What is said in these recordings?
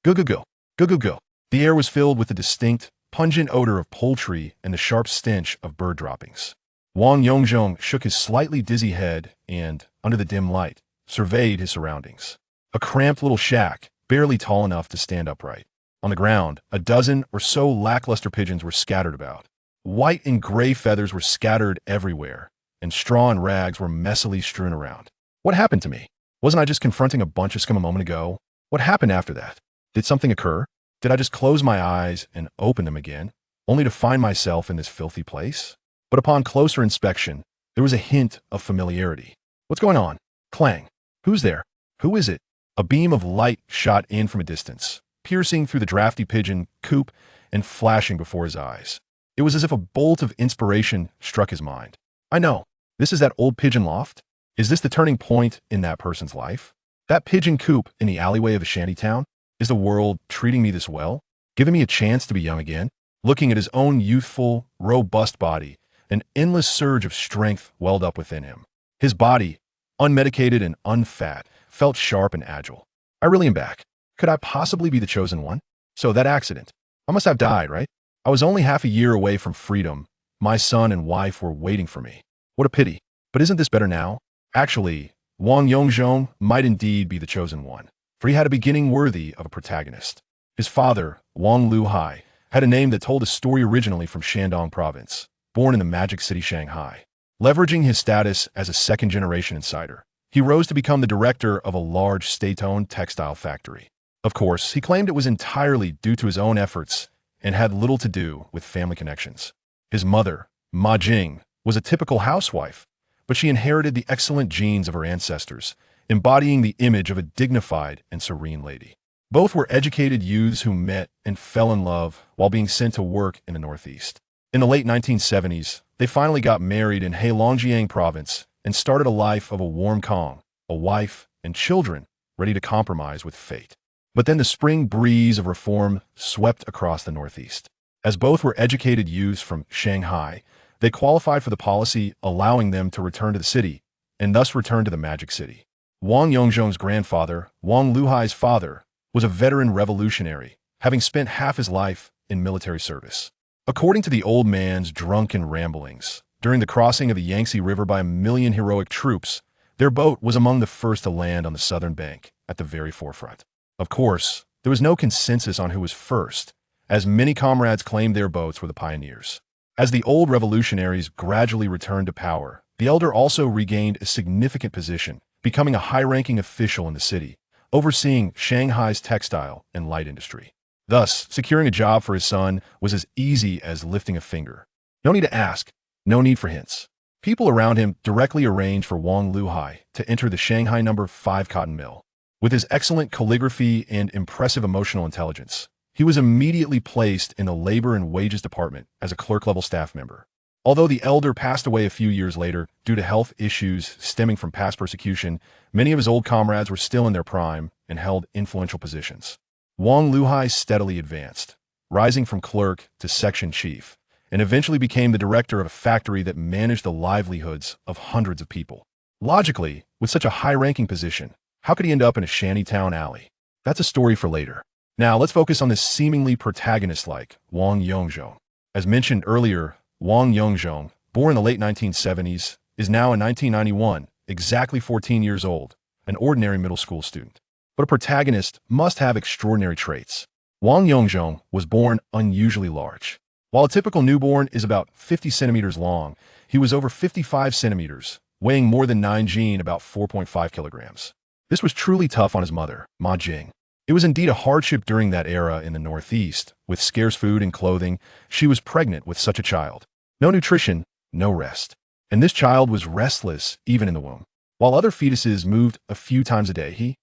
Go. Go. The air was filled with the distinct, pungent odor of poultry and the sharp stench of bird droppings. Wang Yongzhong shook his slightly dizzy head and, under the dim light, surveyed his surroundings. A cramped little shack, barely tall enough to stand upright. On the ground, a dozen or so lackluster pigeons were scattered about. White and gray feathers were scattered everywhere, and straw and rags were messily strewn around. What happened to me? Wasn't I just confronting a bunch of scum a moment ago? What happened after that? Did something occur? Did I just close my eyes and open them again, only to find myself in this filthy place? But upon closer inspection, there was a hint of familiarity. What's going on? Clang. Who's there? Who is it? A beam of light shot in from a distance, piercing through the drafty pigeon coop and flashing before his eyes. It was as if a bolt of inspiration struck his mind. I know. This is that old pigeon loft? Is this the turning point in that person's life? That pigeon coop in the alleyway of a shanty town? Is the world treating me this well? Giving me a chance to be young again? Looking at his own youthful, robust body, an endless surge of strength welled up within him. His body, unmedicated and unfat, felt sharp and agile. I really am back. Could I possibly be the chosen one? So that accident. I must have died, right? I was only half a year away from freedom. My son and wife were waiting for me. What a pity. But isn't this better now? Actually, Wang Yongzhong might indeed be the chosen one, for he had a beginning worthy of a protagonist. His father, Wang Luhai, had a name that told a story originally from Shandong province, born in the magic city Shanghai. Leveraging his status as a second-generation insider, he rose to become the director of a large state-owned textile factory. Of course, he claimed it was entirely due to his own efforts and had little to do with family connections. His mother, Ma Jing, was a typical housewife, but she inherited the excellent genes of her ancestors, embodying the image of a dignified and serene lady. Both were educated youths who met and fell in love while being sent to work in the Northeast. In the late 1970s, they finally got married in Heilongjiang province and started a life of a warm Kong, a wife, and children ready to compromise with fate. But then the spring breeze of reform swept across the Northeast. As both were educated youths from Shanghai, they qualified for the policy allowing them to return to the city, and thus return to the Magic City. Wang Yongzhong's grandfather, Wang Luhai's father, was a veteran revolutionary, having spent half his life in military service. According to the old man's drunken ramblings, during the crossing of the Yangtze River by 1,000,000 heroic troops, their boat was among the first to land on the southern bank, at the very forefront. Of course, there was no consensus on who was first, as many comrades claimed their boats were the pioneers. As the old revolutionaries gradually returned to power, the elder also regained a significant position, becoming a high-ranking official in the city, overseeing Shanghai's textile and light industry. Thus, securing a job for his son was as easy as lifting a finger. No need to ask, no need for hints. People around him directly arranged for Wang Luhai to enter the Shanghai No. 5 cotton mill. With his excellent calligraphy and impressive emotional intelligence, he was immediately placed in the Labor and Wages Department as a clerk-level staff member. Although the elder passed away a few years later due to health issues stemming from past persecution, many of his old comrades were still in their prime and held influential positions. Wang Luhai steadily advanced, rising from clerk to section chief, and eventually became the director of a factory that managed the livelihoods of hundreds of people. Logically, with such a high-ranking position, how could he end up in a shantytown alley? That's a story for later. Now, let's focus on this seemingly protagonist-like Wang Yongzhong. As mentioned earlier, Wang Yongzhong, born in the late 1970s, is now in 1991, exactly 14 years old, an ordinary middle school student. But a protagonist must have extraordinary traits. Wang Yongzhong was born unusually large. While a typical newborn is about 50 centimeters long, he was over 55 centimeters, weighing more than 9 Gene, about 4.5 kilograms. This was truly tough on his mother, Ma Jing. It was indeed a hardship during that era in the Northeast. With scarce food and clothing, she was pregnant with such a child. No nutrition, no rest. And this child was restless even in the womb. While other fetuses moved a few times a day,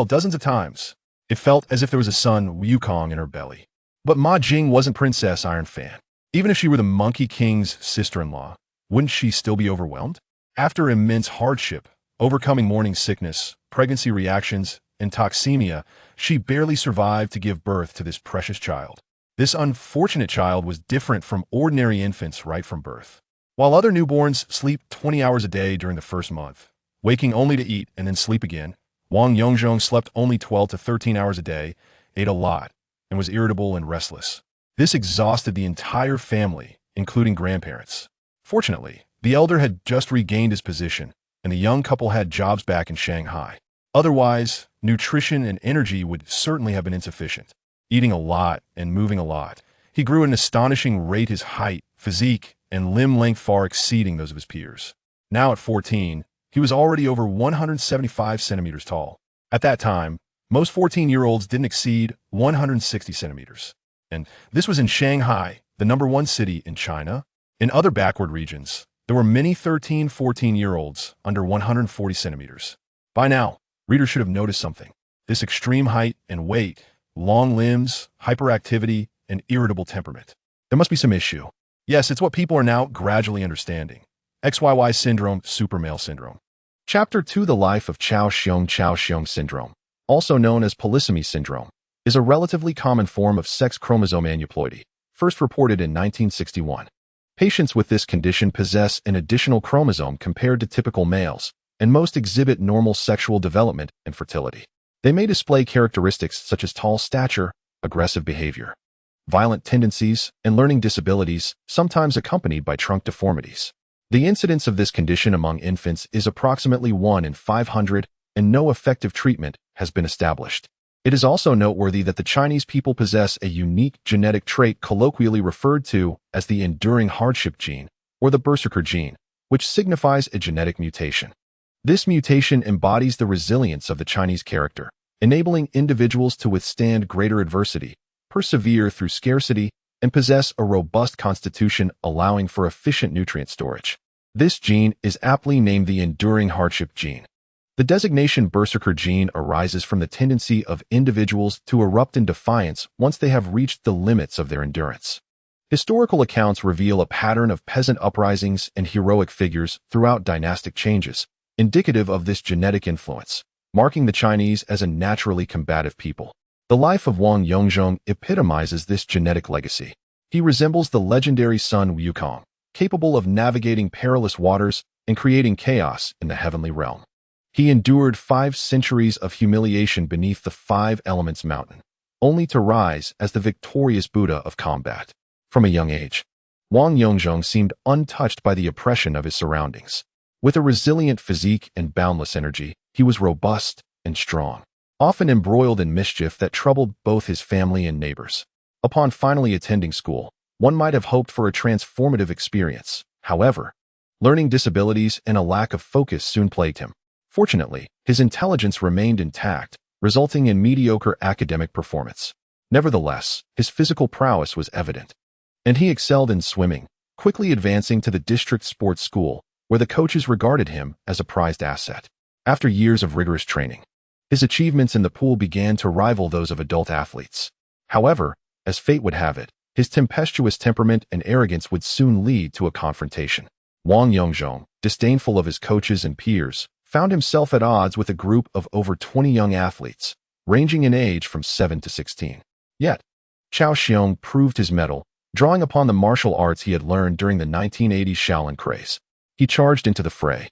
dozens of times. It felt as if there was a son Wukong in her belly. But Ma Jing wasn't Princess Iron Fan. Even if she were the Monkey King's sister-in-law, wouldn't she still be overwhelmed? After immense hardship, overcoming morning sickness, pregnancy reactions, and toxemia, she barely survived to give birth to this precious child. This unfortunate child was different from ordinary infants right from birth. While other newborns sleep 20 hours a day during the first month, waking only to eat and then sleep again, Wang Yongzhong slept only 12 to 13 hours a day, ate a lot, and was irritable and restless. This exhausted the entire family, including grandparents. Fortunately, the elder had just regained his position, and the young couple had jobs back in Shanghai. Otherwise, nutrition and energy would certainly have been insufficient. Eating a lot and moving a lot, he grew at an astonishing rate, his height, physique, and limb length far exceeding those of his peers. Now at 14, he was already over 175 centimeters tall. At that time, most 14-year-olds didn't exceed 160 centimeters. And this was in Shanghai, the #1 city in China. In other backward regions, there were many 13, 14-year-olds under 140 centimeters. By now, readers should have noticed something. This extreme height and weight, long limbs, hyperactivity, and irritable temperament. There must be some issue. Yes, it's what people are now gradually understanding. XYY syndrome, supermale syndrome. Chapter 2: The Life of Chao-Shiong syndrome, also known as polysemy syndrome, is a relatively common form of sex chromosome aneuploidy, first reported in 1961. Patients with this condition possess an additional chromosome compared to typical males, and most exhibit normal sexual development and fertility. They may display characteristics such as tall stature, aggressive behavior, violent tendencies, and learning disabilities, sometimes accompanied by trunk deformities. The incidence of this condition among infants is approximately 1 in 500, and no effective treatment has been established. It is also noteworthy that the Chinese people possess a unique genetic trait colloquially referred to as the enduring hardship gene, or the berserker gene, which signifies a genetic mutation. This mutation embodies the resilience of the Chinese character, enabling individuals to withstand greater adversity, persevere through scarcity, and possess a robust constitution allowing for efficient nutrient storage. This gene is aptly named the enduring hardship gene. The designation berserker gene arises from the tendency of individuals to erupt in defiance once they have reached the limits of their endurance. Historical accounts reveal a pattern of peasant uprisings and heroic figures throughout dynastic changes, indicative of this genetic influence, marking the Chinese as a naturally combative people. The life of Wang Yongzhong epitomizes this genetic legacy. He resembles the legendary sun Wukong, capable of navigating perilous waters and creating chaos in the heavenly realm. He endured 5 centuries of humiliation beneath the 5 Elements mountain, only to rise as the victorious Buddha of combat. From a young age, Wang Yongzhong seemed untouched by the oppression of his surroundings. With a resilient physique and boundless energy, he was robust and strong, often embroiled in mischief that troubled both his family and neighbors. Upon finally attending school, one might have hoped for a transformative experience. However, learning disabilities and a lack of focus soon plagued him. Fortunately, his intelligence remained intact, resulting in mediocre academic performance. Nevertheless, his physical prowess was evident, and he excelled in swimming, quickly advancing to the district sports school, where the coaches regarded him as a prized asset. After years of rigorous training, his achievements in the pool began to rival those of adult athletes. However, as fate would have it, his tempestuous temperament and arrogance would soon lead to a confrontation. Wang Yongzhong, disdainful of his coaches and peers, found himself at odds with a group of over 20 young athletes, ranging in age from 7 to 16. Yet, Chao-Shiong proved his mettle, drawing upon the martial arts he had learned during the 1980s Shaolin craze. He charged into the fray,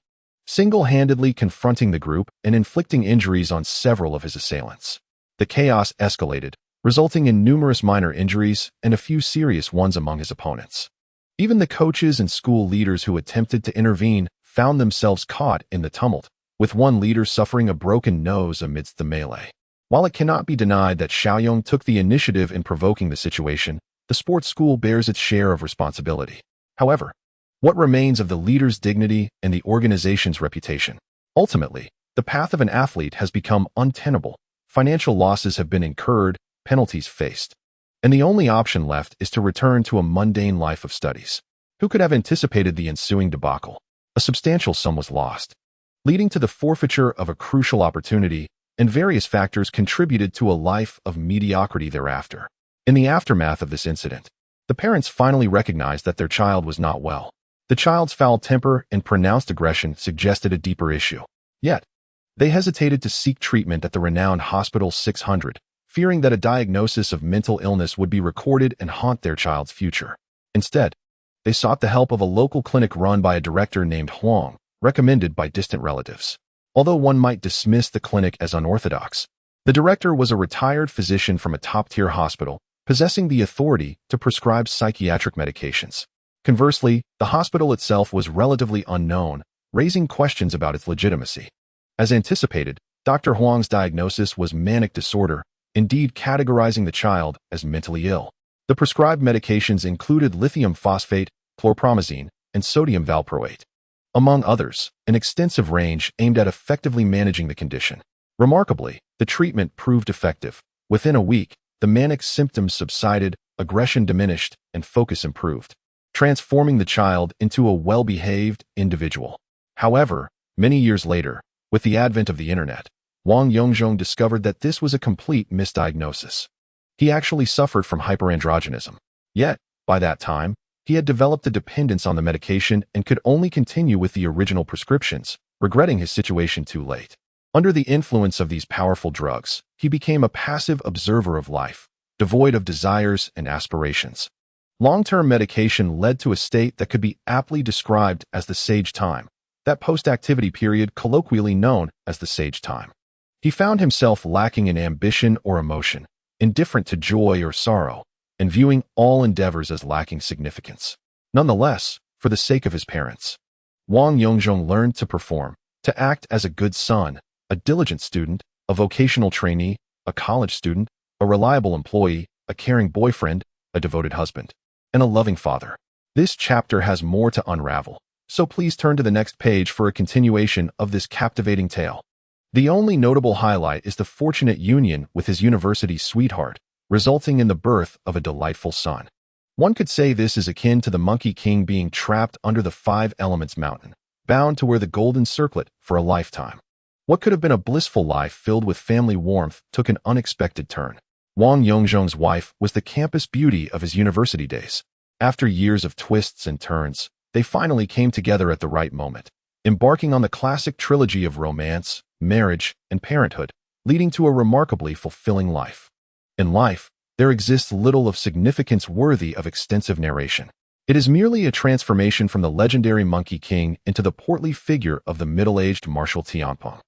single-handedly confronting the group and inflicting injuries on several of his assailants. The chaos escalated, resulting in numerous minor injuries and a few serious ones among his opponents. Even the coaches and school leaders who attempted to intervene found themselves caught in the tumult, with one leader suffering a broken nose amidst the melee. While it cannot be denied that Xiaoyong took the initiative in provoking the situation, the sports school bears its share of responsibility. However, what remains of the leader's dignity and the organization's reputation? Ultimately, the path of an athlete has become untenable. Financial losses have been incurred, penalties faced, and the only option left is to return to a mundane life of studies. Who could have anticipated the ensuing debacle? A substantial sum was lost, leading to the forfeiture of a crucial opportunity, and various factors contributed to a life of mediocrity thereafter. In the aftermath of this incident, the parents finally recognized that their child was not well. The child's foul temper and pronounced aggression suggested a deeper issue. Yet, they hesitated to seek treatment at the renowned Hospital 600, fearing that a diagnosis of mental illness would be recorded and haunt their child's future. Instead, they sought the help of a local clinic run by a director named Huang, recommended by distant relatives. Although one might dismiss the clinic as unorthodox, The director was a retired physician from a top-tier hospital, possessing the authority to prescribe psychiatric medications. Conversely, the hospital itself was relatively unknown, raising questions about its legitimacy. As anticipated, Dr. Huang's diagnosis was manic disorder, indeed categorizing the child as mentally ill. The prescribed medications included lithium phosphate, chlorpromazine, and sodium valproate. Among others, an extensive range aimed at effectively managing the condition. Remarkably, the treatment proved effective. Within a week, the manic symptoms subsided, aggression diminished, and focus improved, transforming the child into a well-behaved individual. However, many years later, with the advent of the internet, Wang Yongzhong discovered that this was a complete misdiagnosis. He actually suffered from hyperandrogenism. Yet, by that time, he had developed a dependence on the medication and could only continue with the original prescriptions, regretting his situation too late. Under the influence of these powerful drugs, he became a passive observer of life, devoid of desires and aspirations. Long-term medication led to a state that could be aptly described as the sage time, that post-activity period colloquially known as the sage time. He found himself lacking in ambition or emotion, indifferent to joy or sorrow, and viewing all endeavors as lacking significance. Nonetheless, for the sake of his parents, Wang Yongzhong learned to perform, to act as a good son, a diligent student, a vocational trainee, a college student, a reliable employee, a caring boyfriend, a devoted husband, and a loving father. This chapter has more to unravel, so please turn to the next page for a continuation of this captivating tale. The only notable highlight is the fortunate union with his university sweetheart, resulting in the birth of a delightful son. One could say this is akin to the Monkey King being trapped under the Five Elements mountain, bound to wear the golden circlet for a lifetime. What could have been a blissful life filled with family warmth took an unexpected turn. Wang Yongzhong's wife was the campus beauty of his university days. After years of twists and turns, they finally came together at the right moment, embarking on the classic trilogy of romance, marriage, and parenthood, leading to a remarkably fulfilling life. In life, there exists little of significance worthy of extensive narration. It is merely a transformation from the legendary Monkey King into the portly figure of the middle-aged Marshal Tianpeng,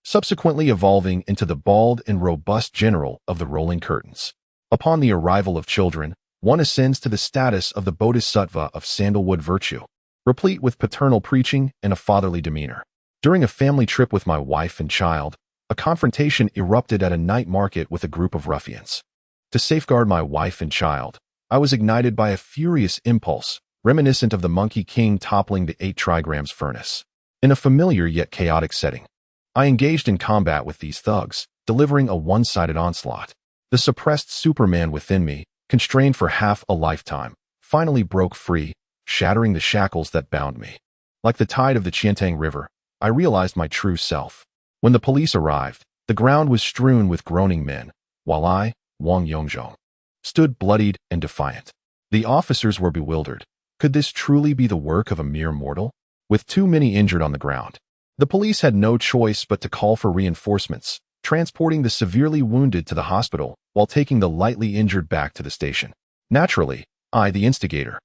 subsequently evolving into the bald and robust general of the rolling curtains. Upon the arrival of children, one ascends to the status of the bodhisattva of sandalwood virtue, replete with paternal preaching and a fatherly demeanor. During a family trip with my wife and child, a confrontation erupted at a night market with a group of ruffians. To safeguard my wife and child, I was ignited by a furious impulse, reminiscent of the Monkey King toppling the 8 trigrams furnace. In a familiar yet chaotic setting, I engaged in combat with these thugs, delivering a one-sided onslaught. The suppressed Superman within me, constrained for half a lifetime, finally broke free, shattering the shackles that bound me. Like the tide of the Qiantang River, I realized my true self. When the police arrived, the ground was strewn with groaning men, while I, Wang Yongzhong, stood bloodied and defiant. The officers were bewildered. Could this truly be the work of a mere mortal? With too many injured on the ground, the police had no choice but to call for reinforcements, transporting the severely wounded to the hospital while taking the lightly injured back to the station. Naturally, I, the instigator,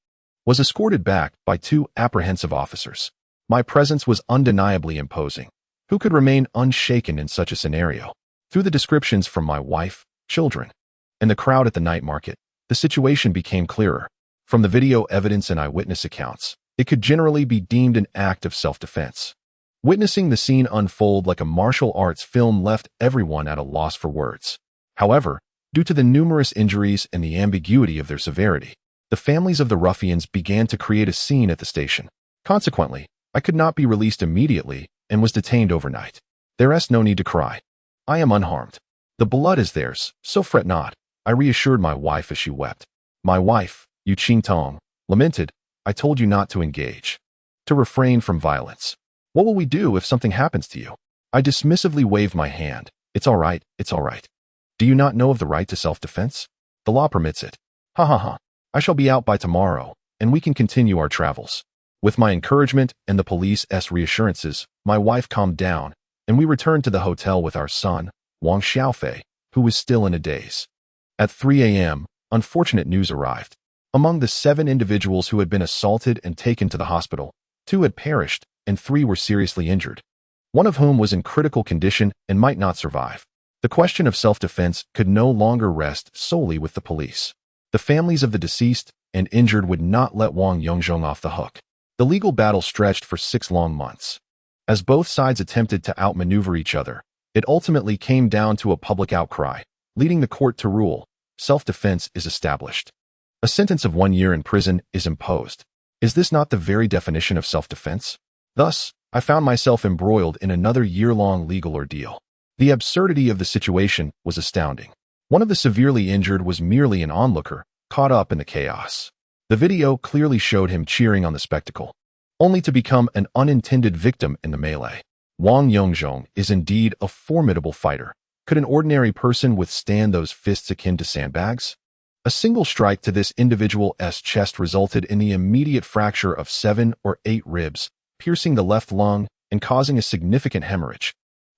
was escorted back by 2 apprehensive officers. My presence was undeniably imposing. Who could remain unshaken in such a scenario? Through the descriptions from my wife, children, and the crowd at the night market, the situation became clearer. From the video evidence and eyewitness accounts, it could generally be deemed an act of self-defense. Witnessing the scene unfold like a martial arts film left everyone at a loss for words. However, due to the numerous injuries and the ambiguity of their severity, the families of the ruffians began to create a scene at the station. Consequently, I could not be released immediately and was detained overnight. There is no need to cry. I am unharmed. The blood is theirs, so fret not, I reassured my wife as she wept. My wife, Yu Qingtong, lamented, I told you not to engage, to refrain from violence. What will we do if something happens to you? I dismissively waved my hand. It's all right, it's all right. Do you not know of the right to self-defense? The law permits it. Ha ha ha. I shall be out by tomorrow, and we can continue our travels. With my encouragement and the police's reassurances, my wife calmed down, and we returned to the hotel with our son, Wang Xiaofei, who was still in a daze. At 3 a.m., unfortunate news arrived. Among the 7 individuals who had been assaulted and taken to the hospital, 2 had perished, and 3 were seriously injured, one of whom was in critical condition and might not survive. The question of self-defense could no longer rest solely with the police. The families of the deceased and injured would not let Wang Yongzhong off the hook. The legal battle stretched for 6 long months. As both sides attempted to outmaneuver each other, it ultimately came down to a public outcry, leading the court to rule, self-defense is established. A sentence of 1 year in prison is imposed. Is this not the very definition of self-defense? Thus, I found myself embroiled in another year-long legal ordeal. The absurdity of the situation was astounding. One of the severely injured was merely an onlooker, caught up in the chaos. The video clearly showed him cheering on the spectacle, only to become an unintended victim in the melee. Wang Yongzhong is indeed a formidable fighter. Could an ordinary person withstand those fists akin to sandbags? A single strike to this individual's chest resulted in the immediate fracture of 7 or 8 ribs, piercing the left lung and causing a significant hemorrhage,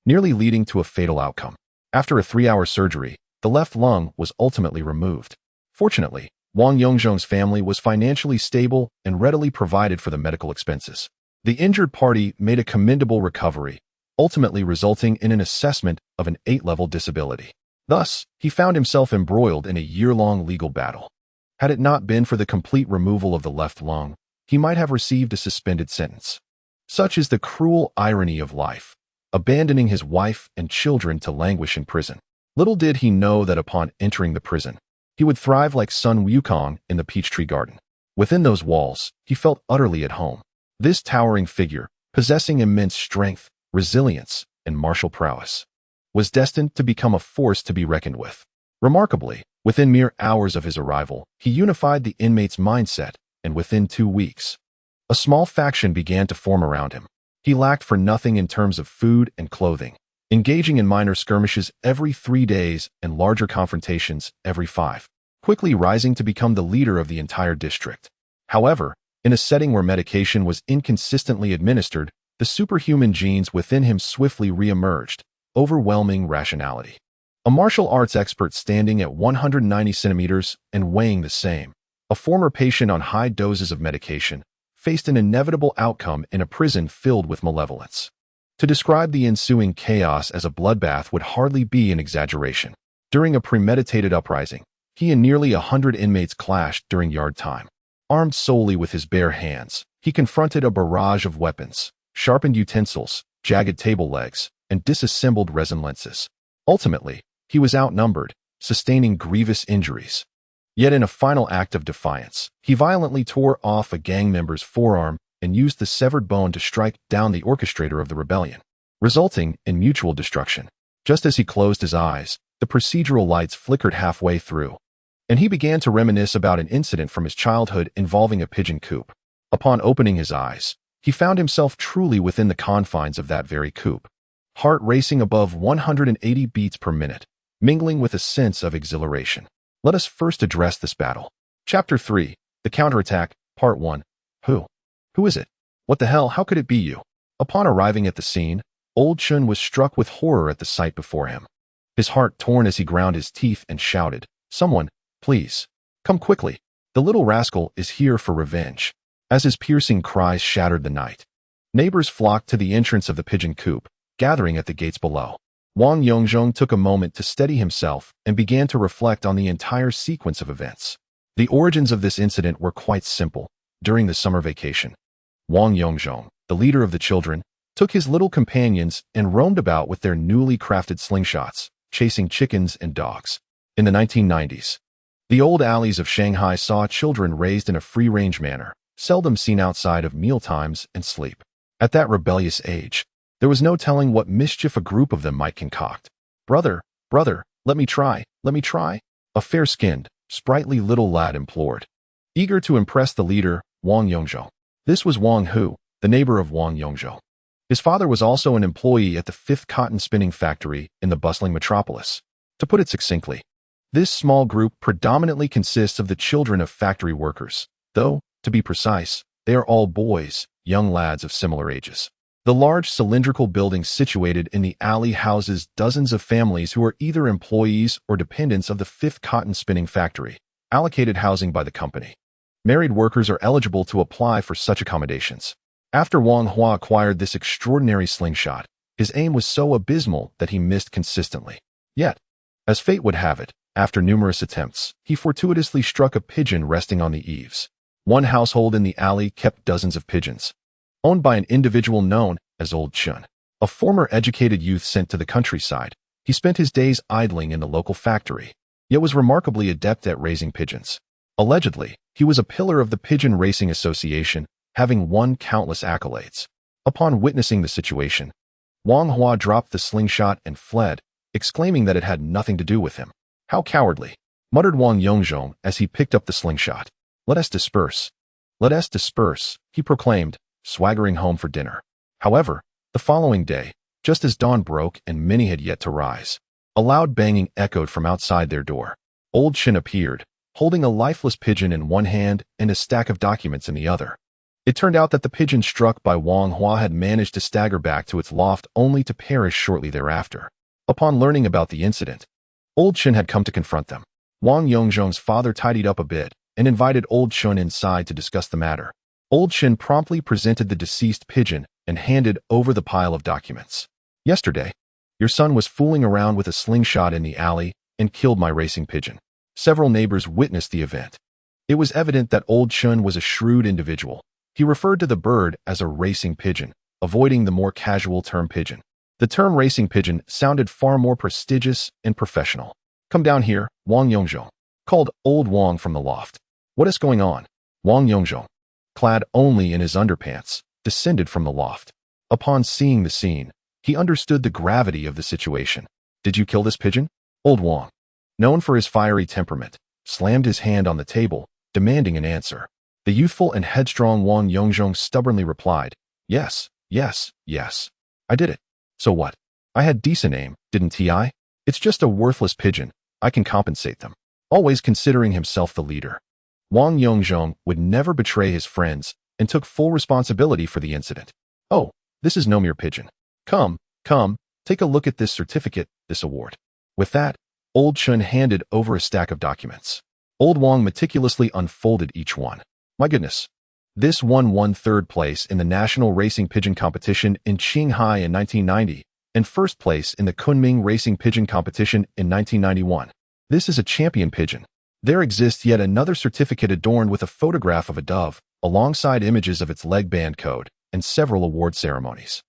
nearly leading to a fatal outcome. After a 3-hour surgery, the left lung was ultimately removed. Fortunately, Wang Yongzhong's family was financially stable and readily provided for the medical expenses. The injured party made a commendable recovery, ultimately resulting in an assessment of an 8-level disability. Thus, he found himself embroiled in a year-long legal battle. Had it not been for the complete removal of the left lung, he might have received a suspended sentence. Such is the cruel irony of life, abandoning his wife and children to languish in prison. Little did he know that upon entering the prison, he would thrive like Sun Wukong in the Peachtree Garden. Within those walls, he felt utterly at home. This towering figure, possessing immense strength, resilience, and martial prowess, was destined to become a force to be reckoned with. Remarkably, within mere hours of his arrival, he unified the inmates' mindset, and within 2 weeks, a small faction began to form around him. He lacked for nothing in terms of food and clothing, engaging in minor skirmishes every 3 days and larger confrontations every 5, quickly rising to become the leader of the entire district. However, in a setting where medication was inconsistently administered, the superhuman genes within him swiftly re-emerged, overwhelming rationality. A martial arts expert standing at 190 centimeters and weighing the same, a former patient on high doses of medication, faced an inevitable outcome in a prison filled with malevolence. To describe the ensuing chaos as a bloodbath would hardly be an exaggeration. During a premeditated uprising, he and nearly 100 inmates clashed during yard time. Armed solely with his bare hands, he confronted a barrage of weapons, sharpened utensils, jagged table legs, and disassembled resin lenses. Ultimately, he was outnumbered, sustaining grievous injuries. Yet in a final act of defiance, he violently tore off a gang member's forearm and used the severed bone to strike down the orchestrator of the rebellion, resulting in mutual destruction. Just as he closed his eyes, the procedural lights flickered halfway through, and he began to reminisce about an incident from his childhood involving a pigeon coop. Upon opening his eyes, he found himself truly within the confines of that very coop, heart racing above 180 beats per minute, mingling with a sense of exhilaration. Let us first address this battle. Chapter 3, The Counterattack, Part 1. Who? Who is it? What the hell, how could it be you? Upon arriving at the scene, Old Chun was struck with horror at the sight before him. His heart torn as he ground his teeth and shouted, "Someone, please, come quickly. The little rascal is here for revenge." As his piercing cries shattered the night, neighbors flocked to the entrance of the pigeon coop, gathering at the gates below. Wang Yongzhong took a moment to steady himself and began to reflect on the entire sequence of events. The origins of this incident were quite simple. During the summer vacation, Wang Yongzhong, the leader of the children, took his little companions and roamed about with their newly crafted slingshots, chasing chickens and dogs. In the 1990s, the old alleys of Shanghai saw children raised in a free-range manner, seldom seen outside of mealtimes and sleep. At that rebellious age, there was no telling what mischief a group of them might concoct. Brother, let me try. A fair-skinned, sprightly little lad implored, eager to impress the leader, Wang Yongzhong. This was Wang Hu, the neighbor of Wang Yongzhong. His father was also an employee at the 5th cotton spinning factory in the bustling metropolis. To put it succinctly, this small group predominantly consists of the children of factory workers, though, to be precise, they are all boys, young lads of similar ages. The large cylindrical building situated in the alley houses dozens of families who are either employees or dependents of the 5th cotton spinning factory, allocated housing by the company. Married workers are eligible to apply for such accommodations. After Wang Hua acquired this extraordinary slingshot, his aim was so abysmal that he missed consistently. Yet, as fate would have it, after numerous attempts, he fortuitously struck a pigeon resting on the eaves. One household in the alley kept dozens of pigeons, owned by an individual known as Old Chun, a former educated youth sent to the countryside. He spent his days idling in the local factory, yet was remarkably adept at raising pigeons. Allegedly, he was a pillar of the Pigeon Racing Association, having won countless accolades. Upon witnessing the situation, Wang Hua dropped the slingshot and fled, exclaiming that it had nothing to do with him. "How cowardly," muttered Wang Yongzhong as he picked up the slingshot. "Let us disperse. Let us disperse," he proclaimed, swaggering home for dinner. However, the following day, just as dawn broke and many had yet to rise, a loud banging echoed from outside their door. Old Chin appeared, holding a lifeless pigeon in one hand and a stack of documents in the other. It turned out that the pigeon struck by Wang Hua had managed to stagger back to its loft only to perish shortly thereafter. Upon learning about the incident, Old Chin had come to confront them. Wang Yongzhong's father tidied up a bit and invited Old Chin inside to discuss the matter. Old Chin promptly presented the deceased pigeon and handed over the pile of documents. "Yesterday, your son was fooling around with a slingshot in the alley and killed my racing pigeon." Several neighbors witnessed the event. It was evident that Old Chun was a shrewd individual. He referred to the bird as a racing pigeon, avoiding the more casual term pigeon. The term racing pigeon sounded far more prestigious and professional. "Come down here, Wang Yongzhong," called Old Wang from the loft. "What is going on?" Wang Yongzhong, clad only in his underpants, descended from the loft. Upon seeing the scene, he understood the gravity of the situation. "Did you kill this pigeon?" Old Wang, known for his fiery temperament, slammed his hand on the table, demanding an answer. The youthful and headstrong Wang Yongzhong stubbornly replied, "Yes, yes, yes. I did it. So what? I had decent aim, didn't I? It's just a worthless pigeon. I can compensate them." Always considering himself the leader, Wang Yongzhong would never betray his friends and took full responsibility for the incident. "Oh, this is no mere pigeon. Come, take a look at this certificate, this award." With that, Old Chun handed over a stack of documents. Old Wang meticulously unfolded each one. "My goodness. This won third place in the National Racing Pigeon Competition in Shanghai in 1990 and first place in the Kunming Racing Pigeon Competition in 1991. This is a champion pigeon. There exists yet another certificate adorned with a photograph of a dove, alongside images of its leg band code, and several award ceremonies.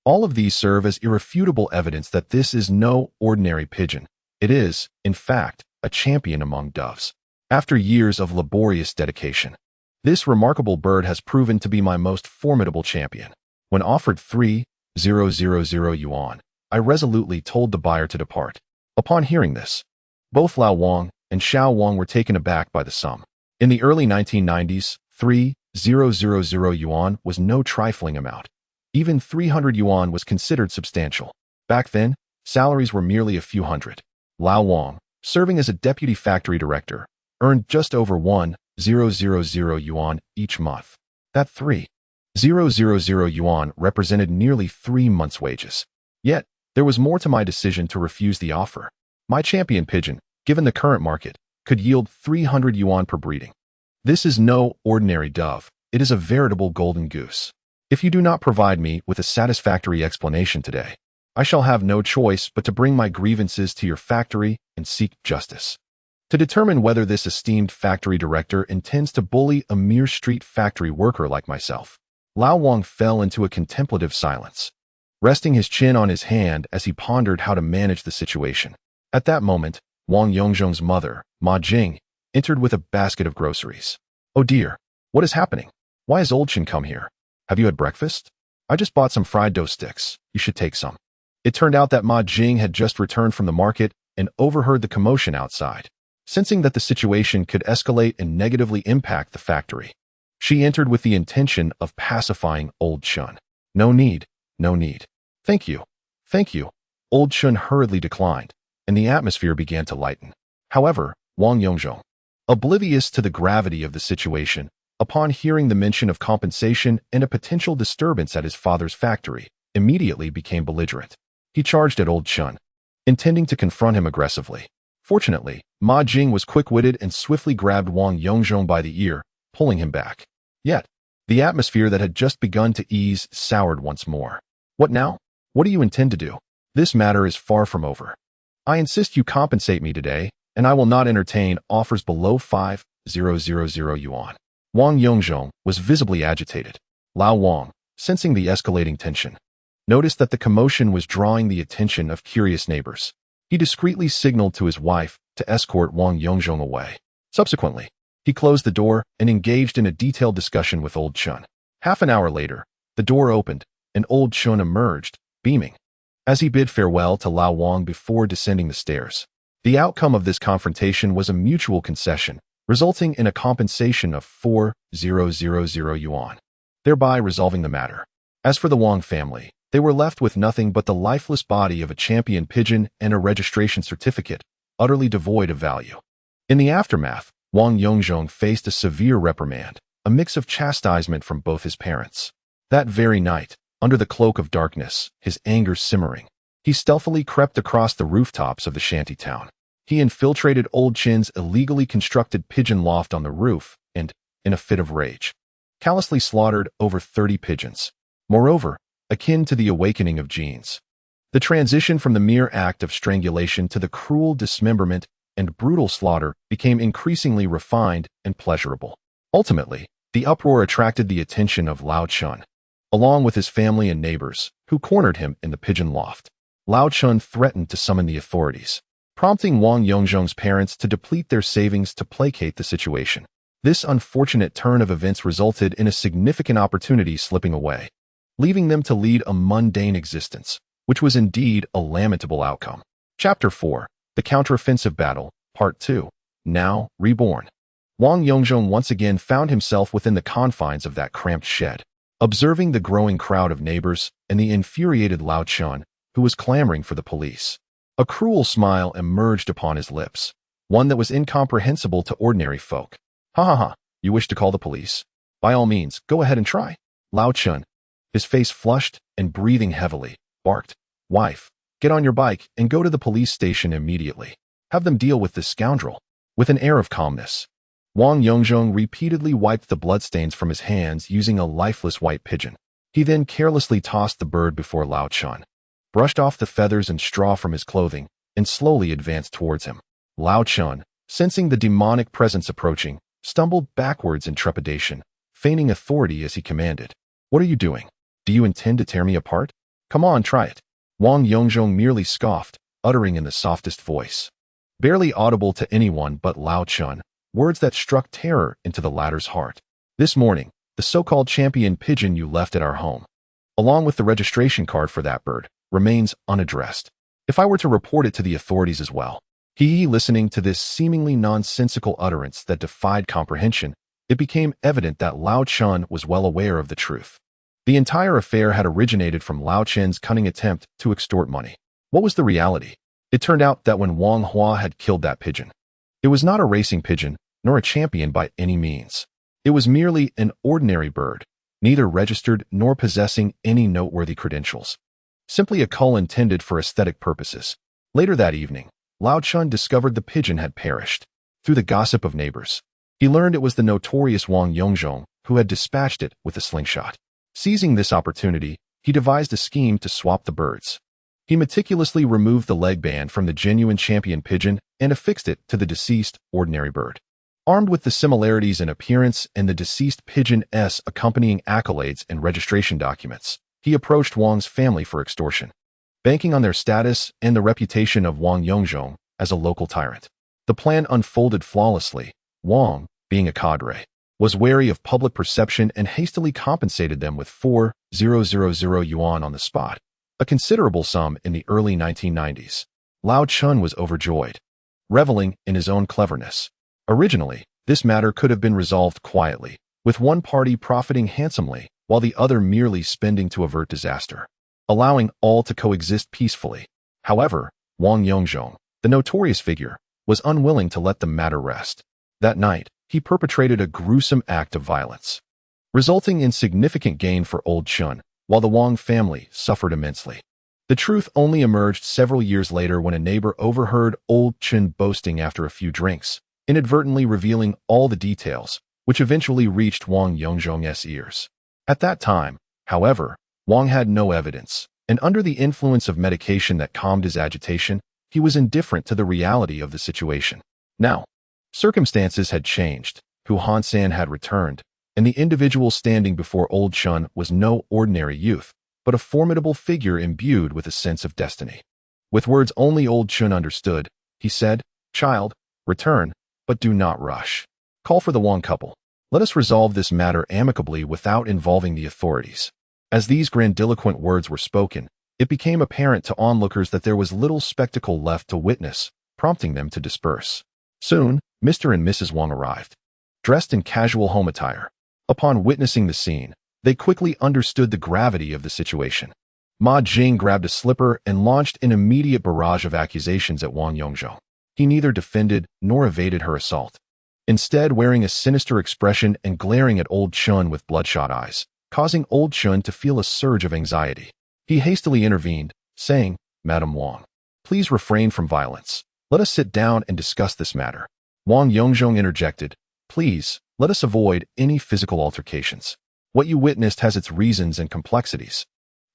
All of these serve as irrefutable evidence that this is no ordinary pigeon. It is, in fact, a champion among doves. After years of laborious dedication, this remarkable bird has proven to be my most formidable champion." When offered 3,000 yuan, I resolutely told the buyer to depart. Upon hearing this, both Lao Wang and Xiao Wang were taken aback by the sum. In the early 1990s, 3,000 yuan was no trifling amount. Even 300 yuan was considered substantial. Back then, salaries were merely a few hundred. Lao Wang, serving as a deputy factory director, earned just over 1,000 yuan each month. That 3,000 yuan represented nearly 3 months' wages. Yet, there was more to my decision to refuse the offer. My champion pigeon, given the current market, could yield 300 yuan per breeding. This is no ordinary dove. It is a veritable golden goose. If you do not provide me with a satisfactory explanation today, I shall have no choice but to bring my grievances to your factory and seek justice. To determine whether this esteemed factory director intends to bully a mere street factory worker like myself." Lao Wang fell into a contemplative silence, resting his chin on his hand as he pondered how to manage the situation. At that moment, Wang Yongzhong's mother, Ma Jing, entered with a basket of groceries. "Oh dear, what is happening? Why has Old Chin come here? Have you had breakfast? I just bought some fried dough sticks. You should take some." It turned out that Ma Jing had just returned from the market and overheard the commotion outside. Sensing that the situation could escalate and negatively impact the factory, she entered with the intention of pacifying Old Chun. No need. Thank you. Old Chun hurriedly declined, and the atmosphere began to lighten. However, Wang Yongzhong, oblivious to the gravity of the situation, upon hearing the mention of compensation and a potential disturbance at his father's factory, immediately became belligerent. He charged at Old Chun, intending to confront him aggressively. Fortunately, Ma Jing was quick-witted and swiftly grabbed Wang Yongzhong by the ear, pulling him back. Yet, the atmosphere that had just begun to ease soured once more. "What now? What do you intend to do? This matter is far from over. I insist you compensate me today, and I will not entertain offers below 5,000 yuan. Wang Yongzhong was visibly agitated. Lao Wang, sensing the escalating tension, noticed that the commotion was drawing the attention of curious neighbors. He discreetly signaled to his wife to escort Wang Yongzhong away. Subsequently, he closed the door and engaged in a detailed discussion with Old Chun. Half an hour later, the door opened, and Old Chun emerged, beaming. As he bid farewell to Lao Wang before descending the stairs, the outcome of this confrontation was a mutual concession, resulting in a compensation of 4,000 yuan, thereby resolving the matter. As for the Wang family, they were left with nothing but the lifeless body of a champion pigeon and a registration certificate, utterly devoid of value. In the aftermath, Wang Yongzhong faced a severe reprimand, a mix of chastisement from both his parents. That very night, under the cloak of darkness, his anger simmering, he stealthily crept across the rooftops of the shanty town. He infiltrated Old Chin's illegally constructed pigeon loft on the roof and, in a fit of rage, callously slaughtered over 30 pigeons. Moreover, akin to the awakening of genes, the transition from the mere act of strangulation to the cruel dismemberment and brutal slaughter became increasingly refined and pleasurable. Ultimately, the uproar attracted the attention of Lao Chun, along with his family and neighbors, who cornered him in the pigeon loft. Lao Chun threatened to summon the authorities, prompting Wang Yongzhong's parents to deplete their savings to placate the situation. This unfortunate turn of events resulted in a significant opportunity slipping away, leaving them to lead a mundane existence, which was indeed a lamentable outcome. Chapter 4. The Counteroffensive Battle, Part 2. Now, Reborn. Wang Yongzhong once again found himself within the confines of that cramped shed, observing the growing crowd of neighbors and the infuriated Lao Chun, who was clamoring for the police. A cruel smile emerged upon his lips, one that was incomprehensible to ordinary folk. Ha ha ha, you wish to call the police? By all means, go ahead and try. Lao Chun, his face flushed and breathing heavily, barked, Wife, get on your bike and go to the police station immediately. Have them deal with this scoundrel. With an air of calmness, Wang Yongzhong repeatedly wiped the bloodstains from his hands using a lifeless white pigeon. He then carelessly tossed the bird before Lao Chun, brushed off the feathers and straw from his clothing, and slowly advanced towards him. Lao Chun, sensing the demonic presence approaching, stumbled backwards in trepidation, feigning authority as he commanded. What are you doing? Do you intend to tear me apart? Come on, try it. Wang Yongzhong merely scoffed, uttering in the softest voice, barely audible to anyone but Lao Chun, words that struck terror into the latter's heart. This morning, the so-called champion pigeon you left at our home, along with the registration card for that bird, remains unaddressed. If I were to report it to the authorities as well. Listening to this seemingly nonsensical utterance that defied comprehension, it became evident that Lao Chun was well aware of the truth. The entire affair had originated from Lao Chen's cunning attempt to extort money. What was the reality? It turned out that when Wang Hua had killed that pigeon, it was not a racing pigeon, nor a champion by any means. It was merely an ordinary bird, neither registered nor possessing any noteworthy credentials. Simply a cull intended for aesthetic purposes. Later that evening, Lao Chun discovered the pigeon had perished. Through the gossip of neighbors, he learned it was the notorious Wang Yongzhong who had dispatched it with a slingshot. Seizing this opportunity, he devised a scheme to swap the birds. He meticulously removed the leg band from the genuine champion pigeon and affixed it to the deceased ordinary bird. Armed with the similarities in appearance and the deceased pigeon's accompanying accolades and registration documents, he approached Wang's family for extortion, banking on their status and the reputation of Wang Yongzhong as a local tyrant. The plan unfolded flawlessly. Wang, being a cadre, was wary of public perception and hastily compensated them with 4,000 yuan on the spot, a considerable sum in the early 1990s. Lao Chun was overjoyed, reveling in his own cleverness. Originally, this matter could have been resolved quietly, with one party profiting handsomely while the other merely spending to avert disaster, allowing all to coexist peacefully. However, Wang Yongzhong, the notorious figure, was unwilling to let the matter rest. That night, he perpetrated a gruesome act of violence, resulting in significant gain for Old Chun, while the Wang family suffered immensely. The truth only emerged several years later when a neighbor overheard Old Chun boasting after a few drinks, inadvertently revealing all the details, which eventually reached Wang Yongzhong's ears. At that time, however, Wang had no evidence, and under the influence of medication that calmed his agitation, he was indifferent to the reality of the situation. Now, circumstances had changed. Hu Hansan had returned, and the individual standing before old Chun was no ordinary youth, but a formidable figure imbued with a sense of destiny. With words only old Chun understood, he said, "Child, return, but do not rush. Call for the Wang couple. Let us resolve this matter amicably without involving the authorities." As these grandiloquent words were spoken, it became apparent to onlookers that there was little spectacle left to witness, prompting them to disperse. Soon, Mr. and Mrs. Wang arrived, dressed in casual home attire. Upon witnessing the scene, they quickly understood the gravity of the situation. Ma Jing grabbed a slipper and launched an immediate barrage of accusations at Wang Yongzhong. He neither defended nor evaded her assault, instead wearing a sinister expression and glaring at old Chun with bloodshot eyes, causing old Chun to feel a surge of anxiety. He hastily intervened, saying, "Madam Wang, please refrain from violence. Let us sit down and discuss this matter." Wang Yongzhong interjected, "Please, let us avoid any physical altercations. What you witnessed has its reasons and complexities.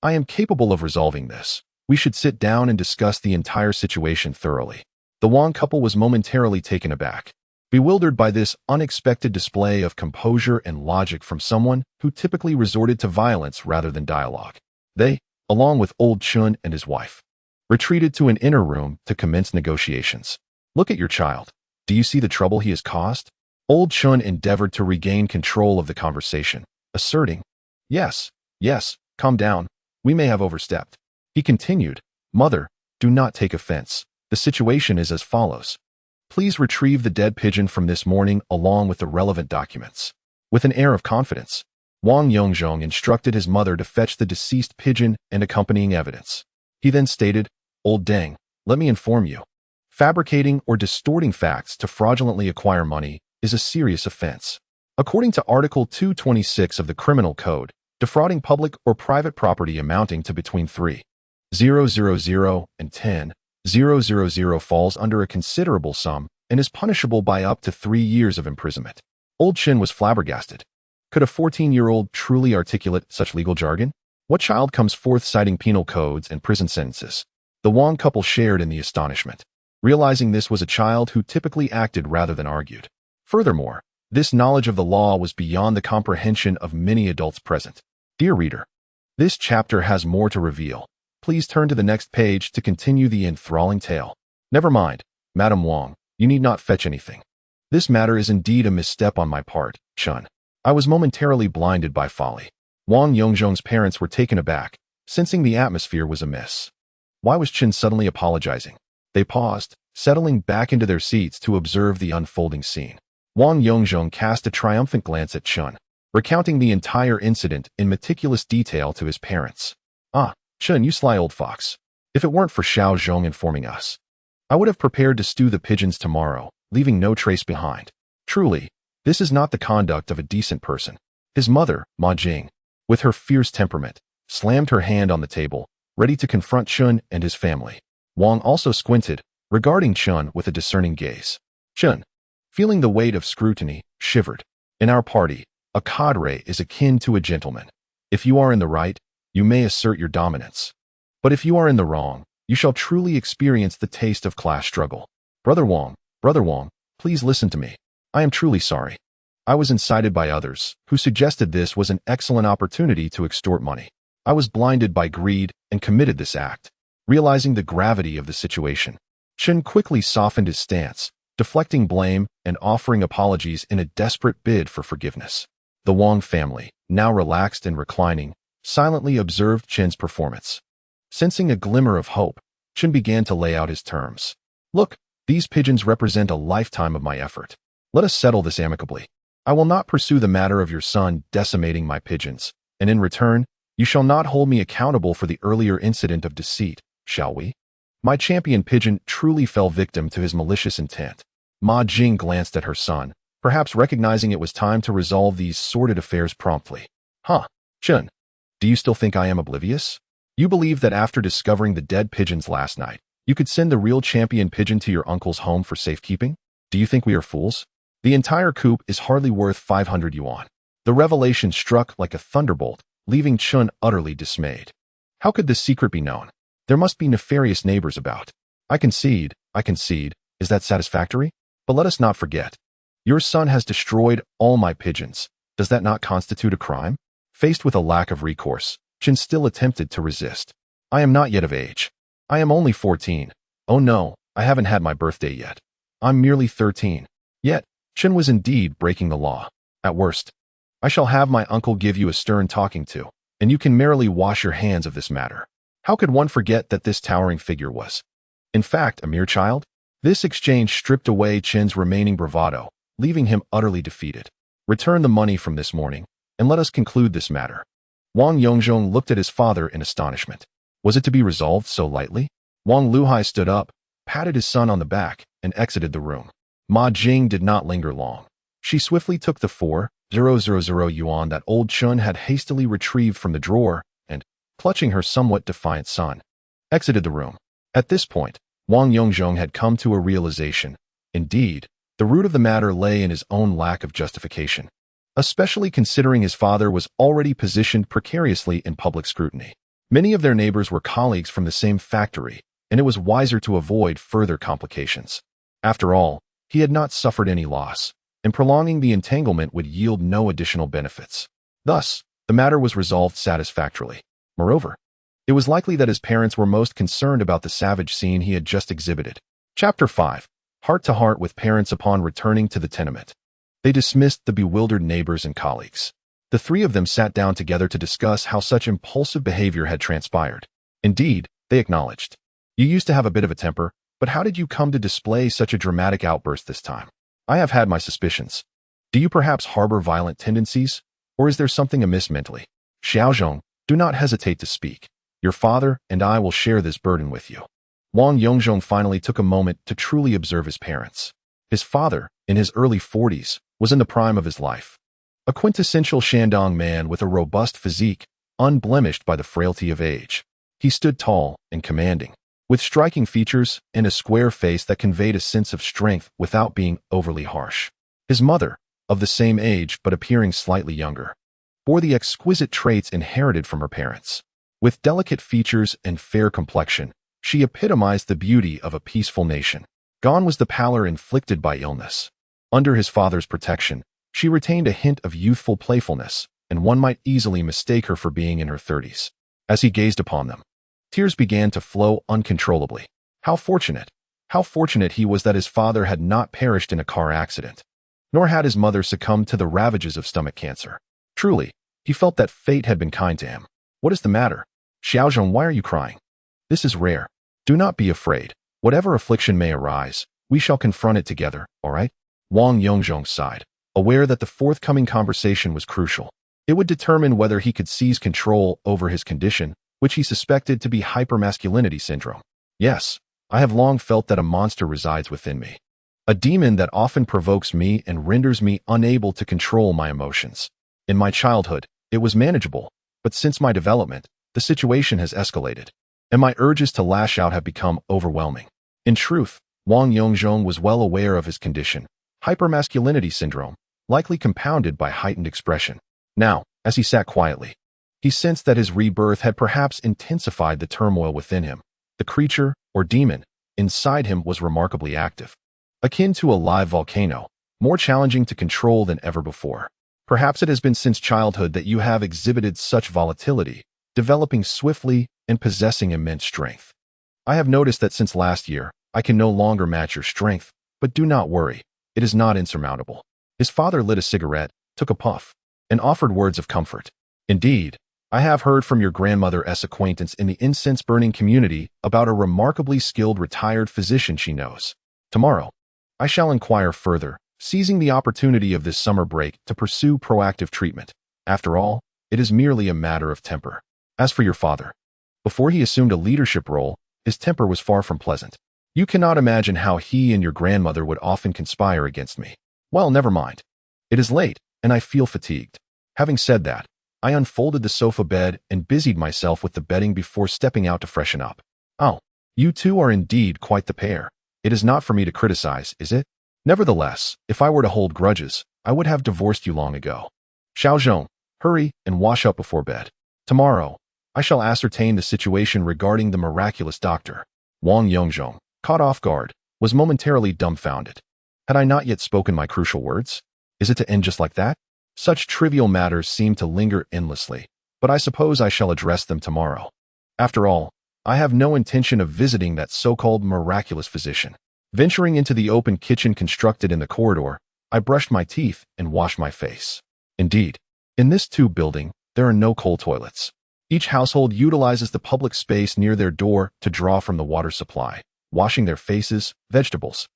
I am capable of resolving this. We should sit down and discuss the entire situation thoroughly." The Wang couple was momentarily taken aback, bewildered by this unexpected display of composure and logic from someone who typically resorted to violence rather than dialogue. They, along with old Chun and his wife, retreated to an inner room to commence negotiations. "Look at your child. Do you see the trouble he has caused?" Old Chun endeavored to regain control of the conversation, asserting, Yes, calm down. We may have overstepped." He continued, "Mother, do not take offense. The situation is as follows. Please retrieve the dead pigeon from this morning along with the relevant documents." With an air of confidence, Wang Yongzhong instructed his mother to fetch the deceased pigeon and accompanying evidence. He then stated, "Old Deng, let me inform you. Fabricating or distorting facts to fraudulently acquire money is a serious offense. According to Article 226 of the Criminal Code, defrauding public or private property amounting to between 3,000 and 10,000 falls under a considerable sum and is punishable by up to 3 years of imprisonment." Old Chin was flabbergasted. Could a 14-year-old truly articulate such legal jargon? What child comes forth citing penal codes and prison sentences? The Wang couple shared in the astonishment, realizing this was a child who typically acted rather than argued. Furthermore, this knowledge of the law was beyond the comprehension of many adults present. Dear reader, this chapter has more to reveal. Please turn to the next page to continue the enthralling tale. Never mind, Madam Wang, you need not fetch anything. This matter is indeed a misstep on my part, Chun. I was momentarily blinded by folly. Wang Yongzhong's parents were taken aback, sensing the atmosphere was amiss. Why was Chun suddenly apologizing? They paused, settling back into their seats to observe the unfolding scene. Wang Yongzhong cast a triumphant glance at Chun, recounting the entire incident in meticulous detail to his parents. "Ah, Chun, you sly old fox. If it weren't for Xiao Zhong informing us, I would have prepared to stew the pigeons tomorrow, leaving no trace behind. Truly, this is not the conduct of a decent person." His mother, Ma Jing, with her fierce temperament, slammed her hand on the table, ready to confront Chun and his family. Wang also squinted, regarding Chun with a discerning gaze. Chun, feeling the weight of scrutiny, shivered. "In our party, a cadre is akin to a gentleman. If you are in the right, you may assert your dominance. But if you are in the wrong, you shall truly experience the taste of class struggle. Brother Wang, please listen to me. I am truly sorry. I was incited by others, who suggested this was an excellent opportunity to extort money. I was blinded by greed and committed this act." Realizing the gravity of the situation, Chun quickly softened his stance, deflecting blame and offering apologies in a desperate bid for forgiveness. The Wang family, now relaxed and reclining, silently observed Chen's performance. Sensing a glimmer of hope, Chen began to lay out his terms. "Look, these pigeons represent a lifetime of my effort. Let us settle this amicably. I will not pursue the matter of your son decimating my pigeons, and in return, you shall not hold me accountable for the earlier incident of deceit, shall we?" My champion pigeon truly fell victim to his malicious intent. Ma Jing glanced at her son, perhaps recognizing it was time to resolve these sordid affairs promptly. "Huh, Chun, do you still think I am oblivious? You believe that after discovering the dead pigeons last night, you could send the real champion pigeon to your uncle's home for safekeeping? Do you think we are fools? The entire coop is hardly worth 500 yuan. The revelation struck like a thunderbolt, leaving Chun utterly dismayed. How could this secret be known? There must be nefarious neighbors about. I concede. Is that satisfactory? But let us not forget. Your son has destroyed all my pigeons. Does that not constitute a crime? Faced with a lack of recourse, Chen still attempted to resist. I am not yet of age. I am only 14. Oh no, I haven't had my birthday yet. I'm merely 13. Yet, Chen was indeed breaking the law. At worst, I shall have my uncle give you a stern talking to, and you can merrily wash your hands of this matter. How could one forget that this towering figure was, in fact, a mere child? This exchange stripped away Chen's remaining bravado, leaving him utterly defeated. Return the money from this morning, and let us conclude this matter. Wang Yongzhong looked at his father in astonishment. Was it to be resolved so lightly? Wang Luhai stood up, patted his son on the back, and exited the room. Ma Jing did not linger long. She swiftly took the 4,000 yuan that old Chun had hastily retrieved from the drawer and, clutching her somewhat defiant son, exited the room. At this point, Wang Yongzhong had come to a realization. Indeed, the root of the matter lay in his own lack of justification, especially considering his father was already positioned precariously in public scrutiny. Many of their neighbors were colleagues from the same factory, and it was wiser to avoid further complications. After all, he had not suffered any loss, and prolonging the entanglement would yield no additional benefits. Thus, the matter was resolved satisfactorily. Moreover, it was likely that his parents were most concerned about the savage scene he had just exhibited. Chapter 5. Heart-to-heart with parents upon returning to the tenement. They dismissed the bewildered neighbors and colleagues. The three of them sat down together to discuss how such impulsive behavior had transpired. Indeed, they acknowledged. You used to have a bit of a temper, but how did you come to display such a dramatic outburst this time? I have had my suspicions. Do you perhaps harbor violent tendencies, or is there something amiss mentally? Xiaozhong, do not hesitate to speak. Your father and I will share this burden with you. Wang Yongzhong finally took a moment to truly observe his parents. His father, in his early 40s, was in the prime of his life. A quintessential Shandong man with a robust physique, unblemished by the frailty of age. He stood tall and commanding, with striking features and a square face that conveyed a sense of strength without being overly harsh. His mother, of the same age but appearing slightly younger, bore the exquisite traits inherited from her parents. With delicate features and fair complexion, she epitomized the beauty of a peaceful nation. Gone was the pallor inflicted by illness. Under his father's protection, she retained a hint of youthful playfulness, and one might easily mistake her for being in her 30s. As he gazed upon them, tears began to flow uncontrollably. How fortunate he was that his father had not perished in a car accident, nor had his mother succumbed to the ravages of stomach cancer. Truly, he felt that fate had been kind to him. What is the matter? Xiaozhong, why are you crying? This is rare. Do not be afraid. Whatever affliction may arise, we shall confront it together, all right? Wang Yongzhong sighed, aware that the forthcoming conversation was crucial. It would determine whether he could seize control over his condition, which he suspected to be hypermasculinity syndrome. Yes, I have long felt that a monster resides within me. A demon that often provokes me and renders me unable to control my emotions. In my childhood, it was manageable, but since my development, the situation has escalated, and my urges to lash out have become overwhelming. In truth, Wang Yongzhong was well aware of his condition, hypermasculinity syndrome, likely compounded by heightened expression. Now, as he sat quietly, he sensed that his rebirth had perhaps intensified the turmoil within him. The creature, or demon, inside him was remarkably active, akin to a live volcano, more challenging to control than ever before. Perhaps it has been since childhood that you have exhibited such volatility, developing swiftly and possessing immense strength. I have noticed that since last year, I can no longer match your strength, but do not worry, it is not insurmountable. His father lit a cigarette, took a puff, and offered words of comfort. Indeed, I have heard from your grandmother's acquaintance in the incense-burning community about a remarkably skilled retired physician she knows. Tomorrow, I shall inquire further, seizing the opportunity of this summer break to pursue proactive treatment. After all, it is merely a matter of temper. As for your father, before he assumed a leadership role, his temper was far from pleasant. You cannot imagine how he and your grandmother would often conspire against me. Well, never mind. It is late, and I feel fatigued. Having said that, I unfolded the sofa bed and busied myself with the bedding before stepping out to freshen up. Oh, you two are indeed quite the pair. It is not for me to criticize, is it? Nevertheless, if I were to hold grudges, I would have divorced you long ago. Xiaozhong, hurry and wash up before bed. Tomorrow, I shall ascertain the situation regarding the miraculous doctor. Wang Yongzhong, Caught off guard, was momentarily dumbfounded. Had I not yet spoken my crucial words? Is it to end just like that? Such trivial matters seem to linger endlessly, but I suppose I shall address them tomorrow. After all, I have no intention of visiting that so-called miraculous physician. Venturing into the open kitchen constructed in the corridor, I brushed my teeth and washed my face. Indeed, in this tube building, there are no coal toilets. Each household utilizes the public space near their door to draw from the water supply, washing their faces, vegetables,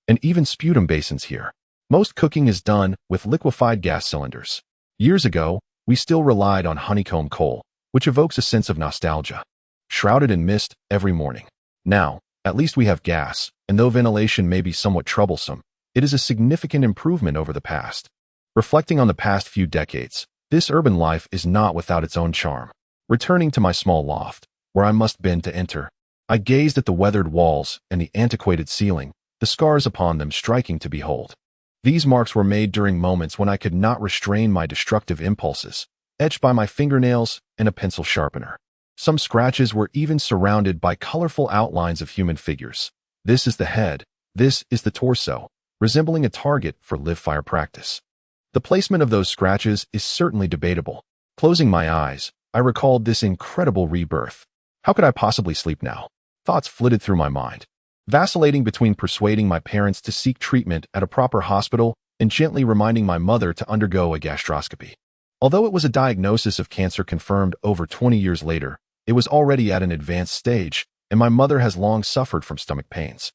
and even sputum basins here. Most cooking is done with liquefied gas cylinders. Years ago, we still relied on honeycomb coal, which evokes a sense of nostalgia. Shrouded in mist every morning. Now, at least we have gas, and though ventilation may be somewhat troublesome, it is a significant improvement over the past. Reflecting on the past few decades, this urban life is not without its own charm. Returning to my small loft, where I must bend to enter, I gazed at the weathered walls and the antiquated ceiling, the scars upon them striking to behold. These marks were made during moments when I could not restrain my destructive impulses, etched by my fingernails and a pencil sharpener. Some scratches were even surrounded by colorful outlines of human figures. This is the head, this is the torso, resembling a target for live fire practice. The placement of those scratches is certainly debatable. Closing my eyes, I recalled this incredible rebirth. How could I possibly sleep now? Thoughts flitted through my mind, vacillating between persuading my parents to seek treatment at a proper hospital and gently reminding my mother to undergo a gastroscopy. Although it was a diagnosis of cancer confirmed over 20 years later, it was already at an advanced stage, and my mother has long suffered from stomach pains.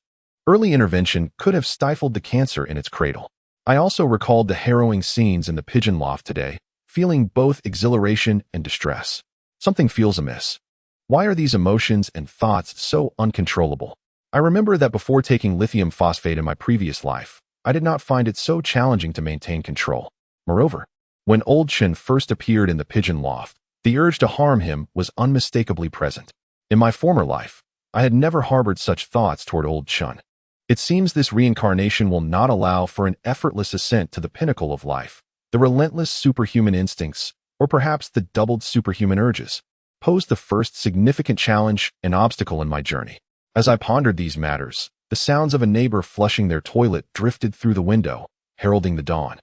Early intervention could have stifled the cancer in its cradle. I also recalled the harrowing scenes in the pigeon loft today, feeling both exhilaration and distress. Something feels amiss. Why are these emotions and thoughts so uncontrollable? I remember that before taking lithium phosphate in my previous life, I did not find it so challenging to maintain control. Moreover, when old Chen first appeared in the pigeon loft, the urge to harm him was unmistakably present. In my former life, I had never harbored such thoughts toward old Chen. It seems this reincarnation will not allow for an effortless ascent to the pinnacle of life. The relentless superhuman instincts, or perhaps the doubled superhuman urges, posed the first significant challenge and obstacle in my journey. As I pondered these matters, the sounds of a neighbor flushing their toilet drifted through the window, heralding the dawn,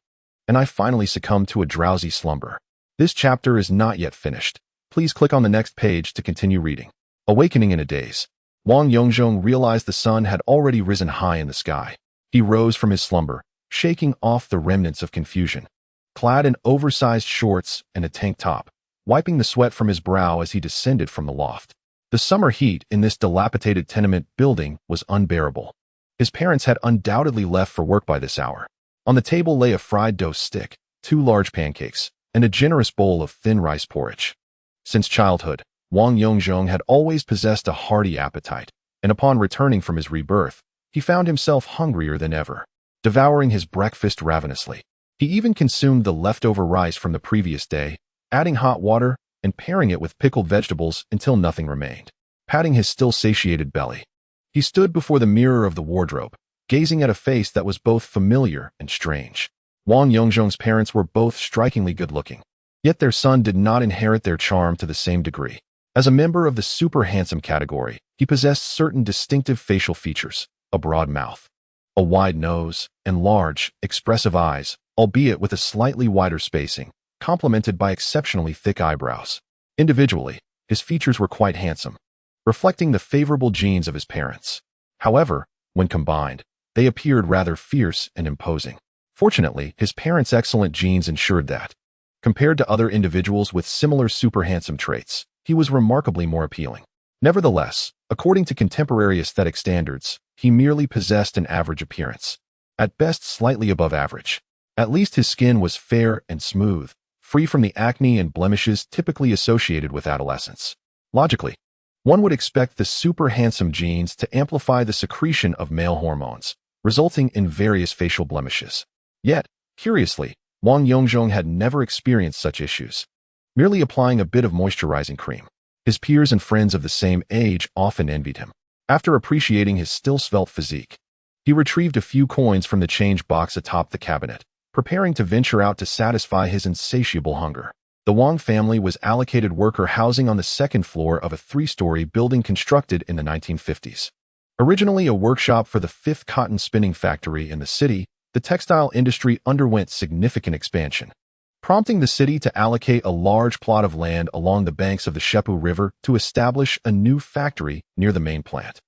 and I finally succumbed to a drowsy slumber. This chapter is not yet finished. Please click on the next page to continue reading. Awakening in a daze. Wang Yongzhong realized the sun had already risen high in the sky. He rose from his slumber, shaking off the remnants of confusion. Clad in oversized shorts and a tank top, wiping the sweat from his brow as he descended from the loft. The summer heat in this dilapidated tenement building was unbearable. His parents had undoubtedly left for work by this hour. On the table lay a fried dough stick, 2 large pancakes, and a generous bowl of thin rice porridge. Since childhood, Wang Yongzhong had always possessed a hearty appetite, and upon returning from his rebirth, he found himself hungrier than ever, devouring his breakfast ravenously. He even consumed the leftover rice from the previous day, adding hot water and pairing it with pickled vegetables until nothing remained. Patting his still satiated belly, he stood before the mirror of the wardrobe, gazing at a face that was both familiar and strange. Wang Yongzhong's parents were both strikingly good-looking, yet their son did not inherit their charm to the same degree. As a member of the super handsome category, he possessed certain distinctive facial features: a broad mouth, a wide nose, and large, expressive eyes, albeit with a slightly wider spacing, complemented by exceptionally thick eyebrows. Individually, his features were quite handsome, reflecting the favorable genes of his parents. However, when combined, they appeared rather fierce and imposing. Fortunately, his parents' excellent genes ensured that, compared to other individuals with similar super handsome traits, he was remarkably more appealing. Nevertheless, according to contemporary aesthetic standards, he merely possessed an average appearance. At best slightly above average. At least his skin was fair and smooth, free from the acne and blemishes typically associated with adolescence. Logically, one would expect the super handsome genes to amplify the secretion of male hormones, resulting in various facial blemishes. Yet, curiously, Wang Yongzhong had never experienced such issues. Merely applying a bit of moisturizing cream, his peers and friends of the same age often envied him. After appreciating his still svelte physique, he retrieved a few coins from the change box atop the cabinet, preparing to venture out to satisfy his insatiable hunger. The Wang family was allocated worker housing on the second floor of a 3-story building constructed in the 1950s. Originally a workshop for the fifth cotton spinning factory in the city, the textile industry underwent significant expansion, prompting the city to allocate a large plot of land along the banks of the Shepu River to establish a new factory near the main plant.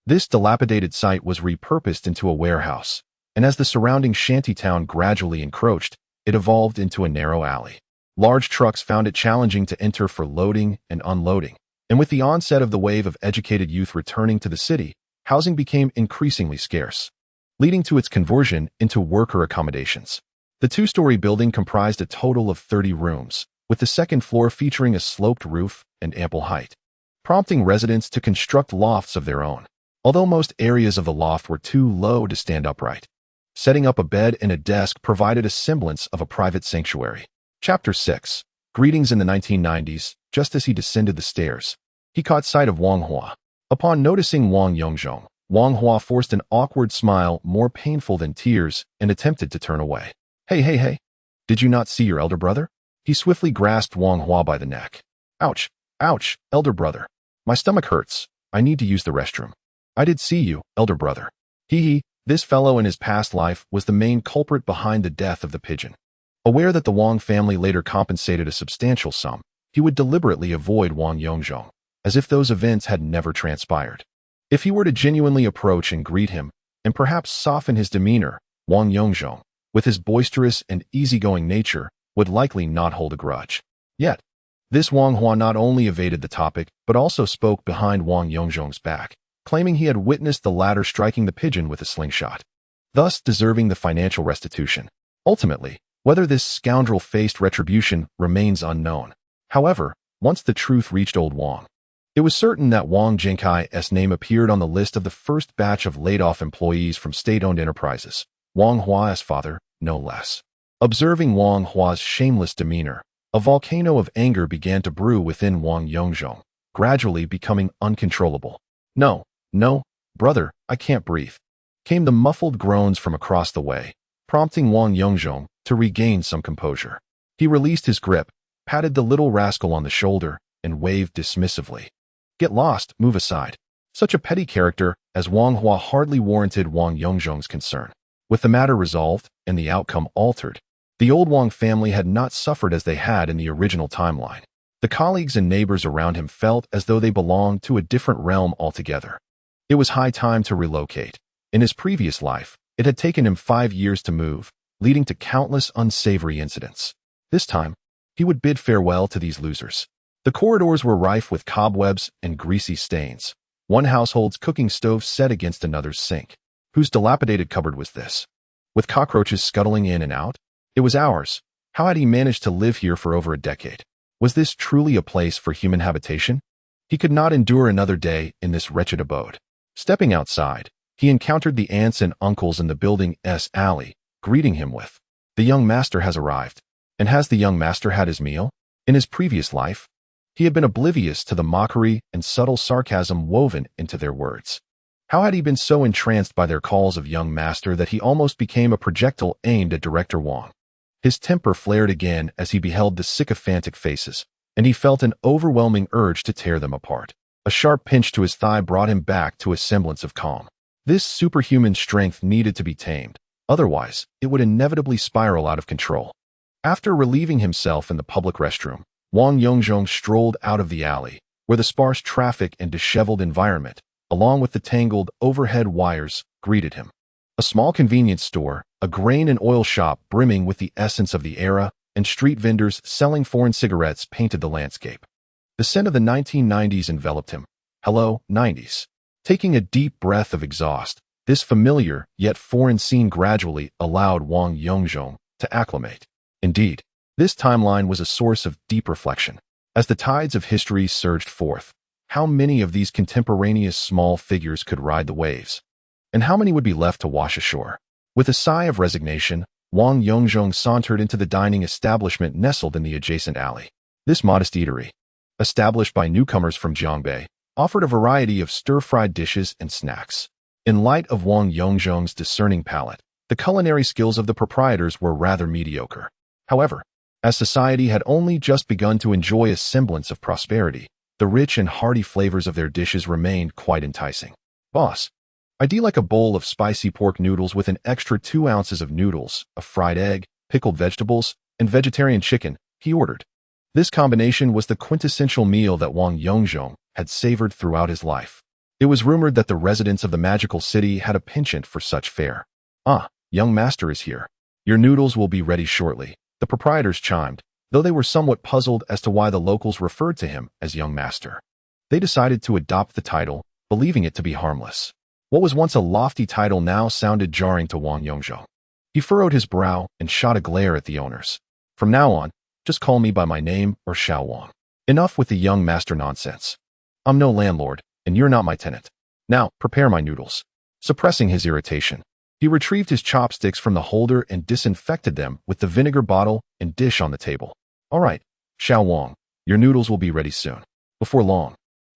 This dilapidated site was repurposed into a warehouse, and as the surrounding shantytown gradually encroached, it evolved into a narrow alley. Large trucks found it challenging to enter for loading and unloading, and with the onset of the wave of educated youth returning to the city, housing became increasingly scarce, leading to its conversion into worker accommodations. The two-story building comprised a total of 30 rooms, with the second floor featuring a sloped roof and ample height, prompting residents to construct lofts of their own, although most areas of the loft were too low to stand upright. Setting up a bed and a desk provided a semblance of a private sanctuary. Chapter 6. Greetings in the 1990s. Just as he descended the stairs, he caught sight of Wang Hua. Upon noticing Wang Yongzhong, Wang Hua forced an awkward smile more painful than tears and attempted to turn away. Hey. Did you not see your elder brother? He swiftly grasped Wang Hua by the neck. Ouch, elder brother. My stomach hurts. I need to use the restroom. I did see you, elder brother. This fellow in his past life was the main culprit behind the death of the pigeon. Aware that the Wang family later compensated a substantial sum, he would deliberately avoid Wang Yongzhong, as if those events had never transpired. If he were to genuinely approach and greet him, and perhaps soften his demeanor, Wang Yongzhong, with his boisterous and easygoing nature, would likely not hold a grudge. Yet, this Wang Hua not only evaded the topic, but also spoke behind Wang Yongzhong's back, claiming he had witnessed the latter striking the pigeon with a slingshot, thus deserving the financial restitution. Ultimately, whether this scoundrel faced retribution remains unknown. However, once the truth reached old Wang, it was certain that Wang Zhengkai's name appeared on the list of the first batch of laid-off employees from state-owned enterprises, Wang Hua's father, no less. Observing Wang Hua's shameless demeanor, a volcano of anger began to brew within Wang Yongzhong, gradually becoming uncontrollable. No, brother, I can't breathe, came the muffled groans from across the way, prompting Wang Yongzhong to regain some composure. He released his grip, patted the little rascal on the shoulder, and waved dismissively. Get lost, move aside. Such a petty character as Wang Hua hardly warranted Wang Yongzhong's concern. With the matter resolved and the outcome altered, the old Wang family had not suffered as they had in the original timeline. The colleagues and neighbors around him felt as though they belonged to a different realm altogether. It was high time to relocate. In his previous life, it had taken him 5 years to move, leading to countless unsavory incidents. This time, he would bid farewell to these losers. The corridors were rife with cobwebs and greasy stains. One household's cooking stove set against another's sink. Whose dilapidated cupboard was this? With cockroaches scuttling in and out? It was ours. How had he managed to live here for over a decade? Was this truly a place for human habitation? He could not endure another day in this wretched abode. Stepping outside, he encountered the aunts and uncles in the building's alley, greeting him with, "The young master has arrived." And has the young master had his meal? In his previous life, he had been oblivious to the mockery and subtle sarcasm woven into their words. How had he been so entranced by their calls of young master that he almost became a projectile aimed at Director Wang? His temper flared again as he beheld the sycophantic faces, and he felt an overwhelming urge to tear them apart. A sharp pinch to his thigh brought him back to a semblance of calm. This superhuman strength needed to be tamed, otherwise it would inevitably spiral out of control. After relieving himself in the public restroom, Wang Yongzhong strolled out of the alley, where the sparse traffic and disheveled environment, along with the tangled overhead wires, greeted him. A small convenience store, a grain and oil shop brimming with the essence of the era, and street vendors selling foreign cigarettes painted the landscape. The scent of the 1990s enveloped him. Hello, 90s. Taking a deep breath of exhaust, this familiar yet foreign scene gradually allowed Wang Yongzhong to acclimate. Indeed, this timeline was a source of deep reflection. As the tides of history surged forth, how many of these contemporaneous small figures could ride the waves? And how many would be left to wash ashore? With a sigh of resignation, Wang Yongzhong sauntered into the dining establishment nestled in the adjacent alley. This modest eatery, established by newcomers from Jiangbei, offered a variety of stir-fried dishes and snacks. In light of Wang Yongzhong's discerning palate, the culinary skills of the proprietors were rather mediocre. However, as society had only just begun to enjoy a semblance of prosperity, the rich and hearty flavors of their dishes remained quite enticing. Boss, I'd like a bowl of spicy pork noodles with an extra 2 ounces of noodles, a fried egg, pickled vegetables, and vegetarian chicken, he ordered. This combination was the quintessential meal that Wang Yongzhong had savored throughout his life. It was rumored that the residents of the magical city had a penchant for such fare. "Ah, young master is here. Your noodles will be ready shortly," the proprietors chimed, though they were somewhat puzzled as to why the locals referred to him as young master. They decided to adopt the title, believing it to be harmless. What was once a lofty title now sounded jarring to Wang Yongzhong. He furrowed his brow and shot a glare at the owners. "From now on, just call me by my name or Xiao Wang. Enough with the young master nonsense. I'm no landlord, and you're not my tenant. Now, prepare my noodles." Suppressing his irritation, he retrieved his chopsticks from the holder and disinfected them with the vinegar bottle and dish on the table. "All right, Xiao Wang, your noodles will be ready soon." Before long,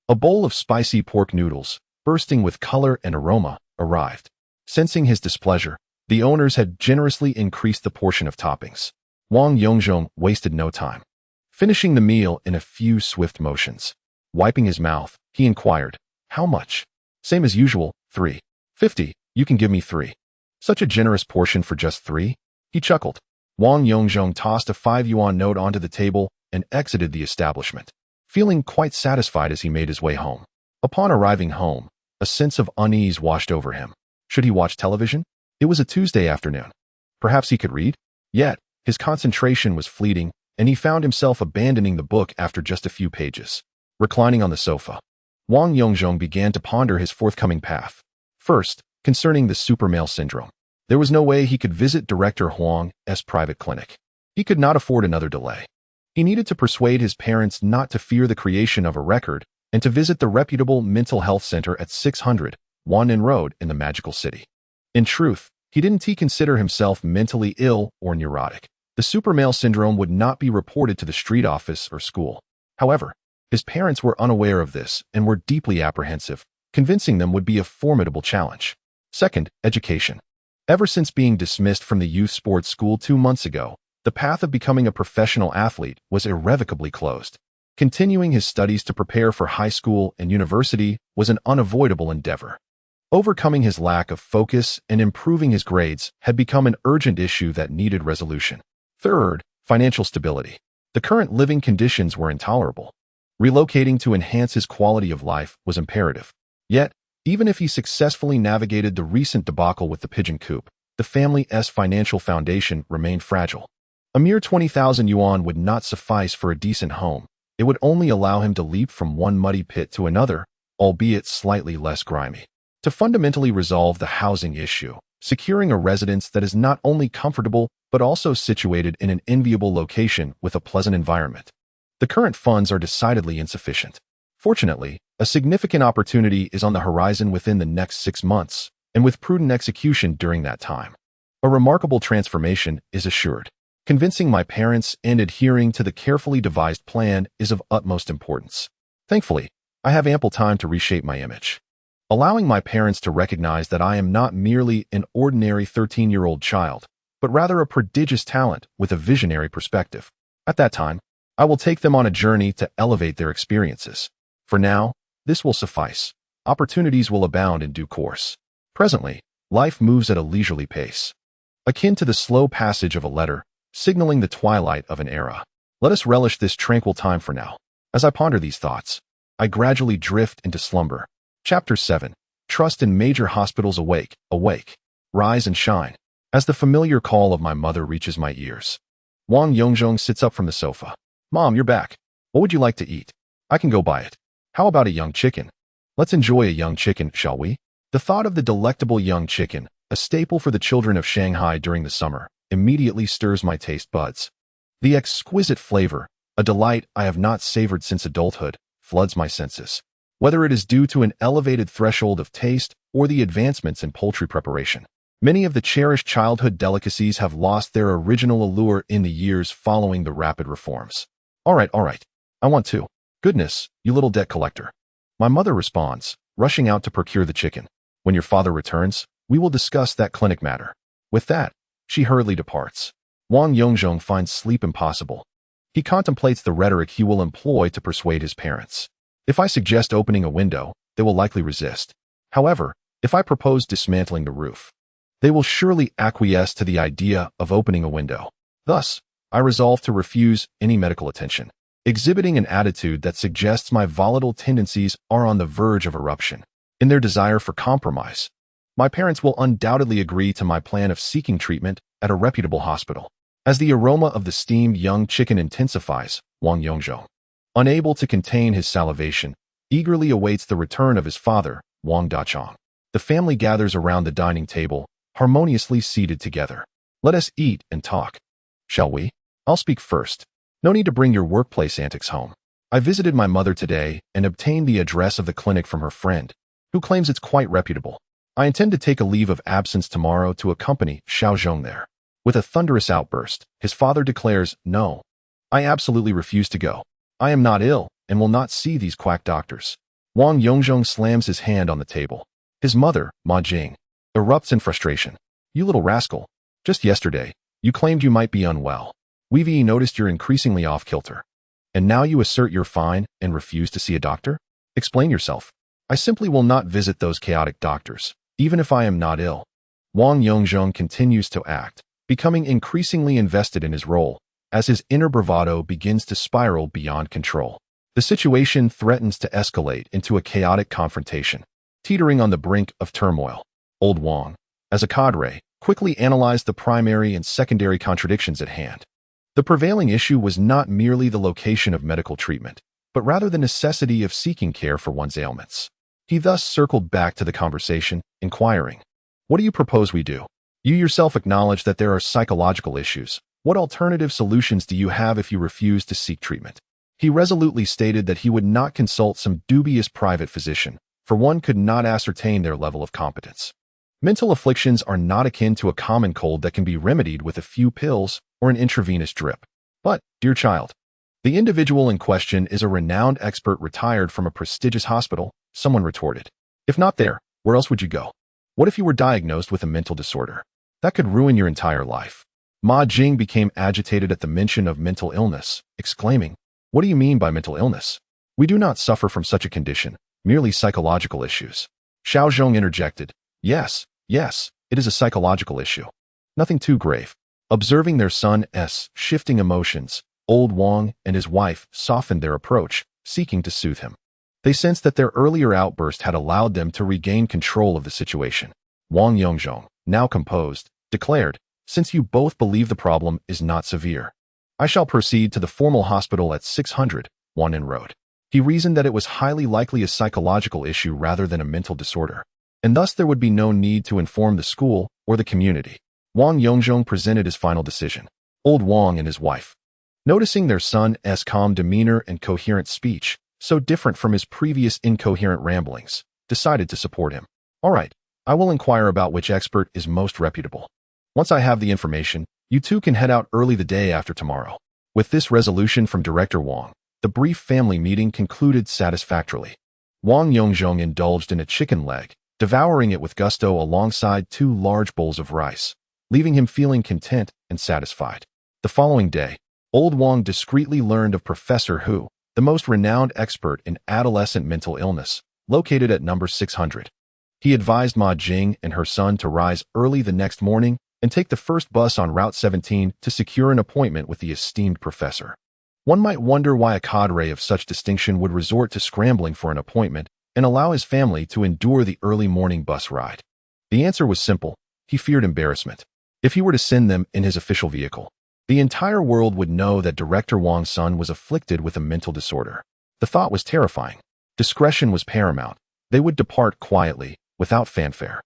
a bowl of spicy pork noodles, bursting with color and aroma, arrived. Sensing his displeasure, the owners had generously increased the portion of toppings. Wang Yongzhong wasted no time, finishing the meal in a few swift motions. Wiping his mouth, he inquired, "How much?" "Same as usual, 3.50. You can give me 3. "Such a generous portion for just 3? He chuckled. Wang Yongzhong tossed a 5 yuan note onto the table and exited the establishment, feeling quite satisfied as he made his way home. Upon arriving home, a sense of unease washed over him. Should he watch television? It was a Tuesday afternoon. Perhaps he could read? Yet, his concentration was fleeting, and he found himself abandoning the book after just a few pages. Reclining on the sofa, Wang Yongzhong began to ponder his forthcoming path. First, concerning the super male syndrome. There was no way he could visit Director Huang's private clinic. He could not afford another delay. He needed to persuade his parents not to fear the creation of a record and to visit the reputable mental health center at 600 Wanan Road in the magical city. In truth, he didn't consider himself mentally ill or neurotic. The super male syndrome would not be reported to the street office or school. However, his parents were unaware of this and were deeply apprehensive. Convincing them would be a formidable challenge. Second, education. Ever since being dismissed from the youth sports school 2 months ago, the path of becoming a professional athlete was irrevocably closed. Continuing his studies to prepare for high school and university was an unavoidable endeavor. Overcoming his lack of focus and improving his grades had become an urgent issue that needed resolution. Third, financial stability. The current living conditions were intolerable. Relocating to enhance his quality of life was imperative. Yet, even if he successfully navigated the recent debacle with the pigeon coop, the family's financial foundation remained fragile. A mere 20,000 yuan would not suffice for a decent home. It would only allow him to leap from one muddy pit to another, albeit slightly less grimy. To fundamentally resolve the housing issue, securing a residence that is not only comfortable but also situated in an enviable location with a pleasant environment. The current funds are decidedly insufficient. Fortunately, a significant opportunity is on the horizon within the next 6 months, and with prudent execution during that time, a remarkable transformation is assured. Convincing my parents and adhering to the carefully devised plan is of utmost importance. Thankfully, I have ample time to reshape my image, allowing my parents to recognize that I am not merely an ordinary 13-year-old child, but rather a prodigious talent with a visionary perspective. At that time, I will take them on a journey to elevate their experiences. For now, this will suffice. Opportunities will abound in due course. Presently, life moves at a leisurely pace, akin to the slow passage of a letter, signaling the twilight of an era. Let us relish this tranquil time for now. As I ponder these thoughts, I gradually drift into slumber. Chapter 7. Trust in major hospitals. Awake, awake, rise and shine. As the familiar call of my mother reaches my ears, Wang Yongzhong sits up from the sofa. "Mom, you're back. What would you like to eat? I can go buy it. How about a young chicken? Let's enjoy a young chicken, shall we?" The thought of the delectable young chicken, a staple for the children of Shanghai during the summer, immediately stirs my taste buds. The exquisite flavor, a delight I have not savored since adulthood, floods my senses. Whether it is due to an elevated threshold of taste or the advancements in poultry preparation, many of the cherished childhood delicacies have lost their original allure in the years following the rapid reforms. All right, I want to. Goodness, you little debt collector. My mother responds, rushing out to procure the chicken. When your father returns, we will discuss that clinic matter. With that, she hurriedly departs. Wang Yongzhong finds sleep impossible. He contemplates the rhetoric he will employ to persuade his parents. If I suggest opening a window, they will likely resist. However, If I propose dismantling the roof, they will surely acquiesce to the idea of opening a window. Thus, I resolve to refuse any medical attention, exhibiting an attitude that suggests my volatile tendencies are on the verge of eruption. In their desire for compromise, my parents will undoubtedly agree to my plan of seeking treatment at a reputable hospital. As the aroma of the steamed young chicken intensifies, Wang Yongzhong, unable to contain his salivation, eagerly awaits the return of his father, Wang Dachong. The family gathers around the dining table, harmoniously seated together. Let us eat and talk, shall we? I'll speak first. No need to bring your workplace antics home. I visited my mother today and obtained the address of the clinic from her friend, who claims it's quite reputable. I intend to take a leave of absence tomorrow to accompany Xiaozhong there. With a thunderous outburst, his father declares, "No, I absolutely refuse to go. I am not ill and will not see these quack doctors." Wang Yongzhong slams his hand on the table. His mother, Ma Jing, erupts in frustration. "You little rascal. Just yesterday, you claimed you might be unwell. We've noticed you're increasingly off-kilter. And now you assert you're fine and refuse to see a doctor? Explain yourself." "I simply will not visit those chaotic doctors, even if I am not ill." Wang Yongzhong continues to act, becoming increasingly invested in his role, as his inner bravado begins to spiral beyond control. The situation threatens to escalate into a chaotic confrontation, teetering on the brink of turmoil. Old Wang, as a cadre, quickly analyzed the primary and secondary contradictions at hand. The prevailing issue was not merely the location of medical treatment, but rather the necessity of seeking care for one's ailments. He thus circled back to the conversation, inquiring, "What do you propose we do? You yourself acknowledge that there are psychological issues. What alternative solutions do you have if you refuse to seek treatment?" He resolutely stated that he would not consult some dubious private physician, for one could not ascertain their level of competence. Mental afflictions are not akin to a common cold that can be remedied with a few pills or an intravenous drip. "But, dear child, the individual in question is a renowned expert retired from a prestigious hospital," someone retorted. "If not there, where else would you go? What if you were diagnosed with a mental disorder? That could ruin your entire life." Ma Jing became agitated at the mention of mental illness, exclaiming, "What do you mean by mental illness? We do not suffer from such a condition, merely psychological issues." Xiaozhong interjected, Yes, it is a psychological issue. Nothing too grave." Observing their son's shifting emotions, old Wang and his wife softened their approach, seeking to soothe him. They sensed that their earlier outburst had allowed them to regain control of the situation. Wang Yongzhong, now composed, declared, "Since you both believe the problem is not severe, I shall proceed to the formal hospital at 600 Wanan Road." He reasoned that it was highly likely a psychological issue rather than a mental disorder, and thus there would be no need to inform the school or the community. Wang Yongzhong presented his final decision. Old Wang and his wife, noticing their son's calm demeanor and coherent speech, so different from his previous incoherent ramblings, decided to support him. "All right, I will inquire about which expert is most reputable. Once I have the information, you two can head out early the day after tomorrow." With this resolution from Director Wang, the brief family meeting concluded satisfactorily. Wang Yongzhong indulged in a chicken leg, devouring it with gusto alongside 2 large bowls of rice, leaving him feeling content and satisfied. The following day, old Wang discreetly learned of Professor Hu, the most renowned expert in adolescent mental illness, located at number 600. He advised Ma Jing and her son to rise early the next morning and take the first bus on Route 17 to secure an appointment with the esteemed professor. One might wonder why a cadre of such distinction would resort to scrambling for an appointment and allow his family to endure the early morning bus ride. The answer was simple: he feared embarrassment. If he were to send them in his official vehicle, the entire world would know that Director Wang's son was afflicted with a mental disorder. The thought was terrifying. Discretion was paramount. They would depart quietly, without fanfare.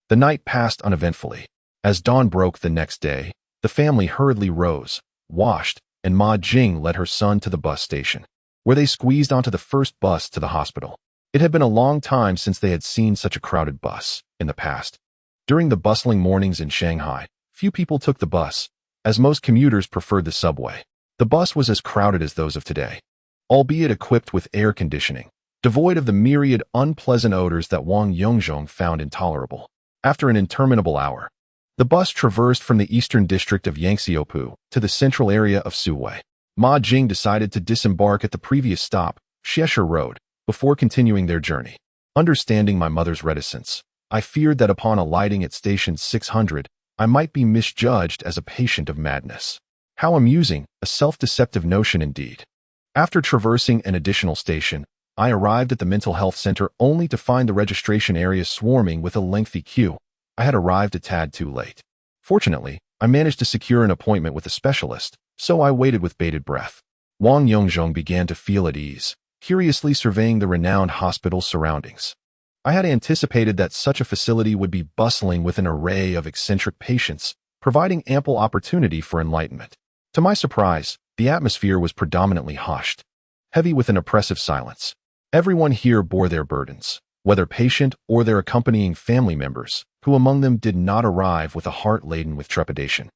The night passed uneventfully. As dawn broke the next day, the family hurriedly rose, washed, and Ma Jing led her son to the bus station, where they squeezed onto the first bus to the hospital. It had been a long time since they had seen such a crowded bus in the past. During the bustling mornings in Shanghai, few people took the bus, as most commuters preferred the subway. The bus was as crowded as those of today, albeit equipped with air conditioning, devoid of the myriad unpleasant odors that Wang Yongzhong found intolerable. After an interminable hour, the bus traversed from the eastern district of Yangtzeopu to the central area of Suwei. Ma Jing decided to disembark at the previous stop, Shanghai Road, before continuing their journey. Understanding my mother's reticence, I feared that upon alighting at station 600, I might be misjudged as a patient of madness. How amusing, a self-deceptive notion indeed. After traversing an additional station, I arrived at the mental health center only to find the registration area swarming with a lengthy queue. I had arrived a tad too late. Fortunately, I managed to secure an appointment with a specialist, so I waited with bated breath. Wang Yongzhong began to feel at ease, curiously surveying the renowned hospital's surroundings. I had anticipated that such a facility would be bustling with an array of eccentric patients, providing ample opportunity for enlightenment. To my surprise, the atmosphere was predominantly hushed, heavy with an oppressive silence. Everyone here bore their burdens, whether patient or their accompanying family members, who among them did not arrive with a heart laden with trepidation.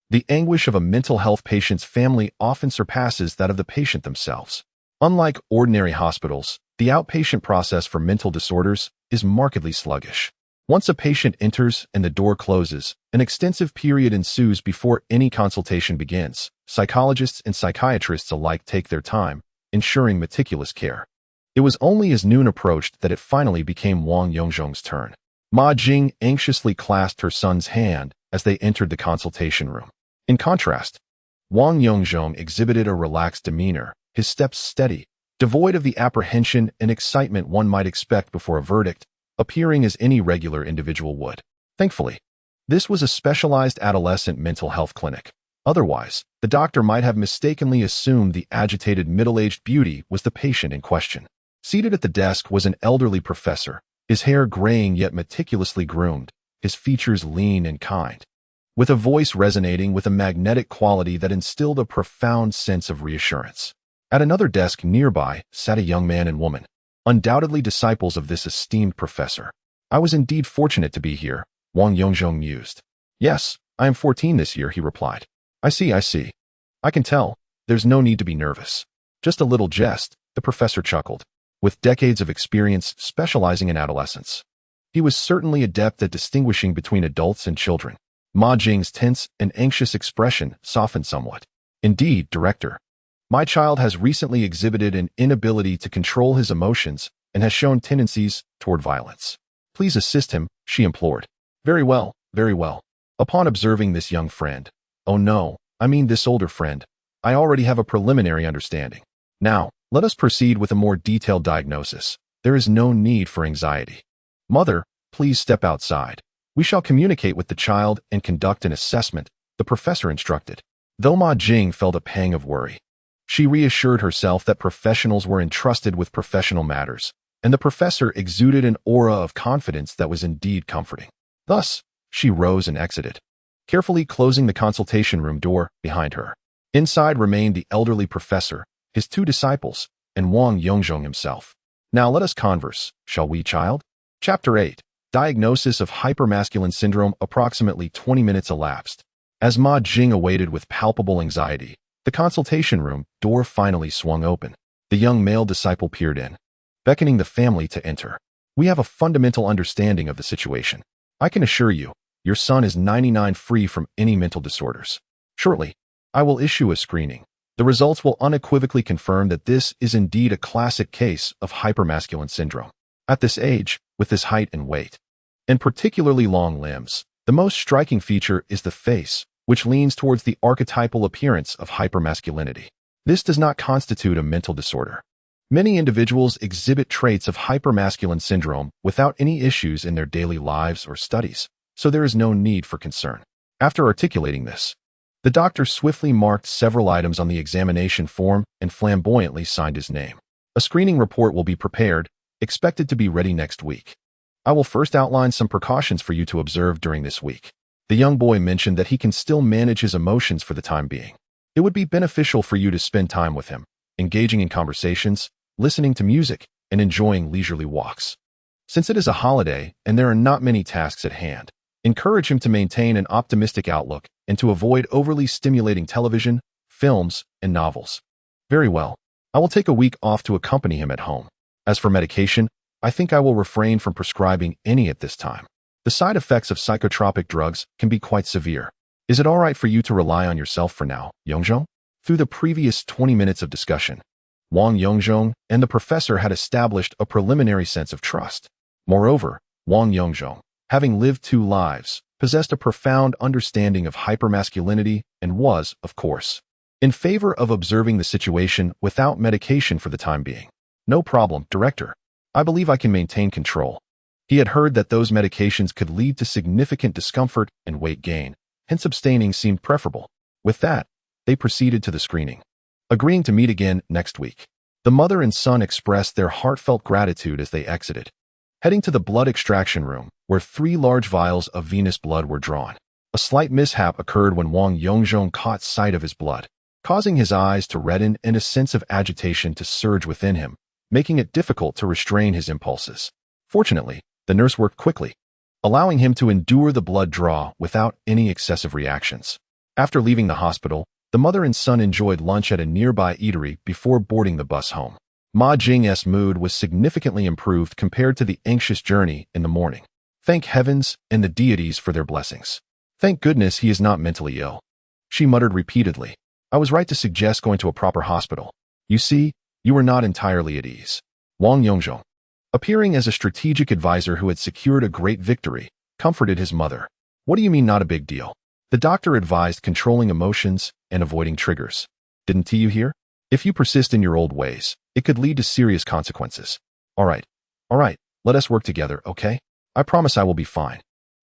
The anguish of a mental health patient's family often surpasses that of the patient themselves. Unlike ordinary hospitals, the outpatient process for mental disorders is markedly sluggish. Once a patient enters and the door closes, an extensive period ensues before any consultation begins. Psychologists and psychiatrists alike take their time, ensuring meticulous care. It was only as noon approached that it finally became Wang Yongzhong's turn. Ma Jing anxiously clasped her son's hand as they entered the consultation room. In contrast, Wang Yongzhong exhibited a relaxed demeanor, his steps steady, devoid of the apprehension and excitement one might expect before a verdict, appearing as any regular individual would. Thankfully, this was a specialized adolescent mental health clinic. Otherwise, the doctor might have mistakenly assumed the agitated middle-aged beauty was the patient in question. Seated at the desk was an elderly professor, his hair graying yet meticulously groomed, his features lean and kind, with a voice resonating with a magnetic quality that instilled a profound sense of reassurance. At another desk nearby sat a young man and woman, undoubtedly disciples of this esteemed professor. I was indeed fortunate to be here, Wang Yongzhong mused. Yes, I am 14 this year, he replied. I see. I can tell. There's no need to be nervous. Just a little jest, the professor chuckled. With decades of experience specializing in adolescence, he was certainly adept at distinguishing between adults and children. Ma Jing's tense and anxious expression softened somewhat. Indeed, Director, my child has recently exhibited an inability to control his emotions and has shown tendencies toward violence. Please assist him, she implored. Very well. Upon observing this young friend, oh no, I mean this older friend, I already have a preliminary understanding. Now, let us proceed with a more detailed diagnosis. There is no need for anxiety. Mother, please step outside. We shall communicate with the child and conduct an assessment, the professor instructed. Though Ma Jing felt a pang of worry, she reassured herself that professionals were entrusted with professional matters, and the professor exuded an aura of confidence that was indeed comforting. Thus, she rose and exited, carefully closing the consultation room door behind her. Inside remained the elderly professor, his two disciples, and Wang Yongzhong himself. Now let us converse, shall we, child? Chapter 8. Diagnosis of Hypermasculine Syndrome. Approximately 20 minutes elapsed. As Ma Jing awaited with palpable anxiety, the consultation room door finally swung open. The young male disciple peered in, beckoning the family to enter. We have a fundamental understanding of the situation. I can assure you, your son is 99% free from any mental disorders. Shortly, I will issue a screening. The results will unequivocally confirm that this is indeed a classic case of hypermasculine syndrome. At this age, with his height and weight, and particularly long limbs, the most striking feature is the face, which leans towards the archetypal appearance of hypermasculinity. This does not constitute a mental disorder. Many individuals exhibit traits of hypermasculine syndrome without any issues in their daily lives or studies, so there is no need for concern. After articulating this, the doctor swiftly marked several items on the examination form and flamboyantly signed his name. A screening report will be prepared, expected to be ready next week. I will first outline some precautions for you to observe during this week. The young boy mentioned that he can still manage his emotions for the time being. It would be beneficial for you to spend time with him, engaging in conversations, listening to music, and enjoying leisurely walks. Since it is a holiday and there are not many tasks at hand, encourage him to maintain an optimistic outlook and to avoid overly stimulating television, films, and novels. Very well. I will take a week off to accompany him at home. As for medication, I think I will refrain from prescribing any at this time. The side effects of psychotropic drugs can be quite severe. Is it all right for you to rely on yourself for now, Yongzhong? Through the previous 20 minutes of discussion, Wang Yongzhong and the professor had established a preliminary sense of trust. Moreover, Wang Yongzhong, having lived 2 lives, possessed a profound understanding of hypermasculinity and was, of course, in favor of observing the situation without medication for the time being. No problem, Director. I believe I can maintain control. He had heard that those medications could lead to significant discomfort and weight gain, hence abstaining seemed preferable. With that, they proceeded to the screening, agreeing to meet again next week. The mother and son expressed their heartfelt gratitude as they exited, heading to the blood extraction room, where 3 large vials of venous blood were drawn. A slight mishap occurred when Wang Yongzhong caught sight of his blood, causing his eyes to redden and a sense of agitation to surge within him, making it difficult to restrain his impulses. Fortunately, the nurse worked quickly, allowing him to endure the blood draw without any excessive reactions. After leaving the hospital, the mother and son enjoyed lunch at a nearby eatery before boarding the bus home. Ma Jing's mood was significantly improved compared to the anxious journey in the morning. Thank heavens and the deities for their blessings. Thank goodness he is not mentally ill. She muttered repeatedly. I was right to suggest going to a proper hospital. You see, you were not entirely at ease. Wang Yongzhong, appearing as a strategic advisor who had secured a great victory, comforted his mother. What do you mean not a big deal? The doctor advised controlling emotions and avoiding triggers. Didn't you hear? If you persist in your old ways, it could lead to serious consequences. All right, let us work together, okay? I promise I will be fine.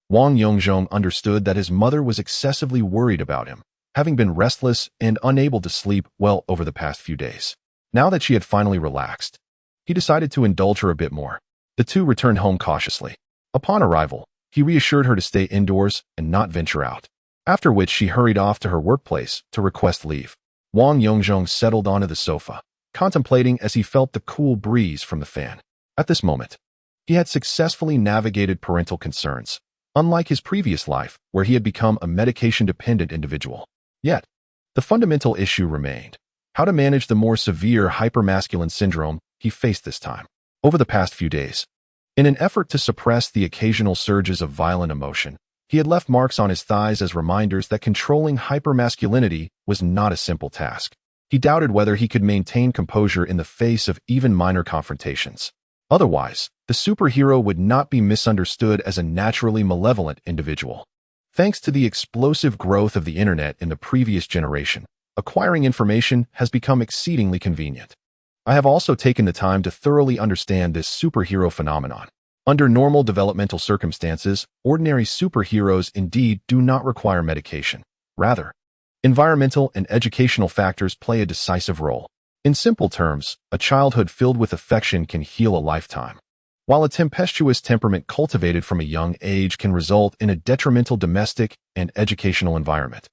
Wang Yongzhong understood that his mother was excessively worried about him, having been restless and unable to sleep well over the past few days. Now that she had finally relaxed, he decided to indulge her a bit more. The two returned home cautiously. Upon arrival, he reassured her to stay indoors and not venture out, after which she hurried off to her workplace to request leave. Wang Yongzhong settled onto the sofa, contemplating as he felt the cool breeze from the fan. At this moment, he had successfully navigated parental concerns, unlike his previous life, where he had become a medication-dependent individual. Yet, the fundamental issue remained: how to manage the more severe hypermasculine syndrome he faced this time. Over the past few days, in an effort to suppress the occasional surges of violent emotion, he had left marks on his thighs as reminders that controlling hypermasculinity was not a simple task. He doubted whether he could maintain composure in the face of even minor confrontations. Otherwise, the superhero would not be misunderstood as a naturally malevolent individual. Thanks to the explosive growth of the internet in the previous generation, acquiring information has become exceedingly convenient. I have also taken the time to thoroughly understand this superhero phenomenon. Under normal developmental circumstances, ordinary superheroes indeed do not require medication. Rather, environmental and educational factors play a decisive role. In simple terms, a childhood filled with affection can heal a lifetime, while a tempestuous temperament cultivated from a young age can result in a detrimental domestic and educational environment,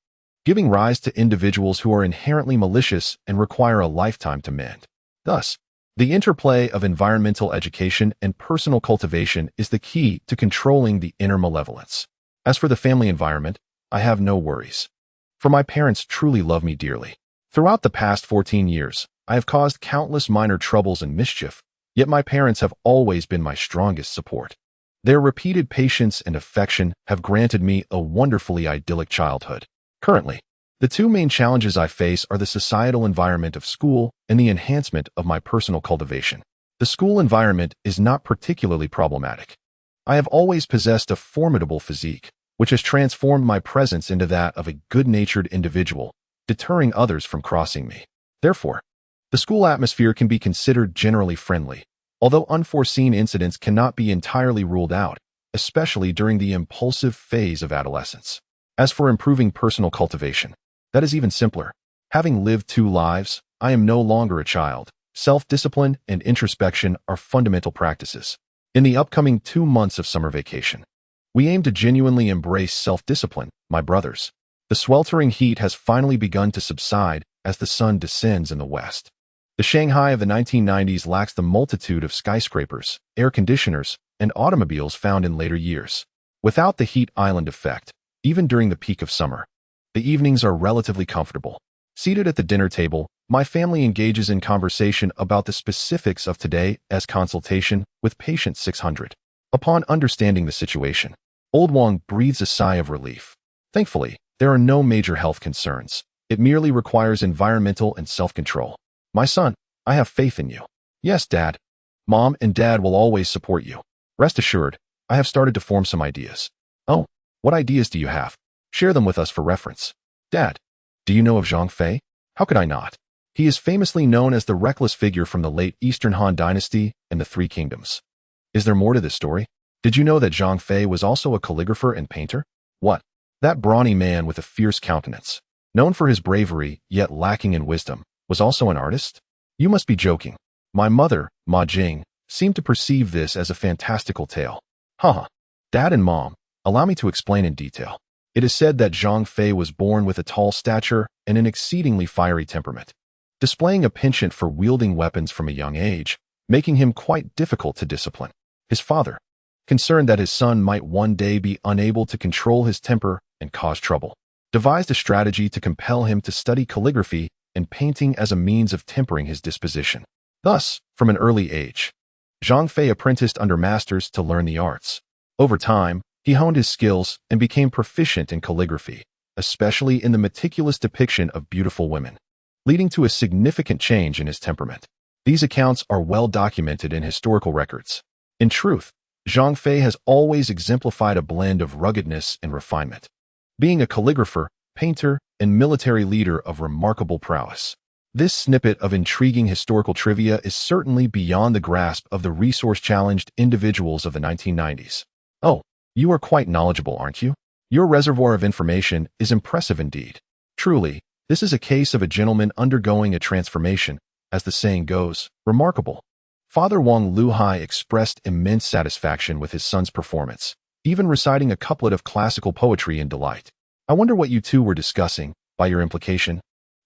giving rise to individuals who are inherently malicious and require a lifetime to mend. Thus, the interplay of environmental education and personal cultivation is the key to controlling the inner malevolence. As for the family environment, I have no worries, for my parents truly love me dearly. Throughout the past 14 years, I have caused countless minor troubles and mischief, yet my parents have always been my strongest support. Their repeated patience and affection have granted me a wonderfully idyllic childhood. Currently, the two main challenges I face are the societal environment of school and the enhancement of my personal cultivation. The school environment is not particularly problematic. I have always possessed a formidable physique, which has transformed my presence into that of a good-natured individual, deterring others from crossing me. Therefore, the school atmosphere can be considered generally friendly, although unforeseen incidents cannot be entirely ruled out, especially during the impulsive phase of adolescence. As for improving personal cultivation, that is even simpler. Having lived 2 lives, I am no longer a child. Self-discipline and introspection are fundamental practices. In the upcoming 2 months of summer vacation, we aim to genuinely embrace self-discipline, my brothers. The sweltering heat has finally begun to subside as the sun descends in the west. The Shanghai of the 1990s lacks the multitude of skyscrapers, air conditioners, and automobiles found in later years. Without the heat island effect, even during the peak of summer, the evenings are relatively comfortable. Seated at the dinner table, my family engages in conversation about the specifics of today's consultation with patient 600. Upon understanding the situation, old Wang breathes a sigh of relief. Thankfully, there are no major health concerns. It merely requires environmental and self-control. My son, I have faith in you. Yes, Dad. Mom and Dad will always support you. Rest assured, I have started to form some ideas. Oh, what ideas do you have? Share them with us for reference. Dad, do you know of Zhang Fei? How could I not? He is famously known as the reckless figure from the late Eastern Han Dynasty and the Three Kingdoms. Is there more to this story? Did you know that Zhang Fei was also a calligrapher and painter? What? That brawny man with a fierce countenance, known for his bravery yet lacking in wisdom, was also an artist? You must be joking. My mother, Ma Jing, seemed to perceive this as a fantastical tale. Haha. Dad and Mom, allow me to explain in detail. It is said that Zhang Fei was born with a tall stature and an exceedingly fiery temperament, displaying a penchant for wielding weapons from a young age, making him quite difficult to discipline. His father, concerned that his son might one day be unable to control his temper and cause trouble, devised a strategy to compel him to study calligraphy and painting as a means of tempering his disposition. Thus, from an early age, Zhang Fei apprenticed under masters to learn the arts. Over time, he honed his skills and became proficient in calligraphy, especially in the meticulous depiction of beautiful women, leading to a significant change in his temperament. These accounts are well documented in historical records. In truth, Zhang Fei has always exemplified a blend of ruggedness and refinement, being a calligrapher, painter, and military leader of remarkable prowess. This snippet of intriguing historical trivia is certainly beyond the grasp of the resource-challenged individuals of the 1990s. Oh, you are quite knowledgeable, aren't you? Your reservoir of information is impressive indeed. Truly, this is a case of a gentleman undergoing a transformation, as the saying goes. Remarkable. Father Wang Luhai expressed immense satisfaction with his son's performance, even reciting a couplet of classical poetry in delight. I wonder what you two were discussing, by your implication.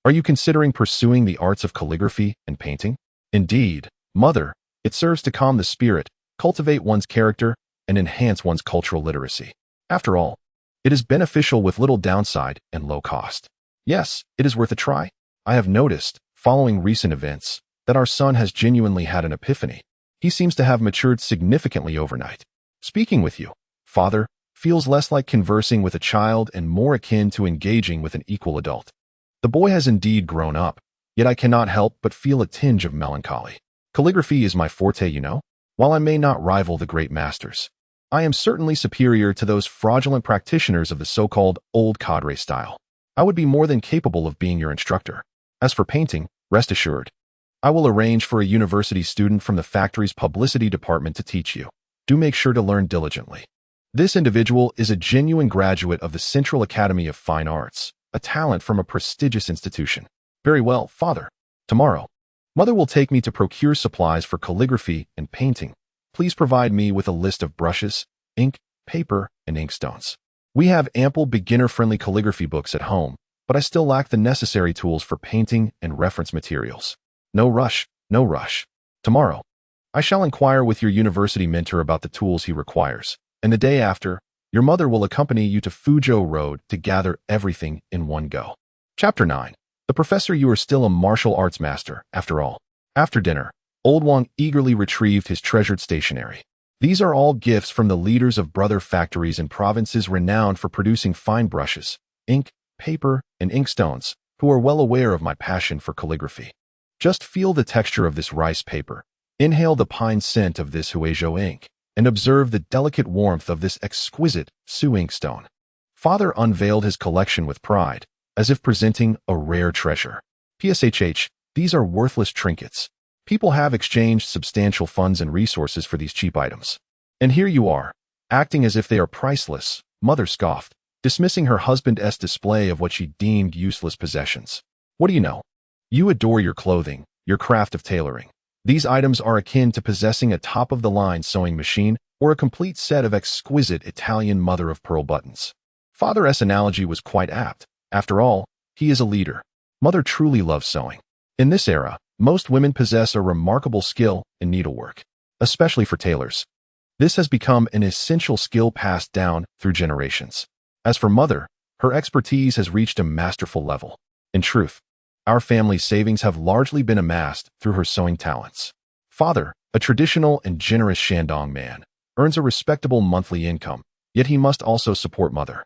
Are you considering pursuing the arts of calligraphy and painting? Indeed, mother, it serves to calm the spirit, cultivate one's character, and enhance one's cultural literacy. After all, it is beneficial with little downside and low cost. Yes, it is worth a try. I have noticed, following recent events, that our son has genuinely had an epiphany. He seems to have matured significantly overnight. Speaking with you, father, feels less like conversing with a child and more akin to engaging with an equal adult. The boy has indeed grown up, yet I cannot help but feel a tinge of melancholy. Calligraphy is my forte, you know. While I may not rival the great masters, I am certainly superior to those fraudulent practitioners of the so-called old cadre style. I would be more than capable of being your instructor. As for painting, rest assured, I will arrange for a university student from the factory's publicity department to teach you. Do make sure to learn diligently. This individual is a genuine graduate of the Central Academy of Fine Arts, a talent from a prestigious institution. Very well, father. Tomorrow, mother will take me to procure supplies for calligraphy and painting. Please provide me with a list of brushes, ink, paper, and inkstones. We have ample beginner-friendly calligraphy books at home, but I still lack the necessary tools for painting and reference materials. No rush, no rush. Tomorrow, I shall inquire with your university mentor about the tools he requires, and the day after, your mother will accompany you to Fuzhou Road to gather everything in one go. Chapter 9. The professor, you are still a martial arts master, after all. After dinner, old Wang eagerly retrieved his treasured stationery. These are all gifts from the leaders of brother factories in provinces renowned for producing fine brushes, ink, paper, and inkstones, who are well aware of my passion for calligraphy. Just feel the texture of this rice paper, inhale the pine scent of this Huizhou ink, and observe the delicate warmth of this exquisite Su inkstone. Father unveiled his collection with pride, as if presenting a rare treasure. PSHH, these are worthless trinkets. People have exchanged substantial funds and resources for these cheap items. And here you are, acting as if they are priceless, mother scoffed, dismissing her husband's display of what she deemed useless possessions. What do you know? You adore your clothing, your craft of tailoring. These items are akin to possessing a top-of-the-line sewing machine or a complete set of exquisite Italian mother-of-pearl buttons. Father's analogy was quite apt. After all, he is a leader. Mother truly loves sewing. In this era, most women possess a remarkable skill in needlework, especially for tailors. This has become an essential skill passed down through generations. As for mother, her expertise has reached a masterful level. In truth, our family's savings have largely been amassed through her sewing talents. Father, a traditional and generous Shandong man, earns a respectable monthly income, yet he must also support mother,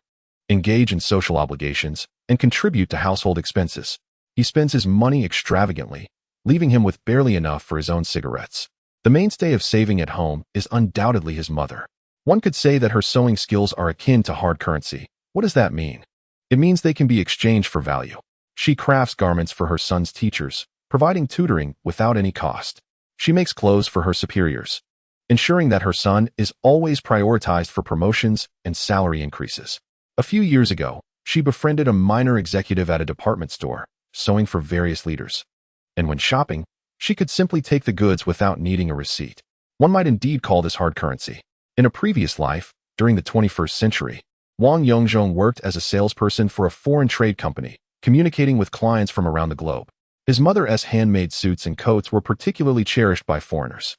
engage in social obligations, and contribute to household expenses. He spends his money extravagantly, leaving him with barely enough for his own cigarettes. The mainstay of saving at home is undoubtedly his mother. One could say that her sewing skills are akin to hard currency. What does that mean? It means they can be exchanged for value. She crafts garments for her son's teachers, providing tutoring without any cost. She makes clothes for her superiors, ensuring that her son is always prioritized for promotions and salary increases. A few years ago, she befriended a minor executive at a department store, sewing for various leaders. And when shopping, she could simply take the goods without needing a receipt. One might indeed call this hard currency. In a previous life, during the 21st century, Wang Yongzhong worked as a salesperson for a foreign trade company, communicating with clients from around the globe. His mother's handmade suits and coats were particularly cherished by foreigners.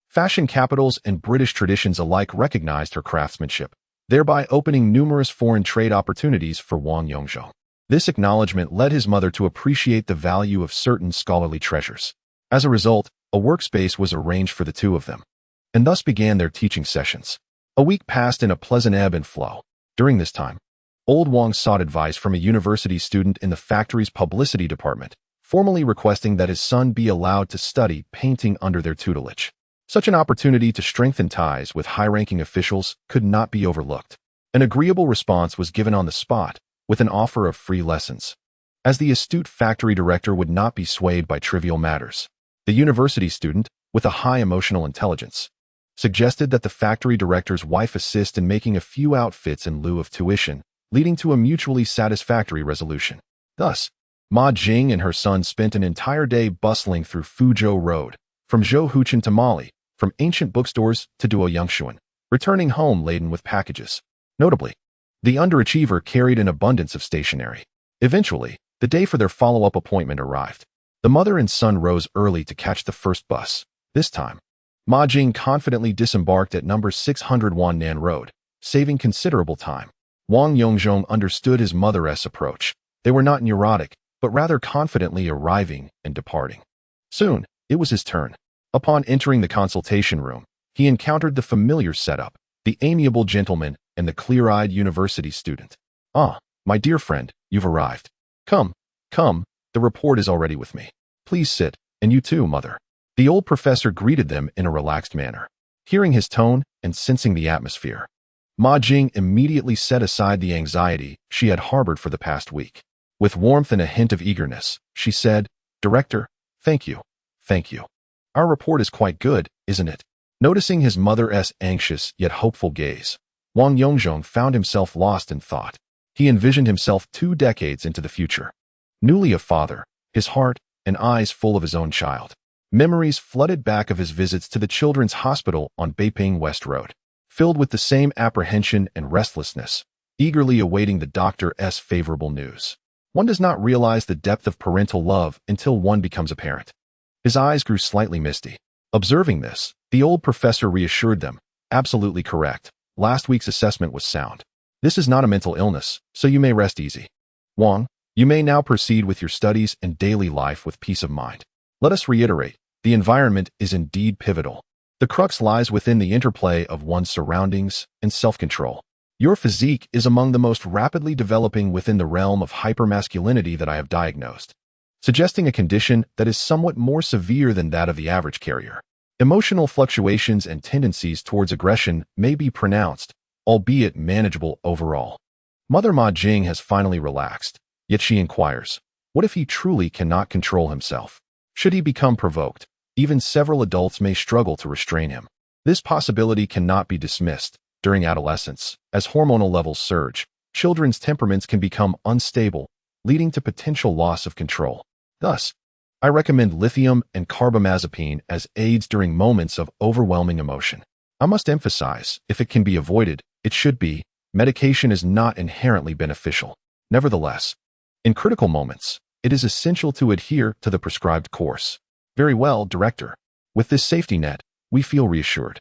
Fashion capitals and British traditions alike recognized her craftsmanship, thereby opening numerous foreign trade opportunities for Wang Yongzhong. This acknowledgement led his mother to appreciate the value of certain scholarly treasures. As a result, a workspace was arranged for the two of them, and thus began their teaching sessions. A week passed in a pleasant ebb and flow. During this time, old Wang sought advice from a university student in the factory's publicity department, formally requesting that his son be allowed to study painting under their tutelage. Such an opportunity to strengthen ties with high-ranking officials could not be overlooked. An agreeable response was given on the spot, with an offer of free lessons. As the astute factory director would not be swayed by trivial matters, the university student, with a high emotional intelligence, suggested that the factory director's wife assist in making a few outfits in lieu of tuition, leading to a mutually satisfactory resolution. Thus, Ma Jing and her son spent an entire day bustling through Fuzhou Road, from Zhouhuchan to Mali, from ancient bookstores to Duoyangxuan, returning home laden with packages. Notably, the underachiever carried an abundance of stationery. Eventually, the day for their follow-up appointment arrived. The mother and son rose early to catch the first bus. This time, Ma Jing confidently disembarked at number 600 Wanan Road, saving considerable time. Wang Yongzhong understood his mother's approach. They were not neurotic, but rather confidently arriving and departing. Soon, it was his turn. Upon entering the consultation room, he encountered the familiar setup, the amiable gentleman and the clear-eyed university student. "Ah, my dear friend, you've arrived. Come, the report is already with me. Please sit, and you too, mother." The old professor greeted them in a relaxed manner. Hearing his tone and sensing the atmosphere, Ma Jing immediately set aside the anxiety she had harbored for the past week. With warmth and a hint of eagerness, she said, "Director, thank you. Our report is quite good, isn't it?" Noticing his mother's anxious yet hopeful gaze, Wang Yongzhong found himself lost in thought. He envisioned himself 2 decades into the future. Newly a father, his heart and eyes full of his own child. Memories flooded back of his visits to the children's hospital on Beiping West Road, filled with the same apprehension and restlessness, eagerly awaiting the doctor's favorable news. One does not realize the depth of parental love until one becomes a parent. His eyes grew slightly misty. Observing this, the old professor reassured them, "Absolutely correct. Last week's assessment was sound. This is not a mental illness, so you may rest easy. Wang, you may now proceed with your studies and daily life with peace of mind." Let us reiterate, the environment is indeed pivotal. The crux lies within the interplay of one's surroundings and self-control. Your physique is among the most rapidly developing within the realm of hypermasculinity that I have diagnosed, suggesting a condition that is somewhat more severe than that of the average carrier. Emotional fluctuations and tendencies towards aggression may be pronounced, albeit manageable overall. Mother Ma Jing has finally relaxed, yet she inquires, what if he truly cannot control himself? Should he become provoked, even several adults may struggle to restrain him. This possibility cannot be dismissed. During adolescence, as hormonal levels surge, children's temperaments can become unstable, leading to potential loss of control. Thus, I recommend lithium and carbamazepine as aids during moments of overwhelming emotion. I must emphasize, if it can be avoided, it should be. Medication is not inherently beneficial. Nevertheless, in critical moments, it is essential to adhere to the prescribed course. Very well, Director. With this safety net, we feel reassured.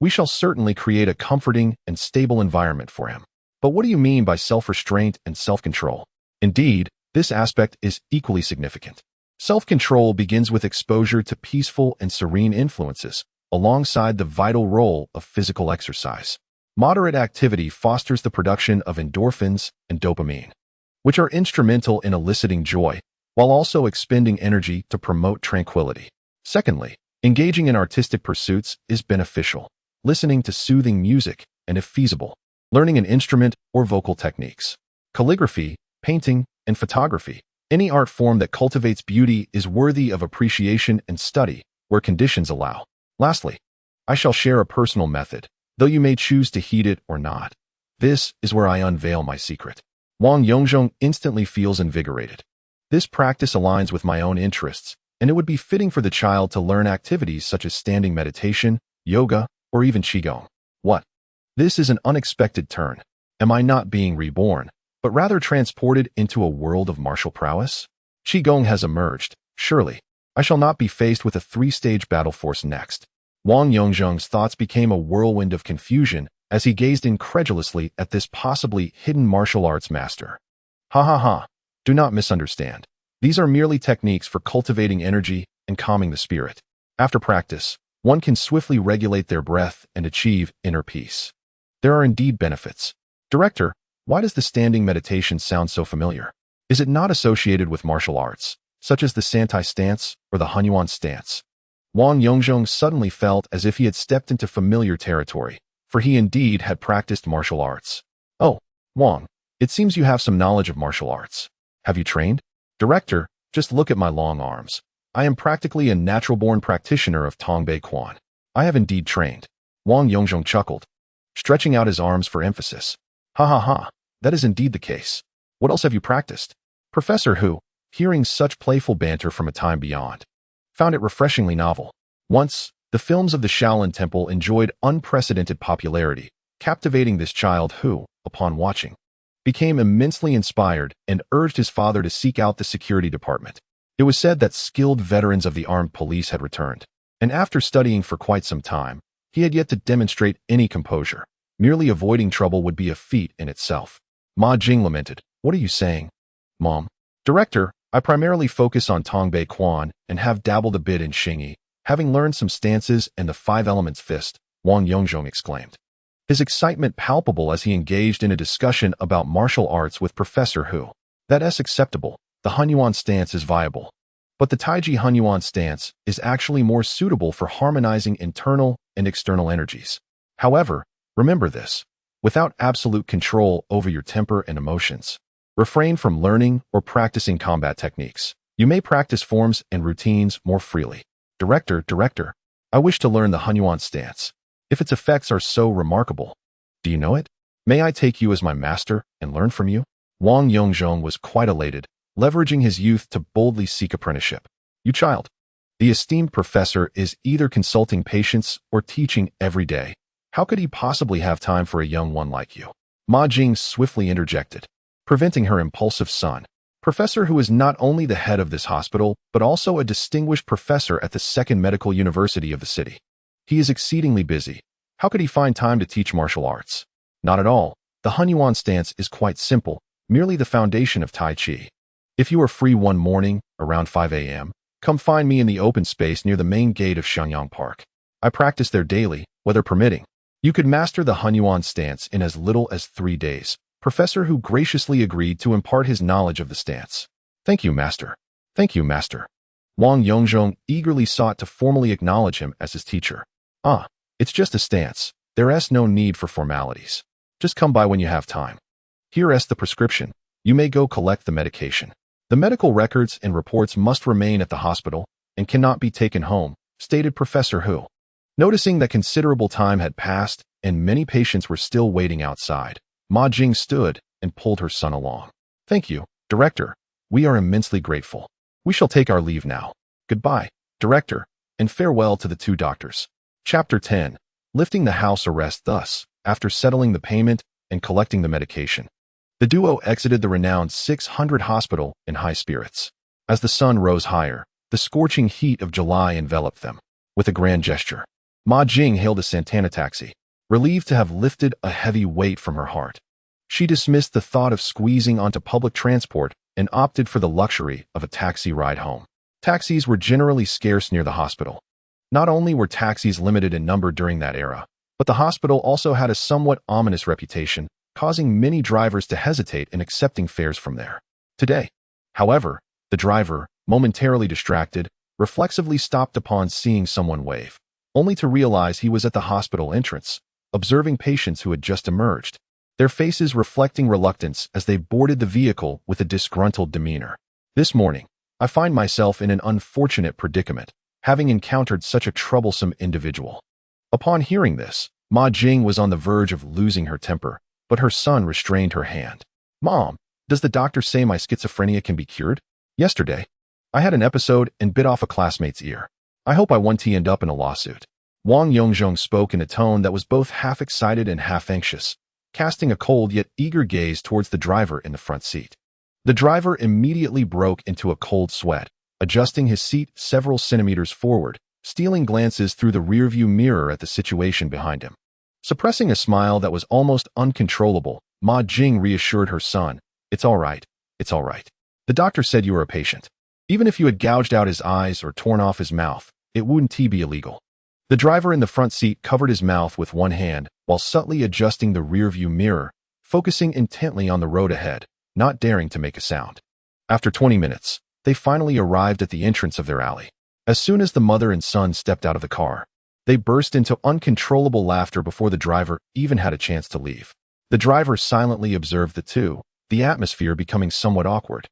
We shall certainly create a comforting and stable environment for him. But what do you mean by self-restraint and self-control? Indeed, this aspect is equally significant. Self-control begins with exposure to peaceful and serene influences, alongside the vital role of physical exercise. Moderate activity fosters the production of endorphins and dopamine, which are instrumental in eliciting joy, while also expending energy to promote tranquility. Secondly, engaging in artistic pursuits is beneficial. Listening to soothing music, and if feasible, learning an instrument or vocal techniques. Calligraphy, painting, and photography. Any art form that cultivates beauty is worthy of appreciation and study, where conditions allow. Lastly, I shall share a personal method, though you may choose to heed it or not. This is where I unveil my secret. Wang Yongzhong instantly feels invigorated. This practice aligns with my own interests, and it would be fitting for the child to learn activities such as standing meditation, yoga, or even qigong. What? This is an unexpected turn. Am I not being reborn, but rather transported into a world of martial prowess? Qigong has emerged, surely. I shall not be faced with a three-stage battle force next. Wang Yongzhong's thoughts became a whirlwind of confusion as he gazed incredulously at this possibly hidden martial arts master. Ha ha ha. Do not misunderstand. These are merely techniques for cultivating energy and calming the spirit. After practice, one can swiftly regulate their breath and achieve inner peace. There are indeed benefits. Director, why does the standing meditation sound so familiar? Is it not associated with martial arts, such as the Santai stance or the Hunyuan stance? Wang Yongzhong suddenly felt as if he had stepped into familiar territory, for he indeed had practiced martial arts. Oh, Wang, it seems you have some knowledge of martial arts. Have you trained? Director, just look at my long arms. I am practically a natural-born practitioner of Tongbei Quan. I have indeed trained. Wang Yongzhong chuckled, stretching out his arms for emphasis. Ha ha ha, that is indeed the case. What else have you practiced? Professor Hu, hearing such playful banter from a time beyond, found it refreshingly novel. Once, the films of the Shaolin Temple enjoyed unprecedented popularity, captivating this child who, upon watching, became immensely inspired and urged his father to seek out the security department. It was said that skilled veterans of the armed police had returned, and after studying for quite some time, he had yet to demonstrate any composure. Merely avoiding trouble would be a feat in itself. Ma Jing lamented, "What are you saying, Mom?" Director, I primarily focus on Tongbei Quan and have dabbled a bit in Xingyi, having learned some stances and the five elements fist, Wang Yongzhong exclaimed, his excitement palpable as he engaged in a discussion about martial arts with Professor Hu. That's acceptable. The Hunyuan stance is viable. But the Taiji Hunyuan stance is actually more suitable for harmonizing internal and external energies. However, remember this. Without absolute control over your temper and emotions, refrain from learning or practicing combat techniques. You may practice forms and routines more freely. Director, I wish to learn the Hunyuan stance. If its effects are so remarkable, do you know it? May I take you as my master and learn from you? Wang Yongzhong was quite elated, leveraging his youth to boldly seek apprenticeship. You child. The esteemed professor is either consulting patients or teaching every day. How could he possibly have time for a young one like you? Ma Jing swiftly interjected, preventing her impulsive son. Professor Hu is not only the head of this hospital, but also a distinguished professor at the second medical university of the city. He is exceedingly busy. How could he find time to teach martial arts? Not at all. The Hunyuan stance is quite simple, merely the foundation of Tai Chi. If you are free one morning, around 5 a.m., come find me in the open space near the main gate of Shenyang Park. I practice there daily, weather permitting. You could master the Hunyuan stance in as little as 3 days. Professor Hu graciously agreed to impart his knowledge of the stance. Thank you, Master. Thank you, Master. Wang Yongzhong eagerly sought to formally acknowledge him as his teacher. Ah, it's just a stance. There's no need for formalities. Just come by when you have time. Here's the prescription. You may go collect the medication. The medical records and reports must remain at the hospital and cannot be taken home, stated Professor Hu. Noticing that considerable time had passed and many patients were still waiting outside, Ma Jing stood and pulled her son along. Thank you, Director. We are immensely grateful. We shall take our leave now. Goodbye, Director, and farewell to the two doctors. Chapter 10. Lifting the house arrest. Thus, after settling the payment and collecting the medication, the duo exited the renowned 600 hospital in high spirits. As the sun rose higher, the scorching heat of July enveloped them. With a grand gesture, Ma Jing hailed a Santana taxi, relieved to have lifted a heavy weight from her heart. She dismissed the thought of squeezing onto public transport and opted for the luxury of a taxi ride home. Taxis were generally scarce near the hospital. Not only were taxis limited in number during that era, but the hospital also had a somewhat ominous reputation, causing many drivers to hesitate in accepting fares from there. Today, however, the driver, momentarily distracted, reflexively stopped upon seeing someone wave, only to realize he was at the hospital entrance, observing patients who had just emerged, their faces reflecting reluctance as they boarded the vehicle with a disgruntled demeanor. This morning, I find myself in an unfortunate predicament, having encountered such a troublesome individual. Upon hearing this, Ma Jing was on the verge of losing her temper, but her son restrained her hand. Mom, does the doctor say my schizophrenia can be cured? Yesterday, I had an episode and bit off a classmate's ear. I hope I won't end up in a lawsuit. Wang Yongzhong spoke in a tone that was both half excited and half anxious, casting a cold yet eager gaze towards the driver in the front seat. The driver immediately broke into a cold sweat, adjusting his seat several centimeters forward, stealing glances through the rearview mirror at the situation behind him. Suppressing a smile that was almost uncontrollable, Ma Jing reassured her son, "It's all right, it's all right. The doctor said you were a patient. Even if you had gouged out his eyes or torn off his mouth, it wouldn't be illegal." The driver in the front seat covered his mouth with one hand while subtly adjusting the rearview mirror, focusing intently on the road ahead, not daring to make a sound. After 20 minutes, they finally arrived at the entrance of their alley. As soon as the mother and son stepped out of the car, they burst into uncontrollable laughter before the driver even had a chance to leave. The driver silently observed the two, the atmosphere becoming somewhat awkward.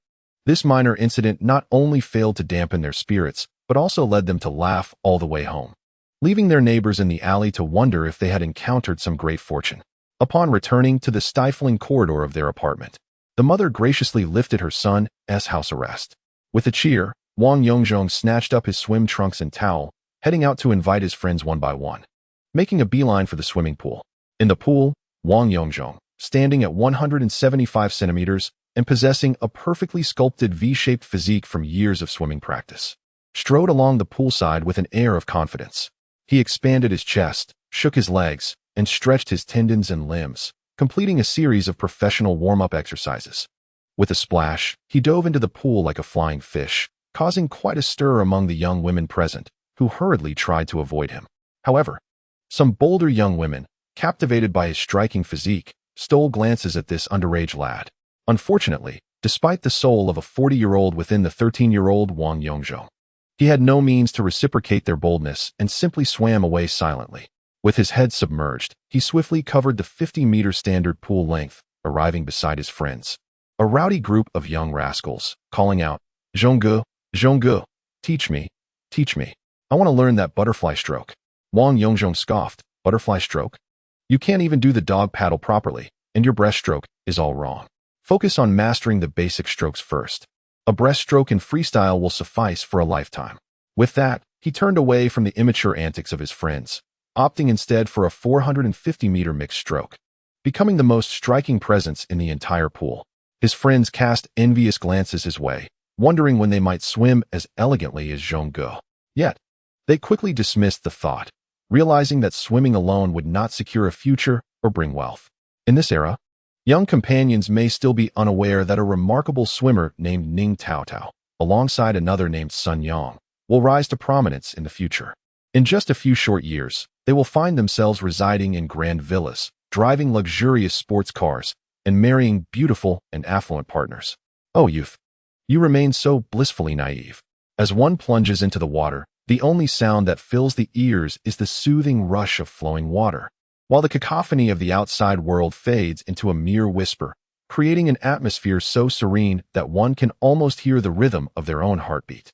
This minor incident not only failed to dampen their spirits, but also led them to laugh all the way home, leaving their neighbors in the alley to wonder if they had encountered some great fortune. Upon returning to the stifling corridor of their apartment, the mother graciously lifted her son's house arrest. With a cheer, Wang Yongzhong snatched up his swim trunks and towel, heading out to invite his friends one by one, making a beeline for the swimming pool. In the pool, Wang Yongzhong, standing at 175 centimeters and possessing a perfectly sculpted V-shaped physique from years of swimming practice, strode along the poolside with an air of confidence. He expanded his chest, shook his legs, and stretched his tendons and limbs, completing a series of professional warm-up exercises. With a splash, he dove into the pool like a flying fish, causing quite a stir among the young women present, who hurriedly tried to avoid him. However, some bolder young women, captivated by his striking physique, stole glances at this underage lad. Unfortunately, despite the soul of a 40-year-old within the 13-year-old Wang Yongzhong, he had no means to reciprocate their boldness and simply swam away silently. With his head submerged, he swiftly covered the 50-meter standard pool length, arriving beside his friends, a rowdy group of young rascals, calling out, "Zhongge, Zhongge, teach me, teach me. I want to learn that butterfly stroke." Wang Yongzhong scoffed, "Butterfly stroke? You can't even do the dog paddle properly, and your breaststroke is all wrong. Focus on mastering the basic strokes first. A breaststroke in freestyle will suffice for a lifetime." With that, he turned away from the immature antics of his friends, opting instead for a 450-meter mixed stroke, becoming the most striking presence in the entire pool. His friends cast envious glances his way, wondering when they might swim as elegantly as Zhongge. Yet, they quickly dismissed the thought, realizing that swimming alone would not secure a future or bring wealth. In this era, young companions may still be unaware that a remarkable swimmer named Ning Taotao, alongside another named Sun Yang, will rise to prominence in the future. In just a few short years, they will find themselves residing in grand villas, driving luxurious sports cars, and marrying beautiful and affluent partners. Oh, youth, you remain so blissfully naive. As one plunges into the water, the only sound that fills the ears is the soothing rush of flowing water, while the cacophony of the outside world fades into a mere whisper, creating an atmosphere so serene that one can almost hear the rhythm of their own heartbeat.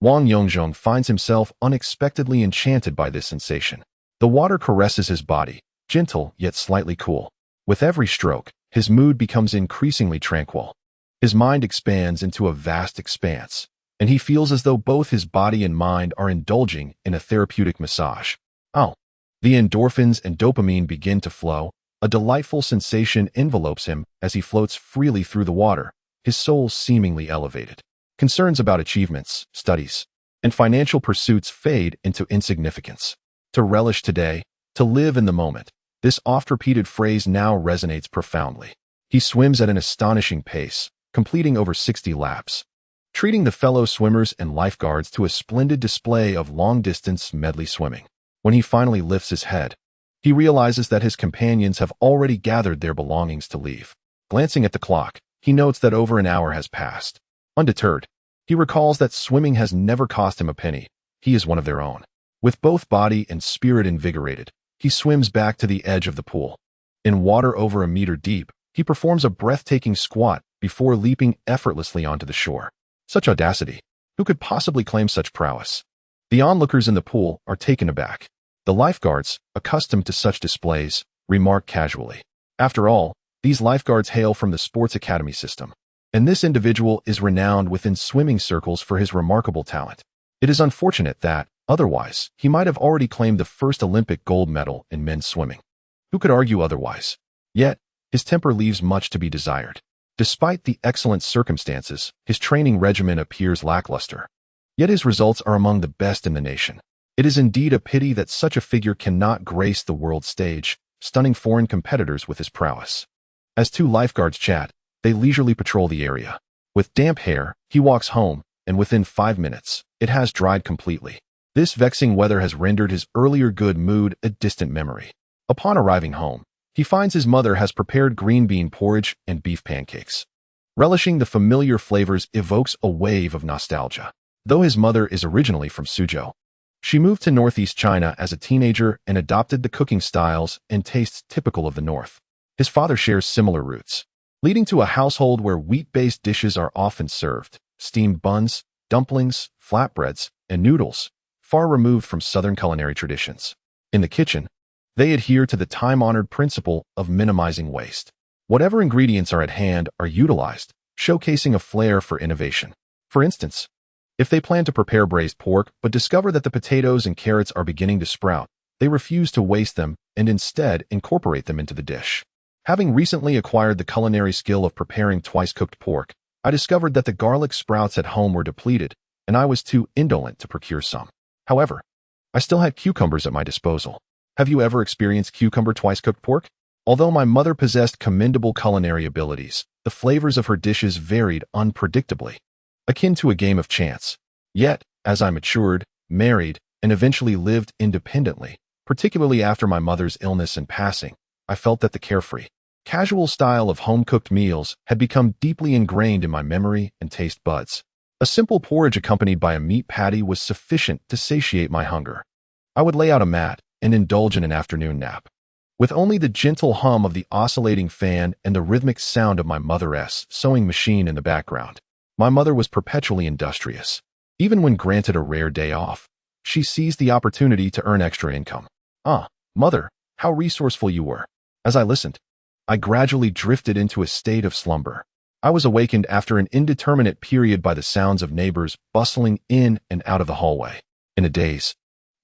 Wang Yongzhong finds himself unexpectedly enchanted by this sensation. The water caresses his body, gentle yet slightly cool. With every stroke, his mood becomes increasingly tranquil. His mind expands into a vast expanse, and he feels as though both his body and mind are indulging in a therapeutic massage. Oh, the endorphins and dopamine begin to flow. A delightful sensation envelopes him as he floats freely through the water, his soul seemingly elevated. Concerns about achievements, studies, and financial pursuits fade into insignificance. To relish today, to live in the moment, this oft-repeated phrase now resonates profoundly. He swims at an astonishing pace, completing over 60 laps, treating the fellow swimmers and lifeguards to a splendid display of long-distance medley swimming. When he finally lifts his head, he realizes that his companions have already gathered their belongings to leave. Glancing at the clock, he notes that over an hour has passed. Undeterred, he recalls that swimming has never cost him a penny. He is one of their own. With both body and spirit invigorated, he swims back to the edge of the pool. In water over a meter deep, he performs a breathtaking squat before leaping effortlessly onto the shore. Such audacity! Who could possibly claim such prowess? The onlookers in the pool are taken aback. The lifeguards, accustomed to such displays, remark casually. After all, these lifeguards hail from the sports academy system, and this individual is renowned within swimming circles for his remarkable talent. It is unfortunate that, otherwise, he might have already claimed the first Olympic gold medal in men's swimming. Who could argue otherwise? Yet, his temper leaves much to be desired. Despite the excellent circumstances, his training regimen appears lackluster. Yet his results are among the best in the nation. It is indeed a pity that such a figure cannot grace the world stage, stunning foreign competitors with his prowess. As two lifeguards chat, they leisurely patrol the area. With damp hair, he walks home, and within 5 minutes, it has dried completely. This vexing weather has rendered his earlier good mood a distant memory. Upon arriving home, he finds his mother has prepared green bean porridge and beef pancakes. Relishing the familiar flavors evokes a wave of nostalgia. Though his mother is originally from Suzhou, she moved to northeast China as a teenager and adopted the cooking styles and tastes typical of the north. His father shares similar roots, leading to a household where wheat-based dishes are often served: steamed buns, dumplings, flatbreads, and noodles, far removed from southern culinary traditions. In the kitchen, they adhere to the time-honored principle of minimizing waste. Whatever ingredients are at hand are utilized, showcasing a flair for innovation. For instance, if they plan to prepare braised pork but discover that the potatoes and carrots are beginning to sprout, they refuse to waste them and instead incorporate them into the dish. Having recently acquired the culinary skill of preparing twice-cooked pork, I discovered that the garlic sprouts at home were depleted, and I was too indolent to procure some. However, I still had cucumbers at my disposal. Have you ever experienced cucumber twice-cooked pork? Although my mother possessed commendable culinary abilities, the flavors of her dishes varied unpredictably, akin to a game of chance. Yet, as I matured, married, and eventually lived independently, particularly after my mother's illness and passing, I felt that the carefree, casual style of home-cooked meals had become deeply ingrained in my memory and taste buds. A simple porridge accompanied by a meat patty was sufficient to satiate my hunger. I would lay out a mat and indulge in an afternoon nap, with only the gentle hum of the oscillating fan and the rhythmic sound of my mother's sewing machine in the background. My mother was perpetually industrious. Even when granted a rare day off, she seized the opportunity to earn extra income. Ah, mother, how resourceful you were. As I listened, I gradually drifted into a state of slumber. I was awakened after an indeterminate period by the sounds of neighbors bustling in and out of the hallway. In a daze,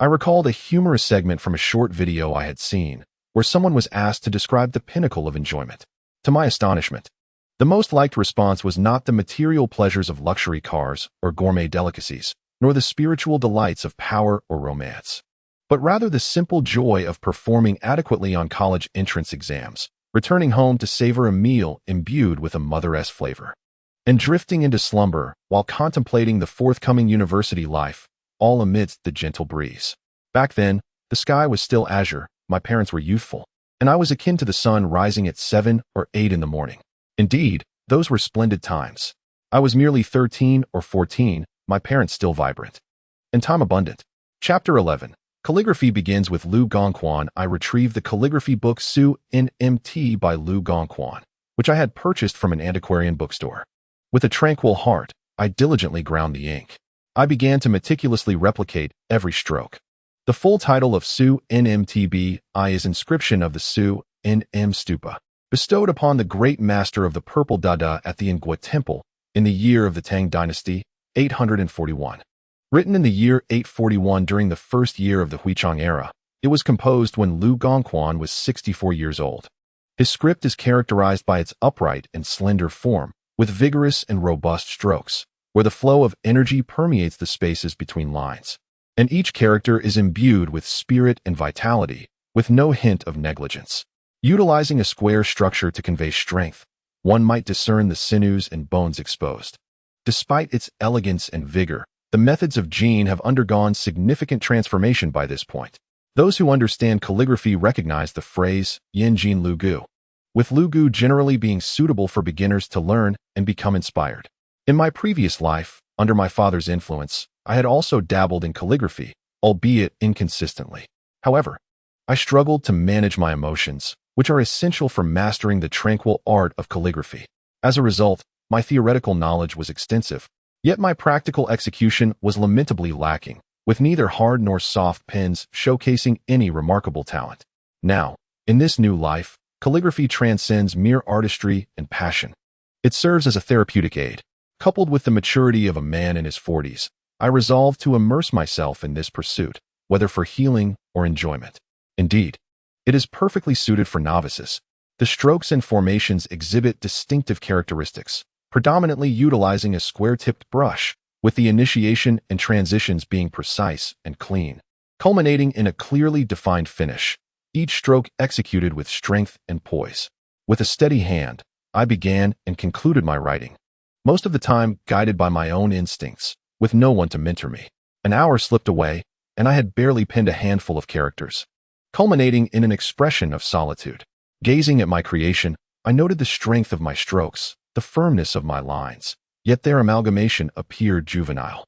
I recalled a humorous segment from a short video I had seen, where someone was asked to describe the pinnacle of enjoyment. To my astonishment, the most liked response was not the material pleasures of luxury cars or gourmet delicacies, nor the spiritual delights of power or romance, but rather the simple joy of performing adequately on college entrance exams, returning home to savor a meal imbued with a mother's flavor, and drifting into slumber while contemplating the forthcoming university life, all amidst the gentle breeze. Back then, the sky was still azure, my parents were youthful, and I was akin to the sun rising at 7 or 8 in the morning. Indeed, those were splendid times. I was merely 13 or 14, my parents still vibrant, and time abundant. Chapter 11. Calligraphy begins with Lu Gongquan. I retrieved the calligraphy book Su Nmt by Lu Gongquan, which I had purchased from an antiquarian bookstore. With a tranquil heart, I diligently ground the ink. I began to meticulously replicate every stroke. The full title of Su Nmtb I is inscription of the Su Nm Stupa, bestowed upon the great master of the Purple Dada at the Ingwa Temple in the year of the Tang Dynasty, 841. Written in the year 841 during the first year of the Huichang era, it was composed when Lu Gongquan was 64 years old. His script is characterized by its upright and slender form, with vigorous and robust strokes, where the flow of energy permeates the spaces between lines, and each character is imbued with spirit and vitality, with no hint of negligence. Utilizing a square structure to convey strength, one might discern the sinews and bones exposed. Despite its elegance and vigor, the methods of Jin have undergone significant transformation by this point. Those who understand calligraphy recognize the phrase Yin Jin Lu Gu, with Lu Gu generally being suitable for beginners to learn and become inspired. In my previous life, under my father's influence, I had also dabbled in calligraphy, albeit inconsistently. However, I struggled to manage my emotions, which are essential for mastering the tranquil art of calligraphy. As a result, my theoretical knowledge was extensive, yet my practical execution was lamentably lacking, with neither hard nor soft pens showcasing any remarkable talent. Now, in this new life, calligraphy transcends mere artistry and passion. It serves as a therapeutic aid. Coupled with the maturity of a man in his 40s, I resolved to immerse myself in this pursuit, whether for healing or enjoyment. Indeed, it is perfectly suited for novices. The strokes and formations exhibit distinctive characteristics, predominantly utilizing a square-tipped brush, with the initiation and transitions being precise and clean, culminating in a clearly defined finish, each stroke executed with strength and poise. With a steady hand, I began and concluded my writing, most of the time guided by my own instincts, with no one to mentor me. An hour slipped away, and I had barely penned a handful of characters, culminating in an expression of solitude. Gazing at my creation, I noted the strength of my strokes, the firmness of my lines, yet their amalgamation appeared juvenile.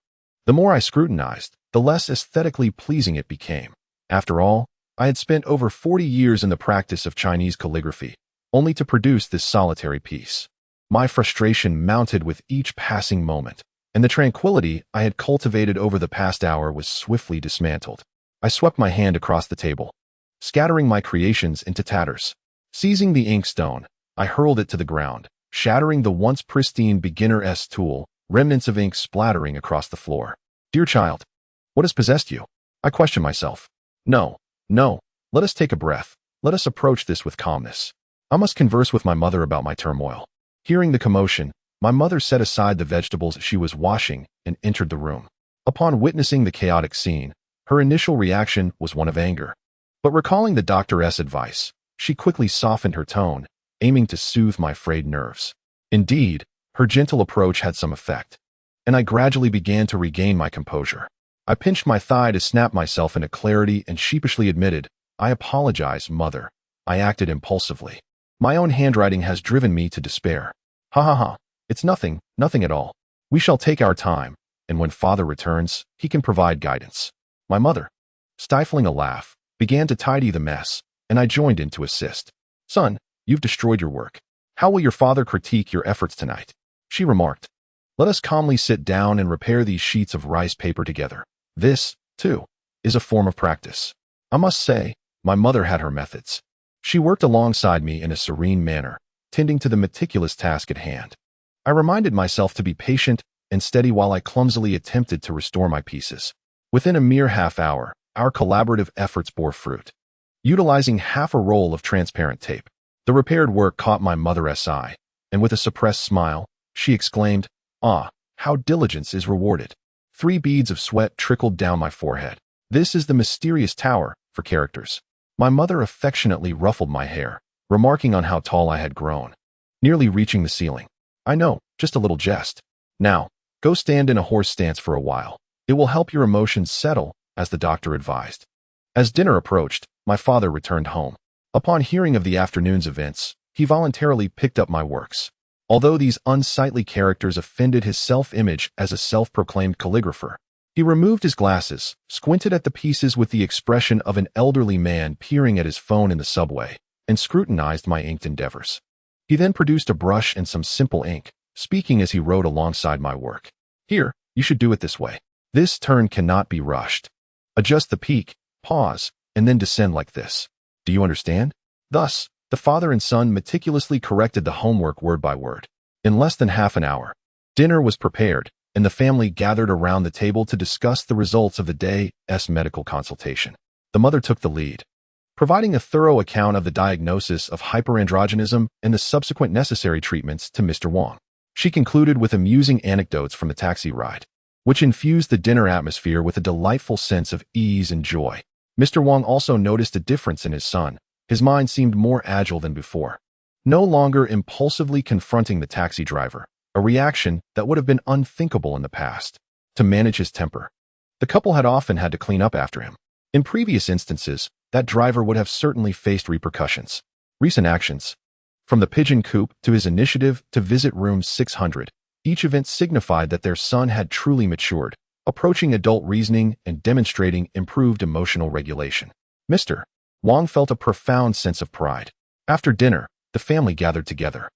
The more I scrutinized, the less aesthetically pleasing it became. After all, I had spent over 40 years in the practice of Chinese calligraphy, only to produce this solitary piece. My frustration mounted with each passing moment, and the tranquility I had cultivated over the past hour was swiftly dismantled. I swept my hand across the table, scattering my creations into tatters. Seizing the inkstone, I hurled it to the ground, shattering the once pristine beginner-esque tool, remnants of ink splattering across the floor. Dear child, what has possessed you? I questioned myself. No, let us take a breath. Let us approach this with calmness. I must converse with my mother about my turmoil. Hearing the commotion, my mother set aside the vegetables she was washing and entered the room. Upon witnessing the chaotic scene, her initial reaction was one of anger. But recalling the doctor's advice, she quickly softened her tone, aiming to soothe my frayed nerves. Indeed, her gentle approach had some effect, and I gradually began to regain my composure. I pinched my thigh to snap myself into clarity and sheepishly admitted, I apologize, mother. I acted impulsively. My own handwriting has driven me to despair. Ha ha ha. It's nothing at all. We shall take our time, and when father returns, he can provide guidance. My mother, stifling a laugh, began to tidy the mess, and I joined in to assist. Son, you've destroyed your work. How will your father critique your efforts tonight? She remarked. Let us calmly sit down and repair these sheets of rice paper together. This, too, is a form of practice. I must say, my mother had her methods. She worked alongside me in a serene manner, tending to the meticulous task at hand. I reminded myself to be patient and steady while I clumsily attempted to restore my pieces. Within a mere half hour, our collaborative efforts bore fruit. Utilizing half a roll of transparent tape, the repaired work caught my mother's eye, and with a suppressed smile, she exclaimed, Ah, how diligence is rewarded. 3 beads of sweat trickled down my forehead. This is the mysterious tower for characters. My mother affectionately ruffled my hair, remarking on how tall I had grown, nearly reaching the ceiling. I know, just a little jest. Now, go stand in a horse stance for a while. It will help your emotions settle, as the doctor advised. As dinner approached, my father returned home. Upon hearing of the afternoon's events, he voluntarily picked up my works. Although these unsightly characters offended his self-image as a self-proclaimed calligrapher, he removed his glasses, squinted at the pieces with the expression of an elderly man peering at his phone in the subway, and scrutinized my inked endeavors. He then produced a brush and some simple ink, speaking as he wrote alongside my work. Here, you should do it this way. This turn cannot be rushed. Adjust the peak, pause, and then descend like this. Do you understand? Thus, the father and son meticulously corrected the homework word by word. In less than half an hour, dinner was prepared, and the family gathered around the table to discuss the results of the day's medical consultation. The mother took the lead, providing a thorough account of the diagnosis of hyperandrogenism and the subsequent necessary treatments to Mr. Wang. She concluded with amusing anecdotes from the taxi ride, which infused the dinner atmosphere with a delightful sense of ease and joy. Mr. Wang also noticed a difference in his son. His mind seemed more agile than before, no longer impulsively confronting the taxi driver, a reaction that would have been unthinkable in the past. To manage his temper, the couple had often had to clean up after him. In previous instances, that driver would have certainly faced repercussions. Recent actions, from the pigeon coop to his initiative to visit room 600, each event signified that their son had truly matured, approaching adult reasoning and demonstrating improved emotional regulation. Mr. Wang felt a profound sense of pride. After dinner, the family gathered together,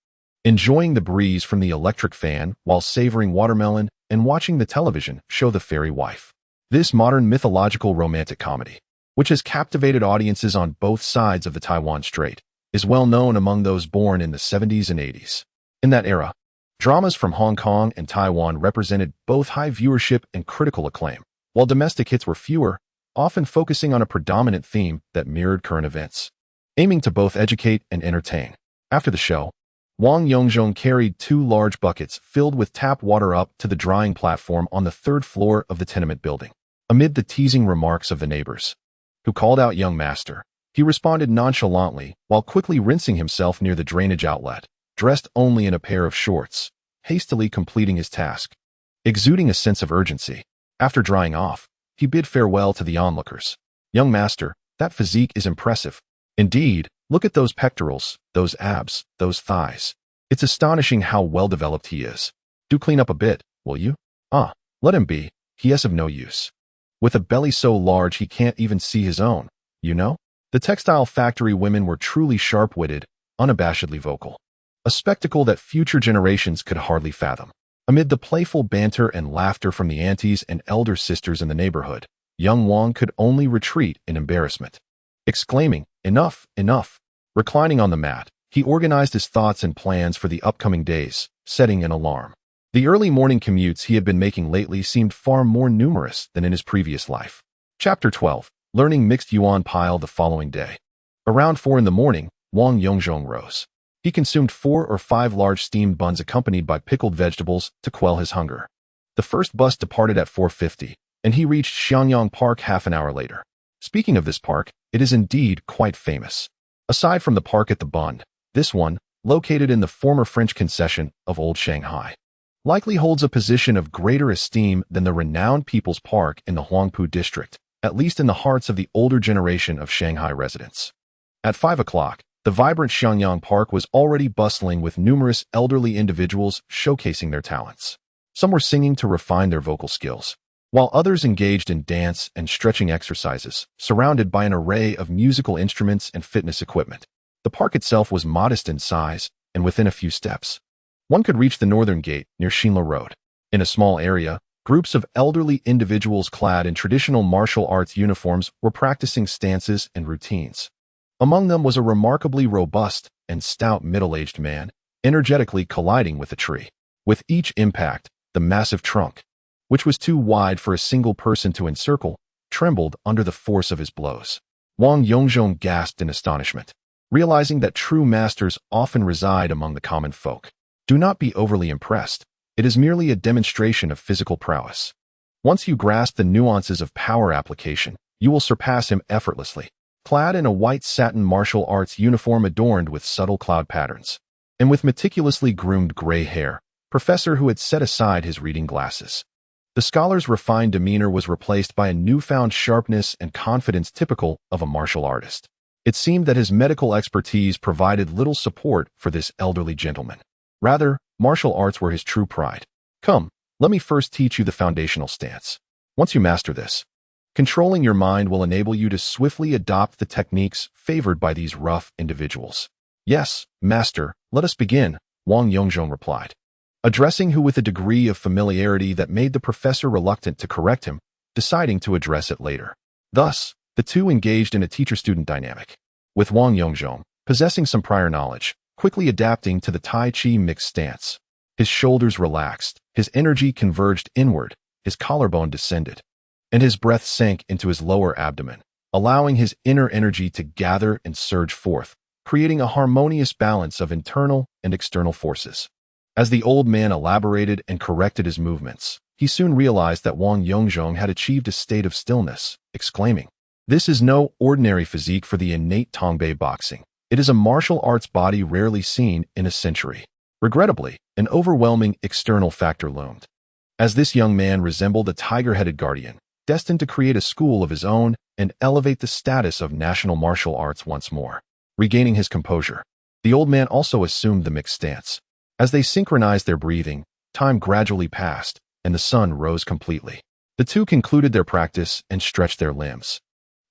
enjoying the breeze from the electric fan while savoring watermelon and watching the television show The Fairy Wife. This modern mythological romantic comedy, which has captivated audiences on both sides of the Taiwan Strait, is well known among those born in the 70s and 80s. In that era, dramas from Hong Kong and Taiwan represented both high viewership and critical acclaim, while domestic hits were fewer, often focusing on a predominant theme that mirrored current events, aiming to both educate and entertain. After the show, Wang Yongzhong carried 2 large buckets filled with tap water up to the drying platform on the 3rd floor of the tenement building. Amid the teasing remarks of the neighbors, who called out young master, he responded nonchalantly while quickly rinsing himself near the drainage outlet, dressed only in a pair of shorts, hastily completing his task. Exuding a sense of urgency, after drying off, he bid farewell to the onlookers. Young master, that physique is impressive. Indeed, look at those pectorals, those abs, those thighs. It's astonishing how well-developed he is. Do clean up a bit, will you? Let him be. He is of no use. With a belly so large he can't even see his own, you know? The textile factory women were truly sharp-witted, unabashedly vocal. A spectacle that future generations could hardly fathom. Amid the playful banter and laughter from the aunties and elder sisters in the neighborhood, young Wang could only retreat in embarrassment, exclaiming, "Enough, enough." Reclining on the mat, he organized his thoughts and plans for the upcoming days, setting an alarm. The early morning commutes he had been making lately seemed far more numerous than in his previous life. Chapter 12. Learning mixed yuan pile the following day. Around 4 in the morning, Wang Yongzhong rose. He consumed 4 or 5 large steamed buns accompanied by pickled vegetables to quell his hunger. The first bus departed at 4:50, and he reached Xiangyang Park half an hour later. Speaking of this park, it is indeed quite famous. Aside from the park at the Bund, this one, located in the former French concession of Old Shanghai, likely holds a position of greater esteem than the renowned People's Park in the Huangpu district, at least in the hearts of the older generation of Shanghai residents. At 5 o'clock, the vibrant Xiangyang Park was already bustling with numerous elderly individuals showcasing their talents. Some were singing to refine their vocal skills, while others engaged in dance and stretching exercises, surrounded by an array of musical instruments and fitness equipment. The park itself was modest in size, and within a few steps, one could reach the northern gate near Shanghai Road. In a small area, groups of elderly individuals clad in traditional martial arts uniforms were practicing stances and routines. Among them was a remarkably robust and stout middle-aged man, energetically colliding with a tree. With each impact, the massive trunk, which was too wide for a single person to encircle, trembled under the force of his blows. Wang Yongzhong gasped in astonishment, realizing that true masters often reside among the common folk. Do not be overly impressed. It is merely a demonstration of physical prowess. Once you grasp the nuances of power application, you will surpass him effortlessly. Clad in a white satin martial arts uniform adorned with subtle cloud patterns, and with meticulously groomed gray hair, professor who had set aside his reading glasses. The scholar's refined demeanor was replaced by a newfound sharpness and confidence typical of a martial artist. It seemed that his medical expertise provided little support for this elderly gentleman. Rather, martial arts were his true pride. Come, let me first teach you the foundational stance. Once you master this, controlling your mind will enable you to swiftly adopt the techniques favored by these rough individuals. Yes, master, let us begin, Wang Yongzhong replied, addressing who with a degree of familiarity that made the professor reluctant to correct him, deciding to address it later. Thus, the two engaged in a teacher-student dynamic, with Wang Yongzhong possessing some prior knowledge, quickly adapting to the Tai Chi mixed stance. His shoulders relaxed, his energy converged inward, his collarbone descended, and his breath sank into his lower abdomen, allowing his inner energy to gather and surge forth, creating a harmonious balance of internal and external forces. As the old man elaborated and corrected his movements, he soon realized that Wang Yongzhong had achieved a state of stillness, exclaiming, "This is no ordinary physique for the innate Tongbei boxing. It is a martial arts body rarely seen in a century." Regrettably, an overwhelming external factor loomed, as this young man resembled a tiger-headed guardian, destined to create a school of his own and elevate the status of national martial arts once more. Regaining his composure, the old man also assumed the mixed stance. As they synchronized their breathing, time gradually passed, and the sun rose completely. The two concluded their practice and stretched their limbs.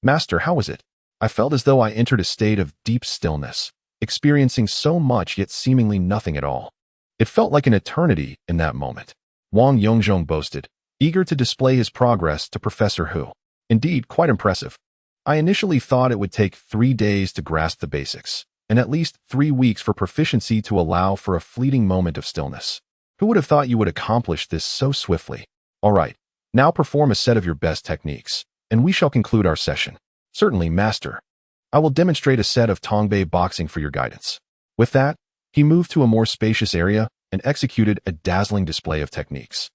"Master, how is it? I felt as though I entered a state of deep stillness, experiencing so much yet seemingly nothing at all. It felt like an eternity in that moment. Wang Yongzhong boasted, eager to display his progress to Professor Hu. Indeed, quite impressive. I initially thought it would take 3 days to grasp the basics, and at least 3 weeks for proficiency to allow for a fleeting moment of stillness. Who would have thought you would accomplish this so swiftly? All right, now perform a set of your best techniques, and we shall conclude our session. Certainly, Master. I will demonstrate a set of Tongbei boxing for your guidance. With that, he moved to a more spacious area and executed a dazzling display of techniques,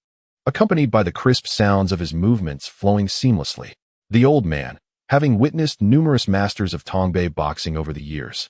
accompanied by the crisp sounds of his movements flowing seamlessly. The old man, having witnessed numerous masters of Tongbei boxing over the years,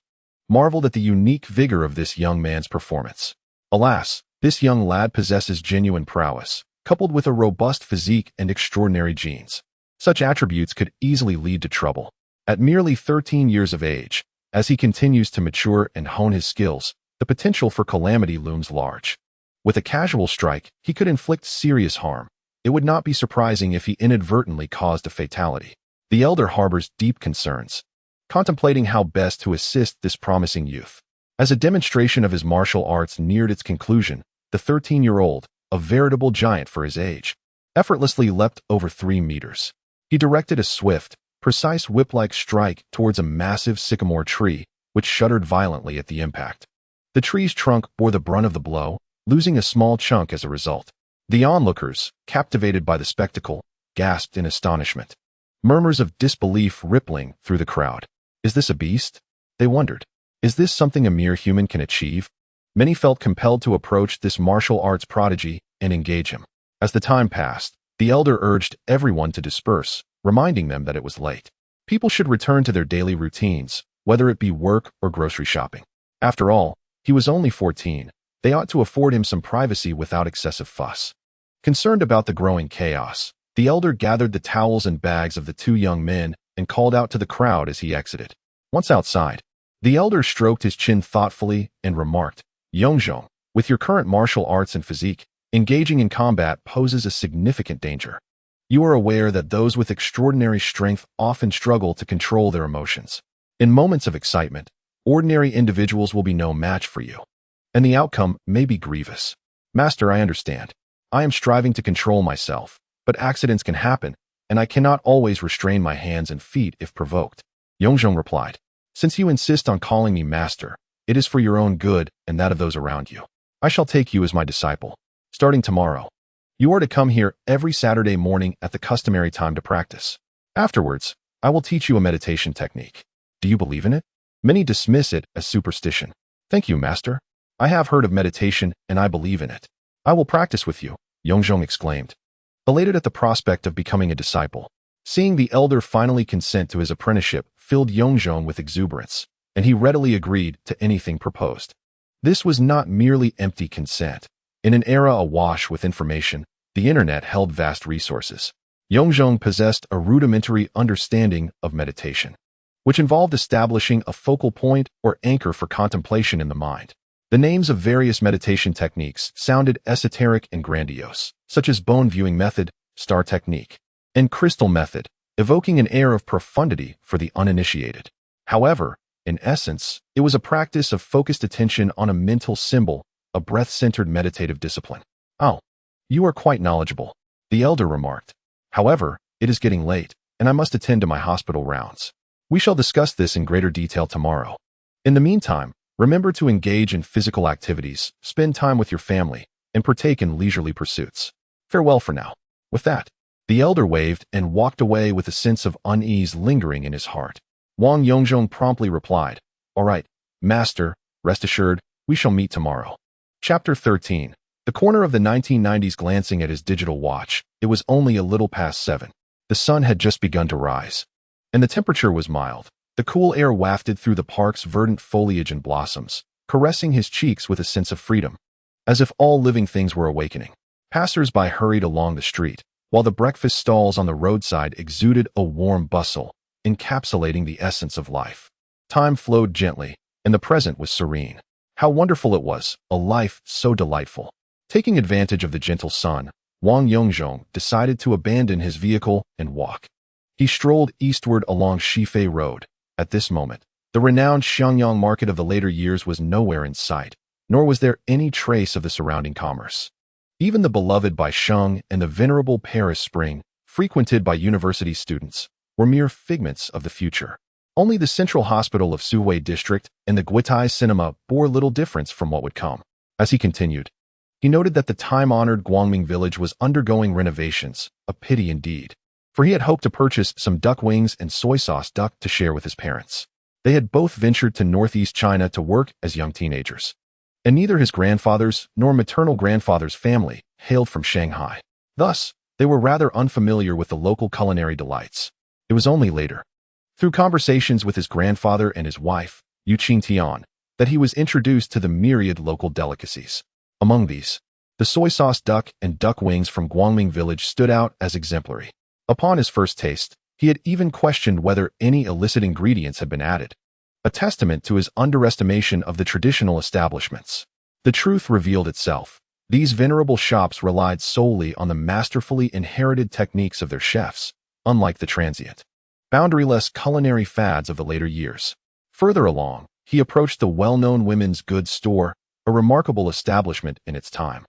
marveled at the unique vigor of this young man's performance. Alas, this young lad possesses genuine prowess, coupled with a robust physique and extraordinary genes. Such attributes could easily lead to trouble. At merely 13 years of age, as he continues to mature and hone his skills, the potential for calamity looms large. With a casual strike, he could inflict serious harm. It would not be surprising if he inadvertently caused a fatality. The elder harbors deep concerns, contemplating how best to assist this promising youth. As a demonstration of his martial arts neared its conclusion, the 13-year-old, a veritable giant for his age, effortlessly leapt over 3 meters. He directed a swift, precise whip-like strike towards a massive sycamore tree, which shuddered violently at the impact. The tree's trunk bore the brunt of the blow, losing a small chunk as a result. The onlookers, captivated by the spectacle, gasped in astonishment. Murmurs of disbelief rippling through the crowd. Is this a beast? They wondered. Is this something a mere human can achieve? Many felt compelled to approach this martial arts prodigy and engage him. As the time passed, the elder urged everyone to disperse, reminding them that it was late. People should return to their daily routines, whether it be work or grocery shopping. After all, he was only 14. They ought to afford him some privacy without excessive fuss. Concerned about the growing chaos, the elder gathered the towels and bags of the 2 young men and called out to the crowd as he exited. Once outside, the elder stroked his chin thoughtfully and remarked, Yongzhong, with your current martial arts and physique, engaging in combat poses a significant danger. You are aware that those with extraordinary strength often struggle to control their emotions. In moments of excitement, ordinary individuals will be no match for you, and the outcome may be grievous. Master, I understand. I am striving to control myself, but accidents can happen, and I cannot always restrain my hands and feet if provoked. Yongzhong replied, Since you insist on calling me master, it is for your own good and that of those around you. I shall take you as my disciple. Starting tomorrow, you are to come here every Saturday morning at the customary time to practice. Afterwards, I will teach you a meditation technique. Do you believe in it? Many dismiss it as superstition. Thank you, master. I have heard of meditation and I believe in it. I will practice with you, Yongzhong exclaimed, elated at the prospect of becoming a disciple. Seeing the elder finally consent to his apprenticeship filled Yongzhong with exuberance, and he readily agreed to anything proposed. This was not merely empty consent. In an era awash with information, the internet held vast resources. Yongzhong possessed a rudimentary understanding of meditation, which involved establishing a focal point or anchor for contemplation in the mind. The names of various meditation techniques sounded esoteric and grandiose, such as bone viewing method, star technique, and crystal method, evoking an air of profundity for the uninitiated. However, in essence, it was a practice of focused attention on a mental symbol, a breath-centered meditative discipline. Oh, you are quite knowledgeable, the elder remarked. However, it is getting late, and I must attend to my hospital rounds. We shall discuss this in greater detail tomorrow. In the meantime, remember to engage in physical activities, spend time with your family, and partake in leisurely pursuits. Farewell for now. With that, the elder waved and walked away with a sense of unease lingering in his heart. Wang Yongzhong promptly replied, All right, master, rest assured, we shall meet tomorrow. Chapter 13. The corner of the 1990s glancing at his digital watch, it was only a little past 7. The sun had just begun to rise, and the temperature was mild. The cool air wafted through the park's verdant foliage and blossoms, caressing his cheeks with a sense of freedom, as if all living things were awakening. Passers-by hurried along the street, while the breakfast stalls on the roadside exuded a warm bustle, encapsulating the essence of life. Time flowed gently, and the present was serene. How wonderful it was, a life so delightful. Taking advantage of the gentle sun, Wang Yongzhong decided to abandon his vehicle and walk. He strolled eastward along Shifei Road, At this moment, the renowned Shanghai market of the later years was nowhere in sight, nor was there any trace of the surrounding commerce. Even the beloved Baisheng and the venerable Paris Spring, frequented by university students, were mere figments of the future. Only the Central Hospital of Suhui District and the Guitai Cinema bore little difference from what would come. As he continued, he noted that the time-honored Guangming village was undergoing renovations, a pity indeed, for he had hoped to purchase some duck wings and soy sauce duck to share with his parents. They had both ventured to northeast China to work as young teenagers, and neither his grandfather's nor maternal grandfather's family hailed from Shanghai. Thus, they were rather unfamiliar with the local culinary delights. It was only later, through conversations with his grandfather and his wife, Yu Qingtian, that he was introduced to the myriad local delicacies. Among these, the soy sauce duck and duck wings from Guangming village stood out as exemplary. Upon his first taste, he had even questioned whether any illicit ingredients had been added, a testament to his underestimation of the traditional establishments. The truth revealed itself. These venerable shops relied solely on the masterfully inherited techniques of their chefs, unlike the transient, boundaryless culinary fads of the later years. Further along, he approached the well-known women's goods store, a remarkable establishment in its time,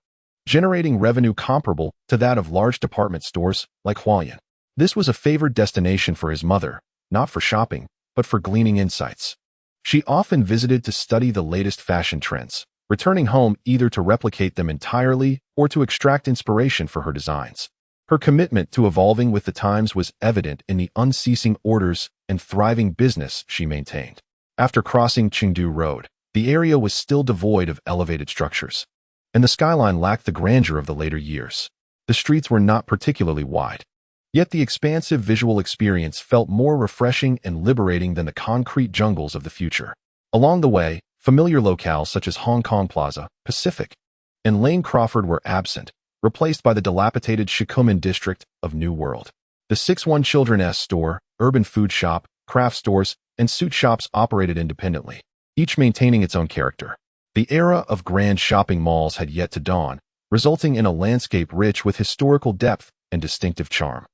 generating revenue comparable to that of large department stores like Hualien. This was a favored destination for his mother, not for shopping, but for gleaning insights. She often visited to study the latest fashion trends, returning home either to replicate them entirely or to extract inspiration for her designs. Her commitment to evolving with the times was evident in the unceasing orders and thriving business she maintained. After crossing Chengdu Road, the area was still devoid of elevated structures, and the skyline lacked the grandeur of the later years. The streets were not particularly wide, yet the expansive visual experience felt more refreshing and liberating than the concrete jungles of the future. Along the way, familiar locales such as Hong Kong Plaza, Pacific, and Lane Crawford were absent, replaced by the dilapidated Shikumen district of New World. The 6-1 Children's store, urban food shop, craft stores, and suit shops operated independently, each maintaining its own character. The era of grand shopping malls had yet to dawn, resulting in a landscape rich with historical depth and distinctive charm.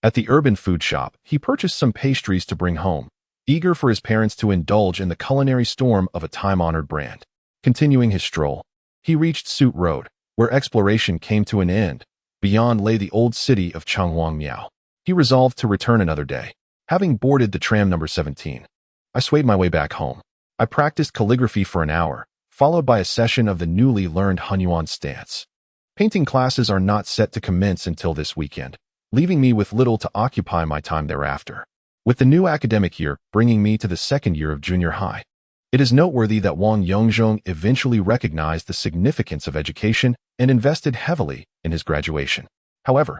At the urban food shop, he purchased some pastries to bring home, eager for his parents to indulge in the culinary storm of a time-honored brand. Continuing his stroll, he reached Suit Road, where exploration came to an end. Beyond lay the old city of Changwangmiao. He resolved to return another day. Having boarded the tram number 17, I swayed my way back home. I practiced calligraphy for an hour, followed by a session of the newly learned Hunyuan stance. Painting classes are not set to commence until this weekend, leaving me with little to occupy my time thereafter. With the new academic year bringing me to the second year of junior high, it is noteworthy that Wang Yongzhong eventually recognized the significance of education and invested heavily in his graduation. However,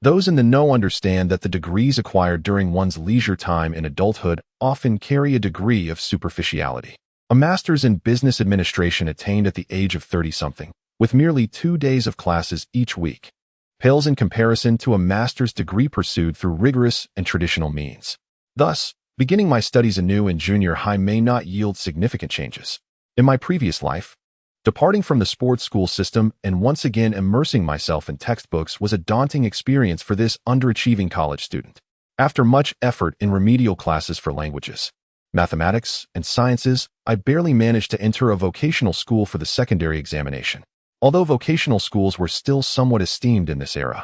those in the know understand that the degrees acquired during one's leisure time in adulthood often carry a degree of superficiality. A master's in business administration attained at the age of 30-something, with merely 2 days of classes each week, pales in comparison to a master's degree pursued through rigorous and traditional means. Thus, beginning my studies anew in junior high may not yield significant changes. In my previous life, departing from the sports school system and once again immersing myself in textbooks was a daunting experience for this underachieving college student. After much effort in remedial classes for languages, mathematics, and sciences, I barely managed to enter a vocational school for the secondary examination. Although vocational schools were still somewhat esteemed in this era,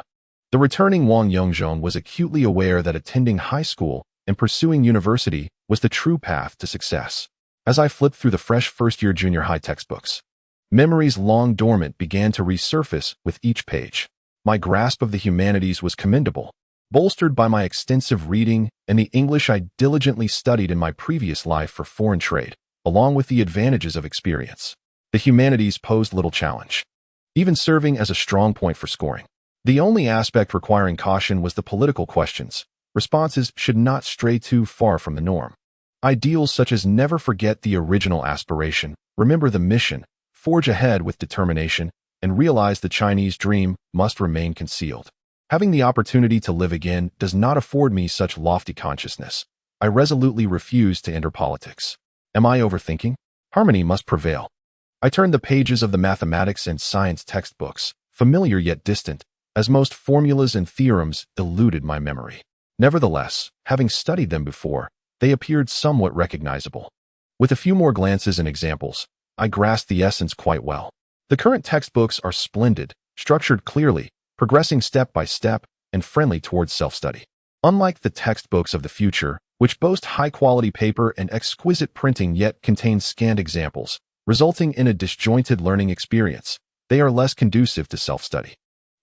the returning Wang Yongzhong was acutely aware that attending high school and pursuing university was the true path to success. As I flipped through the fresh first-year junior high textbooks, memories long dormant began to resurface with each page. My grasp of the humanities was commendable, bolstered by my extensive reading and the English I diligently studied in my previous life for foreign trade, along with the advantages of experience. The humanities posed little challenge, even serving as a strong point for scoring. The only aspect requiring caution was the political questions. Responses should not stray too far from the norm. Ideals such as never forget the original aspiration, remember the mission, forge ahead with determination, and realize the Chinese dream must remain concealed. Having the opportunity to live again does not afford me such lofty consciousness. I resolutely refuse to enter politics. Am I overthinking? Harmony must prevail. I turned the pages of the mathematics and science textbooks, familiar yet distant, as most formulas and theorems eluded my memory. Nevertheless, having studied them before, they appeared somewhat recognizable. With a few more glances and examples, I grasped the essence quite well. The current textbooks are splendid, structured clearly, progressing step by step, and friendly towards self-study. Unlike the textbooks of the future, which boast high-quality paper and exquisite printing yet contain scanned examples, resulting in a disjointed learning experience, they are less conducive to self-study.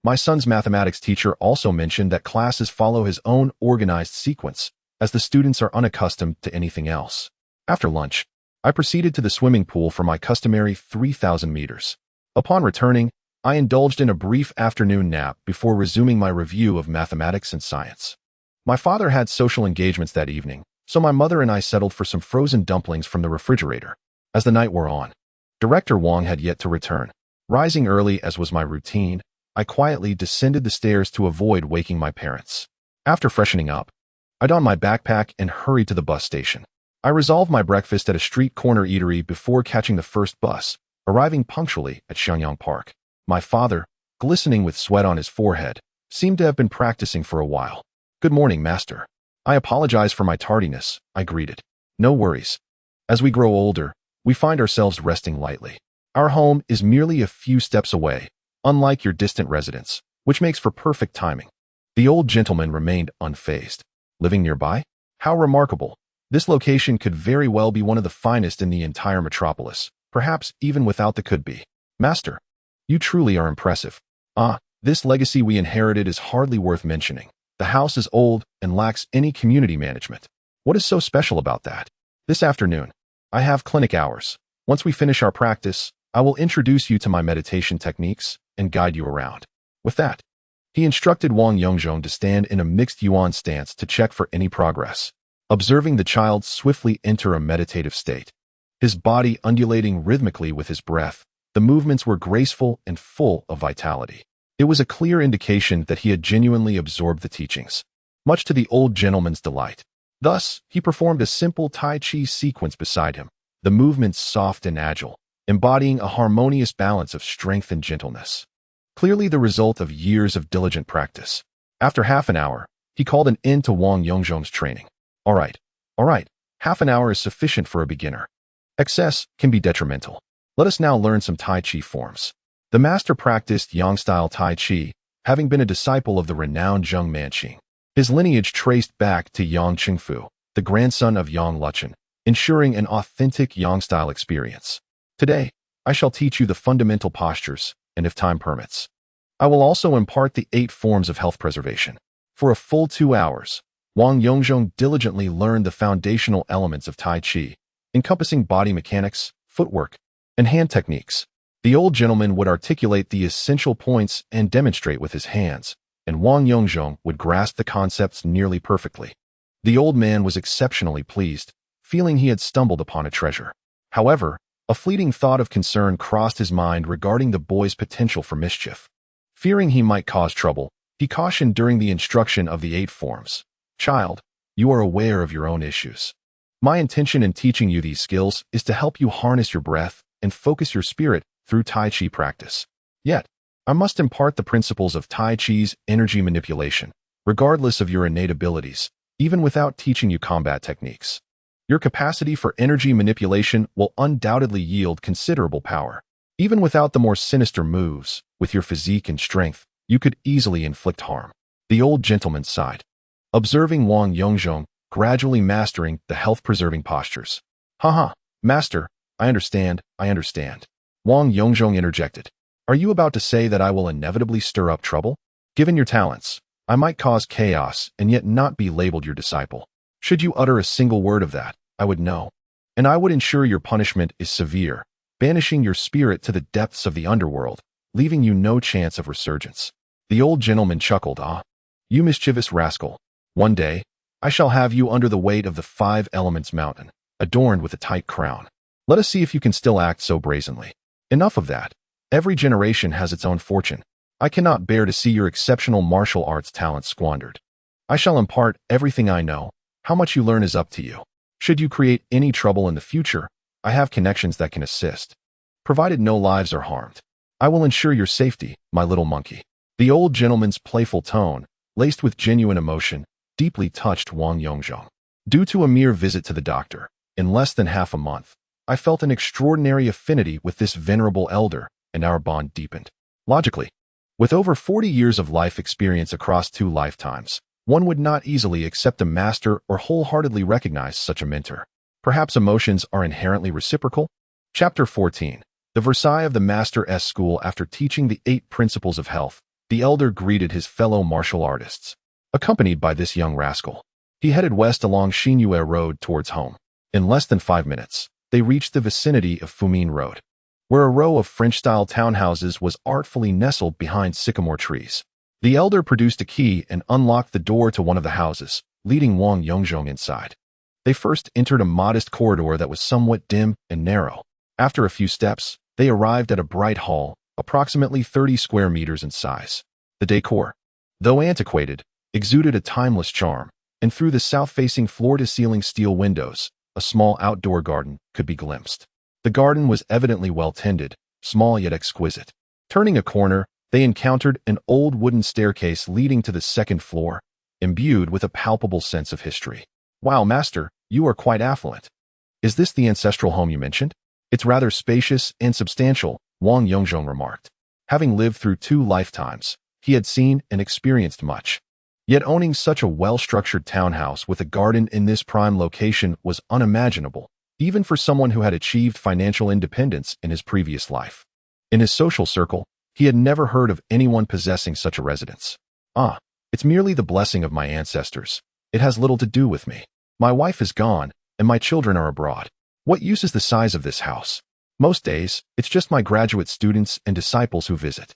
My son's mathematics teacher also mentioned that classes follow his own organized sequence, as the students are unaccustomed to anything else. After lunch, I proceeded to the swimming pool for my customary 3,000 meters. Upon returning, I indulged in a brief afternoon nap before resuming my review of mathematics and science. My father had social engagements that evening, so my mother and I settled for some frozen dumplings from the refrigerator. As the night wore on, Director Wang had yet to return. Rising early as was my routine, I quietly descended the stairs to avoid waking my parents. After freshening up, I donned my backpack and hurried to the bus station. I resolved my breakfast at a street corner eatery before catching the first bus, arriving punctually at Shenyang Park. My father, glistening with sweat on his forehead, seemed to have been practicing for a while. "Good morning, master. I apologize for my tardiness," I greeted. "No worries. As we grow older, we find ourselves resting lightly. Our home is merely a few steps away, unlike your distant residence, which makes for perfect timing." The old gentleman remained unfazed. "Living nearby? How remarkable. This location could very well be one of the finest in the entire metropolis, perhaps even without the could be. Master, you truly are impressive. This legacy we inherited is hardly worth mentioning. The house is old and lacks any community management. What is so special about that? This afternoon, I have clinic hours. Once we finish our practice, I will introduce you to my meditation techniques and guide you around." With that, he instructed Wang Yongzhong to stand in a mixed yuan stance to check for any progress, observing the child swiftly enter a meditative state. His body undulating rhythmically with his breath, the movements were graceful and full of vitality. It was a clear indication that he had genuinely absorbed the teachings, much to the old gentleman's delight. Thus, he performed a simple Tai Chi sequence beside him, the movements soft and agile, embodying a harmonious balance of strength and gentleness. Clearly the result of years of diligent practice. After half an hour, he called an end to Wang Yongzhong's training. All right. Half an hour is sufficient for a beginner. Excess can be detrimental. Let us now learn some Tai Chi forms." The master practiced Yang-style Tai Chi, having been a disciple of the renowned Zheng Manqing. His lineage traced back to Yang Qingfu, the grandson of Yang Luchen, ensuring an authentic Yang-style experience. Today, I shall teach you the fundamental postures, and if time permits, I will also impart the 8 forms of health preservation. For a full 2 hours, Wang Yongzhong diligently learned the foundational elements of Tai Chi, encompassing body mechanics, footwork, and hand techniques. The old gentleman would articulate the essential points and demonstrate with his hands, and Wang Yongzhong would grasp the concepts nearly perfectly. The old man was exceptionally pleased, feeling he had stumbled upon a treasure. However, a fleeting thought of concern crossed his mind regarding the boy's potential for mischief. Fearing he might cause trouble, he cautioned during the instruction of the 8 forms. "Child, you are aware of your own issues. My intention in teaching you these skills is to help you harness your breath and focus your spirit through Tai Chi practice. Yet, I must impart the principles of Tai Chi's energy manipulation, regardless of your innate abilities, even without teaching you combat techniques. Your capacity for energy manipulation will undoubtedly yield considerable power. Even without the more sinister moves, with your physique and strength, you could easily inflict harm." The old gentleman sighed, observing Wang Yongzhong gradually mastering the health-preserving postures. Master, I understand. Wang Yongzhong interjected. "Are you about to say that I will inevitably stir up trouble? Given your talents, I might cause chaos and yet not be labeled your disciple. Should you utter a single word of that, I would know. And I would ensure your punishment is severe, banishing your spirit to the depths of the underworld, leaving you no chance of resurgence." The old gentleman chuckled. "You mischievous rascal. One day, I shall have you under the weight of the 5 elements mountain, adorned with a tight crown. Let us see if you can still act so brazenly. Enough of that. Every generation has its own fortune. I cannot bear to see your exceptional martial arts talents squandered. I shall impart everything I know. How much you learn is up to you. Should you create any trouble in the future, I have connections that can assist. Provided no lives are harmed, I will ensure your safety, my little monkey." The old gentleman's playful tone, laced with genuine emotion, deeply touched Wang Yongzhong. Due to a mere visit to the doctor, in less than half a month, I felt an extraordinary affinity with this venerable elder, and our bond deepened. Logically, with over 40 years of life experience across 2 lifetimes, one would not easily accept a master or wholeheartedly recognize such a mentor. Perhaps emotions are inherently reciprocal? Chapter 14. The Versailles of the Master's School. After teaching the 8 principles of health, the elder greeted his fellow martial artists. Accompanied by this young rascal, he headed west along Shanghai Road towards home. In less than 5 minutes, they reached the vicinity of Wanan Road, where a row of French-style townhouses was artfully nestled behind sycamore trees. The elder produced a key and unlocked the door to one of the houses, leading Wang Yongzhong inside. They first entered a modest corridor that was somewhat dim and narrow. After a few steps, they arrived at a bright hall, approximately 30 square meters in size. The decor, though antiquated, exuded a timeless charm, and through the south-facing floor-to-ceiling steel windows, a small outdoor garden could be glimpsed. The garden was evidently well-tended, small yet exquisite. Turning a corner, they encountered an old wooden staircase leading to the second floor, imbued with a palpable sense of history. "Wow, master, you are quite affluent. Is this the ancestral home you mentioned?" "It's rather spacious and substantial," Wang Yongzhong remarked. Having lived through 2 lifetimes, he had seen and experienced much. Yet owning such a well-structured townhouse with a garden in this prime location was unimaginable, even for someone who had achieved financial independence in his previous life. In his social circle, he had never heard of anyone possessing such a residence. "Ah, it's merely the blessing of my ancestors. It has little to do with me. My wife is gone, and my children are abroad. What use is the size of this house? Most days, it's just my graduate students and disciples who visit.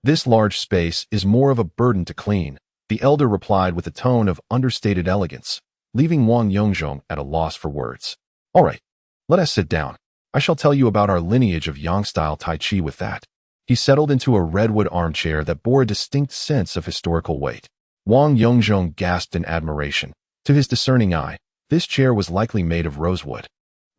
This large space is more of a burden to clean," the elder replied with a tone of understated elegance, leaving Wang Yongzhong at a loss for words. "All right, let us sit down. I shall tell you about our lineage of Yang-style Tai Chi with that." He settled into a redwood armchair that bore a distinct sense of historical weight. Wang Yongzhong gasped in admiration. To his discerning eye, this chair was likely made of rosewood.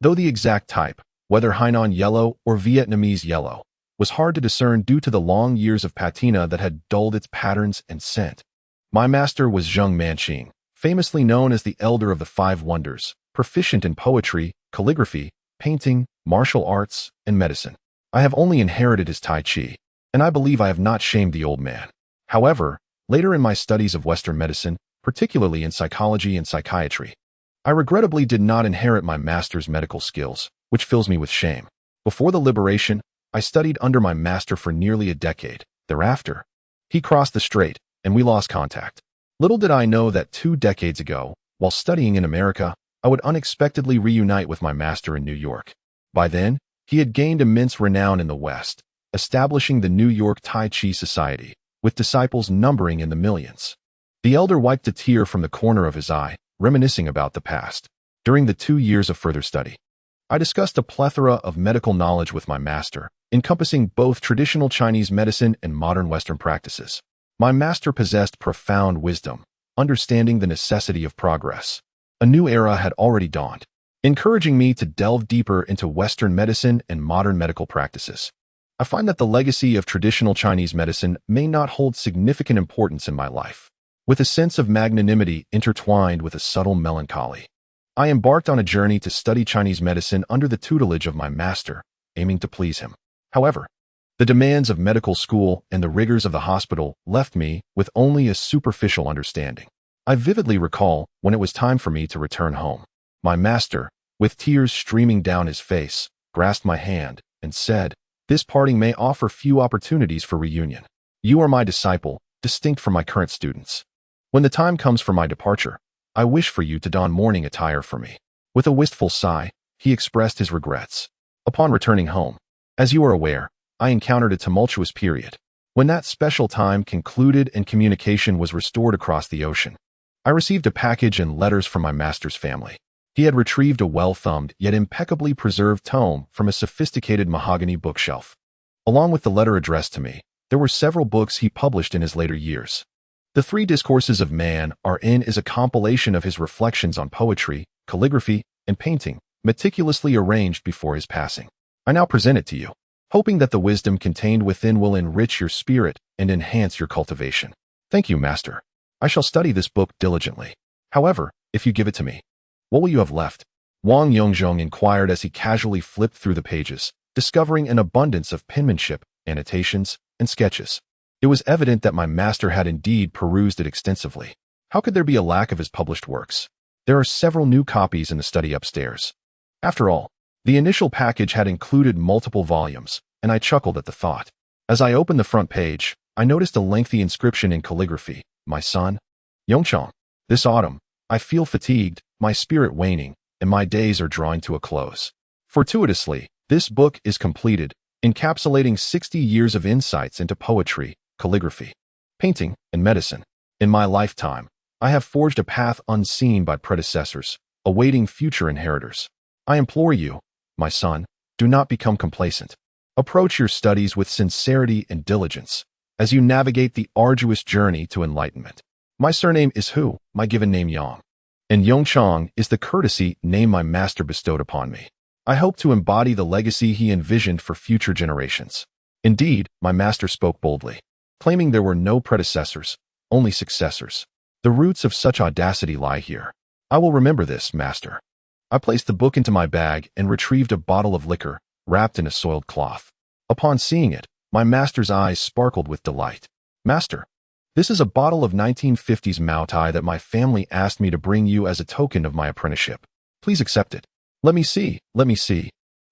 Though the exact type, whether Hainan yellow or Vietnamese yellow, was hard to discern due to the long years of patina that had dulled its patterns and scent. My master was Zheng Manqing, famously known as the Elder of the 5 Wonders, proficient in poetry, calligraphy, painting, martial arts, and medicine. I have only inherited his Tai Chi, and I believe I have not shamed the old man. However, later in my studies of Western medicine, particularly in psychology and psychiatry, I regrettably did not inherit my master's medical skills, which fills me with shame. Before the liberation, I studied under my master for nearly a decade. Thereafter, he crossed the strait, and we lost contact. Little did I know that 2 decades ago, while studying in America, I would unexpectedly reunite with my master in New York. By then, he had gained immense renown in the West, establishing the New York Tai Chi Society, with disciples numbering in the millions. The elder wiped a tear from the corner of his eye, reminiscing about the past. During the 2 years of further study, I discussed a plethora of medical knowledge with my master, encompassing both traditional Chinese medicine and modern Western practices. My master possessed profound wisdom, understanding the necessity of progress. A new era had already dawned, encouraging me to delve deeper into Western medicine and modern medical practices. I find that the legacy of traditional Chinese medicine may not hold significant importance in my life. With a sense of magnanimity intertwined with a subtle melancholy, I embarked on a journey to study Chinese medicine under the tutelage of my master, aiming to please him. However, the demands of medical school and the rigors of the hospital left me with only a superficial understanding. I vividly recall when it was time for me to return home. My master, with tears streaming down his face, grasped my hand and said, "This parting may offer few opportunities for reunion. You are my disciple, distinct from my current students. When the time comes for my departure, I wish for you to don mourning attire for me." With a wistful sigh, he expressed his regrets. Upon returning home, as you are aware, I encountered a tumultuous period. When that special time concluded and communication was restored across the ocean, I received a package and letters from my master's family. He had retrieved a well-thumbed yet impeccably preserved tome from a sophisticated mahogany bookshelf. Along with the letter addressed to me, there were several books he published in his later years. The 3 Discourses of Man is a compilation of his reflections on poetry, calligraphy, and painting, meticulously arranged before his passing. I now present it to you, hoping that the wisdom contained within will enrich your spirit and enhance your cultivation. Thank you, Master. I shall study this book diligently. However, if you give it to me, What will you have left? Wang Yongzhong inquired as he casually flipped through the pages, discovering an abundance of penmanship, annotations, and sketches. It was evident that my master had indeed perused it extensively. How could there be a lack of his published works? There are several new copies in the study upstairs. After all, the initial package had included multiple volumes, and I chuckled at the thought. As I opened the front page, I noticed a lengthy inscription in calligraphy. My son, Yongzhong. This autumn, I feel fatigued, my spirit waning, and my days are drawing to a close. Fortuitously, this book is completed, encapsulating 60 years of insights into poetry, calligraphy, painting, and medicine. In my lifetime, I have forged a path unseen by predecessors, awaiting future inheritors. I implore you, my son, do not become complacent. Approach your studies with sincerity and diligence, as you navigate the arduous journey to enlightenment. My surname is Hu, my given name Yang, and Yongzhong is the courtesy name my master bestowed upon me. I hope to embody the legacy he envisioned for future generations. Indeed, my master spoke boldly, claiming there were no predecessors, only successors. The roots of such audacity lie here. I will remember this, master. I placed the book into my bag and retrieved a bottle of liquor, wrapped in a soiled cloth. Upon seeing it, my master's eyes sparkled with delight. Master, this is a bottle of 1950s Maotai that my family asked me to bring you as a token of my apprenticeship. Please accept it. Let me see,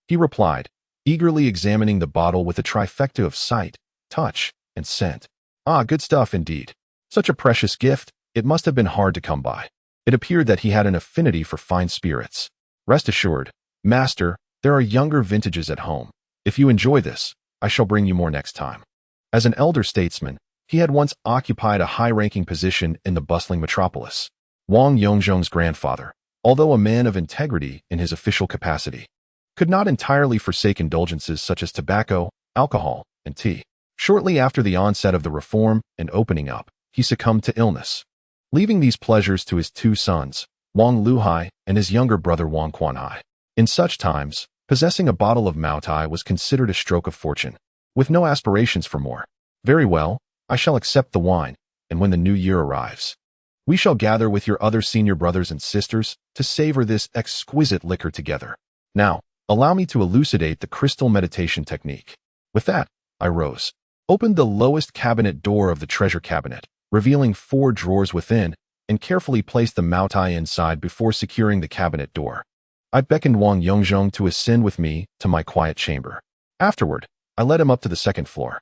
he replied, eagerly examining the bottle with a trifecta of sight, touch, and scent. Ah, good stuff indeed. Such a precious gift, it must have been hard to come by. It appeared that he had an affinity for fine spirits. Rest assured, master, there are younger vintages at home. If you enjoy this, I shall bring you more next time. As an elder statesman, he had once occupied a high-ranking position in the bustling metropolis. Wang Yongzhong's grandfather, although a man of integrity in his official capacity, could not entirely forsake indulgences such as tobacco, alcohol, and tea. Shortly after the onset of the reform and opening up, he succumbed to illness, leaving these pleasures to his two sons, Wang Luhai and his younger brother Wang Quanhai. In such times, possessing a bottle of Maotai was considered a stroke of fortune, with no aspirations for more. Very well, I shall accept the wine, and when the new year arrives, we shall gather with your other senior brothers and sisters to savor this exquisite liquor together. Now, allow me to elucidate the crystal meditation technique. With that, I rose, opened the lowest cabinet door of the treasure cabinet, revealing 4 drawers within, and carefully placed the Maotai inside before securing the cabinet door. I beckoned Wang Yongzhong to ascend with me to my quiet chamber. Afterward, I led him up to the 2nd floor.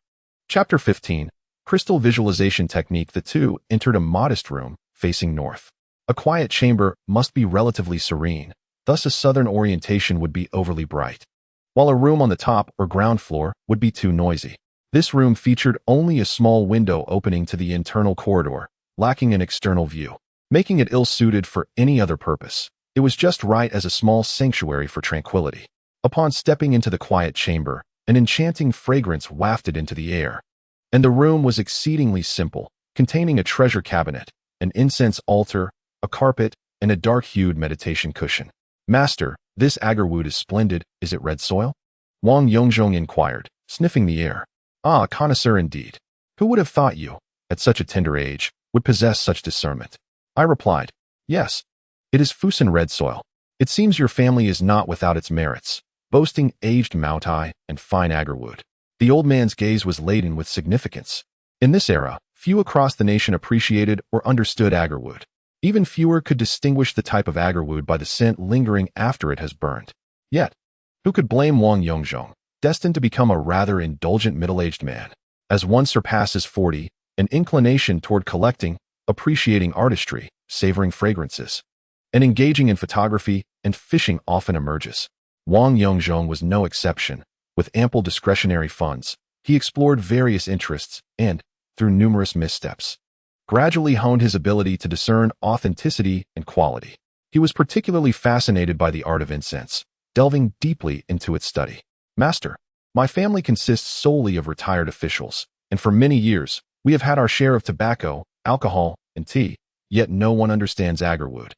Chapter 15, Crystal Visualization Technique. The two entered a modest room, facing north. A quiet chamber must be relatively serene, thus a southern orientation would be overly bright, while a room on the top or ground floor would be too noisy. This room featured only a small window opening to the internal corridor, lacking an external view, making it ill-suited for any other purpose. It was just right as a small sanctuary for tranquility. Upon stepping into the quiet chamber, an enchanting fragrance wafted into the air, and the room was exceedingly simple, containing a treasure cabinet, an incense altar, a carpet, and a dark-hued meditation cushion. Master, this agarwood is splendid. Is it red soil? Wang Yongzhong inquired, sniffing the air. Ah, a connoisseur indeed. Who would have thought you, at such a tender age, would possess such discernment? I replied, yes, it is Fusan red soil. It seems your family is not without its merits, boasting aged Maotai and fine agarwood. The old man's gaze was laden with significance. In this era, few across the nation appreciated or understood agarwood. Even fewer could distinguish the type of agarwood by the scent lingering after it has burned. Yet, who could blame Wang Yongzhong, destined to become a rather indulgent middle-aged man? As one surpasses 40, an inclination toward collecting, appreciating artistry, savoring fragrances, and engaging in photography and fishing often emerges. Wang Yongzhong was no exception. With ample discretionary funds, he explored various interests and, through numerous missteps, gradually honed his ability to discern authenticity and quality. He was particularly fascinated by the art of incense, delving deeply into its study. Master, my family consists solely of retired officials, and for many years, we have had our share of tobacco, alcohol, and tea, yet no one understands agarwood,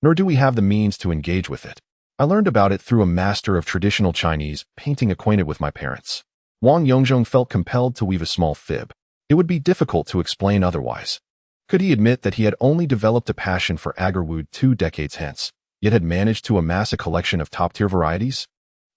nor do we have the means to engage with it. I learned about it through a master of traditional Chinese painting acquainted with my parents. Wang Yongzhong felt compelled to weave a small fib. It would be difficult to explain otherwise. Could he admit that he had only developed a passion for agarwood 2 decades hence, yet had managed to amass a collection of top-tier varieties?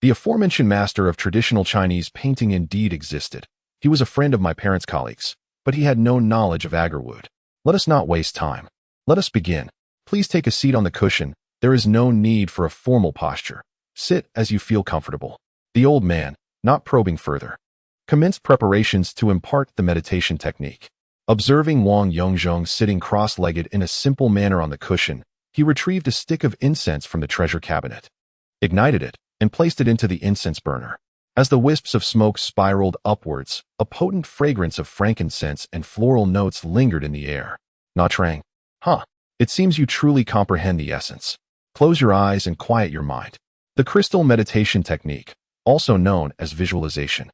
The aforementioned master of traditional Chinese painting indeed existed. He was a friend of my parents' colleagues, but he had no knowledge of agarwood. Let us not waste time. Let us begin. Please take a seat on the cushion. There is no need for a formal posture. Sit as you feel comfortable. The old man, not probing further, commenced preparations to impart the meditation technique. Observing Wang Yongzhong sitting cross-legged in a simple manner on the cushion, he retrieved a stick of incense from the treasure cabinet, ignited it, and placed it into the incense burner. As the wisps of smoke spiraled upwards, a potent fragrance of frankincense and floral notes lingered in the air. Na Trang. It seems you truly comprehend the essence. Close your eyes and quiet your mind. The crystal meditation technique, also known as visualization,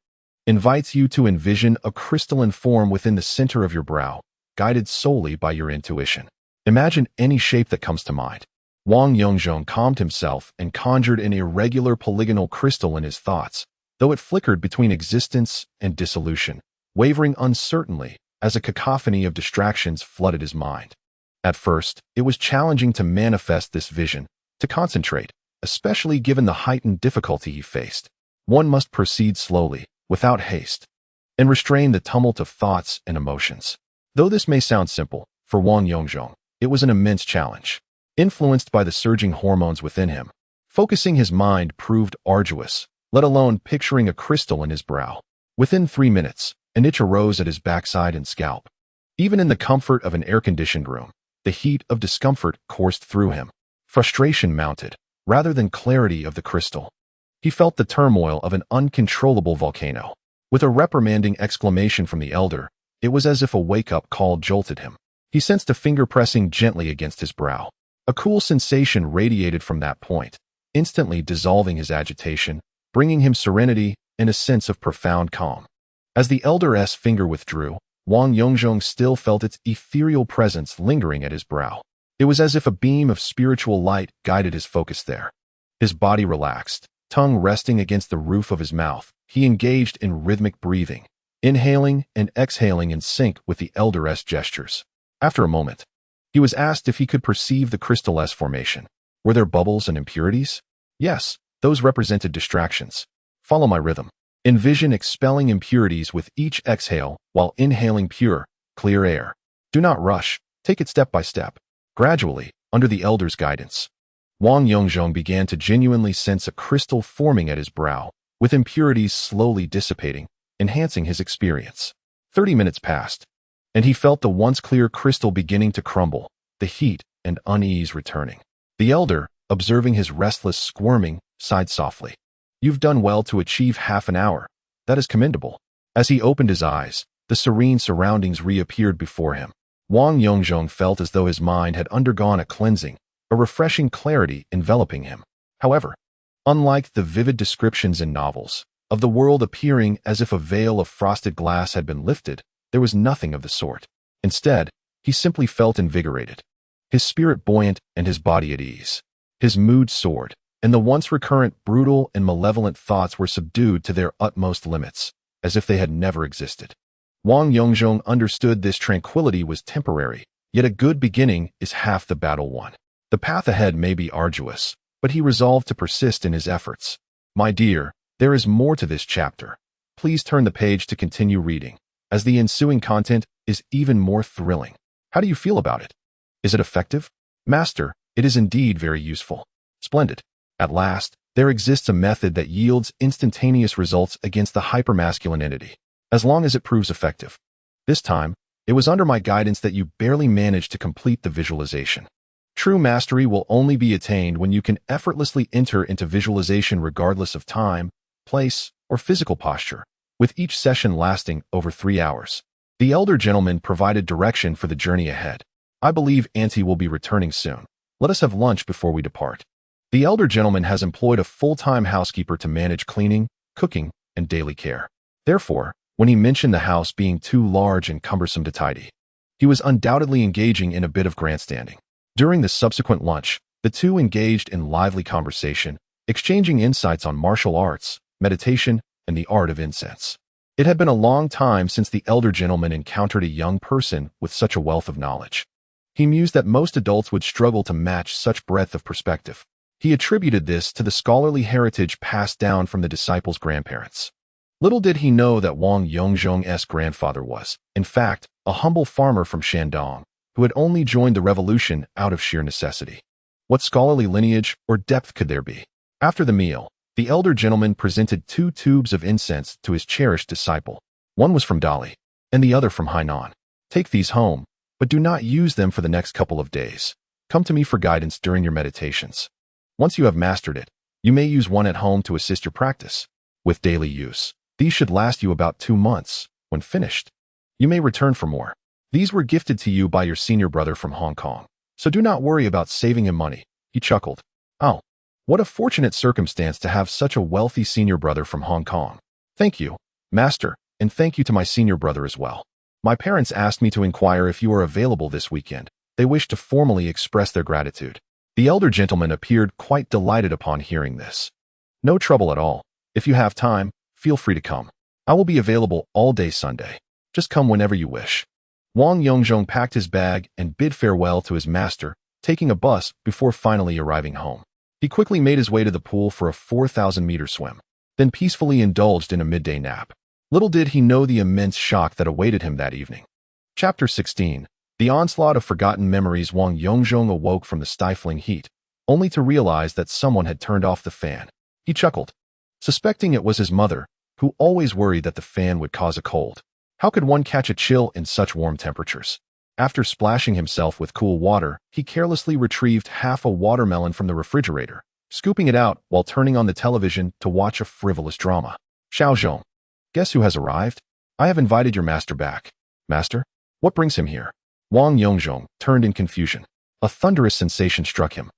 invites you to envision a crystalline form within the center of your brow, guided solely by your intuition. Imagine any shape that comes to mind. Wang Yongzhong calmed himself and conjured an irregular polygonal crystal in his thoughts, though it flickered between existence and dissolution, wavering uncertainly as a cacophony of distractions flooded his mind. At first, it was challenging to manifest this vision, to concentrate, especially given the heightened difficulty he faced. One must proceed slowly, without haste, and restrain the tumult of thoughts and emotions. Though this may sound simple, for Wang Yongzhong, it was an immense challenge. Influenced by the surging hormones within him, focusing his mind proved arduous, let alone picturing a crystal in his brow. Within 3 minutes, an itch arose at his backside and scalp. Even in the comfort of an air-conditioned room, the heat of discomfort coursed through him. Frustration mounted, rather than clarity of the crystal. He felt the turmoil of an uncontrollable volcano. With a reprimanding exclamation from the elder, it was as if a wake-up call jolted him. He sensed a finger pressing gently against his brow. A cool sensation radiated from that point, instantly dissolving his agitation, bringing him serenity and a sense of profound calm. As the elder's finger withdrew, Wang Yongzhong still felt its ethereal presence lingering at his brow. It was as if a beam of spiritual light guided his focus there. His body relaxed, tongue resting against the roof of his mouth. He engaged in rhythmic breathing, inhaling and exhaling in sync with the elder's gestures. After a moment, he was asked if he could perceive the crystal's formation. Were there bubbles and impurities? Yes, those represented distractions. Follow my rhythm. Envision expelling impurities with each exhale while inhaling pure, clear air. Do not rush. Take it step by step. Gradually, under the elder's guidance, Wang Yongzhong began to genuinely sense a crystal forming at his brow, with impurities slowly dissipating, enhancing his experience. 30 minutes passed, and he felt the once clear crystal beginning to crumble, the heat and unease returning. The elder, observing his restless squirming, sighed softly. You've done well to achieve half an hour. That is commendable. As he opened his eyes, the serene surroundings reappeared before him. Wang Yongzhong felt as though his mind had undergone a cleansing, a refreshing clarity enveloping him. However, unlike the vivid descriptions in novels, of the world appearing as if a veil of frosted glass had been lifted, there was nothing of the sort. Instead, he simply felt invigorated, his spirit buoyant and his body at ease. His mood soared, and the once recurrent brutal and malevolent thoughts were subdued to their utmost limits, as if they had never existed. Wang Yongzhong understood this tranquility was temporary, yet a good beginning is half the battle won. The path ahead may be arduous, but he resolved to persist in his efforts. My dear, there is more to this chapter. Please turn the page to continue reading, as the ensuing content is even more thrilling. How do you feel about it? Is it effective? Master, it is indeed very useful. Splendid. At last, there exists a method that yields instantaneous results against the hypermasculine entity, as long as it proves effective. This time, it was under my guidance that you barely managed to complete the visualization. True mastery will only be attained when you can effortlessly enter into visualization regardless of time, place, or physical posture, with each session lasting over 3 hours. The elder gentleman provided direction for the journey ahead. I believe Auntie will be returning soon. Let us have lunch before we depart. The elder gentleman has employed a full-time housekeeper to manage cleaning, cooking, and daily care. Therefore, when he mentioned the house being too large and cumbersome to tidy, he was undoubtedly engaging in a bit of grandstanding. During the subsequent lunch, the two engaged in lively conversation, exchanging insights on martial arts, meditation, and the art of incense. It had been a long time since the elder gentleman encountered a young person with such a wealth of knowledge. He mused that most adults would struggle to match such breadth of perspective. He attributed this to the scholarly heritage passed down from the disciples' grandparents. Little did he know that Wang Yongzhong's grandfather was, in fact, a humble farmer from Shandong, who had only joined the revolution out of sheer necessity. What scholarly lineage or depth could there be? After the meal, the elder gentleman presented 2 tubes of incense to his cherished disciple. One was from Dali, and the other from Hainan. Take these home, but do not use them for the next couple of days. Come to me for guidance during your meditations. Once you have mastered it, you may use one at home to assist your practice. With daily use, these should last you about 2 months. When finished, you may return for more. These were gifted to you by your senior brother from Hong Kong, so do not worry about saving him money. He chuckled. Oh, what a fortunate circumstance to have such a wealthy senior brother from Hong Kong. Thank you, Master, and thank you to my senior brother as well. My parents asked me to inquire if you are available this weekend. They wish to formally express their gratitude. The elder gentleman appeared quite delighted upon hearing this. No trouble at all. If you have time, feel free to come. I will be available all day Sunday. Just come whenever you wish. Wang Yongzhong packed his bag and bid farewell to his master, taking a bus before finally arriving home. He quickly made his way to the pool for a 4,000-meter swim, then peacefully indulged in a midday nap. Little did he know the immense shock that awaited him that evening. Chapter 16. The onslaught of forgotten memories. Wang Yongzhong awoke from the stifling heat, only to realize that someone had turned off the fan. He chuckled, suspecting it was his mother, who always worried that the fan would cause a cold. How could one catch a chill in such warm temperatures? After splashing himself with cool water, he carelessly retrieved half a watermelon from the refrigerator, scooping it out while turning on the television to watch a frivolous drama. Xiaozhong, guess who has arrived? I have invited your master back. Master? What brings him here? Wang Yongzhong turned in confusion. A thunderous sensation struck him,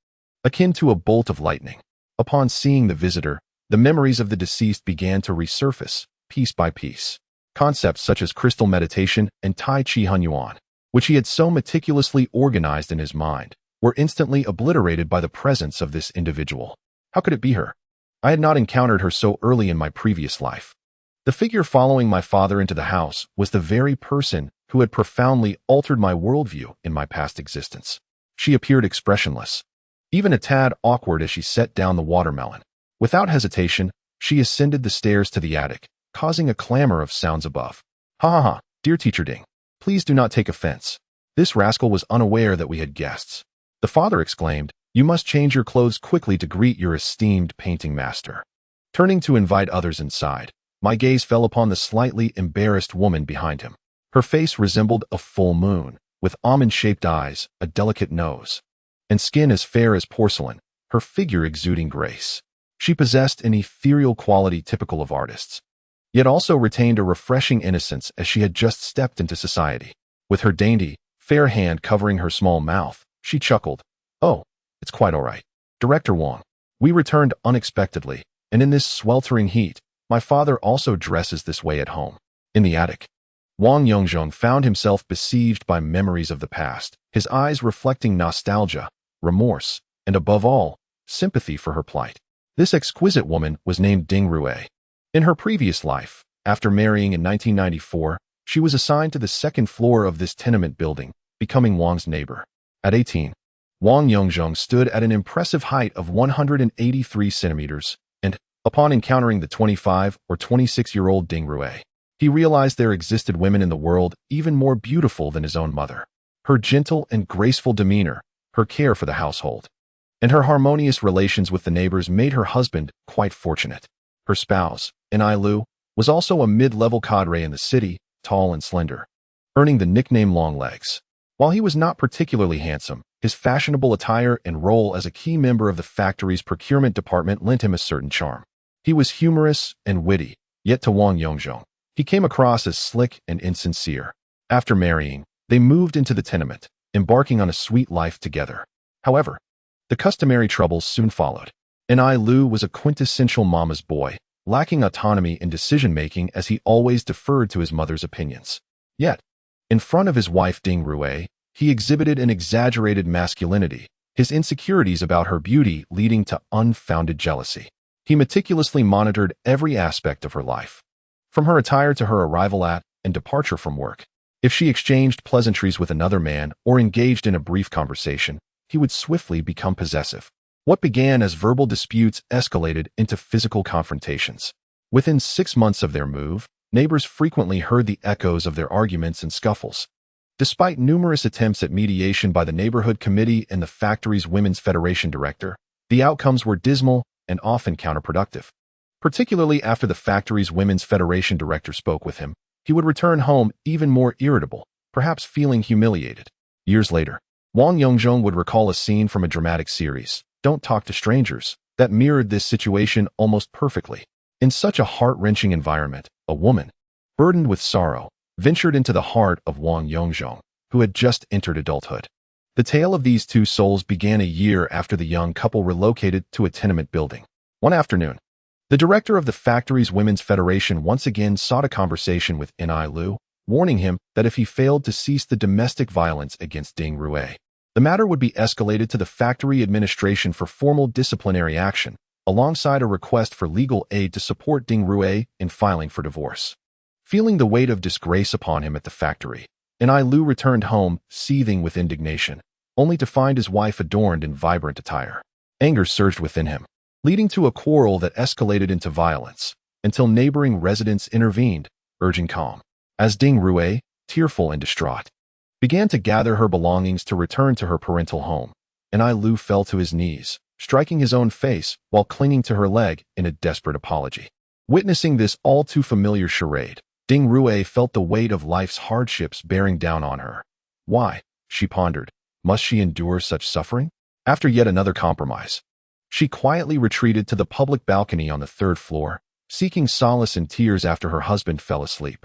akin to a bolt of lightning. Upon seeing the visitor, the memories of the deceased began to resurface, piece by piece. Concepts such as crystal meditation and Tai Chi Hunyuan, which he had so meticulously organized in his mind, were instantly obliterated by the presence of this individual. How could it be her? I had not encountered her so early in my previous life. The figure following my father into the house was the very person who had profoundly altered my worldview in my past existence. She appeared expressionless, even a tad awkward as she set down the watermelon. Without hesitation, she ascended the stairs to the attic, causing a clamor of sounds above. Ha ha ha, dear Teacher Ding, please do not take offense. This rascal was unaware that we had guests. The father exclaimed, you must change your clothes quickly to greet your esteemed painting master. Turning to invite others inside, my gaze fell upon the slightly embarrassed woman behind him. Her face resembled a full moon, with almond-shaped eyes, a delicate nose, and skin as fair as porcelain, her figure exuding grace. She possessed an ethereal quality typical of artists, yet also retained a refreshing innocence as she had just stepped into society. With her dainty, fair hand covering her small mouth, she chuckled. Oh, it's quite all right. Director Wang, we returned unexpectedly, and in this sweltering heat, my father also dresses this way at home. In the attic, Wang Yongzhong found himself besieged by memories of the past, his eyes reflecting nostalgia, remorse, and above all, sympathy for her plight. This exquisite woman was named Ding Rue. In her previous life, after marrying in 1994, she was assigned to the second floor of this tenement building, becoming Wang's neighbor. At 18, Wang Yongzhong stood at an impressive height of 183 centimeters, and, upon encountering the 25 or 26-year-old Ding Rue, he realized there existed women in the world even more beautiful than his own mother. Her gentle and graceful demeanor, her care for the household, and her harmonious relations with the neighbors made her husband quite fortunate. Her spouse, Ai Lu, was also a mid-level cadre in the city, tall and slender, earning the nickname Long Legs. While he was not particularly handsome, his fashionable attire and role as a key member of the factory's procurement department lent him a certain charm. He was humorous and witty, yet to Wang Yongzhong, he came across as slick and insincere. After marrying, they moved into the tenement, embarking on a sweet life together. However, the customary troubles soon followed. Ai Lu was a quintessential mama's boy, lacking autonomy in decision-making as he always deferred to his mother's opinions. Yet, in front of his wife Ding Rue, he exhibited an exaggerated masculinity, his insecurities about her beauty leading to unfounded jealousy. He meticulously monitored every aspect of her life, from her attire to her arrival at and departure from work. If she exchanged pleasantries with another man or engaged in a brief conversation, he would swiftly become possessive. What began as verbal disputes escalated into physical confrontations. Within 6 months of their move, neighbors frequently heard the echoes of their arguments and scuffles. Despite numerous attempts at mediation by the neighborhood committee and the factory's Women's Federation director, the outcomes were dismal and often counterproductive. Particularly after the factory's Women's Federation director spoke with him, he would return home even more irritable, perhaps feeling humiliated. Years later, Wang Yongzhong would recall a scene from a dramatic series, Don't Talk to Strangers, that mirrored this situation almost perfectly. In such a heart-wrenching environment, a woman, burdened with sorrow, ventured into the heart of Wang Yongzhong, who had just entered adulthood. The tale of these two souls began a year after the young couple relocated to a tenement building. One afternoon, the director of the factory's Women's Federation once again sought a conversation with Ni Lu, warning him that if he failed to cease the domestic violence against Ding Rue, the matter would be escalated to the factory administration for formal disciplinary action, alongside a request for legal aid to support Ding Rue in filing for divorce. Feeling the weight of disgrace upon him at the factory, Ni Lu returned home, seething with indignation, only to find his wife adorned in vibrant attire. Anger surged within him, leading to a quarrel that escalated into violence, until neighboring residents intervened, urging calm. As Ding Rue, tearful and distraught, began to gather her belongings to return to her parental home, Ni Lu fell to his knees, striking his own face while clinging to her leg in a desperate apology. Witnessing this all-too-familiar charade, Ding Rue felt the weight of life's hardships bearing down on her. Why, she pondered, must she endure such suffering? After yet another compromise, she quietly retreated to the public balcony on the 3rd floor, seeking solace in tears after her husband fell asleep.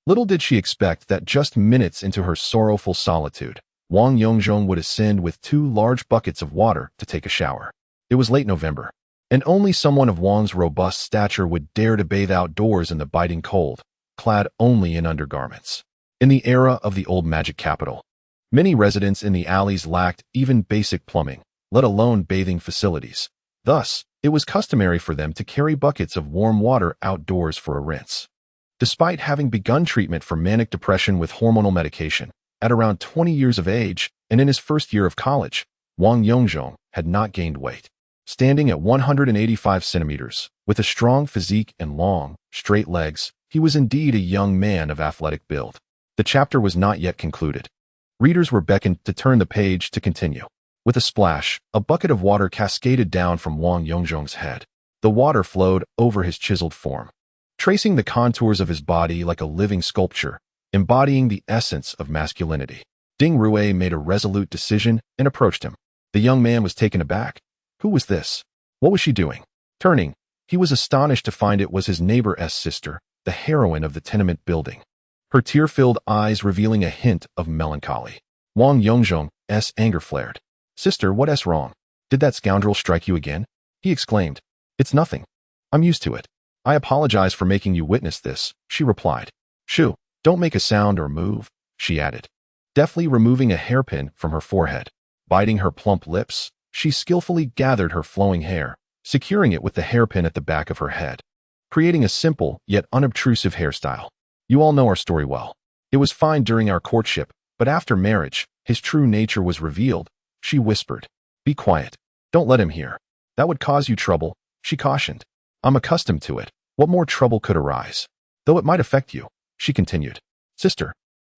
Little did she expect that just minutes into her sorrowful solitude, Wang Yongzhong would ascend with 2 large buckets of water to take a shower. It was late November, and only someone of Wang's robust stature would dare to bathe outdoors in the biting cold, clad only in undergarments. In the era of the old magic capital, many residents in the alleys lacked even basic plumbing, let alone bathing facilities. Thus, it was customary for them to carry buckets of warm water outdoors for a rinse. Despite having begun treatment for manic depression with hormonal medication, at around 20 years of age and in his first year of college, Wang Yongzhong had not gained weight. Standing at 185 centimeters, with a strong physique and long, straight legs, he was indeed a young man of athletic build. The chapter was not yet concluded. Readers were beckoned to turn the page to continue. With a splash, a bucket of water cascaded down from Wang Yongzhong's head. The water flowed over his chiseled form, tracing the contours of his body like a living sculpture, embodying the essence of masculinity. Ding Rue made a resolute decision and approached him. The young man was taken aback. Who was this? What was she doing? Turning, he was astonished to find it was his neighbor's sister, the heroine of the tenement building, her tear-filled eyes revealing a hint of melancholy. Wang Yongzhong's anger flared. Sister, what's wrong? Did that scoundrel strike you again? He exclaimed. It's nothing. I'm used to it. I apologize for making you witness this, she replied. Shoo, don't make a sound or move, she added, deftly removing a hairpin from her forehead. Biting her plump lips, she skillfully gathered her flowing hair, securing it with the hairpin at the back of her head, creating a simple yet unobtrusive hairstyle. You all know our story well. It was fine during our courtship, but after marriage, his true nature was revealed, she whispered. Be quiet. Don't let him hear. That would cause you trouble, she cautioned. I'm accustomed to it. What more trouble could arise? Though it might affect you, she continued. Sister,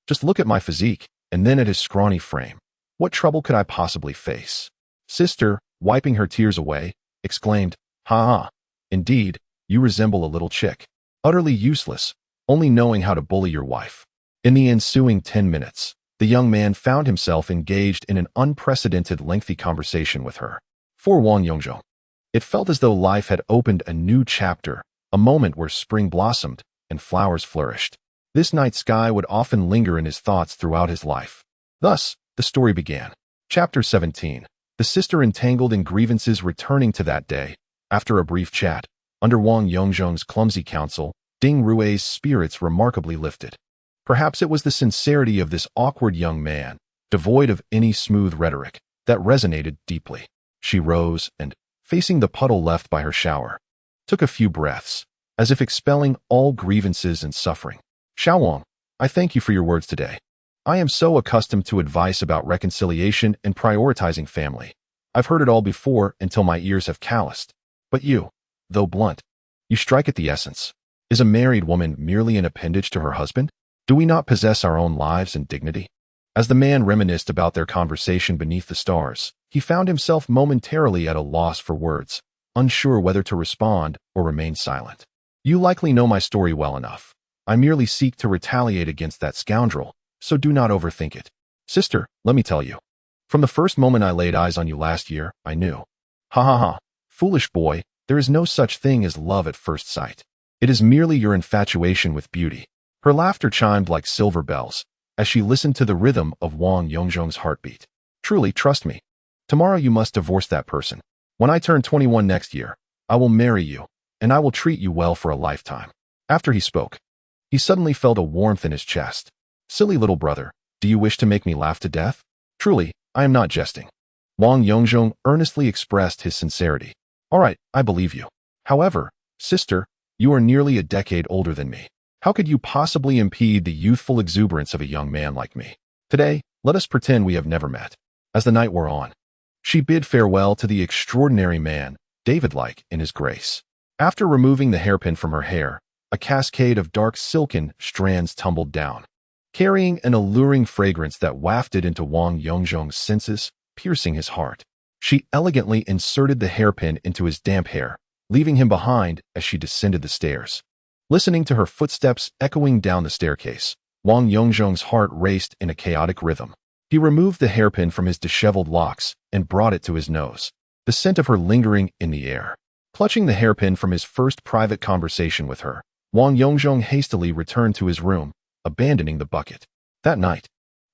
just look at my physique, and then at his scrawny frame. What trouble could I possibly face? Sister, wiping her tears away, exclaimed, Ha ha. Indeed, you resemble a little chick. Utterly useless, only knowing how to bully your wife. In the ensuing 10 minutes, the young man found himself engaged in an unprecedented lengthy conversation with her. For Wang Yongzhong, it felt as though life had opened a new chapter, a moment where spring blossomed and flowers flourished. This night sky would often linger in his thoughts throughout his life. Thus, the story began. Chapter 17. The sister entangled in grievances returning to that day. After a brief chat, under Wang Yongzhong's clumsy counsel, Ding Rue's spirits remarkably lifted. Perhaps it was the sincerity of this awkward young man, devoid of any smooth rhetoric, that resonated deeply. She rose and, facing the puddle left by her shower, took a few breaths, as if expelling all grievances and suffering. Xiaowang, I thank you for your words today. I am so accustomed to advice about reconciliation and prioritizing family. I've heard it all before until my ears have calloused. But you, though blunt, you strike at the essence. Is a married woman merely an appendage to her husband? Do we not possess our own lives and dignity? As the man reminisced about their conversation beneath the stars, he found himself momentarily at a loss for words, unsure whether to respond or remain silent. You likely know my story well enough. I merely seek to retaliate against that scoundrel, so do not overthink it. Sister, let me tell you. From the first moment I laid eyes on you last year, I knew. Ha ha ha. Foolish boy, there is no such thing as love at first sight. It is merely your infatuation with beauty. Her laughter chimed like silver bells, as she listened to the rhythm of Wang Yongzhong's heartbeat. Truly, trust me. Tomorrow you must divorce that person. When I turn 21 next year, I will marry you, and I will treat you well for a lifetime. After he spoke, he suddenly felt a warmth in his chest. Silly little brother, do you wish to make me laugh to death? Truly, I am not jesting. Wang Yongzhong earnestly expressed his sincerity. All right, I believe you. However, sister, you are nearly a decade older than me. How could you possibly impede the youthful exuberance of a young man like me? Today, let us pretend we have never met. As the night wore on, she bid farewell to the extraordinary man, David-like in his grace. After removing the hairpin from her hair, a cascade of dark silken strands tumbled down, carrying an alluring fragrance that wafted into Wang Yongzhong's senses, piercing his heart. She elegantly inserted the hairpin into his damp hair, leaving him behind as she descended the stairs. Listening to her footsteps echoing down the staircase, Wang Yongzhong's heart raced in a chaotic rhythm. He removed the hairpin from his disheveled locks and brought it to his nose, the scent of her lingering in the air. Clutching the hairpin from his first private conversation with her, Wang Yongzhong hastily returned to his room, abandoning the bucket. That night,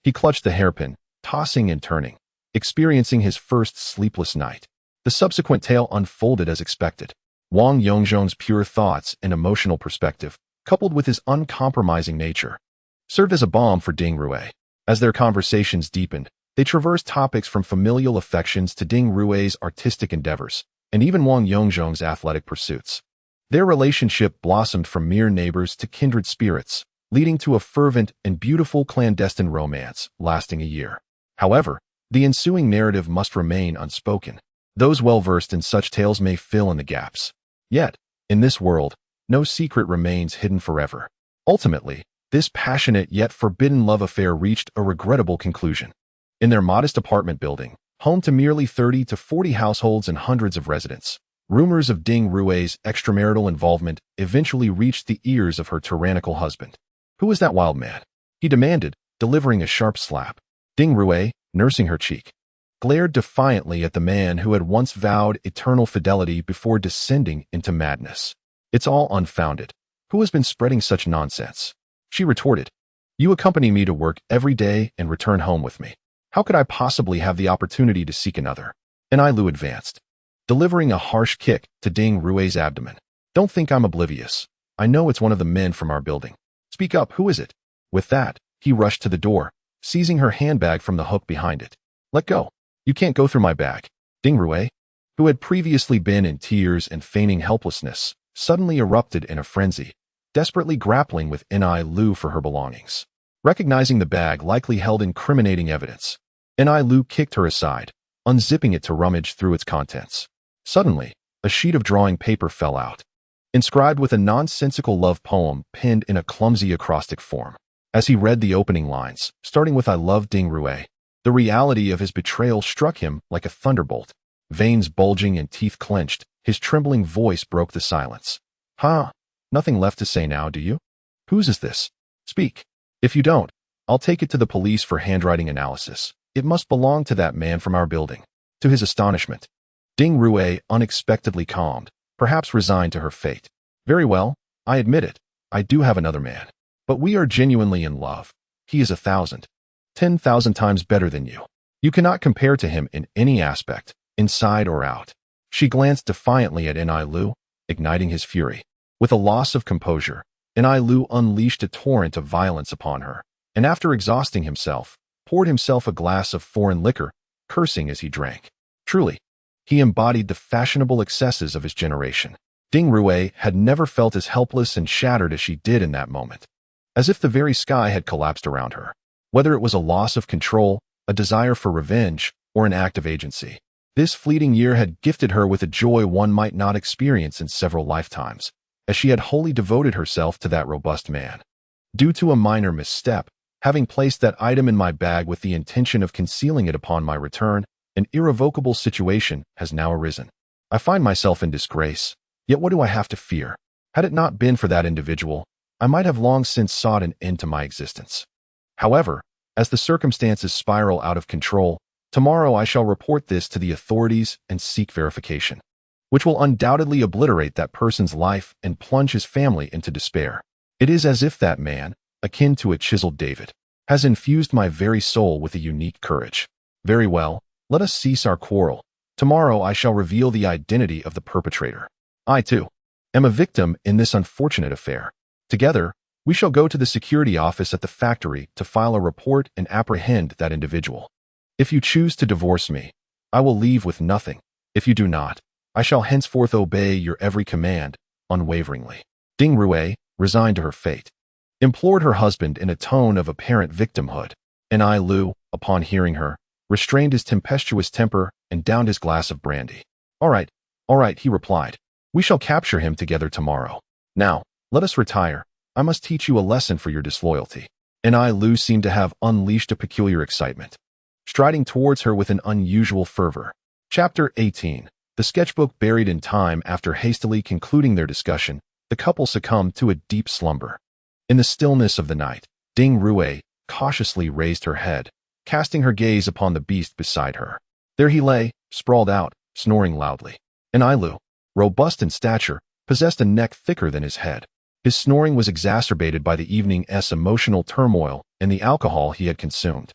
he clutched the hairpin, tossing and turning, experiencing his first sleepless night. The subsequent tale unfolded as expected. Wang Yongzhong's pure thoughts and emotional perspective, coupled with his uncompromising nature, served as a balm for Ding Rue. As their conversations deepened, they traversed topics from familial affections to Ding Rue's artistic endeavors, and even Wang Yongzhong's athletic pursuits. Their relationship blossomed from mere neighbors to kindred spirits, leading to a fervent and beautiful clandestine romance lasting a year. However, the ensuing narrative must remain unspoken. Those well-versed in such tales may fill in the gaps. Yet, in this world, no secret remains hidden forever. Ultimately, this passionate yet forbidden love affair reached a regrettable conclusion. In their modest apartment building, home to merely 30 to 40 households and hundreds of residents, rumors of Ding Rue's extramarital involvement eventually reached the ears of her tyrannical husband. Who is that wild man? He demanded, delivering a sharp slap. Ding Rue, nursing her cheek, glared defiantly at the man who had once vowed eternal fidelity before descending into madness. It's all unfounded. Who has been spreading such nonsense? She retorted. You accompany me to work every day and return home with me. How could I possibly have the opportunity to seek another? And Lu advanced, delivering a harsh kick to Ding Rue's abdomen. Don't think I'm oblivious. I know it's one of the men from our building. Speak up, who is it? With that, he rushed to the door, seizing her handbag from the hook behind it. Let go. You can't go through my bag. Ding Rue, who had previously been in tears and feigning helplessness, suddenly erupted in a frenzy, desperately grappling with Lu for her belongings. Recognizing the bag likely held incriminating evidence, Lu kicked her aside, unzipping it to rummage through its contents. Suddenly, a sheet of drawing paper fell out, inscribed with a nonsensical love poem pinned in a clumsy acrostic form. As he read the opening lines, starting with I love Ding Rue, the reality of his betrayal struck him like a thunderbolt. Veins bulging and teeth clenched, his trembling voice broke the silence. Nothing left to say now, do you? Whose is this? Speak. If you don't, I'll take it to the police for handwriting analysis. It must belong to that man from our building. To his astonishment, Ding Rue unexpectedly calmed, perhaps resigned to her fate. Very well, I admit it. I do have another man. But we are genuinely in love. He is 1,000, 10,000 times better than you. You cannot compare to him in any aspect, inside or out. She glanced defiantly at Lu, igniting his fury. With a loss of composure, Lu unleashed a torrent of violence upon her, and after exhausting himself, poured himself a glass of foreign liquor, cursing as he drank. Truly, he embodied the fashionable excesses of his generation. Ding Rue had never felt as helpless and shattered as she did in that moment. as if the very sky had collapsed around her. Whether it was a loss of control, a desire for revenge, or an act of agency, this fleeting year had gifted her with a joy one might not experience in several lifetimes, as she had wholly devoted herself to that robust man. Due to a minor misstep, having placed that item in my bag with the intention of concealing it upon my return, an irrevocable situation has now arisen. I find myself in disgrace, yet what do I have to fear? Had it not been for that individual, I might have long since sought an end to my existence. However, as the circumstances spiral out of control, tomorrow I shall report this to the authorities and seek verification, which will undoubtedly obliterate that person's life and plunge his family into despair. It is as if that man, akin to a chiseled David, has infused my very soul with a unique courage. Very well, let us cease our quarrel. Tomorrow I shall reveal the identity of the perpetrator. I, too, am a victim in this unfortunate affair. Together, we shall go to the security office at the factory to file a report and apprehend that individual. If you choose to divorce me, I will leave with nothing. If you do not, I shall henceforth obey your every command, unwaveringly. Ding Rui, resigned to her fate, implored her husband in a tone of apparent victimhood, and I Lu, upon hearing her, restrained his tempestuous temper and downed his glass of brandy. All right, he replied. We shall capture him together tomorrow. Now, let us retire. I must teach you a lesson for your disloyalty. And I Lu seemed to have unleashed a peculiar excitement, striding towards her with an unusual fervor. Chapter 18. The sketchbook buried in time. After hastily concluding their discussion, the couple succumbed to a deep slumber. In the stillness of the night, Ding Rui cautiously raised her head, casting her gaze upon the beast beside her. There he lay, sprawled out, snoring loudly. And I Lu, robust in stature, possessed a neck thicker than his head. His snoring was exacerbated by the evening's emotional turmoil and the alcohol he had consumed.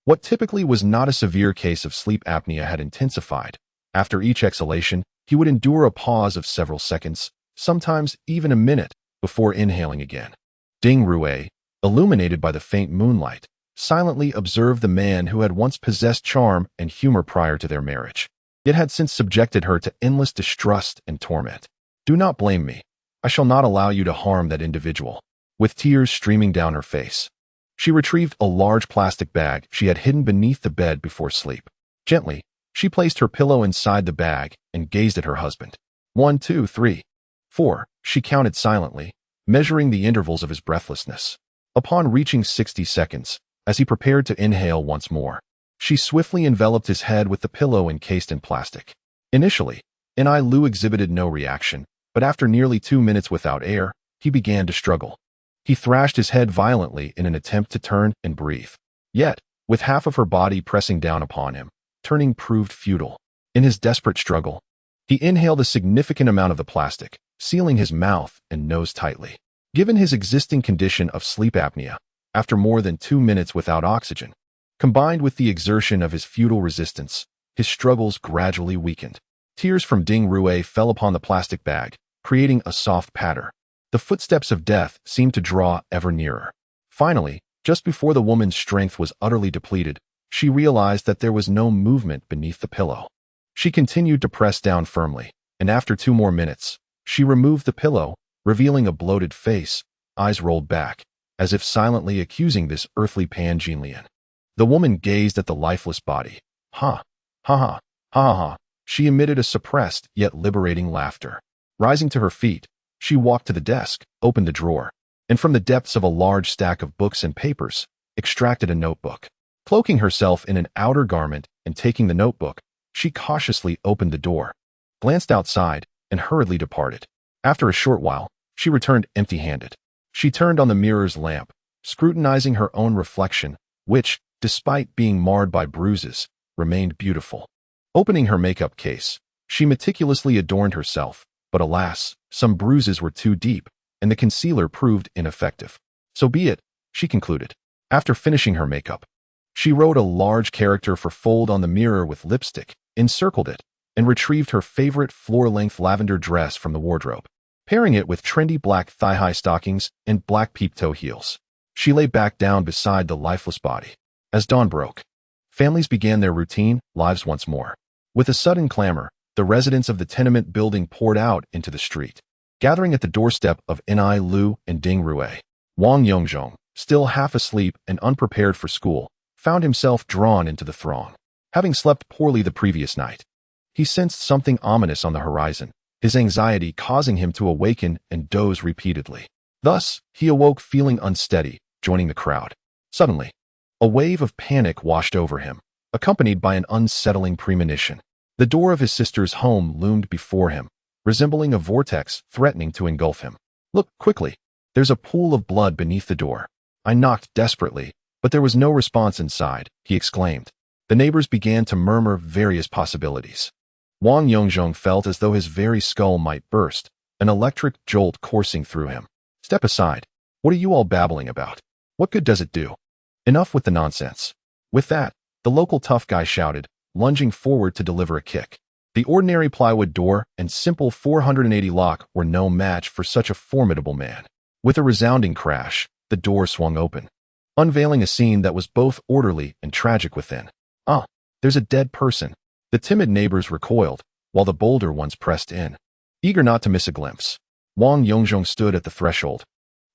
What typically was not a severe case of sleep apnea had intensified. After each exhalation, he would endure a pause of several seconds, sometimes even a minute, before inhaling again. Ding Rui, illuminated by the faint moonlight, silently observed the man who had once possessed charm and humor prior to their marriage, yet had since subjected her to endless distrust and torment. Do not blame me. I shall not allow you to harm that individual. With tears streaming down her face, she retrieved a large plastic bag she had hidden beneath the bed before sleep. Gently, she placed her pillow inside the bag and gazed at her husband. 1, 2, 3, 4, she counted silently, measuring the intervals of his breathlessness. Upon reaching 60 seconds, as he prepared to inhale once more, she swiftly enveloped his head with the pillow encased in plastic. Initially, I Lu exhibited no reaction, but after nearly 2 minutes without air, he began to struggle. He thrashed his head violently in an attempt to turn and breathe. Yet, with half of her body pressing down upon him, turning proved futile. In his desperate struggle, he inhaled a significant amount of the plastic, sealing his mouth and nose tightly. Given his existing condition of sleep apnea, after more than 2 minutes without oxygen, combined with the exertion of his futile resistance, his struggles gradually weakened. Tears from Ding Rui fell upon the plastic bag, creating a soft patter. The footsteps of death seemed to draw ever nearer. Finally, just before the woman's strength was utterly depleted, she realized that there was no movement beneath the pillow. She continued to press down firmly, and after 2 more minutes, she removed the pillow, revealing a bloated face, eyes rolled back, as if silently accusing this earthly Pangelian. The woman gazed at the lifeless body. Ha, ha, ha, ha, ha. She emitted a suppressed yet liberating laughter. Rising to her feet, she walked to the desk, opened a drawer, and from the depths of a large stack of books and papers, extracted a notebook. Cloaking herself in an outer garment and taking the notebook, she cautiously opened the door, glanced outside, and hurriedly departed. After a short while, she returned empty-handed. She turned on the mirror's lamp, scrutinizing her own reflection, which, despite being marred by bruises, remained beautiful. Opening her makeup case, she meticulously adorned herself, but alas, some bruises were too deep, and the concealer proved ineffective. So be it, she concluded. After finishing her makeup, she wrote a large character for fold on the mirror with lipstick, encircled it, and retrieved her favorite floor-length lavender dress from the wardrobe, pairing it with trendy black thigh-high stockings and black peep-toe heels. She lay back down beside the lifeless body. As dawn broke, families began their routine lives once more. With a sudden clamor, the residents of the tenement building poured out into the street, gathering at the doorstep of Ni Lu and Ding Rui. Wang Yongzhong, still half asleep and unprepared for school, found himself drawn into the throng. Having slept poorly the previous night, he sensed something ominous on the horizon, his anxiety causing him to awaken and doze repeatedly. Thus, he awoke feeling unsteady, joining the crowd. Suddenly, a wave of panic washed over him, accompanied by an unsettling premonition. The door of his sister's home loomed before him, resembling a vortex threatening to engulf him. Look quickly. There's a pool of blood beneath the door. I knocked desperately, but there was no response inside, he exclaimed. The neighbors began to murmur various possibilities. Wang Yongzhong felt as though his very skull might burst, an electric jolt coursing through him. Step aside. What are you all babbling about? What good does it do? Enough with the nonsense. With that, the local tough guy shouted, lunging forward to deliver a kick. The ordinary plywood door and simple 480 lock were no match for such a formidable man. With a resounding crash, the door swung open, unveiling a scene that was both orderly and tragic within. Ah, there's a dead person. The timid neighbors recoiled, while the bolder ones pressed in, eager not to miss a glimpse. Wang Yongzhong stood at the threshold,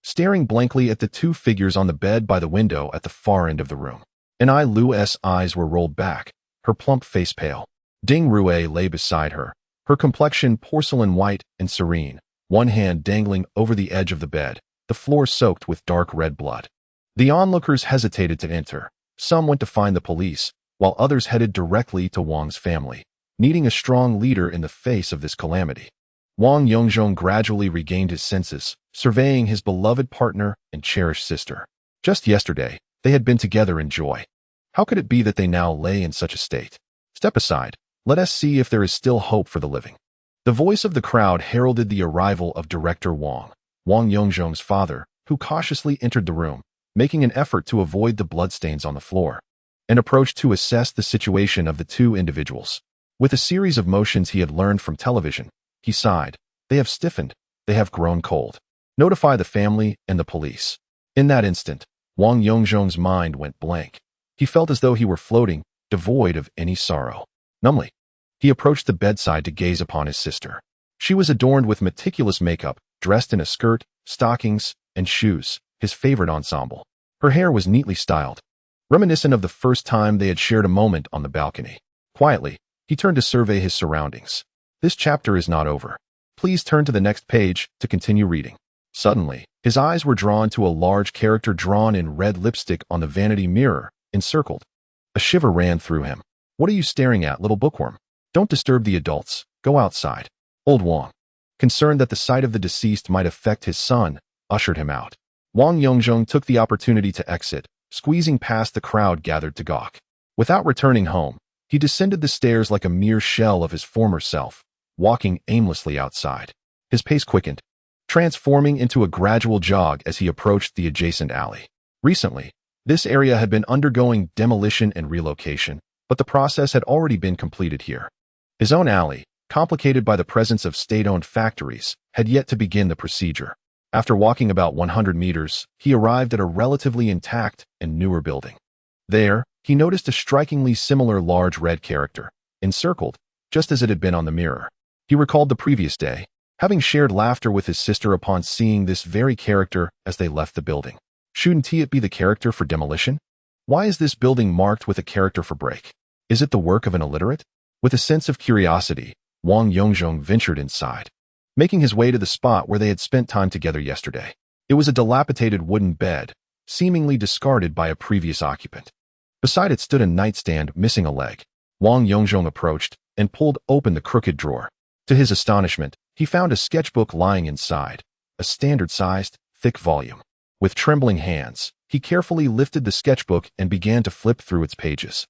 staring blankly at the two figures on the bed by the window at the far end of the room. Ai Lu's eyes were rolled back, her plump face pale. Ding Rue lay beside her, her complexion porcelain white and serene, one hand dangling over the edge of the bed, the floor soaked with dark red blood. The onlookers hesitated to enter. Some went to find the police, while others headed directly to Wang's family, needing a strong leader in the face of this calamity. Wang Yongzhong gradually regained his senses, surveying his beloved partner and cherished sister. Just yesterday, they had been together in joy. How could it be that they now lay in such a state? Step aside. Let us see if there is still hope for the living. The voice of the crowd heralded the arrival of Director Wang Yongzhong's father, who cautiously entered the room, making an effort to avoid the bloodstains on the floor, and approached to assess the situation of the two individuals. With a series of motions he had learned from television, he sighed. They have stiffened. They have grown cold. Notify the family and the police. In that instant, Wang Yongzhong's mind went blank. He felt as though he were floating, devoid of any sorrow. Numbly, he approached the bedside to gaze upon his sister. She was adorned with meticulous makeup, dressed in a skirt, stockings, and shoes, his favorite ensemble. Her hair was neatly styled, reminiscent of the first time they had shared a moment on the balcony. Quietly, he turned to survey his surroundings. This chapter is not over. Please turn to the next page to continue reading. Suddenly, his eyes were drawn to a large character drawn in red lipstick on the vanity mirror, encircled. A shiver ran through him. What are you staring at, little bookworm? Don't disturb the adults. Go outside. Old Wang, concerned that the sight of the deceased might affect his son, ushered him out. Wang Yongzhong took the opportunity to exit, squeezing past the crowd gathered to gawk. Without returning home, he descended the stairs like a mere shell of his former self, walking aimlessly outside. His pace quickened, transforming into a gradual jog as he approached the adjacent alley. Recently, this area had been undergoing demolition and relocation, but the process had already been completed here. His own alley, complicated by the presence of state-owned factories, had yet to begin the procedure. After walking about 100 meters, he arrived at a relatively intact and newer building. There, he noticed a strikingly similar large red character, encircled, just as it had been on the mirror. He recalled the previous day, having shared laughter with his sister upon seeing this very character as they left the building. Shouldn't it be the character for demolition? Why is this building marked with a character for break? Is it the work of an illiterate? With a sense of curiosity, Wang Yongzhong ventured inside, making his way to the spot where they had spent time together yesterday. It was a dilapidated wooden bed, seemingly discarded by a previous occupant. Beside it stood a nightstand missing a leg. Wang Yongzhong approached and pulled open the crooked drawer. To his astonishment, he found a sketchbook lying inside, a standard-sized, thick volume. With trembling hands, he carefully lifted the sketchbook and began to flip through its pages.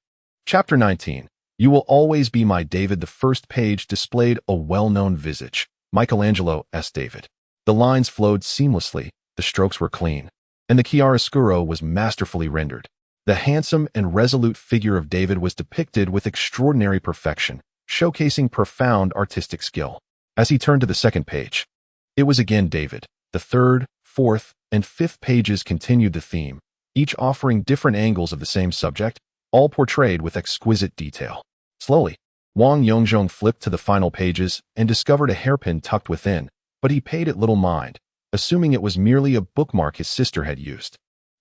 Chapter 19. You Will Always Be My David. The first page displayed a well-known visage, Michelangelo's David. The lines flowed seamlessly, the strokes were clean, and the chiaroscuro was masterfully rendered. The handsome and resolute figure of David was depicted with extraordinary perfection, showcasing profound artistic skill. As he turned to the second page, it was again David. The third, fourth, and fifth pages continued the theme, each offering different angles of the same subject, all portrayed with exquisite detail. Slowly, Wang Yongzhong flipped to the final pages and discovered a hairpin tucked within, but he paid it little mind, assuming it was merely a bookmark his sister had used.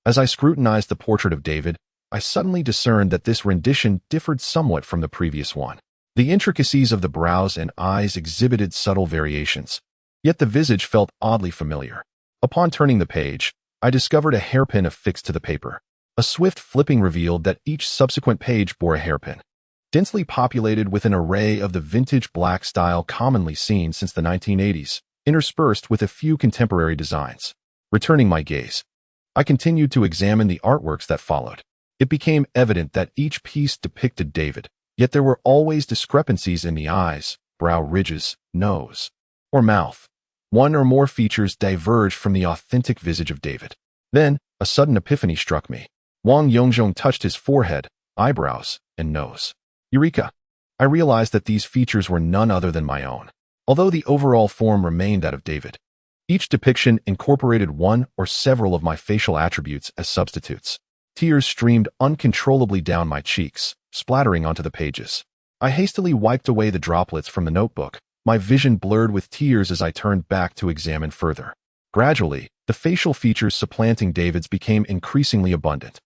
As I scrutinized the portrait of David, I suddenly discerned that this rendition differed somewhat from the previous one. The intricacies of the brows and eyes exhibited subtle variations, yet the visage felt oddly familiar. Upon turning the page, I discovered a hairpin affixed to the paper. A swift flipping revealed that each subsequent page bore a hairpin, densely populated with an array of the vintage black style commonly seen since the 1980s, interspersed with a few contemporary designs. Returning my gaze, I continued to examine the artworks that followed. It became evident that each piece depicted David, yet there were always discrepancies in the eyes, brow ridges, nose, or mouth. One or more features diverged from the authentic visage of David. Then, a sudden epiphany struck me. Wang Yongzhong touched his forehead, eyebrows, and nose. Eureka! I realized that these features were none other than my own, although the overall form remained that of David. Each depiction incorporated one or several of my facial attributes as substitutes. Tears streamed uncontrollably down my cheeks, splattering onto the pages. I hastily wiped away the droplets from the notebook, my vision blurred with tears as I turned back to examine further. Gradually, the facial features supplanting David's became increasingly abundant,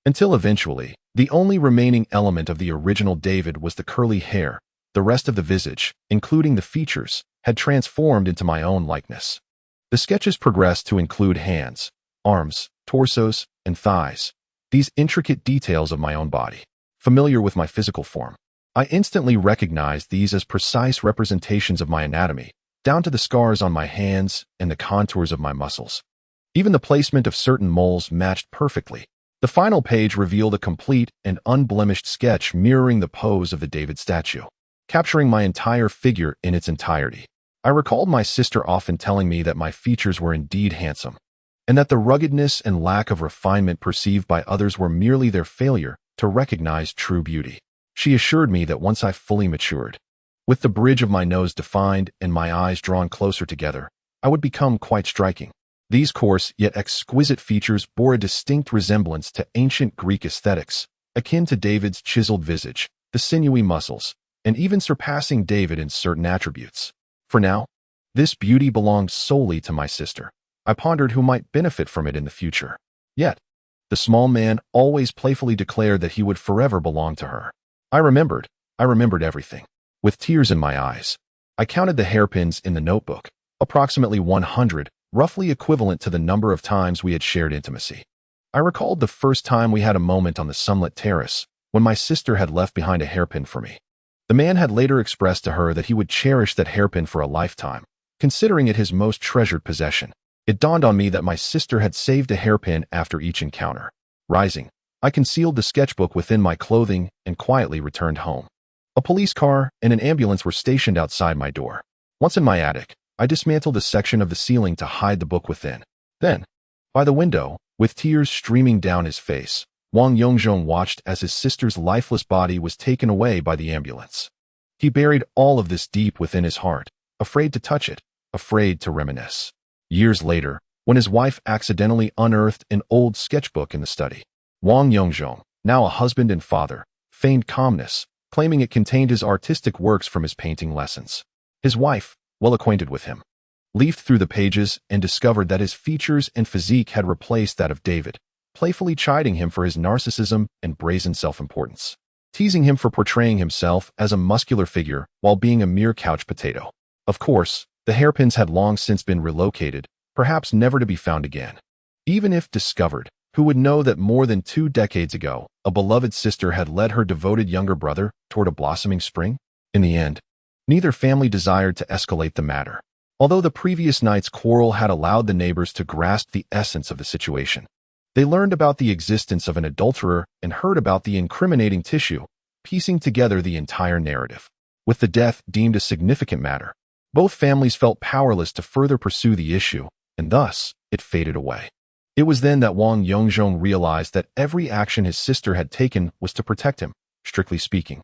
until eventually, the only remaining element of the original David was the curly hair. The rest of the visage, including the features, had transformed into my own likeness. The sketches progressed to include hands, arms, torsos, and thighs, these intricate details of my own body. Familiar with my physical form, I instantly recognized these as precise representations of my anatomy, down to the scars on my hands and the contours of my muscles. Even the placement of certain moles matched perfectly. The final page revealed a complete and unblemished sketch mirroring the pose of the David statue, capturing my entire figure in its entirety. I recalled my sister often telling me that my features were indeed handsome, and that the ruggedness and lack of refinement perceived by others were merely their failure to recognize true beauty. She assured me that once I fully matured, with the bridge of my nose defined and my eyes drawn closer together, I would become quite striking. These coarse yet exquisite features bore a distinct resemblance to ancient Greek aesthetics, akin to David's chiseled visage, the sinewy muscles, and even surpassing David in certain attributes. For now, this beauty belonged solely to my sister. I pondered who might benefit from it in the future. Yet, the small man always playfully declared that he would forever belong to her. I remembered everything. With tears in my eyes, I counted the hairpins in the notebook, approximately 100, roughly equivalent to the number of times we had shared intimacy. I recalled the first time we had a moment on the sunlit terrace, when my sister had left behind a hairpin for me. The man had later expressed to her that he would cherish that hairpin for a lifetime, considering it his most treasured possession. It dawned on me that my sister had saved a hairpin after each encounter. Rising, I concealed the sketchbook within my clothing and quietly returned home. A police car and an ambulance were stationed outside my door. Once in my attic, I dismantled a section of the ceiling to hide the book within. Then, by the window, with tears streaming down his face, Wang Yongzhong watched as his sister's lifeless body was taken away by the ambulance. He buried all of this deep within his heart, afraid to touch it, afraid to reminisce. Years later, when his wife accidentally unearthed an old sketchbook in the study, Wang Yongzhong, now a husband and father, feigned calmness, claiming it contained his artistic works from his painting lessons. His wife, well acquainted with him, leafed through the pages and discovered that his features and physique had replaced that of David, playfully chiding him for his narcissism and brazen self-importance, teasing him for portraying himself as a muscular figure while being a mere couch potato. Of course, the hairpins had long since been relocated, perhaps never to be found again. Even if discovered, who would know that more than 2 decades ago, a beloved sister had led her devoted younger brother toward a blossoming spring? In the end, neither family desired to escalate the matter, although the previous night's quarrel had allowed the neighbors to grasp the essence of the situation. They learned about the existence of an adulterer and heard about the incriminating tissue, piecing together the entire narrative. With the death deemed a significant matter, both families felt powerless to further pursue the issue, and thus, it faded away. It was then that Wang Yongzhong realized that every action his sister had taken was to protect him, strictly speaking.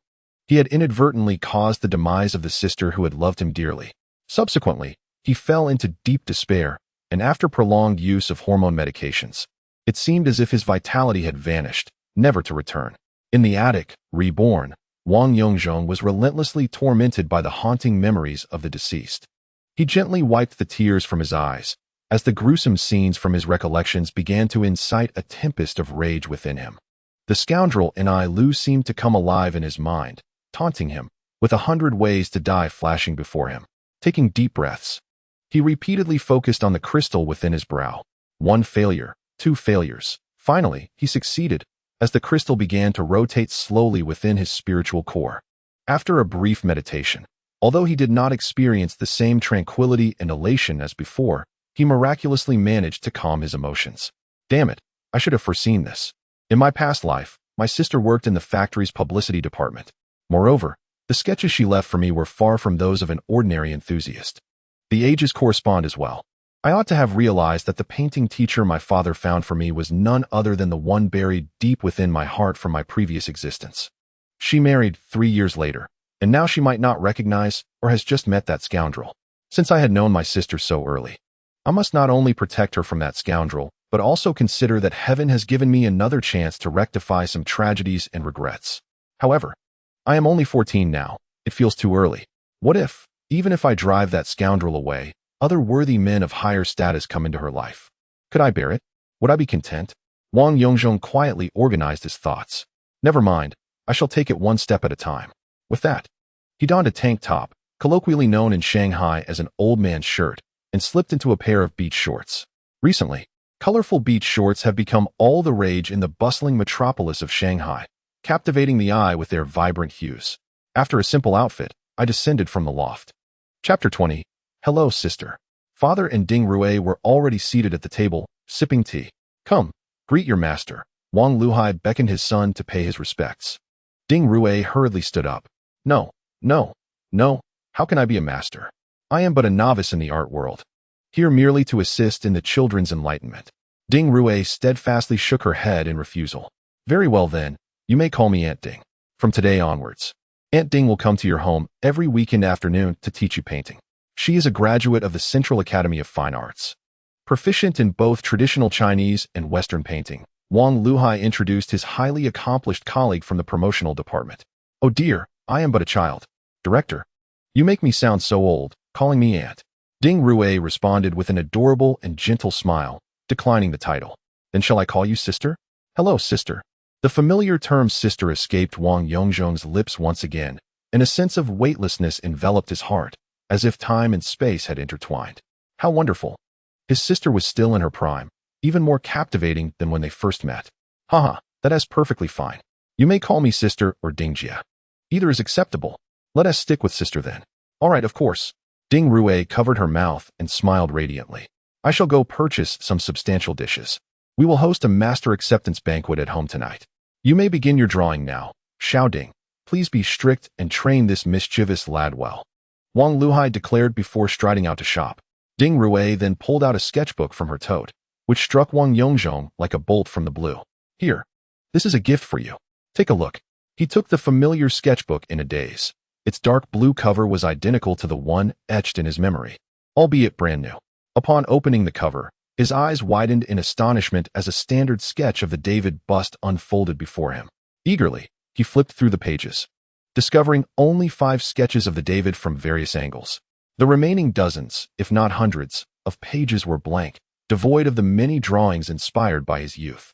He had inadvertently caused the demise of the sister who had loved him dearly. Subsequently, he fell into deep despair, and after prolonged use of hormone medications, it seemed as if his vitality had vanished, never to return. In the attic, reborn, Wang Yongzhong was relentlessly tormented by the haunting memories of the deceased. He gently wiped the tears from his eyes, as the gruesome scenes from his recollections began to incite a tempest of rage within him. The scoundrel in I Lu seemed to come alive in his mind, taunting him, with 100 ways to die flashing before him. Taking deep breaths, he repeatedly focused on the crystal within his brow. 1 failure, 2 failures. Finally, he succeeded, as the crystal began to rotate slowly within his spiritual core. After a brief meditation, although he did not experience the same tranquility and elation as before, he miraculously managed to calm his emotions. Damn it, I should have foreseen this. In my past life, my sister worked in the factory's publicity department. Moreover, the sketches she left for me were far from those of an ordinary enthusiast. The ages correspond as well. I ought to have realized that the painting teacher my father found for me was none other than the one buried deep within my heart from my previous existence. She married 3 years later, and now she might not recognize or has just met that scoundrel. Since I had known my sister so early, I must not only protect her from that scoundrel, but also consider that heaven has given me another chance to rectify some tragedies and regrets. However, I am only 14 now. It feels too early. What if, even if I drive that scoundrel away, other worthy men of higher status come into her life? Could I bear it? Would I be content? Wang Yongzhong quietly organized his thoughts. Never mind, I shall take it one step at a time. With that, he donned a tank top, colloquially known in Shanghai as an old man's shirt, and slipped into a pair of beach shorts. Recently, colorful beach shorts have become all the rage in the bustling metropolis of Shanghai, captivating the eye with their vibrant hues. After a simple outfit, I descended from the loft. Chapter 20. Hello, sister. Father and Ding Rue were already seated at the table, sipping tea. Come, greet your master. Wang Luhai beckoned his son to pay his respects. Ding Rue hurriedly stood up. No, how can I be a master? I am but a novice in the art world, here merely to assist in the children's enlightenment. Ding Rue steadfastly shook her head in refusal. Very well then, you may call me Aunt Ding. From today onwards, Aunt Ding will come to your home every weekend afternoon to teach you painting. She is a graduate of the Central Academy of Fine Arts. Proficient in both traditional Chinese and Western painting, Wang Luhai introduced his highly accomplished colleague from the promotional department. Oh dear, I am but a child. Director, you make me sound so old, calling me Aunt. Ding Rue responded with an adorable and gentle smile, declining the title. Then shall I call you sister? Hello, sister. The familiar term sister escaped Wang Yongzhong's lips once again, and a sense of weightlessness enveloped his heart, as if time and space had intertwined. How wonderful. His sister was still in her prime, even more captivating than when they first met. Haha, that is perfectly fine. You may call me sister or Dingjia. Either is acceptable. Let us stick with sister then. All right, of course. Ding Rue covered her mouth and smiled radiantly. I shall go purchase some substantial dishes. We will host a master acceptance banquet at home tonight. You may begin your drawing now. Xiao Ding, please be strict and train this mischievous lad well. Wang Luhai declared before striding out to shop. Ding Rue then pulled out a sketchbook from her tote, which struck Wang Yongzhong like a bolt from the blue. Here, this is a gift for you. Take a look. He took the familiar sketchbook in a daze. Its dark blue cover was identical to the one etched in his memory, albeit brand new. Upon opening the cover, his eyes widened in astonishment as a standard sketch of the David bust unfolded before him. Eagerly, he flipped through the pages, discovering only 5 sketches of the David from various angles. The remaining dozens, if not hundreds, of pages were blank, devoid of the many drawings inspired by his youth.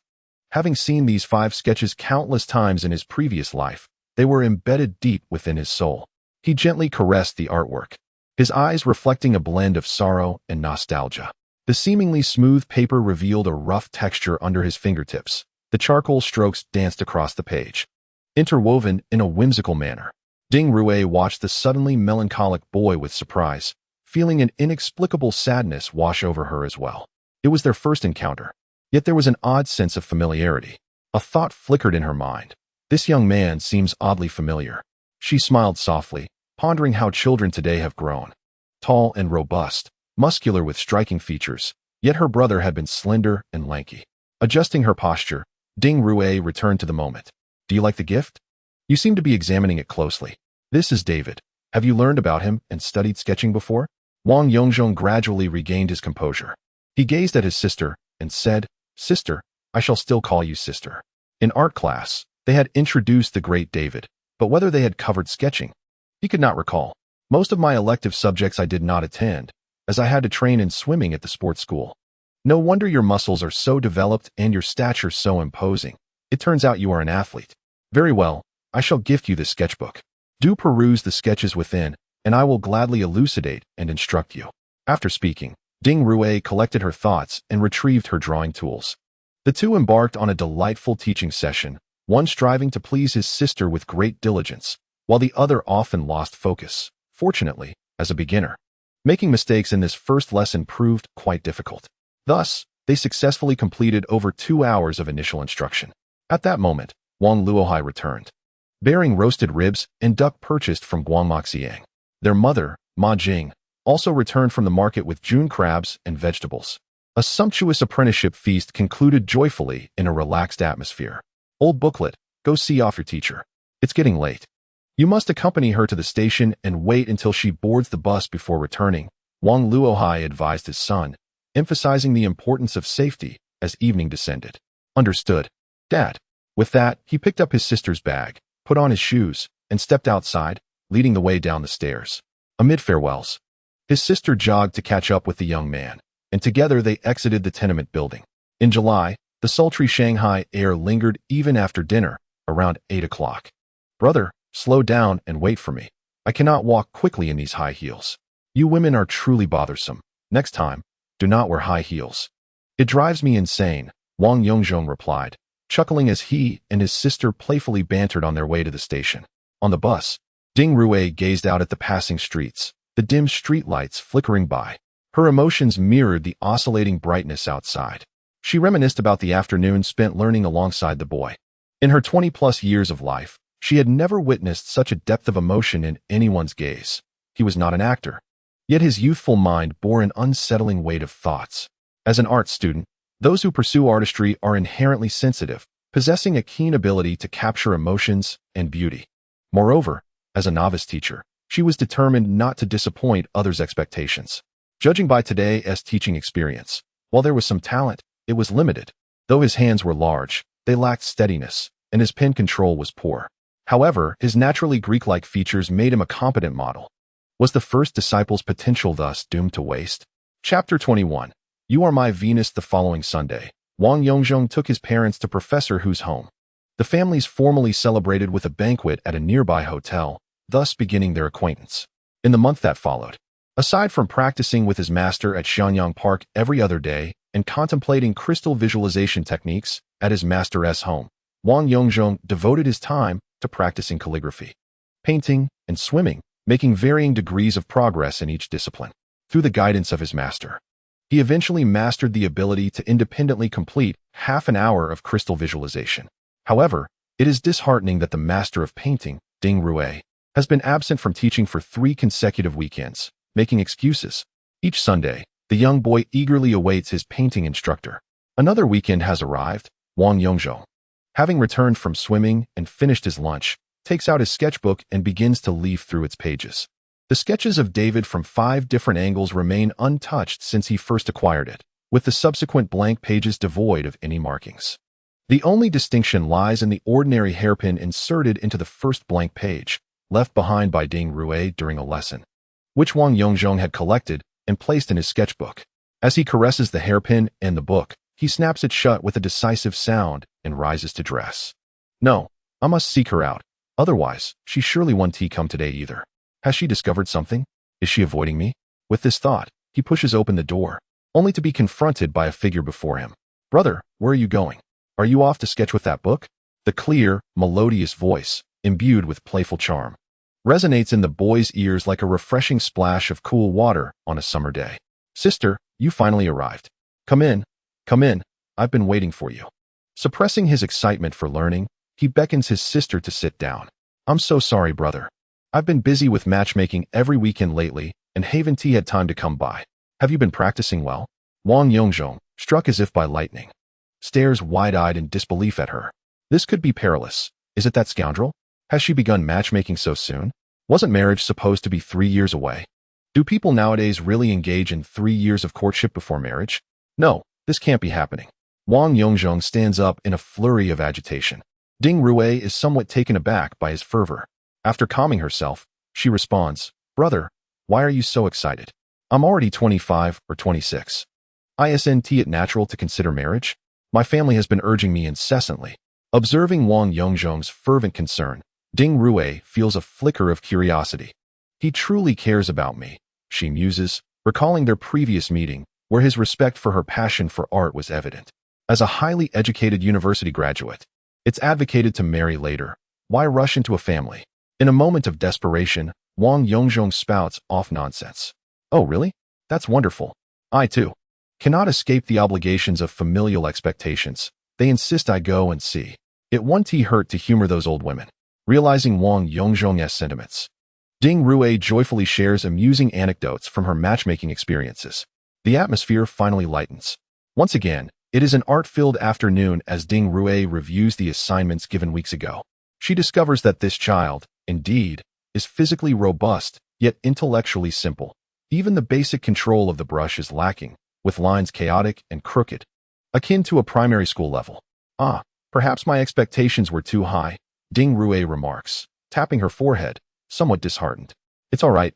Having seen these 5 sketches countless times in his previous life, they were embedded deep within his soul. He gently caressed the artwork, his eyes reflecting a blend of sorrow and nostalgia. The seemingly smooth paper revealed a rough texture under his fingertips. The charcoal strokes danced across the page, interwoven in a whimsical manner. Ding Rue watched the suddenly melancholic boy with surprise, feeling an inexplicable sadness wash over her as well. It was their first encounter, yet there was an odd sense of familiarity. A thought flickered in her mind. This young man seems oddly familiar. She smiled softly, pondering how children today have grown. Tall and robust, muscular with striking features, yet her brother had been slender and lanky. Adjusting her posture, Ding Rue returned to the moment. Do you like the gift? You seem to be examining it closely. This is David. Have you learned about him and studied sketching before? Wang Yongzhong gradually regained his composure. He gazed at his sister and said, Sister, I shall still call you sister. In art class, they had introduced the great David, but whether they had covered sketching, he could not recall. Most of my elective subjects I did not attend, as I had to train in swimming at the sports school. No wonder your muscles are so developed and your stature so imposing. It turns out you are an athlete. Very well, I shall gift you this sketchbook. Do peruse the sketches within, and I will gladly elucidate and instruct you. After speaking, Ding Rui collected her thoughts and retrieved her drawing tools. The two embarked on a delightful teaching session, one striving to please his sister with great diligence, while the other often lost focus, fortunately, as a beginner. Making mistakes in this first lesson proved quite difficult. Thus, they successfully completed over 2 hours of initial instruction. At that moment, Wang Luohai returned, bearing roasted ribs and duck purchased from Guangmaxiang. Their mother, Ma Jing, also returned from the market with June crabs and vegetables. A sumptuous apprenticeship feast concluded joyfully in a relaxed atmosphere. Old booklet, go see off your teacher. It's getting late. You must accompany her to the station and wait until she boards the bus before returning, Wang Luohai advised his son, emphasizing the importance of safety as evening descended. Understood, Dad. With that, he picked up his sister's bag, put on his shoes, and stepped outside, leading the way down the stairs. Amid farewells, his sister jogged to catch up with the young man, and together they exited the tenement building. In July, the sultry Shanghai air lingered even after dinner, around 8 o'clock. Brother, slow down and wait for me. I cannot walk quickly in these high heels. You women are truly bothersome. Next time, do not wear high heels. It drives me insane, Wang Yongzhong replied, chuckling as he and his sister playfully bantered on their way to the station. On the bus, Ding Rui gazed out at the passing streets, the dim streetlights flickering by. Her emotions mirrored the oscillating brightness outside. She reminisced about the afternoon spent learning alongside the boy. In her 20-plus years of life, she had never witnessed such a depth of emotion in anyone's gaze. He was not an actor, yet his youthful mind bore an unsettling weight of thoughts. As an art student, those who pursue artistry are inherently sensitive, possessing a keen ability to capture emotions and beauty. Moreover, as a novice teacher, she was determined not to disappoint others' expectations. Judging by today's teaching experience, while there was some talent, it was limited. Though his hands were large, they lacked steadiness, and his pen control was poor. However, his naturally Greek-like features made him a competent model. Was the first disciple's potential thus doomed to waste? Chapter 21. You Are My Venus. The following Sunday, Wang Yongzhong took his parents to Professor Hu's home. The families formally celebrated with a banquet at a nearby hotel, thus beginning their acquaintance. In the month that followed, aside from practicing with his master at Xianyang Park every other day and contemplating crystal visualization techniques at his master's home, Wang Yongzhong devoted his time to practicing calligraphy, painting, and swimming, making varying degrees of progress in each discipline. Through the guidance of his master, he eventually mastered the ability to independently complete half an hour of crystal visualization. However, it is disheartening that the master of painting, Ding Rui, has been absent from teaching for 3 consecutive weekends, making excuses. Each Sunday, the young boy eagerly awaits his painting instructor. Another weekend has arrived. Wang Yongzhong, having returned from swimming and finished his lunch, takes out his sketchbook and begins to leaf through its pages. The sketches of David from 5 different angles remain untouched since he first acquired it, with the subsequent blank pages devoid of any markings. The only distinction lies in the ordinary hairpin inserted into the first blank page, left behind by Ding Rui during a lesson, which Wang Yongzhong had collected and placed in his sketchbook. As he caresses the hairpin and the book, he snaps it shut with a decisive sound and rises to dress. No, I must seek her out. Otherwise, she surely won't come today either. Has she discovered something? Is she avoiding me? With this thought, he pushes open the door, only to be confronted by a figure before him. Brother, where are you going? Are you off to sketch with that book? The clear, melodious voice, imbued with playful charm, resonates in the boy's ears like a refreshing splash of cool water on a summer day. Sister, you finally arrived. Come in. Come in. I've been waiting for you. Suppressing his excitement for learning, he beckons his sister to sit down. I'm so sorry, brother. I've been busy with matchmaking every weekend lately, and haven't had time to come by. Have you been practicing well? Wang Yongzhong, struck as if by lightning, stares wide-eyed in disbelief at her. This could be perilous. Is it that scoundrel? Has she begun matchmaking so soon? Wasn't marriage supposed to be 3 years away? Do people nowadays really engage in 3 years of courtship before marriage? No, this can't be happening. Wang Yongzhong stands up in a flurry of agitation. Ding Rui is somewhat taken aback by his fervor. After calming herself, she responds, Brother, why are you so excited? I'm already 25 or 26. Isn't it natural to consider marriage? My family has been urging me incessantly. Observing Wang Yongzhong's fervent concern, Ding Rue feels a flicker of curiosity. He truly cares about me, she muses, recalling their previous meeting, where his respect for her passion for art was evident. As a highly educated university graduate, it's advocated to marry later. Why rush into a family? In a moment of desperation, Wang Yongzhong spouts off nonsense. Oh, really? That's wonderful. I, too, cannot escape the obligations of familial expectations. They insist I go and see. It won't hurt to humor those old women. Realizing Wang Yongzhong's sentiments, Ding Rue joyfully shares amusing anecdotes from her matchmaking experiences. The atmosphere finally lightens. Once again, it is an art-filled afternoon as Ding Rue reviews the assignments given weeks ago. She discovers that this child, indeed, is physically robust, yet intellectually simple. Even the basic control of the brush is lacking, with lines chaotic and crooked, akin to a primary school level. Perhaps my expectations were too high, Ding Rue remarks, tapping her forehead, somewhat disheartened. It's all right.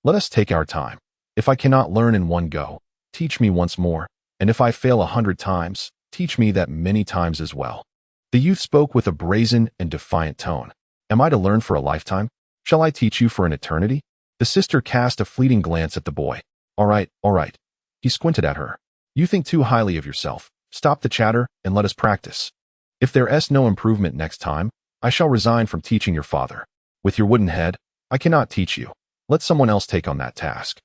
Let us take our time. If I cannot learn in one go, teach me once more, and if I fail 100 times, teach me that many times as well. The youth spoke with a brazen and defiant tone. Am I to learn for a lifetime? Shall I teach you for an eternity? The sister cast a fleeting glance at the boy. All right. He squinted at her. You think too highly of yourself. Stop the chatter and let us practice. If there's no improvement next time, I shall resign from teaching your father. With your wooden head, I cannot teach you. Let someone else take on that task.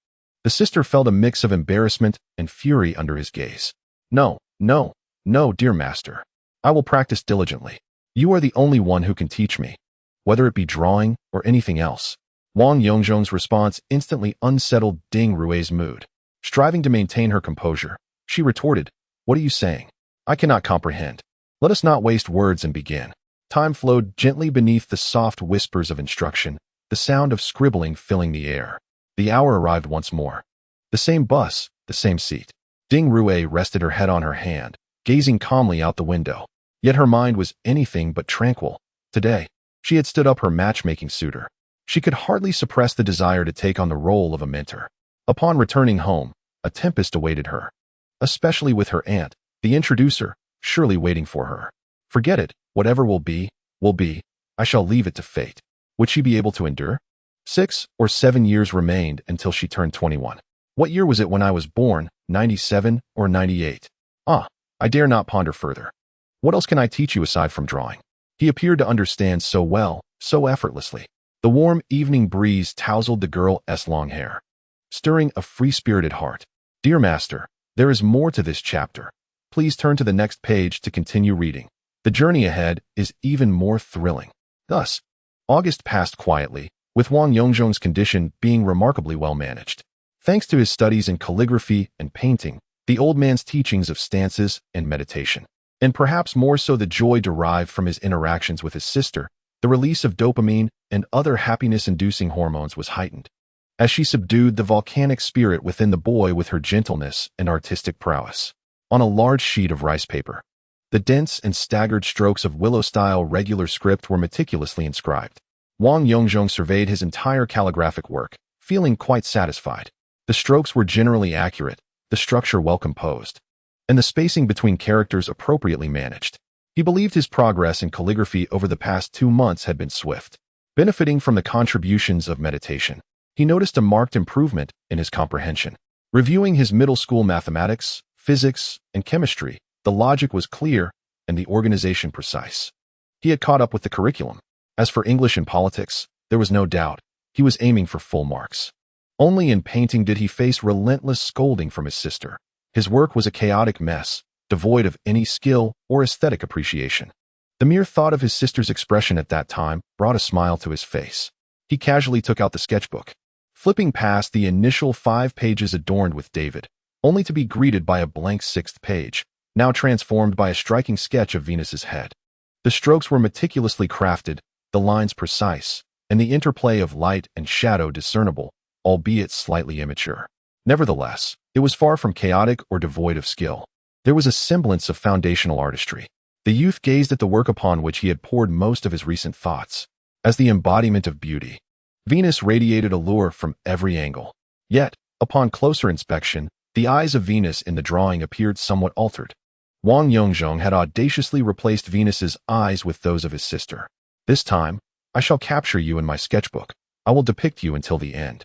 The sister felt a mix of embarrassment and fury under his gaze. No, dear master. I will practice diligently. You are the only one who can teach me, whether it be drawing or anything else. Wang Yongzhong's response instantly unsettled Ding Rue's mood. Striving to maintain her composure, she retorted, What are you saying? I cannot comprehend. Let us not waste words and begin. Time flowed gently beneath the soft whispers of instruction, the sound of scribbling filling the air. The hour arrived once more. The same bus, the same seat. Ding Rue rested her head on her hand, gazing calmly out the window. Yet her mind was anything but tranquil. Today, she had stood up her matchmaking suitor. She could hardly suppress the desire to take on the role of a mentor. Upon returning home, a tempest awaited her, especially with her aunt, the introducer, surely waiting for her. Forget it, whatever will be, I shall leave it to fate. Would she be able to endure? 6 or 7 years remained until she turned 21. What year was it when I was born, 97 or 98? I dare not ponder further. What else can I teach you aside from drawing? He appeared to understand so well, so effortlessly. The warm evening breeze tousled the girl's long hair, stirring a free-spirited heart. Dear master, there is more to this chapter. Please turn to the next page to continue reading. The journey ahead is even more thrilling. Thus, August passed quietly, with Wang Yongzhong's condition being remarkably well managed. Thanks to his studies in calligraphy and painting, the old man's teachings of stances and meditation, and perhaps more so the joy derived from his interactions with his sister, the release of dopamine and other happiness-inducing hormones was heightened, as she subdued the volcanic spirit within the boy with her gentleness and artistic prowess. On a large sheet of rice paper, the dense and staggered strokes of willow-style regular script were meticulously inscribed. Wang Yongzhong surveyed his entire calligraphic work, feeling quite satisfied. The strokes were generally accurate, the structure well composed, and the spacing between characters appropriately managed. He believed his progress in calligraphy over the past 2 months had been swift. Benefiting from the contributions of meditation, he noticed a marked improvement in his comprehension. Reviewing his middle school mathematics, physics, and chemistry, the logic was clear and the organization precise. He had caught up with the curriculum. As for English and politics, there was no doubt. He was aiming for full marks. Only in painting did he face relentless scolding from his sister. His work was a chaotic mess, devoid of any skill or aesthetic appreciation. The mere thought of his sister's expression at that time brought a smile to his face. He casually took out the sketchbook, flipping past the initial 5 pages adorned with David, only to be greeted by a blank 6th page, now transformed by a striking sketch of Venus's head. The strokes were meticulously crafted, the lines precise, and the interplay of light and shadow discernible, albeit slightly immature. Nevertheless, it was far from chaotic or devoid of skill. There was a semblance of foundational artistry. The youth gazed at the work upon which he had poured most of his recent thoughts, as the embodiment of beauty. Venus radiated allure from every angle. Yet, Upon closer inspection, the eyes of Venus in the drawing appeared somewhat altered. Wang Yongzhong had audaciously replaced Venus's eyes with those of his sister. This time, I shall capture you in my sketchbook. I will depict you until the end,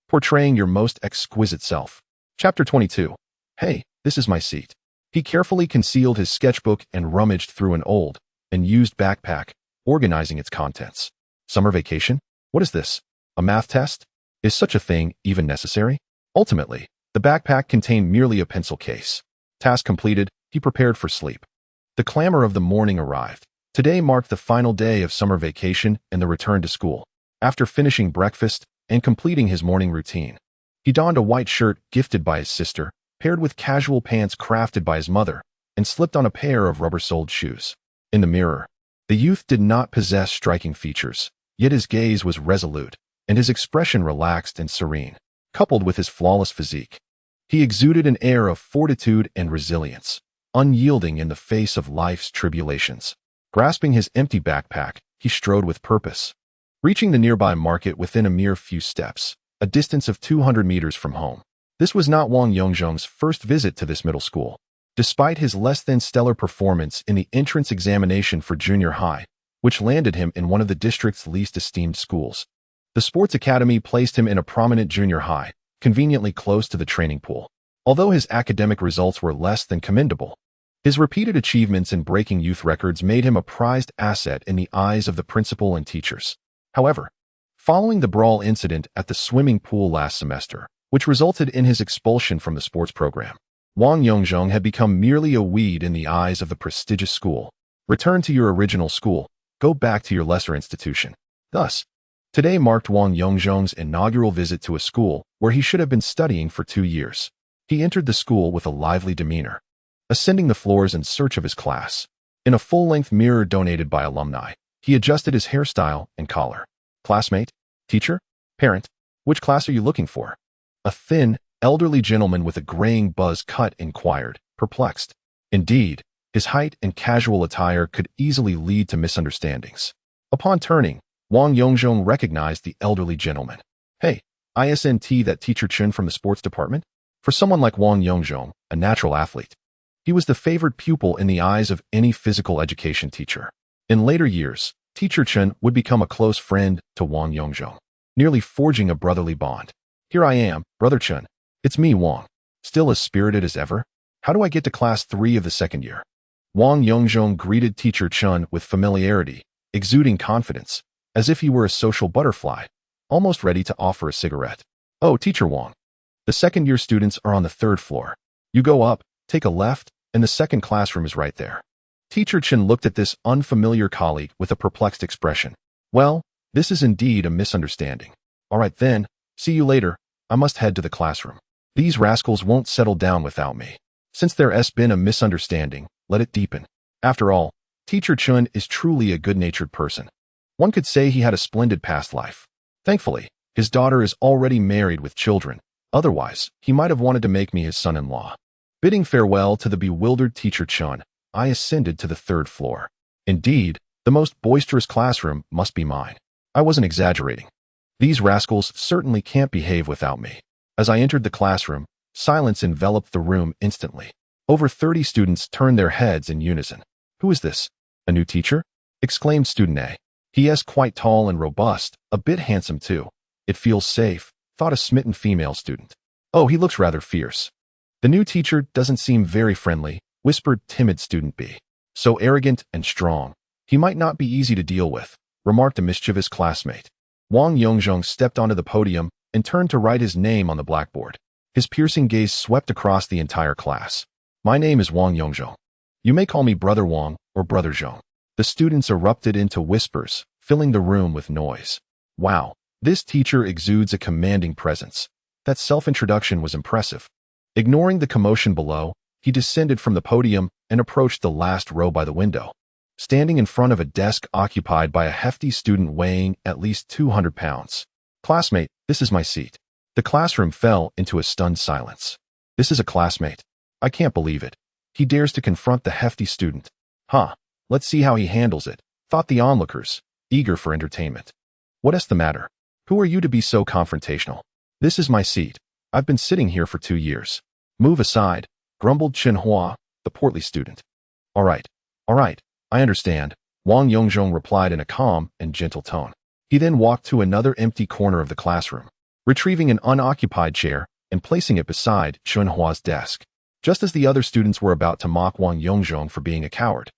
portraying your most exquisite self. Chapter 22. Hey, this is my seat. He carefully concealed his sketchbook and rummaged through an old and used backpack, organizing its contents. Summer vacation? What is this? A math test? Is such a thing even necessary? Ultimately, the backpack contained merely a pencil case. Task completed, he prepared for sleep. The clamor of the morning arrived. Today marked the final day of summer vacation and the return to school. After finishing breakfast and completing his morning routine, he donned a white shirt gifted by his sister, paired with casual pants crafted by his mother, and slipped on a pair of rubber-soled shoes. In the mirror, the youth did not possess striking features, yet his gaze was resolute, and his expression relaxed and serene, coupled with his flawless physique. He exuded an air of fortitude and resilience, unyielding in the face of life's tribulations. Grasping his empty backpack, he strode with purpose, reaching the nearby market within a mere few steps, a distance of 200 meters from home. This was not Wang Yongzhong's first visit to this middle school. Despite his less-than-stellar performance in the entrance examination for junior high, which landed him in one of the district's least esteemed schools, the sports academy placed him in a prominent junior high, conveniently close to the training pool. Although his academic results were less than commendable, his repeated achievements in breaking youth records made him a prized asset in the eyes of the principal and teachers. However, following the brawl incident at the swimming pool last semester, which resulted in his expulsion from the sports program, Wang Yongzhong had become merely a weed in the eyes of the prestigious school. Return to your original school, go back to your lesser institution. Thus, today marked Wang Yongzhong's inaugural visit to a school where he should have been studying for 2 years. He entered the school with a lively demeanor, ascending the floors in search of his class. In a full-length mirror donated by alumni, he adjusted his hairstyle and collar. Classmate? Teacher? Parent? Which class are you looking for? A thin, elderly gentleman with a graying buzz cut inquired, perplexed. Indeed, his height and casual attire could easily lead to misunderstandings. Upon turning, Wang Yongzhong recognized the elderly gentleman. Hey, isn't that teacher Chen from the sports department? For someone like Wang Yongzhong, a natural athlete, he was the favored pupil in the eyes of any physical education teacher. In later years, Teacher Chen would become a close friend to Wang Yongzhong, nearly forging a brotherly bond. Here I am, Brother Chen. It's me, Wang. Still as spirited as ever? How do I get to class 3 of the second year? Wang Yongzhong greeted Teacher Chen with familiarity, exuding confidence, as if he were a social butterfly, almost ready to offer a cigarette. Oh, Teacher Wang. The second-year students are on the 3rd floor. You go up, take a left, and the second classroom is right there. Teacher Chen looked at this unfamiliar colleague with a perplexed expression. Well, this is indeed a misunderstanding. All right then, see you later. I must head to the classroom. These rascals won't settle down without me. Since there's been a misunderstanding, let it deepen. After all, Teacher Chen is truly a good-natured person. One could say he had a splendid past life. Thankfully, his daughter is already married with children. Otherwise, he might have wanted to make me his son-in-law. Bidding farewell to the bewildered Teacher Chen, I ascended to the 3rd floor. Indeed, the most boisterous classroom must be mine. I wasn't exaggerating. These rascals certainly can't behave without me. As I entered the classroom, silence enveloped the room instantly. Over 30 students turned their heads in unison. Who is this? A new teacher? Exclaimed student A. He is quite tall and robust, a bit handsome too. It feels safe, thought a smitten female student. Oh, he looks rather fierce. The new teacher doesn't seem very friendly, whispered timid student B. So arrogant and strong. He might not be easy to deal with, remarked a mischievous classmate. Wang Yongzhong stepped onto the podium and turned to write his name on the blackboard. His piercing gaze swept across the entire class. My name is Wang Yongzhong. You may call me Brother Wang or Brother Zhong. The students erupted into whispers, filling the room with noise. Wow, this teacher exudes a commanding presence. That self-introduction was impressive. Ignoring the commotion below, he descended from the podium and approached the last row by the window. Standing in front of a desk occupied by a hefty student weighing at least 200 pounds. Classmate, this is my seat. The classroom fell into a stunned silence. This is a classmate. I can't believe it. He dares to confront the hefty student. Huh, let's see how he handles it, thought the onlookers, eager for entertainment. What's the matter? Who are you to be so confrontational? This is my seat. I've been sitting here for 2 years. Move aside, grumbled Chen Hua, the portly student. All right, I understand, Wang Yongzhong replied in a calm and gentle tone. He then walked to another empty corner of the classroom, retrieving an unoccupied chair and placing it beside Chen Hua's desk. Just as the other students were about to mock Wang Yongzhong for being a coward,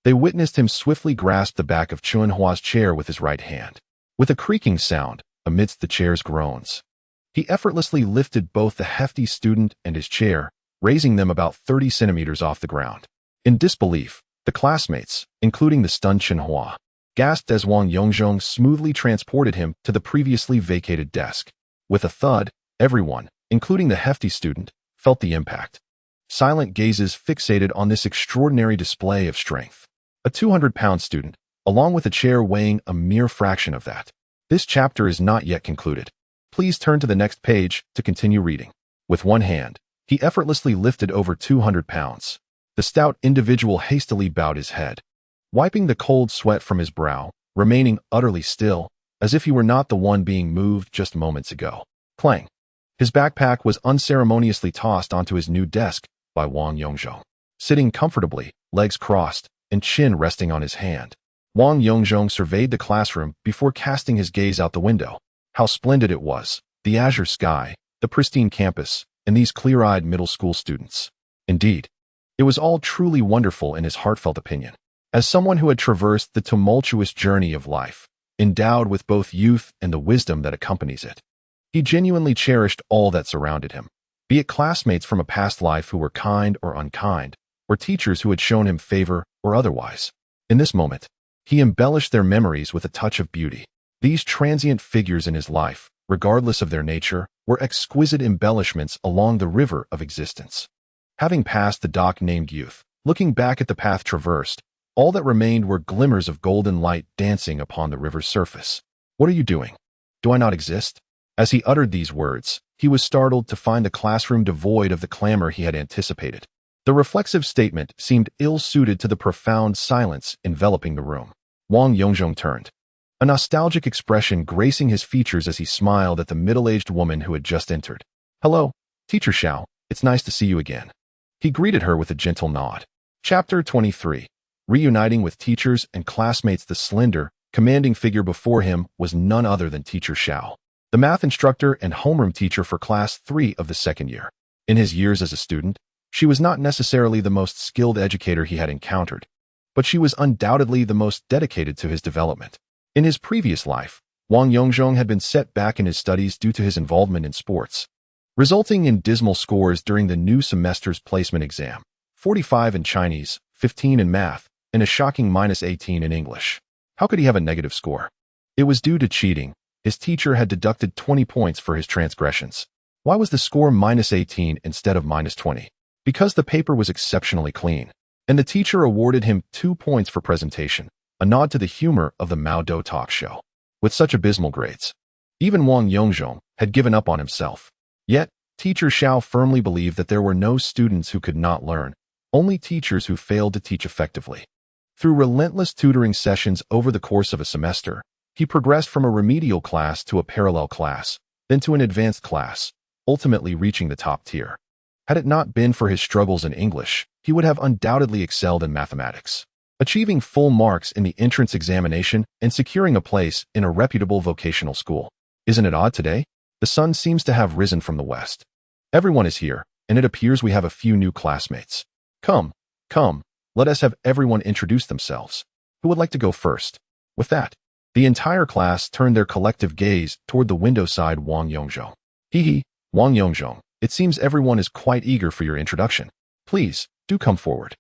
they witnessed him swiftly grasp the back of Chen Hua's chair with his right hand. With a creaking sound, amidst the chair's groans, he effortlessly lifted both the hefty student and his chair, raising them about 30 centimeters off the ground. In disbelief, the classmates, including the stunned Chen Hua, gasped as Wang Yongzhong smoothly transported him to the previously vacated desk. With a thud, everyone, including the hefty student, felt the impact. Silent gazes fixated on this extraordinary display of strength. A 200-pound student, along with a chair weighing a mere fraction of that. This chapter is not yet concluded. Please turn to the next page to continue reading. With one hand, he effortlessly lifted over 200 pounds. The stout individual hastily bowed his head, wiping the cold sweat from his brow, remaining utterly still, as if he were not the one being moved just moments ago. Clang! His backpack was unceremoniously tossed onto his new desk by Wang Yongzhong. Sitting comfortably, legs crossed, and chin resting on his hand, Wang Yongzhong surveyed the classroom before casting his gaze out the window. How splendid it was, the azure sky, the pristine campus, and these clear-eyed middle school students. Indeed, it was all truly wonderful in his heartfelt opinion. As someone who had traversed the tumultuous journey of life, endowed with both youth and the wisdom that accompanies it, he genuinely cherished all that surrounded him, be it classmates from a past life who were kind or unkind, or teachers who had shown him favor or otherwise. In this moment, he embellished their memories with a touch of beauty. These transient figures in his life, regardless of their nature, were exquisite embellishments along the river of existence. Having passed the dock named youth, looking back at the path traversed, all that remained were glimmers of golden light dancing upon the river's surface. What are you doing? Do I not exist? As he uttered these words, he was startled to find the classroom devoid of the clamor he had anticipated. The reflexive statement seemed ill-suited to the profound silence enveloping the room. Wang Yongzhong turned, a nostalgic expression gracing his features as he smiled at the middle-aged woman who had just entered. Hello, Teacher Xiao, it's nice to see you again. He greeted her with a gentle nod. Chapter 23. Reuniting with teachers and classmates. The slender, commanding figure before him was none other than Teacher Xiao, the math instructor and homeroom teacher for Class 3 of the second year. In his years as a student, she was not necessarily the most skilled educator he had encountered, but she was undoubtedly the most dedicated to his development. In his previous life, Wang Yongzhong had been set back in his studies due to his involvement in sports, resulting in dismal scores during the new semester's placement exam, 45 in Chinese, 15 in math, and a shocking -18 in English. How could he have a negative score? It was due to cheating. His teacher had deducted 20 points for his transgressions. Why was the score -18 instead of -20? Because the paper was exceptionally clean, and the teacher awarded him 2 points for presentation, a nod to the humor of the Mao Do talk show. With such abysmal grades, even Wang Yongzhong had given up on himself. Yet, Teacher Xiao firmly believed that there were no students who could not learn, only teachers who failed to teach effectively. Through relentless tutoring sessions over the course of a semester, he progressed from a remedial class to a parallel class, then to an advanced class, ultimately reaching the top tier. Had it not been for his struggles in English, he would have undoubtedly excelled in mathematics, achieving full marks in the entrance examination and securing a place in a reputable vocational school. Isn't it odd today? The sun seems to have risen from the west. Everyone is here, and it appears we have a few new classmates. Come, let us have everyone introduce themselves. Who would like to go first? With that, the entire class turned their collective gaze toward the window side Wang Yongzhong. Hee, Wang Yongzhong, it seems everyone is quite eager for your introduction. Please, do come forward.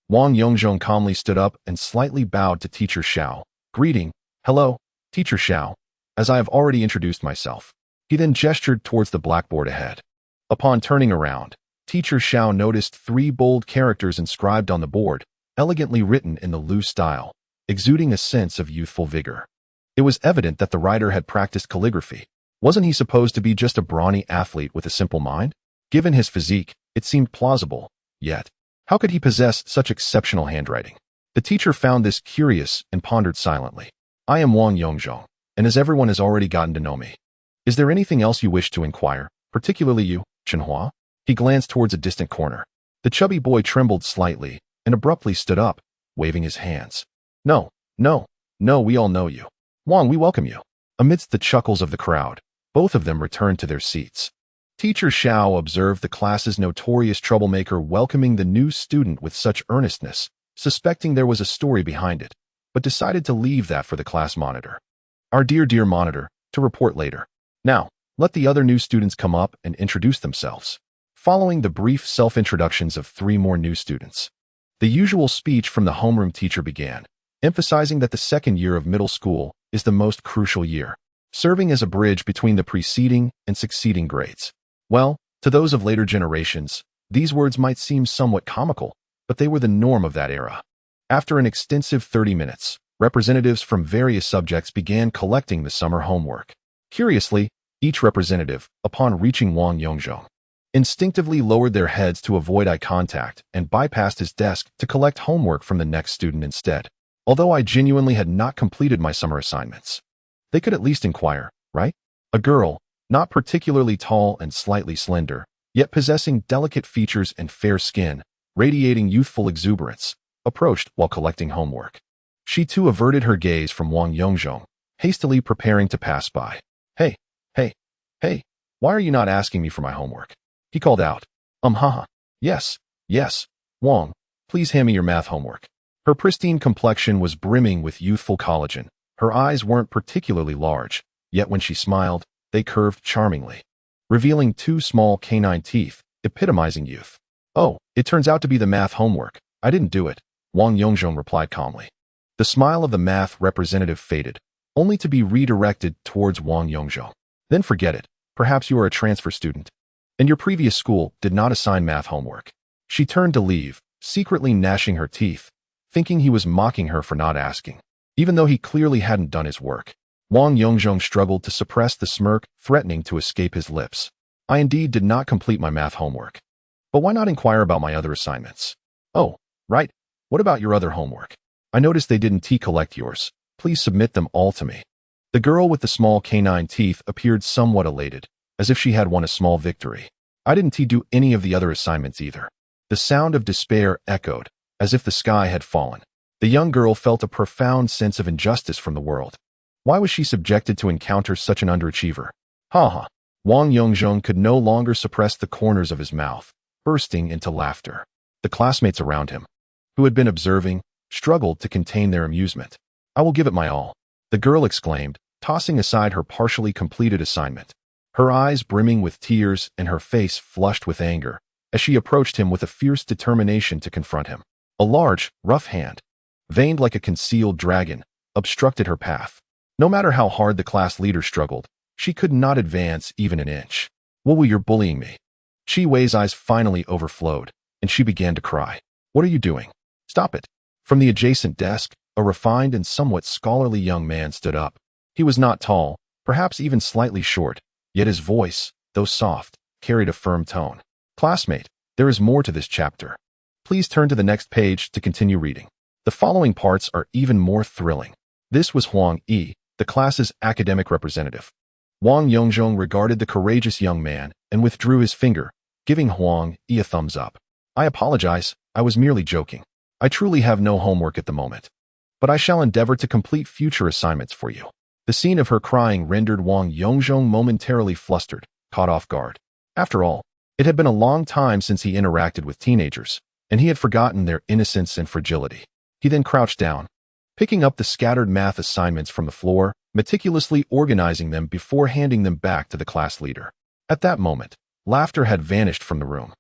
Wang Yongzhong calmly stood up and slightly bowed to Teacher Xiao, greeting, Hello, Teacher Xiao, as I have already introduced myself. He then gestured towards the blackboard ahead. Upon turning around, Teacher Xiao noticed 3 bold characters inscribed on the board, elegantly written in the loose style, exuding a sense of youthful vigor. It was evident that the writer had practiced calligraphy. Wasn't he supposed to be just a brawny athlete with a simple mind? Given his physique, it seemed plausible, yet, how could he possess such exceptional handwriting? The teacher found this curious and pondered silently. I am Wang Yongzhong, and as everyone has already gotten to know me, is there anything else you wish to inquire, particularly you? Chenhua? He glanced towards a distant corner. The chubby boy trembled slightly and abruptly stood up, waving his hands. No, no, no, we all know you. Wang, we welcome you. Amidst the chuckles of the crowd, both of them returned to their seats. Teacher Xiao observed the class's notorious troublemaker welcoming the new student with such earnestness, suspecting there was a story behind it, but decided to leave that for the class monitor. Our dear monitor, to report later. Now, let the other new students come up and introduce themselves. Following the brief self-introductions of 3 more new students, the usual speech from the homeroom teacher began, emphasizing that the second year of middle school is the most crucial year, serving as a bridge between the preceding and succeeding grades. Well, to those of later generations, these words might seem somewhat comical, but they were the norm of that era. After an extensive 30 minutes, representatives from various subjects began collecting the summer homework. Curiously, each representative, upon reaching Wang Yongzhong, instinctively lowered their heads to avoid eye contact and bypassed his desk to collect homework from the next student instead. Although I genuinely had not completed my summer assignments, they could at least inquire, right? A girl, not particularly tall and slightly slender, yet possessing delicate features and fair skin, radiating youthful exuberance, approached while collecting homework. She too averted her gaze from Wang Yongzhong, hastily preparing to pass by. Hey, why are you not asking me for my homework? He called out. Haha. Yes, Wang, please hand me your math homework. Her pristine complexion was brimming with youthful collagen. Her eyes weren't particularly large, yet when she smiled, they curved charmingly, revealing 2 small canine teeth, epitomizing youth. Oh, it turns out to be the math homework. I didn't do it, Wang Yongzhong replied calmly. The smile of the math representative faded, only to be redirected towards Wang Yongzhong. Then forget it. Perhaps you are a transfer student, and your previous school did not assign math homework. She turned to leave, secretly gnashing her teeth, thinking he was mocking her for not asking, even though he clearly hadn't done his work. Wang Yongzhong struggled to suppress the smirk threatening to escape his lips. I indeed did not complete my math homework. But why not inquire about my other assignments? Oh, right. What about your other homework? I noticed they didn't collect yours. Please submit them all to me. The girl with the small canine teeth appeared somewhat elated, as if she had won a small victory. I didn't do any of the other assignments either. The sound of despair echoed, as if the sky had fallen. The young girl felt a profound sense of injustice from the world. Why was she subjected to encounter such an underachiever? Ha. Wang Yongzhong could no longer suppress the corners of his mouth, bursting into laughter. The classmates around him, who had been observing, struggled to contain their amusement. I will give it my all, the girl exclaimed, tossing aside her partially completed assignment. Her eyes brimming with tears and her face flushed with anger, as she approached him with a fierce determination to confront him. A large, rough hand, veined like a concealed dragon, obstructed her path. No matter how hard the class leader struggled, she could not advance even an inch. Wu, you're bullying me. Chi Wei's eyes finally overflowed, and she began to cry. What are you doing? Stop it. From the adjacent desk, a refined and somewhat scholarly young man stood up. He was not tall, perhaps even slightly short, yet his voice, though soft, carried a firm tone. Classmate, there is more to this chapter. Please turn to the next page to continue reading. The following parts are even more thrilling. This was Huang Yi, the class's academic representative. Wang Yongzhong regarded the courageous young man and withdrew his finger, giving Huang Yi a thumbs up. I apologize, I was merely joking. I truly have no homework at the moment, but I shall endeavor to complete future assignments for you. The scene of her crying rendered Wang Yongzhong momentarily flustered, caught off guard. After all, it had been a long time since he interacted with teenagers, and he had forgotten their innocence and fragility. He then crouched down, picking up the scattered math assignments from the floor, meticulously organizing them before handing them back to the class leader. At that moment, laughter had vanished from the room.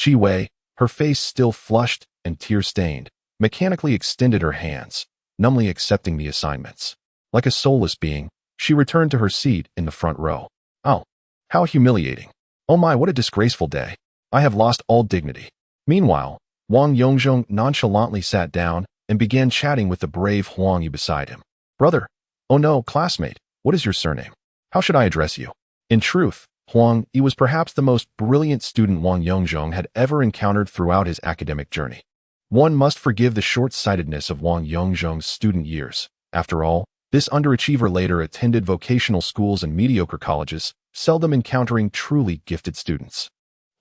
Chi Wei, her face still flushed and tear-stained, mechanically extended her hands, numbly accepting the assignments. Like a soulless being, she returned to her seat in the front row. Oh, how humiliating. Oh my, what a disgraceful day. I have lost all dignity. Meanwhile, Wang Yongzhong nonchalantly sat down and began chatting with the brave Huang Yi beside him. Brother. Oh no, classmate, what is your surname? How should I address you? In truth, Huang Yi was perhaps the most brilliant student Wang Yongzhong had ever encountered throughout his academic journey. One must forgive the short-sightedness of Wang Yongzhong's student years. After all, this underachiever later attended vocational schools and mediocre colleges, seldom encountering truly gifted students.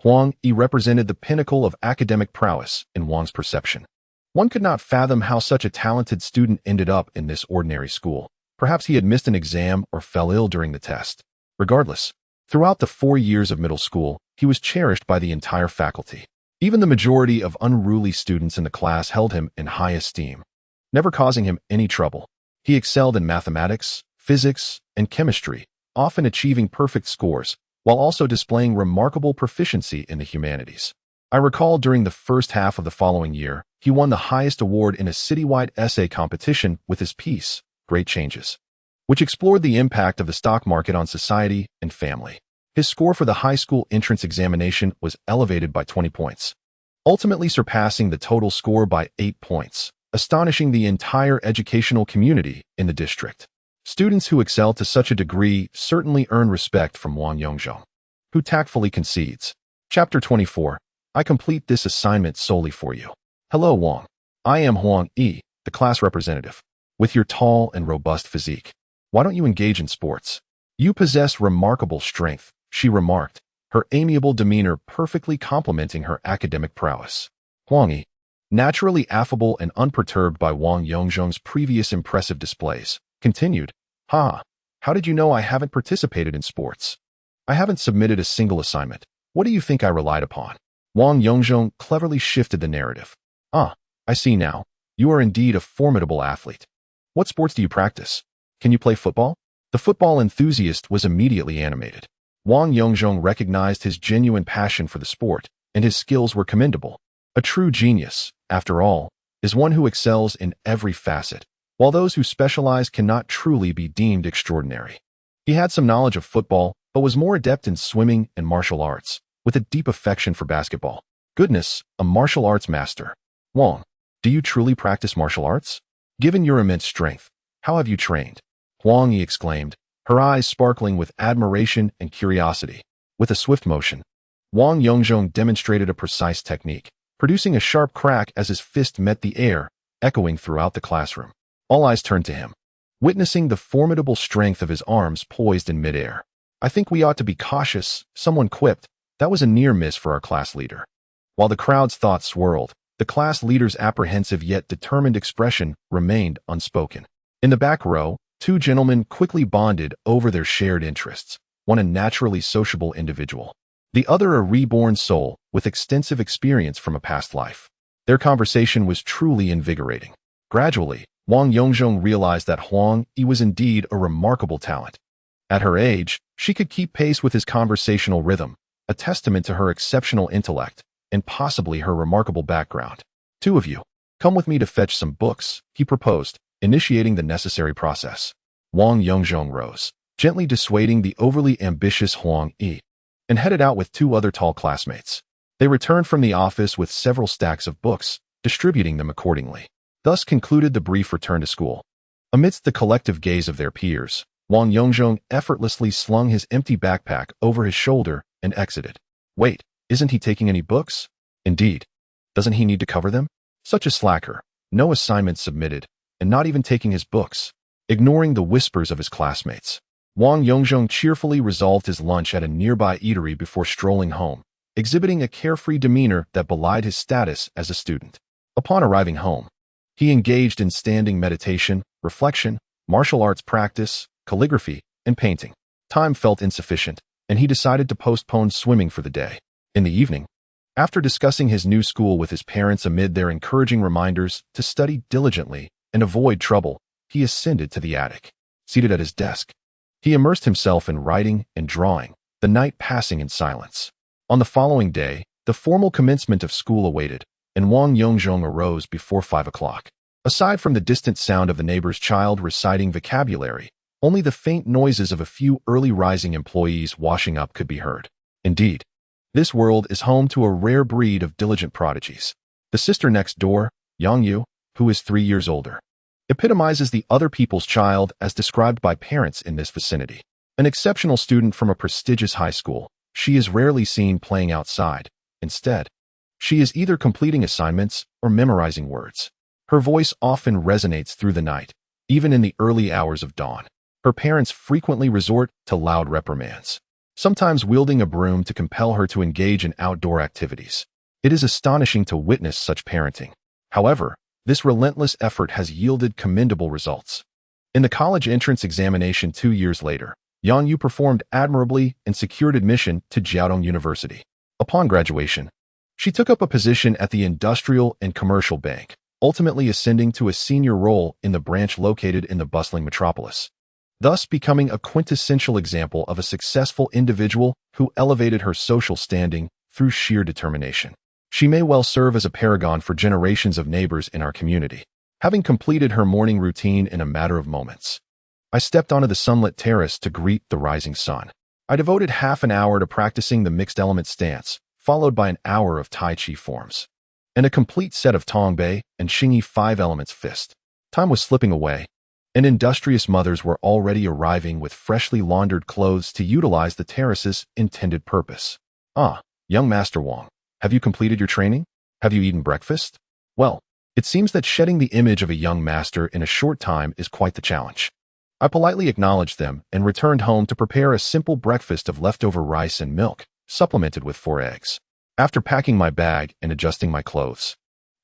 Huang Yi represented the pinnacle of academic prowess in Wang's perception. One could not fathom how such a talented student ended up in this ordinary school. Perhaps he had missed an exam or fell ill during the test. Regardless, throughout the 4 years of middle school, he was cherished by the entire faculty. Even the majority of unruly students in the class held him in high esteem, never causing him any trouble. He excelled in mathematics, physics, and chemistry, often achieving perfect scores, while also displaying remarkable proficiency in the humanities. I recall during the first half of the following year, he won the highest award in a citywide essay competition with his piece, Great Changes, which explored the impact of the stock market on society and family. His score for the high school entrance examination was elevated by 20 points, ultimately surpassing the total score by 8 points, astonishing the entire educational community in the district. Students who excel to such a degree certainly earn respect from Wang Yongzhong, who tactfully concedes. Chapter 24. I complete this assignment solely for you. Hello, Wang. I am Huang Yi, the class representative. With your tall and robust physique, why don't you engage in sports? You possess remarkable strength, she remarked, her amiable demeanor perfectly complementing her academic prowess. Huang Yi, naturally affable and unperturbed by Wang Yongzhong's previous impressive displays, continued, how did you know I haven't participated in sports? I haven't submitted a single assignment. What do you think I relied upon? Wang Yongzhong cleverly shifted the narrative. I see now. You are indeed a formidable athlete. What sports do you practice? Can you play football? The football enthusiast was immediately animated. Wang Yongzhong recognized his genuine passion for the sport, and his skills were commendable. A true genius, after all, is one who excels in every facet, while those who specialize cannot truly be deemed extraordinary. He had some knowledge of football, but was more adept in swimming and martial arts, with a deep affection for basketball. Goodness, a martial arts master. Wang, do you truly practice martial arts? Given your immense strength, how have you trained? Huang Yi exclaimed, her eyes sparkling with admiration and curiosity. With a swift motion, Wang Yongzhong demonstrated a precise technique, producing a sharp crack as his fist met the air, echoing throughout the classroom. All eyes turned to him, witnessing the formidable strength of his arms poised in midair. I think we ought to be cautious, someone quipped. That was a near miss for our class leader. While the crowd's thoughts swirled, the class leader's apprehensive yet determined expression remained unspoken. In the back row, two gentlemen quickly bonded over their shared interests, one a naturally sociable individual, the other a reborn soul with extensive experience from a past life. Their conversation was truly invigorating. Gradually, Wang Yongzhong realized that Huang Yi was indeed a remarkable talent. At her age, she could keep pace with his conversational rhythm, a testament to her exceptional intellect and possibly her remarkable background. Two of you, come with me to fetch some books, he proposed, initiating the necessary process. Wang Yongzhong rose, gently dissuading the overly ambitious Huang Yi, and headed out with two other tall classmates. They returned from the office with several stacks of books, distributing them accordingly. Thus concluded the brief return to school. Amidst the collective gaze of their peers, Wang Yongzhong effortlessly slung his empty backpack over his shoulder and exited. Wait, isn't he taking any books? Indeed. Doesn't he need to cover them? Such a slacker, no assignments submitted, and not even taking his books. Ignoring the whispers of his classmates, Wang Yongzhong cheerfully resolved his lunch at a nearby eatery before strolling home, exhibiting a carefree demeanor that belied his status as a student. Upon arriving home, he engaged in standing meditation, reflection, martial arts practice, calligraphy, and painting. Time felt insufficient, and he decided to postpone swimming for the day. In the evening, after discussing his new school with his parents amid their encouraging reminders to study diligently and avoid trouble, he ascended to the attic. Seated at his desk, he immersed himself in writing and drawing, the night passing in silence. On the following day, the formal commencement of school awaited, and Wang Yongzhong arose before 5 o'clock. Aside from the distant sound of the neighbor's child reciting vocabulary, only the faint noises of a few early rising employees washing up could be heard. Indeed, this world is home to a rare breed of diligent prodigies. The sister next door, Yang Yu, who is 3 years older, epitomizes the other people's child as described by parents in this vicinity. An exceptional student from a prestigious high school, she is rarely seen playing outside. Instead, she is either completing assignments or memorizing words. Her voice often resonates through the night, even in the early hours of dawn. Her parents frequently resort to loud reprimands. sometimes wielding a broom to compel her to engage in outdoor activities. It is astonishing to witness such parenting. However, this relentless effort has yielded commendable results. In the college entrance examination 2 years later, Yang Yu performed admirably and secured admission to Jiaotong University. Upon graduation, she took up a position at the Industrial and Commercial Bank, ultimately ascending to a senior role in the branch located in the bustling metropolis, thus becoming a quintessential example of a successful individual who elevated her social standing through sheer determination. She may well serve as a paragon for generations of neighbors in our community. Having completed her morning routine in a matter of moments, I stepped onto the sunlit terrace to greet the rising sun. I devoted half an hour to practicing the mixed element stance, followed by an hour of Tai Chi forms, and a complete set of Tongbei and Xingyi 5 elements fist. Time was slipping away, and industrious mothers were already arriving with freshly laundered clothes to utilize the terrace's intended purpose. Ah, young Master Wang, have you completed your training? Have you eaten breakfast? Well, it seems that shedding the image of a young master in a short time is quite the challenge. I politely acknowledged them and returned home to prepare a simple breakfast of leftover rice and milk, supplemented with 4 eggs. After packing my bag and adjusting my clothes,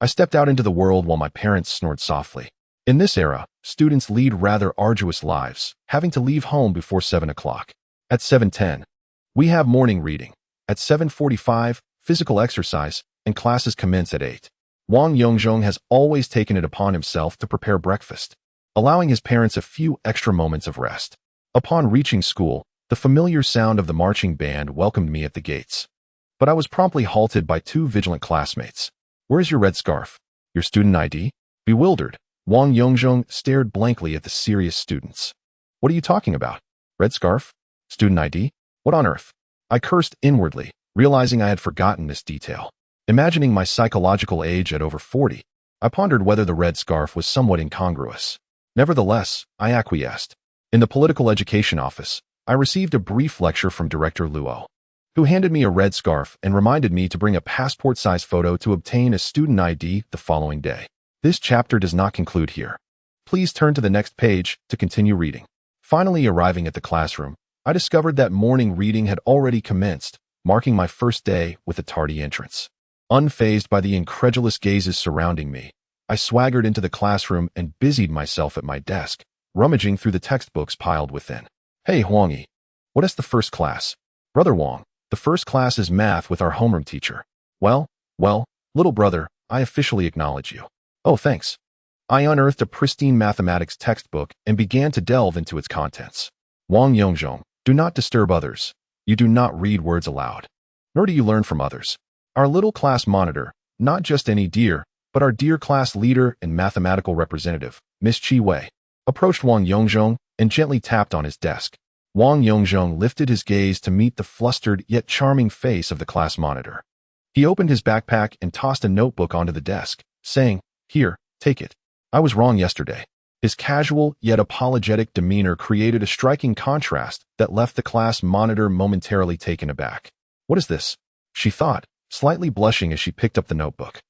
I stepped out into the world while my parents snored softly. In this era, students lead rather arduous lives, having to leave home before 7 o'clock. At 7:10, we have morning reading. At 7:45, physical exercise, and classes commence at 8. Wang Yongzhong has always taken it upon himself to prepare breakfast, allowing his parents a few extra moments of rest. Upon reaching school, the familiar sound of the marching band welcomed me at the gates. But I was promptly halted by 2 vigilant classmates. "Where is your red scarf? Your student ID?" Bewildered, Wang Yongzhong stared blankly at the serious students. "What are you talking about? Red scarf? Student ID? What on earth?" I cursed inwardly, realizing I had forgotten this detail. Imagining my psychological age at over 40, I pondered whether the red scarf was somewhat incongruous. Nevertheless, I acquiesced. In the political education office, I received a brief lecture from Director Luo, who handed me a red scarf and reminded me to bring a passport-size photo to obtain a student ID the following day. This chapter does not conclude here. Please turn to the next page to continue reading. Finally arriving at the classroom, I discovered that morning reading had already commenced, marking my first day with a tardy entrance. Unfazed by the incredulous gazes surrounding me, I swaggered into the classroom and busied myself at my desk, rummaging through the textbooks piled within. "Hey, Huangyi, what is the first class?" "Brother Wang, the first class is math with our homeroom teacher." Well, little brother, I officially acknowledge you." "Oh, thanks." I unearthed a pristine mathematics textbook and began to delve into its contents. "Wang Yongzhong, do not disturb others. You do not read words aloud. Nor do you learn from others." Our little class monitor, not just any dear, but our dear class leader and mathematical representative, Miss Chi Wei, approached Wang Yongzhong and gently tapped on his desk. Wang Yongzhong lifted his gaze to meet the flustered yet charming face of the class monitor. He opened his backpack and tossed a notebook onto the desk, saying, "Here, take it. I was wrong yesterday." His casual yet apologetic demeanor created a striking contrast that left the class monitor momentarily taken aback. "What is this?" she thought, slightly blushing as she picked up the notebook.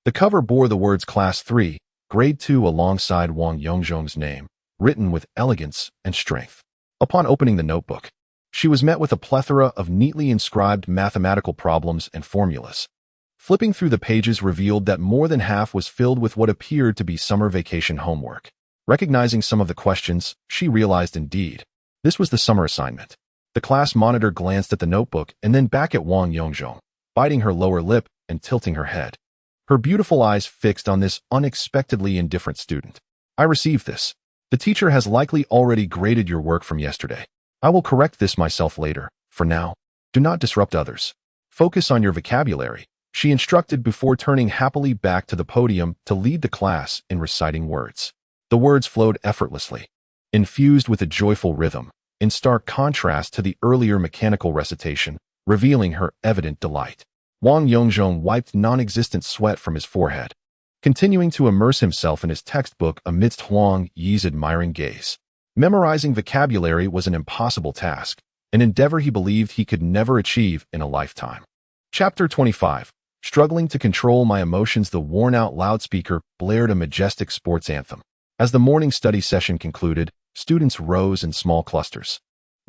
The cover bore the words Class 3, Grade 2 alongside Wang Yongzhong's name, written with elegance and strength. Upon opening the notebook, she was met with a plethora of neatly inscribed mathematical problems and formulas. Flipping through the pages revealed that more than half was filled with what appeared to be summer vacation homework. Recognizing some of the questions, she realized indeed, this was the summer assignment. The class monitor glanced at the notebook and then back at Wang Yongzhong, biting her lower lip and tilting her head, her beautiful eyes fixed on this unexpectedly indifferent student. "I received this. The teacher has likely already graded your work from yesterday. I will correct this myself later. For now, do not disrupt others. Focus on your vocabulary," she instructed before turning happily back to the podium to lead the class in reciting words. The words flowed effortlessly, infused with a joyful rhythm, in stark contrast to the earlier mechanical recitation, revealing her evident delight. Wang Yongzhong wiped non-existent sweat from his forehead, continuing to immerse himself in his textbook amidst Huang Yi's admiring gaze. Memorizing vocabulary was an impossible task, an endeavor he believed he could never achieve in a lifetime. Chapter 25. Struggling to control my emotions, the worn-out loudspeaker blared a majestic sports anthem. As the morning study session concluded, students rose in small clusters,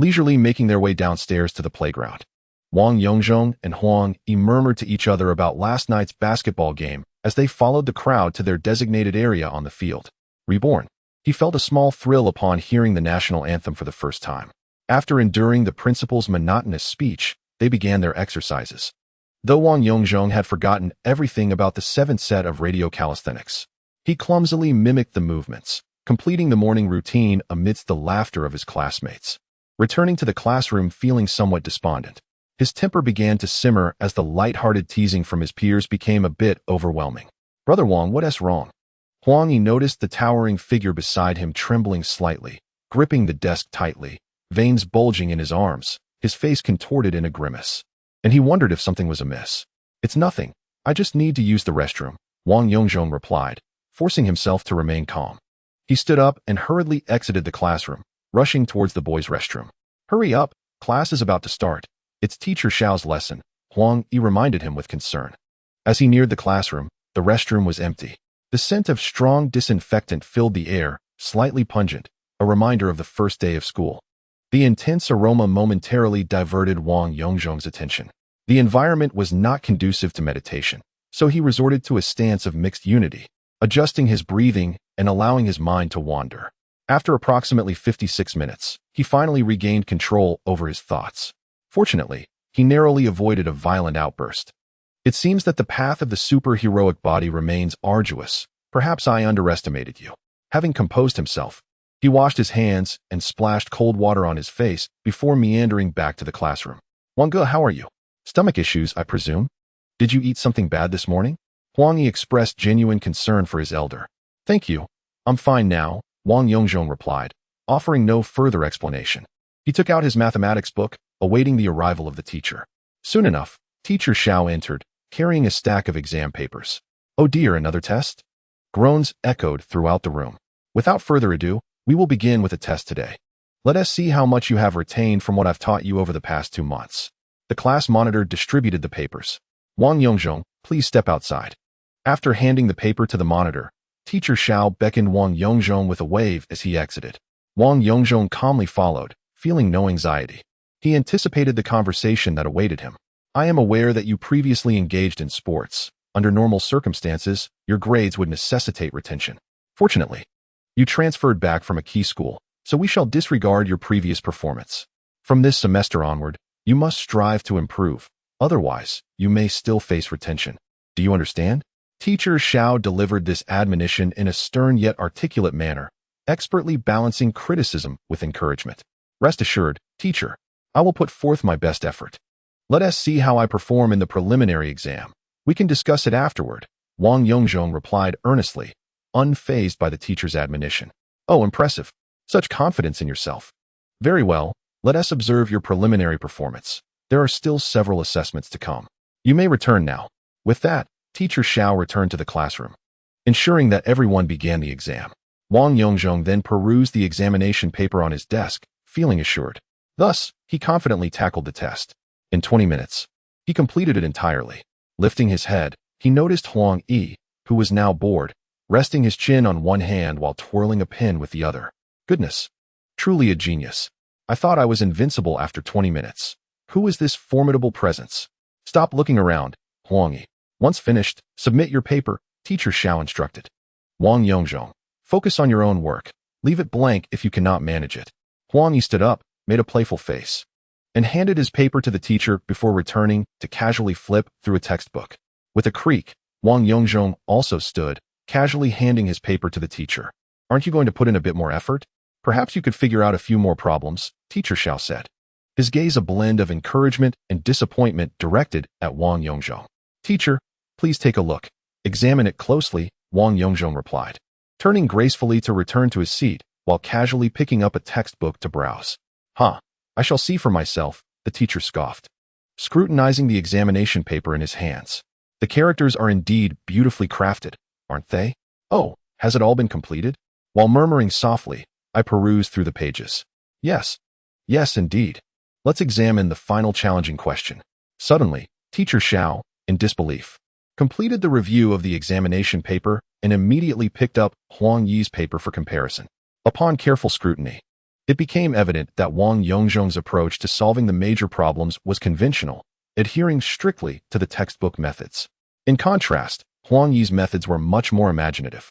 leisurely making their way downstairs to the playground. Wang Yongzhong and Huang Yi murmured to each other about last night's basketball game as they followed the crowd to their designated area on the field. Reborn. He felt a small thrill upon hearing the national anthem for the first time. After enduring the principal's monotonous speech, they began their exercises. Though Wang Yongzhong had forgotten everything about the seventh set of radio calisthenics, he clumsily mimicked the movements, completing the morning routine amidst the laughter of his classmates. Returning to the classroom feeling somewhat despondent, his temper began to simmer as the light-hearted teasing from his peers became a bit overwhelming. "Brother Wang, what's wrong?" Huang Yi noticed the towering figure beside him trembling slightly, gripping the desk tightly, veins bulging in his arms, his face contorted in a grimace. And he wondered if something was amiss. "It's nothing. I just need to use the restroom," Wang Yongzhong replied, forcing himself to remain calm. He stood up and hurriedly exited the classroom, rushing towards the boys' restroom. "Hurry up, class is about to start. It's Teacher Xiao's lesson," Huang Yi reminded him with concern. As he neared the classroom, the restroom was empty. The scent of strong disinfectant filled the air, slightly pungent, a reminder of the first day of school. The intense aroma momentarily diverted Wang Yongzhong's attention. The environment was not conducive to meditation, so he resorted to a stance of mixed unity, adjusting his breathing and allowing his mind to wander. After approximately 56 minutes, he finally regained control over his thoughts. Fortunately, he narrowly avoided a violent outburst. "It seems that the path of the superheroic body remains arduous. Perhaps I underestimated you." Having composed himself, he washed his hands and splashed cold water on his face before meandering back to the classroom. "Wang Ge, how are you? Stomach issues, I presume? Did you eat something bad this morning?" Huang Yi expressed genuine concern for his elder. "Thank you. I'm fine now," Wang Yongzhong replied, offering no further explanation. He took out his mathematics book, awaiting the arrival of the teacher. Soon enough, Teacher Xiao entered, carrying a stack of exam papers. "Oh dear, another test?" Groans echoed throughout the room. "Without further ado, we will begin with a test today. Let us see how much you have retained from what I've taught you over the past 2 months." The class monitor distributed the papers. "Wang Yongzhong, please step outside." After handing the paper to the monitor, Teacher Xiao beckoned Wang Yongzhong with a wave as he exited. Wang Yongzhong calmly followed, feeling no anxiety. He anticipated the conversation that awaited him. "I am aware that you previously engaged in sports. Under normal circumstances, your grades would necessitate retention. Fortunately, you transferred back from a key school, so we shall disregard your previous performance. From this semester onward, you must strive to improve. Otherwise, you may still face retention. Do you understand?" Teacher Xiao delivered this admonition in a stern yet articulate manner, expertly balancing criticism with encouragement. "Rest assured, teacher, I will put forth my best effort. Let us see how I perform in the preliminary exam. We can discuss it afterward," Wang Yongzhong replied earnestly, unfazed by the teacher's admonition. "Oh, impressive. Such confidence in yourself. Very well, let us observe your preliminary performance. There are still several assessments to come. You may return now." With that, Teacher Xiao returned to the classroom. Ensuring that everyone began the exam, Wang Yongzhong then perused the examination paper on his desk, feeling assured. Thus, he confidently tackled the test. In 20 minutes, he completed it entirely. Lifting his head, he noticed Huang Yi, who was now bored, resting his chin on one hand while twirling a pen with the other. "Goodness, truly a genius. I thought I was invincible after 20 minutes. Who is this formidable presence?" "Stop looking around, Huang Yi. Once finished, submit your paper," Teacher Xiao instructed. Wang Yongzhong, focus on your own work. Leave it blank if you cannot manage it. Huang Yi stood up, made a playful face, and handed his paper to the teacher before returning to casually flip through a textbook. With a creak, Wang Yongzhong also stood, casually handing his paper to the teacher. "Aren't you going to put in a bit more effort? Perhaps you could figure out a few more problems," Teacher Xiao said. His gaze a blend of encouragement and disappointment directed at Wang Yongzhong. "Teacher, please take a look. Examine it closely," Wang Yongzhong replied, turning gracefully to return to his seat while casually picking up a textbook to browse. "Huh, I shall see for myself," the teacher scoffed, scrutinizing the examination paper in his hands. "The characters are indeed beautifully crafted, aren't they? Oh, has it all been completed?" While murmuring softly, I perused through the pages. Yes, indeed. Let's examine the final challenging question." Suddenly, Teacher Xiao, in disbelief, completed the review of the examination paper and immediately picked up Huang Yi's paper for comparison. Upon careful scrutiny, It became evident that Wang Yongzhong's approach to solving the major problems was conventional, adhering strictly to the textbook methods. In contrast, Huang Yi's methods were much more imaginative.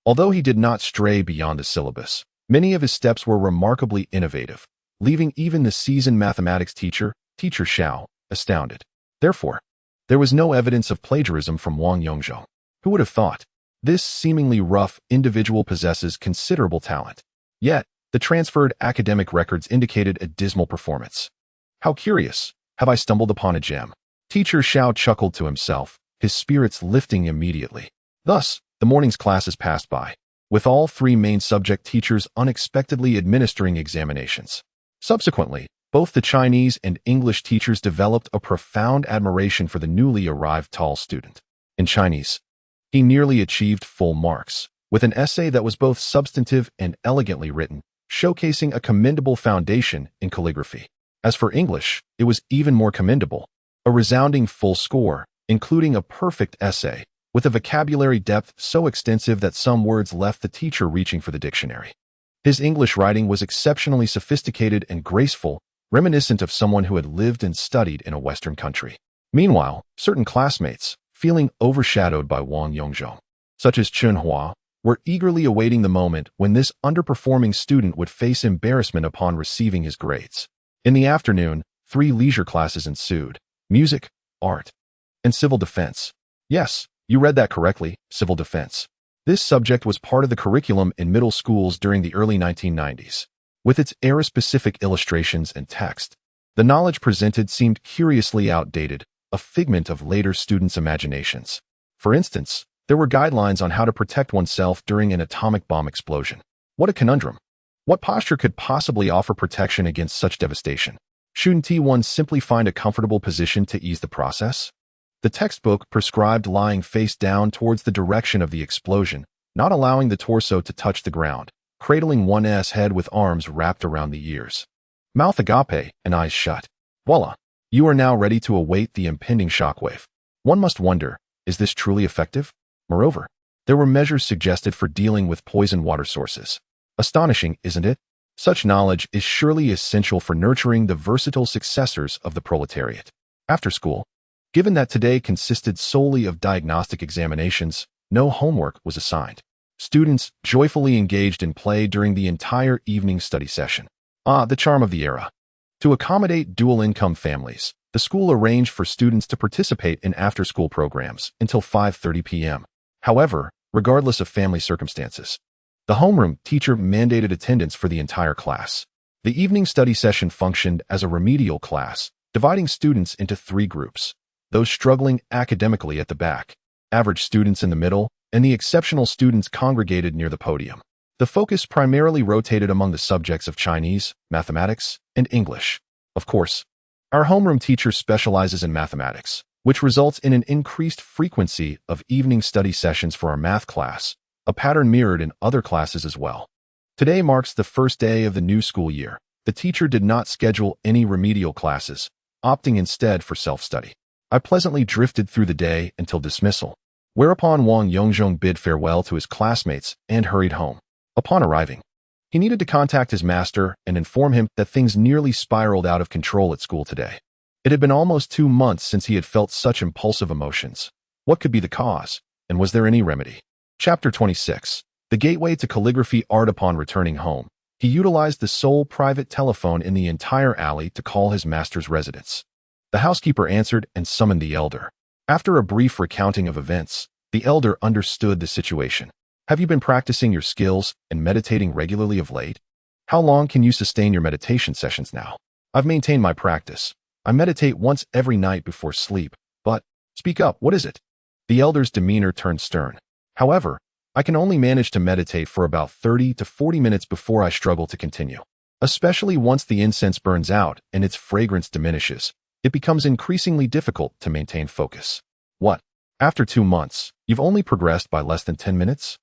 Although he did not stray beyond the syllabus, many of his steps were remarkably innovative, leaving even the seasoned mathematics teacher, Teacher Xiao, astounded. Therefore, there was no evidence of plagiarism from Wang Yongzhong. Who would have thought? This seemingly rough individual possesses considerable talent. Yet, the transferred academic records indicated a dismal performance. How curious! Have I stumbled upon a gem? Teacher Xiao chuckled to himself, his spirits lifting immediately. Thus, the morning's classes passed by, with all three main subject teachers unexpectedly administering examinations. Subsequently, both the Chinese and English teachers developed a profound admiration for the newly arrived tall student. In Chinese, he nearly achieved full marks, with an essay that was both substantive and elegantly written, showcasing a commendable foundation in calligraphy. As for English, it was even more commendable, a resounding full score, including a perfect essay, with a vocabulary depth so extensive that some words left the teacher reaching for the dictionary. His English writing was exceptionally sophisticated and graceful, reminiscent of someone who had lived and studied in a Western country. Meanwhile, certain classmates, feeling overshadowed by Wang Yongzhong, such as Chun Hua, were eagerly awaiting the moment when this underperforming student would face embarrassment upon receiving his grades. In the afternoon, 3 leisure classes ensued: music, art, and civil defense. Yes, you read that correctly, civil defense. This subject was part of the curriculum in middle schools during the early 1990s. With its era-specific illustrations and text, the knowledge presented seemed curiously outdated, a figment of later students' imaginations. For instance, there were guidelines on how to protect oneself during an atomic bomb explosion. What a conundrum! What posture could possibly offer protection against such devastation? Shouldn't one simply find a comfortable position to ease the process? The textbook prescribed lying face down towards the direction of the explosion, not allowing the torso to touch the ground, cradling one's head with arms wrapped around the ears. Mouth agape and eyes shut. Voila! You are now ready to await the impending shockwave. One must wonder, is this truly effective? Moreover, there were measures suggested for dealing with poison water sources. Astonishing, isn't it? Such knowledge is surely essential for nurturing the versatile successors of the proletariat. After school, given that today consisted solely of diagnostic examinations, no homework was assigned. Students joyfully engaged in play during the entire evening study session. Ah, the charm of the era. To accommodate dual-income families, the school arranged for students to participate in after-school programs until 5:30 p.m. However, regardless of family circumstances, the homeroom teacher mandated attendance for the entire class. The evening study session functioned as a remedial class, dividing students into 3 groups: those struggling academically at the back, average students in the middle, and the exceptional students congregated near the podium. The focus primarily rotated among the subjects of Chinese, mathematics, and English. Of course, our homeroom teacher specializes in mathematics, which results in an increased frequency of evening study sessions for our math class, a pattern mirrored in other classes as well. Today marks the first day of the new school year. The teacher did not schedule any remedial classes, opting instead for self-study. I pleasantly drifted through the day until dismissal, whereupon Wang Yongzhong bid farewell to his classmates and hurried home. Upon arriving, he needed to contact his master and inform him that things nearly spiraled out of control at school today. It had been almost 2 months since he had felt such impulsive emotions. What could be the cause, and was there any remedy? Chapter 26. The gateway to calligraphy art. Upon returning home, he utilized the sole private telephone in the entire alley to call his master's residence. The housekeeper answered and summoned the elder. After a brief recounting of events, the elder understood the situation. Have you been practicing your skills and meditating regularly of late? How long can you sustain your meditation sessions now? I've maintained my practice. I meditate once every night before sleep, but speak up, what is it? The elder's demeanor turned stern. However, I can only manage to meditate for about 30 to 40 minutes before I struggle to continue. Especially once the incense burns out and its fragrance diminishes, it becomes increasingly difficult to maintain focus. What? After 2 months, you've only progressed by less than 10 minutes?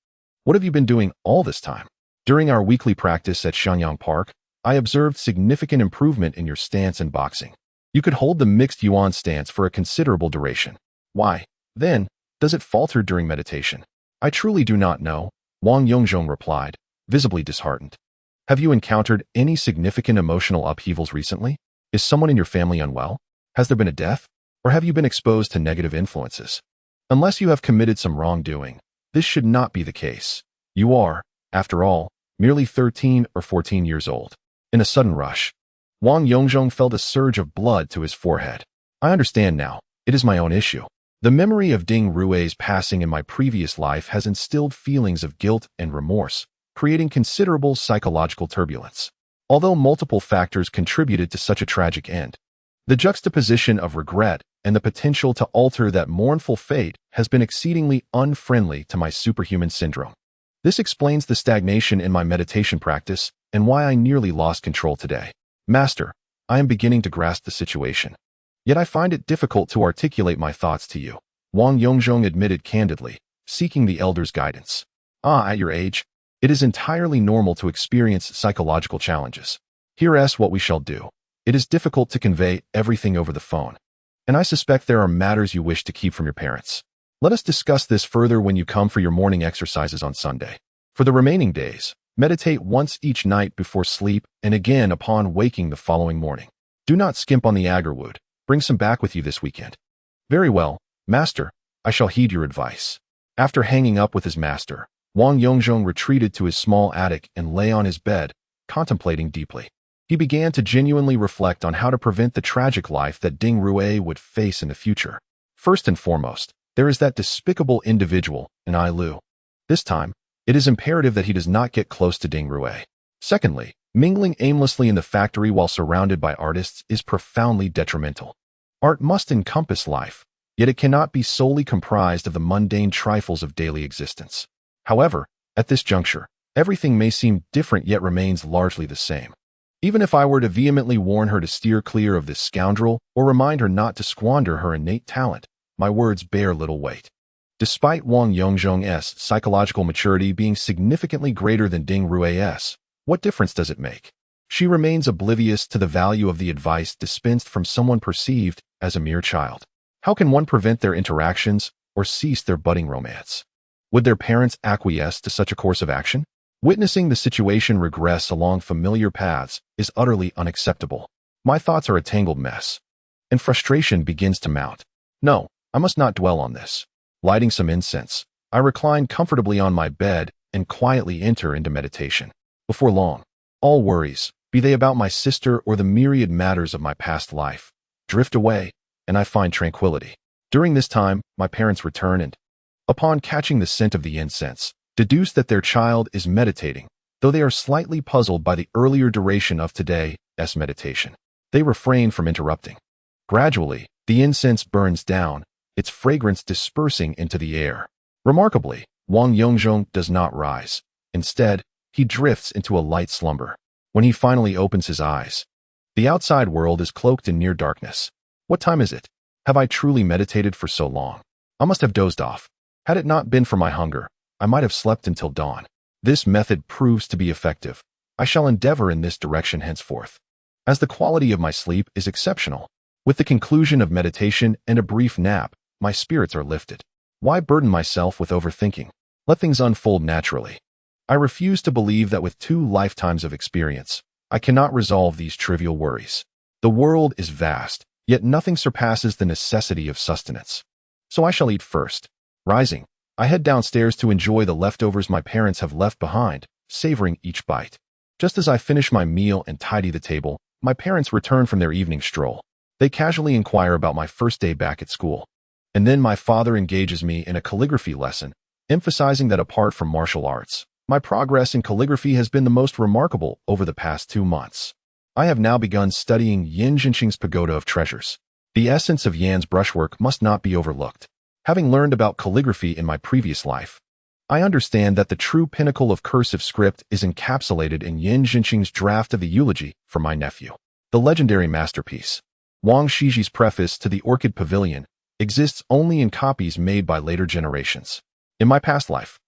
What have you been doing all this time? During our weekly practice at Shenyang Park, I observed significant improvement in your stance and boxing. You could hold the mixed yuan stance for a considerable duration. Why, then, does it falter during meditation? I truly do not know, Wang Yongzhong replied, visibly disheartened. Have you encountered any significant emotional upheavals recently? Is someone in your family unwell? Has there been a death? Or have you been exposed to negative influences? Unless you have committed some wrongdoing, this should not be the case. You are, after all, merely 13 or 14 years old. In a sudden rush, Wang Yongzhong felt a surge of blood to his forehead. I understand now. It is my own issue. The memory of Ding Rui's passing in my previous life has instilled feelings of guilt and remorse, creating considerable psychological turbulence. Although multiple factors contributed to such a tragic end, the juxtaposition of regret and the potential to alter that mournful fate has been exceedingly unfriendly to my superhuman syndrome. This explains the stagnation in my meditation practice and why I nearly lost control today. Master, I am beginning to grasp the situation. Yet I find it difficult to articulate my thoughts to you, Wang Yongzhong admitted candidly, seeking the elder's guidance. At your age, it is entirely normal to experience psychological challenges. Here's what we shall do. It is difficult to convey everything over the phone, and I suspect there are matters you wish to keep from your parents. Let us discuss this further when you come for your morning exercises on Sunday. For the remaining days, meditate once each night before sleep and again upon waking the following morning. Do not skimp on the agarwood. Bring some back with you this weekend. Very well, Master. I shall heed your advice. After hanging up with his master, Wang Yongzhong retreated to his small attic and lay on his bed, contemplating deeply. He began to genuinely reflect on how to prevent the tragic life that Ding Rui would face in the future. First and foremost, there is that despicable individual, an Ai Lu. This time, it is imperative that he does not get close to Ding Rui. Secondly, mingling aimlessly in the factory while surrounded by artists is profoundly detrimental. Art must encompass life, yet it cannot be solely comprised of the mundane trifles of daily existence. However, at this juncture, everything may seem different yet remains largely the same. Even if I were to vehemently warn her to steer clear of this scoundrel or remind her not to squander her innate talent, my words bear little weight. Despite Wang Yongzhong's psychological maturity being significantly greater than Ding Rui's, what difference does it make? She remains oblivious to the value of the advice dispensed from someone perceived as a mere child. How can one prevent their interactions or cease their budding romance? Would their parents acquiesce to such a course of action? Witnessing the situation regress along familiar paths is utterly unacceptable. My thoughts are a tangled mess, and frustration begins to mount. No, I must not dwell on this. Lighting some incense, I recline comfortably on my bed and quietly enter into meditation. Before long, all worries, be they about my sister or the myriad matters of my past life, drift away, and I find tranquility. During this time, my parents return and, upon catching the scent of the incense, deduce that their child is meditating, though they are slightly puzzled by the earlier duration of today's meditation. They refrain from interrupting. Gradually, the incense burns down, its fragrance dispersing into the air. Remarkably, Wang Yongzhong does not rise. Instead, he drifts into a light slumber. When he finally opens his eyes, the outside world is cloaked in near darkness. What time is it? Have I truly meditated for so long? I must have dozed off. Had it not been for my hunger, I might have slept until dawn. This method proves to be effective. I shall endeavor in this direction henceforth, as the quality of my sleep is exceptional. With the conclusion of meditation and a brief nap, my spirits are lifted. Why burden myself with overthinking? Let things unfold naturally. I refuse to believe that with 2 lifetimes of experience, I cannot resolve these trivial worries. The world is vast, yet nothing surpasses the necessity of sustenance. So I shall eat first. Rising, I head downstairs to enjoy the leftovers my parents have left behind, savoring each bite. Just as I finish my meal and tidy the table, my parents return from their evening stroll. They casually inquire about my first day back at school. And then my father engages me in a calligraphy lesson, emphasizing that apart from martial arts, my progress in calligraphy has been the most remarkable over the past 2 months. I have now begun studying Yan Jinxing's Pagoda of Treasures. The essence of Yan's brushwork must not be overlooked. Having learned about calligraphy in my previous life, I understand that the true pinnacle of cursive script is encapsulated in Yan Jinxing's draft of the eulogy for my nephew. The legendary masterpiece, Wang Shiji's preface to the Orchid Pavilion, exists only in copies made by later generations. In my past life,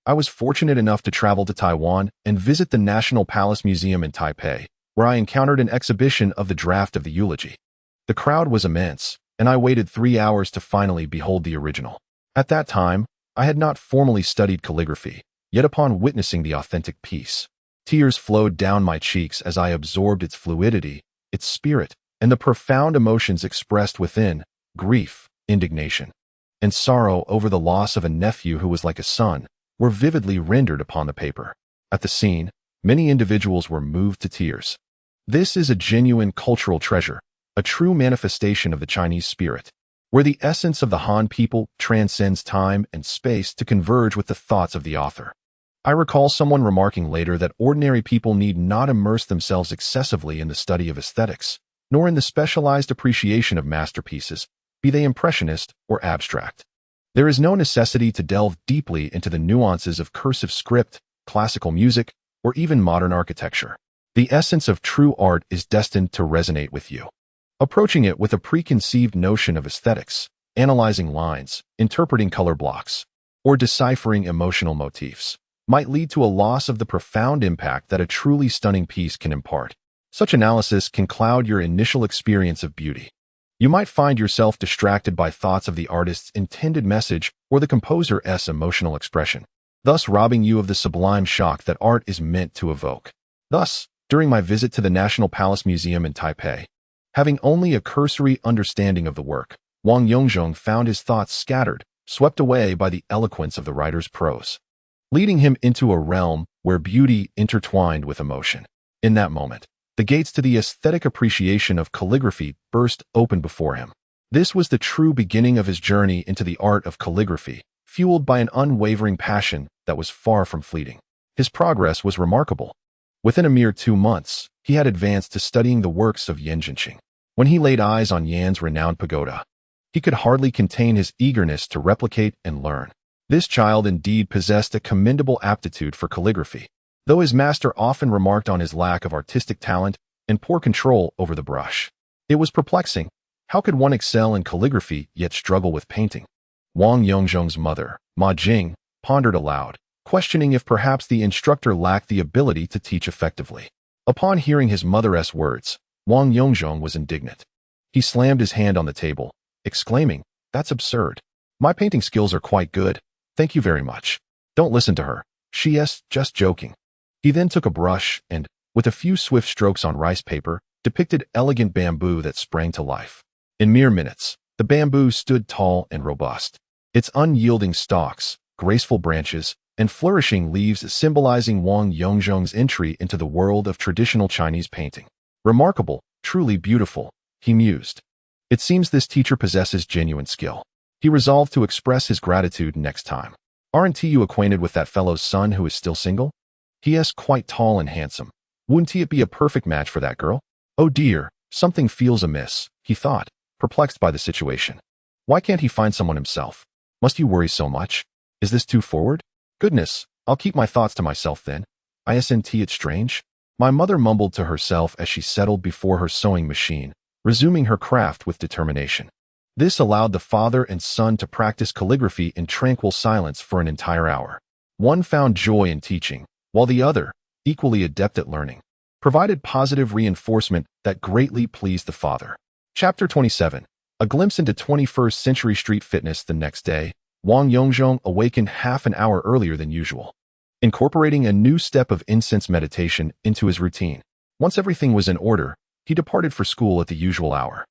I was fortunate enough to travel to Taiwan and visit the National Palace Museum in Taipei, where I encountered an exhibition of the draft of the eulogy. The crowd was immense, and I waited 3 hours to finally behold the original. At that time, I had not formally studied calligraphy, yet upon witnessing the authentic piece, Tears flowed down my cheeks as I absorbed its fluidity, its spirit, and the profound emotions expressed within: grief, indignation, and sorrow over the loss of a nephew who was like a son, were vividly rendered upon the paper. At the scene, many individuals were moved to tears. This is a genuine cultural treasure, a true manifestation of the Chinese spirit, where the essence of the Han people transcends time and space to converge with the thoughts of the author. I recall someone remarking later that ordinary people need not immerse themselves excessively in the study of aesthetics, nor in the specialized appreciation of masterpieces, be they impressionist or abstract. There is no necessity to delve deeply into the nuances of cursive script, classical music, or even modern architecture. The essence of true art is destined to resonate with you. Approaching it with a preconceived notion of aesthetics, analyzing lines, interpreting color blocks, or deciphering emotional motifs, might lead to a loss of the profound impact that a truly stunning piece can impart. Such analysis can cloud your initial experience of beauty. You might find yourself distracted by thoughts of the artist's intended message or the composer's emotional expression, thus robbing you of the sublime shock that art is meant to evoke. Thus, during my visit to the National Palace Museum in Taipei, having only a cursory understanding of the work, Wang Yongzhong found his thoughts scattered, swept away by the eloquence of the writer's prose, leading him into a realm where beauty intertwined with emotion. In that moment, the gates to the aesthetic appreciation of calligraphy burst open before him. This was the true beginning of his journey into the art of calligraphy, fueled by an unwavering passion that was far from fleeting. His progress was remarkable. Within a mere 2 months, he had advanced to studying the works of Yan Zhenqing. When he laid eyes on Yan's renowned pagoda, he could hardly contain his eagerness to replicate and learn. This child indeed possessed a commendable aptitude for calligraphy, though his master often remarked on his lack of artistic talent and poor control over the brush. It was perplexing. How could one excel in calligraphy yet struggle with painting? Wang Yongzhong's mother, Ma Jing, pondered aloud, questioning if perhaps the instructor lacked the ability to teach effectively. Upon hearing his mother's words, Wang Yongzhong was indignant. He slammed his hand on the table, exclaiming, "That's absurd. My painting skills are quite good. Thank you very much. Don't listen to her. She's just joking." He then took a brush and, with a few swift strokes on rice paper, depicted elegant bamboo that sprang to life. In mere minutes, the bamboo stood tall and robust, its unyielding stalks, graceful branches, and flourishing leaves symbolizing Wang Yongzhong's entry into the world of traditional Chinese painting. "Remarkable, truly beautiful," he mused. It seems this teacher possesses genuine skill. He resolved to express his gratitude next time. "Aren't you acquainted with that fellow's son who is still single? He is quite tall and handsome. Wouldn't it be a perfect match for that girl?" "Oh dear, something feels amiss," he thought, perplexed by the situation. "Why can't he find someone himself? Must you worry so much? Is this too forward? Goodness, I'll keep my thoughts to myself then. Isn't it strange?" My mother mumbled to herself as she settled before her sewing machine, resuming her craft with determination. This allowed the father and son to practice calligraphy in tranquil silence for an entire hour. One found joy in teaching, while the other, equally adept at learning, provided positive reinforcement that greatly pleased the father. Chapter 27. A glimpse into 21st century street fitness. The next day, Wang Yongzhong awakened half an hour earlier than usual, incorporating a new step of incense meditation into his routine. Once everything was in order, he departed for school at the usual hour.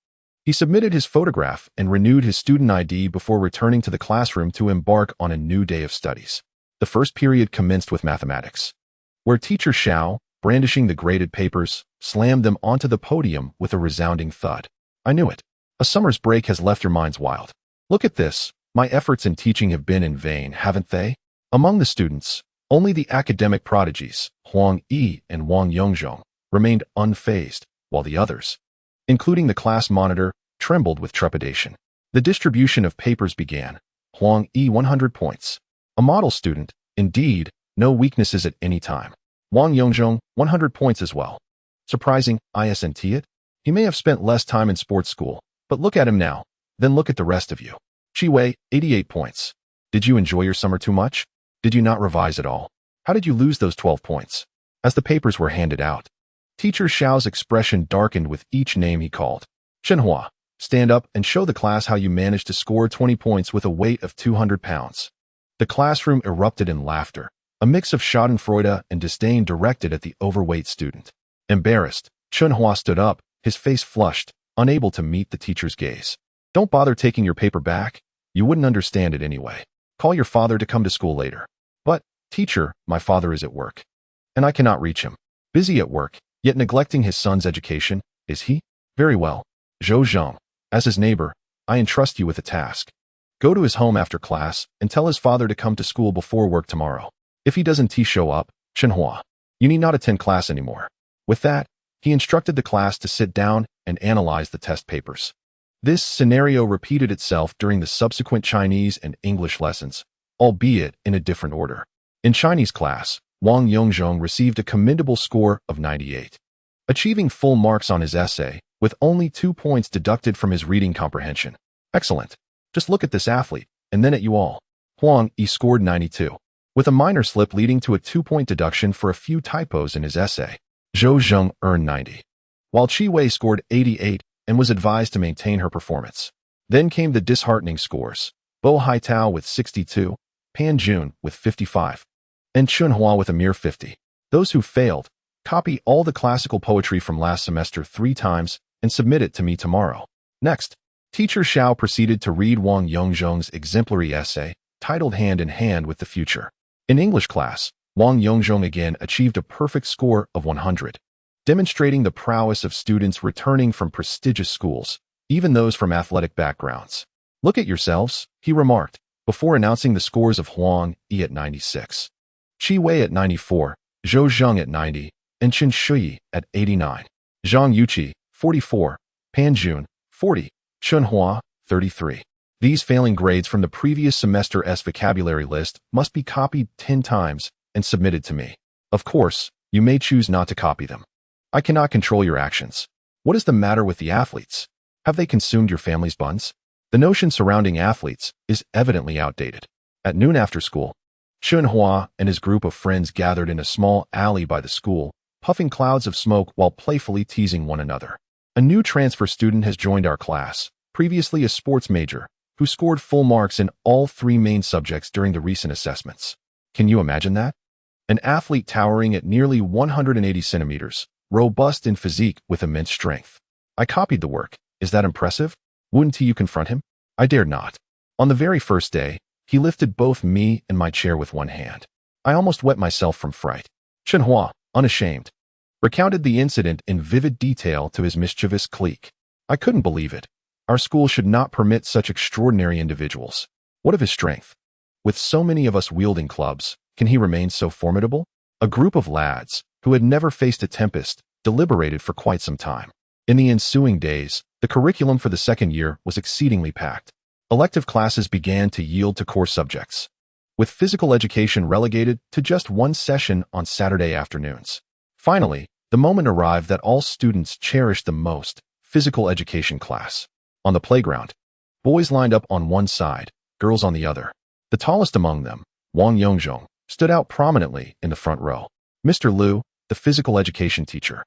He submitted his photograph and renewed his student ID before returning to the classroom to embark on a new day of studies. The first period commenced with mathematics, where teacher Xiao, brandishing the graded papers, slammed them onto the podium with a resounding thud. "I knew it. A summer's break has left your minds wild. Look at this. My efforts in teaching have been in vain, haven't they?" Among the students, only the academic prodigies, Huang Yi and Wang Yongzhong, remained unfazed, while the others, including the class monitor, trembled with trepidation. The distribution of papers began. Huang Yi 100 points. A model student, indeed, no weaknesses at any time. Wang Yongzhong 100 points as well. Surprising, isn't it? He may have spent less time in sports school, but look at him now. Then look at the rest of you. Chi Wei, 88 points. Did you enjoy your summer too much? Did you not revise at all? How did you lose those 12 points? As the papers were handed out, Teacher Xiao's expression darkened with each name he called. "Shenhua, stand up and show the class how you managed to score 20 points with a weight of 200 pounds. The classroom erupted in laughter, a mix of schadenfreude and disdain directed at the overweight student. Embarrassed, Chunhua stood up, his face flushed, unable to meet the teacher's gaze. Don't bother taking your paper back. You wouldn't understand it anyway. Call your father to come to school later. But, teacher, my father is at work, and I cannot reach him. Busy at work, yet neglecting his son's education, is he? Very well. Zhou Zheng, as his neighbor, I entrust you with a task. Go to his home after class and tell his father to come to school before work tomorrow. If he doesn't show up, Chunhua, you need not attend class anymore. With that, he instructed the class to sit down and analyze the test papers. This scenario repeated itself during the subsequent Chinese and English lessons, albeit in a different order. In Chinese class, Wang Yongzhong received a commendable score of 98, achieving full marks on his essay, with only 2 points deducted from his reading comprehension. Excellent. Just look at this athlete, and then at you all. Huang Yi scored 92, with a minor slip leading to a 2-point deduction for a few typos in his essay. Zhou Zheng earned 90, while Qi Wei scored 88 and was advised to maintain her performance. Then came the disheartening scores. Bo Haitao with 62, Pan Jun with 55, and Chunhua with a mere 50. Those who failed, copy all the classical poetry from last semester 3 times and submit it to me tomorrow. Next, Teacher Xiao proceeded to read Wang Yongzhong's exemplary essay, titled Hand in Hand with the Future. In English class, Wang Yongzhong again achieved a perfect score of 100, demonstrating the prowess of students returning from prestigious schools, even those from athletic backgrounds. Look at yourselves, he remarked, before announcing the scores of Huang Yi at 96, Qi Wei at 94, Zhou Zheng at 90, and Chen Shuyi at 89. Zhang Yuqi, 44, Pan Jun, 40, Chunhua, 33. These failing grades from the previous semester's vocabulary list must be copied 10 times and submitted to me. Of course, you may choose not to copy them. I cannot control your actions. What is the matter with the athletes? Have they consumed your family's buns? The notion surrounding athletes is evidently outdated. At noon after school, Chunhua and his group of friends gathered in a small alley by the school, puffing clouds of smoke while playfully teasing one another. A new transfer student has joined our class, previously a sports major, who scored full marks in all 3 main subjects during the recent assessments. Can you imagine that? An athlete towering at nearly 180 centimeters, robust in physique with immense strength. I copied the work. Is that impressive? Wouldn't you confront him? I dared not. On the very first day, he lifted both me and my chair with one hand. I almost wet myself from fright. Chunhua, unashamed, recounted the incident in vivid detail to his mischievous clique. I couldn't believe it. Our school should not permit such extraordinary individuals. What of his strength? With so many of us wielding clubs, can he remain so formidable? A group of lads, who had never faced a tempest, deliberated for quite some time. In the ensuing days, the curriculum for the second year was exceedingly packed. Elective classes began to yield to core subjects, with physical education relegated to just 1 session on Saturday afternoons. Finally, the moment arrived that all students cherished the most, physical education class. On the playground, boys lined up on one side, girls on the other. The tallest among them, Wang Yongzhong, stood out prominently in the front row. Mr. Liu, the physical education teacher,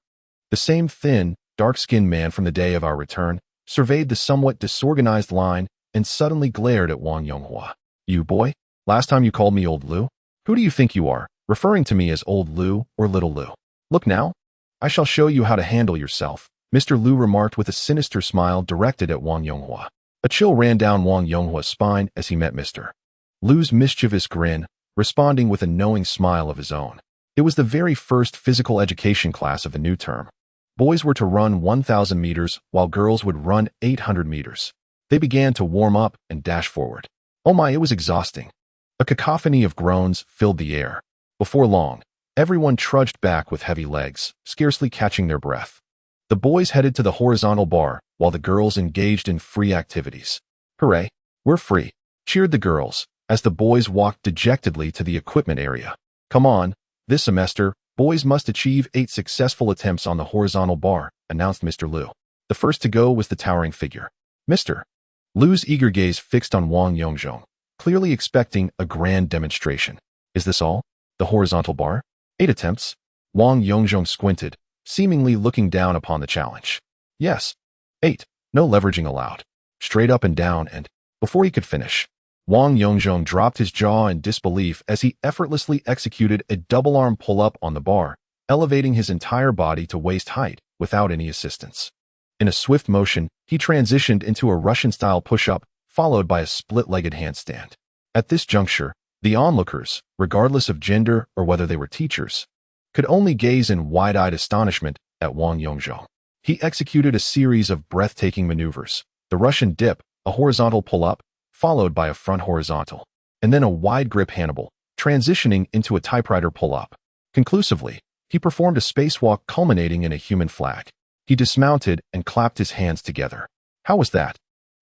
the same thin, dark-skinned man from the day of our return, surveyed the somewhat disorganized line and suddenly glared at Wang Yonghua. You boy, last time you called me Old Liu? Who do you think you are, referring to me as Old Liu or Little Liu? Look now, I shall show you how to handle yourself, Mr. Liu remarked with a sinister smile directed at Wang Yonghua. A chill ran down Wang Yonghua's spine as he met Mr. Liu's mischievous grin, responding with a knowing smile of his own. It was the very first physical education class of the new term. Boys were to run 1,000 meters while girls would run 800 meters. They began to warm up and dash forward. Oh my, it was exhausting. A cacophony of groans filled the air. Before long, everyone trudged back with heavy legs, scarcely catching their breath. The boys headed to the horizontal bar, while the girls engaged in free activities. Hooray, we're free, cheered the girls, as the boys walked dejectedly to the equipment area. Come on, this semester, boys must achieve 8 successful attempts on the horizontal bar, announced Mr. Liu. The first to go was the towering figure. Mr. Liu's eager gaze fixed on Wang Yongzhong, clearly expecting a grand demonstration. Is this all? The horizontal bar? 8 attempts? Wang Yongzhong squinted, seemingly looking down upon the challenge. Yes, 8, no leveraging allowed. Straight up and down and, before he could finish, Wang Yongzhong dropped his jaw in disbelief as he effortlessly executed a double-arm pull-up on the bar, elevating his entire body to waist height without any assistance. In a swift motion, he transitioned into a Russian-style push-up, followed by a split-legged handstand. At this juncture, the onlookers, regardless of gender or whether they were teachers, could only gaze in wide-eyed astonishment at Wang Yongzhong. He executed a series of breathtaking maneuvers: the Russian dip, a horizontal pull-up, followed by a front horizontal, and then a wide-grip Hannibal, transitioning into a typewriter pull-up. Conclusively, he performed a spacewalk culminating in a human flag. He dismounted and clapped his hands together. "How was that?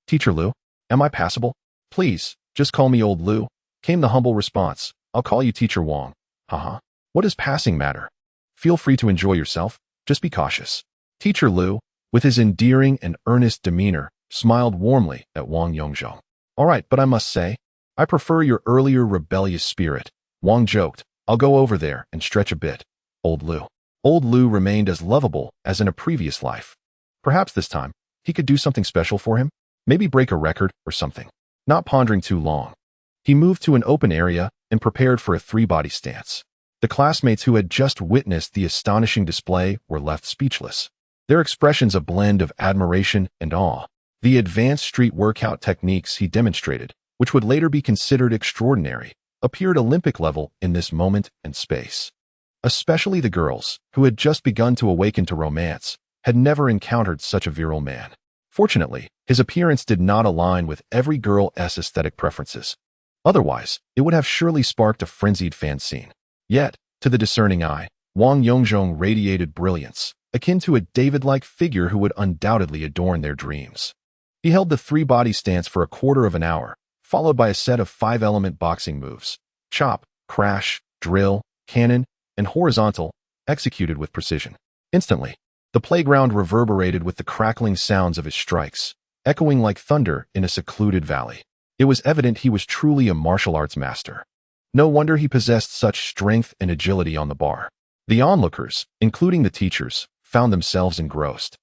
Teacher Liu? Am I passable? Please, just call me Old Liu," came the humble response. "I'll call you Teacher Wang. Haha. What does passing matter? Feel free to enjoy yourself. Just be cautious." Teacher Liu, with his endearing and earnest demeanor, smiled warmly at Wang Yongzhong. "All right, but I must say, I prefer your earlier rebellious spirit," Wang joked. "I'll go over there and stretch a bit, Old Liu." Old Liu remained as lovable as in a previous life. Perhaps this time, he could do something special for him, maybe break a record or something. Not pondering too long, he moved to an open area and prepared for a three-body stance. The classmates who had just witnessed the astonishing display were left speechless, their expressions a blend of admiration and awe. The advanced street workout techniques he demonstrated, which would later be considered extraordinary, appeared Olympic level in this moment and space. Especially the girls, who had just begun to awaken to romance, had never encountered such a virile man. Fortunately, his appearance did not align with every girl's aesthetic preferences. Otherwise, it would have surely sparked a frenzied fan scene. Yet, to the discerning eye, Wang Yongzhong radiated brilliance, akin to a David-like figure who would undoubtedly adorn their dreams. He held the three-body stance for a quarter of an hour, followed by a set of 5-element boxing moves: chop, crash, drill, cannon, and horizontal, executed with precision. Instantly, the playground reverberated with the crackling sounds of his strikes, echoing like thunder in a secluded valley. It was evident he was truly a martial arts master. No wonder he possessed such strength and agility on the bar. The onlookers, including the teachers, found themselves engrossed,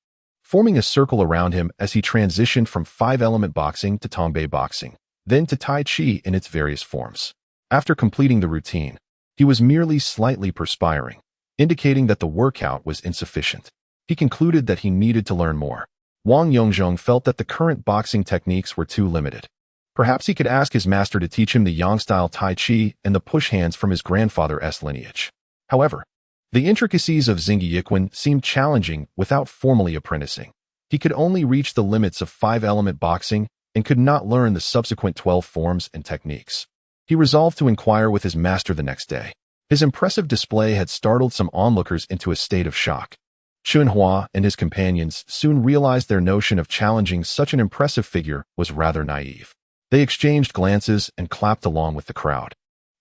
forming a circle around him as he transitioned from 5-element boxing to Tongbei boxing, then to Tai Chi in its various forms. After completing the routine, he was merely slightly perspiring, indicating that the workout was insufficient. He concluded that he needed to learn more. Wang Yongzhong felt that the current boxing techniques were too limited. Perhaps he could ask his master to teach him the Yang-style Tai Chi and the push hands from his grandfather's lineage. However, the intricacies of Xingyi Yiquan seemed challenging without formally apprenticing. He could only reach the limits of 5-element boxing and could not learn the subsequent 12 forms and techniques. He resolved to inquire with his master the next day. His impressive display had startled some onlookers into a state of shock. Chunhua and his companions soon realized their notion of challenging such an impressive figure was rather naive. They exchanged glances and clapped along with the crowd,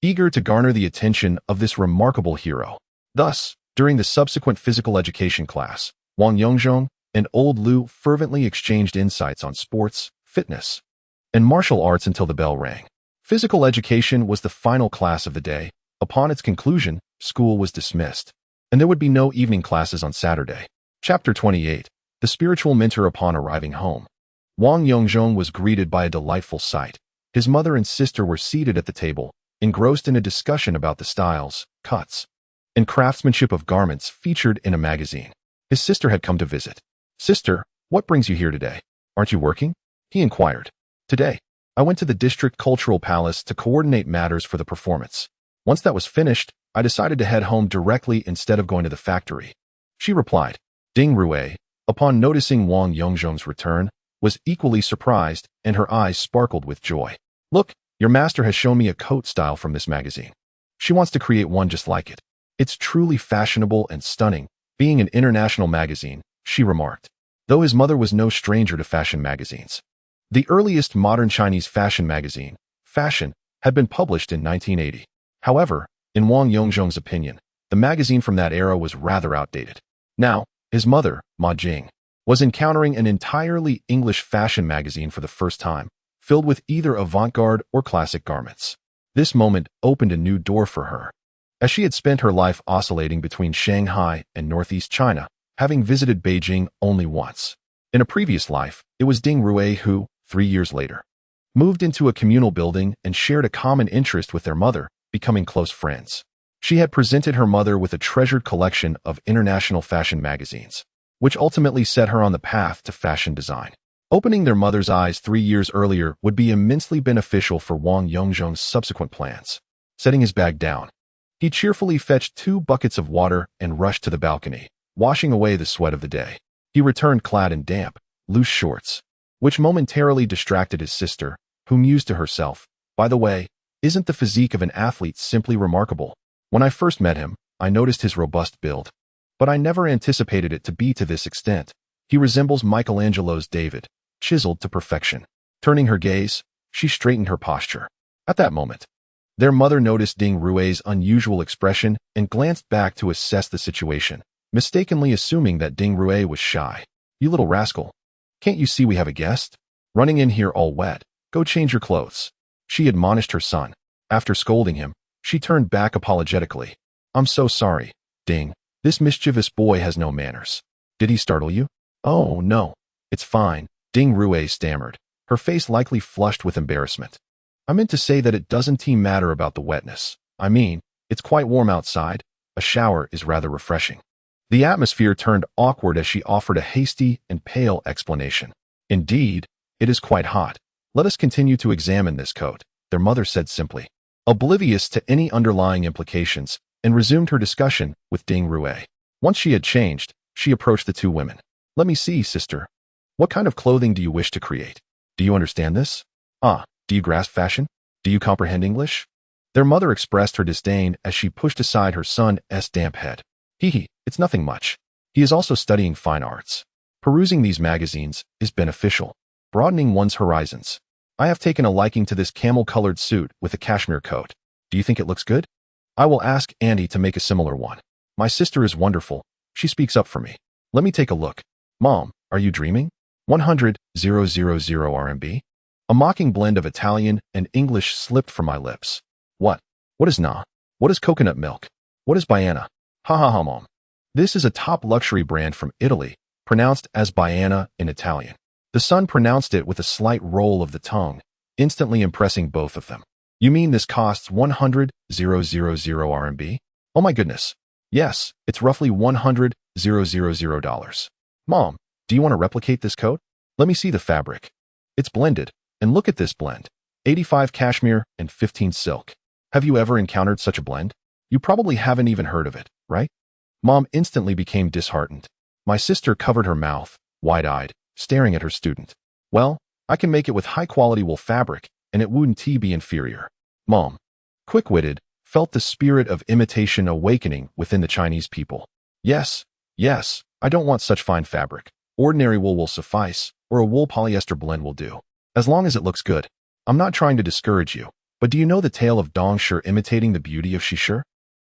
eager to garner the attention of this remarkable hero. Thus, during the subsequent physical education class, Wang Yongzhong and Old Liu fervently exchanged insights on sports, fitness, and martial arts until the bell rang. Physical education was the final class of the day. Upon its conclusion, school was dismissed, and there would be no evening classes on Saturday. Chapter 28. The Spiritual Mentor Upon Arriving Home. Wang Yongzhong was greeted by a delightful sight. His mother and sister were seated at the table, engrossed in a discussion about the styles, cuts, and craftsmanship of garments featured in a magazine. His sister had come to visit. "Sister, what brings you here today? Aren't you working?" he inquired. "Today, I went to the district cultural palace to coordinate matters for the performance. Once that was finished, I decided to head home directly instead of going to the factory," she replied. Ding Rue, upon noticing Wang Yongzhong's return, was equally surprised, and her eyes sparkled with joy. "Look, your master has shown me a coat style from this magazine. She wants to create one just like it. It's truly fashionable and stunning, being an international magazine," she remarked. Though his mother was no stranger to fashion magazines. The earliest modern Chinese fashion magazine, Fashion, had been published in 1980. However, in Wang Yongzhong's opinion, the magazine from that era was rather outdated. Now, his mother, Ma Jing, was encountering an entirely English fashion magazine for the first time, filled with either avant-garde or classic garments. This moment opened a new door for her. As she had spent her life oscillating between Shanghai and Northeast China, having visited Beijing only once. In a previous life, it was Ding Rue who, 3 years later, moved into a communal building, and shared a common interest with their mother, becoming close friends. She had presented her mother with a treasured collection of international fashion magazines, which ultimately set her on the path to fashion design. Opening their mother's eyes 3 years earlier would be immensely beneficial for Wang Yongzhong's subsequent plans. Setting his bag down, he cheerfully fetched 2 buckets of water and rushed to the balcony, washing away the sweat of the day. He returned clad in damp, loose shorts, which momentarily distracted his sister, who mused to herself, "By the way, isn't the physique of an athlete simply remarkable? When I first met him, I noticed his robust build, but I never anticipated it to be to this extent. He resembles Michelangelo's David, chiseled to perfection." Turning her gaze, she straightened her posture. At that moment, their mother noticed Ding Rui's unusual expression and glanced back to assess the situation, mistakenly assuming that Ding Rui was shy. "You little rascal. Can't you see we have a guest? Running in here all wet. Go change your clothes," she admonished her son. After scolding him, she turned back apologetically. "I'm so sorry, Ding. This mischievous boy has no manners. Did he startle you?" "Oh, no. It's fine," Ding Rui stammered, her face likely flushed with embarrassment. "I meant to say that it doesn't matter about the wetness. I mean, it's quite warm outside. A shower is rather refreshing." The atmosphere turned awkward as she offered a hasty and pale explanation. "Indeed, it is quite hot. Let us continue to examine this coat," their mother said simply, oblivious to any underlying implications, and resumed her discussion with Ding Rui. Once she had changed, she approached the 2 women. "Let me see, sister. What kind of clothing do you wish to create? Do you understand this? Do you grasp fashion? Do you comprehend English?" Their mother expressed her disdain as she pushed aside her son's damp head. "Hee, it's nothing much. He is also studying fine arts. Perusing these magazines is beneficial, broadening one's horizons. I have taken a liking to this camel-colored suit with a cashmere coat. Do you think it looks good? I will ask Andy to make a similar one. My sister is wonderful. She speaks up for me. Let me take a look. Mom, are you dreaming? 100,000 RMB? A mocking blend of Italian and English slipped from my lips. What? What is na? What is coconut milk? What is Biana? Ha ha ha, Mom. This is a top luxury brand from Italy, pronounced as Biana in Italian. The son pronounced it with a slight roll of the tongue, instantly impressing both of them. You mean this costs 100,000 RMB? Oh my goodness. Yes, it's roughly $100,000. Mom, do you want to replicate this coat? Let me see the fabric. It's blended, and look at this blend. 85 cashmere and 15 silk. Have you ever encountered such a blend? You probably haven't even heard of it, right? Mom instantly became disheartened. My sister covered her mouth, wide-eyed, staring at her student. Well, I can make it with high-quality wool fabric, and it wouldn't be inferior. Mom, quick-witted, felt the spirit of imitation awakening within the Chinese people. Yes, I don't want such fine fabric. Ordinary wool will suffice, or a wool polyester blend will do. As long as it looks good. I'm not trying to discourage you, but do you know the tale of Dong Shi imitating the beauty of Shishir?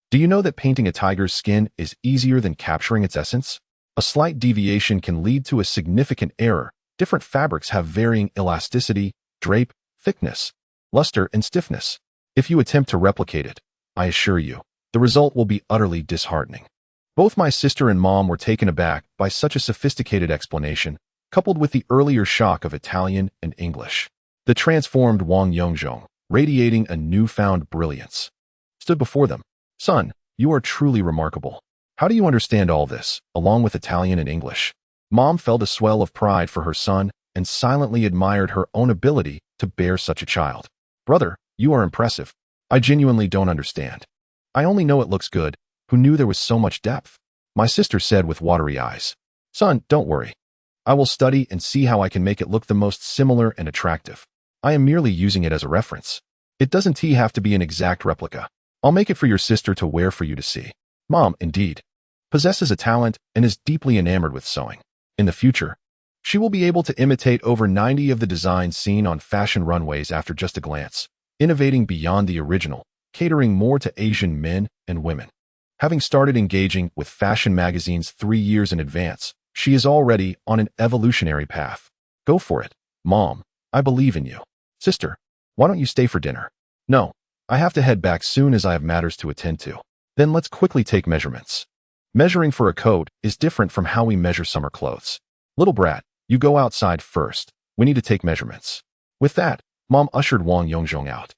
Do you know that painting a tiger's skin is easier than capturing its essence? A slight deviation can lead to a significant error. Different fabrics have varying elasticity, drape, thickness, luster, and stiffness. If you attempt to replicate it, I assure you, the result will be utterly disheartening. Both my sister and mom were taken aback by such a sophisticated explanation, coupled with the earlier shock of Italian and English. The transformed Wang Yongzhong, radiating a newfound brilliance, stood before them. Son, you are truly remarkable. How do you understand all this, along with Italian and English? Mom felt a swell of pride for her son and silently admired her own ability to bear such a child. Brother, you are impressive. I genuinely don't understand. I only know it looks good. Who knew there was so much depth? My sister said with watery eyes. Son, don't worry. I will study and see how I can make it look the most similar and attractive. I am merely using it as a reference. It doesn't have to be an exact replica. I'll make it for your sister to wear for you to see. Mom, indeed, possesses a talent and is deeply enamored with sewing. In the future, she will be able to imitate over 90 of the designs seen on fashion runways after just a glance, innovating beyond the original, catering more to Asian men and women. Having started engaging with fashion magazines 3 years in advance, she is already on an evolutionary path. Go for it, Mom. I believe in you. Sister, why don't you stay for dinner? No, I have to head back soon as I have matters to attend to. Then let's quickly take measurements. Measuring for a coat is different from how we measure summer clothes. Little brat, you go outside first. We need to take measurements. With that, Mom ushered Wang Yongzhong out.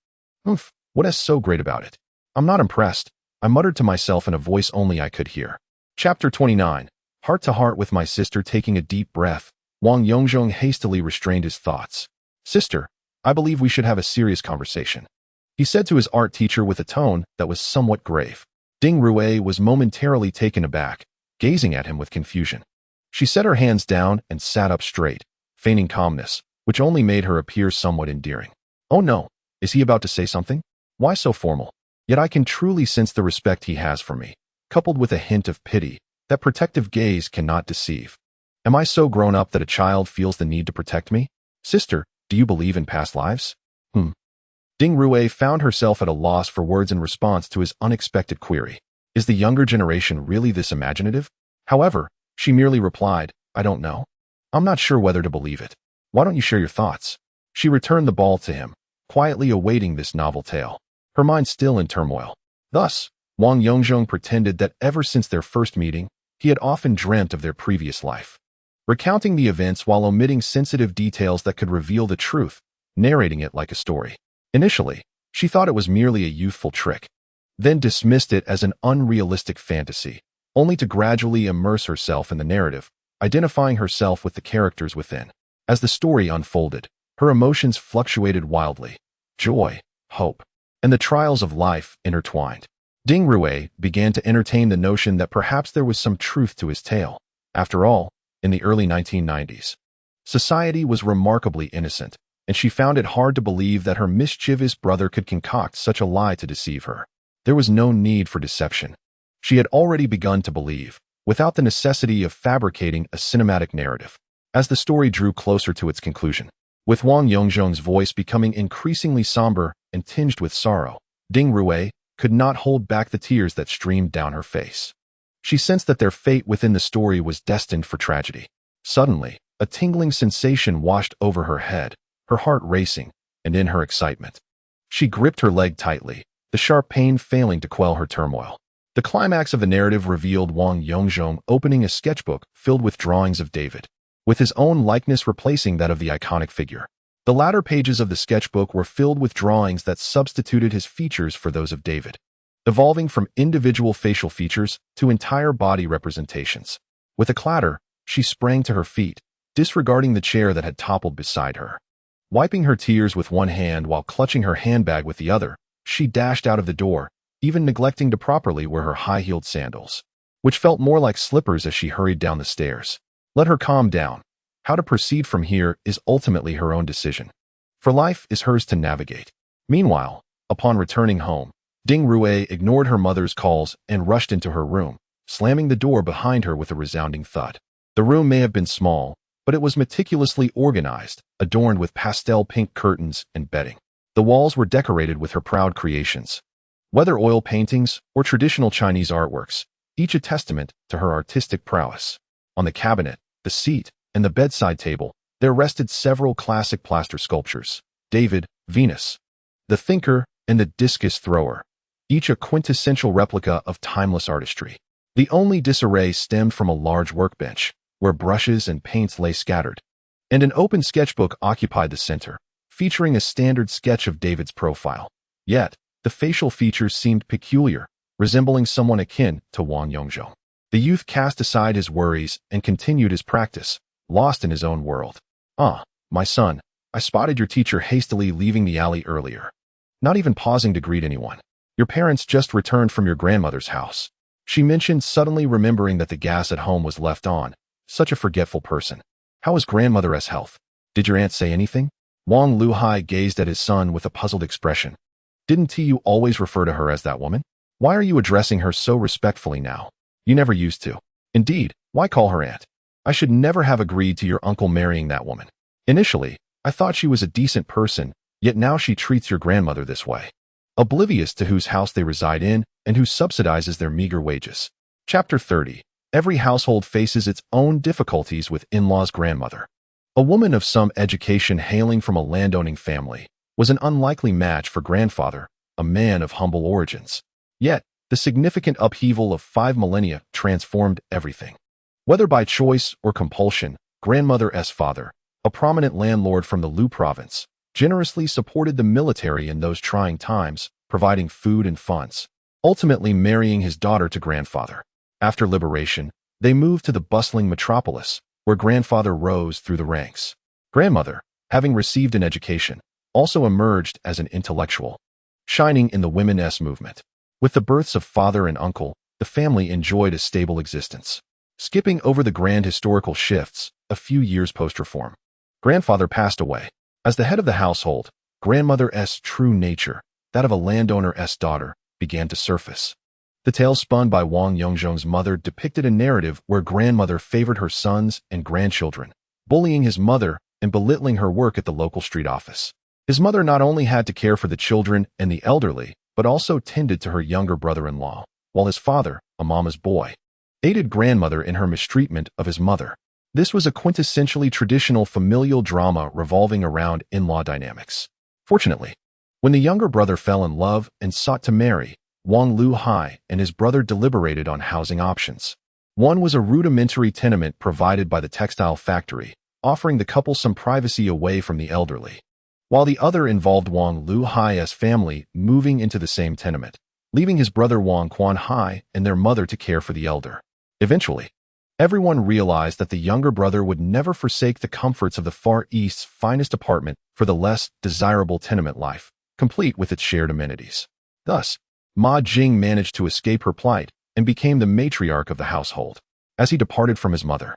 Oomph, what is so great about it? I'm not impressed, I muttered to myself in a voice only I could hear. Chapter 29. Heart to heart with my sister. Taking a deep breath, Wang Yongzhong hastily restrained his thoughts. Sister, I believe we should have a serious conversation, he said to his art teacher with a tone that was somewhat grave. Ding Rue was momentarily taken aback, gazing at him with confusion. She set her hands down and sat up straight, feigning calmness, which only made her appear somewhat endearing. Oh no, is he about to say something? Why so formal? Yet I can truly sense the respect he has for me, coupled with a hint of pity. That protective gaze cannot deceive. Am I so grown up that a child feels the need to protect me? Sister, do you believe in past lives? Ding Rue found herself at a loss for words in response to his unexpected query. Is the younger generation really this imaginative? However, she merely replied, I don't know. I'm not sure whether to believe it. Why don't you share your thoughts? She returned the ball to him, quietly awaiting this novel tale, her mind still in turmoil. Thus, Wang Yongzhong pretended that ever since their first meeting, he had often dreamt of their previous life, recounting the events while omitting sensitive details that could reveal the truth, narrating it like a story. Initially, she thought it was merely a youthful trick, then dismissed it as an unrealistic fantasy, only to gradually immerse herself in the narrative, identifying herself with the characters within. As the story unfolded, her emotions fluctuated wildly. Joy, hope, and the trials of life intertwined. Ding Rue began to entertain the notion that perhaps there was some truth to his tale. After all, in the early 1990s, society was remarkably innocent, and she found it hard to believe that her mischievous brother could concoct such a lie to deceive her. There was no need for deception. She had already begun to believe, without the necessity of fabricating a cinematic narrative. As the story drew closer to its conclusion, with Wang Yongzhong's voice becoming increasingly somber and tinged with sorrow, Ding Rue could not hold back the tears that streamed down her face. She sensed that their fate within the story was destined for tragedy. Suddenly, a tingling sensation washed over her head, her heart racing, and in her excitement, she gripped her leg tightly, the sharp pain failing to quell her turmoil. The climax of the narrative revealed Wang Yongzhong opening a sketchbook filled with drawings of David, with his own likeness replacing that of the iconic figure. The latter pages of the sketchbook were filled with drawings that substituted his features for those of David, evolving from individual facial features to entire body representations. With a clatter, she sprang to her feet, disregarding the chair that had toppled beside her. Wiping her tears with one hand while clutching her handbag with the other, she dashed out of the door, even neglecting to properly wear her high-heeled sandals, which felt more like slippers as she hurried down the stairs. Let her calm down. How to proceed from here is ultimately her own decision, for life is hers to navigate. Meanwhile, upon returning home, Ding Rue ignored her mother's calls and rushed into her room, slamming the door behind her with a resounding thud. The room may have been small, but it was meticulously organized, adorned with pastel pink curtains and bedding. The walls were decorated with her proud creations, whether oil paintings or traditional Chinese artworks, each a testament to her artistic prowess. On the cabinet, the seat, and the bedside table, there rested several classic plaster sculptures: David, Venus, the Thinker, and the Discus Thrower, each a quintessential replica of timeless artistry. The only disarray stemmed from a large workbench, where brushes and paints lay scattered, and an open sketchbook occupied the center, featuring a standard sketch of David's profile. Yet, the facial features seemed peculiar, resembling someone akin to Wang Yongzhong. The youth cast aside his worries and continued his practice, lost in his own world. Ah, my son, I spotted your teacher hastily leaving the alley earlier, not even pausing to greet anyone. Your parents just returned from your grandmother's house, she mentioned, suddenly remembering that the gas at home was left on. Such a forgetful person. How is grandmother's health? Did your aunt say anything? Wang Luhai gazed at his son with a puzzled expression. Didn't you always refer to her as that woman? Why are you addressing her so respectfully now? You never used to. Indeed, why call her aunt? I should never have agreed to your uncle marrying that woman. Initially, I thought she was a decent person, yet now she treats your grandmother this way, oblivious to whose house they reside in and who subsidizes their meager wages. Chapter 30. Every household faces its own difficulties with in-law's grandmother. A woman of some education hailing from a landowning family was an unlikely match for grandfather, a man of humble origins. Yet, the significant upheaval of 5 millennia transformed everything. Whether by choice or compulsion, grandmother's father, a prominent landlord from the Lu province, generously supported the military in those trying times, providing food and funds, ultimately marrying his daughter to grandfather. After liberation, they moved to the bustling metropolis, where grandfather rose through the ranks. Grandmother, having received an education, also emerged as an intellectual, shining in the women's movement. With the births of father and uncle, the family enjoyed a stable existence. Skipping over the grand historical shifts, a few years post-reform, grandfather passed away. As the head of the household, grandmother's true nature, that of a landowner's daughter, began to surface. The tale spun by Wang Yongzhong's mother depicted a narrative where grandmother favored her sons and grandchildren, bullying his mother and belittling her work at the local street office. His mother not only had to care for the children and the elderly, but also tended to her younger brother-in-law, while his father, a mama's boy, aided grandmother in her mistreatment of his mother. This was a quintessentially traditional familial drama revolving around in-law dynamics. Fortunately, when the younger brother fell in love and sought to marry, Wang Luhai and his brother deliberated on housing options. One was a rudimentary tenement provided by the textile factory, offering the couple some privacy away from the elderly, while the other involved Wang Luhai's family moving into the same tenement, leaving his brother Wang Quanhai and their mother to care for the elder. Eventually, everyone realized that the younger brother would never forsake the comforts of the Far East's finest apartment for the less desirable tenement life, complete with its shared amenities. Thus, Ma Jing managed to escape her plight and became the matriarch of the household. As he departed from his mother,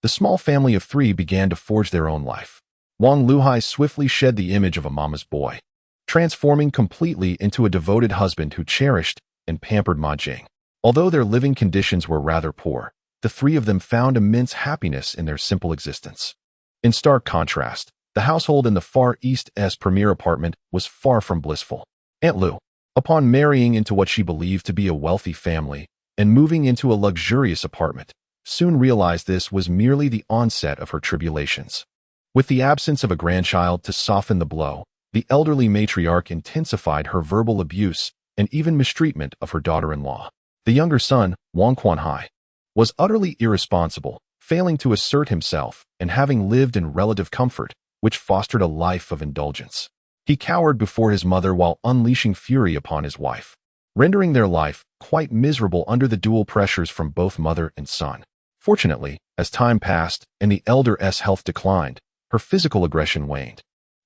the small family of three began to forge their own life. Wang Luhai swiftly shed the image of a mama's boy, transforming completely into a devoted husband who cherished and pampered Ma Jing. Although their living conditions were rather poor, the three of them found immense happiness in their simple existence. In stark contrast, the household in the Far East's premier apartment was far from blissful. Aunt Lu, upon marrying into what she believed to be a wealthy family and moving into a luxurious apartment, soon realized this was merely the onset of her tribulations. With the absence of a grandchild to soften the blow, the elderly matriarch intensified her verbal abuse and even mistreatment of her daughter-in-law. The younger son, Wang Quanhai, was utterly irresponsible, failing to assert himself and having lived in relative comfort, which fostered a life of indulgence. He cowered before his mother while unleashing fury upon his wife, rendering their life quite miserable under the dual pressures from both mother and son. Fortunately, as time passed and the elder's health declined, her physical aggression waned,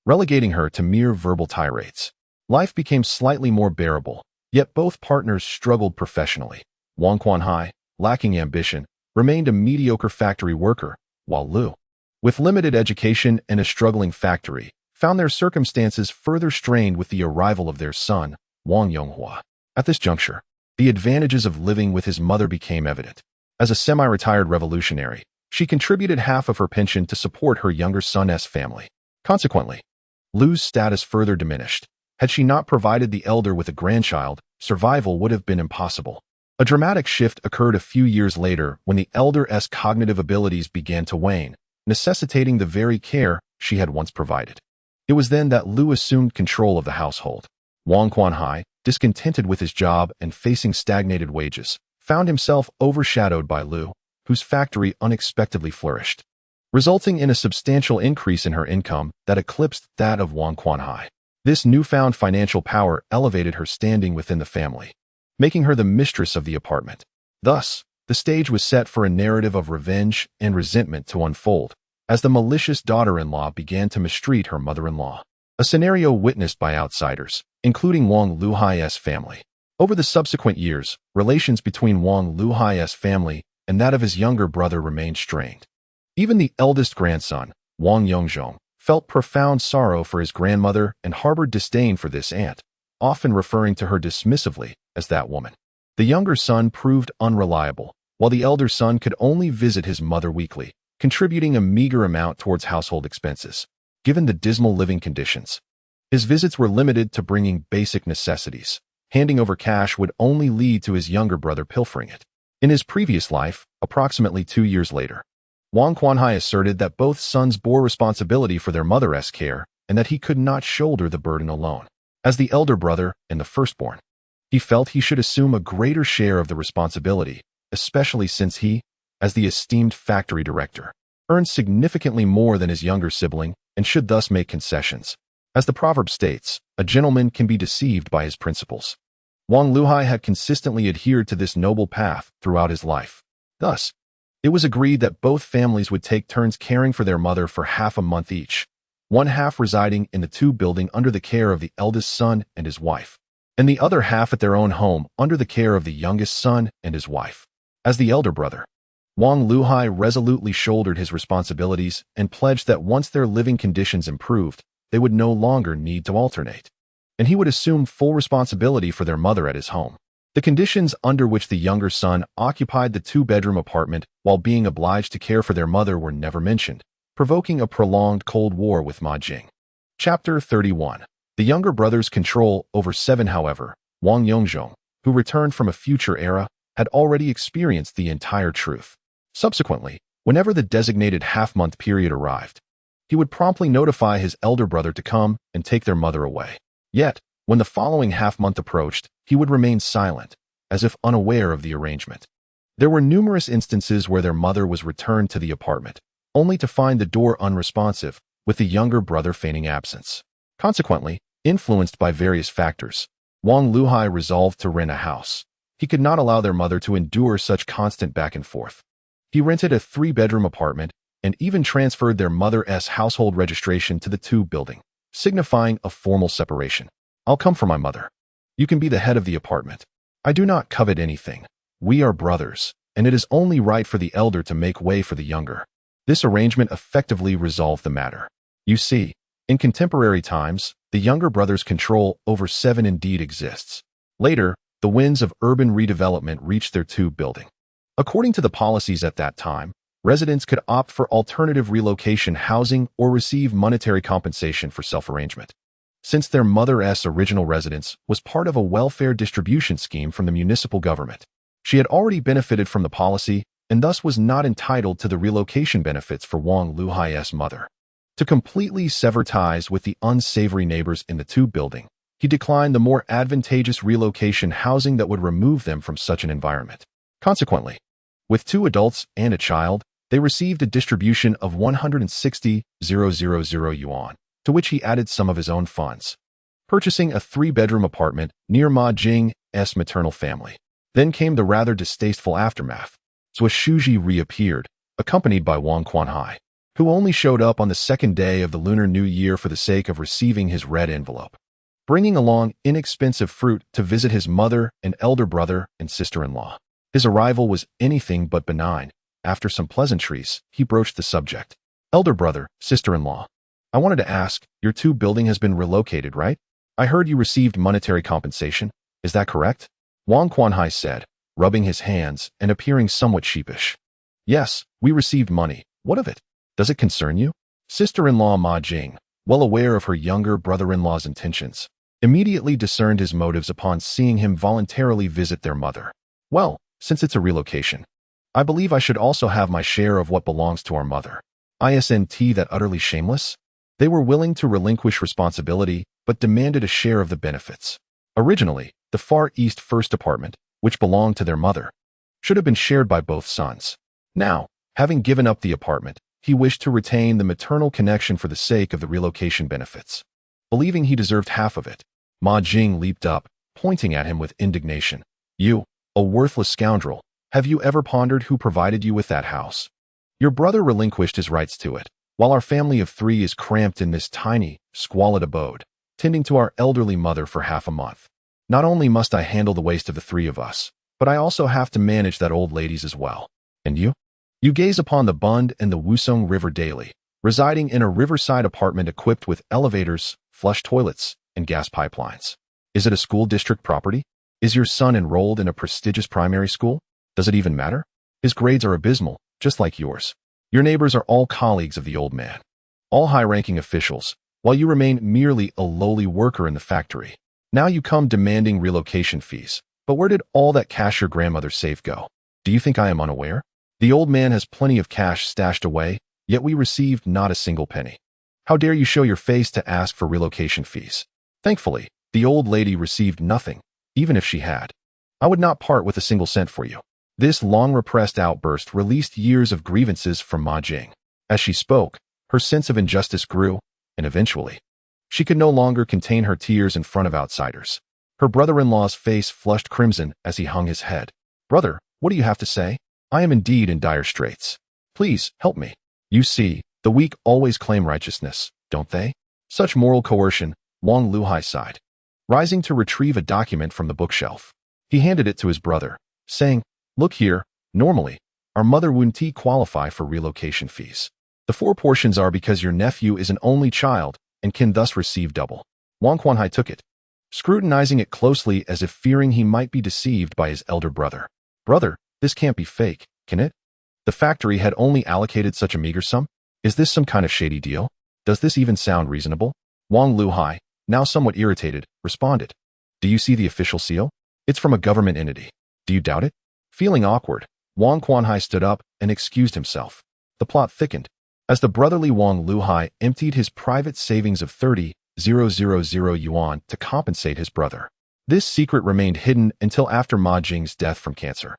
relegating her to mere verbal tirades. Life became slightly more bearable, yet both partners struggled professionally. Wang Quanhai, lacking ambition, remained a mediocre factory worker, while Lu, with limited education and a struggling factory, found their circumstances further strained with the arrival of their son, Wang Yongzhong. At this juncture, the advantages of living with his mother became evident. As a semi-retired revolutionary, she contributed half of her pension to support her younger son's family. Consequently, Lu's status further diminished. Had she not provided the elder with a grandchild, survival would have been impossible. A dramatic shift occurred a few years later when the elder's cognitive abilities began to wane, necessitating the very care she had once provided. It was then that Lu assumed control of the household. Wang Quanhai, discontented with his job and facing stagnated wages, found himself overshadowed by Lu, whose factory unexpectedly flourished, resulting in a substantial increase in her income that eclipsed that of Wang Quanhai. This newfound financial power elevated her standing within the family, making her the mistress of the apartment. Thus, the stage was set for a narrative of revenge and resentment to unfold, as the malicious daughter-in-law began to mistreat her mother-in-law, a scenario witnessed by outsiders, including Wang Luhai's family. Over the subsequent years, relations between Wang Luhai's family and that of his younger brother remained strained. Even the eldest grandson, Wang Yongzhong, felt profound sorrow for his grandmother and harbored disdain for this aunt, often referring to her dismissively as that woman. The younger son proved unreliable, while the elder son could only visit his mother weekly, contributing a meager amount towards household expenses. Given the dismal living conditions, his visits were limited to bringing basic necessities. Handing over cash would only lead to his younger brother pilfering it. In his previous life, approximately 2 years later, Wang Quanhai asserted that both sons bore responsibility for their mother's care and that he could not shoulder the burden alone. As the elder brother and the firstborn, he felt he should assume a greater share of the responsibility, especially since he, as the esteemed factory director, earned significantly more than his younger sibling and should thus make concessions. As the proverb states, a gentleman can be deceived by his principles. Wang Luhai had consistently adhered to this noble path throughout his life. Thus, it was agreed that both families would take turns caring for their mother for half a month each, one half residing in the two-building under the care of the eldest son and his wife, and the other half at their own home under the care of the youngest son and his wife. As the elder brother, Wang Luhai resolutely shouldered his responsibilities and pledged that once their living conditions improved, they would no longer need to alternate, and he would assume full responsibility for their mother at his home. The conditions under which the younger son occupied the two-bedroom apartment while being obliged to care for their mother were never mentioned, provoking a prolonged Cold War with Ma Jing. Chapter 31. The younger brother's control over seven. However, Wang Yongzhong, who returned from a future era, had already experienced the entire truth. Subsequently, whenever the designated half-month period arrived, he would promptly notify his elder brother to come and take their mother away. Yet, when the following half-month approached, he would remain silent, as if unaware of the arrangement. There were numerous instances where their mother was returned to the apartment, only to find the door unresponsive, with the younger brother feigning absence. Consequently, influenced by various factors, Wang Luhai resolved to rent a house. He could not allow their mother to endure such constant back and forth. He rented a 3-bedroom apartment and even transferred their mother's household registration to the two-building, signifying a formal separation. "I'll come for my mother. You can be the head of the apartment. I do not covet anything. We are brothers, and it is only right for the elder to make way for the younger." This arrangement effectively resolved the matter. You see, in contemporary times, the younger brother's control over seven indeed exists. Later, the winds of urban redevelopment reached their two-building. According to the policies at that time, residents could opt for alternative relocation housing or receive monetary compensation for self-arrangement. Since their mother's original residence was part of a welfare distribution scheme from the municipal government, she had already benefited from the policy and thus was not entitled to the relocation benefits for Wang Luhai's mother. To completely sever ties with the unsavory neighbors in the two-building, he declined the more advantageous relocation housing that would remove them from such an environment. Consequently, with 2 adults and a child, they received a distribution of 160,000 yuan, to which he added some of his own funds, purchasing a 3-bedroom apartment near Ma Jing's maternal family. Then came the rather distasteful aftermath. Zhou Shuji reappeared, accompanied by Wang Quanhai, who only showed up on the 2nd day of the Lunar New Year for the sake of receiving his red envelope, bringing along inexpensive fruit to visit his mother and elder brother and sister-in-law. His arrival was anything but benign. After some pleasantries, he broached the subject. "Elder brother, sister-in-law, I wanted to ask, your two-building has been relocated, right? I heard you received monetary compensation. Is that correct?" Wang Quanhai said, rubbing his hands and appearing somewhat sheepish. "Yes, we received money. What of it? Does it concern you?" Sister-in-law Ma Jing, well aware of her younger brother-in-law's intentions, immediately discerned his motives upon seeing him voluntarily visit their mother. "Well, since it's a relocation, I believe I should also have my share of what belongs to our mother. Isn't that utterly shameless?" They were willing to relinquish responsibility, but demanded a share of the benefits. Originally, the Far East first apartment, which belonged to their mother, should have been shared by both sons. Now, having given up the apartment, he wished to retain the maternal connection for the sake of the relocation benefits. Believing he deserved half of it, Ma Jing leaped up, pointing at him with indignation. "You, a worthless scoundrel, have you ever pondered who provided you with that house? Your brother relinquished his rights to it, while our family of 3 is cramped in this tiny, squalid abode, tending to our elderly mother for half a month. Not only must I handle the waste of the 3 of us, but I also have to manage that old lady's as well. And you? You gaze upon the Bund and the Wusong River daily, residing in a riverside apartment equipped with elevators, flush toilets, and gas pipelines. Is it a school district property? Is your son enrolled in a prestigious primary school? Does it even matter? His grades are abysmal, just like yours. Your neighbors are all colleagues of the old man, all high-ranking officials, while you remain merely a lowly worker in the factory. Now you come demanding relocation fees. But where did all that cash your grandmother saved go? Do you think I am unaware? The old man has plenty of cash stashed away, yet we received not a single penny. How dare you show your face to ask for relocation fees? Thankfully, the old lady received nothing, even if she had. I would not part with a single cent for you." This long-repressed outburst released years of grievances from Ma Jing. As she spoke, her sense of injustice grew, and eventually, She could no longer contain her tears in front of outsiders. Her brother-in-law's face flushed crimson as he hung his head. "Brother, what do you have to say? I am indeed in dire straits. Please, help me. You see, the weak always claim righteousness, don't they?" Such moral coercion, Wang Luhai sighed. Rising to retrieve a document from the bookshelf, he handed it to his brother, saying, "Look here, normally, our mother wouldn't qualify for relocation fees. The 4 portions are because your nephew is an only child and can thus receive double." Wang Quanhai took it, scrutinizing it closely as if fearing he might be deceived by his elder brother. "Brother, this can't be fake, can it? The factory had only allocated such a meager sum? Is this some kind of shady deal? Does this even sound reasonable?" Wang Luhai, now somewhat irritated, responded, "Do you see the official seal? It's from a government entity. Do you doubt it?" Feeling awkward, Wang Quanhai stood up and excused himself. The plot thickened as the brotherly Wang Luhai emptied his private savings of 30,000 yuan to compensate his brother. This secret remained hidden until after Ma Jing's death from cancer.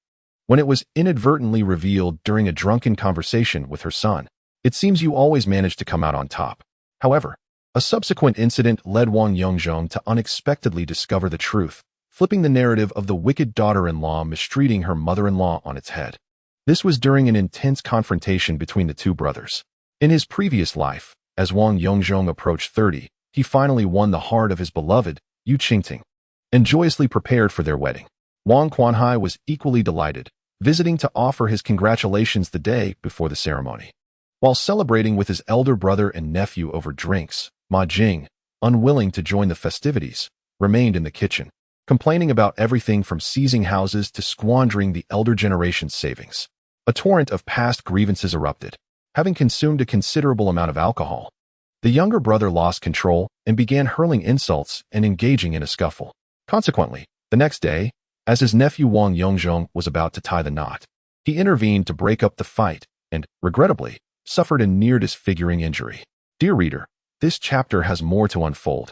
When it was inadvertently revealed during a drunken conversation with her son, "It seems you always manage to come out on top." However, a subsequent incident led Wang Yongzhong to unexpectedly discover the truth, flipping the narrative of the wicked daughter-in-law mistreating her mother-in-law on its head. This was during an intense confrontation between the two brothers. In his previous life, as Wang Yongzhong approached 30, he finally won the heart of his beloved, Yu Qingting, and joyously prepared for their wedding. Wang Quanhai was equally delighted, visiting to offer his congratulations the day before the ceremony. While celebrating with his elder brother and nephew over drinks, Ma Jing, unwilling to join the festivities, remained in the kitchen, complaining about everything from seizing houses to squandering the elder generation's savings. A torrent of past grievances erupted. Having consumed a considerable amount of alcohol, the younger brother lost control and began hurling insults and engaging in a scuffle. Consequently, the next day, as his nephew Wang Yongzhong was about to tie the knot, he intervened to break up the fight and, regrettably, suffered a near-disfiguring injury. Dear reader, this chapter has more to unfold.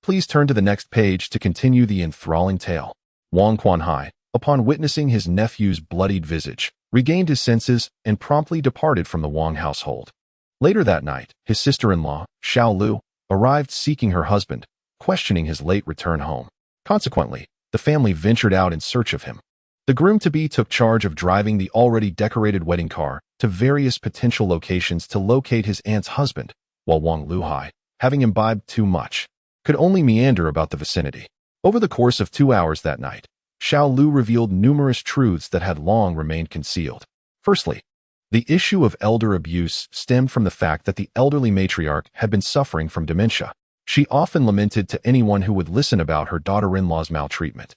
Please turn to the next page to continue the enthralling tale. Wang Quanhai, upon witnessing his nephew's bloodied visage, regained his senses and promptly departed from the Wang household. Later that night, his sister-in-law, Xiao Lu, arrived seeking her husband, questioning his late return home. Consequently, the family ventured out in search of him. The groom-to-be took charge of driving the already decorated wedding car to various potential locations to locate his aunt's husband, while Wang Luhai, having imbibed too much, could only meander about the vicinity. Over the course of 2 hours that night, Xiao Lu revealed numerous truths that had long remained concealed. Firstly, the issue of elder abuse stemmed from the fact that the elderly matriarch had been suffering from dementia. She often lamented to anyone who would listen about her daughter-in-law's maltreatment,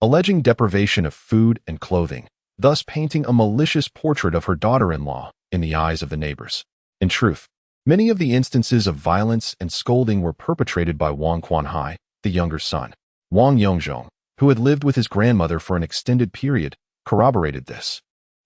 alleging deprivation of food and clothing, thus painting a malicious portrait of her daughter-in-law in the eyes of the neighbors. In truth, many of the instances of violence and scolding were perpetrated by Wang Quanhai, the younger son. Wang Yongzhong, who had lived with his grandmother for an extended period, corroborated this,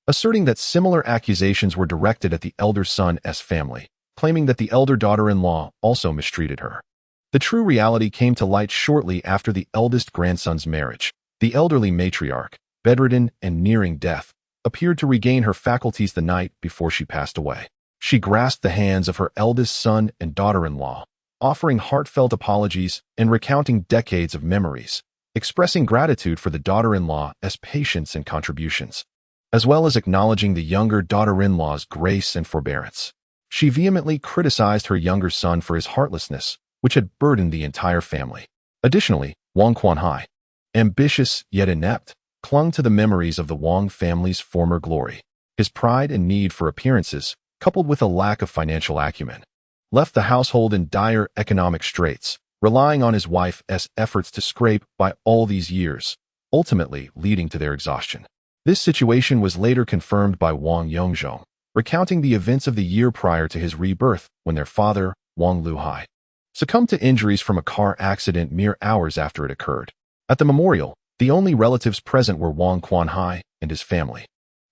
asserting that similar accusations were directed at the elder son's family, claiming that the elder daughter-in-law also mistreated her. The true reality came to light shortly after the eldest grandson's marriage. The elderly matriarch, bedridden and nearing death, appeared to regain her faculties the night before she passed away. She grasped the hands of her eldest son and daughter-in-law, offering heartfelt apologies and recounting decades of memories, expressing gratitude for the daughter-in-law's patience and contributions, as well as acknowledging the younger daughter-in-law's grace and forbearance. She vehemently criticized her younger son for his heartlessness, which had burdened the entire family. Additionally, Wang Quanhai, ambitious yet inept, clung to the memories of the Wang family's former glory. His pride and need for appearances, coupled with a lack of financial acumen, left the household in dire economic straits, relying on his wife's efforts to scrape by all these years, ultimately leading to their exhaustion. This situation was later confirmed by Wang Yongzhong, recounting the events of the year prior to his rebirth when their father, Wang Luhai, succumbed to injuries from a car accident mere hours after it occurred. At the memorial, the only relatives present were Wang Quanhai and his family,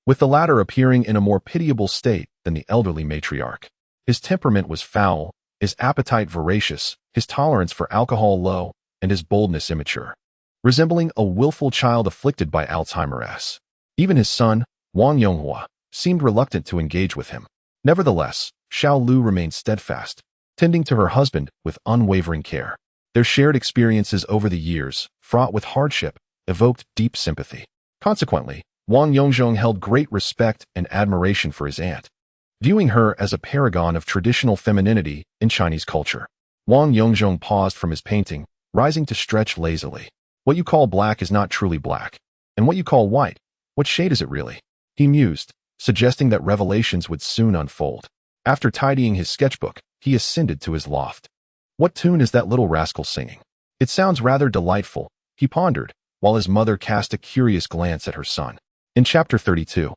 with the latter appearing in a more pitiable state than the elderly matriarch. His temperament was foul, his appetite voracious, his tolerance for alcohol low, and his boldness immature, resembling a willful child afflicted by Alzheimer's. Even his son, Wang Yonghua, seemed reluctant to engage with him. Nevertheless, Xiao Lu remained steadfast, tending to her husband with unwavering care. Their shared experiences over the years, fraught with hardship, evoked deep sympathy. Consequently, Wang Yongzhong held great respect and admiration for his aunt, viewing her as a paragon of traditional femininity in Chinese culture. Wang Yongzhong paused from his painting, rising to stretch lazily. What you call black is not truly black. And what you call white, what shade is it really? He mused, suggesting that revelations would soon unfold. After tidying his sketchbook, he ascended to his loft. What tune is that little rascal singing? It sounds rather delightful, he pondered, while his mother cast a curious glance at her son. In chapter 32,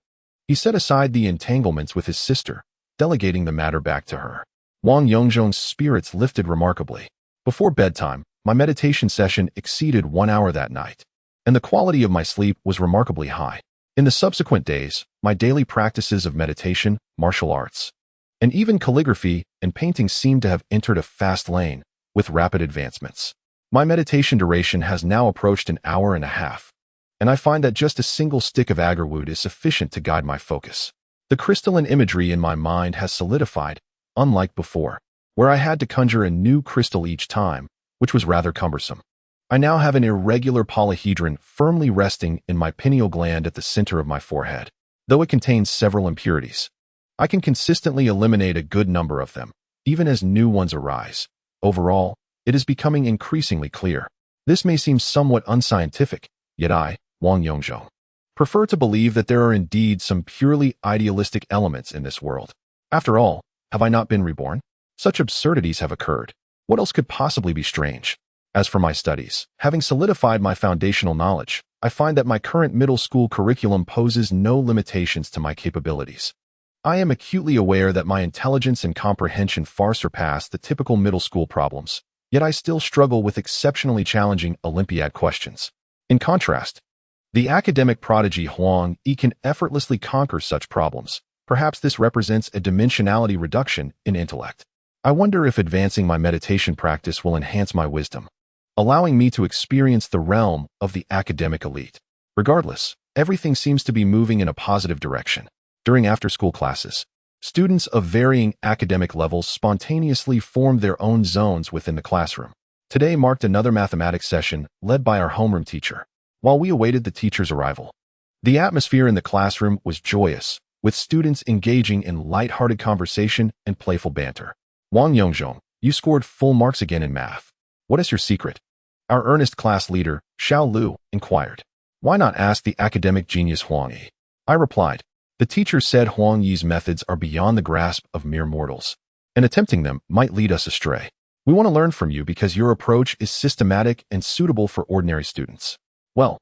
he set aside the entanglements with his sister, delegating the matter back to her. Wang Yongzhong's spirits lifted remarkably. Before bedtime, my meditation session exceeded 1 hour that night, and the quality of my sleep was remarkably high. In the subsequent days, my daily practices of meditation, martial arts, and even calligraphy and painting seemed to have entered a fast lane, with rapid advancements. My meditation duration has now approached an hour and a half, and I find that just a single stick of agarwood is sufficient to guide my focus. The crystalline imagery in my mind has solidified, unlike before, where I had to conjure a new crystal each time, which was rather cumbersome. I now have an irregular polyhedron firmly resting in my pineal gland at the center of my forehead. Though it contains several impurities, I can consistently eliminate a good number of them, even as new ones arise. Overall, it is becoming increasingly clear. This may seem somewhat unscientific, yet I, Wang Yongzhong, prefer to believe that there are indeed some purely idealistic elements in this world. After all, have I not been reborn? Such absurdities have occurred. What else could possibly be strange? As for my studies, having solidified my foundational knowledge, I find that my current middle school curriculum poses no limitations to my capabilities. I am acutely aware that my intelligence and comprehension far surpass the typical middle school problems, yet I still struggle with exceptionally challenging Olympiad questions. In contrast, the academic prodigy Huang Yi can effortlessly conquer such problems. Perhaps this represents a dimensionality reduction in intellect. I wonder if advancing my meditation practice will enhance my wisdom, allowing me to experience the realm of the academic elite. Regardless, everything seems to be moving in a positive direction. During after-school classes, students of varying academic levels spontaneously formed their own zones within the classroom. Today marked another mathematics session led by our homeroom teacher. While we awaited the teacher's arrival, the atmosphere in the classroom was joyous, with students engaging in light-hearted conversation and playful banter. Wang Yongzhong, you scored full marks again in math. What is your secret? Our earnest class leader, Xiao Lu, inquired. Why not ask the academic genius Huang Yi? I replied. The teacher said Huang Yi's methods are beyond the grasp of mere mortals, and attempting them might lead us astray. We want to learn from you because your approach is systematic and suitable for ordinary students. Well,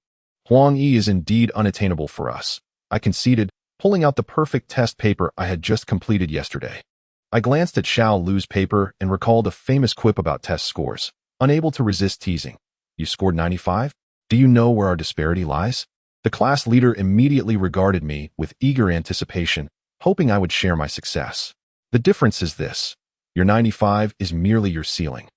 Huang Yi is indeed unattainable for us, I conceded, pulling out the perfect test paper I had just completed yesterday. I glanced at Xiao Lu's paper and recalled a famous quip about test scores, unable to resist teasing. You scored 95? Do you know where our disparity lies? The class leader immediately regarded me with eager anticipation, hoping I would share my success. The difference is this. Your 95 is merely your ceiling,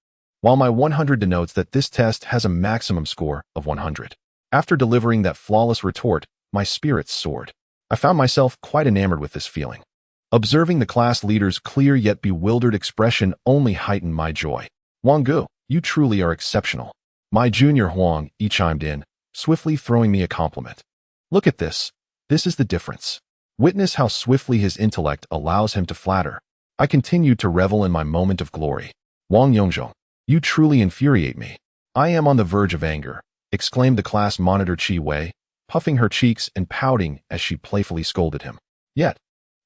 while my 100 denotes that this test has a maximum score of 100. After delivering that flawless retort, my spirits soared. I found myself quite enamored with this feeling. Observing the class leader's clear yet bewildered expression only heightened my joy. Wang Gu, you truly are exceptional. My junior Huang Yi chimed in, swiftly throwing me a compliment. Look at this. This is the difference. Witness how swiftly his intellect allows him to flatter. I continued to revel in my moment of glory. Wang Yongzhong, you truly infuriate me. I am on the verge of anger, exclaimed the class monitor Qi Wei, puffing her cheeks and pouting as she playfully scolded him. Yet,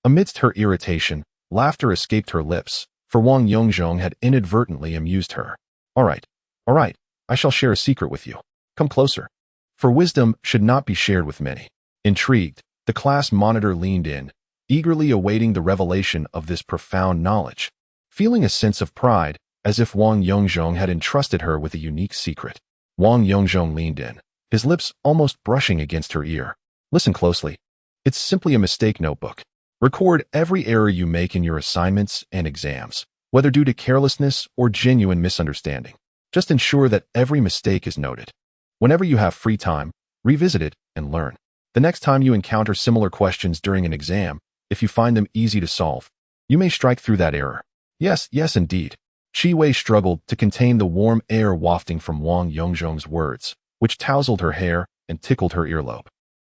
amidst her irritation, laughter escaped her lips, for Wang Yongzhong had inadvertently amused her. All right, I shall share a secret with you. Come closer. For wisdom should not be shared with many. Intrigued, the class monitor leaned in, eagerly awaiting the revelation of this profound knowledge, feeling a sense of pride, as if Wang Yongzhong had entrusted her with a unique secret. Wang Yongzhong leaned in, his lips almost brushing against her ear. Listen closely. It's simply a mistake notebook. Record every error you make in your assignments and exams, whether due to carelessness or genuine misunderstanding. Just ensure that every mistake is noted. Whenever you have free time, revisit it and learn. The next time you encounter similar questions during an exam, if you find them easy to solve, you may strike through that error. Yes, indeed. Shi Wei struggled to contain the warm air wafting from Wang Yongzhong's words, which tousled her hair and tickled her earlobe,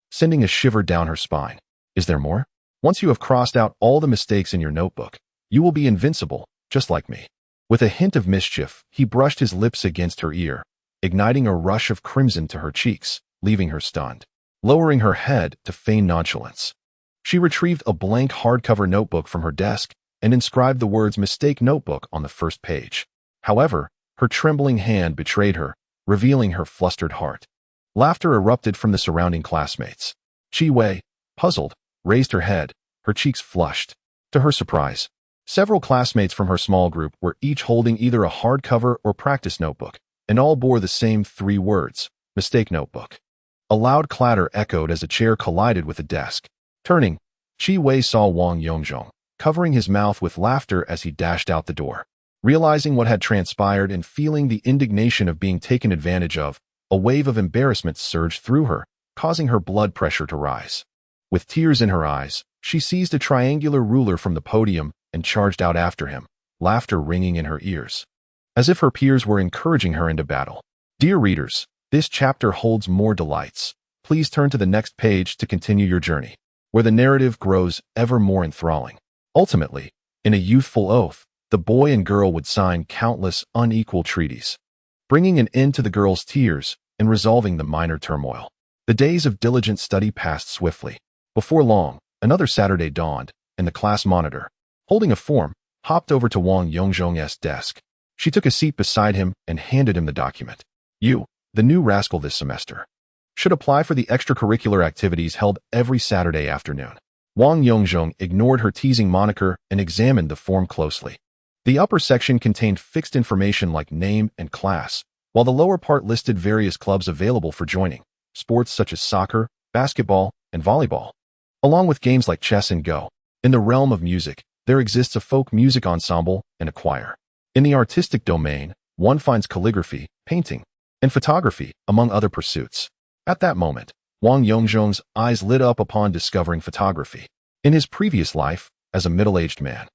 sending a shiver down her spine. Is there more? Once you have crossed out all the mistakes in your notebook, you will be invincible, just like me. With a hint of mischief, he brushed his lips against her ear, igniting a rush of crimson to her cheeks, leaving her stunned. Lowering her head to feign nonchalance, she retrieved a blank hardcover notebook from her desk and inscribed the words "Mistake Notebook" on the first page. However, her trembling hand betrayed her, revealing her flustered heart. Laughter erupted from the surrounding classmates. Shi Wei, puzzled, raised her head, her cheeks flushed. To her surprise, several classmates from her small group were each holding either a hardcover or practice notebook, and all bore the same 3 words, "Mistake Notebook." A loud clatter echoed as a chair collided with a desk. Turning, Shi Wei saw Wang Yongzhong, covering his mouth with laughter as he dashed out the door. Realizing what had transpired and feeling the indignation of being taken advantage of, a wave of embarrassment surged through her, causing her blood pressure to rise. With tears in her eyes, she seized a triangular ruler from the podium and charged out after him, laughter ringing in her ears, as if her peers were encouraging her into battle. Dear readers, this chapter holds more delights. Please turn to the next page to continue your journey, where the narrative grows ever more enthralling. Ultimately, in a youthful oath, the boy and girl would sign countless unequal treaties, bringing an end to the girl's tears and resolving the minor turmoil. The days of diligent study passed swiftly. Before long, another Saturday dawned, and the class monitor, holding a form, hopped over to Wang Yongzhong's desk. She took a seat beside him and handed him the document. You, the new rascal this semester, should apply for the extracurricular activities held every Saturday afternoon. Wang Yongzhong ignored her teasing moniker and examined the form closely. The upper section contained fixed information like name and class, while the lower part listed various clubs available for joining, sports such as soccer, basketball, and volleyball, along with games like chess and Go. In the realm of music, there exists a folk music ensemble and a choir. In the artistic domain, one finds calligraphy, painting, and photography, among other pursuits. At that moment, Wang Yongzhong's eyes lit up upon discovering photography. In his previous life, as a middle-aged man,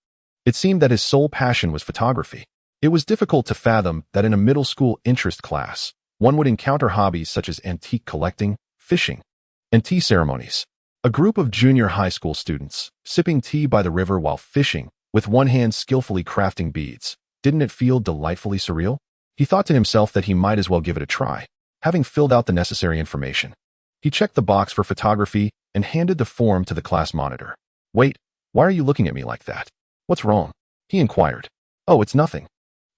it seemed that his sole passion was photography. It was difficult to fathom that in a middle school interest class, one would encounter hobbies such as antique collecting, fishing, and tea ceremonies. A group of junior high school students, sipping tea by the river while fishing, with one hand skillfully crafting beads. Didn't it feel delightfully surreal? He thought to himself that he might as well give it a try. Having filled out the necessary information, he checked the box for photography and handed the form to the class monitor. Wait, why are you looking at me like that? What's wrong? He inquired. Oh, it's nothing.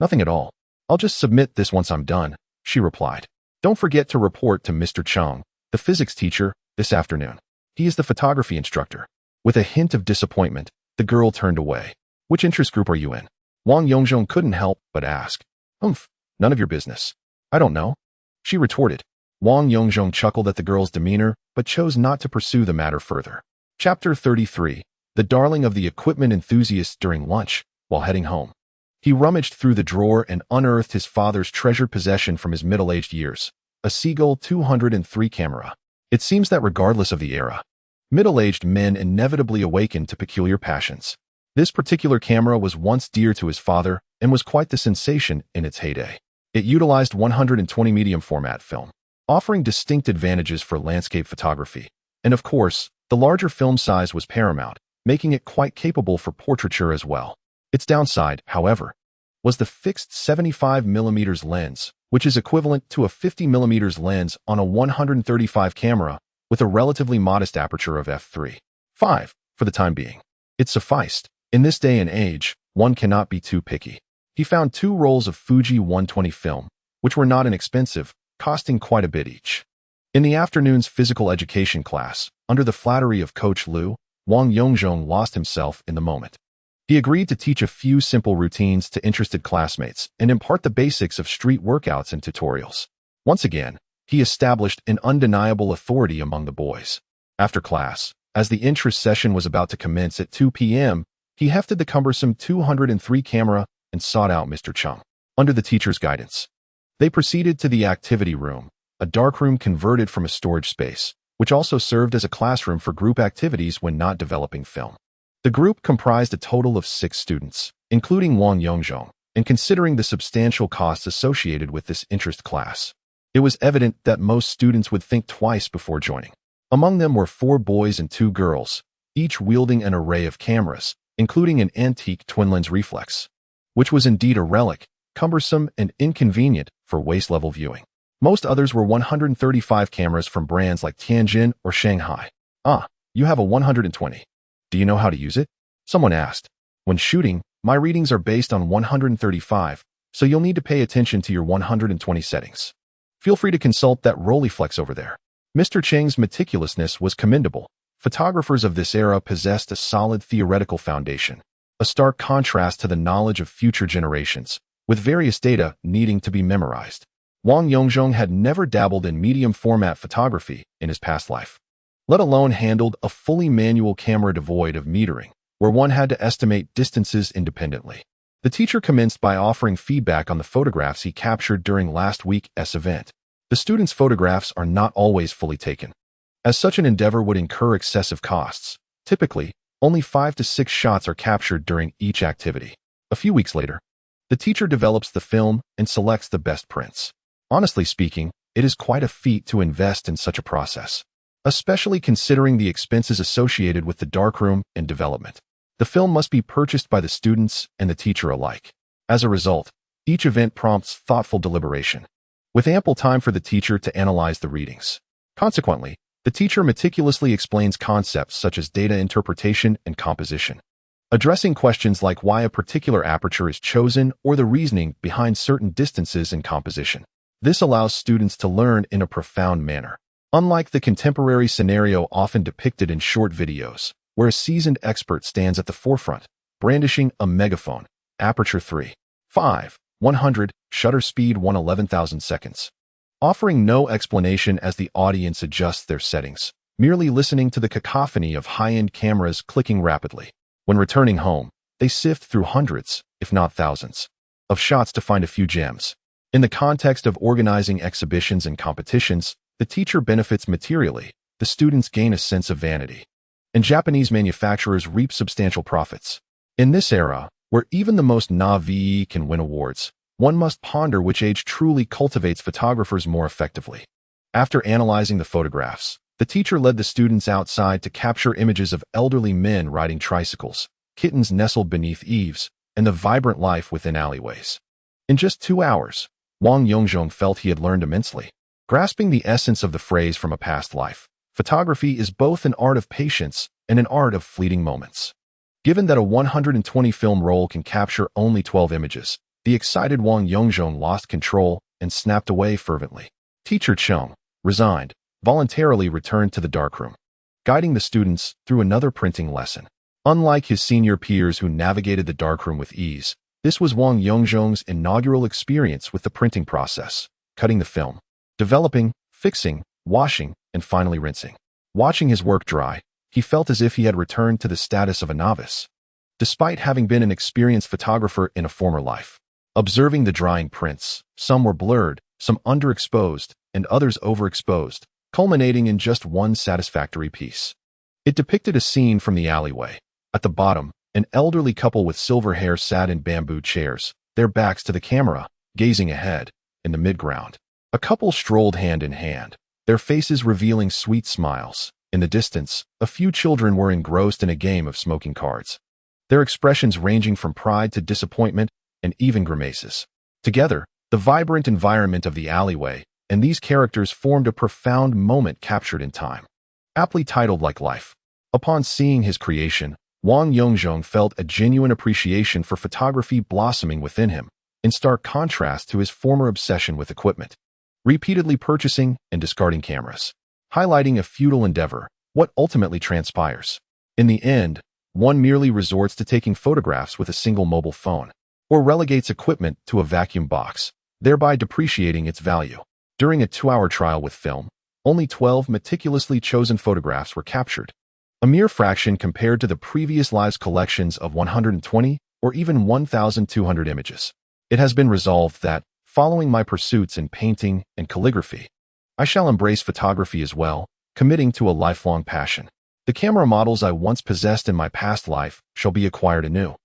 Nothing at all. I'll just submit this once I'm done, she replied. Don't forget to report to Mr. Chang, the physics teacher, this afternoon. He is the photography instructor. With a hint of disappointment, the girl turned away. Which interest group are you in? Wang Yongzhong couldn't help but ask. None of your business. I don't know, she retorted. Wang Yongzhong chuckled at the girl's demeanor, but chose not to pursue the matter further. Chapter 33. The darling of the equipment enthusiasts during lunch, while heading home. He rummaged through the drawer and unearthed his father's treasured possession from his middle-aged years, a Seagull 203 camera. It seems that regardless of the era, middle-aged men inevitably awaken to peculiar passions. This particular camera was once dear to his father and was quite the sensation in its heyday. It utilized 120 medium format film, offering distinct advantages for landscape photography. And of course, the larger film size was paramount, making it quite capable for portraiture as well. Its downside, however, was the fixed 75mm lens, which is equivalent to a 50mm lens on a 135 camera with a relatively modest aperture of f3.5 for the time being. It sufficed. In this day and age, one cannot be too picky. He found 2 rolls of Fuji 120 film, which were not inexpensive, costing quite a bit each. In the afternoon's physical education class, under the flattery of Coach Liu, Wang Yongzhong lost himself in the moment. He agreed to teach a few simple routines to interested classmates and impart the basics of street workouts and tutorials. Once again, he established an undeniable authority among the boys. After class, as the interest session was about to commence at 2 p.m., he hefted the cumbersome 203 camera and sought out Mr. Chung. Under the teacher's guidance, they proceeded to the activity room, a dark room converted from a storage space, which also served as a classroom for group activities when not developing film. The group comprised a total of 6 students, including Wang Yongzhong, and considering the substantial costs associated with this interest class, it was evident that most students would think twice before joining. Among them were 4 boys and 2 girls, each wielding an array of cameras, including an antique twin-lens reflex, which was indeed a relic, cumbersome and inconvenient for waist-level viewing. Most others were 135 cameras from brands like Tianjin or Shanghai. "Ah, you have a 120. Do you know how to use it?" someone asked. "When shooting, my readings are based on 135, so you'll need to pay attention to your 120 settings. Feel free to consult that Rolleiflex over there." Mr. Cheng's meticulousness was commendable. Photographers of this era possessed a solid theoretical foundation, a stark contrast to the knowledge of future generations, with various data needing to be memorized. Wang Yongzhong had never dabbled in medium-format photography in his past life, let alone handled a fully manual camera devoid of metering, where one had to estimate distances independently. The teacher commenced by offering feedback on the photographs he captured during last week's event. The students' photographs are not always fully taken, as such an endeavor would incur excessive costs. Typically, only 5 to 6 shots are captured during each activity. A few weeks later, the teacher develops the film and selects the best prints. Honestly speaking, it is quite a feat to invest in such a process, especially considering the expenses associated with the darkroom and development. The film must be purchased by the students and the teacher alike. As a result, each event prompts thoughtful deliberation, with ample time for the teacher to analyze the readings. Consequently, the teacher meticulously explains concepts such as data interpretation and composition, addressing questions like why a particular aperture is chosen or the reasoning behind certain distances in composition. This allows students to learn in a profound manner, unlike the contemporary scenario often depicted in short videos, where a seasoned expert stands at the forefront, brandishing a megaphone. Aperture 3.5, 100, shutter speed 111,000 seconds. Offering no explanation as the audience adjusts their settings, merely listening to the cacophony of high-end cameras clicking rapidly. When returning home, they sift through hundreds, if not thousands, of shots to find a few gems. In the context of organizing exhibitions and competitions, the teacher benefits materially, the students gain a sense of vanity, and Japanese manufacturers reap substantial profits. In this era, where even the most naive can win awards, one must ponder which age truly cultivates photographers more effectively. After analyzing the photographs, the teacher led the students outside to capture images of elderly men riding tricycles, kittens nestled beneath eaves, and the vibrant life within alleyways. In just 2 hours, Wang Yongzhong felt he had learned immensely. Grasping the essence of the phrase from a past life, photography is both an art of patience and an art of fleeting moments. Given that a 120 film roll can capture only 12 images, the excited Wang Yongzhong lost control and snapped away fervently. Teacher Cheng, resigned, voluntarily returned to the darkroom, guiding the students through another printing lesson. Unlike his senior peers who navigated the darkroom with ease, this was Wang Yongzhong's inaugural experience with the printing process, cutting the film, developing, fixing, washing, and finally rinsing. Watching his work dry, he felt as if he had returned to the status of a novice, despite having been an experienced photographer in a former life. Observing the drying prints, some were blurred, some underexposed, and others overexposed, culminating in just one satisfactory piece. It depicted a scene from the alleyway. At the bottom, an elderly couple with silver hair sat in bamboo chairs, their backs to the camera, gazing ahead. In the midground, a couple strolled hand in hand, their faces revealing sweet smiles. In the distance, a few children were engrossed in a game of smoking cards, their expressions ranging from pride to disappointment and even grimaces. Together, the vibrant environment of the alleyway and these characters formed a profound moment captured in time. Aptly titled Like Life. Upon seeing his creation, Wang Yongzhong felt a genuine appreciation for photography blossoming within him, in stark contrast to his former obsession with equipment, repeatedly purchasing and discarding cameras. Highlighting a futile endeavor, what ultimately transpires? In the end, one merely resorts to taking photographs with a single mobile phone, or relegates equipment to a vacuum box, thereby depreciating its value. During a 2-hour trial with film, only 12 meticulously chosen photographs were captured, a mere fraction compared to the previous live's collections of 120 or even 1,200 images. It has been resolved that, following my pursuits in painting and calligraphy, I shall embrace photography as well, committing to a lifelong passion. The camera models I once possessed in my past life shall be acquired anew,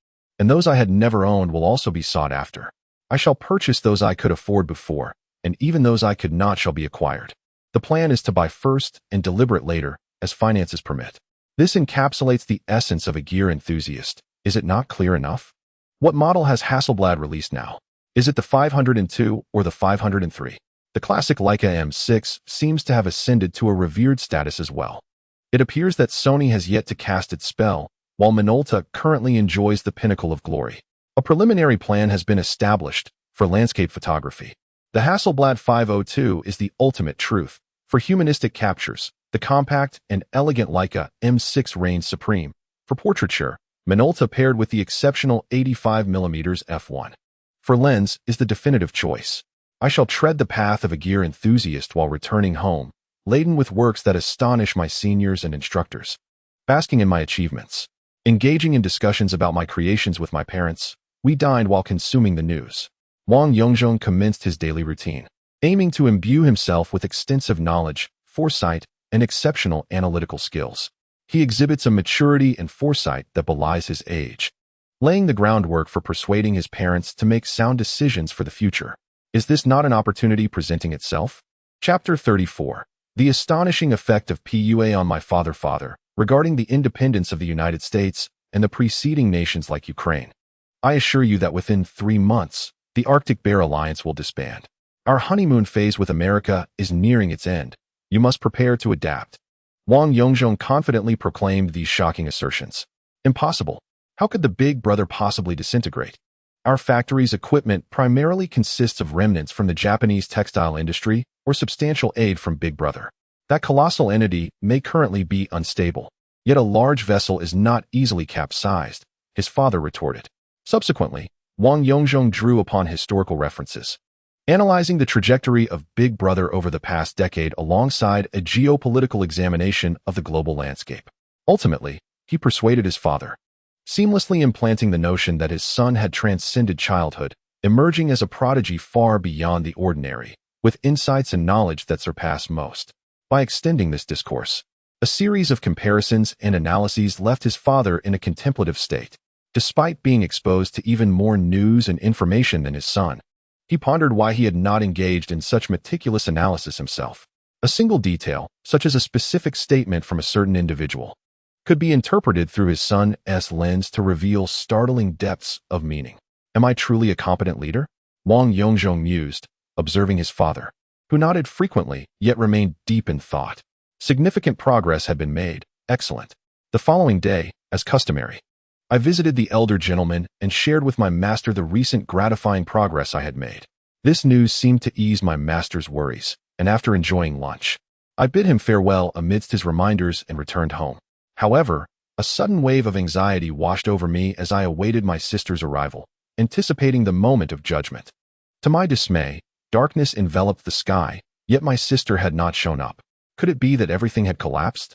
and those I had never owned will also be sought after. I shall purchase those I could afford before, and even those I could not shall be acquired. The plan is to buy first and deliberate later, as finances permit. This encapsulates the essence of a gear enthusiast. Is it not clear enough? What model has Hasselblad released now? Is it the 502 or the 503? The classic Leica M6 seems to have ascended to a revered status as well. It appears that Sony has yet to cast its spell, while Minolta currently enjoys the pinnacle of glory. A preliminary plan has been established for landscape photography. The Hasselblad 502 is the ultimate truth. For humanistic captures, the compact and elegant Leica M6 reigns supreme. For portraiture, Minolta paired with the exceptional 85mm f1. For lens is the definitive choice. I shall tread the path of a gear enthusiast while returning home, laden with works that astonish my seniors and instructors. Basking in my achievements. Engaging in discussions about my creations with my parents, we dined while consuming the news. Wang Yongzhong commenced his daily routine, aiming to imbue himself with extensive knowledge, foresight, and exceptional analytical skills. He exhibits a maturity and foresight that belies his age, laying the groundwork for persuading his parents to make sound decisions for the future. Is this not an opportunity presenting itself? Chapter 34. The astonishing effect of PUA on my father regarding the independence of the United States and the preceding nations like Ukraine. I assure you that within 3 months, the Arctic Bear Alliance will disband. Our honeymoon phase with America is nearing its end. You must prepare to adapt. Wang Yongzhong confidently proclaimed these shocking assertions. Impossible. How could the Big Brother possibly disintegrate? Our factory's equipment primarily consists of remnants from the Japanese textile industry or substantial aid from Big Brother. That colossal entity may currently be unstable, yet a large vessel is not easily capsized, his father retorted. Subsequently, Wang Yongzhong drew upon historical references, analyzing the trajectory of Big Brother over the past decade alongside a geopolitical examination of the global landscape. Ultimately, he persuaded his father, seamlessly implanting the notion that his son had transcended childhood, emerging as a prodigy far beyond the ordinary, with insights and knowledge that surpass most. By extending this discourse, a series of comparisons and analyses left his father in a contemplative state. Despite being exposed to even more news and information than his son, he pondered why he had not engaged in such meticulous analysis himself. A single detail, such as a specific statement from a certain individual, could be interpreted through his son's lens to reveal startling depths of meaning. Am I truly a competent leader? Wang Yongzhong mused, observing his father, who nodded frequently yet remained deep in thought. Significant progress had been made. Excellent. The following day, as customary, I visited the elder gentleman and shared with my master the recent gratifying progress I had made. This news seemed to ease my master's worries, and after enjoying lunch, I bid him farewell amidst his reminders and returned home. However, a sudden wave of anxiety washed over me as I awaited my sister's arrival, anticipating the moment of judgment. To my dismay, darkness enveloped the sky, yet my sister had not shown up. Could it be that everything had collapsed?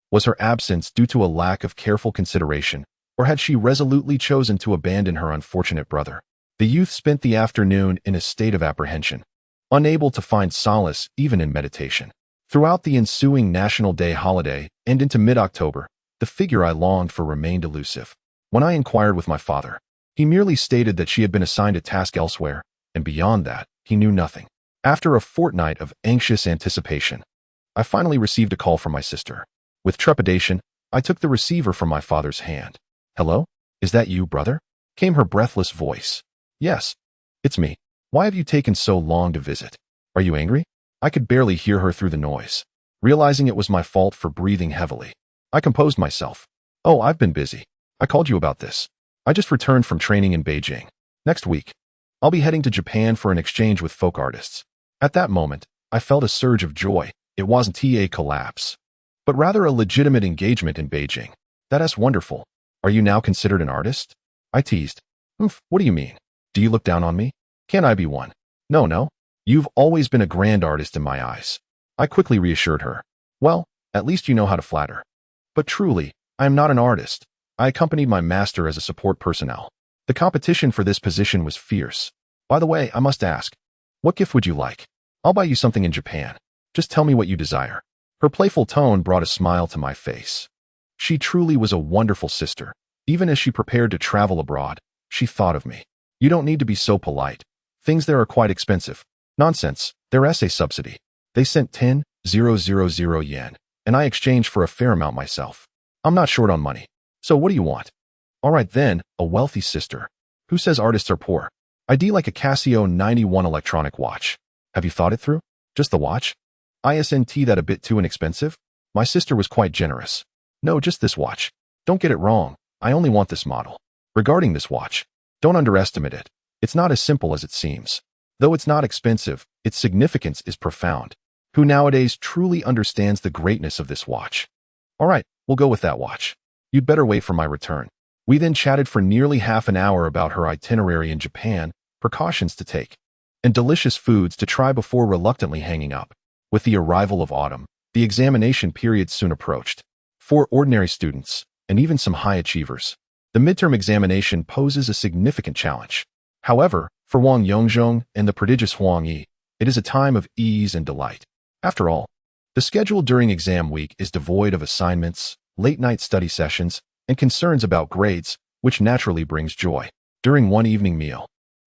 Was her absence due to a lack of careful consideration, or had she resolutely chosen to abandon her unfortunate brother? The youth spent the afternoon in a state of apprehension, unable to find solace even in meditation. Throughout the ensuing National Day holiday and into mid-October, the figure I longed for remained elusive. When I inquired with my father, he merely stated that she had been assigned a task elsewhere, and beyond that, he knew nothing. After a fortnight of anxious anticipation, I finally received a call from my sister. With trepidation, I took the receiver from my father's hand. "Hello? Is that you, brother?" came her breathless voice. "Yes, it's me. Why have you taken so long to visit? Are you angry?" I could barely hear her through the noise. Realizing it was my fault for breathing heavily, I composed myself. "Oh, I've been busy. I called you about this. I just returned from training in Beijing. Next week, I'll be heading to Japan for an exchange with folk artists." At that moment, I felt a surge of joy. It wasn't a collapse, but rather a legitimate engagement in Beijing. "That's wonderful. Are you now considered an artist?" I teased. What do you mean? Do you look down on me? Can't I be one?" No. You've always been a grand artist in my eyes." I quickly reassured her. "Well, at least you know how to flatter." "But truly, I am not an artist. I accompanied my master as a support personnel. The competition for this position was fierce. By the way, I must ask, what gift would you like? I'll buy you something in Japan. Just tell me what you desire." Her playful tone brought a smile to my face. She truly was a wonderful sister. Even as she prepared to travel abroad, she thought of me. You don't need to be so polite. Things there are quite expensive. Nonsense, they're essay subsidy. They sent 10,000 yen, and I exchanged for a fair amount myself. I'm not short on money. So what do you want? All right then, a wealthy sister. Who says artists are poor? ID like a Casio 91 electronic watch. Have you thought it through? Just the watch? Isn't that a bit too inexpensive? My sister was quite generous. No, just this watch. Don't get it wrong, I only want this model. Regarding this watch, don't underestimate it. It's not as simple as it seems. Though it's not expensive, its significance is profound. Who nowadays truly understands the greatness of this watch? All right, we'll go with that watch. You'd better wait for my return. We then chatted for nearly half an hour about her itinerary in Japan, precautions to take, and delicious foods to try before reluctantly hanging up. With the arrival of autumn, the examination period soon approached. For ordinary students, and even some high achievers, the midterm examination poses a significant challenge. However, for Wang Yongzhong and the prodigious Huang Yi, it is a time of ease and delight. After all, the schedule during exam week is devoid of assignments, late-night study sessions, and concerns about grades, which naturally brings joy. During one evening meal,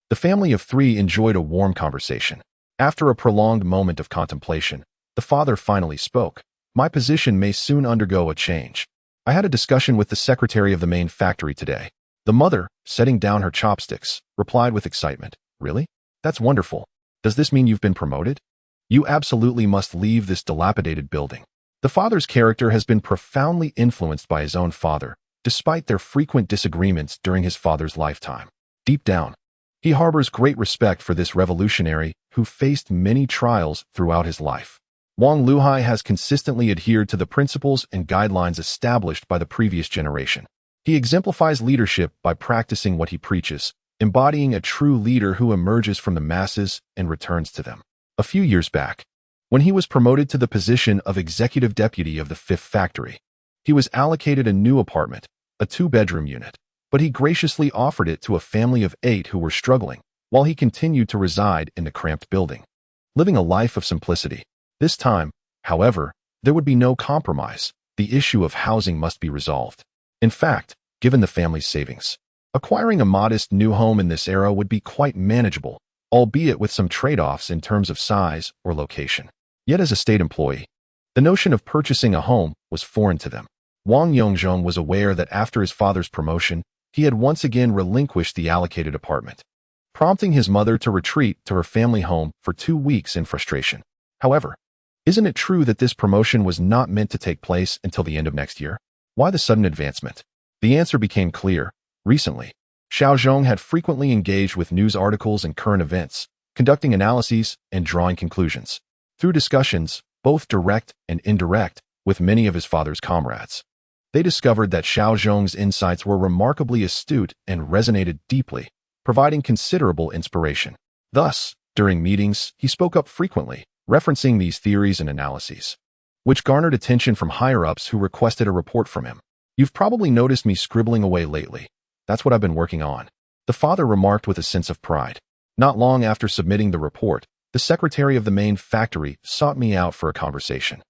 the family of three enjoyed a warm conversation. After a prolonged moment of contemplation, the father finally spoke. My position may soon undergo a change. I had a discussion with the secretary of the main factory today. The mother, setting down her chopsticks, replied with excitement. Really? That's wonderful. Does this mean you've been promoted? You absolutely must leave this dilapidated building. The father's character has been profoundly influenced by his own father, despite their frequent disagreements during his father's lifetime. Deep down, he harbors great respect for this revolutionary who faced many trials throughout his life. Wang Luhai has consistently adhered to the principles and guidelines established by the previous generation. He exemplifies leadership by practicing what he preaches, embodying a true leader who emerges from the masses and returns to them. A few years back, when he was promoted to the position of executive deputy of the fifth factory, he was allocated a new apartment, a 2-bedroom unit, but he graciously offered it to a family of 8 who were struggling, while he continued to reside in the cramped building. Living a life of simplicity. This time, however, there would be no compromise. The issue of housing must be resolved. In fact, given the family's savings, acquiring a modest new home in this era would be quite manageable, albeit with some trade-offs in terms of size or location. Yet as a state employee, the notion of purchasing a home was foreign to them. Wang Yongzhong was aware that after his father's promotion, he had once again relinquished the allocated apartment, prompting his mother to retreat to her family home for 2 weeks in frustration. However, isn't it true that this promotion was not meant to take place until the end of next year? Why the sudden advancement? The answer became clear. Recently, Xiaozhong had frequently engaged with news articles and current events, conducting analyses and drawing conclusions. Through discussions, both direct and indirect, with many of his father's comrades, they discovered that Xiaozhong's insights were remarkably astute and resonated deeply, providing considerable inspiration. Thus, during meetings, he spoke up frequently, referencing these theories and analyses, which garnered attention from higher-ups who requested a report from him. You've probably noticed me scribbling away lately. That's what I've been working on, the father remarked with a sense of pride. Not long after submitting the report, the secretary of the main factory sought me out for a conversation,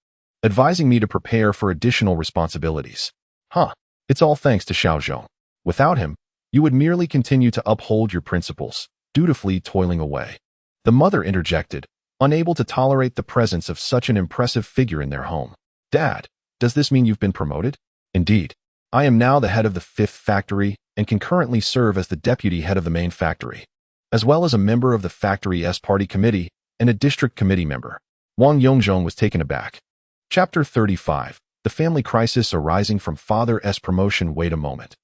advising me to prepare for additional responsibilities. It's all thanks to Xiaozhong. Without him, you would merely continue to uphold your principles, dutifully toiling away. The mother interjected, unable to tolerate the presence of such an impressive figure in their home. Dad, does this mean you've been promoted? Indeed. I am now the head of the fifth factory and can currently serve as the deputy head of the main factory, as well as a member of the factory's party committee and a district committee member. Wang Yongzhong was taken aback. Chapter 35. The family crisis arising from father's promotion. Wait a moment.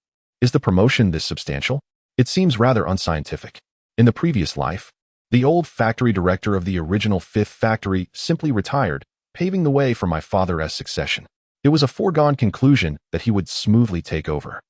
Is the promotion this substantial? It seems rather unscientific. In the previous life, the old factory director of the original fifth factory simply retired, paving the way for my father's succession. It was a foregone conclusion that he would smoothly take over.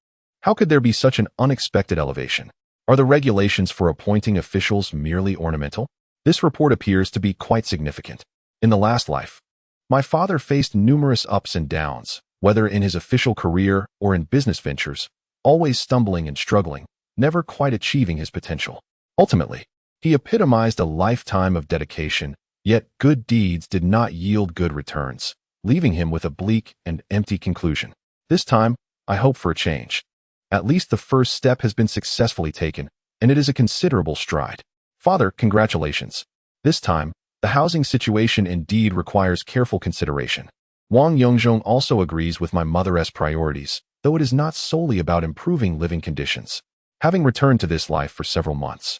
How could there be such an unexpected elevation? Are the regulations for appointing officials merely ornamental? This report appears to be quite significant. In the last life, my father faced numerous ups and downs, whether in his official career or in business ventures, always stumbling and struggling, never quite achieving his potential. Ultimately, he epitomized a lifetime of dedication, yet good deeds did not yield good returns, leaving him with a bleak and empty conclusion. This time, I hope for a change. At least the first step has been successfully taken, and it is a considerable stride. Father, congratulations. This time, the housing situation indeed requires careful consideration. Wang Yongzhong also agrees with my mother's priorities, though it is not solely about improving living conditions. Having returned to this life for several months,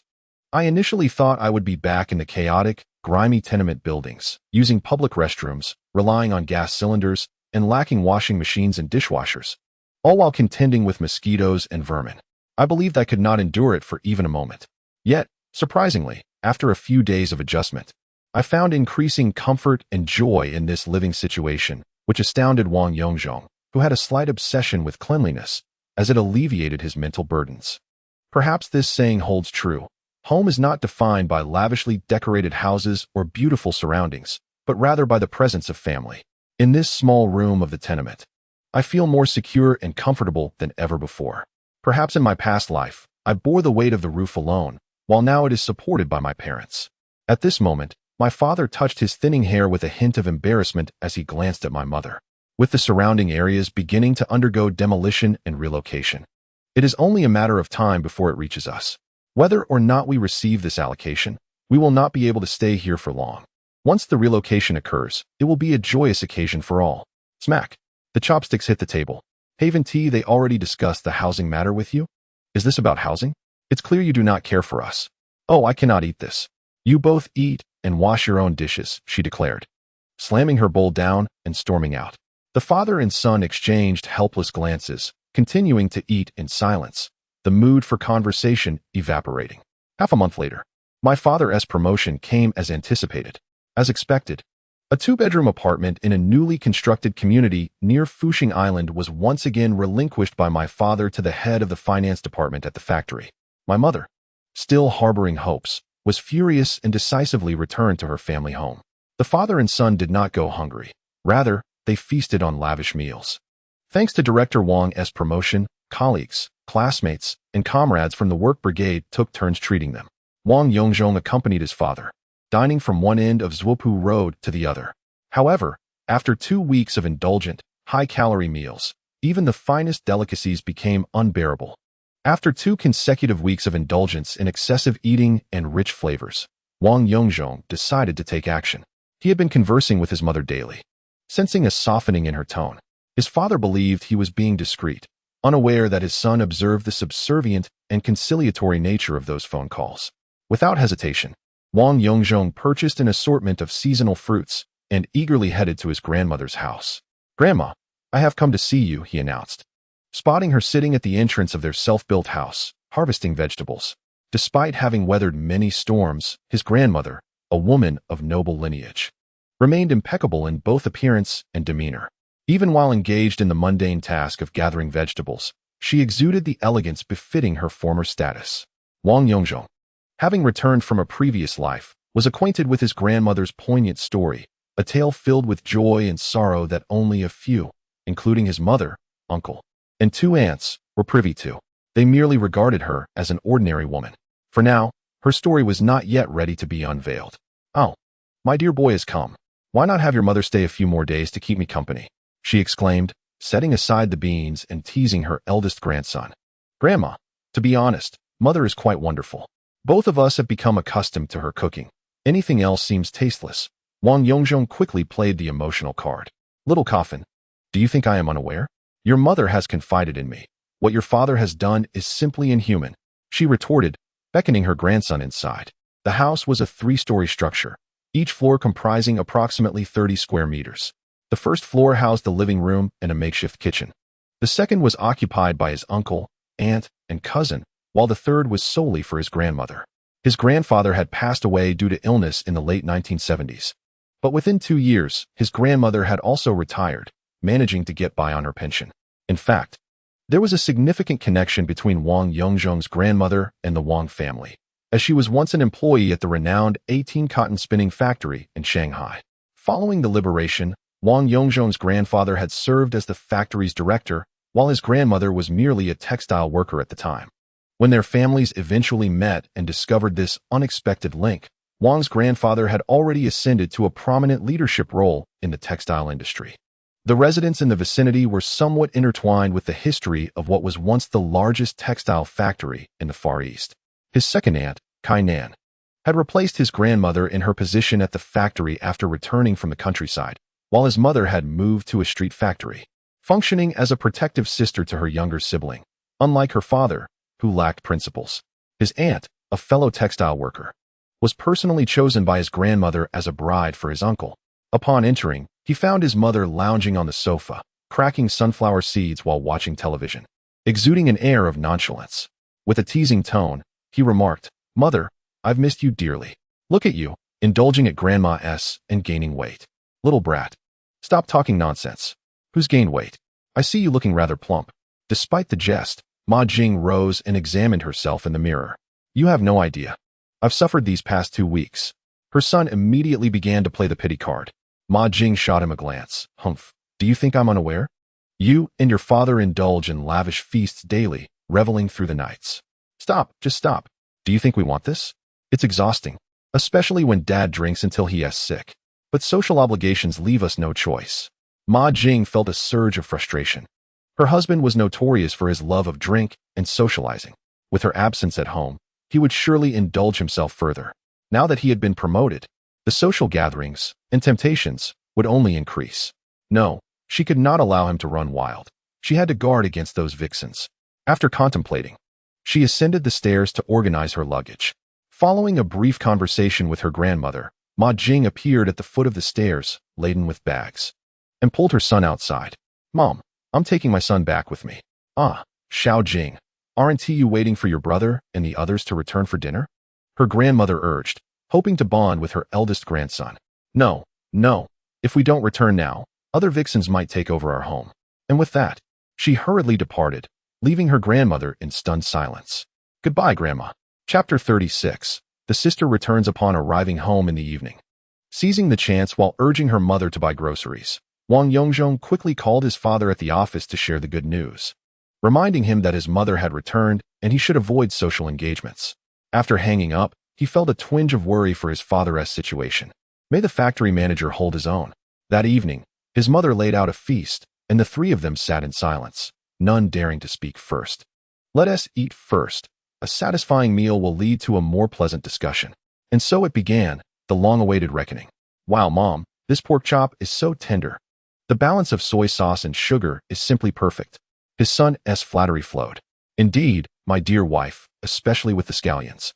I initially thought I would be back in the chaotic, grimy tenement buildings, using public restrooms, relying on gas cylinders, and lacking washing machines and dishwashers, all while contending with mosquitoes and vermin. I believed I could not endure it for even a moment. Yet, surprisingly, after a few days of adjustment, I found increasing comfort and joy in this living situation, which astounded Wang Yongzhong, who had a slight obsession with cleanliness, as it alleviated his mental burdens. Perhaps this saying holds true. Home is not defined by lavishly decorated houses or beautiful surroundings, but rather by the presence of family. In this small room of the tenement, I feel more secure and comfortable than ever before. Perhaps in my past life, I bore the weight of the roof alone, while now it is supported by my parents. At this moment, my father touched his thinning hair with a hint of embarrassment as he glanced at my mother. With the surrounding areas beginning to undergo demolition and relocation, it is only a matter of time before it reaches us. Whether or not we receive this allocation, we will not be able to stay here for long. Once the relocation occurs, it will be a joyous occasion for all. Smack. The chopsticks hit the table. Haven T, they already discussed the housing matter with you? Is this about housing? It's clear you do not care for us. Oh, I cannot eat this. You both eat and wash your own dishes, she declared, slamming her bowl down and storming out. The father and son exchanged helpless glances, continuing to eat in silence, the mood for conversation evaporating. Half a month later, my father's promotion came as anticipated. As expected, a two-bedroom apartment in a newly constructed community near Fushing Island was once again relinquished by my father to the head of the finance department at the factory. My mother, still harboring hopes, was furious and decisively returned to her family home. The father and son did not go hungry. Rather, they feasted on lavish meals. Thanks to Director Wang's promotion, colleagues, classmates, and comrades from the work brigade took turns treating them. Wang Yongzhong accompanied his father, dining from one end of Wanan Road to the other. However, after 2 weeks of indulgent, high-calorie meals, even the finest delicacies became unbearable. After 2 consecutive weeks of indulgence in excessive eating and rich flavors, Wang Yongzhong decided to take action. He had been conversing with his mother daily. Sensing a softening in her tone, his father believed he was being discreet, unaware that his son observed the subservient and conciliatory nature of those phone calls. Without hesitation, Wang Yongzhong purchased an assortment of seasonal fruits and eagerly headed to his grandmother's house. "Grandma, I have come to see you," he announced, spotting her sitting at the entrance of their self-built house, harvesting vegetables. Despite having weathered many storms, his grandmother, a woman of noble lineage, remained impeccable in both appearance and demeanor. Even while engaged in the mundane task of gathering vegetables, she exuded the elegance befitting her former status. Wang Yongzhong, having returned from a previous life, was acquainted with his grandmother's poignant story, a tale filled with joy and sorrow that only a few, including his mother, uncle, and 2 aunts, were privy to. They merely regarded her as an ordinary woman. For now, her story was not yet ready to be unveiled. "Oh, my dear boy has come. Why not have your mother stay a few more days to keep me company?" she exclaimed, setting aside the beans and teasing her eldest grandson. "Grandma, to be honest, mother is quite wonderful. Both of us have become accustomed to her cooking. Anything else seems tasteless." Wang Yongzhong quickly played the emotional card. "Little coffin, do you think I am unaware? Your mother has confided in me. What your father has done is simply inhuman," she retorted, beckoning her grandson inside. The house was a 3-story structure, each floor comprising approximately 30 square meters. The first floor housed the living room and a makeshift kitchen. The second was occupied by his uncle, aunt, and cousin, while the third was solely for his grandmother. His grandfather had passed away due to illness in the late 1970s. But within 2 years, his grandmother had also retired, managing to get by on her pension. In fact, there was a significant connection between Wang Yongzhong's grandmother and the Wang family, as she was once an employee at the renowned 18 cotton spinning factory in Shanghai. Following the liberation, Wang Yongzhong's grandfather had served as the factory's director, while his grandmother was merely a textile worker at the time. When their families eventually met and discovered this unexpected link, Wang's grandfather had already ascended to a prominent leadership role in the textile industry. The residents in the vicinity were somewhat intertwined with the history of what was once the largest textile factory in the Far East. His second aunt, Kai Nan, had replaced his grandmother in her position at the factory after returning from the countryside, while his mother had moved to a street factory, functioning as a protective sister to her younger sibling, unlike her father, who lacked principles. His aunt, a fellow textile worker, was personally chosen by his grandmother as a bride for his uncle. Upon entering, he found his mother lounging on the sofa, cracking sunflower seeds while watching television, exuding an air of nonchalance. With a teasing tone, he remarked, "Mother, I've missed you dearly. Look at you, indulging at Grandma's and gaining weight. Little brat. Stop talking nonsense. Who's gained weight? I see you looking rather plump." Despite the jest, Ma Jing rose and examined herself in the mirror. "You have no idea. I've suffered these past 2 weeks." Her son immediately began to play the pity card. Ma Jing shot him a glance. "Humph. Do you think I'm unaware? You and your father indulge in lavish feasts daily, reveling through the nights. Stop, just stop. Do you think we want this? It's exhausting, especially when Dad drinks until he is sick. But social obligations leave us no choice." Ma Jing felt a surge of frustration. Her husband was notorious for his love of drink and socializing. With her absence at home, he would surely indulge himself further. Now that he had been promoted, the social gatherings and temptations would only increase. No, she could not allow him to run wild. She had to guard against those vixens. After contemplating, she ascended the stairs to organize her luggage. Following a brief conversation with her grandmother, Ma Jing appeared at the foot of the stairs, laden with bags, and pulled her son outside. "Mom, I'm taking my son back with me." "Ah, Xiao Jing, aren't you waiting for your brother and the others to return for dinner?" her grandmother urged, hoping to bond with her eldest grandson. No. If we don't return now, other vixens might take over our home." And with that, she hurriedly departed, leaving her grandmother in stunned silence. Goodbye, Grandma. Chapter 36. The sister returns upon arriving home in the evening. Seizing the chance while urging her mother to buy groceries, Wang Yongzhong quickly called his father at the office to share the good news, reminding him that his mother had returned and he should avoid social engagements. After hanging up, he felt a twinge of worry for his father's situation. May the factory manager hold his own. That evening, his mother laid out a feast, and the three of them sat in silence, none daring to speak first. "Let us eat first. A satisfying meal will lead to a more pleasant discussion." And so it began, the long-awaited reckoning. "Wow, Mom, this pork chop is so tender. The balance of soy sauce and sugar is simply perfect." His son's flattery flowed. "Indeed, my dear wife, especially with the scallions.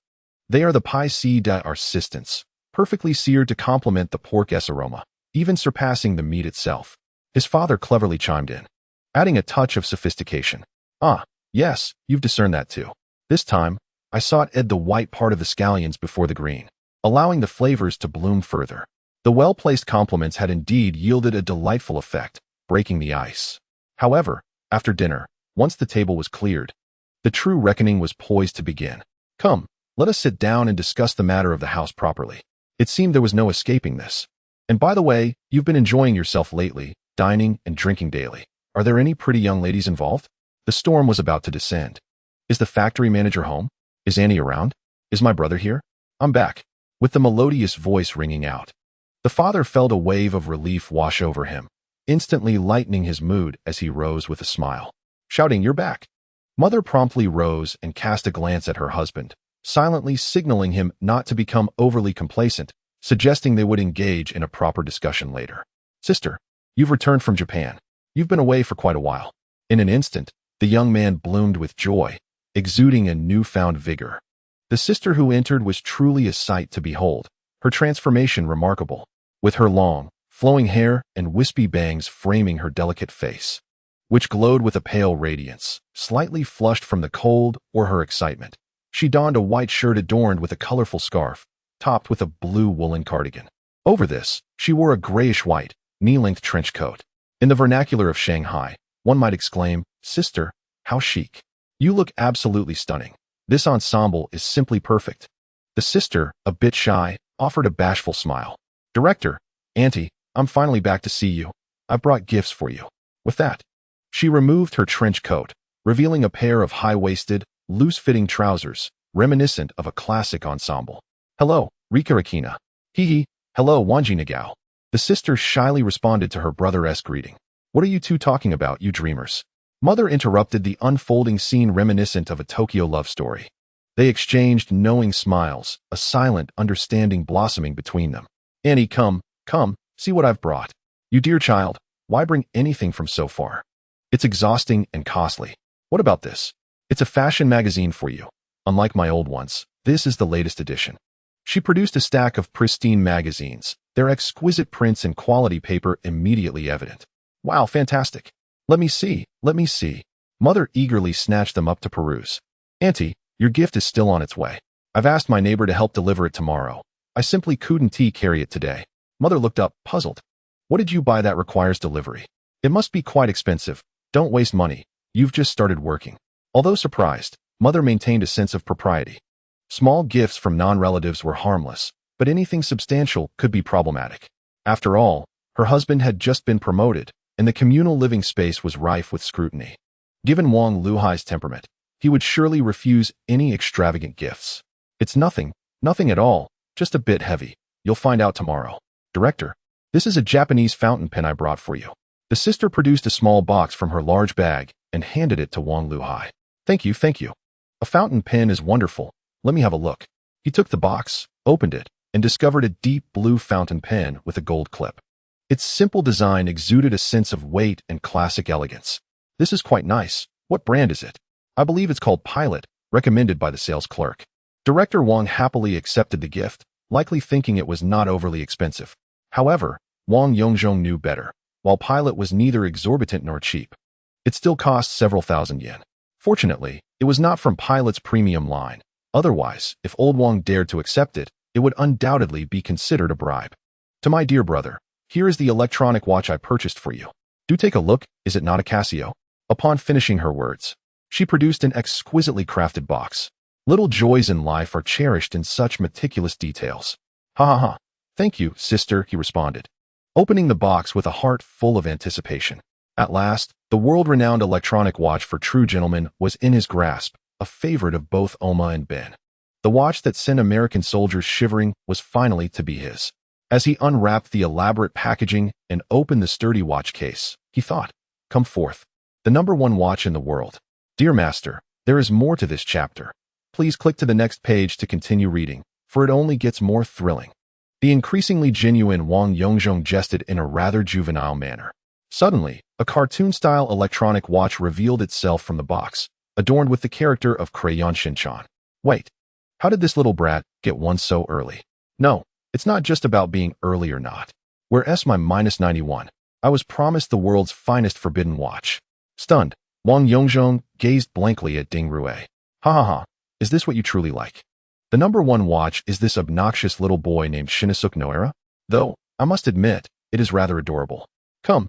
They are the pièce d'assistance, perfectly seared to complement the pork's aroma, even surpassing the meat itself." His father cleverly chimed in, adding a touch of sophistication. "Ah, yes, you've discerned that too. This time, I sought the white part of the scallions before the green, allowing the flavors to bloom further." The well-placed compliments had indeed yielded a delightful effect, breaking the ice. However, after dinner, once the table was cleared, the true reckoning was poised to begin. "Come, let us sit down and discuss the matter of the house properly." It seemed there was no escaping this. "And by the way, you've been enjoying yourself lately, dining and drinking daily. Are there any pretty young ladies involved?" The storm was about to descend. "Is the factory manager home? Is Annie around? Is my brother here? I'm back," with the melodious voice ringing out. The father felt a wave of relief wash over him, instantly lightening his mood as he rose with a smile, shouting, "You're back." Mother promptly rose and cast a glance at her husband, silently signaling him not to become overly complacent, suggesting they would engage in a proper discussion later. "Sister, you've returned from Japan. You've been away for quite a while." In an instant, the young man bloomed with joy, exuding a newfound vigor. The sister who entered was truly a sight to behold, her transformation remarkable, with her long, flowing hair and wispy bangs framing her delicate face, which glowed with a pale radiance, slightly flushed from the cold or her excitement. She donned a white shirt adorned with a colorful scarf, topped with a blue woolen cardigan. Over this, she wore a grayish-white, knee-length trench coat. In the vernacular of Shanghai, one might exclaim, "Sister, how chic. You look absolutely stunning. This ensemble is simply perfect." The sister, a bit shy, offered a bashful smile. "Director, Auntie, I'm finally back to see you. I brought gifts for you." With that, she removed her trench coat, revealing a pair of high-waisted, loose-fitting trousers, reminiscent of a classic ensemble. "Hello, Rika. Hee hee, hello Wanji Nagao." The sister shyly responded to her brother's greeting. What are you two talking about, you dreamers? Mother interrupted the unfolding scene reminiscent of a Tokyo love story. They exchanged knowing smiles, a silent understanding blossoming between them. Annie, come, see what I've brought. You dear child, why bring anything from so far? It's exhausting and costly. What about this? It's a fashion magazine for you. Unlike my old ones, this is the latest edition. She produced a stack of pristine magazines, their exquisite prints and quality paper immediately evident. Wow, fantastic. Let me see. Mother eagerly snatched them up to peruse. Auntie, your gift is still on its way. I've asked my neighbor to help deliver it tomorrow. I simply couldn't carry it today. Mother looked up, puzzled. What did you buy that requires delivery? It must be quite expensive. Don't waste money. You've just started working. Although surprised, Mother maintained a sense of propriety. Small gifts from non-relatives were harmless, but anything substantial could be problematic. After all, her husband had just been promoted, and the communal living space was rife with scrutiny. Given Wang Luhai's temperament, he would surely refuse any extravagant gifts. It's nothing at all, just a bit heavy. You'll find out tomorrow. Director, this is a Japanese fountain pen I brought for you. The sister produced a small box from her large bag and handed it to Wang Luhai. Thank you. A fountain pen is wonderful. Let me have a look. He took the box, opened it, and discovered a deep blue fountain pen with a gold clip. Its simple design exuded a sense of weight and classic elegance. This is quite nice. What brand is it? I believe it's called Pilot, recommended by the sales clerk. Director Wang happily accepted the gift, likely thinking it was not overly expensive. However, Wang Yongzhong knew better. While Pilot was neither exorbitant nor cheap, it still cost several thousand yen. Fortunately, it was not from Pilot's premium line. Otherwise, if old Wang dared to accept it, it would undoubtedly be considered a bribe. To my dear brother, here is the electronic watch I purchased for you. Do take a look, is it not a Casio? Upon finishing her words, she produced an exquisitely crafted box. Little joys in life are cherished in such meticulous details. Ha. Thank you, sister, he responded, opening the box with a heart full of anticipation. At last, the world-renowned electronic watch for true gentlemen was in his grasp, a favorite of both Oma and Ben. The watch that sent American soldiers shivering was finally to be his. As he unwrapped the elaborate packaging and opened the sturdy watch case, he thought, come forth, the #1 watch in the world. Dear master, there is more to this chapter. Please click to the next page to continue reading, for it only gets more thrilling. The increasingly genuine Wang Yongzhong jested in a rather juvenile manner. Suddenly, a cartoon-style electronic watch revealed itself from the box, adorned with the character of Crayon Shinchan. Wait, how did this little brat get one so early? No, it's not just about being early or not. Where's my -91? I was promised the world's finest forbidden watch. Stunned, Wang Yongzhong gazed blankly at Ding Rue. Ha. Is this what you truly like? The #1 watch is this obnoxious little boy named Shinosuke Noera? Though, I must admit, it is rather adorable. Come,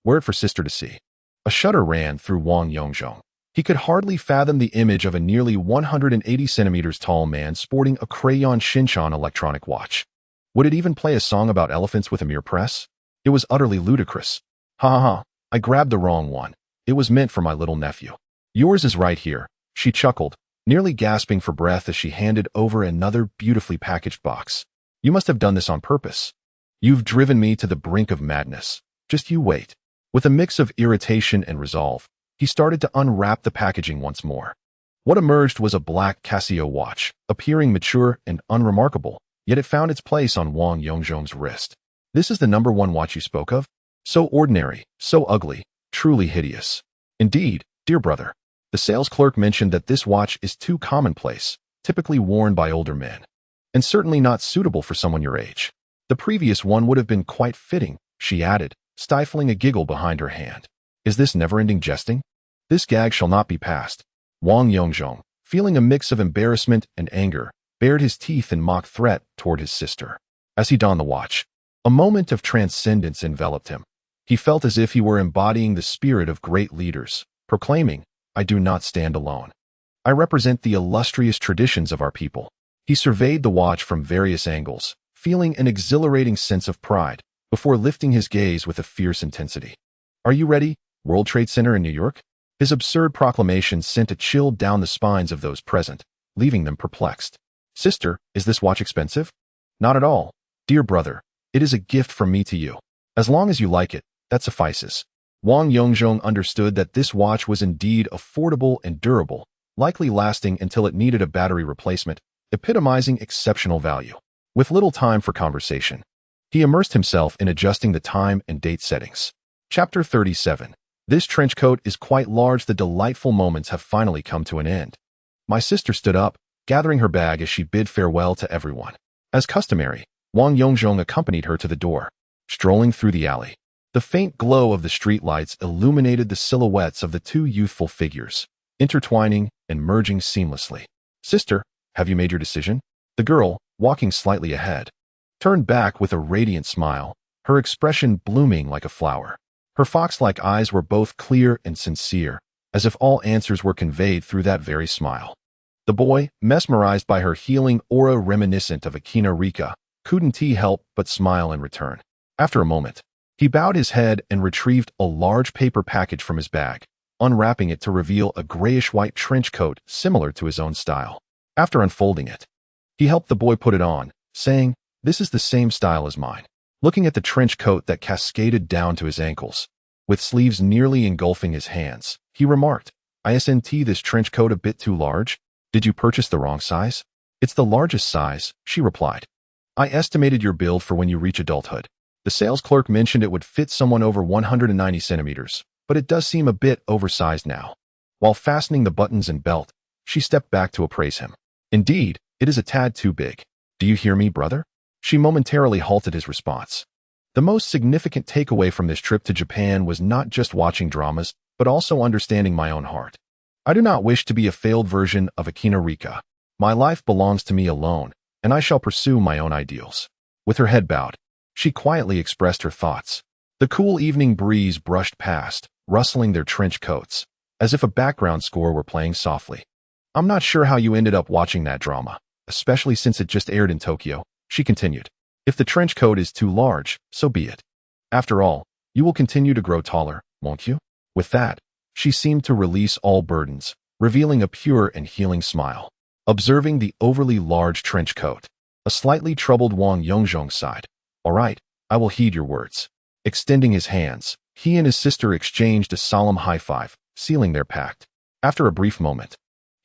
wear it for sister to see. A shudder ran through Wang Yongzhong. He could hardly fathom the image of a nearly 180 centimeters tall man sporting a Crayon Shinchan electronic watch. Would it even play a song about elephants with a mere press? It was utterly ludicrous. Ha. I grabbed the wrong one. It was meant for my little nephew. Yours is right here, she chuckled, nearly gasping for breath as she handed over another beautifully packaged box. You must have done this on purpose. You've driven me to the brink of madness. Just you wait. With a mix of irritation and resolve, he started to unwrap the packaging once more. What emerged was a black Casio watch, appearing mature and unremarkable, yet it found its place on Wang Yongzhong's wrist. This is the #1 watch you spoke of? So ordinary, so ugly, truly hideous. Indeed, dear brother. The sales clerk mentioned that this watch is too commonplace, typically worn by older men, and certainly not suitable for someone your age. The previous one would have been quite fitting, she added, stifling a giggle behind her hand. Is this never-ending jesting? This gag shall not be passed. Wang Yongzhong, feeling a mix of embarrassment and anger, bared his teeth in mock threat toward his sister. As he donned the watch, a moment of transcendence enveloped him. He felt as if he were embodying the spirit of great leaders, proclaiming, I do not stand alone. I represent the illustrious traditions of our people. He surveyed the watch from various angles, feeling an exhilarating sense of pride, before lifting his gaze with a fierce intensity. Are you ready, World Trade Center in New York? His absurd proclamation sent a chill down the spines of those present, leaving them perplexed. Sister, is this watch expensive? Not at all. Dear brother, it is a gift from me to you. As long as you like it, That suffices. Wang Yongzhong understood that this watch was indeed affordable and durable, likely lasting until it needed a battery replacement, epitomizing exceptional value. With little time for conversation, he immersed himself in adjusting the time and date settings. Chapter 37. This trench coat is quite large. The delightful moments have finally come to an end. My sister stood up, gathering her bag as she bid farewell to everyone. As customary, Wang Yongzhong accompanied her to the door. Strolling through the alley, the faint glow of the streetlights illuminated the silhouettes of the two youthful figures, intertwining and merging seamlessly. Sister, have you made your decision? The girl, walking slightly ahead, turned back with a radiant smile, her expression blooming like a flower. Her fox-like eyes were both clear and sincere, as if all answers were conveyed through that very smile. The boy, mesmerized by her healing aura reminiscent of Akina Rika, couldn't help but smile in return. After a moment, he bowed his head and retrieved a large paper package from his bag, unwrapping it to reveal a grayish-white trench coat similar to his own style. After unfolding it, he helped the boy put it on, saying, "This is the same style as mine." Looking at the trench coat that cascaded down to his ankles, with sleeves nearly engulfing his hands, he remarked, "Isn't this trench coat a bit too large? Did you purchase the wrong size?" "It's the largest size," she replied. "I estimated your build for when you reach adulthood. The sales clerk mentioned it would fit someone over 190 centimeters, but it does seem a bit oversized now." While fastening the buttons and belt, she stepped back to appraise him. "Indeed, it is a tad too big. Do you hear me, brother?" She momentarily halted his response. The most significant takeaway from this trip to Japan was not just watching dramas, but also understanding my own heart. I do not wish to be a failed version of Akina Rika. My life belongs to me alone, and I shall pursue my own ideals. With her head bowed, she quietly expressed her thoughts. The cool evening breeze brushed past, rustling their trench coats, as if a background score were playing softly. "I'm not sure how you ended up watching that drama, especially since it just aired in Tokyo," she continued. "If the trench coat is too large, so be it. After all, you will continue to grow taller, won't you?" With that, she seemed to release all burdens, revealing a pure and healing smile. Observing the overly large trench coat, a slightly troubled Wang Yongzhong sighed. "All right, I will heed your words." Extending his hands, he and his sister exchanged a solemn high five, sealing their pact. After a brief moment,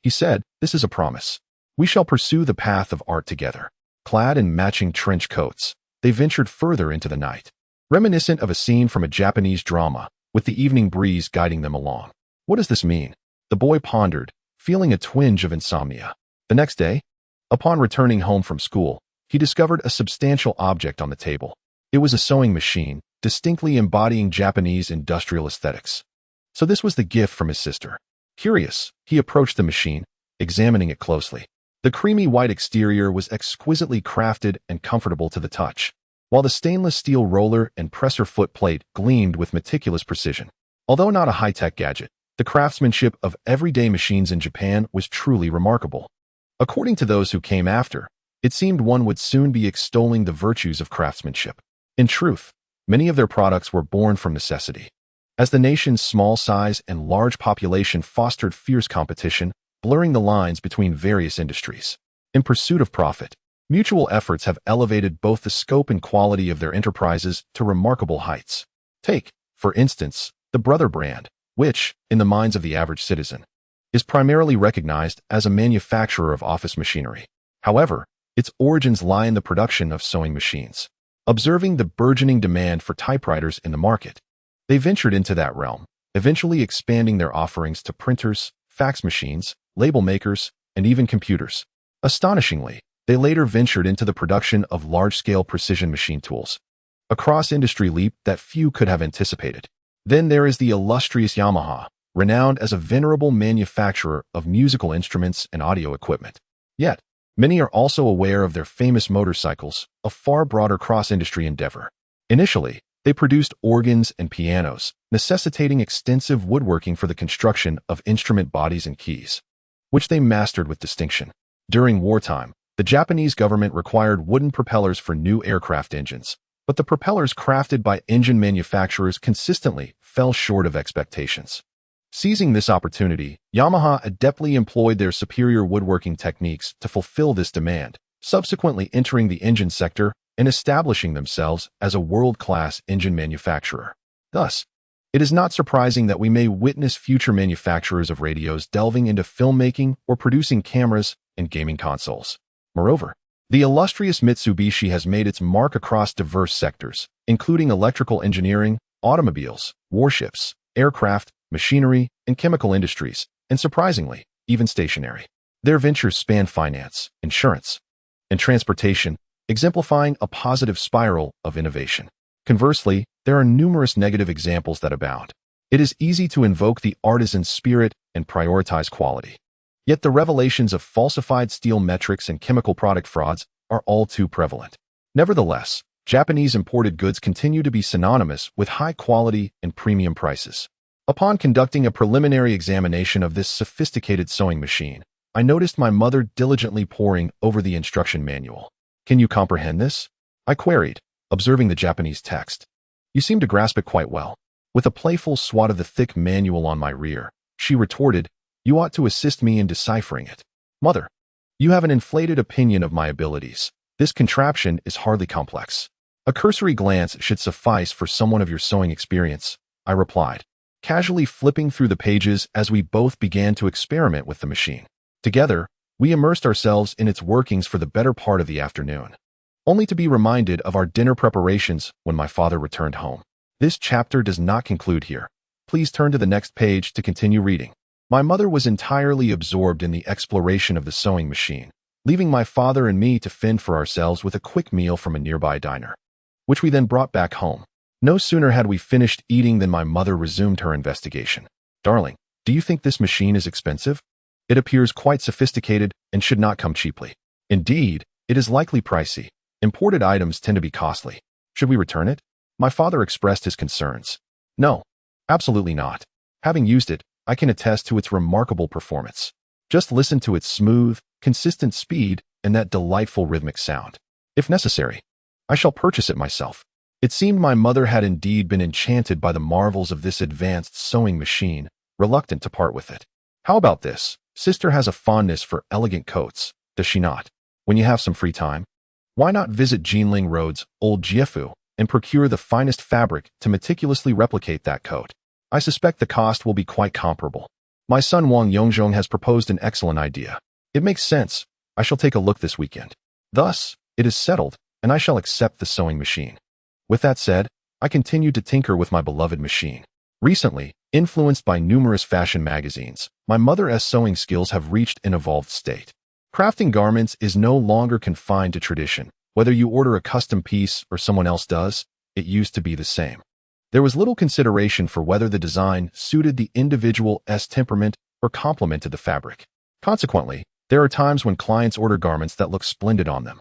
he said, "This is a promise. We shall pursue the path of art together." Clad in matching trench coats, they ventured further into the night, reminiscent of a scene from a Japanese drama, with the evening breeze guiding them along. What does this mean? The boy pondered, feeling a twinge of insomnia. The next day, upon returning home from school, he discovered a substantial object on the table. It was a sewing machine, distinctly embodying Japanese industrial aesthetics. So this was the gift from his sister. Curious, he approached the machine, examining it closely. The creamy white exterior was exquisitely crafted and comfortable to the touch, while the stainless steel roller and presser foot plate gleamed with meticulous precision. Although not a high-tech gadget, the craftsmanship of everyday machines in Japan was truly remarkable. According to those who came after, it seemed one would soon be extolling the virtues of craftsmanship. In truth, many of their products were born from necessity. As the nation's small size and large population fostered fierce competition, blurring the lines between various industries. In pursuit of profit, mutual efforts have elevated both the scope and quality of their enterprises to remarkable heights. Take, for instance, the Brother brand, which, in the minds of the average citizen, is primarily recognized as a manufacturer of office machinery. However, its origins lie in the production of sewing machines. Observing the burgeoning demand for typewriters in the market, they ventured into that realm, eventually expanding their offerings to printers, fax machines, label makers, and even computers. Astonishingly, they later ventured into the production of large-scale precision machine tools, a cross-industry leap that few could have anticipated. Then there is the illustrious Yamaha, renowned as a venerable manufacturer of musical instruments and audio equipment. Yet, many are also aware of their famous motorcycles, a far broader cross-industry endeavor. Initially, they produced organs and pianos, necessitating extensive woodworking for the construction of instrument bodies and keys, which they mastered with distinction. During wartime, the Japanese government required wooden propellers for new aircraft engines, but the propellers crafted by engine manufacturers consistently fell short of expectations. Seizing this opportunity, Yamaha adeptly employed their superior woodworking techniques to fulfill this demand, subsequently entering the engine sector and establishing themselves as a world-class engine manufacturer. Thus, it is not surprising that we may witness future manufacturers of radios delving into filmmaking or producing cameras and gaming consoles. Moreover, the illustrious Mitsubishi has made its mark across diverse sectors, including electrical engineering, automobiles, warships, aircraft, machinery, and chemical industries, and surprisingly, even stationery. Their ventures span finance, insurance, and transportation, exemplifying a positive spiral of innovation. Conversely, there are numerous negative examples that abound. It is easy to invoke the artisan spirit and prioritize quality. Yet the revelations of falsified steel metrics and chemical product frauds are all too prevalent. Nevertheless, Japanese imported goods continue to be synonymous with high quality and premium prices. Upon conducting a preliminary examination of this sophisticated sewing machine, I noticed my mother diligently poring over the instruction manual. "Can you comprehend this?" I queried, observing the Japanese text. "You seem to grasp it quite well." With a playful swat of the thick manual on my rear, she retorted, "You ought to assist me in deciphering it." "Mother, you have an inflated opinion of my abilities. This contraption is hardly complex. A cursory glance should suffice for someone of your sewing experience," I replied, casually flipping through the pages as we both began to experiment with the machine. Together, we immersed ourselves in its workings for the better part of the afternoon, only to be reminded of our dinner preparations when my father returned home. This chapter does not conclude here. Please turn to the next page to continue reading. My mother was entirely absorbed in the exploration of the sewing machine, leaving my father and me to fend for ourselves with a quick meal from a nearby diner, which we then brought back home. No sooner had we finished eating than my mother resumed her investigation. "Darling, do you think this machine is expensive? It appears quite sophisticated and should not come cheaply." "Indeed, it is likely pricey. Imported items tend to be costly. Should we return it?" My father expressed his concerns. "No, absolutely not. Having used it, I can attest to its remarkable performance. Just listen to its smooth, consistent speed and that delightful rhythmic sound. If necessary, I shall purchase it myself." It seemed my mother had indeed been enchanted by the marvels of this advanced sewing machine, reluctant to part with it. "How about this? Sister has a fondness for elegant coats, does she not? When you have some free time, why not visit Jinling Road's Old Jiefu and procure the finest fabric to meticulously replicate that coat? I suspect the cost will be quite comparable. My son Wang Yongzhong has proposed an excellent idea. It makes sense. I shall take a look this weekend." Thus, it is settled, and I shall accept the sewing machine. With that said, I continued to tinker with my beloved machine. Recently, influenced by numerous fashion magazines, my mother's sewing skills have reached an evolved state. Crafting garments is no longer confined to tradition. Whether you order a custom piece or someone else does, it used to be the same. There was little consideration for whether the design suited the individual's temperament or complemented the fabric. Consequently, there are times when clients order garments that look splendid on them.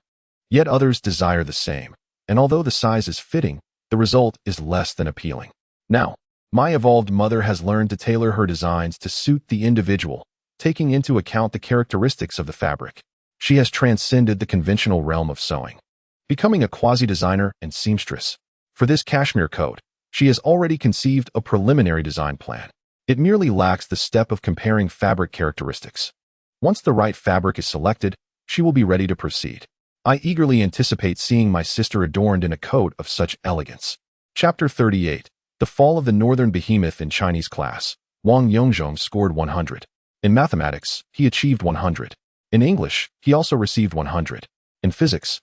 Yet others desire the same, and although the size is fitting, the result is less than appealing. Now, my evolved mother has learned to tailor her designs to suit the individual, taking into account the characteristics of the fabric. She has transcended the conventional realm of sewing, becoming a quasi-designer and seamstress. For this cashmere coat, she has already conceived a preliminary design plan. It merely lacks the step of comparing fabric characteristics. Once the right fabric is selected, she will be ready to proceed. I eagerly anticipate seeing my sister adorned in a coat of such elegance. Chapter 38. The Fall of the Northern Behemoth. In Chinese class, Wang Yongzhong scored 100. In mathematics, he achieved 100. In English, he also received 100. In physics,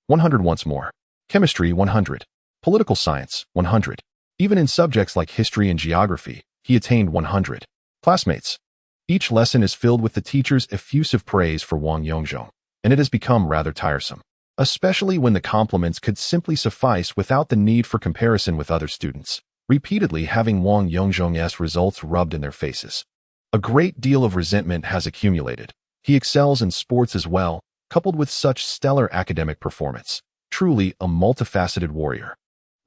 100 once more. Chemistry, 100. Political science, 100. Even in subjects like history and geography, he attained 100. Classmates. Each lesson is filled with the teacher's effusive praise for Wang Yongzhong, and it has become rather tiresome, especially when the compliments could simply suffice without the need for comparison with other students, repeatedly having Wang Yongzhong's results rubbed in their faces. A great deal of resentment has accumulated. He excels in sports as well, coupled with such stellar academic performance. Truly a multifaceted warrior.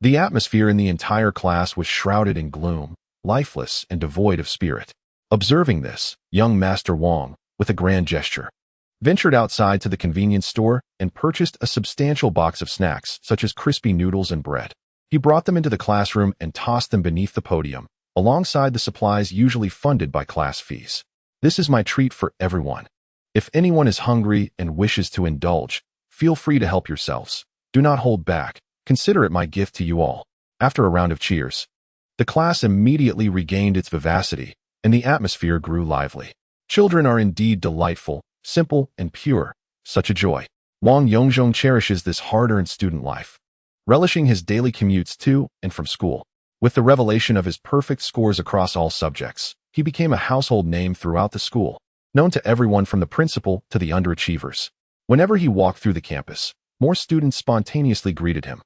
The atmosphere in the entire class was shrouded in gloom, lifeless and devoid of spirit. Observing this, young Master Wang, with a grand gesture, ventured outside to the convenience store and purchased a substantial box of snacks such as crispy noodles and bread. He brought them into the classroom and tossed them beneath the podium, alongside the supplies usually funded by class fees. "This is my treat for everyone. If anyone is hungry and wishes to indulge, feel free to help yourselves. Do not hold back. Consider it my gift to you all." After a round of cheers, The class immediately regained its vivacity, and the atmosphere grew lively. Children are indeed delightful, simple, and pure. Such a joy. Wang Yongzhong cherishes this hard-earned student life, relishing his daily commutes to and from school. With the revelation of his perfect scores across all subjects, he became a household name throughout the school, known to everyone from the principal to the underachievers. Whenever he walked through the campus, more students spontaneously greeted him,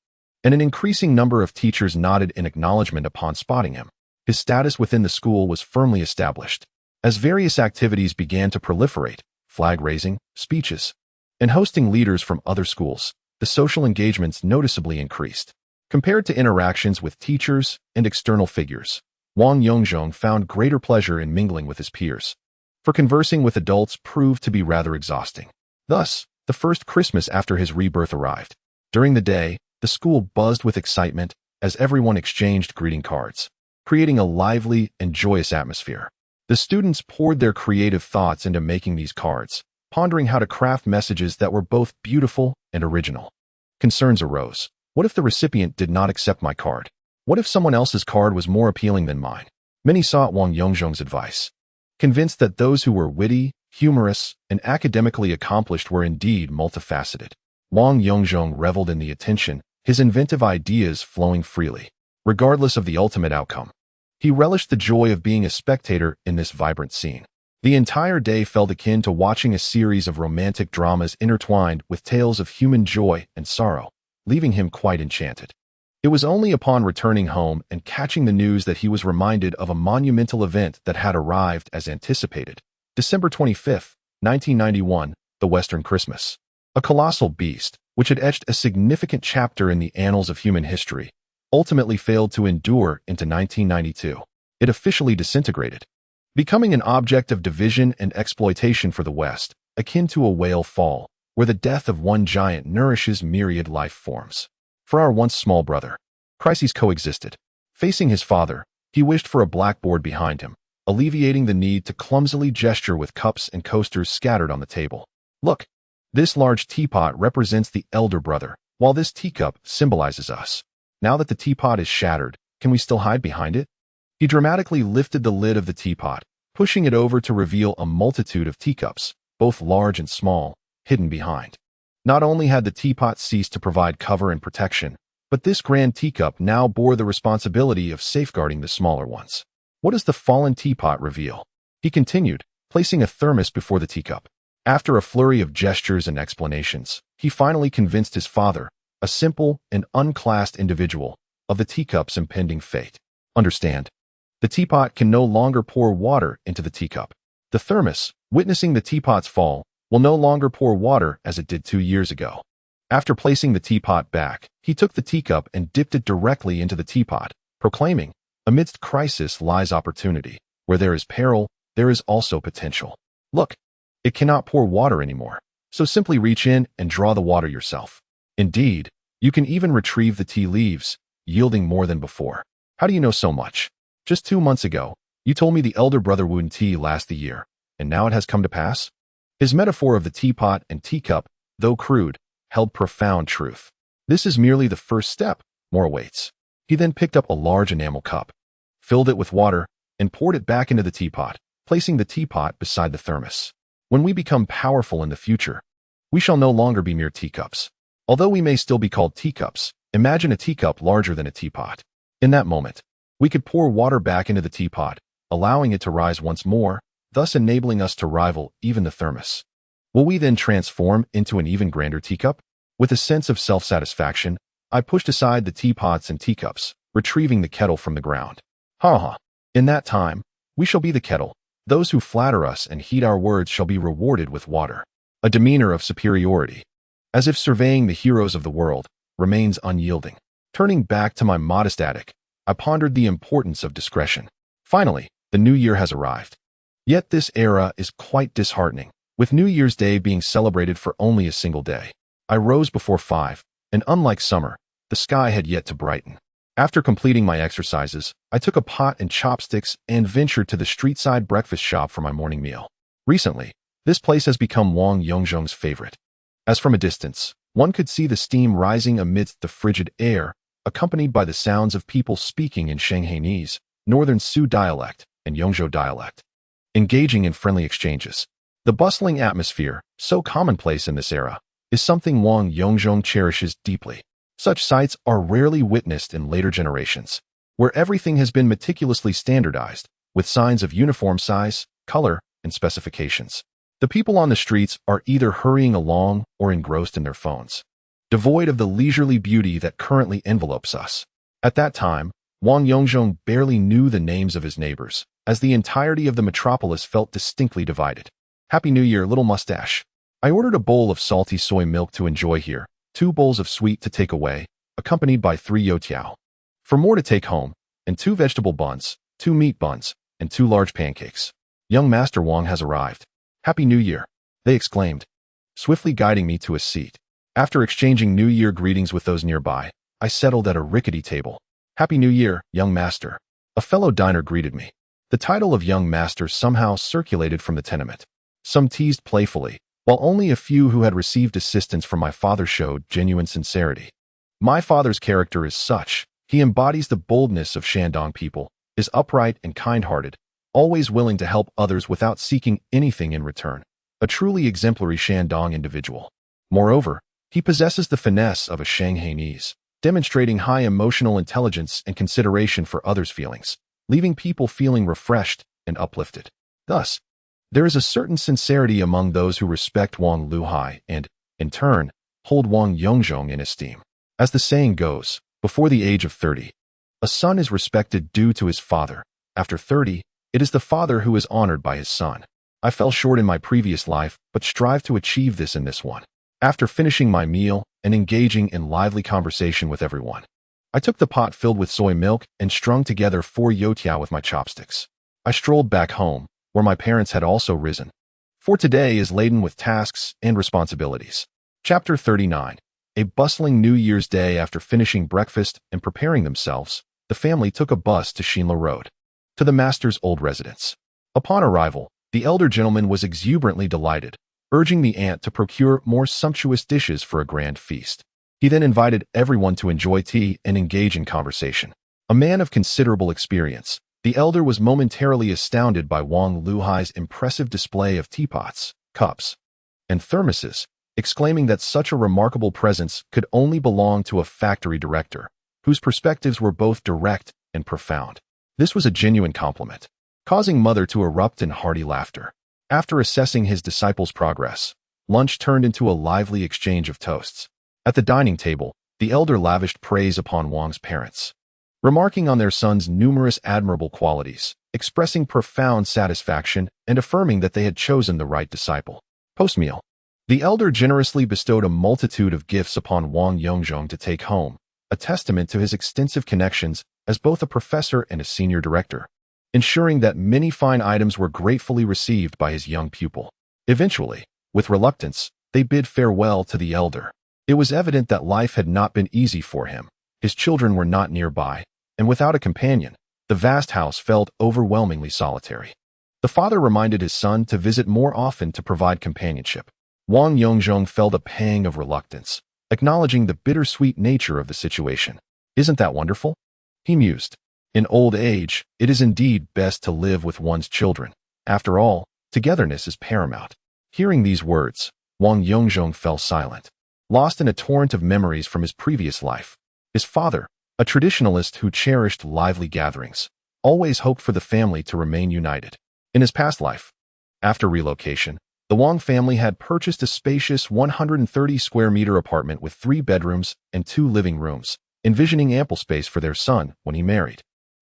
and an increasing number of teachers nodded in acknowledgement upon spotting him. His status within the school was firmly established. As various activities began to proliferate, flag-raising, speeches, and hosting leaders from other schools, the social engagements noticeably increased. Compared to interactions with teachers and external figures, Wang Yongzhong found greater pleasure in mingling with his peers, for conversing with adults proved to be rather exhausting. Thus, the first Christmas after his rebirth arrived. During the day, the school buzzed with excitement as everyone exchanged greeting cards, creating a lively and joyous atmosphere. The students poured their creative thoughts into making these cards, pondering how to craft messages that were both beautiful and original. Concerns arose. What if the recipient did not accept my card? What if someone else's card was more appealing than mine? Many sought Wang Yongzhong's advice, convinced that those who were witty, humorous, and academically accomplished were indeed multifaceted. Wang Yongzhong reveled in the attention, his inventive ideas flowing freely, regardless of the ultimate outcome. He relished the joy of being a spectator in this vibrant scene. The entire day felt akin to watching a series of romantic dramas intertwined with tales of human joy and sorrow, leaving him quite enchanted. It was only upon returning home and catching the news that he was reminded of a monumental event that had arrived as anticipated. December 25, 1991, the Western Christmas. A colossal beast, which had etched a significant chapter in the annals of human history, ultimately failed to endure into 1992. It officially disintegrated, becoming an object of division and exploitation for the West, akin to a whale fall, where the death of one giant nourishes myriad life forms. For our once small brother, crises coexisted. Facing his father, he wished for a blackboard behind him, alleviating the need to clumsily gesture with cups and coasters scattered on the table. Look, this large teapot represents the elder brother, while this teacup symbolizes us. Now that the teapot is shattered, can we still hide behind it? He dramatically lifted the lid of the teapot, pushing it over to reveal a multitude of teacups, both large and small, hidden behind. Not only had the teapot ceased to provide cover and protection, but this grand teacup now bore the responsibility of safeguarding the smaller ones. What does the fallen teapot reveal? He continued, placing a thermos before the teacup. After a flurry of gestures and explanations, he finally convinced his father, a simple and unclassed individual, of the teacup's impending fate. Understand, the teapot can no longer pour water into the teacup. The thermos, witnessing the teapot's fall, will no longer pour water as it did 2 years ago. After placing the teapot back, he took the teacup and dipped it directly into the teapot, proclaiming, "Amidst crisis lies opportunity. Where there is peril, there is also potential. Look, it cannot pour water anymore, so simply reach in and draw the water yourself. Indeed, you can even retrieve the tea leaves, yielding more than before. How do you know so much? Just 2 months ago, you told me the elder brother wouldn't tea last the year, and now it has come to pass?" His metaphor of the teapot and teacup, though crude, held profound truth. This is merely the first step, more awaits. He then picked up a large enamel cup, filled it with water, and poured it back into the teapot, placing the teapot beside the thermos. When we become powerful in the future, we shall no longer be mere teacups. Although we may still be called teacups, imagine a teacup larger than a teapot. In that moment, we could pour water back into the teapot, allowing it to rise once more, thus enabling us to rival even the thermos. Will we then transform into an even grander teacup? With a sense of self-satisfaction, I pushed aside the teapots and teacups, retrieving the kettle from the ground. Ha ha! In that time, we shall be the kettle. Those who flatter us and heed our words shall be rewarded with water. A demeanor of superiority, as if surveying the heroes of the world, remains unyielding. Turning back to my modest attic, I pondered the importance of discretion. Finally, the new year has arrived. Yet this era is quite disheartening, with New Year's Day being celebrated for only a single day. I rose before 5, and unlike summer, the sky had yet to brighten. After completing my exercises, I took a pot and chopsticks and ventured to the street-side breakfast shop for my morning meal. Recently, this place has become Wang Yongzhong's favorite. As from a distance, one could see the steam rising amidst the frigid air, accompanied by the sounds of people speaking in Shanghainese, Northern Sioux dialect, and Yongzhou dialect, engaging in friendly exchanges. The bustling atmosphere, so commonplace in this era, is something Wang Yongzhong cherishes deeply. Such sights are rarely witnessed in later generations, where everything has been meticulously standardized, with signs of uniform size, color, and specifications. The people on the streets are either hurrying along or engrossed in their phones, devoid of the leisurely beauty that currently envelopes us. At that time, Wang Yongzhong barely knew the names of his neighbors, as the entirety of the metropolis felt distinctly divided. Happy New Year, little mustache. I ordered a bowl of salty soy milk to enjoy here, 2 bowls of sweet to take away, accompanied by 3 youtiao. For more to take home, and 2 vegetable buns, 2 meat buns, and 2 large pancakes. Young Master Wang has arrived. Happy New Year, they exclaimed, swiftly guiding me to a seat. After exchanging New Year greetings with those nearby, I settled at a rickety table. Happy New Year, young master. A fellow diner greeted me. The title of young master somehow circulated from the tenement. Some teased playfully, while only a few who had received assistance from my father showed genuine sincerity. My father's character is such. He embodies the boldness of Shandong people, is upright and kind-hearted, always willing to help others without seeking anything in return. A truly exemplary Shandong individual. Moreover, he possesses the finesse of a Shanghainese, demonstrating high emotional intelligence and consideration for others' feelings, leaving people feeling refreshed and uplifted. Thus, there is a certain sincerity among those who respect Wang Luhai and, in turn, hold Wang Yongzhong in esteem. As the saying goes, before the age of 30, a son is respected due to his father. After 30, it is the father who is honored by his son. I fell short in my previous life, but strive to achieve this in this one. After finishing my meal and engaging in lively conversation with everyone, I took the pot filled with soy milk and strung together 4 youtiao with my chopsticks. I strolled back home, where my parents had also risen. For today is laden with tasks and responsibilities. Chapter 39. A bustling New Year's Day. After finishing breakfast and preparing themselves, the family took a bus to Shanghai Road, to the master's old residence. Upon arrival, the elder gentleman was exuberantly delighted, urging the aunt to procure more sumptuous dishes for a grand feast. He then invited everyone to enjoy tea and engage in conversation. A man of considerable experience, the elder was momentarily astounded by Wang Luhai's impressive display of teapots, cups, and thermoses, exclaiming that such a remarkable presence could only belong to a factory director, whose perspectives were both direct and profound. This was a genuine compliment, causing Mother to erupt in hearty laughter. After assessing his disciple's progress, lunch turned into a lively exchange of toasts. At the dining table, the elder lavished praise upon Wang's parents, remarking on their son's numerous admirable qualities, expressing profound satisfaction and affirming that they had chosen the right disciple. Post-meal, the elder generously bestowed a multitude of gifts upon Wang Yongzhong to take home, a testament to his extensive connections as both a professor and a senior director, ensuring that many fine items were gratefully received by his young pupil. Eventually, with reluctance, they bid farewell to the elder. It was evident that life had not been easy for him. His children were not nearby, and without a companion, the vast house felt overwhelmingly solitary. The father reminded his son to visit more often to provide companionship. Wang Yongzhong felt a pang of reluctance, acknowledging the bittersweet nature of the situation. Isn't that wonderful? He mused. In old age, it is indeed best to live with one's children. After all, togetherness is paramount. Hearing these words, Wang Yongzhong fell silent, lost in a torrent of memories from his previous life. His father, a traditionalist who cherished lively gatherings, always hoped for the family to remain united. In his past life, after relocation, the Wang family had purchased a spacious 130-square-meter apartment with 3 bedrooms and 2 living rooms, envisioning ample space for their son when he married,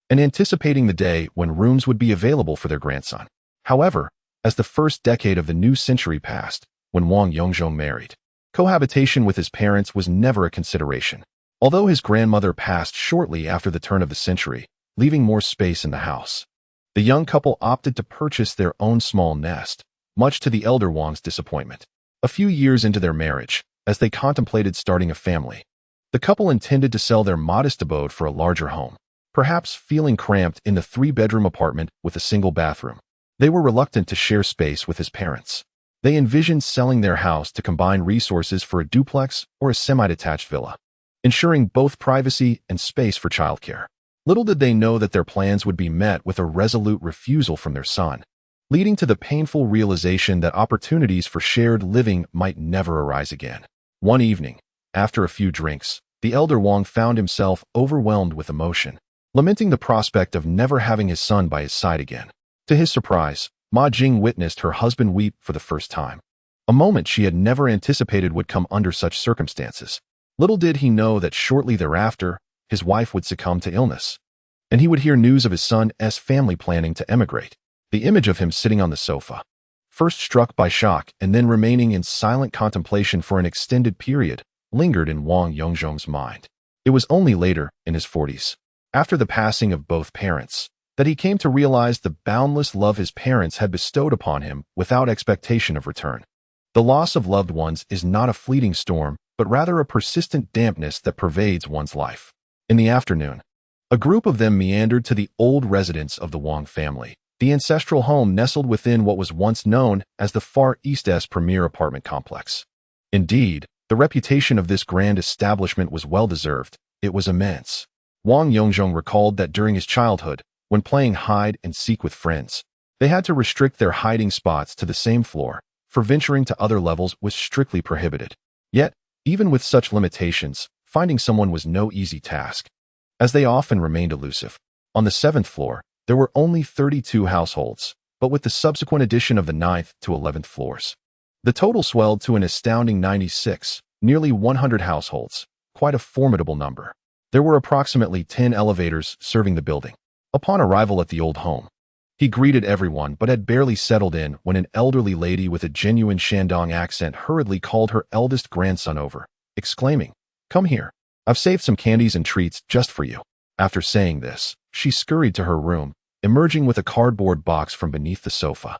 and anticipating the day when rooms would be available for their grandson. However, as the first decade of the new century passed, when Wang Yongzhong married, cohabitation with his parents was never a consideration. Although his grandmother passed shortly after the turn of the century, leaving more space in the house, the young couple opted to purchase their own small nest, much to the elder Wang's disappointment. A few years into their marriage, as they contemplated starting a family, the couple intended to sell their modest abode for a larger home, perhaps feeling cramped in the 3-bedroom apartment with a single bathroom. They were reluctant to share space with his parents. They envisioned selling their house to combine resources for a duplex or a semi-detached villa. ensuring both privacy and space for childcare. Little did they know that their plans would be met with a resolute refusal from their son, leading to the painful realization that opportunities for shared living might never arise again. One evening, after a few drinks, the elder Wang found himself overwhelmed with emotion, lamenting the prospect of never having his son by his side again. To his surprise, Ma Jing witnessed her husband weep for the first time, a moment she had never anticipated would come under such circumstances. Little did he know that shortly thereafter, his wife would succumb to illness, and he would hear news of his son's family planning to emigrate. The image of him sitting on the sofa, first struck by shock and then remaining in silent contemplation for an extended period, lingered in Wang Yongzhong's mind. It was only later, in his 40s, after the passing of both parents, that he came to realize the boundless love his parents had bestowed upon him without expectation of return. The loss of loved ones is not a fleeting storm, but rather a persistent dampness that pervades one's life. In the afternoon, a group of them meandered to the old residence of the Wang family, the ancestral home nestled within what was once known as the Far East's premier apartment complex. Indeed, the reputation of this grand establishment was well-deserved. It was immense. Wang Yongzhong recalled that during his childhood, when playing hide-and-seek with friends, they had to restrict their hiding spots to the same floor, for venturing to other levels was strictly prohibited. Yet, even with such limitations, finding someone was no easy task, as they often remained elusive. On the 7th floor, there were only 32 households, but with the subsequent addition of the 9th to 11th floors, the total swelled to an astounding 96, nearly 100 households, quite a formidable number. There were approximately 10 elevators serving the building. Upon arrival at the old home, he greeted everyone but had barely settled in when an elderly lady with a genuine Shandong accent hurriedly called her eldest grandson over, exclaiming, "Come here. I've saved some candies and treats just for you." After saying this, she scurried to her room, emerging with a cardboard box from beneath the sofa,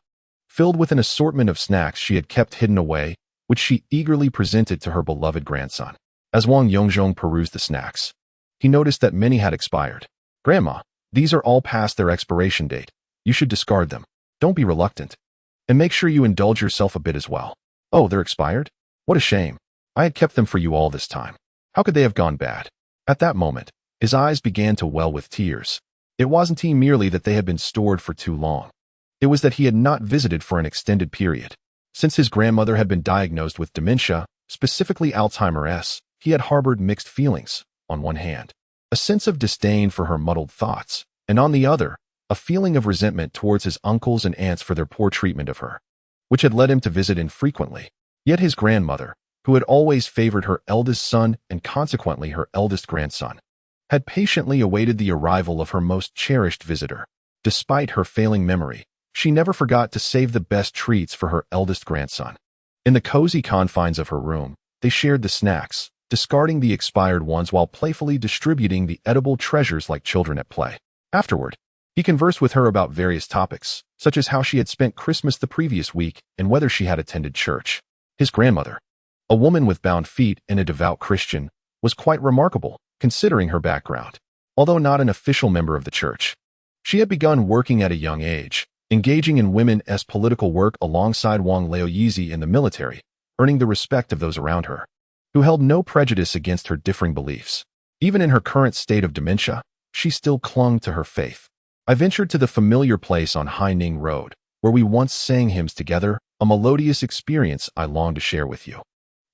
filled with an assortment of snacks she had kept hidden away, which she eagerly presented to her beloved grandson. As Wang Yongzhong perused the snacks, he noticed that many had expired. "Grandma, these are all past their expiration date. You should discard them. Don't be reluctant. And make sure you indulge yourself a bit as well." "Oh, they're expired? What a shame. I had kept them for you all this time. How could they have gone bad?" At that moment, his eyes began to well with tears. It wasn't merely that they had been stored for too long. It was that he had not visited for an extended period. Since his grandmother had been diagnosed with dementia, specifically Alzheimer's, he had harbored mixed feelings. On one hand, a sense of disdain for her muddled thoughts, and on the other, a feeling of resentment towards his uncles and aunts for their poor treatment of her, which had led him to visit infrequently. Yet his grandmother, who had always favored her eldest son and consequently her eldest grandson, had patiently awaited the arrival of her most cherished visitor. Despite her failing memory, she never forgot to save the best treats for her eldest grandson. In the cozy confines of her room, they shared the snacks, discarding the expired ones while playfully distributing the edible treasures like children at play. Afterward, he conversed with her about various topics, such as how she had spent Christmas the previous week and whether she had attended church. His grandmother, a woman with bound feet and a devout Christian, was quite remarkable, considering her background. Although not an official member of the church, she had begun working at a young age, engaging in women's political work alongside Wang Laoyizi in the military, earning the respect of those around her, who held no prejudice against her differing beliefs. Even in her current state of dementia, she still clung to her faith. I ventured to the familiar place on Haining Road, where we once sang hymns together, a melodious experience I long to share with you.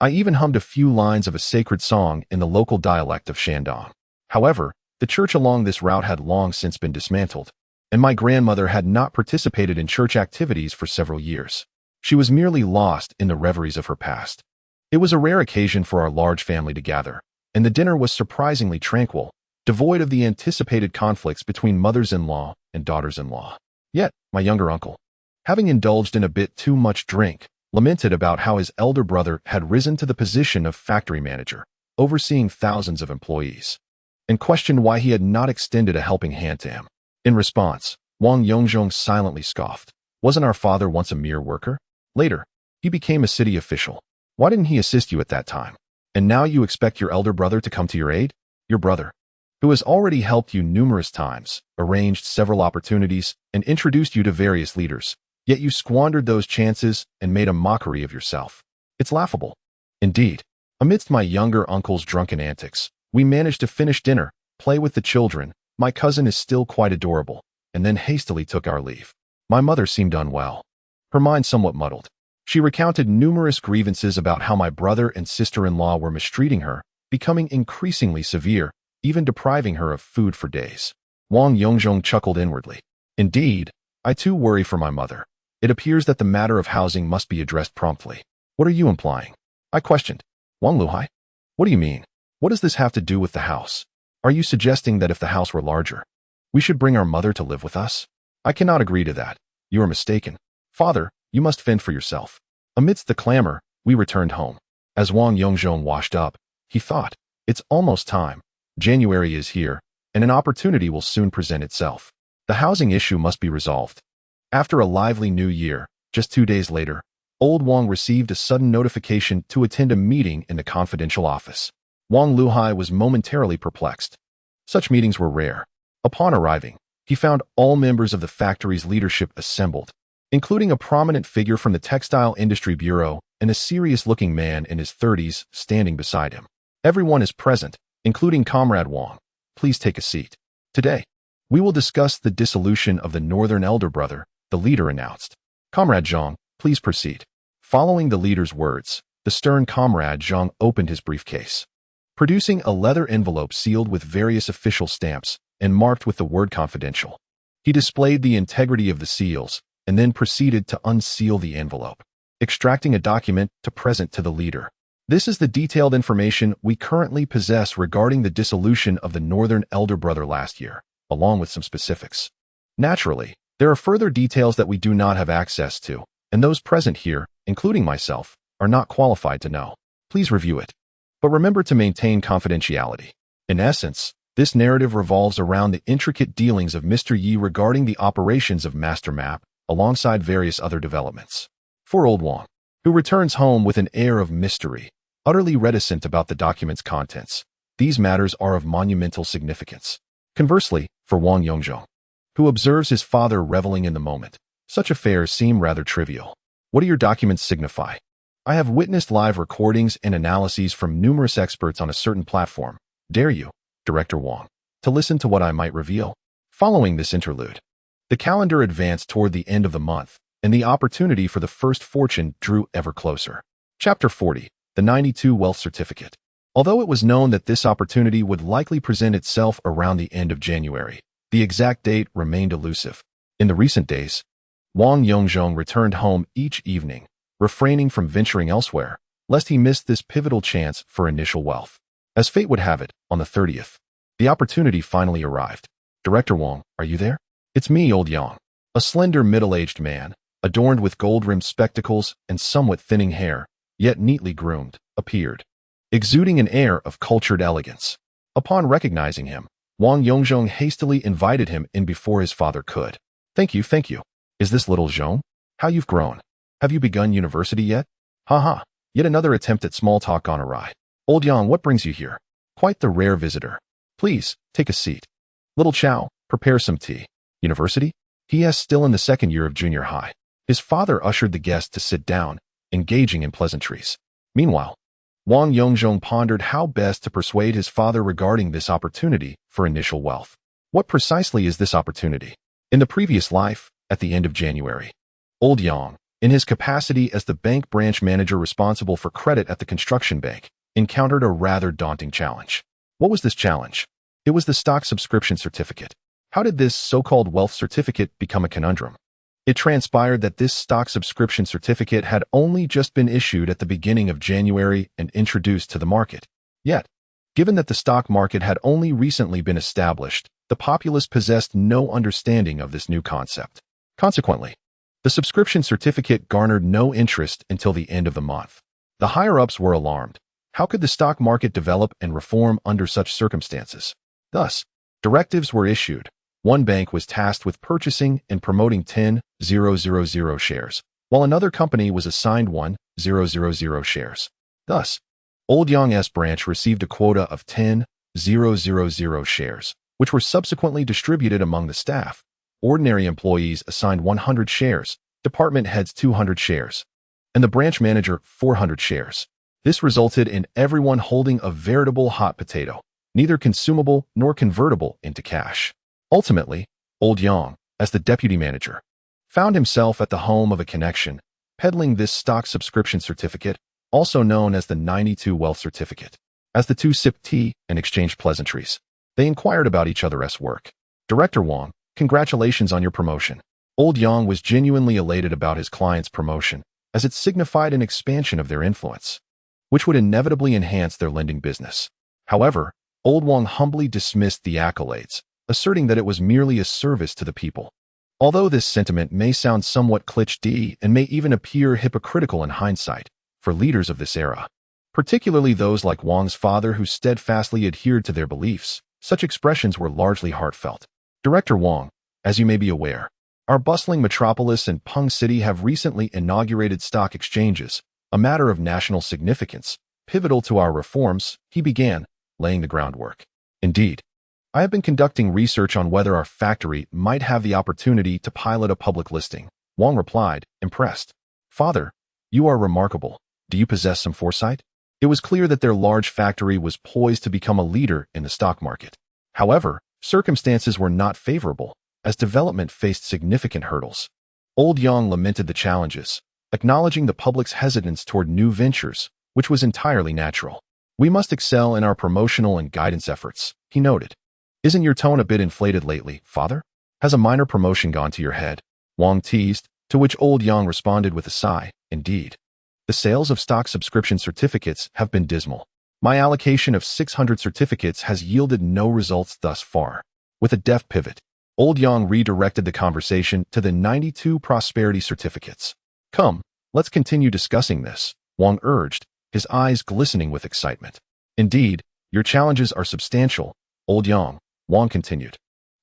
I even hummed a few lines of a sacred song in the local dialect of Shandong. However, the church along this route had long since been dismantled, and my grandmother had not participated in church activities for several years. She was merely lost in the reveries of her past. It was a rare occasion for our large family to gather, and the dinner was surprisingly tranquil, devoid of the anticipated conflicts between mothers-in-law and daughters-in-law. Yet, my younger uncle, having indulged in a bit too much drink, lamented about how his elder brother had risen to the position of factory manager, overseeing thousands of employees, and questioned why he had not extended a helping hand to him. In response, Wang Yongzhong silently scoffed. "Wasn't our father once a mere worker? Later, he became a city official. Why didn't he assist you at that time? And now you expect your elder brother to come to your aid? Your brother, who has already helped you numerous times, arranged several opportunities, and introduced you to various leaders, yet you squandered those chances and made a mockery of yourself. It's laughable." Indeed, amidst my younger uncle's drunken antics, We managed to finish dinner, play with the children. My cousin is still quite adorable, and then hastily took our leave. My mother seemed unwell, her mind somewhat muddled. She recounted numerous grievances about how my brother and sister-in-law were mistreating her, becoming increasingly severe, even depriving her of food for days. Wang Yongzhong chuckled inwardly. Indeed, I too worry for my mother. It appears that the matter of housing must be addressed promptly. What are you implying? I questioned. Wang Luhai? What do you mean? What does this have to do with the house? Are you suggesting that if the house were larger, we should bring our mother to live with us? I cannot agree to that. You are mistaken. Father, you must fend for yourself. Amidst the clamor, we returned home. As Wang Yongzhong washed up, he thought, it's almost time. January is here, and an opportunity will soon present itself. The housing issue must be resolved. After a lively new year, just 2 days later, old Wang received a sudden notification to attend a meeting in the confidential office. Wang Luhai was momentarily perplexed. Such meetings were rare. Upon arriving, he found all members of the factory's leadership assembled, including a prominent figure from the Textile Industry Bureau and a serious-looking man in his 30s standing beside him. Everyone is present, including Comrade Wang. Please take a seat. Today, we will discuss the dissolution of the Northern Elder Brother, the leader announced. Comrade Zhang, please proceed. Following the leader's words, the stern Comrade Zhang opened his briefcase, producing a leather envelope sealed with various official stamps and marked with the word confidential. He displayed the integrity of the seals and then proceeded to unseal the envelope, extracting a document to present to the leader. This is the detailed information we currently possess regarding the dissolution of the Northern Elder Brother last year, along with some specifics. Naturally, there are further details that we do not have access to, and those present here, including myself, are not qualified to know. Please review it. But remember to maintain confidentiality. In essence, this narrative revolves around the intricate dealings of Mr. Yi regarding the operations of Master Map, alongside various other developments. For old Wang, who returns home with an air of mystery, utterly reticent about the document's contents, these matters are of monumental significance. Conversely, for Wang Yongzhong, who observes his father reveling in the moment, such affairs seem rather trivial. What do your documents signify? I have witnessed live recordings and analyses from numerous experts on a certain platform. Dare you, Director Wang, to listen to what I might reveal? Following this interlude, the calendar advanced toward the end of the month, and the opportunity for the first fortune drew ever closer. Chapter 40. The 92 Wealth Certificate. Although it was known that this opportunity would likely present itself around the end of January, the exact date remained elusive. In the recent days, Wang Yongzhong returned home each evening, refraining from venturing elsewhere, lest he missed this pivotal chance for initial wealth. As fate would have it, on the 30th, the opportunity finally arrived. Director Wang, are you there? It's me, old Yang. A slender middle-aged man, adorned with gold-rimmed spectacles and somewhat thinning hair, yet neatly groomed, appeared, exuding an air of cultured elegance. Upon recognizing him, Wang Yongzhong hastily invited him in before his father could. Thank you. Is this little Zhong? How you've grown. Have you begun university yet? Haha, yet another attempt at small talk gone awry. Old Yang, what brings you here? Quite the rare visitor. Please, take a seat. Little Chow, prepare some tea. University? He is still in the second year of junior high. His father ushered the guest to sit down, engaging in pleasantries. Meanwhile, Wang Yongzhong pondered how best to persuade his father regarding this opportunity for initial wealth. What precisely is this opportunity? In the previous life, at the end of January, old Yang, in his capacity as the bank branch manager responsible for credit at the construction bank, encountered a rather daunting challenge. What was this challenge? It was the stock subscription certificate. How did this so-called wealth certificate become a conundrum? It transpired that this stock subscription certificate had only just been issued at the beginning of January and introduced to the market. Yet, given that the stock market had only recently been established, the populace possessed no understanding of this new concept. Consequently, the subscription certificate garnered no interest until the end of the month. The higher-ups were alarmed. How could the stock market develop and reform under such circumstances? Thus, directives were issued. One bank was tasked with purchasing and promoting 10,000 shares, while another company was assigned 1,000 shares. Thus, Old Yang's branch received a quota of 10,000 shares, which were subsequently distributed among the staff. Ordinary employees assigned 100 shares, department heads 200 shares, and the branch manager 400 shares. This resulted in everyone holding a veritable hot potato, neither consumable nor convertible into cash. Ultimately, Old Yang, as the deputy manager, found himself at the home of a connection, peddling this stock subscription certificate, also known as the 92 Wealth Certificate. As the two sipped tea and exchanged pleasantries, they inquired about each other's work. Director Wang, congratulations on your promotion. Old Yang was genuinely elated about his client's promotion, as it signified an expansion of their influence, which would inevitably enhance their lending business. However, Old Wang humbly dismissed the accolades, asserting that it was merely a service to the people. Although this sentiment may sound somewhat cliché and may even appear hypocritical in hindsight, for leaders of this era, particularly those like Wang's father who steadfastly adhered to their beliefs, such expressions were largely heartfelt. Director Wang, as you may be aware, our bustling metropolis and Peng City have recently inaugurated stock exchanges, a matter of national significance, pivotal to our reforms, he began, laying the groundwork. Indeed, I have been conducting research on whether our factory might have the opportunity to pilot a public listing. Wang replied, impressed. Father, you are remarkable. Do you possess some foresight? It was clear that their large factory was poised to become a leader in the stock market. However, circumstances were not favorable, as development faced significant hurdles. Old Yang lamented the challenges, acknowledging the public's hesitance toward new ventures, which was entirely natural. We must excel in our promotional and guidance efforts, he noted. Isn't your tone a bit inflated lately, father? Has a minor promotion gone to your head? Wang teased, to which Old Yang responded with a sigh, indeed. The sales of stock subscription certificates have been dismal. My allocation of 600 certificates has yielded no results thus far. With a deft pivot, Old Yang redirected the conversation to the 92 prosperity certificates. Come, let's continue discussing this, Wang urged, his eyes glistening with excitement. Indeed, your challenges are substantial, Old Yang, Wang continued.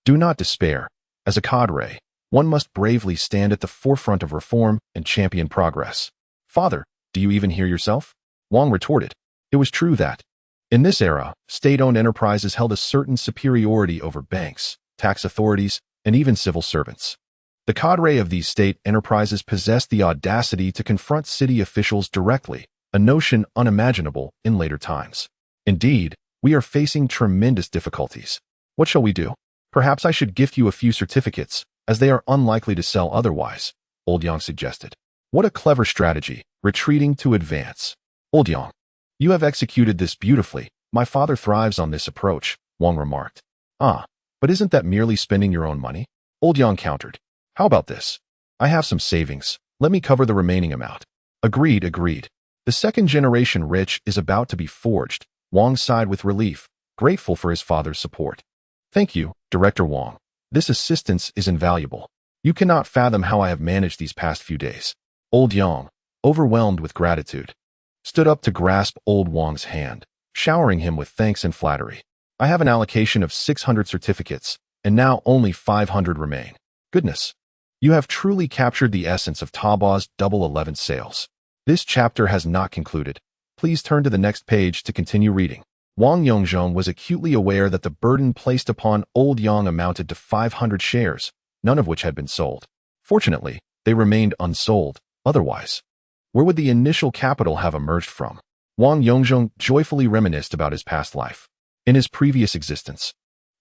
Do not despair. As a cadre, one must bravely stand at the forefront of reform and champion progress. Father, do you even hear yourself? Wang retorted. It was true that, in this era, state-owned enterprises held a certain superiority over banks, tax authorities, and even civil servants. The cadre of these state enterprises possessed the audacity to confront city officials directly, a notion unimaginable in later times. Indeed, we are facing tremendous difficulties. What shall we do? Perhaps I should gift you a few certificates, as they are unlikely to sell otherwise, Old Yang suggested. What a clever strategy, retreating to advance. Old Yang, you have executed this beautifully. My father thrives on this approach, Wang remarked. Ah, but isn't that merely spending your own money? Old Yang countered. How about this? I have some savings. Let me cover the remaining amount. Agreed. The second generation rich is about to be forged. Wang sighed with relief, grateful for his father's support. Thank you, Director Wang. This assistance is invaluable. You cannot fathom how I have managed these past few days. Old Yang, overwhelmed with gratitude, stood up to grasp Old Wang's hand, showering him with thanks and flattery. I have an allocation of 600 certificates, and now only 500 remain. Goodness, you have truly captured the essence of Taobao Double 11 sales. This chapter has not concluded. Please turn to the next page to continue reading. Wang Yongzhong was acutely aware that the burden placed upon Old Yang amounted to 500 shares, none of which had been sold. Fortunately, they remained unsold. Otherwise, where would the initial capital have emerged from? Wang Yongzhong joyfully reminisced about his past life. In his previous existence,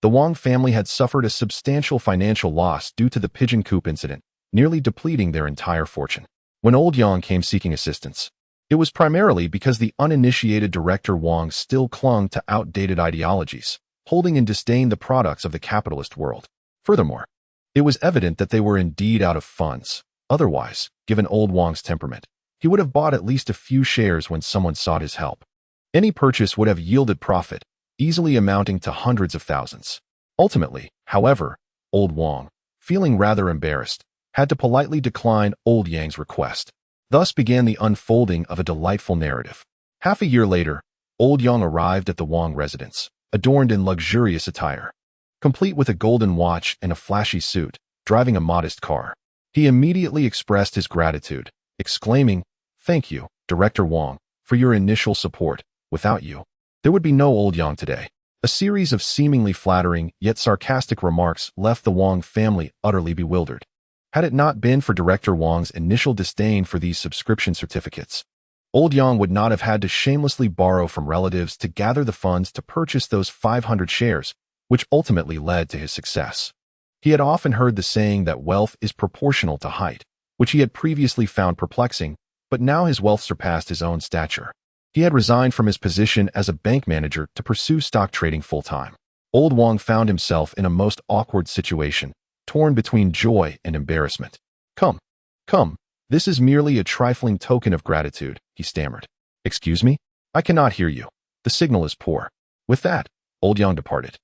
the Wang family had suffered a substantial financial loss due to the pigeon coop incident, nearly depleting their entire fortune. When Old Yang came seeking assistance, it was primarily because the uninitiated Director Wang still clung to outdated ideologies, holding in disdain the products of the capitalist world. Furthermore, it was evident that they were indeed out of funds. Otherwise, given Old Wang's temperament, he would have bought at least a few shares when someone sought his help. Any purchase would have yielded profit, easily amounting to hundreds of thousands. Ultimately, however, Old Wang, feeling rather embarrassed, had to politely decline Old Yang's request. Thus began the unfolding of a delightful narrative. Half a year later, Old Yang arrived at the Wang residence, adorned in luxurious attire. Complete with a golden watch and a flashy suit, driving a modest car. He immediately expressed his gratitude, exclaiming, "Thank you, Director Wang, for your initial support. Without you, there would be no Old Yang today." A series of seemingly flattering yet sarcastic remarks left the Wang family utterly bewildered. Had it not been for Director Wang's initial disdain for these subscription certificates, Old Yang would not have had to shamelessly borrow from relatives to gather the funds to purchase those 500 shares, which ultimately led to his success. He had often heard the saying that wealth is proportional to height, which he had previously found perplexing, but now his wealth surpassed his own stature. He had resigned from his position as a bank manager to pursue stock trading full-time. Old Wang found himself in a most awkward situation, torn between joy and embarrassment. Come, this is merely a trifling token of gratitude, he stammered. Excuse me? I cannot hear you. The signal is poor. With that, Old Yang departed,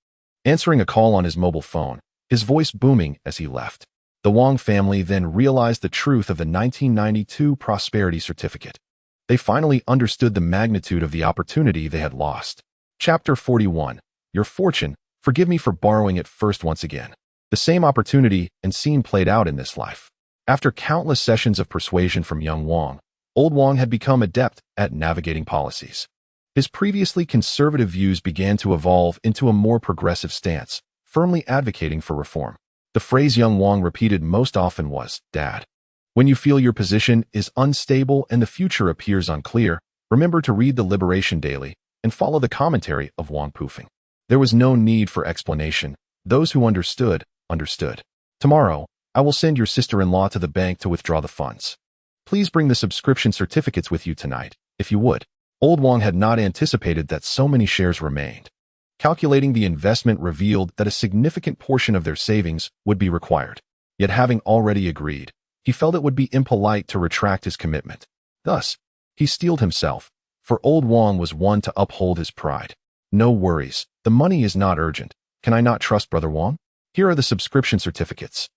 answering a call on his mobile phone, his voice booming as he left. The Wang family then realized the truth of the 1992 Prosperity Certificate. They finally understood the magnitude of the opportunity they had lost. Chapter 41. Your fortune, forgive me for borrowing it first once again. The same opportunity and scene played out in this life. After countless sessions of persuasion from young Wang, Old Wang had become adept at navigating policies. His previously conservative views began to evolve into a more progressive stance, firmly advocating for reform. The phrase young Wang repeated most often was, "Dad, when you feel your position is unstable and the future appears unclear, remember to read the Liberation Daily and follow the commentary of Wang Pufeng." There was no need for explanation. Those who understood, understood. Tomorrow, I will send your sister-in-law to the bank to withdraw the funds. Please bring the subscription certificates with you tonight, if you would. Old Wang had not anticipated that so many shares remained. Calculating the investment revealed that a significant portion of their savings would be required. Yet having already agreed, he felt it would be impolite to retract his commitment. Thus, he steeled himself, for Old Wang was one to uphold his pride. No worries, the money is not urgent. Can I not trust Brother Wang? Here are the subscription certificates.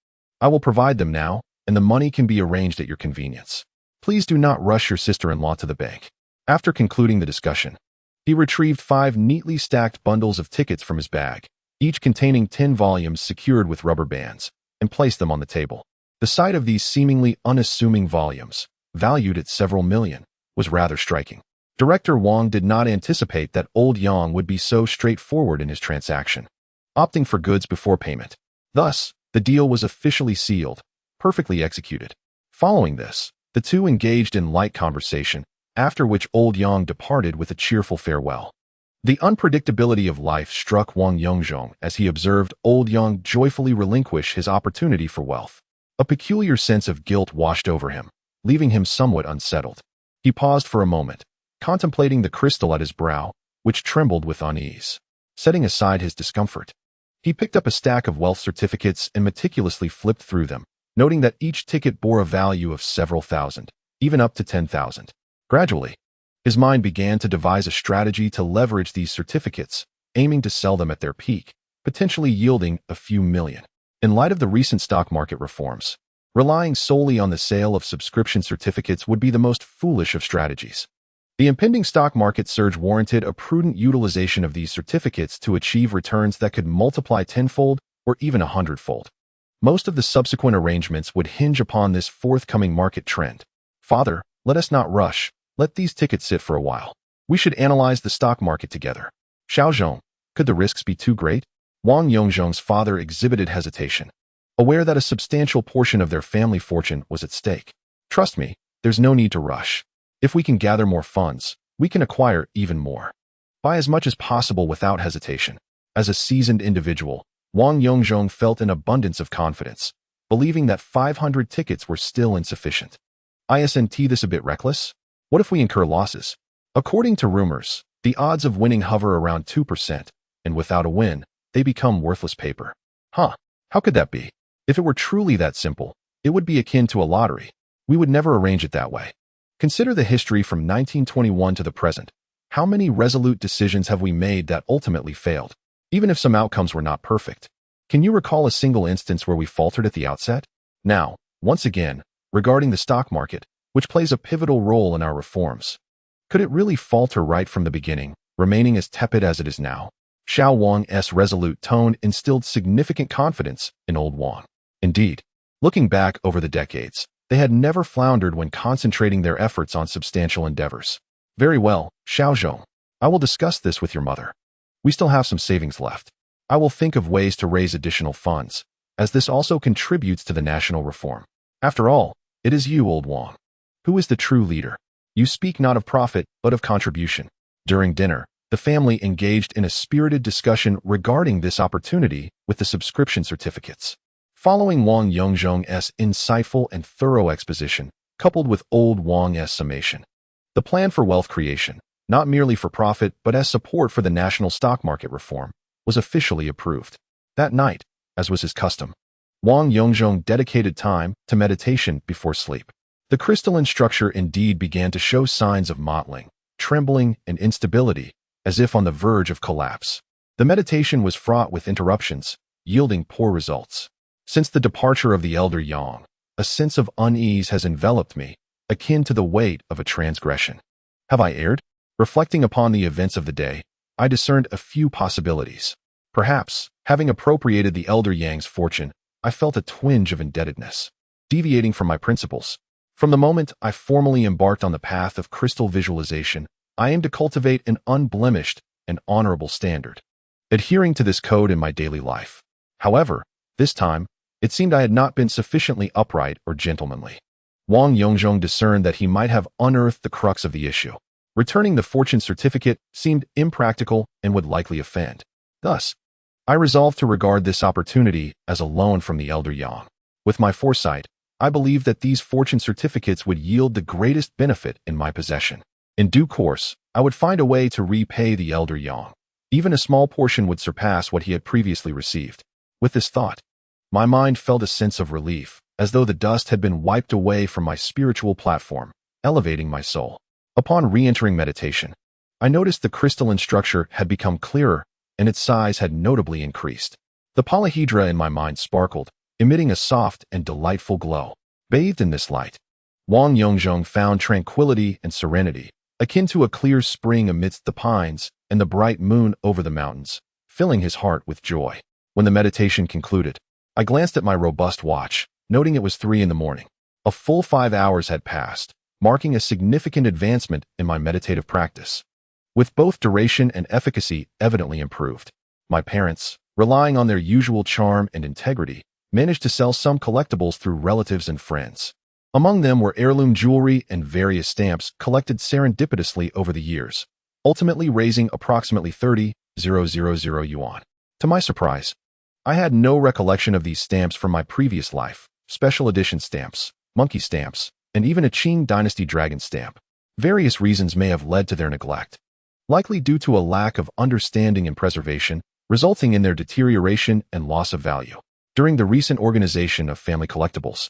I will provide them now, and the money can be arranged at your convenience. Please do not rush your sister-in-law to the bank. After concluding the discussion, he retrieved 5 neatly stacked bundles of tickets from his bag, each containing 10 volumes secured with rubber bands, and placed them on the table. The sight of these seemingly unassuming volumes, valued at several million, was rather striking. Director Wang did not anticipate that Old Yang would be so straightforward in his transaction, opting for goods before payment. Thus, the deal was officially sealed, perfectly executed. Following this, the two engaged in light conversation, after which Old Yang departed with a cheerful farewell. The unpredictability of life struck Wang Yongzhong as he observed Old Yang joyfully relinquish his opportunity for wealth. A peculiar sense of guilt washed over him, leaving him somewhat unsettled. He paused for a moment, contemplating the crystal at his brow, which trembled with unease. Setting aside his discomfort, he picked up a stack of wealth certificates and meticulously flipped through them, noting that each ticket bore a value of several thousand, even up to 10,000. Gradually, his mind began to devise a strategy to leverage these certificates, aiming to sell them at their peak, potentially yielding a few million. In light of the recent stock market reforms, relying solely on the sale of subscription certificates would be the most foolish of strategies. The impending stock market surge warranted a prudent utilization of these certificates to achieve returns that could multiply tenfold or even 100-fold. Most of the subsequent arrangements would hinge upon this forthcoming market trend. Father, let us not rush. Let these tickets sit for a while. We should analyze the stock market together. Xiaozhong, could the risks be too great? Wang Yongzhong's father exhibited hesitation, aware that a substantial portion of their family fortune was at stake. Trust me, there's no need to rush. If we can gather more funds, we can acquire even more. Buy as much as possible without hesitation. As a seasoned individual, Wang Yongzhong felt an abundance of confidence, believing that 500 tickets were still insufficient. Isn't this a bit reckless? What if we incur losses? According to rumors, the odds of winning hover around 2%, and without a win, they become worthless paper. How could that be? If it were truly that simple, it would be akin to a lottery. We would never arrange it that way. Consider the history from 1921 to the present. How many resolute decisions have we made that ultimately failed, even if some outcomes were not perfect? Can you recall a single instance where we faltered at the outset? Now, once again, regarding the stock market, which plays a pivotal role in our reforms. Could it really falter right from the beginning, remaining as tepid as it is now? Xiao Wang's resolute tone instilled significant confidence in Old Wang. Indeed, looking back over the decades, they had never floundered when concentrating their efforts on substantial endeavors. Very well, Xiaozhong. I will discuss this with your mother. We still have some savings left. I will think of ways to raise additional funds, as this also contributes to the national reform. After all, it is you, Old Wang, who is the true leader. You speak not of profit, but of contribution. During dinner, the family engaged in a spirited discussion regarding this opportunity with the subscription certificates. Following Wang Yongzhong's insightful and thorough exposition, coupled with old Wang's summation, the plan for wealth creation, not merely for profit but as support for the national stock market reform, was officially approved. That night, as was his custom, Wang Yongzhong dedicated time to meditation before sleep. The crystalline structure indeed began to show signs of mottling, trembling, and instability, as if on the verge of collapse. The meditation was fraught with interruptions, yielding poor results. Since the departure of the elder Yang, a sense of unease has enveloped me, akin to the weight of a transgression. Have I erred? Reflecting upon the events of the day, I discerned a few possibilities. Perhaps, having appropriated the elder Yang's fortune, I felt a twinge of indebtedness, deviating from my principles. From the moment I formally embarked on the path of crystal visualization, I aimed to cultivate an unblemished and honorable standard, adhering to this code in my daily life. However, this time, it seemed I had not been sufficiently upright or gentlemanly. Wang Yongzhong discerned that he might have unearthed the crux of the issue. Returning the fortune certificate seemed impractical and would likely offend. Thus, I resolved to regard this opportunity as a loan from the elder Yang. With my foresight, I believed that these fortune certificates would yield the greatest benefit in my possession. In due course, I would find a way to repay the elder Yang. Even a small portion would surpass what he had previously received. With this thought, my mind felt a sense of relief, as though the dust had been wiped away from my spiritual platform, elevating my soul. Upon re-entering meditation, I noticed the crystalline structure had become clearer, and its size had notably increased. The polyhedra in my mind sparkled, emitting a soft and delightful glow. Bathed in this light, Wang Yongzhong found tranquility and serenity, akin to a clear spring amidst the pines and the bright moon over the mountains, filling his heart with joy. When the meditation concluded, I glanced at my robust watch, noting it was 3 a.m. A full 5 hours had passed, marking a significant advancement in my meditative practice. With both duration and efficacy evidently improved, my parents, relying on their usual charm and integrity, managed to sell some collectibles through relatives and friends. Among them were heirloom jewelry and various stamps collected serendipitously over the years, ultimately raising approximately 30,000 yuan. To my surprise, I had no recollection of these stamps from my previous life: special edition stamps, monkey stamps, and even a Qing Dynasty dragon stamp. Various reasons may have led to their neglect, likely due to a lack of understanding and preservation, resulting in their deterioration and loss of value. During the recent organization of family collectibles,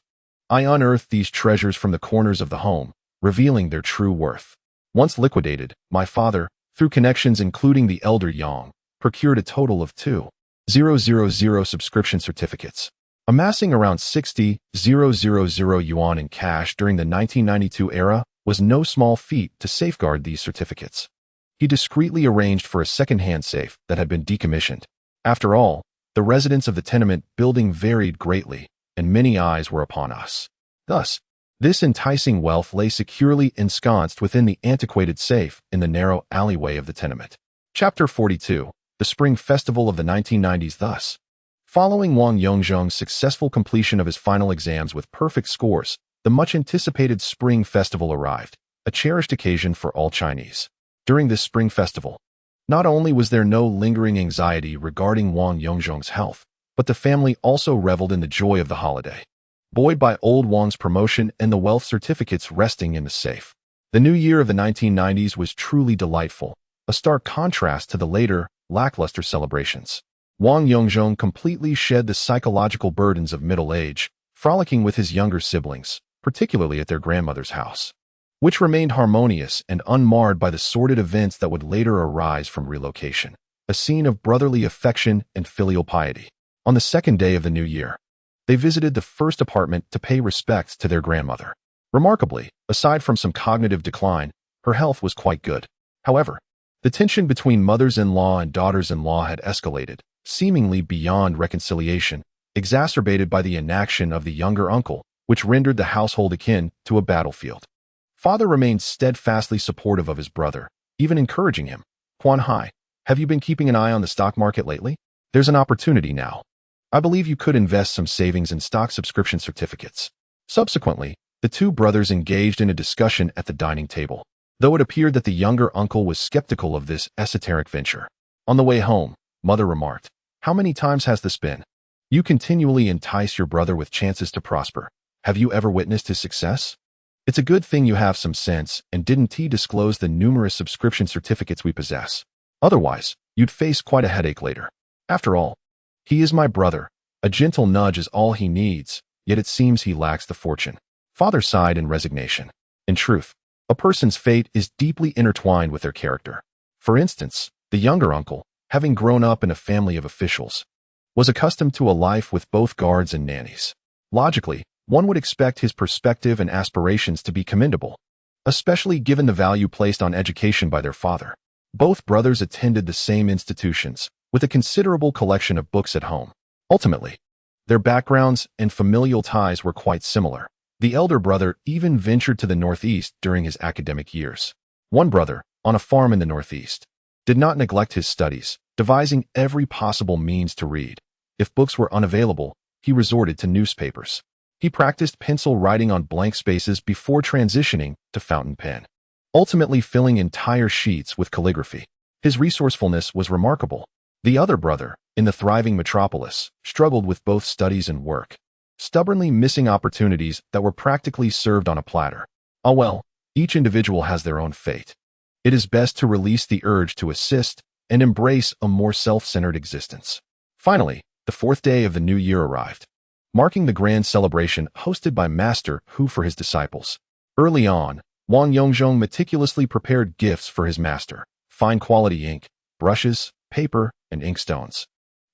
I unearthed these treasures from the corners of the home, revealing their true worth. Once liquidated, my father, through connections including the elder Yang, procured a total of 2,000 subscription certificates, amassing around 60,000 yuan in cash during the 1992 era. Was no small feat to safeguard these certificates. He discreetly arranged for a second-hand safe that had been decommissioned. After all, the residents of the tenement building varied greatly, and many eyes were upon us. Thus, this enticing wealth lay securely ensconced within the antiquated safe in the narrow alleyway of the tenement. Chapter 42. The Spring Festival of the 1990s. Thus, following Wang Yongzhong's successful completion of his final exams with perfect scores, the much-anticipated Spring Festival arrived, a cherished occasion for all Chinese. During this Spring Festival, not only was there no lingering anxiety regarding Wang Yongzhong's health, but the family also reveled in the joy of the holiday, buoyed by old Wang's promotion and the wealth certificates resting in the safe. The new year of the 1990s was truly delightful, a stark contrast to the later, lackluster celebrations. Wang Yongzhong completely shed the psychological burdens of middle age, frolicking with his younger siblings, particularly at their grandmother's house, which remained harmonious and unmarred by the sordid events that would later arise from relocation, a scene of brotherly affection and filial piety. On the second day of the new year, they visited the first apartment to pay respects to their grandmother. Remarkably, aside from some cognitive decline, her health was quite good. However, the tension between mothers-in-law and daughters-in-law had escalated, seemingly beyond reconciliation, exacerbated by the inaction of the younger uncle, which rendered the household akin to a battlefield. Father remained steadfastly supportive of his brother, even encouraging him. "Quan Hai, have you been keeping an eye on the stock market lately? There's an opportunity now. I believe you could invest some savings in stock subscription certificates." Subsequently, The two brothers engaged in a discussion at the dining table, though it appeared that the younger uncle was skeptical of this esoteric venture. On the way home, Mother remarked, "How many times has this been? You continually entice your brother with chances to prosper. Have you ever witnessed his success? It's a good thing you have some sense, and didn't he disclose the numerous subscription certificates we possess? Otherwise, you'd face quite a headache later. After all, he is my brother. A gentle nudge is all he needs, yet it seems he lacks the fortune." Father sighed in resignation. In truth, a person's fate is deeply intertwined with their character. For instance, the younger uncle, having grown up in a family of officials, was accustomed to a life with both guards and nannies. Logically, one would expect his perspective and aspirations to be commendable, especially given the value placed on education by their father. Both brothers attended the same institutions, with a considerable collection of books at home. Ultimately, their backgrounds and familial ties were quite similar. The elder brother even ventured to the Northeast during his academic years. One brother, on a farm in the Northeast, did not neglect his studies, devising every possible means to read. If books were unavailable, he resorted to newspapers. He practiced pencil writing on blank spaces before transitioning to fountain pen, ultimately filling entire sheets with calligraphy. His resourcefulness was remarkable. The other brother, in the thriving metropolis, struggled with both studies and work, stubbornly missing opportunities that were practically served on a platter. Ah well, each individual has their own fate. It is best to release the urge to assist and embrace a more self-centered existence. Finally, the fourth day of the new year arrived, marking the grand celebration hosted by Master Hu for his disciples. Early on, Wang Yongzhong meticulously prepared gifts for his master: fine quality ink, brushes, paper, and inkstones,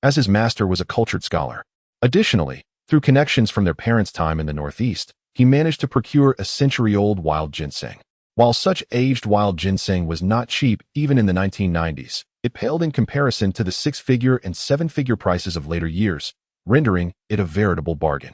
as his master was a cultured scholar. Additionally, through connections from their parents' time in the Northeast, he managed to procure a century-old wild ginseng. While such aged wild ginseng was not cheap even in the 1990s, it paled in comparison to the six-figure and seven-figure prices of later years, rendering it a veritable bargain.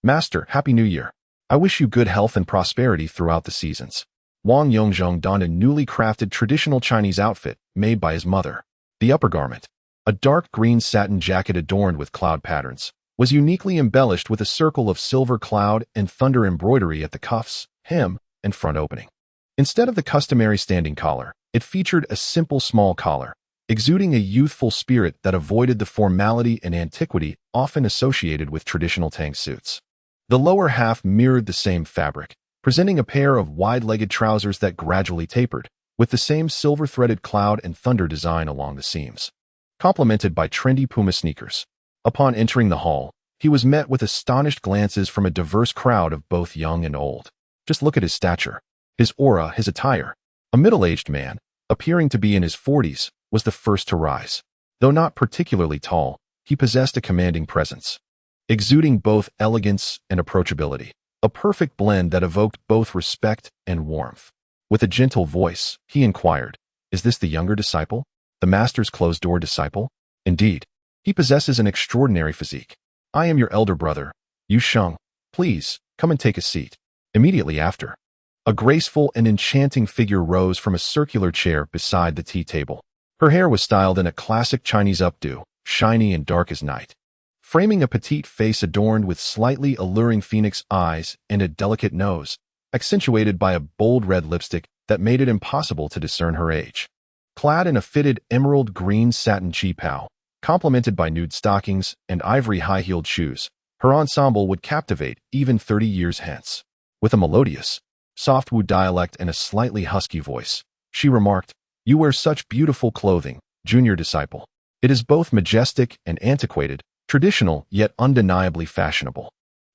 "Master, Happy New Year. I wish you good health and prosperity throughout the seasons." Wang Yongzhong donned a newly crafted traditional Chinese outfit made by his mother. The upper garment, a dark green satin jacket adorned with cloud patterns, was uniquely embellished with a circle of silver cloud and thunder embroidery at the cuffs, hem, and front opening. Instead of the customary standing collar, it featured a simple small collar, exuding a youthful spirit that avoided the formality and antiquity often associated with traditional Tang suits. The lower half mirrored the same fabric, presenting a pair of wide-legged trousers that gradually tapered, with the same silver-threaded cloud and thunder design along the seams, complemented by trendy Puma sneakers. Upon entering the hall, he was met with astonished glances from a diverse crowd of both young and old. Just look at his stature, his aura, his attire. A middle-aged man, appearing to be in his 40s, was the first to rise. Though not particularly tall, he possessed a commanding presence, exuding both elegance and approachability, a perfect blend that evoked both respect and warmth. With a gentle voice, he inquired, "Is this the younger disciple? The master's closed-door disciple?" "Indeed. He possesses an extraordinary physique. I am your elder brother, Yu Sheng. Please, come and take a seat." Immediately after, a graceful and enchanting figure rose from a circular chair beside the tea table. Her hair was styled in a classic Chinese updo, shiny and dark as night, framing a petite face adorned with slightly alluring phoenix eyes and a delicate nose, accentuated by a bold red lipstick that made it impossible to discern her age. Clad in a fitted emerald green satin qipao, complemented by nude stockings and ivory high-heeled shoes, her ensemble would captivate even 30 years hence. With a melodious, soft Wu dialect and a slightly husky voice, she remarked, "You wear such beautiful clothing, junior disciple. It is both majestic and antiquated, traditional yet undeniably fashionable.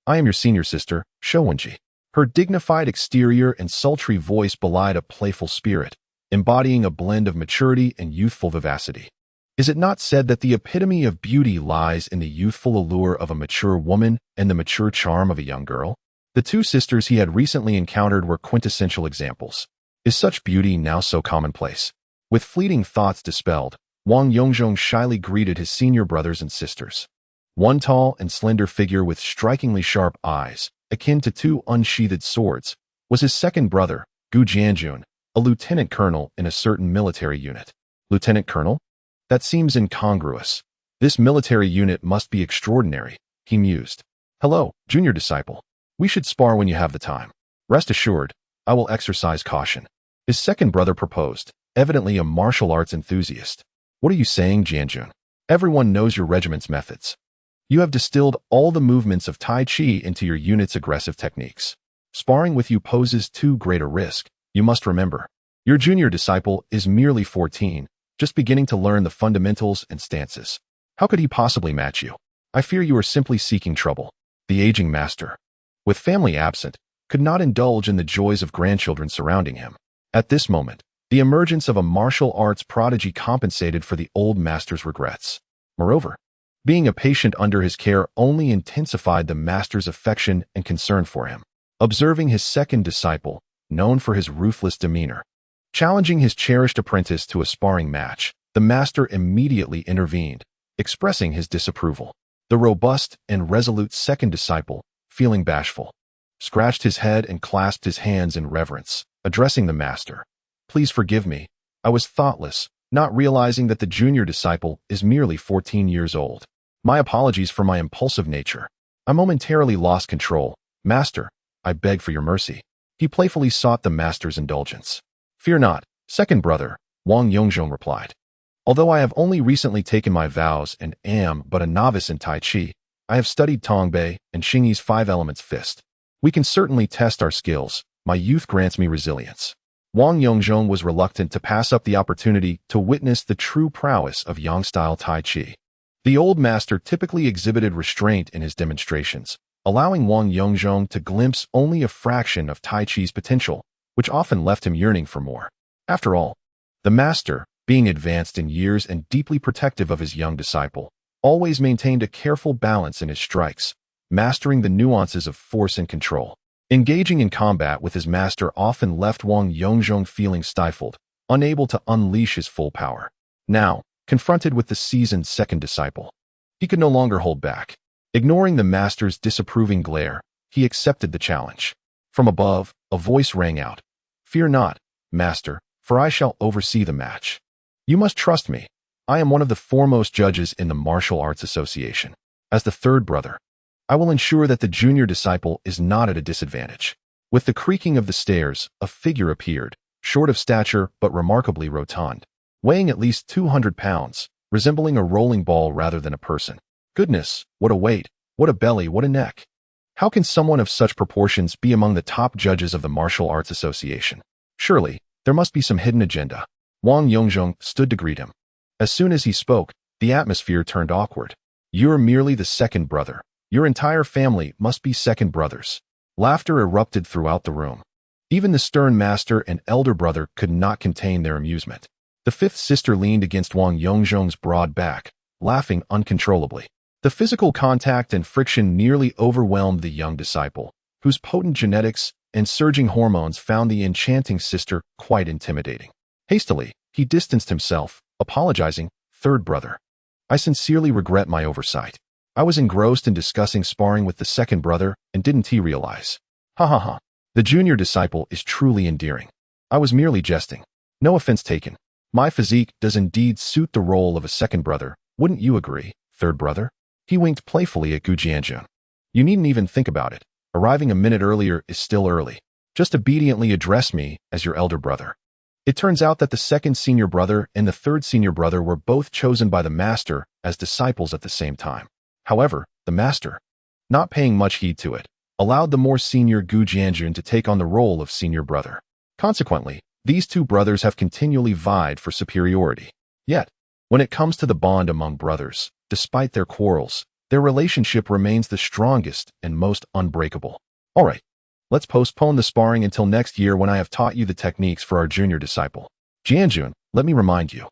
I am your senior sister, Shouwenji." Her dignified exterior and sultry voice belied a playful spirit, embodying a blend of maturity and youthful vivacity. Is it not said that the epitome of beauty lies in the youthful allure of a mature woman and the mature charm of a young girl? The two sisters he had recently encountered were quintessential examples. Is such beauty now so commonplace? With fleeting thoughts dispelled, Wang Yongzhong shyly greeted his senior brothers and sisters. One tall and slender figure with strikingly sharp eyes, akin to two unsheathed swords, was his second brother, Gu Jianjun, a lieutenant colonel in a certain military unit. Lieutenant colonel? That seems incongruous. This military unit must be extraordinary, he mused. "Hello, junior disciple. We should spar when you have the time." Rest assured, I will exercise caution. His second brother proposed, evidently a martial arts enthusiast. What are you saying, Jianjun? Everyone knows your regiment's methods. You have distilled all the movements of Tai Chi into your unit's aggressive techniques. Sparring with you poses too great a risk. You must remember, your junior disciple is merely 14, just beginning to learn the fundamentals and stances. How could he possibly match you? I fear you are simply seeking trouble. The aging master, with family absent, could not indulge in the joys of grandchildren surrounding him. At this moment, the emergence of a martial arts prodigy compensated for the old master's regrets. Moreover, being a patient under his care only intensified the master's affection and concern for him. Observing his second disciple, known for his ruthless demeanor, challenging his cherished apprentice to a sparring match, the master immediately intervened, expressing his disapproval. The robust and resolute second disciple, feeling bashful, scratched his head and clasped his hands in reverence, addressing the master. Please forgive me. I was thoughtless, not realizing that the junior disciple is merely 14 years old. My apologies for my impulsive nature. I momentarily lost control. Master, I beg for your mercy. He playfully sought the master's indulgence. Fear not, second brother, Wang Yongzhong replied. Although I have only recently taken my vows and am but a novice in Tai Chi, I have studied Tongbei and Xingyi's 5 elements fist. We can certainly test our skills. My youth grants me resilience. Wang Yongzhong was reluctant to pass up the opportunity to witness the true prowess of Yang-style Tai Chi. The old master typically exhibited restraint in his demonstrations, allowing Wang Yongzhong to glimpse only a fraction of Tai Chi's potential, which often left him yearning for more. After all, the master, being advanced in years and deeply protective of his young disciple, always maintained a careful balance in his strikes, mastering the nuances of force and control. Engaging in combat with his master often left Wang Yongzhong feeling stifled, unable to unleash his full power. Now, confronted with the seasoned second disciple, he could no longer hold back. Ignoring the master's disapproving glare, he accepted the challenge. From above, a voice rang out. Fear not, master, for I shall oversee the match. You must trust me. I am one of the foremost judges in the Martial Arts Association. As the third brother, I will ensure that the junior disciple is not at a disadvantage. With the creaking of the stairs, a figure appeared, short of stature but remarkably rotund, weighing at least 200 pounds, resembling a rolling ball rather than a person. Goodness, what a weight, what a belly, what a neck. How can someone of such proportions be among the top judges of the Martial Arts Association? Surely, there must be some hidden agenda. Wang Yongzhong stood to greet him. As soon as he spoke, the atmosphere turned awkward. You're merely the second brother. Your entire family must be second brothers. Laughter erupted throughout the room. Even the stern master and elder brother could not contain their amusement. The fifth sister leaned against Wang Yongzhong's broad back, laughing uncontrollably. The physical contact and friction nearly overwhelmed the young disciple, whose potent genetics and surging hormones found the enchanting sister quite intimidating. Hastily, he distanced himself, apologizing, third brother. I sincerely regret my oversight. I was engrossed in discussing sparring with the second brother and didn't he realize. Ha ha ha. The junior disciple is truly endearing. I was merely jesting. No offense taken. My physique does indeed suit the role of a second brother. Wouldn't you agree, third brother? He winked playfully at Gu Jianjun. You needn't even think about it. Arriving a minute earlier is still early. Just obediently address me as your elder brother. It turns out that the second senior brother and the third senior brother were both chosen by the master as disciples at the same time. However, the master, not paying much heed to it, allowed the more senior Gu Jianjun to take on the role of senior brother. Consequently, these two brothers have continually vied for superiority. Yet, when it comes to the bond among brothers, despite their quarrels, their relationship remains the strongest and most unbreakable. All right, let's postpone the sparring until next year when I have taught you the techniques for our junior disciple. Jianjun, let me remind you,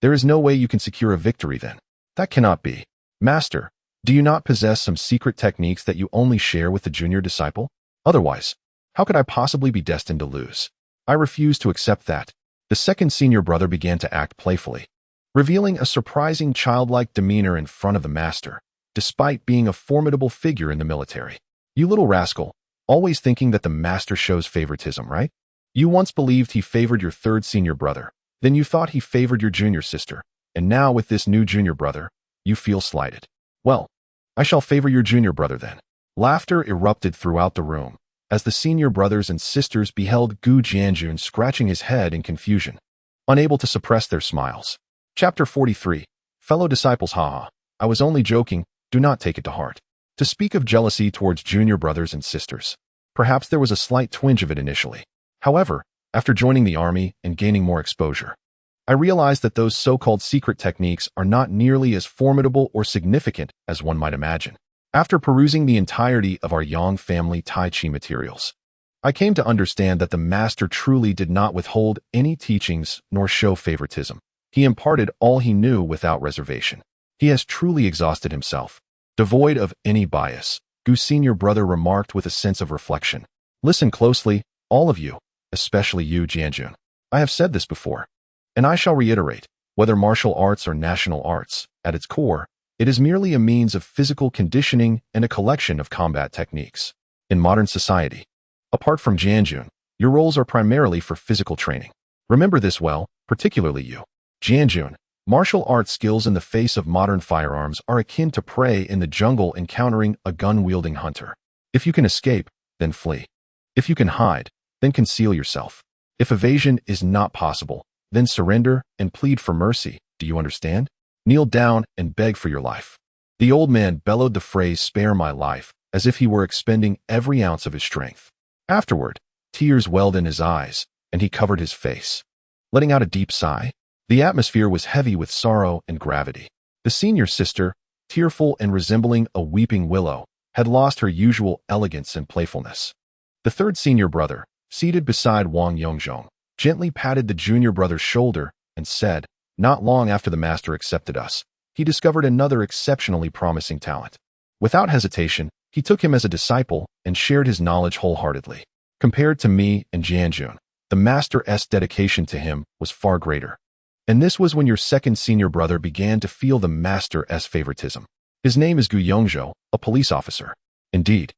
there is no way you can secure a victory then. That cannot be. Master, do you not possess some secret techniques that you only share with the junior disciple? Otherwise, how could I possibly be destined to lose? I refuse to accept that. The second senior brother began to act playfully, revealing a surprising childlike demeanor in front of the master, despite being a formidable figure in the military. You little rascal, always thinking that the master shows favoritism, right? You once believed he favored your third senior brother, then you thought he favored your junior sister, and now with this new junior brother, you feel slighted. Well, I shall favor your junior brother then. Laughter erupted throughout the room, as the senior brothers and sisters beheld Gu Jianjun scratching his head in confusion, unable to suppress their smiles. Chapter 43. Fellow disciples, haha. I was only joking, do not take it to heart. To speak of jealousy towards junior brothers and sisters. Perhaps there was a slight twinge of it initially. However, after joining the army and gaining more exposure, I realized that those so-called secret techniques are not nearly as formidable or significant as one might imagine. After perusing the entirety of our Yang family Tai Chi materials, I came to understand that the master truly did not withhold any teachings nor show favoritism. He imparted all he knew without reservation. He has truly exhausted himself. Devoid of any bias, Gu's senior brother remarked with a sense of reflection. Listen closely, all of you, especially you, Jianjun. I have said this before, and I shall reiterate, whether martial arts or national arts, at its core, it is merely a means of physical conditioning and a collection of combat techniques. In modern society, apart from Jianjun, your roles are primarily for physical training. Remember this well, particularly you. Jianjun, martial arts skills in the face of modern firearms are akin to prey in the jungle encountering a gun-wielding hunter. If you can escape, then flee. If you can hide, then conceal yourself. If evasion is not possible, then surrender and plead for mercy. Do you understand? Kneel down and beg for your life. The old man bellowed the phrase "spare my life" as if he were expending every ounce of his strength. Afterward, tears welled in his eyes, and he covered his face, letting out a deep sigh. The atmosphere was heavy with sorrow and gravity. The senior sister, tearful and resembling a weeping willow, had lost her usual elegance and playfulness. The third senior brother, seated beside Wang Yongzhong, gently patted the junior brother's shoulder and said, "Not long after the master accepted us, he discovered another exceptionally promising talent. Without hesitation, he took him as a disciple and shared his knowledge wholeheartedly. Compared to me and Jianjun, the master's dedication to him was far greater. And this was when your second senior brother began to feel the master's favoritism. His name is Gu Yongzhong, a police officer. Indeed,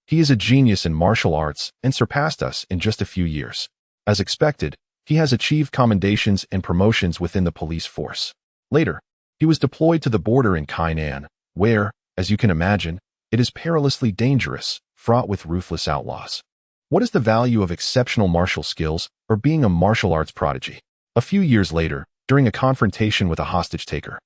he is a genius in martial arts and surpassed us in just a few years. As expected, he has achieved commendations and promotions within the police force. Later, he was deployed to the border in Kainan, where, as you can imagine, it is perilously dangerous, fraught with ruthless outlaws. What is the value of exceptional martial skills or being a martial arts prodigy? A few years later, during a confrontation with a hostage-taker,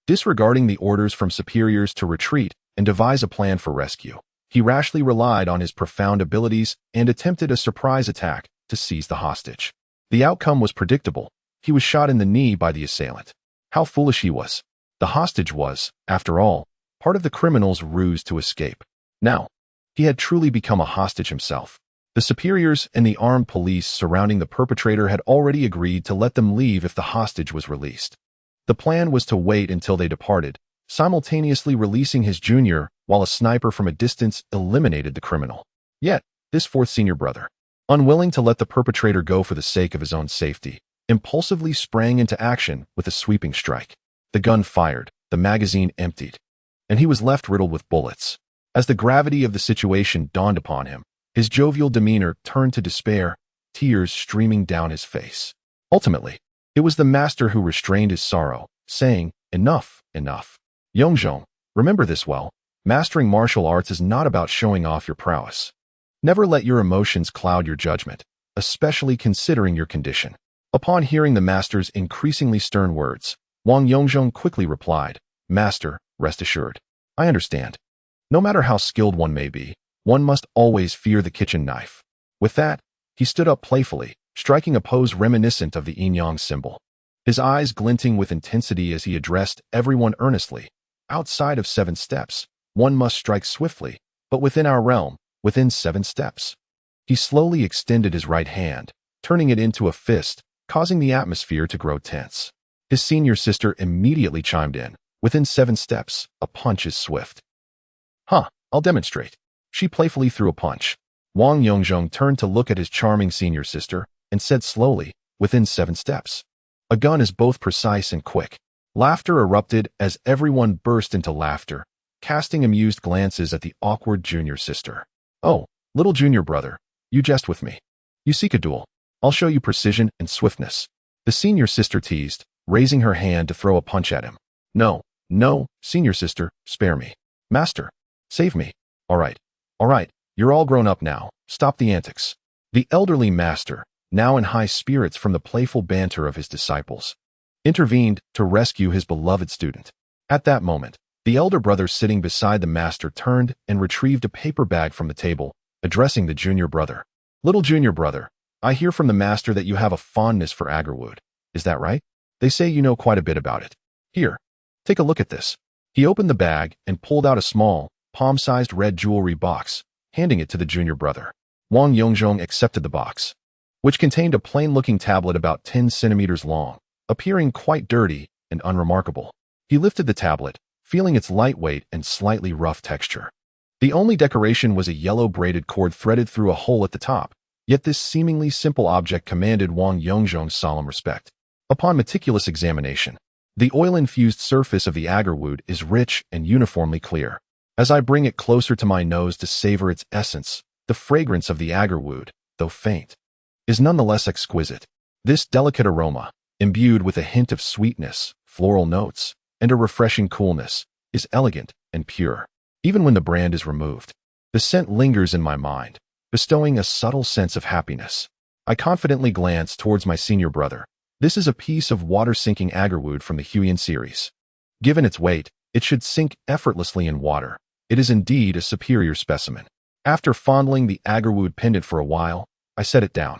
disregarding the orders from superiors to retreat and devise a plan for rescue, he rashly relied on his profound abilities and attempted a surprise attack to seize the hostage. The outcome was predictable. He was shot in the knee by the assailant. How foolish he was. The hostage was, after all, part of the criminal's ruse to escape. Now, he had truly become a hostage himself. The superiors and the armed police surrounding the perpetrator had already agreed to let them leave if the hostage was released. The plan was to wait until they departed, simultaneously releasing his junior while a sniper from a distance eliminated the criminal. Yet, this fourth senior brother, unwilling to let the perpetrator go for the sake of his own safety, impulsively sprang into action with a sweeping strike. The gun fired, the magazine emptied, and he was left riddled with bullets. As the gravity of the situation dawned upon him, his jovial demeanor turned to despair, tears streaming down his face. Ultimately, it was the master who restrained his sorrow, saying, "Enough, enough. Yongzhong, remember this well. Mastering martial arts is not about showing off your prowess. Never let your emotions cloud your judgment, especially considering your condition." Upon hearing the master's increasingly stern words, Wang Yongzhong quickly replied, "Master, rest assured. I understand. No matter how skilled one may be, one must always fear the kitchen knife." With that, he stood up playfully, striking a pose reminiscent of the yin-yang symbol. His eyes glinting with intensity as he addressed everyone earnestly. "Outside of 7 steps, one must strike swiftly, but within our realm, within 7 steps." He slowly extended his right hand, turning it into a fist, causing the atmosphere to grow tense. His senior sister immediately chimed in, "Within 7 steps, a punch is swift." "Huh, I'll demonstrate." She playfully threw a punch. Wang Yongzhong turned to look at his charming senior sister and said slowly, "Within 7 steps." A gun is both precise and quick. Laughter erupted as everyone burst into laughter, casting amused glances at the awkward junior sister. "Oh, little junior brother, you jest with me. You seek a duel. I'll show you precision and swiftness." The senior sister teased, raising her hand to throw a punch at him. "No, no, senior sister, spare me. Master, save me. All right, You're all grown up now. Stop the antics. The elderly master, now in high spirits from the playful banter of his disciples, intervened to rescue his beloved student. At that moment, the elder brother sitting beside the master turned and retrieved a paper bag from the table, addressing the junior brother. Little junior brother, I hear from the master that you have a fondness for agarwood. Is that right? They say you know quite a bit about it. Here, take a look at this. He opened the bag and pulled out a small, palm-sized red jewelry box, handing it to the junior brother. Wang Yongzhong accepted the box, which contained a plain-looking tablet about 10 centimeters long, appearing quite dirty and unremarkable. He lifted the tablet, feeling its lightweight and slightly rough texture. The only decoration was a yellow braided cord threaded through a hole at the top, yet this seemingly simple object commanded Wang Yongzhong's solemn respect. Upon meticulous examination, the oil-infused surface of the agarwood is rich and uniformly clear. As I bring it closer to my nose to savor its essence, the fragrance of the agarwood, though faint, is nonetheless exquisite. This delicate aroma, imbued with a hint of sweetness, floral notes, and a refreshing coolness, is elegant and pure. Even when the brand is removed, the scent lingers in my mind, bestowing a subtle sense of happiness. I confidently glance towards my senior brother. This is a piece of water-sinking agarwood from the Huiyan series. Given its weight, it should sink effortlessly in water. It is indeed a superior specimen. After fondling the agarwood pendant for a while, I set it down.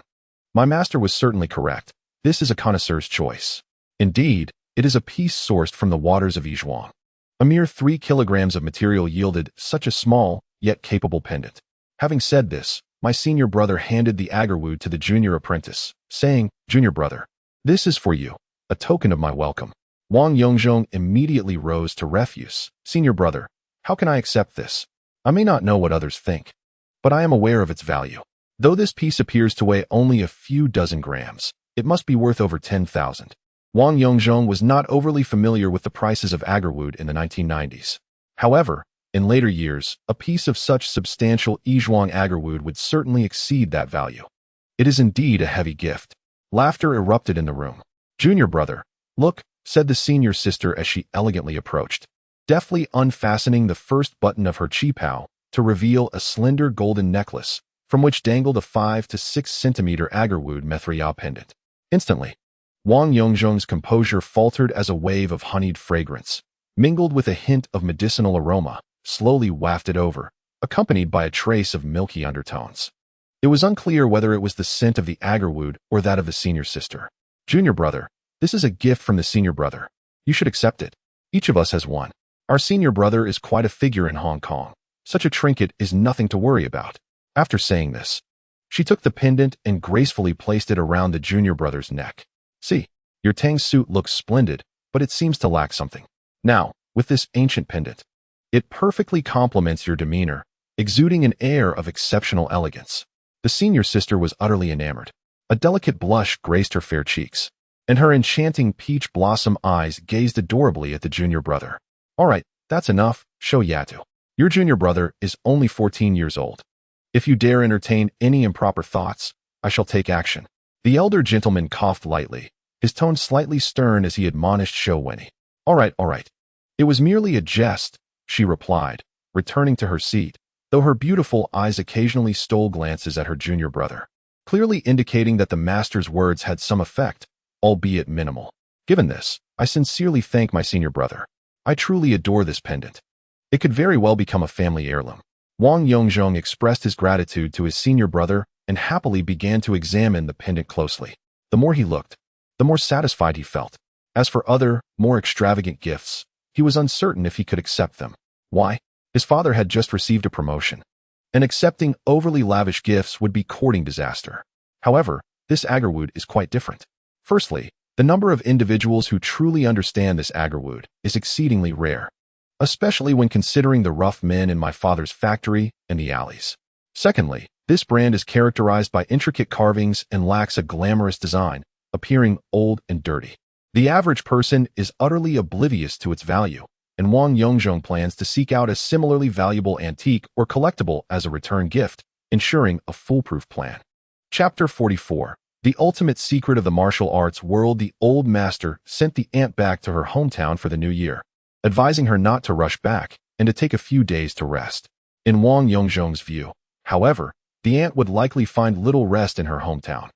My master was certainly correct. This is a connoisseur's choice. Indeed, it is a piece sourced from the waters of Yizhuang. A mere 3 kilograms of material yielded such a small, yet capable pendant. Having said this, my senior brother handed the agarwood to the junior apprentice, saying, "Junior brother, this is for you, a token of my welcome." Wang Yongzhong immediately rose to refuse. "Senior brother, how can I accept this? I may not know what others think, but I am aware of its value. Though this piece appears to weigh only a few dozen grams, it must be worth over 10,000. Wang Yongzhong was not overly familiar with the prices of agarwood in the 1990s. However, in later years, a piece of such substantial Yizhuang agarwood would certainly exceed that value. It is indeed a heavy gift. Laughter erupted in the room. "Junior brother, look," said the senior sister as she elegantly approached, deftly unfastening the first button of her qipao to reveal a slender golden necklace from which dangled a 5 to 6 centimeter agarwood methria pendant. Instantly, Wang Yongzhong's composure faltered as a wave of honeyed fragrance, mingled with a hint of medicinal aroma, slowly wafted over, accompanied by a trace of milky undertones. It was unclear whether it was the scent of the agarwood or that of the senior sister. "Junior brother, this is a gift from the senior brother. You should accept it. Each of us has one. Our senior brother is quite a figure in Hong Kong. Such a trinket is nothing to worry about." After saying this, she took the pendant and gracefully placed it around the junior brother's neck. "See, your Tang suit looks splendid, but it seems to lack something. Now, with this ancient pendant, it perfectly complements your demeanor, exuding an air of exceptional elegance." The senior sister was utterly enamored. A delicate blush graced her fair cheeks, and her enchanting peach blossom eyes gazed adorably at the junior brother. "All right, that's enough, Shou Yatu. Your junior brother is only 14 years old. If you dare entertain any improper thoughts, I shall take action." The elder gentleman coughed lightly, his tone slightly stern as he admonished Shou Wenyi. All right. It was merely a jest," she replied, returning to her seat, though her beautiful eyes occasionally stole glances at her junior brother, clearly indicating that the master's words had some effect, albeit minimal. "Given this, I sincerely thank my senior brother. I truly adore this pendant. It could very well become a family heirloom." Wang Yongzhong expressed his gratitude to his senior brother and happily began to examine the pendant closely. The more he looked, the more satisfied he felt. As for other, more extravagant gifts, he was uncertain if he could accept them. Why? His father had just received a promotion, and accepting overly lavish gifts would be courting disaster. However, this agarwood is quite different. Firstly, the number of individuals who truly understand this agarwood is exceedingly rare, especially when considering the rough men in my father's factory and the alleys. Secondly, this brand is characterized by intricate carvings and lacks a glamorous design, appearing old and dirty. The average person is utterly oblivious to its value, and Wang Yongzhong plans to seek out a similarly valuable antique or collectible as a return gift, ensuring a foolproof plan. Chapter 44. The ultimate secret of the martial arts world. The old master sent the aunt back to her hometown for the new year, advising her not to rush back and to take a few days to rest. In Wang Yongzhong's view, However, the aunt would likely find little rest in her hometown.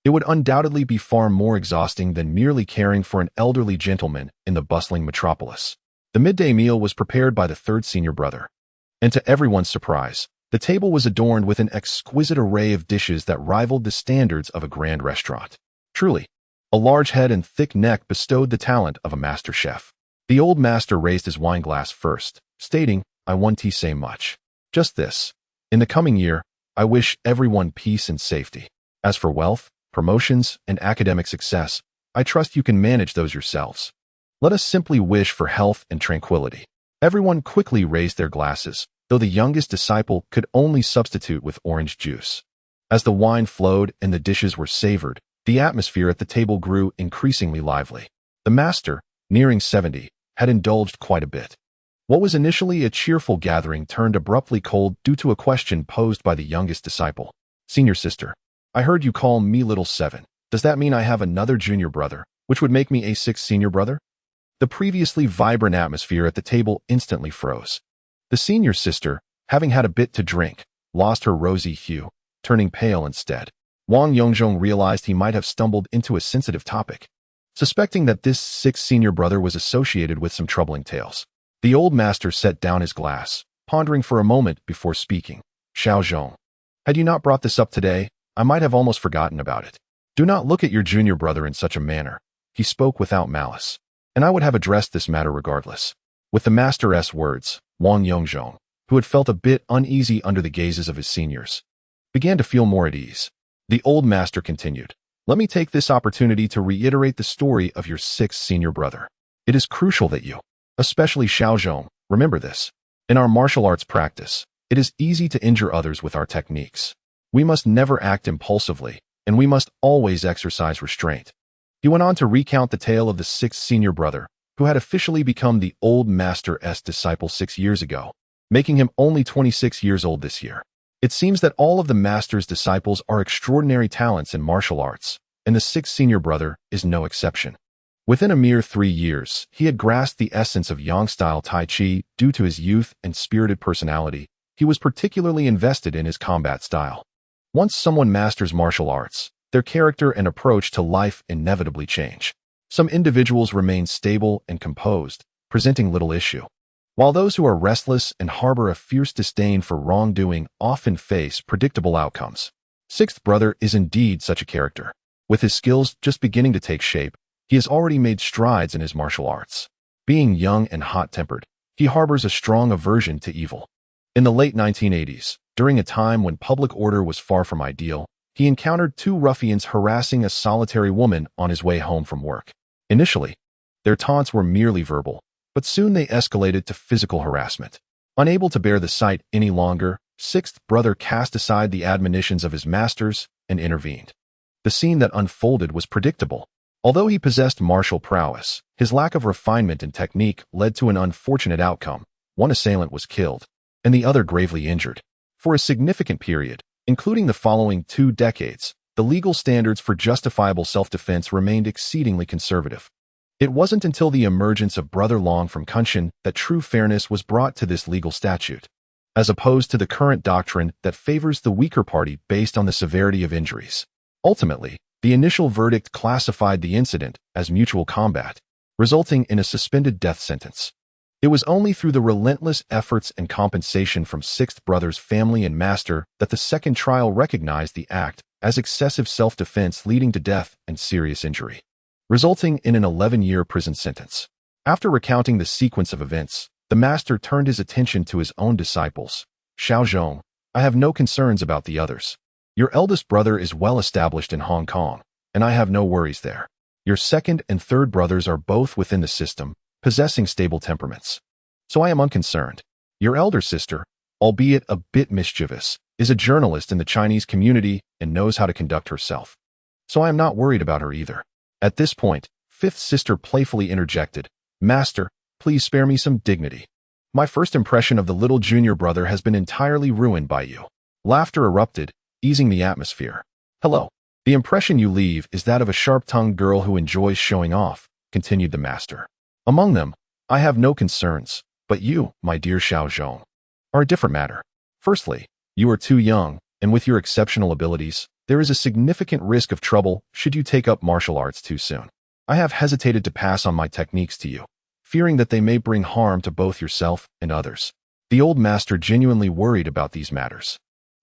It would undoubtedly be far more exhausting than merely caring for an elderly gentleman in the bustling metropolis. The midday meal was prepared by the third senior brother. And to everyone's surprise, the table was adorned with an exquisite array of dishes that rivaled the standards of a grand restaurant. Truly, a large head and thick neck bestowed the talent of a master chef. The old master raised his wine glass first, stating, "I want to say much. Just this. In the coming year, I wish everyone peace and safety. As for wealth, promotions, and academic success, I trust you can manage those yourselves. Let us simply wish for health and tranquility." Everyone quickly raised their glasses, though the youngest disciple could only substitute with orange juice. As the wine flowed and the dishes were savored, the atmosphere at the table grew increasingly lively. The master, nearing 70, had indulged quite a bit. What was initially a cheerful gathering turned abruptly cold due to a question posed by the youngest disciple. "Senior sister, I heard you call me Little Seven. Does that mean I have another junior brother, which would make me a sixth senior brother?" The previously vibrant atmosphere at the table instantly froze. The senior sister, having had a bit to drink, lost her rosy hue, turning pale instead. Wang Yongzhong realized he might have stumbled into a sensitive topic. Suspecting that this sixth senior brother was associated with some troubling tales, the old master set down his glass, pondering for a moment before speaking. "Xiaozhong, had you not brought this up today, I might have almost forgotten about it. Do not look at your junior brother in such a manner." He spoke without malice, and I would have addressed this matter regardless. With the master's words, Wang Yongzhong, who had felt a bit uneasy under the gazes of his seniors, began to feel more at ease. The old master continued, "Let me take this opportunity to reiterate the story of your sixth senior brother. It is crucial that you, especially Xiaozhong, remember this. In our martial arts practice, it is easy to injure others with our techniques. We must never act impulsively, and we must always exercise restraint." He went on to recount the tale of the sixth senior brother, who had officially become the old master's disciple 6 years ago, making him only 26 years old this year. It seems that all of the master's disciples are extraordinary talents in martial arts, and the sixth senior brother is no exception. Within a mere 3 years, he had grasped the essence of Yang-style Tai Chi due to his youth and spirited personality. He was particularly invested in his combat style. Once someone masters martial arts, their character and approach to life inevitably change. Some individuals remain stable and composed, presenting little issue, while those who are restless and harbor a fierce disdain for wrongdoing often face predictable outcomes. Sixth brother is indeed such a character. With his skills just beginning to take shape, he has already made strides in his martial arts. Being young and hot-tempered, he harbors a strong aversion to evil. In the late 1980s, during a time when public order was far from ideal, he encountered 2 ruffians harassing a solitary woman on his way home from work. Initially, their taunts were merely verbal, but soon they escalated to physical harassment. Unable to bear the sight any longer, sixth brother cast aside the admonitions of his masters and intervened. The scene that unfolded was predictable. Although he possessed martial prowess, his lack of refinement and technique led to an unfortunate outcome. One assailant was killed, and the other gravely injured. For a significant period, including the following 2 decades, the legal standards for justifiable self-defense remained exceedingly conservative. It wasn't until the emergence of Brother Long from Kunshan that true fairness was brought to this legal statute, as opposed to the current doctrine that favors the weaker party based on the severity of injuries. Ultimately, the initial verdict classified the incident as mutual combat, resulting in a suspended death sentence. It was only through the relentless efforts and compensation from sixth brother's family and master that the second trial recognized the act as excessive self-defense leading to death and serious injury, resulting in an 11-year prison sentence. After recounting the sequence of events, the master turned his attention to his own disciples. "Xiaozhong, I have no concerns about the others. Your eldest brother is well established in Hong Kong, and I have no worries there. Your second and third brothers are both within the system, possessing stable temperaments. So I am unconcerned. Your elder sister, albeit a bit mischievous, is a journalist in the Chinese community and knows how to conduct herself. So I am not worried about her either." At this point, fifth sister playfully interjected, "Master, please spare me some dignity. My first impression of the little junior brother has been entirely ruined by you." Laughter erupted, easing the atmosphere. "Hello. The impression you leave is that of a sharp-tongued girl who enjoys showing off," continued the master. "Among them, I have no concerns, but you, my dear Xiaozhong, are a different matter. Firstly, You are too young, and with your exceptional abilities, there is a significant risk of trouble should you take up martial arts too soon. I have hesitated to pass on my techniques to you, fearing that they may bring harm to both yourself and others. The old master genuinely worried about these matters.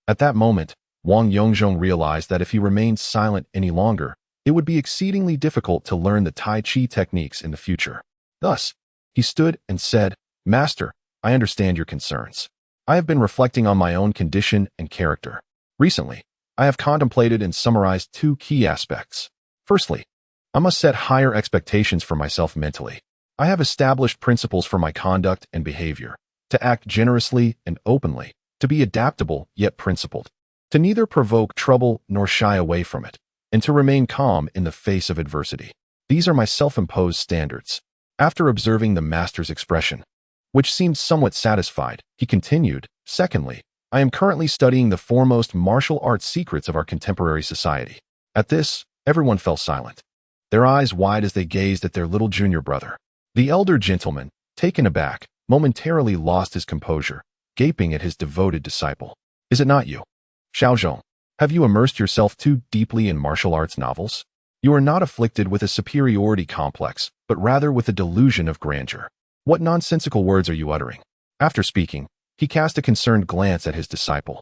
At that moment, Wang Yongzhong realized that if he remained silent any longer, it would be exceedingly difficult to learn the Tai Chi techniques in the future. Thus, he stood and said, "Master, I understand your concerns. I have been reflecting on my own condition and character. Recently, I have contemplated and summarized two key aspects. Firstly, I must set higher expectations for myself mentally. I have established principles for my conduct and behavior, to act generously and openly, to be adaptable yet principled, to neither provoke trouble nor shy away from it, and to remain calm in the face of adversity. These are my self-imposed standards." After observing the master's expression, which seemed somewhat satisfied, he continued, "Secondly, I am currently studying the foremost martial arts secrets of our contemporary society." At this, everyone fell silent, their eyes wide as they gazed at their little junior brother. The elder gentleman, taken aback, momentarily lost his composure, gaping at his devoted disciple. "Is it not you, Xiaozhong? Have you immersed yourself too deeply in martial arts novels? You are not afflicted with a superiority complex, but rather with a delusion of grandeur. What nonsensical words are you uttering?" After speaking, he cast a concerned glance at his disciple.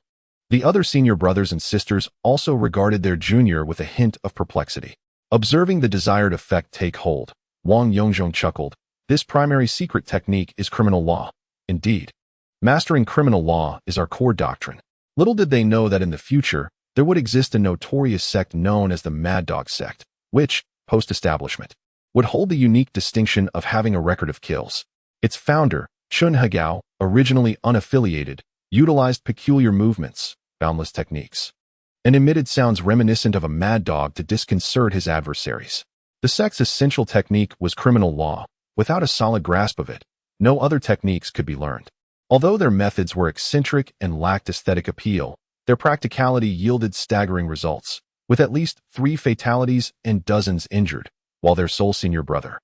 The other senior brothers and sisters also regarded their junior with a hint of perplexity. Observing the desired effect take hold, Wang Yongzhong chuckled. "This primary secret technique is criminal law. Indeed, mastering criminal law is our core doctrine." Little did they know that in the future, there would exist a notorious sect known as the Mad Dog sect, which, post-establishment, would hold the unique distinction of having a record of kills. Its founder, Chun Hagao, originally unaffiliated, utilized peculiar movements, boundless techniques, and emitted sounds reminiscent of a mad dog to disconcert his adversaries. The sect's essential technique was criminal law. Without a solid grasp of it, no other techniques could be learned. Although their methods were eccentric and lacked aesthetic appeal, their practicality yielded staggering results, with at least 3 fatalities and dozens injured, while their sole senior brother,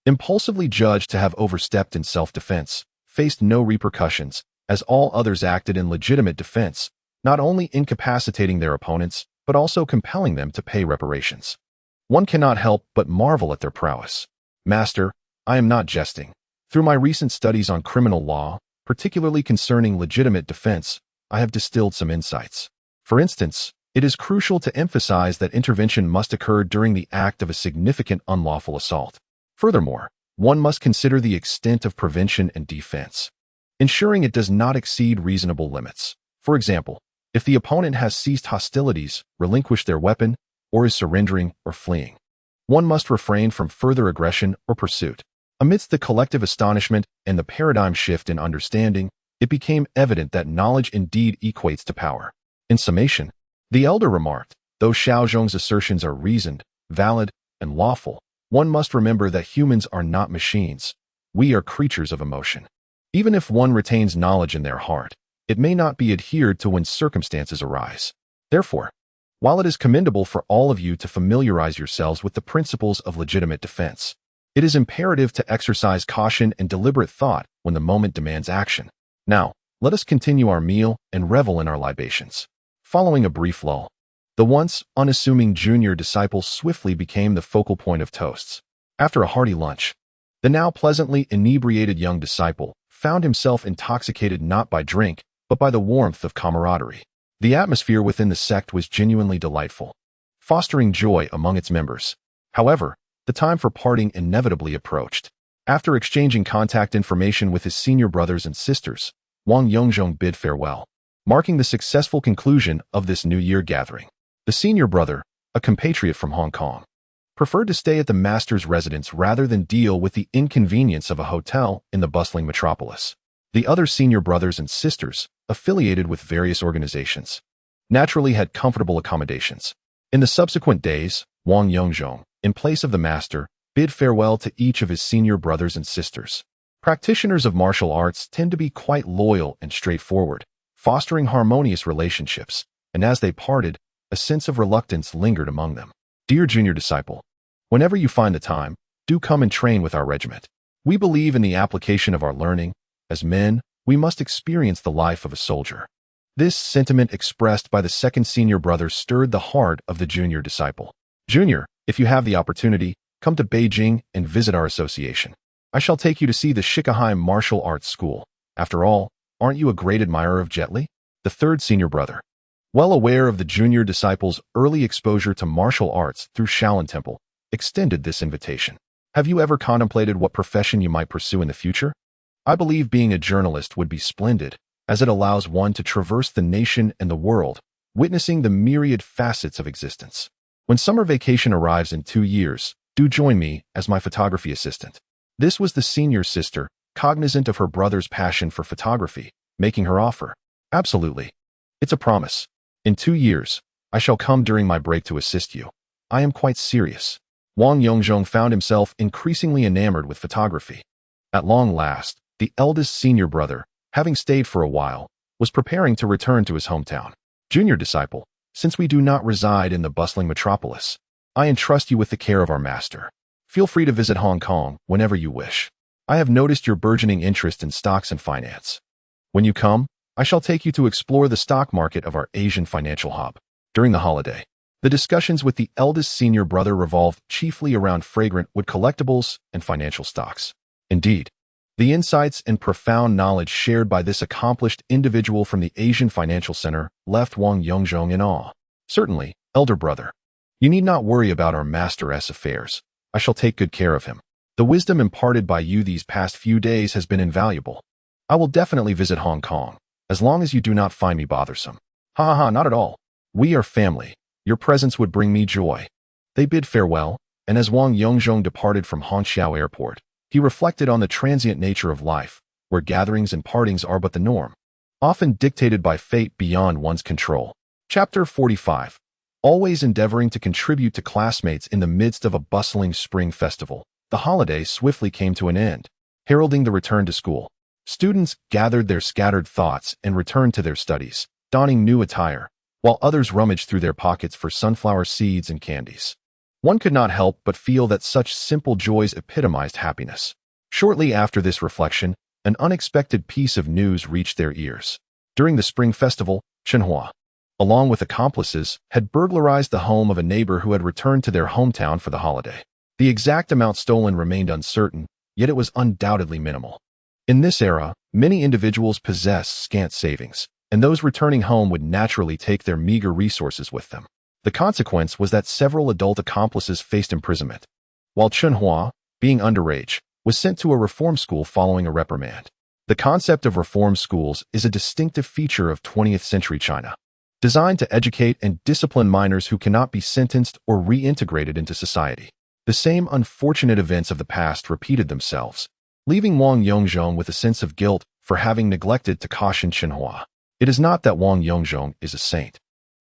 impulsively judged to have overstepped in self-defense, faced no repercussions, as all others acted in legitimate defense, not only incapacitating their opponents, but also compelling them to pay reparations. One cannot help but marvel at their prowess. "Master, I am not jesting. Through my recent studies on criminal law, particularly concerning legitimate defense, I have distilled some insights. For instance, it is crucial to emphasize that intervention must occur during the act of a significant unlawful assault. Furthermore, one must consider the extent of prevention and defense, ensuring it does not exceed reasonable limits. For example, if the opponent has ceased hostilities, relinquished their weapon, or is surrendering or fleeing, one must refrain from further aggression or pursuit." Amidst the collective astonishment and the paradigm shift in understanding, it became evident that knowledge indeed equates to power. In summation, the elder remarked, "Though Xiaozhong's assertions are reasoned, valid, and lawful, one must remember that humans are not machines. We are creatures of emotion. Even if one retains knowledge in their heart, it may not be adhered to when circumstances arise. Therefore, while it is commendable for all of you to familiarize yourselves with the principles of legitimate defense, it is imperative to exercise caution and deliberate thought when the moment demands action. Now, let us continue our meal and revel in our libations." Following a brief lull, the once unassuming junior disciple swiftly became the focal point of toasts. After a hearty lunch, the now pleasantly inebriated young disciple found himself intoxicated not by drink, but by the warmth of camaraderie. The atmosphere within the sect was genuinely delightful, fostering joy among its members. However, the time for parting inevitably approached. After exchanging contact information with his senior brothers and sisters, Wang Yongzhong bid farewell, marking the successful conclusion of this New Year gathering. The senior brother, a compatriot from Hong Kong, preferred to stay at the master's residence rather than deal with the inconvenience of a hotel in the bustling metropolis. The other senior brothers and sisters, affiliated with various organizations, naturally had comfortable accommodations. In the subsequent days, Wang Yongzhong, in place of the master, bid farewell to each of his senior brothers and sisters. Practitioners of martial arts tend to be quite loyal and straightforward, fostering harmonious relationships, and as they parted, a sense of reluctance lingered among them. "Dear junior disciple, whenever you find the time, do come and train with our regiment. We believe in the application of our learning. As men, we must experience the life of a soldier. This sentiment expressed by the second senior brother stirred the heart of the junior disciple. Junior, if you have the opportunity, come to Beijing and visit our association. I shall take you to see the Shanghai Martial Arts School. After all, aren't you a great admirer of Jet Li? The third senior brother, well aware of the junior disciple's early exposure to martial arts through Shaolin Temple, extended this invitation. Have you ever contemplated what profession you might pursue in the future? I believe being a journalist would be splendid, as it allows one to traverse the nation and the world, witnessing the myriad facets of existence. When summer vacation arrives in 2 years, do join me as my photography assistant. This was the senior sister, cognizant of her brother's passion for photography, making her offer. Absolutely. It's a promise. In 2 years, I shall come during my break to assist you. I am quite serious. Wang Yongzhong found himself increasingly enamored with photography. At long last, the eldest senior brother, having stayed for a while, was preparing to return to his hometown. Junior disciple, since we do not reside in the bustling metropolis, I entrust you with the care of our master. Feel free to visit Hong Kong whenever you wish. I have noticed your burgeoning interest in stocks and finance. When you come, I shall take you to explore the stock market of our Asian financial hub. During the holiday, the discussions with the eldest senior brother revolved chiefly around fragrant wood collectibles and financial stocks. Indeed, the insights and profound knowledge shared by this accomplished individual from the Asian Financial Center left Wang Yongzhong in awe. Certainly, elder brother, you need not worry about our master's affairs. I shall take good care of him. The wisdom imparted by you these past few days has been invaluable. I will definitely visit Hong Kong, as long as you do not find me bothersome. Ha ha ha, not at all. We are family. Your presence would bring me joy. They bid farewell, and as Wang Yongzhong departed from Hangzhou Airport, he reflected on the transient nature of life, where gatherings and partings are but the norm, often dictated by fate beyond one's control. Chapter 45. Always endeavoring to contribute to classmates in the midst of a bustling spring festival, the holiday swiftly came to an end, heralding the return to school. Students gathered their scattered thoughts and returned to their studies, donning new attire, while others rummaged through their pockets for sunflower seeds and candies. One could not help but feel that such simple joys epitomized happiness. Shortly after this reflection, an unexpected piece of news reached their ears. During the spring festival, Chen Hua, along with accomplices, had burglarized the home of a neighbor who had returned to their hometown for the holiday. The exact amount stolen remained uncertain, yet it was undoubtedly minimal. In this era, many individuals possess scant savings, and those returning home would naturally take their meager resources with them. The consequence was that several adult accomplices faced imprisonment, while Chen Hua, being underage, was sent to a reform school following a reprimand. The concept of reform schools is a distinctive feature of 20th century China, designed to educate and discipline minors who cannot be sentenced or reintegrated into society. The same unfortunate events of the past repeated themselves, leaving Wang Yongzhong with a sense of guilt for having neglected to caution Chen Hua. It is not that Wang Yongzhong is a saint.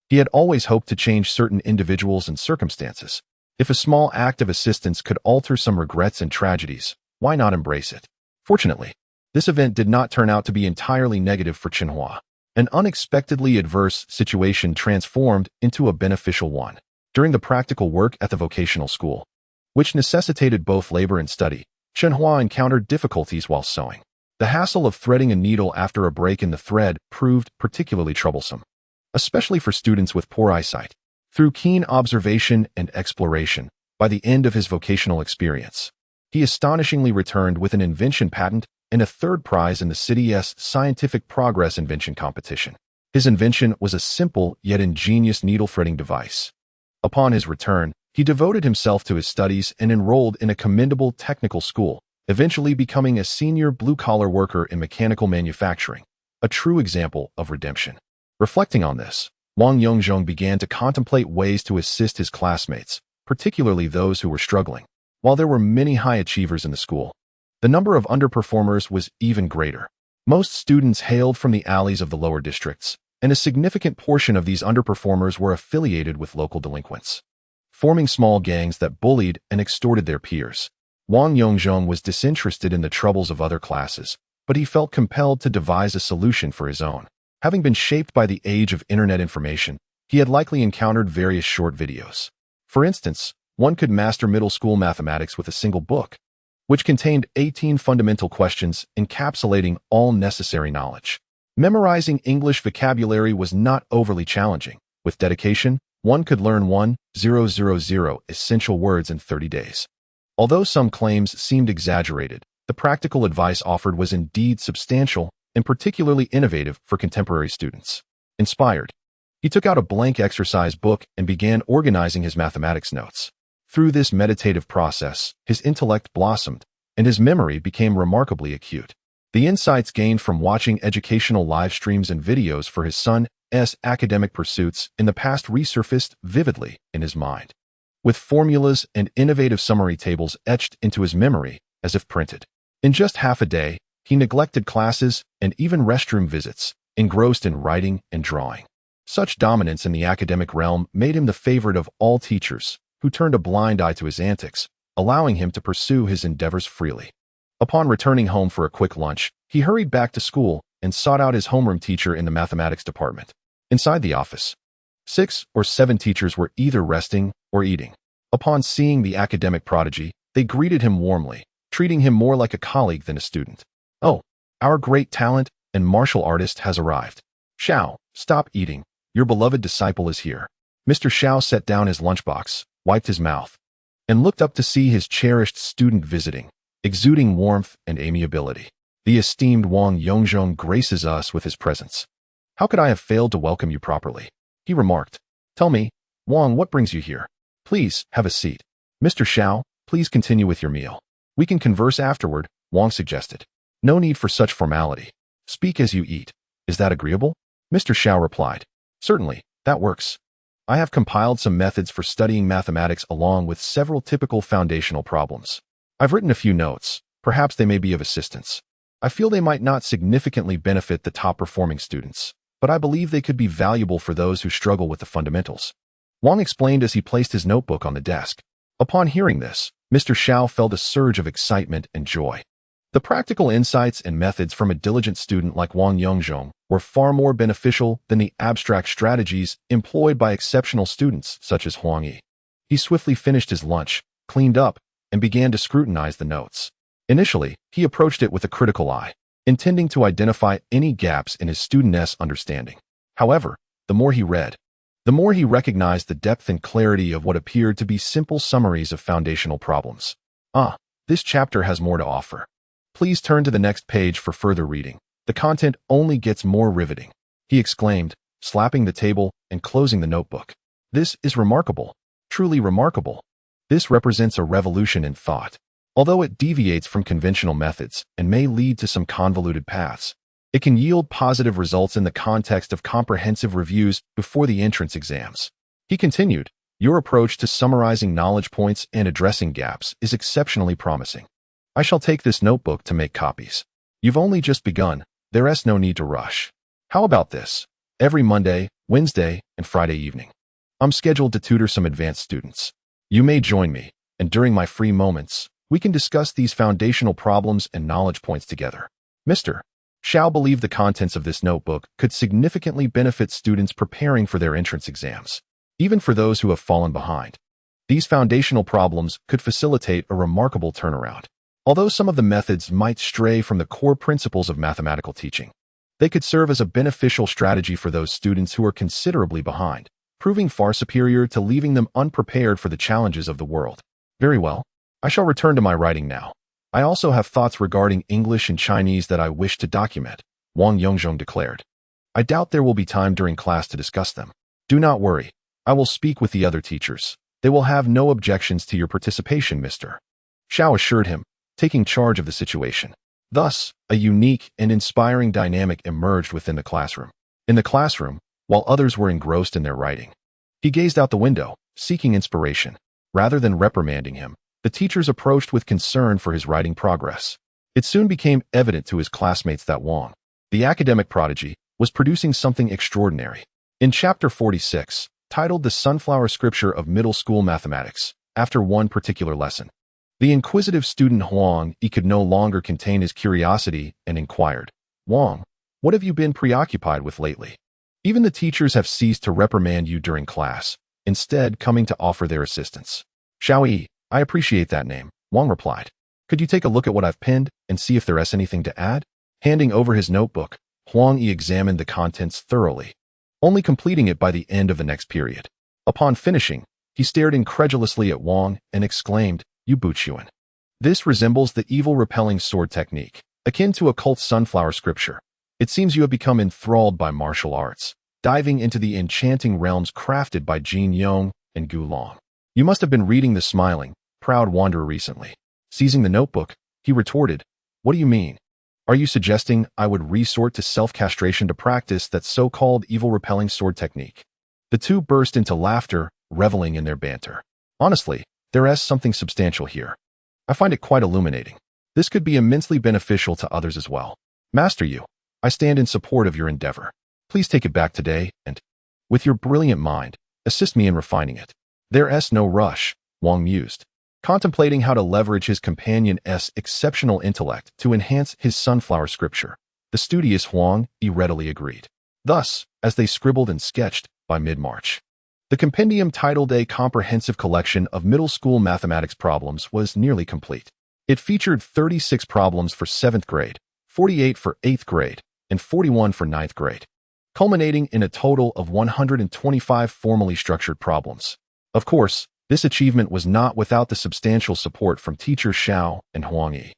He had always hoped to change certain individuals and circumstances. If a small act of assistance could alter some regrets and tragedies, why not embrace it? Fortunately, this event did not turn out to be entirely negative for Chen Hua. An unexpectedly adverse situation transformed into a beneficial one. During the practical work at the vocational school, which necessitated both labor and study, Chen Hua encountered difficulties while sewing. The hassle of threading a needle after a break in the thread proved particularly troublesome, especially for students with poor eyesight. Through keen observation and exploration, by the end of his vocational experience, he astonishingly returned with an invention patent and a third prize in the city's Scientific Progress Invention Competition. His invention was a simple yet ingenious needle threading device. Upon his return, he devoted himself to his studies and enrolled in a commendable technical school, eventually becoming a senior blue-collar worker in mechanical manufacturing, a true example of redemption. Reflecting on this, Wang Yongzhong began to contemplate ways to assist his classmates, particularly those who were struggling. While there were many high achievers in the school, the number of underperformers was even greater. Most students hailed from the alleys of the lower districts, and a significant portion of these underperformers were affiliated with local delinquents, forming small gangs that bullied and extorted their peers. Wang Yongzhong was disinterested in the troubles of other classes, but he felt compelled to devise a solution for his own. Having been shaped by the age of internet information, he had likely encountered various short videos. For instance, one could master middle school mathematics with a single book, which contained 18 fundamental questions encapsulating all necessary knowledge. Memorizing English vocabulary was not overly challenging. With dedication, one could learn 1,000 essential words in 30 days. Although some claims seemed exaggerated, the practical advice offered was indeed substantial and particularly innovative for contemporary students. Inspired, he took out a blank exercise book and began organizing his mathematics notes. Through this meditative process, his intellect blossomed, and his memory became remarkably acute. The insights gained from watching educational live streams and videos for his son's academic pursuits in the past resurfaced vividly in his mind, with formulas and innovative summary tables etched into his memory as if printed. In just half a day, he neglected classes and even restroom visits, engrossed in writing and drawing. Such dominance in the academic realm made him the favorite of all teachers, who turned a blind eye to his antics, allowing him to pursue his endeavors freely. Upon returning home for a quick lunch, he hurried back to school and sought out his homeroom teacher in the mathematics department. Inside the office, 6 or 7 teachers were either resting or eating. Upon seeing the academic prodigy, they greeted him warmly, treating him more like a colleague than a student. "Oh, our great talent and martial artist has arrived. Xiao, stop eating. Your beloved disciple is here." Mr. Xiao set down his lunchbox, wiped his mouth, and looked up to see his cherished student visiting, exuding warmth and amiability. "The esteemed Wang Yongzhong graces us with his presence. How could I have failed to welcome you properly?" he remarked. "Tell me, Wang, what brings you here? Please, have a seat." "Mr. Xiao, please continue with your meal. We can converse afterward," Wang suggested. "No need for such formality. Speak as you eat. Is that agreeable?" Mr. Xiao replied. "Certainly, that works. I have compiled some methods for studying mathematics along with several typical foundational problems. I've written a few notes. Perhaps they may be of assistance. I feel they might not significantly benefit the top-performing students, but I believe they could be valuable for those who struggle with the fundamentals," Wang explained as he placed his notebook on the desk. Upon hearing this, Mr. Xiao felt a surge of excitement and joy. The practical insights and methods from a diligent student like Wang Yongzhong were far more beneficial than the abstract strategies employed by exceptional students such as Huang Yi. He swiftly finished his lunch, cleaned up, and began to scrutinize the notes. Initially, he approached it with a critical eye, intending to identify any gaps in his student's understanding. However, the more he read, the more he recognized the depth and clarity of what appeared to be simple summaries of foundational problems. This chapter has more to offer. Please turn to the next page for further reading. The content only gets more riveting," he exclaimed, slapping the table and closing the notebook. "This is remarkable, truly remarkable. This represents a revolution in thought. Although it deviates from conventional methods and may lead to some convoluted paths, it can yield positive results in the context of comprehensive reviews before the entrance exams." He continued, "Your approach to summarizing knowledge points and addressing gaps is exceptionally promising. I shall take this notebook to make copies. You've only just begun. There's no need to rush. How about this? Every Monday, Wednesday, and Friday evening, I'm scheduled to tutor some advanced students. You may join me, and during my free moments, we can discuss these foundational problems and knowledge points together." Mr. Xiao believed the contents of this notebook could significantly benefit students preparing for their entrance exams, even for those who have fallen behind. These foundational problems could facilitate a remarkable turnaround. Although some of the methods might stray from the core principles of mathematical teaching, they could serve as a beneficial strategy for those students who are considerably behind, proving far superior to leaving them unprepared for the challenges of the world. Very well. I shall return to my writing now. I also have thoughts regarding English and Chinese that I wish to document," Wang Yongzhong declared. "I doubt there will be time during class to discuss them. Do not worry. I will speak with the other teachers. They will have no objections to your participation, Mr. Xiao assured him, taking charge of the situation. Thus, a unique and inspiring dynamic emerged within the classroom. In the classroom, while others were engrossed in their writing, he gazed out the window, seeking inspiration. Rather than reprimanding him, the teachers approached with concern for his writing progress. It soon became evident to his classmates that Wang, the academic prodigy, was producing something extraordinary. In Chapter 46, titled The Sunflower Scripture of Middle School Mathematics, after one particular lesson, the inquisitive student Huang Yi could no longer contain his curiosity and inquired, "Wang, what have you been preoccupied with lately? Even the teachers have ceased to reprimand you during class, instead coming to offer their assistance." "Xiao Yi, I appreciate that name," Wang replied. "Could you take a look at what I've penned and see if there's anything to add?" Handing over his notebook, Huang Yi examined the contents thoroughly, only completing it by the end of the next period. Upon finishing, he stared incredulously at Wang and exclaimed, "You Buchuan. This resembles the evil repelling sword technique, akin to occult sunflower scripture. It seems you have become enthralled by martial arts, diving into the enchanting realms crafted by Jin Yong and Gu Long. You must have been reading The Smiling, Proud Wanderer recently." Seizing the notebook, he retorted, "What do you mean? Are you suggesting I would resort to self-castration to practice that so-called evil-repelling sword technique?" The two burst into laughter, reveling in their banter. "Honestly, there is something substantial here. I find it quite illuminating. This could be immensely beneficial to others as well. Master Yu, I stand in support of your endeavor. Please take it back today and, with your brilliant mind, assist me in refining it." "There is no rush," Wang mused, contemplating how to leverage his companion's exceptional intellect to enhance his sunflower scripture. The studious Huang Yi readily agreed. Thus, as they scribbled and sketched, by mid-March, the compendium titled A Comprehensive Collection of Middle School Mathematics Problems was nearly complete. It featured 36 problems for 7th grade, 48 for 8th grade, and 41 for 9th grade, culminating in a total of 125 formally structured problems. Of course, this achievement was not without the substantial support from teacher Xiao and Huang Yi,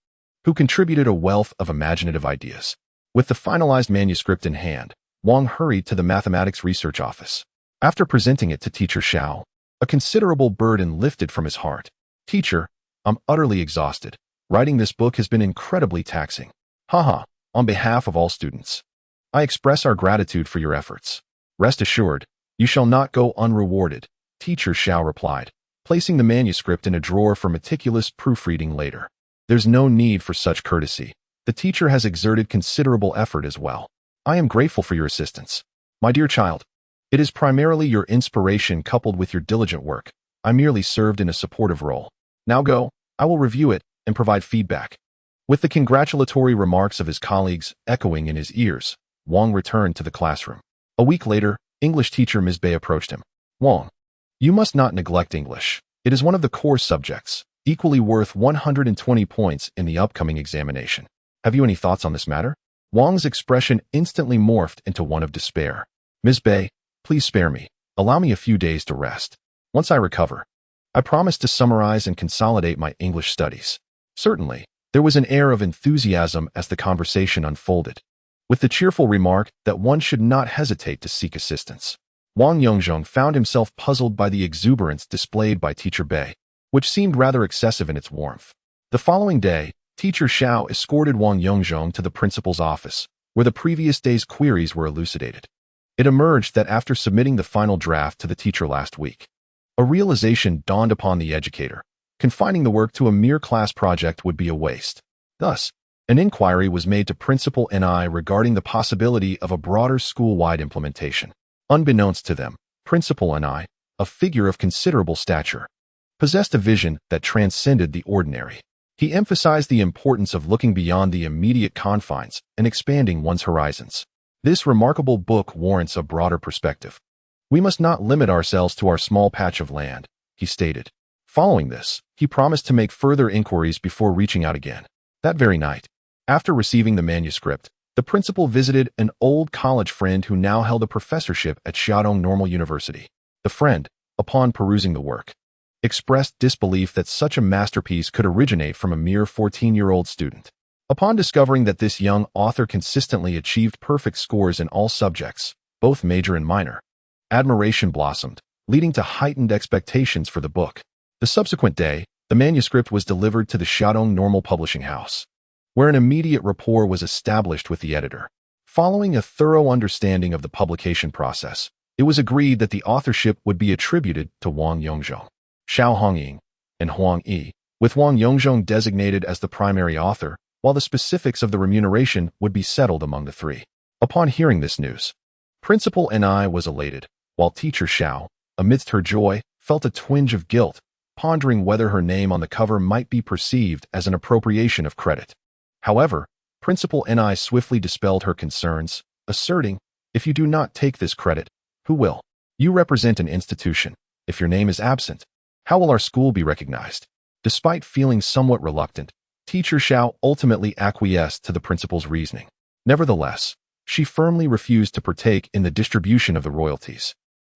who contributed a wealth of imaginative ideas. With the finalized manuscript in hand, Wang hurried to the mathematics research office. After presenting it to teacher Xiao, a considerable burden lifted from his heart. "Teacher, I'm utterly exhausted. Writing this book has been incredibly taxing. Haha, on behalf of all students, I express our gratitude for your efforts. Rest assured, you shall not go unrewarded," teacher Xiao replied, placing the manuscript in a drawer for meticulous proofreading later. "There's no need for such courtesy. The teacher has exerted considerable effort as well. I am grateful for your assistance. My dear child, it is primarily your inspiration coupled with your diligent work. I merely served in a supportive role. Now go, I will review it and provide feedback." With the congratulatory remarks of his colleagues echoing in his ears, Wang returned to the classroom. A week later, English teacher Ms. Bei approached him. "Wang, you must not neglect English. It is one of the core subjects, equally worth 120 points in the upcoming examination. Have you any thoughts on this matter?" Wang's expression instantly morphed into one of despair. "Ms. Bei, please spare me. Allow me a few days to rest. Once I recover, I promise to summarize and consolidate my English studies." Certainly, there was an air of enthusiasm as the conversation unfolded, with the cheerful remark that one should not hesitate to seek assistance. Wang Yongzhong found himself puzzled by the exuberance displayed by teacher Bei, which seemed rather excessive in its warmth. The following day, teacher Xiao escorted Wang Yongzhong to the principal's office, where the previous day's queries were elucidated. It emerged that after submitting the final draft to the teacher last week, a realization dawned upon the educator. Confining the work to a mere class project would be a waste. Thus, an inquiry was made to Principal Ni regarding the possibility of a broader school-wide implementation. Unbeknownst to them, Principal Ni, a figure of considerable stature, possessed a vision that transcended the ordinary. He emphasized the importance of looking beyond the immediate confines and expanding one's horizons. This remarkable book warrants a broader perspective. "We must not limit ourselves to our small patch of land," he stated. Following this, he promised to make further inquiries before reaching out again. That very night, after receiving the manuscript, the principal visited an old college friend who now held a professorship at Shandong Normal University. The friend, upon perusing the work, expressed disbelief that such a masterpiece could originate from a mere 14-year-old student. Upon discovering that this young author consistently achieved perfect scores in all subjects, both major and minor, admiration blossomed, leading to heightened expectations for the book. The subsequent day, the manuscript was delivered to the Shandong Normal Publishing House, where an immediate rapport was established with the editor. Following a thorough understanding of the publication process, it was agreed that the authorship would be attributed to Wang Yongzhong, Xiao Hongying, and Huang Yi, with Wang Yongzhong designated as the primary author, while the specifics of the remuneration would be settled among the three. Upon hearing this news, Principal Ni was elated, while teacher Xiao, amidst her joy, felt a twinge of guilt, pondering whether her name on the cover might be perceived as an appropriation of credit. However, Principal Ni swiftly dispelled her concerns, asserting, "If you do not take this credit, who will? You represent an institution. If your name is absent, how will our school be recognized?" Despite feeling somewhat reluctant, teacher Xiao ultimately acquiesced to the principal's reasoning. Nevertheless, She firmly refused to partake in the distribution of the royalties.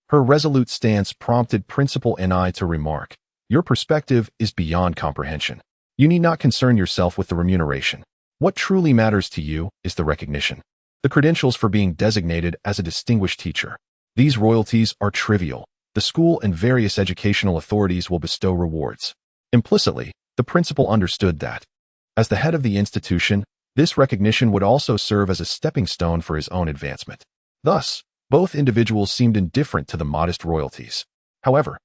Her resolute stance prompted Principal Ni to remark, "Your perspective is beyond comprehension. You need not concern yourself with the remuneration. What truly matters to you is the recognition, the credentials for being designated as a distinguished teacher. These royalties are trivial. The school and various educational authorities will bestow rewards." Implicitly, the principal understood that, as the head of the institution, this recognition would also serve as a stepping stone for his own advancement. Thus, both individuals seemed indifferent to the modest royalties. However,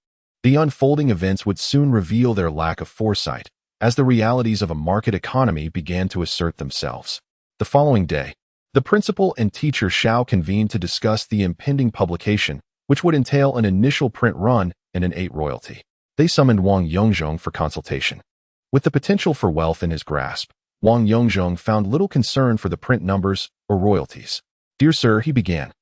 the unfolding events would soon reveal their lack of foresight, as the realities of a market economy began to assert themselves. The following day, the principal and teacher Xiao convened to discuss the impending publication, which would entail an initial print run and an 8 royalty. They summoned Wang Yongzhong for consultation. With the potential for wealth in his grasp, Wang Yongzhong found little concern for the print numbers or royalties. "Dear sir," he began,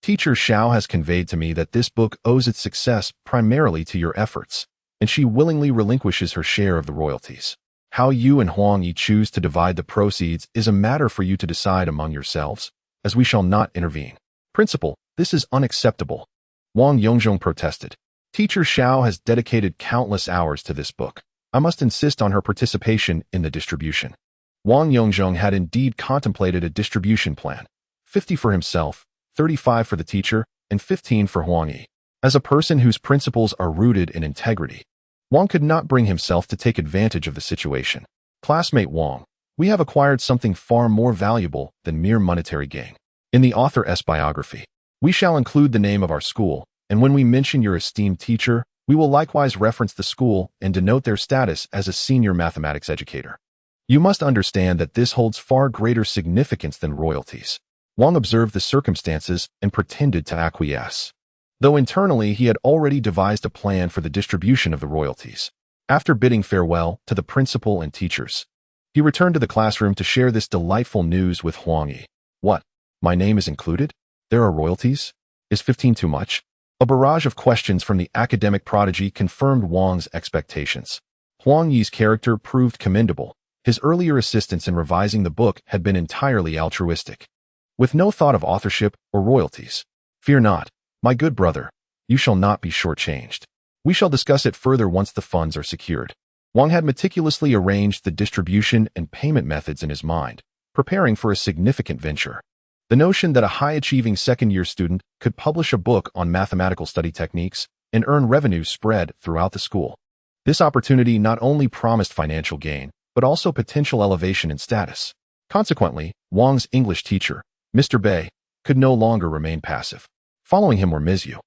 "Teacher Xiao has conveyed to me that this book owes its success primarily to your efforts, and she willingly relinquishes her share of the royalties. How you and Huang Yi choose to divide the proceeds is a matter for you to decide among yourselves, as we shall not intervene." "Principal, this is unacceptable," Wang Yongzhong protested. "Teacher Xiao has dedicated countless hours to this book. I must insist on her participation in the distribution." Wang Yongzhong had indeed contemplated a distribution plan, 50 for himself, 35 for the teacher, and 15 for Huang Yi. As a person whose principles are rooted in integrity, Wang could not bring himself to take advantage of the situation. "Classmate Wang, we have acquired something far more valuable than mere monetary gain. In the author's biography, we shall include the name of our school, and when we mention your esteemed teacher, we will likewise reference the school and denote their status as a senior mathematics educator. You must understand that this holds far greater significance than royalties." Wang observed the circumstances and pretended to acquiesce, though internally he had already devised a plan for the distribution of the royalties. After bidding farewell to the principal and teachers, he returned to the classroom to share this delightful news with Huang Yi. "What? My name is included? There are royalties? Is 15 too much?" A barrage of questions from the academic prodigy confirmed Wang's expectations. Huang Yi's character proved commendable. His earlier assistance in revising the book had been entirely altruistic, with no thought of authorship or royalties. "Fear not, my good brother, you shall not be shortchanged. We shall discuss it further once the funds are secured." Wang had meticulously arranged the distribution and payment methods in his mind, preparing for a significant venture. The notion that a high-achieving second-year student could publish a book on mathematical study techniques and earn revenue spread throughout the school. This opportunity not only promised financial gain, but also potential elevation in status. Consequently, Wang's English teacher, Mr. Bei, could no longer remain passive. Following him were Ms. Yu,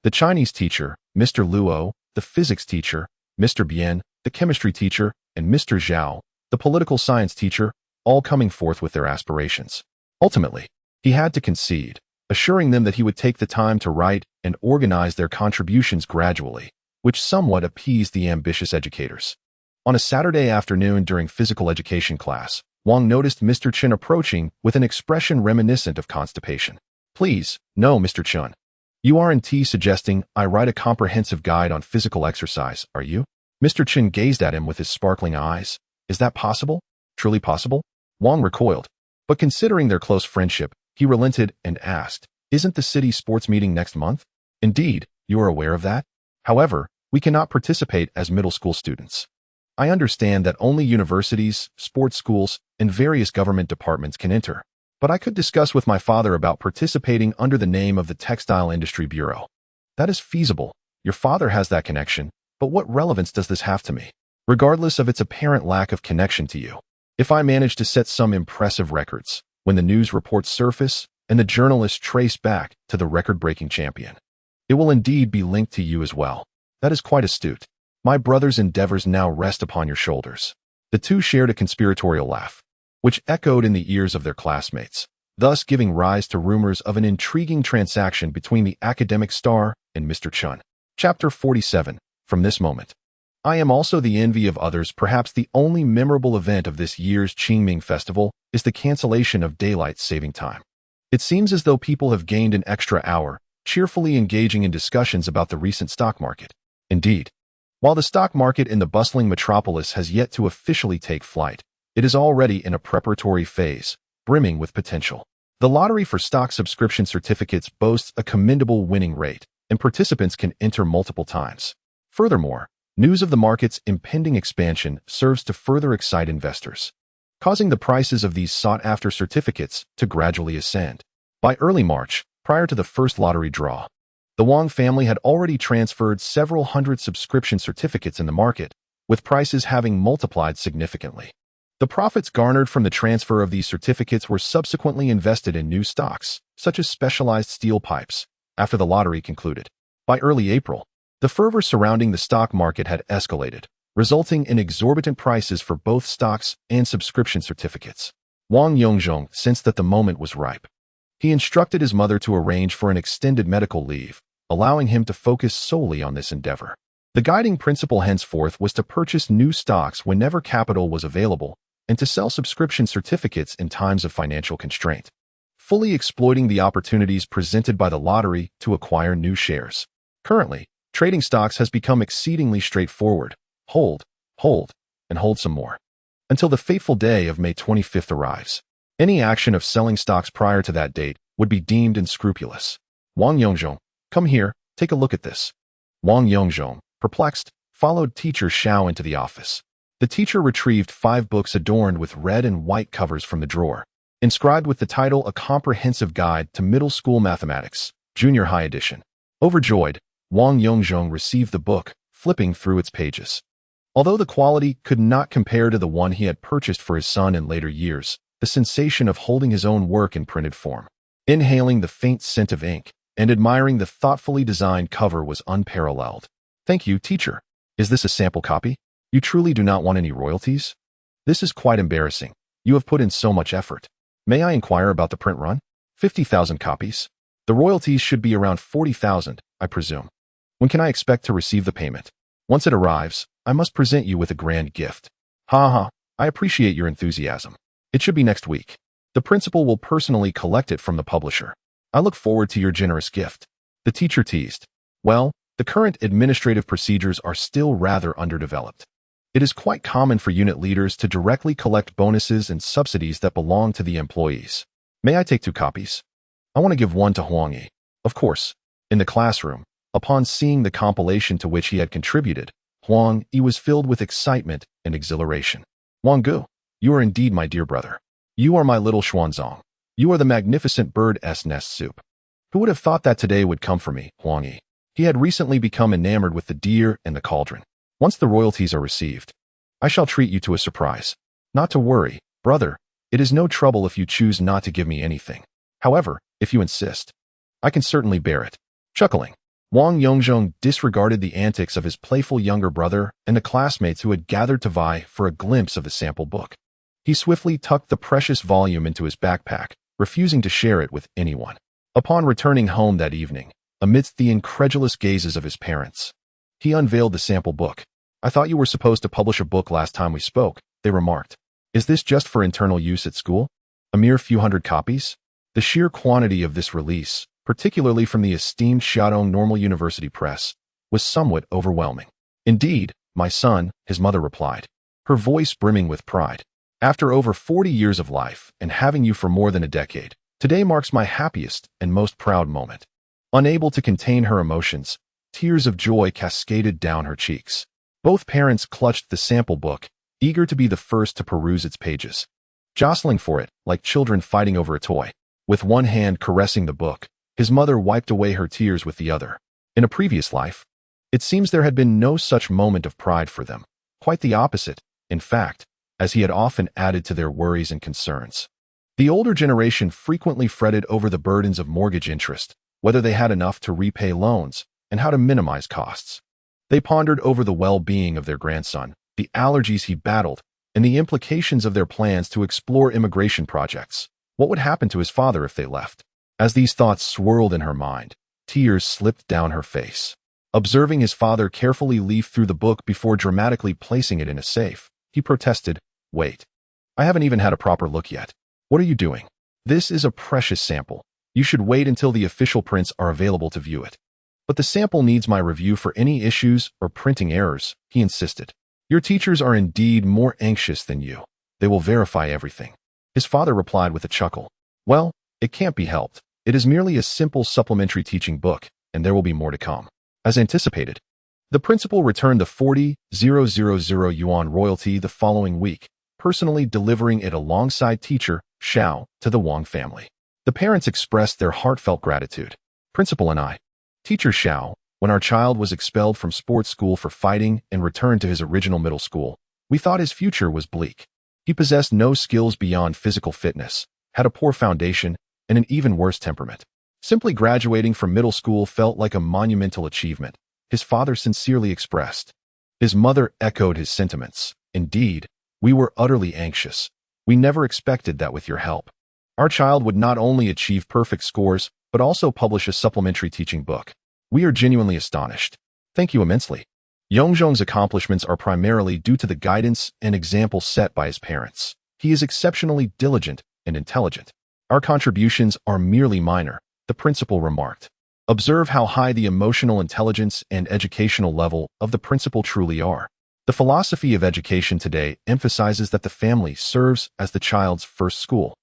the Chinese teacher, Mr. Luo, the physics teacher, Mr. Bian, the chemistry teacher, and Mr. Zhao, the political science teacher, all coming forth with their aspirations. Ultimately, he had to concede, assuring them that he would take the time to write and organize their contributions gradually, which somewhat appeased the ambitious educators. On a Saturday afternoon during physical education class, Wang noticed Mr. Chen approaching with an expression reminiscent of constipation. "Please, no, Mr. Chen. You aren't suggesting I write a comprehensive guide on physical exercise, are you?" Mr. Chen gazed at him with his sparkling eyes. "Is that possible? Truly possible?" Wang recoiled, but considering their close friendship, he relented and asked, "Isn't the city sports meeting next month?" "Indeed, you are aware of that. However, we cannot participate as middle school students. I understand that only universities, sports schools, and various government departments can enter, but I could discuss with my father about participating under the name of the Textile Industry Bureau." "That is feasible. Your father has that connection, but what relevance does this have to me? Regardless of its apparent lack of connection to you, if I manage to set some impressive records, when the news reports surface and the journalists trace back to the record-breaking champion, it will indeed be linked to you as well." "That is quite astute. My brother's endeavors now rest upon your shoulders." The two shared a conspiratorial laugh, which echoed in the ears of their classmates, thus giving rise to rumors of an intriguing transaction between the academic star and Mr. Chen. Chapter 47. From this moment, I am also the envy of others. Perhaps the only memorable event of this year's Qingming Festival is the cancellation of daylight saving time. It seems as though people have gained an extra hour, cheerfully engaging in discussions about the recent stock market. Indeed, while the stock market in the bustling metropolis has yet to officially take flight, it is already in a preparatory phase, brimming with potential. The lottery for stock subscription certificates boasts a commendable winning rate, and participants can enter multiple times. Furthermore, news of the market's impending expansion serves to further excite investors, causing the prices of these sought-after certificates to gradually ascend. By early March, prior to the first lottery draw, the Wang family had already transferred several hundred subscription certificates in the market, with prices having multiplied significantly. The profits garnered from the transfer of these certificates were subsequently invested in new stocks, such as specialized steel pipes, after the lottery concluded. By early April, the fervor surrounding the stock market had escalated, resulting in exorbitant prices for both stocks and subscription certificates. Wang Yongzhong sensed that the moment was ripe. He instructed his mother to arrange for an extended medical leave, allowing him to focus solely on this endeavor. The guiding principle henceforth was to purchase new stocks whenever capital was available and to sell subscription certificates in times of financial constraint, fully exploiting the opportunities presented by the lottery to acquire new shares. Currently, trading stocks has become exceedingly straightforward. Hold, and hold some more, until the fateful day of May 25th arrives. Any action of selling stocks prior to that date would be deemed unscrupulous. Wang Yongzhong, come here, take a look at this. Wang Yongzhong, perplexed, followed teacher Xiao into the office. The teacher retrieved 5 books adorned with red and white covers from the drawer, inscribed with the title A Comprehensive Guide to Middle School Mathematics, Junior High Edition. Overjoyed, Wang Yongzhong received the book, flipping through its pages. Although the quality could not compare to the one he had purchased for his son in later years, the sensation of holding his own work in printed form, inhaling the faint scent of ink, and admiring the thoughtfully designed cover was unparalleled. Thank you, teacher. Is this a sample copy? You truly do not want any royalties? This is quite embarrassing. You have put in so much effort. May I inquire about the print run? 50,000 copies. The royalties should be around 40,000, I presume. When can I expect to receive the payment? Once it arrives, I must present you with a grand gift. I appreciate your enthusiasm. It should be next week. The principal will personally collect it from the publisher. I look forward to your generous gift. The teacher teased. Well, the current administrative procedures are still rather underdeveloped. It is quite common for unit leaders to directly collect bonuses and subsidies that belong to the employees. May I take 2 copies? I want to give one to Huang Yi. Of course. In the classroom, upon seeing the compilation to which he had contributed, Huang Yi was filled with excitement and exhilaration. Wang Gu, you are indeed my dear brother. You are my little Xuanzong. You are the magnificent bird's nest soup. Who would have thought that today would come for me, Huang Yi? He had recently become enamored with the deer and the cauldron. Once the royalties are received, I shall treat you to a surprise. Not to worry, brother. It is no trouble if you choose not to give me anything. However, if you insist, I can certainly bear it. Chuckling, Wang Yongzhong disregarded the antics of his playful younger brother and the classmates who had gathered to vie for a glimpse of the sample book. He swiftly tucked the precious volume into his backpack, refusing to share it with anyone. Upon returning home that evening, amidst the incredulous gazes of his parents, he unveiled the sample book. I thought you were supposed to publish a book last time we spoke, they remarked. Is this just for internal use at school? A mere few hundred copies? The sheer quantity of this release, particularly from the esteemed Shandong Normal University Press, was somewhat overwhelming. Indeed, my son, his mother replied, her voice brimming with pride. After over 40 years of life and having you for more than a decade, today marks my happiest and most proud moment. Unable to contain her emotions, tears of joy cascaded down her cheeks. Both parents clutched the sample book, eager to be the first to peruse its pages, jostling for it like children fighting over a toy. With one hand caressing the book, his mother wiped away her tears with the other. In a previous life, it seems there had been no such moment of pride for them. Quite the opposite, in fact, as he had often added to their worries and concerns. The older generation frequently fretted over the burdens of mortgage interest, whether they had enough to repay loans, and how to minimize costs. They pondered over the well-being of their grandson, the allergies he battled, and the implications of their plans to explore immigration projects. What would happen to his father if they left? As these thoughts swirled in her mind, tears slipped down her face. Observing his father carefully leaf through the book before dramatically placing it in a safe, he protested, "Wait. I haven't even had a proper look yet. What are you doing? This is a precious sample. You should wait until the official prints are available to view it." "But the sample needs my review for any issues or printing errors," he insisted. "Your teachers are indeed more anxious than you. They will verify everything." His father replied with a chuckle. "Well, It can't be helped. It is merely a simple supplementary teaching book, and there will be more to come. As anticipated, the principal returned the 40,000 yuan royalty the following week, personally delivering it alongside teacher Xiao to the Wang family. The parents expressed their heartfelt gratitude. Principal and I. Teacher Xiao, when our child was expelled from sports school for fighting and returned to his original middle school, we thought his future was bleak. He possessed no skills beyond physical fitness, had a poor foundation, and an even worse temperament. Simply graduating from middle school felt like a monumental achievement, his father sincerely expressed. His mother echoed his sentiments. Indeed, we were utterly anxious. We never expected that with your help, our child would not only achieve perfect scores, but also publish a supplementary teaching book. We are genuinely astonished. Thank you immensely. Yongzhong's accomplishments are primarily due to the guidance and example set by his parents. He is exceptionally diligent and intelligent. Our contributions are merely minor, the principal remarked. Observe how high the emotional intelligence and educational level of the principal truly are. The philosophy of education today emphasizes that the family serves as the child's first school,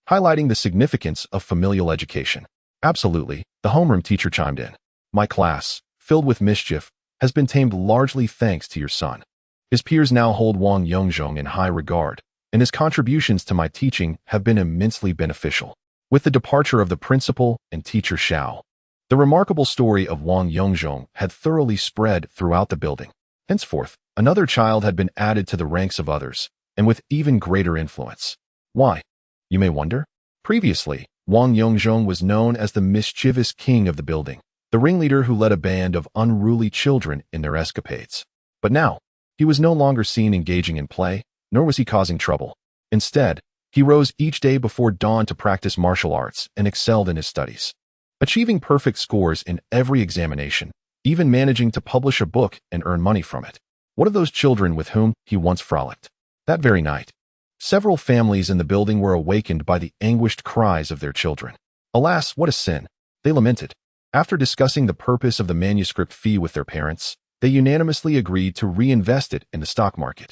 highlighting the significance of familial education. Absolutely, the homeroom teacher chimed in. My class, filled with mischief, has been tamed largely thanks to your son. His peers now hold Wang Yongzhong in high regard, and his contributions to my teaching have been immensely beneficial. With the departure of the principal and teacher Xiao, the remarkable story of Wang Yongzhong had thoroughly spread throughout the building. Henceforth, another child had been added to the ranks of others, and with even greater influence. Why? You may wonder. Previously, Wang Yongzhong was known as the mischievous king of the building, the ringleader who led a band of unruly children in their escapades. But now, he was no longer seen engaging in play, nor was he causing trouble. Instead, he rose each day before dawn to practice martial arts and excelled in his studies, achieving perfect scores in every examination, even managing to publish a book and earn money from it. One of those children with whom he once frolicked. That very night, several families in the building were awakened by the anguished cries of their children. Alas, what a sin, they lamented. After discussing the purpose of the manuscript fee with their parents, they unanimously agreed to reinvest it in the stock market.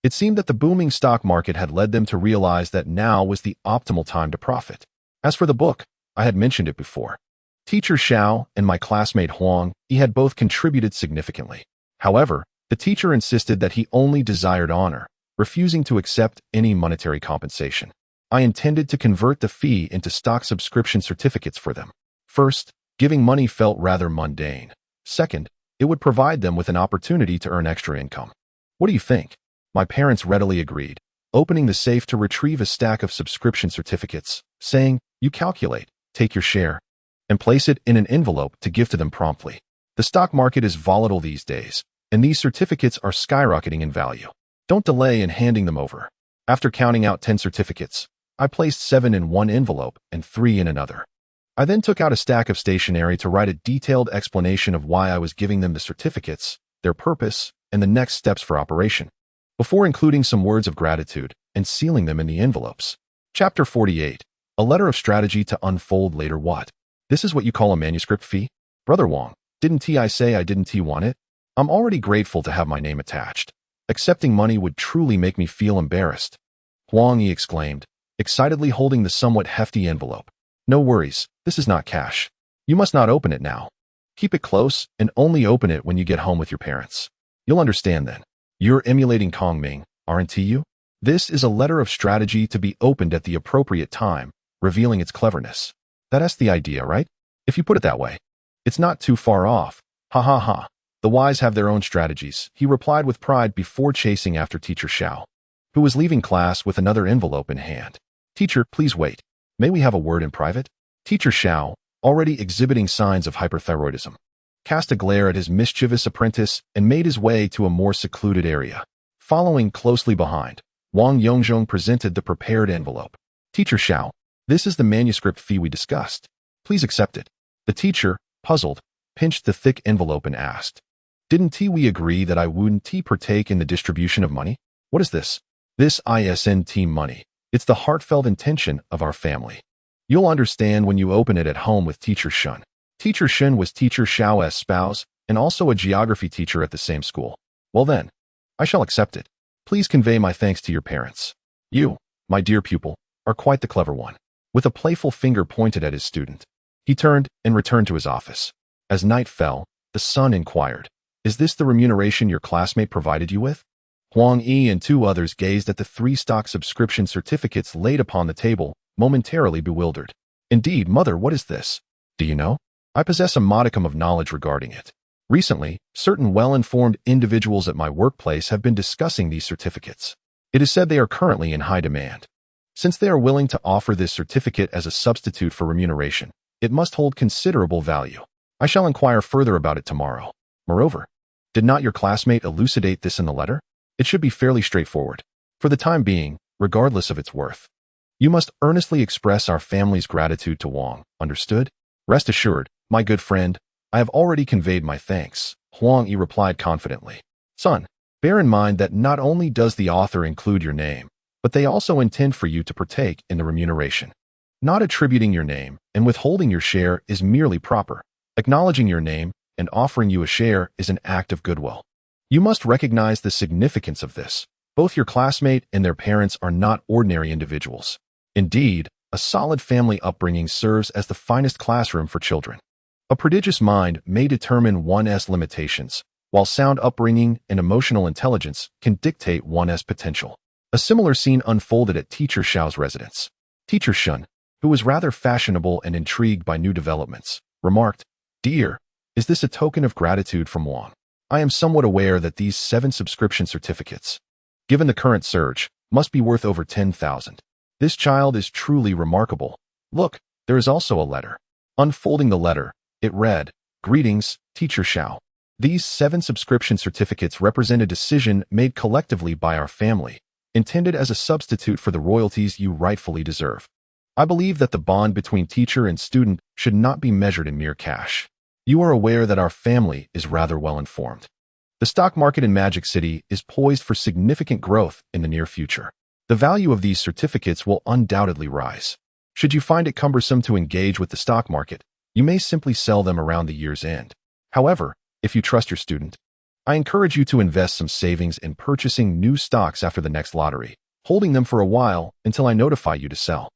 It seemed that the booming stock market had led them to realize that now was the optimal time to profit. As for the book, I had mentioned it before. Teacher Xiao and my classmate Huang, he had both contributed significantly. However, the teacher insisted that he only desired honor, refusing to accept any monetary compensation. I intended to convert the fee into stock subscription certificates for them. First, giving money felt rather mundane. Second, it would provide them with an opportunity to earn extra income. What do you think? My parents readily agreed, opening the safe to retrieve a stack of subscription certificates, saying, "You calculate, take your share, and place it in an envelope to give to them promptly." The stock market is volatile these days, and these certificates are skyrocketing in value. Don't delay in handing them over. After counting out 10 certificates, I placed 7 in one envelope and 3 in another. I then took out a stack of stationery to write a detailed explanation of why I was giving them the certificates, their purpose, and the next steps for operation, before including some words of gratitude and sealing them in the envelopes. Chapter 48. A letter of strategy to unfold later. What? This is what you call a manuscript fee? Brother Wang, didn't I say I didn't want it? I'm already grateful to have my name attached. Accepting money would truly make me feel embarrassed. Huang Yi exclaimed, excitedly holding the somewhat hefty envelope. No worries, this is not cash. You must not open it now. Keep it close and only open it when you get home with your parents. You'll understand then. You're emulating Kong Ming, aren't you? This is a letter of strategy to be opened at the appropriate time, revealing its cleverness. That's the idea, right? If you put it that way. It's not too far off. Ha ha ha. The wise have their own strategies, he replied with pride before chasing after Teacher Xiao, who was leaving class with another envelope in hand. Teacher, please wait. May we have a word in private? Teacher Xiao, already exhibiting signs of hyperthyroidism, cast a glare at his mischievous apprentice and made his way to a more secluded area. Following closely behind, Wang Yongzhong presented the prepared envelope. Teacher Xiao, this is the manuscript fee we discussed. Please accept it. The teacher, puzzled, pinched the thick envelope and asked, Didn't we agree that I wouldn't partake in the distribution of money? What is this? This isn't money. It's the heartfelt intention of our family. You'll understand when you open it at home with Teacher Shun. Teacher Shun was Teacher Xiao's spouse and also a geography teacher at the same school. Well then, I shall accept it. Please convey my thanks to your parents. You, my dear pupil, are quite the clever one. with a playful finger pointed at his student. He turned and returned to his office. As night fell, the sun inquired, "Is this the remuneration your classmate provided you with?" Huang Yi and two others gazed at the 3 stock subscription certificates laid upon the table, momentarily bewildered. "Indeed, mother, what is this? Do you know? I possess a modicum of knowledge regarding it. Recently, certain well-informed individuals at my workplace have been discussing these certificates. It is said they are currently in high demand. Since they are willing to offer this certificate as a substitute for remuneration, it must hold considerable value. I shall inquire further about it tomorrow. Moreover, did not your classmate elucidate this in the letter? It should be fairly straightforward. For the time being, regardless of its worth. You must earnestly express our family's gratitude to Wang, understood? Rest assured, my good friend, I have already conveyed my thanks," Huang Yi replied confidently. "Son, bear in mind that not only does the author include your name, but they also intend for you to partake in the remuneration. Not attributing your name and withholding your share is merely proper. Acknowledging your name and offering you a share is an act of goodwill. You must recognize the significance of this. Both your classmate and their parents are not ordinary individuals. Indeed, a solid family upbringing serves as the finest classroom for children. A prodigious mind may determine one's limitations, while sound upbringing and emotional intelligence can dictate one's potential." A similar scene unfolded at Teacher Xiao's residence. Teacher Shun, who was rather fashionable and intrigued by new developments, remarked, "Dear, is this a token of gratitude from Wang? I am somewhat aware that these 7 subscription certificates, given the current surge, must be worth over 10,000. This child is truly remarkable. Look, there is also a letter." Unfolding the letter, it read, "Greetings, Teacher Xiao. These 7 subscription certificates represent a decision made collectively by our family, intended as a substitute for the royalties you rightfully deserve. I believe that the bond between teacher and student should not be measured in mere cash. You are aware that our family is rather well informed. The stock market in Magic City is poised for significant growth in the near future. The value of these certificates will undoubtedly rise. Should you find it cumbersome to engage with the stock market, you may simply sell them around the year's end. However, if you trust your student, I encourage you to invest some savings in purchasing new stocks after the next lottery, holding them for a while until I notify you to sell.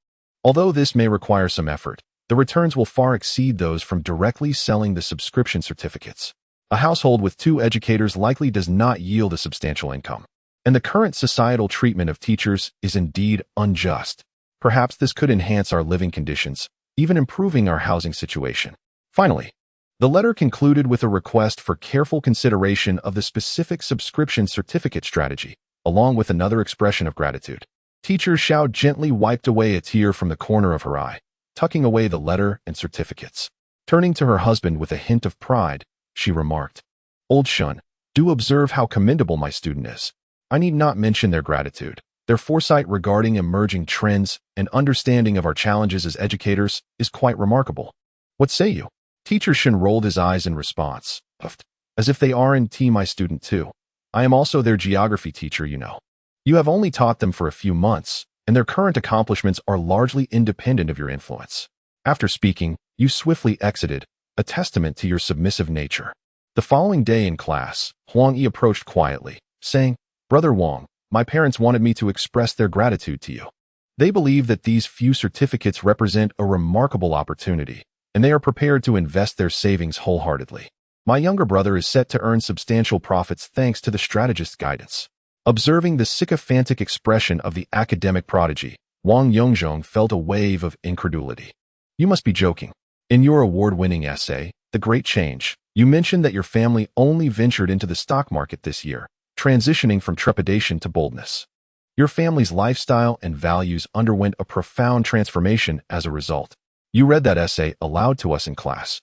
Although this may require some effort, the returns will far exceed those from directly selling the subscription certificates. A household with 2 educators likely does not yield a substantial income, and the current societal treatment of teachers is indeed unjust. Perhaps this could enhance our living conditions, even improving our housing situation." Finally, the letter concluded with a request for careful consideration of the specific subscription certificate strategy, along with another expression of gratitude. Teacher Xiao gently wiped away a tear from the corner of her eye, tucking away the letter and certificates. Turning to her husband with a hint of pride, she remarked, "Old Shun, do observe how commendable my student is. I need not mention their gratitude. Their foresight regarding emerging trends and understanding of our challenges as educators is quite remarkable. What say you?" Teacher Shun rolled his eyes in response, puffed, "As if they aren't my student too. I am also their geography teacher, you know. You have only taught them for a few months, and their current accomplishments are largely independent of your influence." After speaking, you swiftly exited, a testament to your submissive nature. The following day in class, Huang Yi approached quietly, saying, "Brother Wang, my parents wanted me to express their gratitude to you. They believe that these few certificates represent a remarkable opportunity, and they are prepared to invest their savings wholeheartedly. My younger brother is set to earn substantial profits thanks to the strategist's guidance." Observing the sycophantic expression of the academic prodigy, Wang Yongzhong felt a wave of incredulity. "You must be joking. In your award-winning essay, The Great Change, you mentioned that your family only ventured into the stock market this year, transitioning from trepidation to boldness. Your family's lifestyle and values underwent a profound transformation as a result. You read that essay aloud to us in class.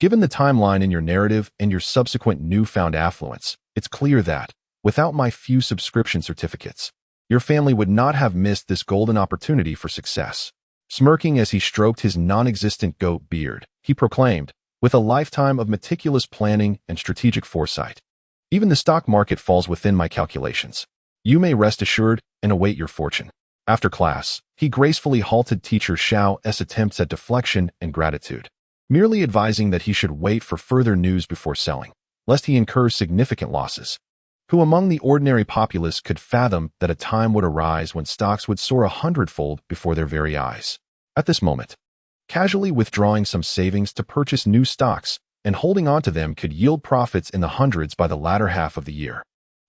Given the timeline in your narrative and your subsequent newfound affluence, it's clear that, without my few subscription certificates, your family would not have missed this golden opportunity for success." Smirking as he stroked his non-existent goat beard, he proclaimed, "With a lifetime of meticulous planning and strategic foresight, even the stock market falls within my calculations. You may rest assured and await your fortune." After class, he gracefully halted Teacher Xiao's attempts at deflection and gratitude, merely advising that he should wait for further news before selling, lest he incur significant losses. Who among the ordinary populace could fathom that a time would arise when stocks would soar 100-fold before their very eyes? At this moment, casually withdrawing some savings to purchase new stocks and holding on to them could yield profits in the hundreds by the latter half of the year.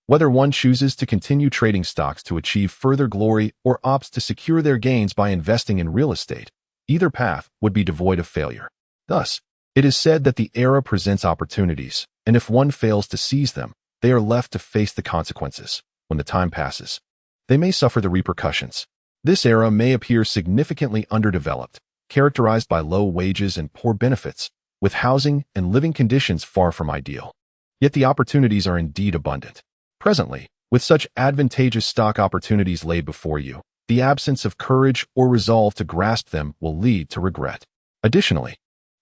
Whether one chooses to continue trading stocks to achieve further glory or opts to secure their gains by investing in real estate, either path would be devoid of failure. Thus, it is said that the era presents opportunities, and if one fails to seize them, they are left to face the consequences. When the time passes, they may suffer the repercussions. This era may appear significantly underdeveloped, characterized by low wages and poor benefits, with housing and living conditions far from ideal. Yet the opportunities are indeed abundant. Presently, with such advantageous stock opportunities laid before you, the absence of courage or resolve to grasp them will lead to regret. Additionally,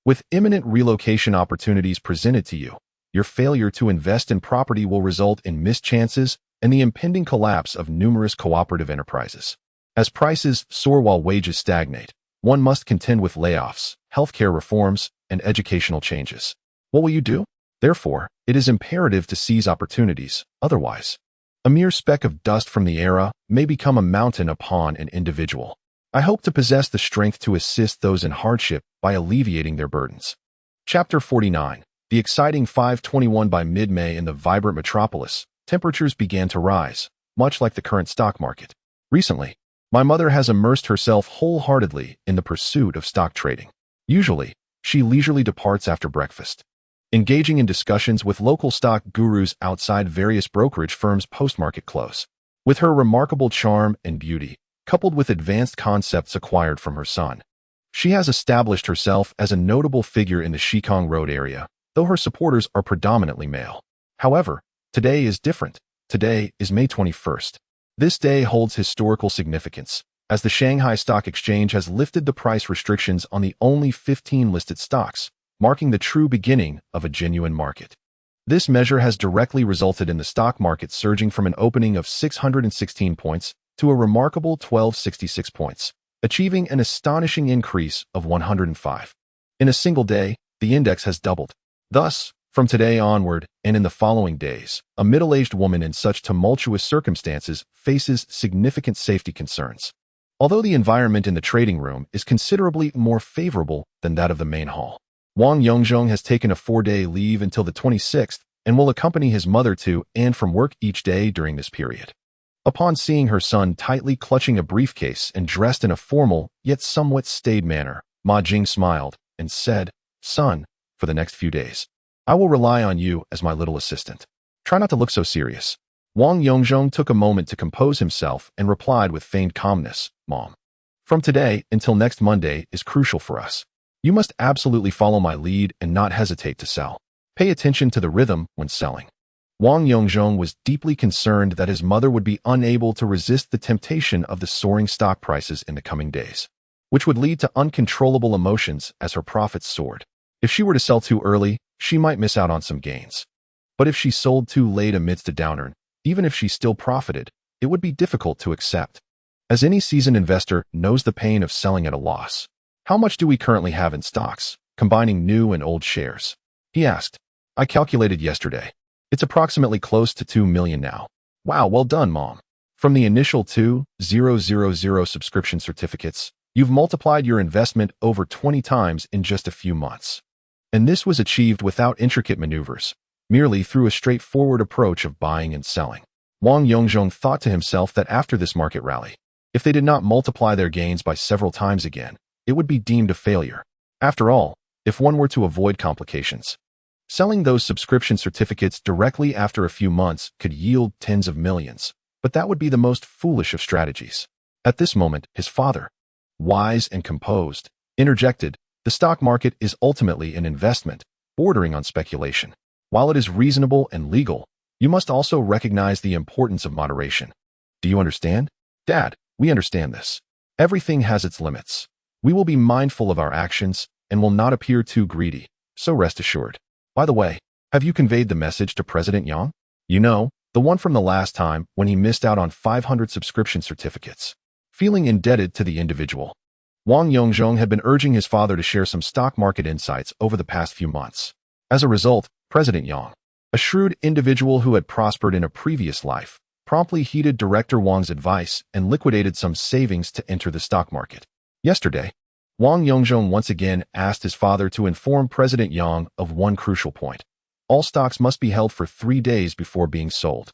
with imminent relocation opportunities presented to you, your failure to invest in property will result in missed chances and the impending collapse of numerous cooperative enterprises. As prices soar while wages stagnate, one must contend with layoffs, healthcare reforms, and educational changes. What will you do? Therefore, it is imperative to seize opportunities. Otherwise, a mere speck of dust from the era may become a mountain upon an individual. I hope to possess the strength to assist those in hardship by alleviating their burdens. Chapter 49. The exciting 521. By mid-May in the vibrant metropolis, temperatures began to rise, much like the current stock market. Recently, my mother has immersed herself wholeheartedly in the pursuit of stock trading. Usually, she leisurely departs after breakfast, engaging in discussions with local stock gurus outside various brokerage firms post-market close. With her remarkable charm and beauty, coupled with advanced concepts acquired from her son, she has established herself as a notable figure in the Shanghai Road area, though her supporters are predominantly male. However, today is different. Today is May 21st. This day holds historical significance, as the Shanghai Stock Exchange has lifted the price restrictions on the only 15 listed stocks, marking the true beginning of a genuine market. This measure has directly resulted in the stock market surging from an opening of 616 points to a remarkable 1266 points, achieving an astonishing increase of 105. In a single day, the index has doubled. Thus, from today onward and in the following days, a middle-aged woman in such tumultuous circumstances faces significant safety concerns. Although the environment in the trading room is considerably more favorable than that of the main hall, Wang Yongzhong has taken a 4-day leave until the 26th and will accompany his mother to and from work each day during this period. Upon seeing her son tightly clutching a briefcase and dressed in a formal yet somewhat staid manner, Ma Jing smiled and said, "Son, for the next few days, I will rely on you as my little assistant. Try not to look so serious." Wang Yongzhong took a moment to compose himself and replied with feigned calmness, "Mom, from today until next Monday is crucial for us. You must absolutely follow my lead and not hesitate to sell. Pay attention to the rhythm when selling." Wang Yongzhong was deeply concerned that his mother would be unable to resist the temptation of the soaring stock prices in the coming days, which would lead to uncontrollable emotions as her profits soared. If she were to sell too early, she might miss out on some gains. But if she sold too late amidst a downturn, even if she still profited, it would be difficult to accept. As any seasoned investor knows the pain of selling at a loss. "How much do we currently have in stocks, combining new and old shares?" he asked. "I calculated yesterday. It's approximately close to 2 million now." "Wow, well done, Mom. From the initial 2,000 subscription certificates, you've multiplied your investment over 20 times in just a few months. And this was achieved without intricate maneuvers, merely through a straightforward approach of buying and selling." Wang Yongzhong thought to himself that after this market rally, if they did not multiply their gains by several times again, it would be deemed a failure. After all, if one were to avoid complications, selling those subscription certificates directly after a few months could yield tens of millions, but that would be the most foolish of strategies. At this moment, his father, wise and composed, interjected, "The stock market is ultimately an investment, bordering on speculation. While it is reasonable and legal, you must also recognize the importance of moderation. Do you understand?" "Dad, we understand this. Everything has its limits. We will be mindful of our actions and will not appear too greedy, so rest assured. By the way, have you conveyed the message to President Yang? You know, the one from the last time when he missed out on 500 subscription certificates." Feeling indebted to the individual, Wang Yongzhong had been urging his father to share some stock market insights over the past few months. As a result, President Yang, a shrewd individual who had prospered in a previous life, promptly heeded Director Wang's advice and liquidated some savings to enter the stock market. Yesterday, Wang Yongzhong once again asked his father to inform President Yang of one crucial point. All stocks must be held for 3 days before being sold.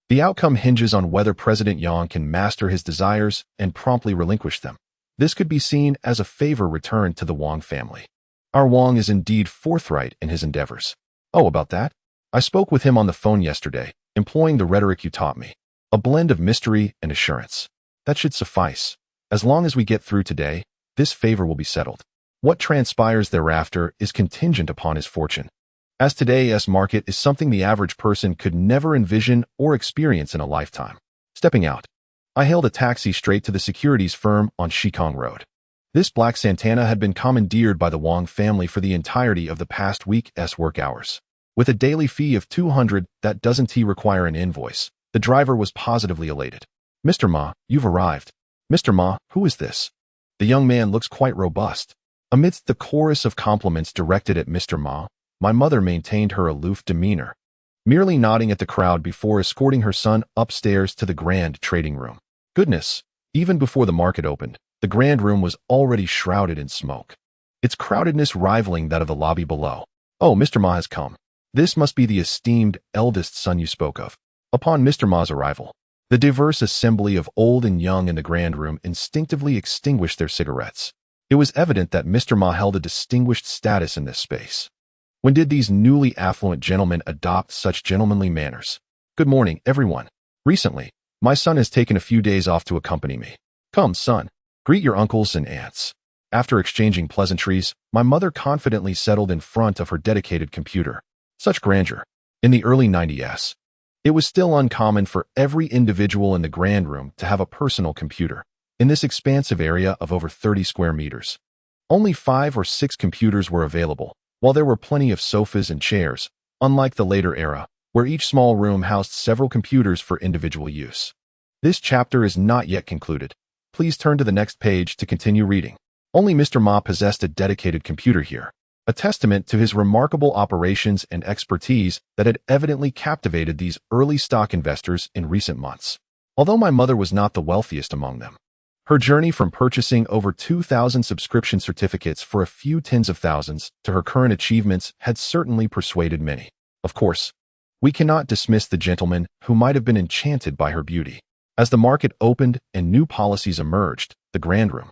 The outcome hinges on whether President Yang can master his desires and promptly relinquish them. This could be seen as a favor returned to the Wang family. Our Wang is indeed forthright in his endeavors. Oh, about that? I spoke with him on the phone yesterday, employing the rhetoric you taught me. A blend of mystery and assurance. That should suffice. As long as we get through today, this favor will be settled. What transpires thereafter is contingent upon his fortune. As today's market is something the average person could never envision or experience in a lifetime. Stepping out, I hailed a taxi straight to the securities firm on Shanghai Road. This black Santana had been commandeered by the Wang family for the entirety of the past week's work hours. With a daily fee of 200 that doesn't require an invoice, the driver was positively elated. Mr. Ma, you've arrived. Mr. Ma, who is this? The young man looks quite robust. Amidst the chorus of compliments directed at Mr. Ma, my mother maintained her aloof demeanor, merely nodding at the crowd before escorting her son upstairs to the grand trading room. Goodness, even before the market opened, the grand room was already shrouded in smoke, its crowdedness rivaling that of the lobby below. Oh, Mr. Ma has come. This must be the esteemed eldest son you spoke of. Upon Mr. Ma's arrival, the diverse assembly of old and young in the grand room instinctively extinguished their cigarettes. It was evident that Mr. Ma held a distinguished status in this space. When did these newly affluent gentlemen adopt such gentlemanly manners? Good morning, everyone. Recently, my son has taken a few days off to accompany me. Come, son, greet your uncles and aunts. After exchanging pleasantries, my mother confidently settled in front of her dedicated computer. Such grandeur. In the early 90s, it was still uncommon for every individual in the grand room to have a personal computer. In this expansive area of over 30 square meters, only 5 or 6 computers were available, while there were plenty of sofas and chairs, unlike the later era, where each small room housed several computers for individual use. This chapter is not yet concluded. Please turn to the next page to continue reading. Only Mr. Ma possessed a dedicated computer here, a testament to his remarkable operations and expertise that had evidently captivated these early stock investors in recent months. Although my mother was not the wealthiest among them, her journey from purchasing over 2,000 subscription certificates for a few tens of thousands to her current achievements had certainly persuaded many. Of course, we cannot dismiss the gentleman who might have been enchanted by her beauty. As the market opened and new policies emerged, the grand room,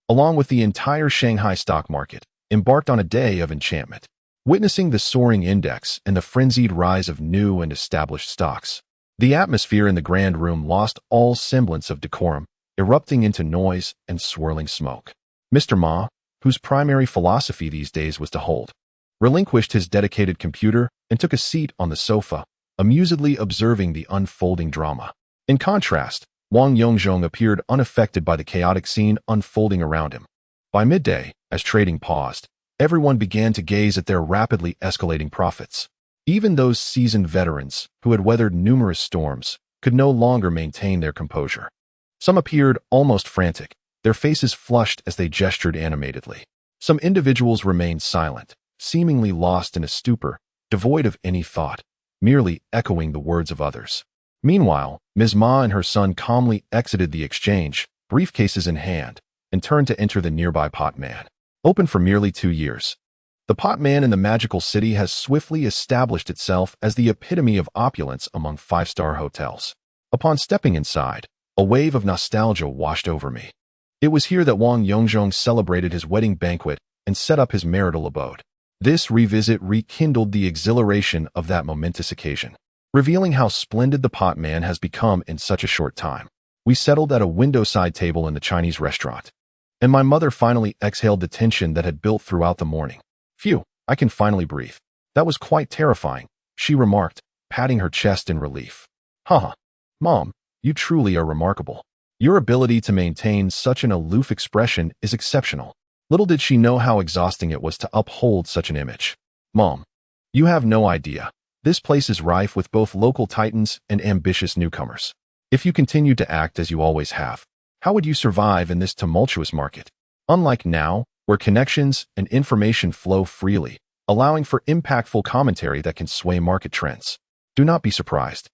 along with the entire Shanghai stock market, embarked on a day of enchantment. Witnessing the soaring index and the frenzied rise of new and established stocks, the atmosphere in the grand room lost all semblance of decorum, erupting into noise and swirling smoke. Mr. Ma, whose primary philosophy these days was to hold, relinquished his dedicated computer and took a seat on the sofa, amusedly observing the unfolding drama. In contrast, Wang Yongzhong appeared unaffected by the chaotic scene unfolding around him. By midday, as trading paused, everyone began to gaze at their rapidly escalating profits. Even those seasoned veterans, who had weathered numerous storms, could no longer maintain their composure. Some appeared almost frantic, their faces flushed as they gestured animatedly. Some individuals remained silent, seemingly lost in a stupor, devoid of any thought, merely echoing the words of others. Meanwhile, Ms. Ma and her son calmly exited the exchange, briefcases in hand, and turned to enter the nearby Pot Man. Open for merely 2 years, the Pot Man in the magical city has swiftly established itself as the epitome of opulence among 5-star hotels. Upon stepping inside, a wave of nostalgia washed over me. It was here that Wang Yongzhong celebrated his wedding banquet and set up his marital abode. This revisit rekindled the exhilaration of that momentous occasion, revealing how splendid the Pot Man has become in such a short time. We settled at a window-side table in the Chinese restaurant, and my mother finally exhaled the tension that had built throughout the morning. Phew, I can finally breathe. That was quite terrifying, she remarked, patting her chest in relief. Haha, Mom, you truly are remarkable. Your ability to maintain such an aloof expression is exceptional. Little did she know how exhausting it was to uphold such an image. Mom, you have no idea. This place is rife with both local titans and ambitious newcomers. If you continue to act as you always have, how would you survive in this tumultuous market? Unlike now, where connections and information flow freely, allowing for impactful commentary that can sway market trends. Do not be surprised.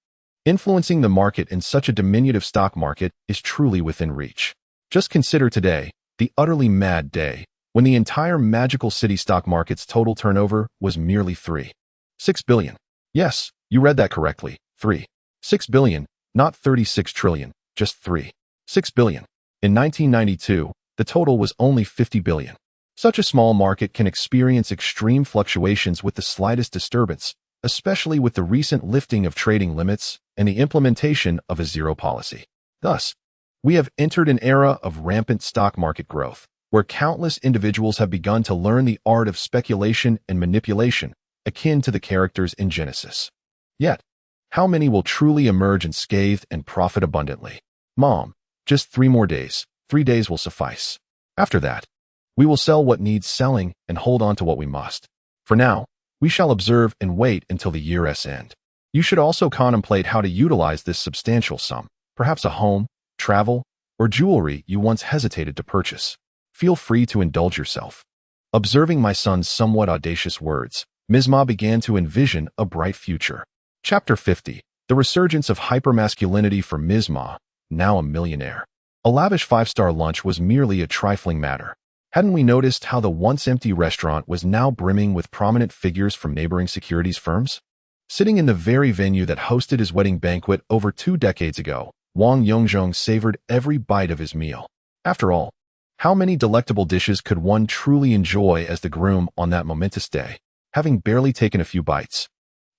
Influencing the market in such a diminutive stock market is truly within reach. Just consider today, the utterly mad day, when the entire magical city stock market's total turnover was merely 3.6 billion. Yes, you read that correctly. 3.6 billion, not 36 trillion, just 3.6 billion. In 1992, the total was only 50 billion. Such a small market can experience extreme fluctuations with the slightest disturbance, especially with the recent lifting of trading limits and the implementation of a zero policy. Thus, we have entered an era of rampant stock market growth, where countless individuals have begun to learn the art of speculation and manipulation, akin to the characters in Genesis. Yet, how many will truly emerge unscathed and profit abundantly? Mom, just 3 more days. 3 days will suffice. After that, we will sell what needs selling and hold on to what we must. For now, we shall observe and wait until the year's end. You should also contemplate how to utilize this substantial sum, perhaps a home, travel, or jewelry you once hesitated to purchase. Feel free to indulge yourself. Observing my son's somewhat audacious words, Ms. Ma began to envision a bright future. Chapter 50. The resurgence of hypermasculinity for Ms. Ma, now a millionaire. A lavish 5-star lunch was merely a trifling matter. Hadn't we noticed how the once empty restaurant was now brimming with prominent figures from neighboring securities firms? Sitting in the very venue that hosted his wedding banquet over 2 decades ago, Wang Yongzhong savored every bite of his meal. After all, how many delectable dishes could one truly enjoy as the groom on that momentous day, having barely taken a few bites?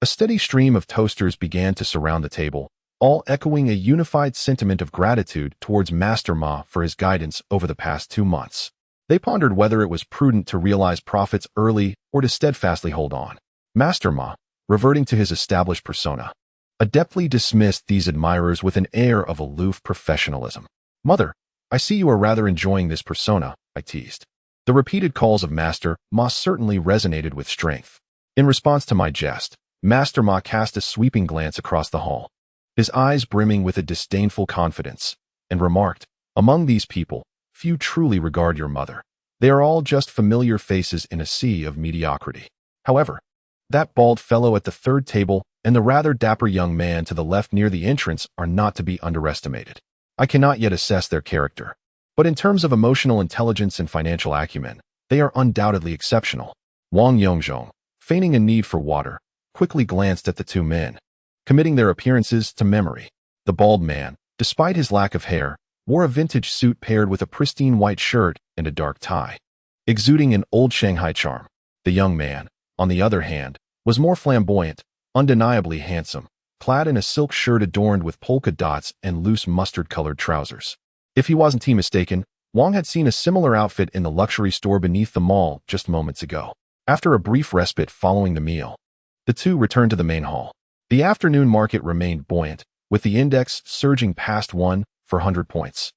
A steady stream of toasters began to surround the table, all echoing a unified sentiment of gratitude towards Master Ma for his guidance over the past 2 months. They pondered whether it was prudent to realize profits early or to steadfastly hold on. Master Ma, reverting to his established persona, adeptly dismissed these admirers with an air of aloof professionalism. Mother, I see you are rather enjoying this persona, I teased. The repeated calls of Master Ma certainly resonated with strength. In response to my jest, Master Ma cast a sweeping glance across the hall, his eyes brimming with a disdainful confidence, and remarked, "Among these people, few truly regard your mother. They are all just familiar faces in a sea of mediocrity. However, that bald fellow at the third table and the rather dapper young man to the left near the entrance are not to be underestimated. I cannot yet assess their character, but in terms of emotional intelligence and financial acumen, they are undoubtedly exceptional." Wang Yongzhong, feigning a need for water, quickly glanced at the 2 men, committing their appearances to memory. The bald man, despite his lack of hair, wore a vintage suit paired with a pristine white shirt and a dark tie, exuding an old Shanghai charm. The young man, on the other hand, was more flamboyant, undeniably handsome, clad in a silk shirt adorned with polka dots and loose mustard-colored trousers. If he wasn't mistaken, Wang had seen a similar outfit in the luxury store beneath the mall just moments ago. After a brief respite following the meal, the 2 returned to the main hall. The afternoon market remained buoyant, with the index surging past 1,400 points.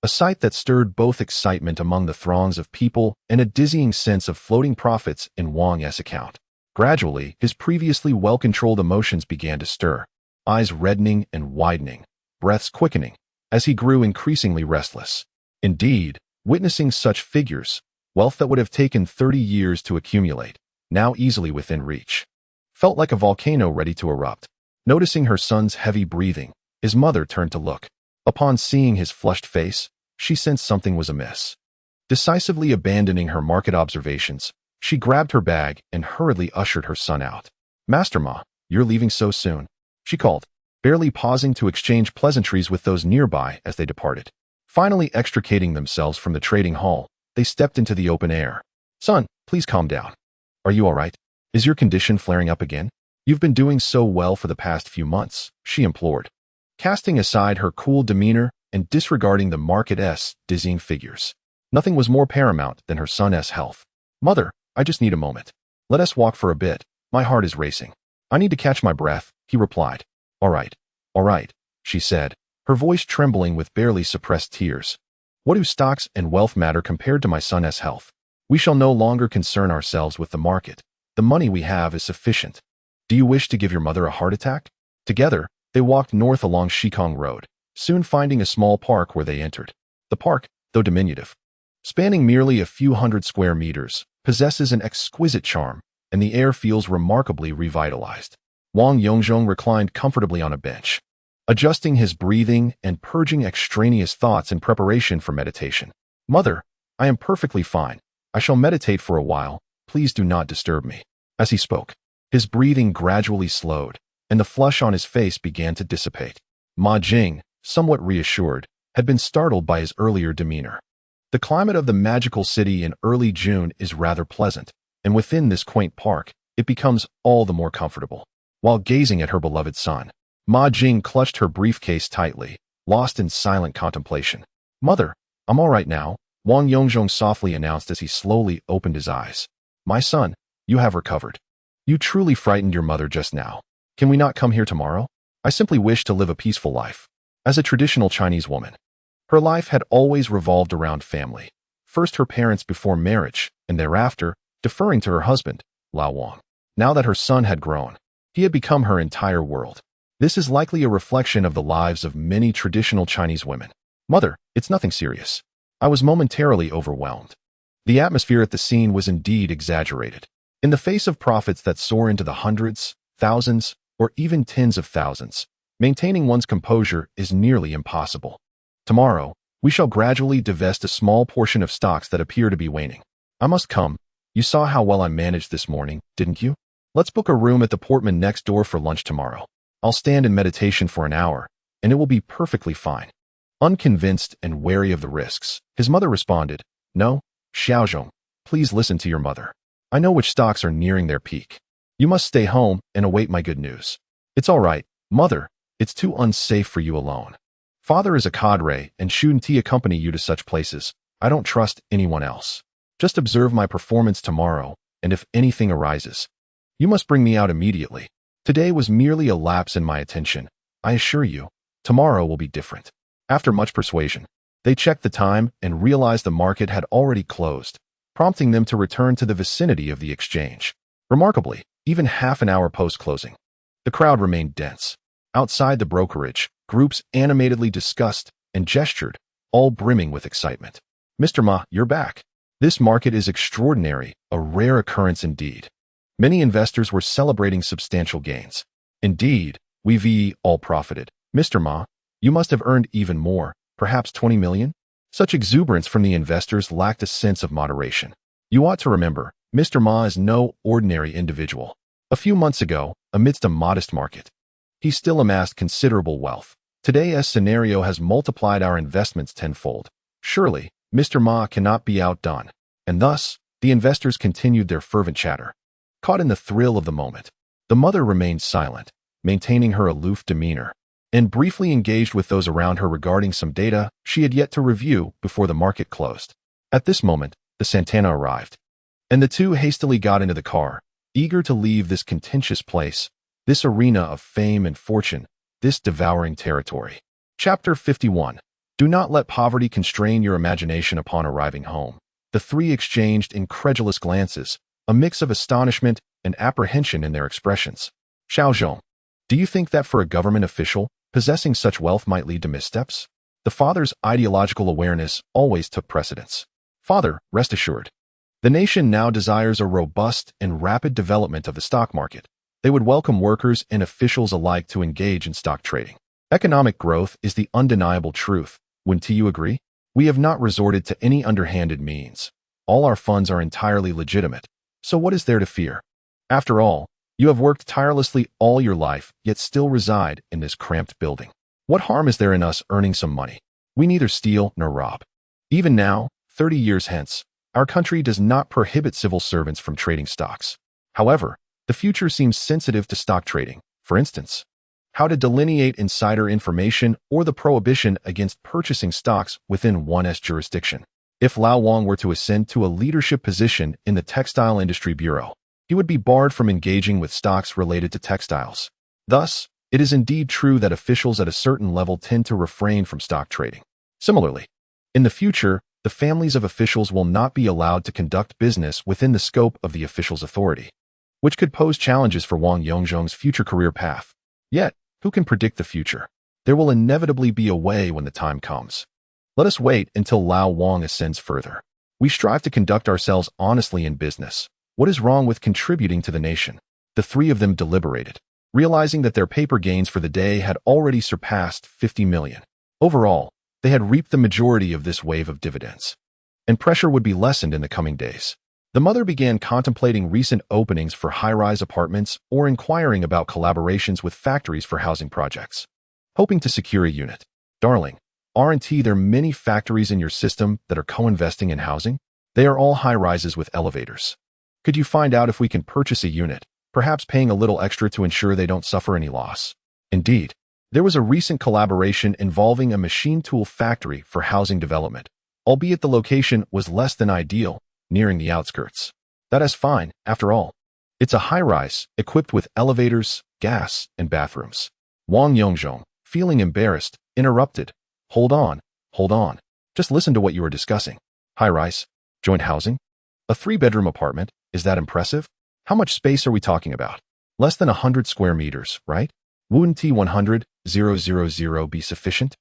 A sight that stirred both excitement among the throngs of people and a dizzying sense of floating profits in Wang's account. Gradually, his previously well-controlled emotions began to stir, eyes reddening and widening, breaths quickening, as he grew increasingly restless. Indeed, witnessing such figures, wealth that would have taken 30 years to accumulate, now easily within reach, felt like a volcano ready to erupt. Noticing her son's heavy breathing, his mother turned to look. Upon seeing his flushed face, she sensed something was amiss. Decisively abandoning her market observations, she grabbed her bag and hurriedly ushered her son out. "Master Ma, you're leaving so soon," she called, barely pausing to exchange pleasantries with those nearby as they departed. Finally extricating themselves from the trading hall, they stepped into the open air. "Son, please calm down. Are you all right? Is your condition flaring up again? You've been doing so well for the past few months," she implored, casting aside her cool demeanor and disregarding the market's dizzying figures. Nothing was more paramount than her son's health. "Mother, I just need a moment. Let us walk for a bit. My heart is racing. I need to catch my breath," he replied. All right, she said, her voice trembling with barely suppressed tears. "What do stocks and wealth matter compared to my son's health? We shall no longer concern ourselves with the market. The money we have is sufficient. Do you wish to give your mother a heart attack?" Together, they walked north along Shikong Road, soon finding a small park where they entered. The park, though diminutive, spanning merely a few hundred square meters, possesses an exquisite charm, and the air feels remarkably revitalized. Wang Yongzhong reclined comfortably on a bench, adjusting his breathing and purging extraneous thoughts in preparation for meditation. "Mother, I am perfectly fine. I shall meditate for a while. Please do not disturb me." As he spoke, his breathing gradually slowed, and the flush on his face began to dissipate. Ma Jing, somewhat reassured, had been startled by his earlier demeanor. The climate of the magical city in early June is rather pleasant, and within this quaint park, it becomes all the more comfortable. While gazing at her beloved son, Ma Jing clutched her briefcase tightly, lost in silent contemplation. "Mother, I'm all right now," Wang Yongzhong softly announced as he slowly opened his eyes. "My son, you have recovered. You truly frightened your mother just now. Can we not come here tomorrow? I simply wish to live a peaceful life." As a traditional Chinese woman, her life had always revolved around family. First her parents before marriage, and thereafter, deferring to her husband, Lao Wang. Now that her son had grown, he had become her entire world. This is likely a reflection of the lives of many traditional Chinese women. "Mother, it's nothing serious. I was momentarily overwhelmed." The atmosphere at the scene was indeed exaggerated. In the face of profits that soar into the hundreds, thousands, or even tens of thousands, maintaining one's composure is nearly impossible. "Tomorrow, we shall gradually divest a small portion of stocks that appear to be waning. I must come. You saw how well I managed this morning, didn't you? Let's book a room at the Portman next door for lunch tomorrow. I'll stand in meditation for an hour, and it will be perfectly fine." Unconvinced and wary of the risks, his mother responded, "No, Xiaozhong, please listen to your mother. I know which stocks are nearing their peak. You must stay home and await my good news." "It's all right, mother. It's too unsafe for you alone. Father is a cadre and shouldn't he accompany you to such places. I don't trust anyone else. Just observe my performance tomorrow, and if anything arises, you must bring me out immediately. Today was merely a lapse in my attention. I assure you, tomorrow will be different." After much persuasion, they checked the time and realized the market had already closed, prompting them to return to the vicinity of the exchange. Remarkably, even half an hour post-closing, the crowd remained dense. Outside the brokerage, groups animatedly discussed and gestured, all brimming with excitement. "Mr. Ma, you're back. This market is extraordinary, a rare occurrence indeed." Many investors were celebrating substantial gains. "Indeed, we've all profited. Mr. Ma, you must have earned even more, perhaps 20 million? Such exuberance from the investors lacked a sense of moderation. You ought to remember, Mr. Ma is no ordinary individual. A few months ago, amidst a modest market, he still amassed considerable wealth. Today's scenario has multiplied our investments tenfold. Surely, Mr. Ma cannot be outdone." And thus, the investors continued their fervent chatter. Caught in the thrill of the moment, the mother remained silent, maintaining her aloof demeanor, and briefly engaged with those around her regarding some data she had yet to review before the market closed. At this moment, the Santana arrived, and the two hastily got into the car, eager to leave this contentious place, this arena of fame and fortune, this devouring territory. Chapter 51. Do not let poverty constrain your imagination upon arriving home. The three exchanged incredulous glances, a mix of astonishment and apprehension in their expressions. "Xiaozhong, do you think that for a government official, possessing such wealth might lead to missteps?" The father's ideological awareness always took precedence. "Father, rest assured. The nation now desires a robust and rapid development of the stock market. They would welcome workers and officials alike to engage in stock trading. Economic growth is the undeniable truth. Wouldn't you agree? We have not resorted to any underhanded means. All our funds are entirely legitimate. So what is there to fear? After all, you have worked tirelessly all your life, yet still reside in this cramped building. What harm is there in us earning some money? We neither steal nor rob. Even now, 30 years hence, our country does not prohibit civil servants from trading stocks. However, the future seems sensitive to stock trading. For instance, how to delineate insider information or the prohibition against purchasing stocks within one's jurisdiction. If Lao Wang were to ascend to a leadership position in the Textile Industry Bureau, he would be barred from engaging with stocks related to textiles. Thus, it is indeed true that officials at a certain level tend to refrain from stock trading. Similarly, in the future, the families of officials will not be allowed to conduct business within the scope of the official's authority, which could pose challenges for Wang Yongzhong's future career path. Yet, who can predict the future? There will inevitably be a way when the time comes. Let us wait until Lao Wang ascends further. We strive to conduct ourselves honestly in business. What is wrong with contributing to the nation? The three of them deliberated, realizing that their paper gains for the day had already surpassed 50 million. Overall, they had reaped the majority of this wave of dividends. and pressure would be lessened in the coming days. The mother began contemplating recent openings for high-rise apartments or inquiring about collaborations with factories for housing projects, hoping to secure a unit. Darling, aren't there many factories in your system that are co-investing in housing? They are all high-rises with elevators. Could you find out if we can purchase a unit, perhaps paying a little extra to ensure they don't suffer any loss? Indeed, there was a recent collaboration involving a machine tool factory for housing development, albeit the location was less than ideal, nearing the outskirts. That is fine, after all. It's a high-rise, equipped with elevators, gas, and bathrooms. Wang Yongzhong, feeling embarrassed, interrupted. Hold on. Just listen to what you are discussing. High-rise, joint housing? A 3-bedroom apartment? Is that impressive? How much space are we talking about? Less than 100 square meters, right? Wouldn't T100,000 be sufficient?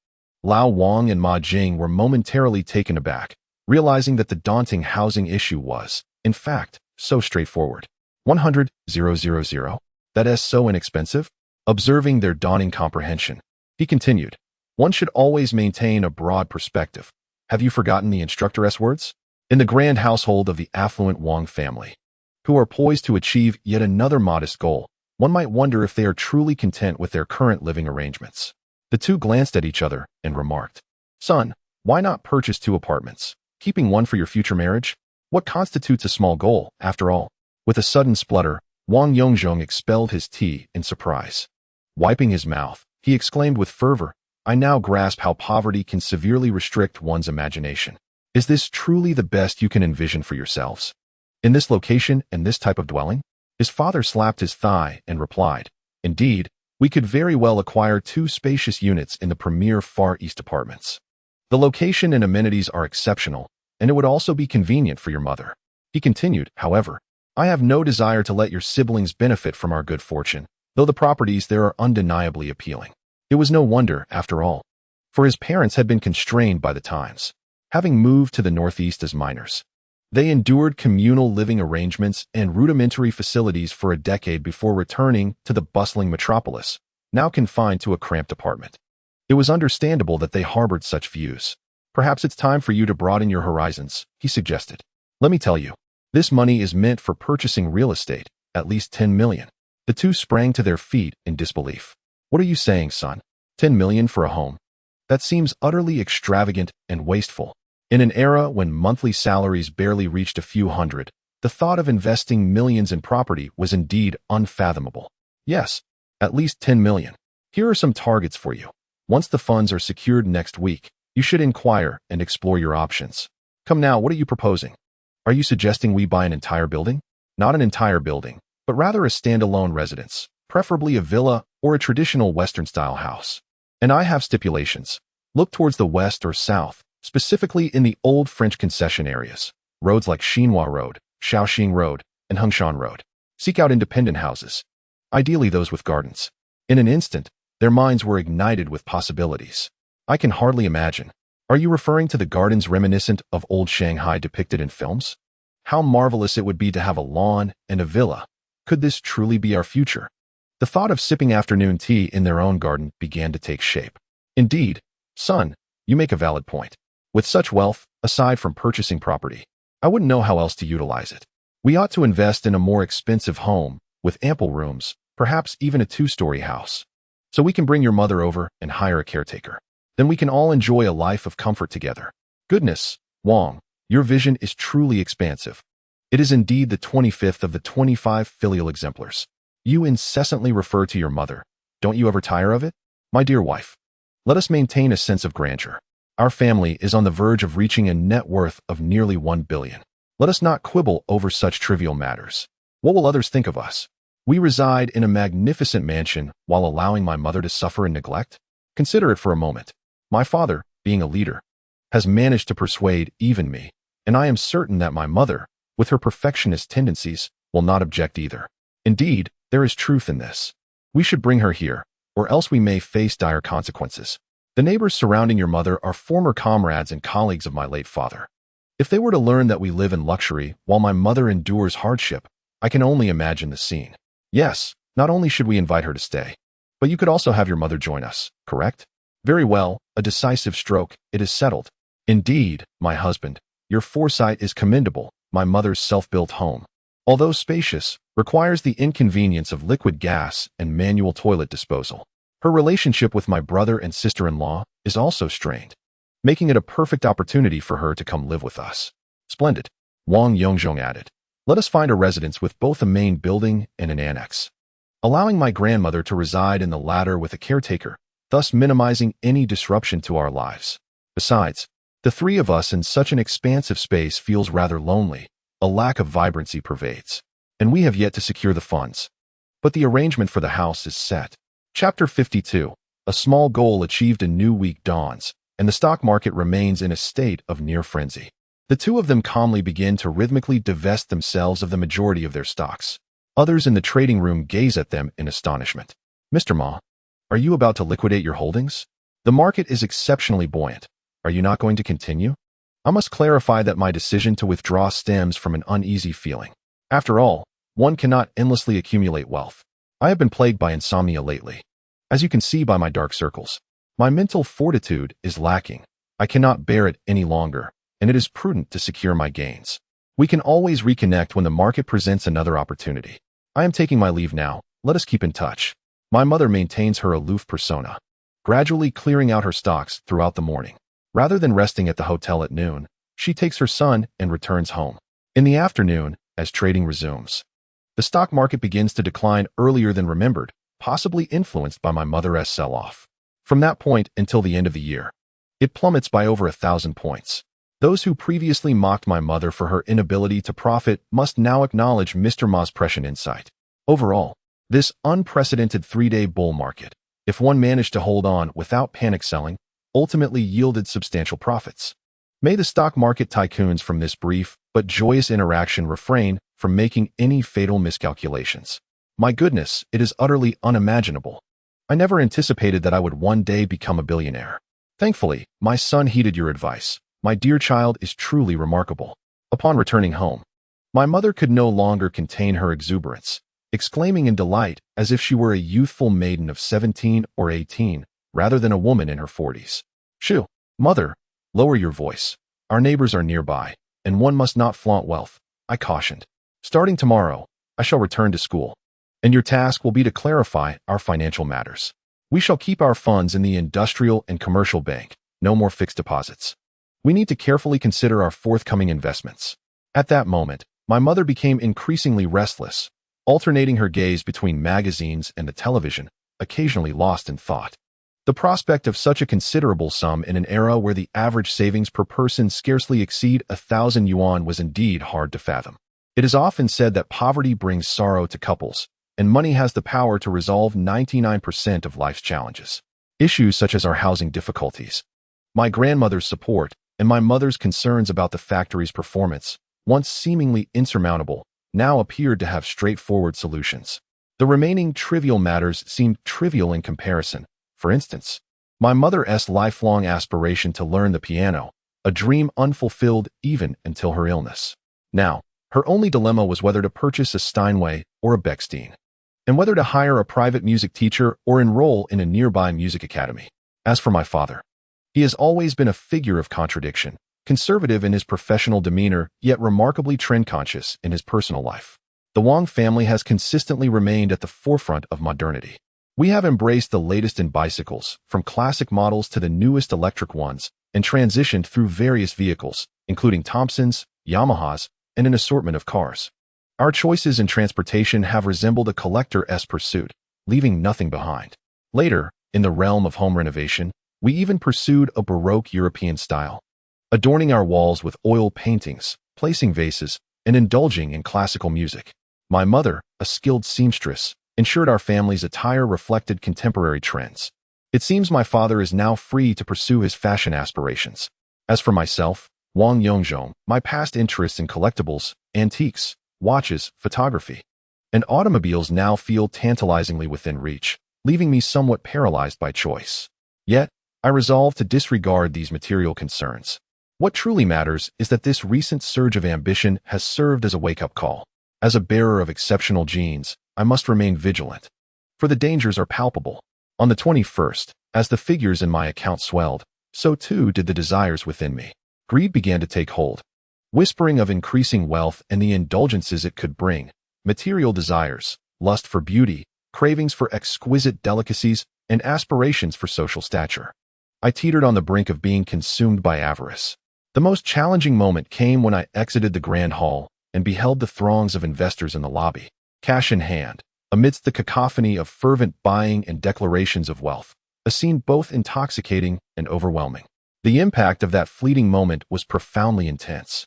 Lao Wang and Ma Jing were momentarily taken aback, realizing that the daunting housing issue was, in fact, so straightforward. 100,000? That is so inexpensive? Observing their dawning comprehension, he continued, one should always maintain a broad perspective. Have you forgotten the instructor's words? In the grand household of the affluent Wang family, who are poised to achieve yet another modest goal, one might wonder if they are truly content with their current living arrangements. The two glanced at each other and remarked, Son, why not purchase 2 apartments, keeping one for your future marriage? What constitutes a small goal, after all? With a sudden splutter, Wang Yongzhong expelled his tea in surprise. Wiping his mouth, he exclaimed with fervor, I now grasp how poverty can severely restrict one's imagination. Is this truly the best you can envision for yourselves? In this location and this type of dwelling? His father slapped his thigh and replied, Indeed, we could very well acquire 2 spacious units in the premier Far East apartments. The location and amenities are exceptional, and it would also be convenient for your mother. He continued, however, I have no desire to let your siblings benefit from our good fortune, though the properties there are undeniably appealing. It was no wonder, after all, for his parents had been constrained by the times, having moved to the Northeast as minors. They endured communal living arrangements and rudimentary facilities for a decade before returning to the bustling metropolis, now confined to a cramped apartment. It was understandable that they harbored such views. Perhaps it's time for you to broaden your horizons, he suggested. Let me tell you, this money is meant for purchasing real estate, at least 10 million. The two sprang to their feet in disbelief. What are you saying, son? 10 million for a home? That seems utterly extravagant and wasteful. In an era when monthly salaries barely reached a few hundred, the thought of investing millions in property was indeed unfathomable. Yes, at least 10 million. Here are some targets for you. Once the funds are secured next week, you should inquire and explore your options. Come now, what are you proposing? Are you suggesting we buy an entire building? Not an entire building, but rather a standalone residence, preferably a villa or a traditional Western-style house. And I have stipulations. Look towards the west or south, specifically in the old French concession areas, roads like Xinhua Road, Shaoxing Road, and Hengshan Road. Seek out independent houses, ideally those with gardens. In an instant, their minds were ignited with possibilities. I can hardly imagine. Are you referring to the gardens reminiscent of old Shanghai depicted in films? How marvelous it would be to have a lawn and a villa. Could this truly be our future? The thought of sipping afternoon tea in their own garden began to take shape. Indeed, son, you make a valid point. With such wealth, aside from purchasing property, I wouldn't know how else to utilize it. We ought to invest in a more expensive home, with ample rooms, perhaps even a 2-story house. So we can bring your mother over and hire a caretaker. Then we can all enjoy a life of comfort together. Goodness, Wang, your vision is truly expansive. It is indeed the 25th of the 25 filial exemplars. You incessantly refer to your mother. Don't you ever tire of it? My dear wife, let us maintain a sense of grandeur. Our family is on the verge of reaching a net worth of nearly 1 billion. Let us not quibble over such trivial matters. What will others think of us? We reside in a magnificent mansion while allowing my mother to suffer in neglect? Consider it for a moment. My father, being a leader, has managed to persuade even me, and I am certain that my mother, with her perfectionist tendencies, will not object either. Indeed, there is truth in this. We should bring her here, or else we may face dire consequences. The neighbors surrounding your mother are former comrades and colleagues of my late father. If they were to learn that we live in luxury while my mother endures hardship, I can only imagine the scene. Yes, not only should we invite her to stay, but you could also have your mother join us, correct? Very well, a decisive stroke, it is settled. Indeed, my husband, Your foresight is commendable. My mother's self-built home, although spacious, requires the inconvenience of liquid gas and manual toilet disposal. Her relationship with my brother and sister-in-law is also strained, making it a perfect opportunity for her to come live with us. Splendid, Wang Yongzhong added. Let us find a residence with both a main building and an annex, allowing my grandmother to reside in the latter with a caretaker, thus minimizing any disruption to our lives. Besides, the three of us in such an expansive space feels rather lonely. A lack of vibrancy pervades, and we have yet to secure the funds. But the arrangement for the house is set. Chapter 52. A small goal achieved. A new week dawns, and the stock market remains in a state of near frenzy. The two of them calmly begin to rhythmically divest themselves of the majority of their stocks. Others in the trading room gaze at them in astonishment. Mr. Ma, are you about to liquidate your holdings? The market is exceptionally buoyant. Are you not going to continue? I must clarify that my decision to withdraw stems from an uneasy feeling. After all, one cannot endlessly accumulate wealth. I have been plagued by insomnia lately. As you can see by my dark circles, my mental fortitude is lacking. I cannot bear it any longer, and it is prudent to secure my gains. We can always reconnect when the market presents another opportunity. I am taking my leave now. Let us keep in touch. My mother maintains her aloof persona, gradually clearing out her stocks throughout the morning. Rather than resting at the hotel at noon, she takes her son and returns home. In the afternoon, as trading resumes, the stock market begins to decline earlier than remembered, possibly influenced by my mother's sell-off. From that point until the end of the year, it plummets by over 1,000 points. Those who previously mocked my mother for her inability to profit must now acknowledge Mr. Ma's prescient insight. Overall, this unprecedented 3-day bull market, if one managed to hold on without panic selling, ultimately yielded substantial profits. May the stock market tycoons from this brief but joyous interaction refrain from making any fatal miscalculations. My goodness, it is utterly unimaginable. I never anticipated that I would one day become a billionaire. Thankfully, my son heeded your advice. My dear child is truly remarkable. Upon returning home, my mother could no longer contain her exuberance, exclaiming in delight as if she were a youthful maiden of 17 or 18, rather than a woman in her 40s. Shoo, mother, lower your voice. Our neighbors are nearby, and one must not flaunt wealth, I cautioned. Starting tomorrow, I shall return to school, and your task will be to clarify our financial matters. We shall keep our funds in the industrial and commercial bank, no more fixed deposits. We need to carefully consider our forthcoming investments. At that moment, my mother became increasingly restless, alternating her gaze between magazines and the television, occasionally lost in thought. The prospect of such a considerable sum in an era where the average savings per person scarcely exceed 1,000 yuan was indeed hard to fathom. It is often said that poverty brings sorrow to couples, and money has the power to resolve 99% of life's challenges. Issues such as our housing difficulties, my grandmother's support, and my mother's concerns about the factory's performance, once seemingly insurmountable, now appeared to have straightforward solutions. The remaining trivial matters seemed trivial in comparison. For instance, my mother's lifelong aspiration to learn the piano, a dream unfulfilled even until her illness. Now, her only dilemma was whether to purchase a Steinway or a Bechstein, and whether to hire a private music teacher or enroll in a nearby music academy. As for my father, he has always been a figure of contradiction, conservative in his professional demeanor, yet remarkably trend-conscious in his personal life. The Wang family has consistently remained at the forefront of modernity. We have embraced the latest in bicycles, from classic models to the newest electric ones, and transitioned through various vehicles, including Thompsons, Yamahas, and an assortment of cars. Our choices in transportation have resembled a collector's pursuit, leaving nothing behind. Later, in the realm of home renovation, we even pursued a Baroque European style, adorning our walls with oil paintings, placing vases, and indulging in classical music. My mother, a skilled seamstress, ensured our family's attire reflected contemporary trends. It seems my father is now free to pursue his fashion aspirations. As for myself, Wang Yongzhong, my past interests in collectibles, antiques, watches, photography, and automobiles now feel tantalizingly within reach, leaving me somewhat paralyzed by choice. Yet, I resolve to disregard these material concerns. What truly matters is that this recent surge of ambition has served as a wake-up call. As a bearer of exceptional genes, I must remain vigilant, for the dangers are palpable. On the 21st, as the figures in my account swelled, so too did the desires within me. Greed began to take hold, whispering of increasing wealth and the indulgences it could bring, material desires, lust for beauty, cravings for exquisite delicacies, and aspirations for social stature. I teetered on the brink of being consumed by avarice. The most challenging moment came when I exited the grand hall and beheld the throngs of investors in the lobby, cash in hand, amidst the cacophony of fervent buying and declarations of wealth, a scene both intoxicating and overwhelming. The impact of that fleeting moment was profoundly intense.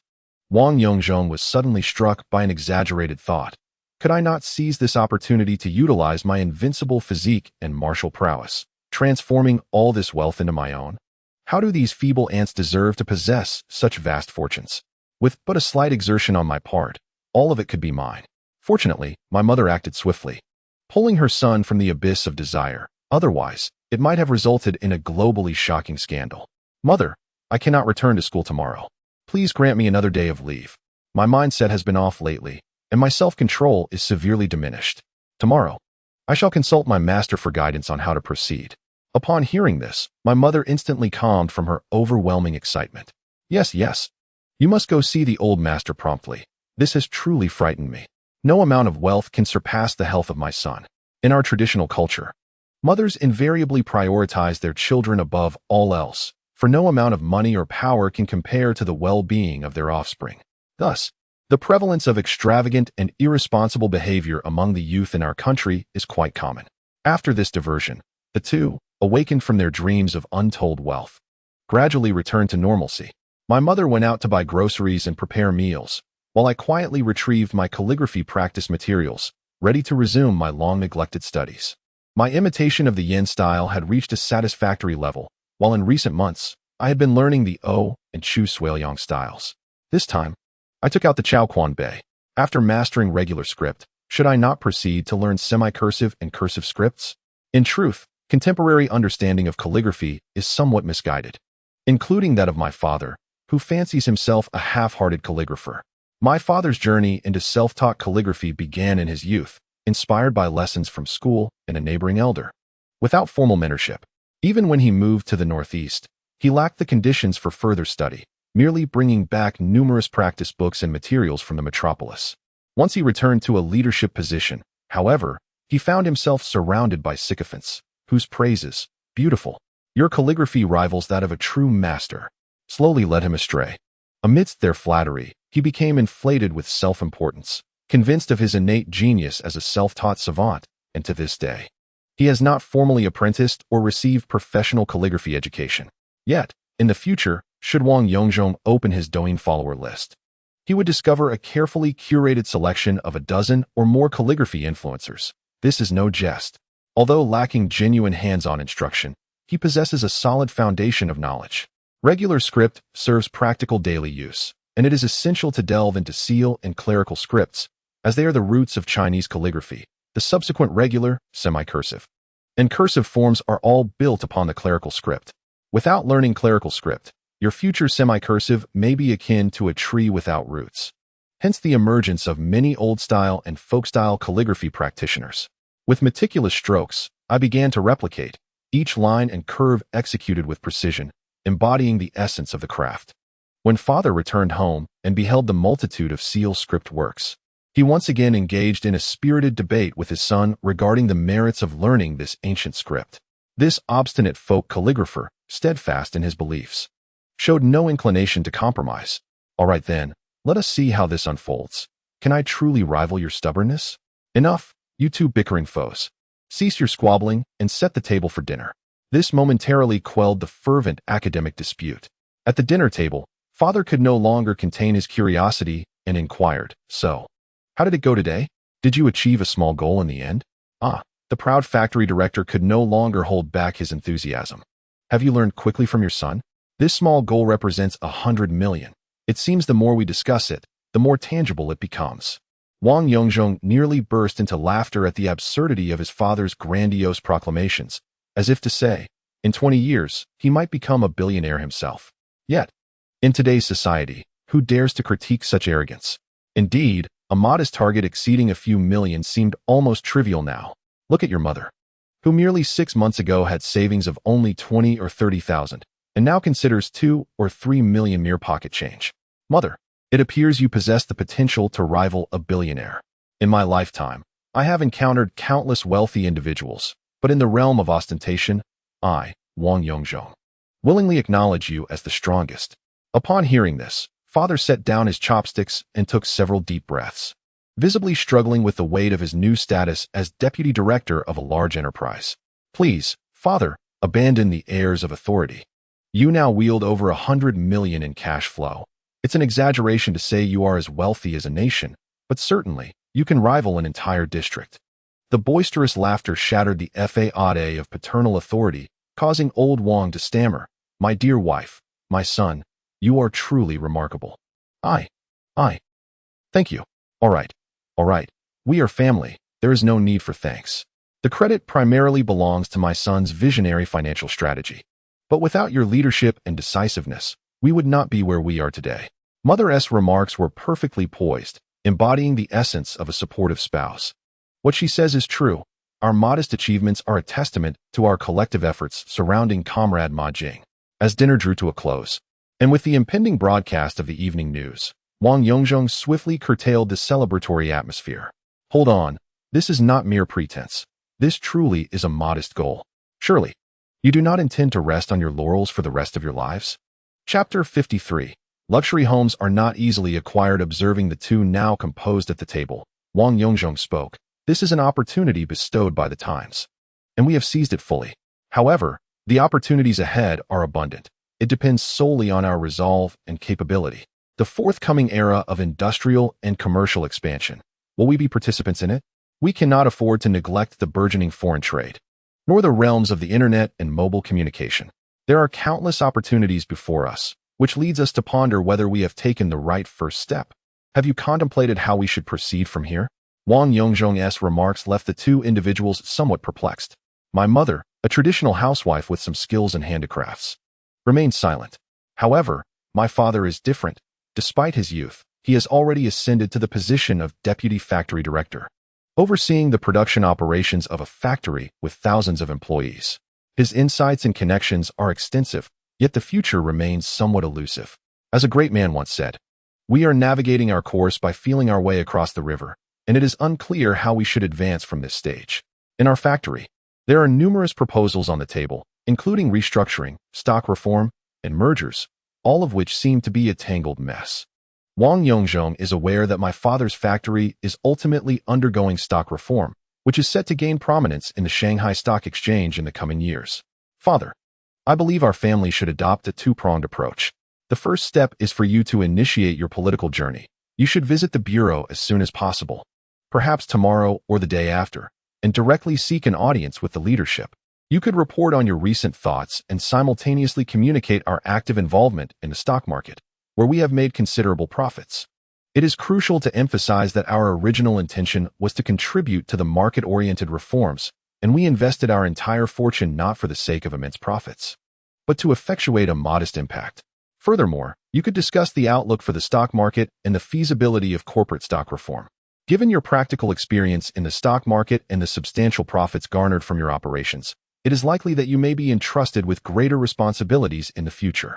Wang Yongzhong was suddenly struck by an exaggerated thought. Could I not seize this opportunity to utilize my invincible physique and martial prowess, transforming all this wealth into my own? How do these feeble ants deserve to possess such vast fortunes? With but a slight exertion on my part, all of it could be mine. Fortunately, my mother acted swiftly, pulling her son from the abyss of desire. Otherwise, it might have resulted in a globally shocking scandal. Mother, I cannot return to school tomorrow. Please grant me another day of leave. My mindset has been off lately, and my self-control is severely diminished. Tomorrow, I shall consult my master for guidance on how to proceed. Upon hearing this, my mother instantly calmed from her overwhelming excitement. Yes, yes. You must go see the old master promptly. This has truly frightened me. No amount of wealth can surpass the health of my son. In our traditional culture, mothers invariably prioritize their children above all else, for no amount of money or power can compare to the well-being of their offspring. Thus, the prevalence of extravagant and irresponsible behavior among the youth in our country is quite common. After this diversion, the two, awakened from their dreams of untold wealth, gradually returned to normalcy. My mother went out to buy groceries and prepare meals, while I quietly retrieved my calligraphy practice materials, ready to resume my long-neglected studies. My imitation of the yin style had reached a satisfactory level, while in recent months, I had been learning the O and Chu Suiyang styles. This time, I took out the Chao Quan Bei. After mastering regular script, should I not proceed to learn semi-cursive and cursive scripts? In truth, contemporary understanding of calligraphy is somewhat misguided, including that of my father, who fancies himself a half-hearted calligrapher. My father's journey into self-taught calligraphy began in his youth, inspired by lessons from school and a neighboring elder. Without formal mentorship, even when he moved to the Northeast, he lacked the conditions for further study, merely bringing back numerous practice books and materials from the metropolis. Once he returned to a leadership position, however, he found himself surrounded by sycophants, whose praises, beautiful, your calligraphy rivals that of a true master, slowly led him astray. Amidst their flattery, he became inflated with self-importance, convinced of his innate genius as a self-taught savant, and to this day, he has not formally apprenticed or received professional calligraphy education. Yet, in the future, should Wang Yongzhong open his Douyin follower list, he would discover a carefully curated selection of a dozen or more calligraphy influencers. This is no jest. Although lacking genuine hands-on instruction, he possesses a solid foundation of knowledge. Regular script serves practical daily use, and it is essential to delve into seal and clerical scripts, as they are the roots of Chinese calligraphy. The subsequent regular, semi-cursive, and cursive forms are all built upon the clerical script. Without learning clerical script, your future semi-cursive may be akin to a tree without roots. Hence the emergence of many old-style and folk-style calligraphy practitioners. With meticulous strokes, I began to replicate, each line and curve executed with precision, embodying the essence of the craft. When father returned home and beheld the multitude of seal script works, he once again engaged in a spirited debate with his son regarding the merits of learning this ancient script. This obstinate folk calligrapher, steadfast in his beliefs, showed no inclination to compromise. All right then, let us see how this unfolds. Can I truly rival your stubbornness? Enough, you two bickering foes. Cease your squabbling and set the table for dinner. This momentarily quelled the fervent academic dispute. At the dinner table, father could no longer contain his curiosity and inquired, "So, how did it go today? Did you achieve a small goal in the end?" The proud factory director could no longer hold back his enthusiasm. "Have you learned quickly from your son? This small goal represents 100 million. It seems the more we discuss it, the more tangible it becomes." Wang Yongzhong nearly burst into laughter at the absurdity of his father's grandiose proclamations, as if to say, in 20 years, he might become a billionaire himself. Yet, in today's society, who dares to critique such arrogance? Indeed, a modest target exceeding a few million seemed almost trivial now. Look at your mother, who merely 6 months ago had savings of only 20 or 30,000, and now considers 2 or 3 million mere pocket change. Mother, It appears you possess the potential to rival a billionaire. In my lifetime, I have encountered countless wealthy individuals, but in the realm of ostentation, I, Wang Yongzhong, willingly acknowledge you as the strongest. Upon hearing this, father set down his chopsticks and took several deep breaths, visibly struggling with the weight of his new status as deputy director of a large enterprise. Please, father, abandon the airs of authority. You now wield over 100 million in cash flow. It's an exaggeration to say you are as wealthy as a nation, but certainly, you can rival an entire district. The boisterous laughter shattered the facade of paternal authority, causing old Wang to stammer, "My dear wife, my son, you are truly remarkable." I. Thank you. All right. We are family. There is no need for thanks. The credit primarily belongs to my son's visionary financial strategy. But without your leadership and decisiveness, we would not be where we are today. Mother's remarks were perfectly poised, embodying the essence of a supportive spouse. What she says is true. Our modest achievements are a testament to our collective efforts surrounding Comrade Ma Jing. As dinner drew to a close, and with the impending broadcast of the evening news, Wang Yongzhong swiftly curtailed the celebratory atmosphere. Hold on, this is not mere pretense. This truly is a modest goal. Surely, you do not intend to rest on your laurels for the rest of your lives? Chapter 53. Luxury homes are not easily acquired. Observing the two now composed at the table, Wang Yongzhong spoke. This is an opportunity bestowed by the times, and we have seized it fully. However, the opportunities ahead are abundant. It depends solely on our resolve and capability. The forthcoming era of industrial and commercial expansion. Will we be participants in it? We cannot afford to neglect the burgeoning foreign trade, nor the realms of the internet and mobile communication. There are countless opportunities before us, which leads us to ponder whether we have taken the right first step. Have you contemplated how we should proceed from here? Wang Yongzhong's remarks left the two individuals somewhat perplexed. My mother, a traditional housewife with some skills in handicrafts, remained silent. However, my father is different. Despite his youth, he has already ascended to the position of deputy factory director, overseeing the production operations of a factory with thousands of employees. His insights and connections are extensive, yet the future remains somewhat elusive. As a great man once said, we are navigating our course by feeling our way across the river, and it is unclear how we should advance from this stage. In our factory, there are numerous proposals on the table, including restructuring, stock reform, and mergers, all of which seem to be a tangled mess. Wang Yongzhong is aware that my father's factory is ultimately undergoing stock reform, which is set to gain prominence in the Shanghai Stock Exchange in the coming years. Father, I believe our family should adopt a two-pronged approach. The first step is for you to initiate your political journey. You should visit the bureau as soon as possible, perhaps tomorrow or the day after, and directly seek an audience with the leadership. You could report on your recent thoughts and simultaneously communicate our active involvement in the stock market, where we have made considerable profits. It is crucial to emphasize that our original intention was to contribute to the market-oriented reforms, and we invested our entire fortune not for the sake of immense profits, but to effectuate a modest impact. Furthermore, you could discuss the outlook for the stock market and the feasibility of corporate stock reform. Given your practical experience in the stock market and the substantial profits garnered from your operations, it is likely that you may be entrusted with greater responsibilities in the future.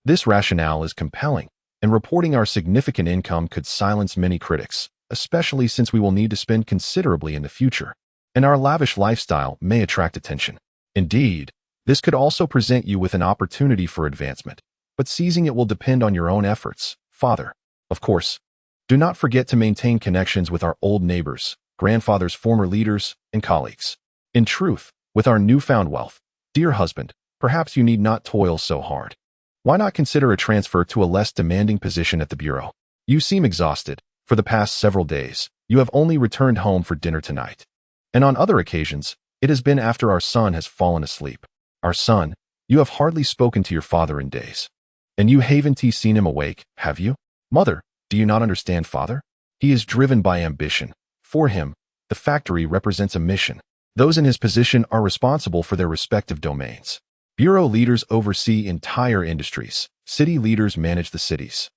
This rationale is compelling, and reporting our significant income could silence many critics, especially since we will need to spend considerably in the future, and our lavish lifestyle may attract attention. Indeed, this could also present you with an opportunity for advancement, but seizing it will depend on your own efforts, Father. Of course, do not forget to maintain connections with our old neighbors, grandfather's former leaders, and colleagues. In truth, with our newfound wealth, dear husband, perhaps you need not toil so hard. Why not consider a transfer to a less demanding position at the bureau? You seem exhausted. For the past several days, you have only returned home for dinner tonight. And on other occasions, it has been after our son has fallen asleep. Our son, you have hardly spoken to your father in days. And you haven't seen him awake, have you? Mother, do you not understand, father? He is driven by ambition. For him, the factory represents a mission. Those in his position are responsible for their respective domains. Bureau leaders oversee entire industries. City leaders manage the cities,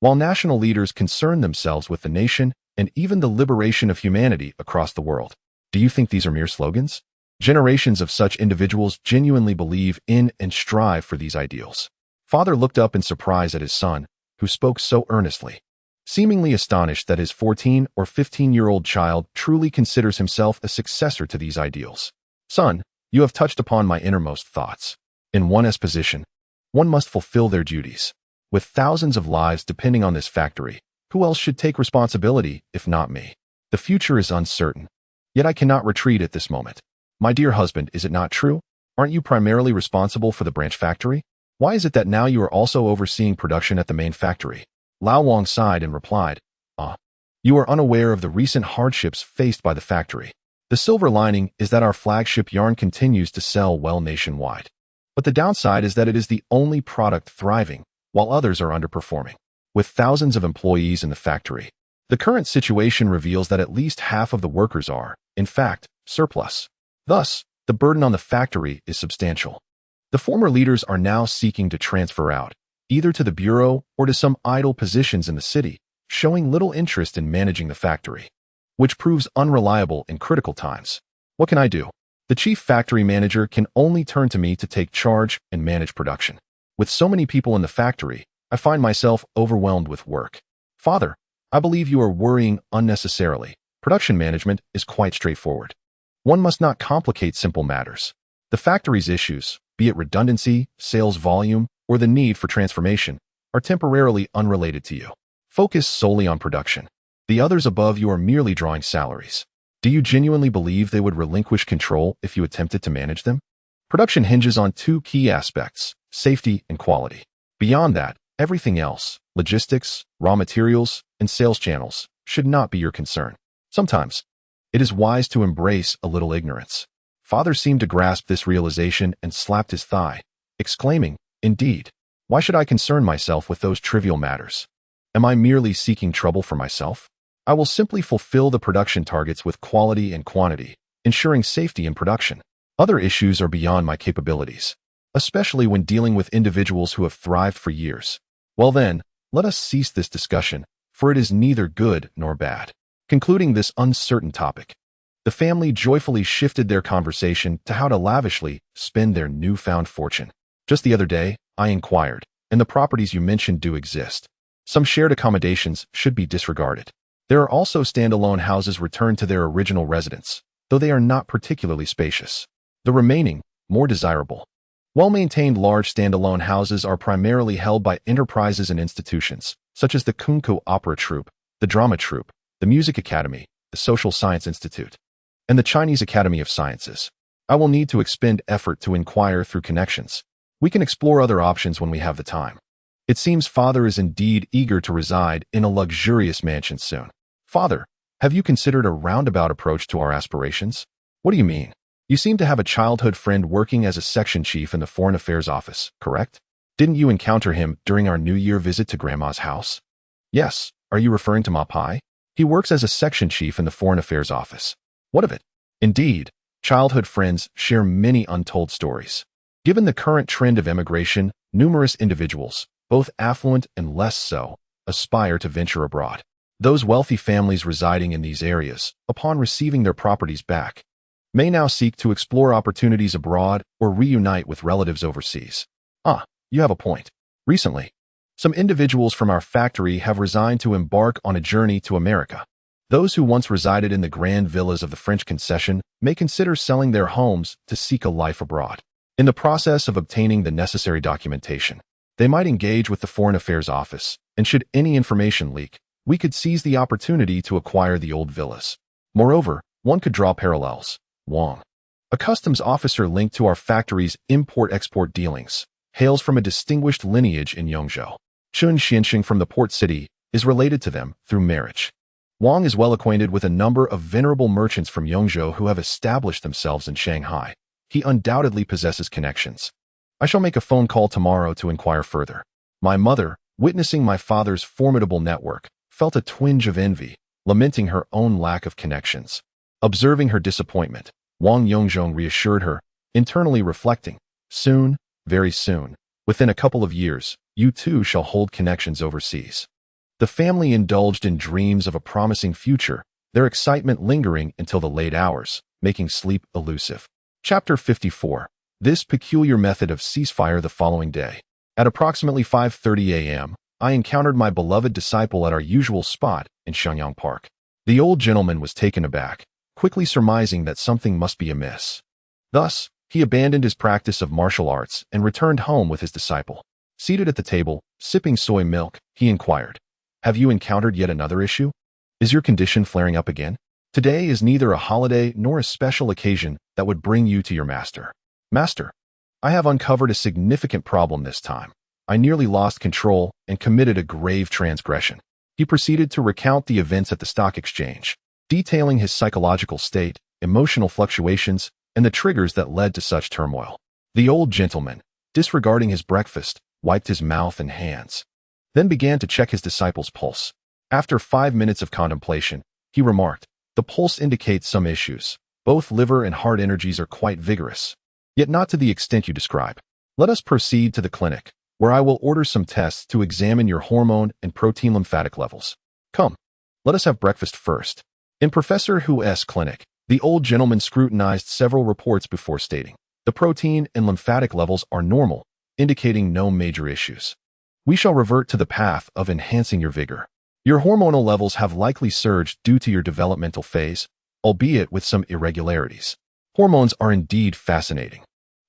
while national leaders concern themselves with the nation and even the liberation of humanity across the world. Do you think these are mere slogans? Generations of such individuals genuinely believe in and strive for these ideals. Father looked up in surprise at his son, who spoke so earnestly. seemingly astonished that his 14 or 15-year-old child truly considers himself a successor to these ideals. Son, you have touched upon my innermost thoughts. In one's position, one must fulfill their duties. With thousands of lives depending on this factory, who else should take responsibility if not me? The future is uncertain, yet I cannot retreat at this moment. My dear husband, is it not true? Aren't you primarily responsible for the branch factory? Why is it that now you are also overseeing production at the main factory? Lao Wang sighed and replied, You are unaware of the recent hardships faced by the factory. The silver lining is that our flagship yarn continues to sell well nationwide. But the downside is that it is the only product thriving, while others are underperforming. With thousands of employees in the factory, the current situation reveals that at least half of the workers are, in fact, surplus. Thus, the burden on the factory is substantial. The former leaders are now seeking to transfer out, either to the bureau or to some idle positions in the city, showing little interest in managing the factory, which proves unreliable in critical times. What can I do? The chief factory manager can only turn to me to take charge and manage production. With so many people in the factory, I find myself overwhelmed with work. Father, I believe you are worrying unnecessarily. Production management is quite straightforward. One must not complicate simple matters. The factory's issues, be it redundancy, sales volume, or the need for transformation, are temporarily unrelated to you. Focus solely on production. The others above you are merely drawing salaries. Do you genuinely believe they would relinquish control if you attempted to manage them? Production hinges on two key aspects, safety and quality. Beyond that, everything else, logistics, raw materials, and sales channels, should not be your concern. Sometimes, it is wise to embrace a little ignorance. Father seemed to grasp this realization and slapped his thigh, exclaiming, Indeed, why should I concern myself with those trivial matters? Am I merely seeking trouble for myself? I will simply fulfill the production targets with quality and quantity, ensuring safety in production. Other issues are beyond my capabilities, especially when dealing with individuals who have thrived for years. Well then, let us cease this discussion, for it is neither good nor bad. Concluding this uncertain topic, the family joyfully shifted their conversation to how to lavishly spend their newfound fortune. Just the other day, I inquired, and the properties you mentioned do exist. Some shared accommodations should be disregarded. There are also standalone houses returned to their original residence, though they are not particularly spacious. The remaining, more desirable, well-maintained large standalone houses are primarily held by enterprises and institutions, such as the Kunku Opera Troupe, the Drama Troupe, the Music Academy, the Social Science Institute, and the Chinese Academy of Sciences. I will need to expend effort to inquire through connections. We can explore other options when we have the time. It seems Father is indeed eager to reside in a luxurious mansion soon. Father, have you considered a roundabout approach to our aspirations? What do you mean? You seem to have a childhood friend working as a section chief in the Foreign Affairs Office, correct? Didn't you encounter him during our New Year visit to Grandma's house? Yes, are you referring to Ma Pai? He works as a section chief in the Foreign Affairs Office. What of it? Indeed, childhood friends share many untold stories. Given the current trend of emigration, numerous individuals, both affluent and less so, aspire to venture abroad. Those wealthy families residing in these areas, upon receiving their properties back, may now seek to explore opportunities abroad or reunite with relatives overseas. You have a point. Recently, some individuals from our factory have resigned to embark on a journey to America. Those who once resided in the grand villas of the French concession may consider selling their homes to seek a life abroad. In the process of obtaining the necessary documentation, they might engage with the Foreign Affairs Office, and should any information leak, we could seize the opportunity to acquire the old villas. Moreover, one could draw parallels. Wang, a customs officer linked to our factory's import-export dealings, hails from a distinguished lineage in Yongzhou. Chun Xianxing from the port city is related to them through marriage. Wang is well acquainted with a number of venerable merchants from Yongzhou who have established themselves in Shanghai. He undoubtedly possesses connections. I shall make a phone call tomorrow to inquire further. My mother, witnessing my father's formidable network, felt a twinge of envy, lamenting her own lack of connections. Observing her disappointment, Wang Yongzhong reassured her, internally reflecting, Soon, very soon, within a couple of years, you too shall hold connections overseas. The family indulged in dreams of a promising future, their excitement lingering until the late hours, making sleep elusive. Chapter 54. This peculiar method of ceasefire the following day. At approximately 5:30 a.m., I encountered my beloved disciple at our usual spot in Shenyang Park. The old gentleman was taken aback, quickly surmising that something must be amiss. Thus, he abandoned his practice of martial arts and returned home with his disciple. Seated at the table, sipping soy milk, he inquired, "Have you encountered yet another issue? Is your condition flaring up again? Today is neither a holiday nor a special occasion that would bring you to your master. Master, I have uncovered a significant problem this time. I nearly lost control and committed a grave transgression." He proceeded to recount the events at the stock exchange, detailing his psychological state, emotional fluctuations, and the triggers that led to such turmoil. The old gentleman, disregarding his breakfast, wiped his mouth and hands, then began to check his disciple's pulse. After 5 minutes of contemplation, he remarked, "The pulse indicates some issues. Both liver and heart energies are quite vigorous, yet not to the extent you describe. Let us proceed to the clinic, where I will order some tests to examine your hormone and protein lymphatic levels. Come, let us have breakfast first." In Professor Hu's clinic, the old gentleman scrutinized several reports before stating, "The protein and lymphatic levels are normal, indicating no major issues. We shall revert to the path of enhancing your vigor. Your hormonal levels have likely surged due to your developmental phase, albeit with some irregularities. Hormones are indeed fascinating.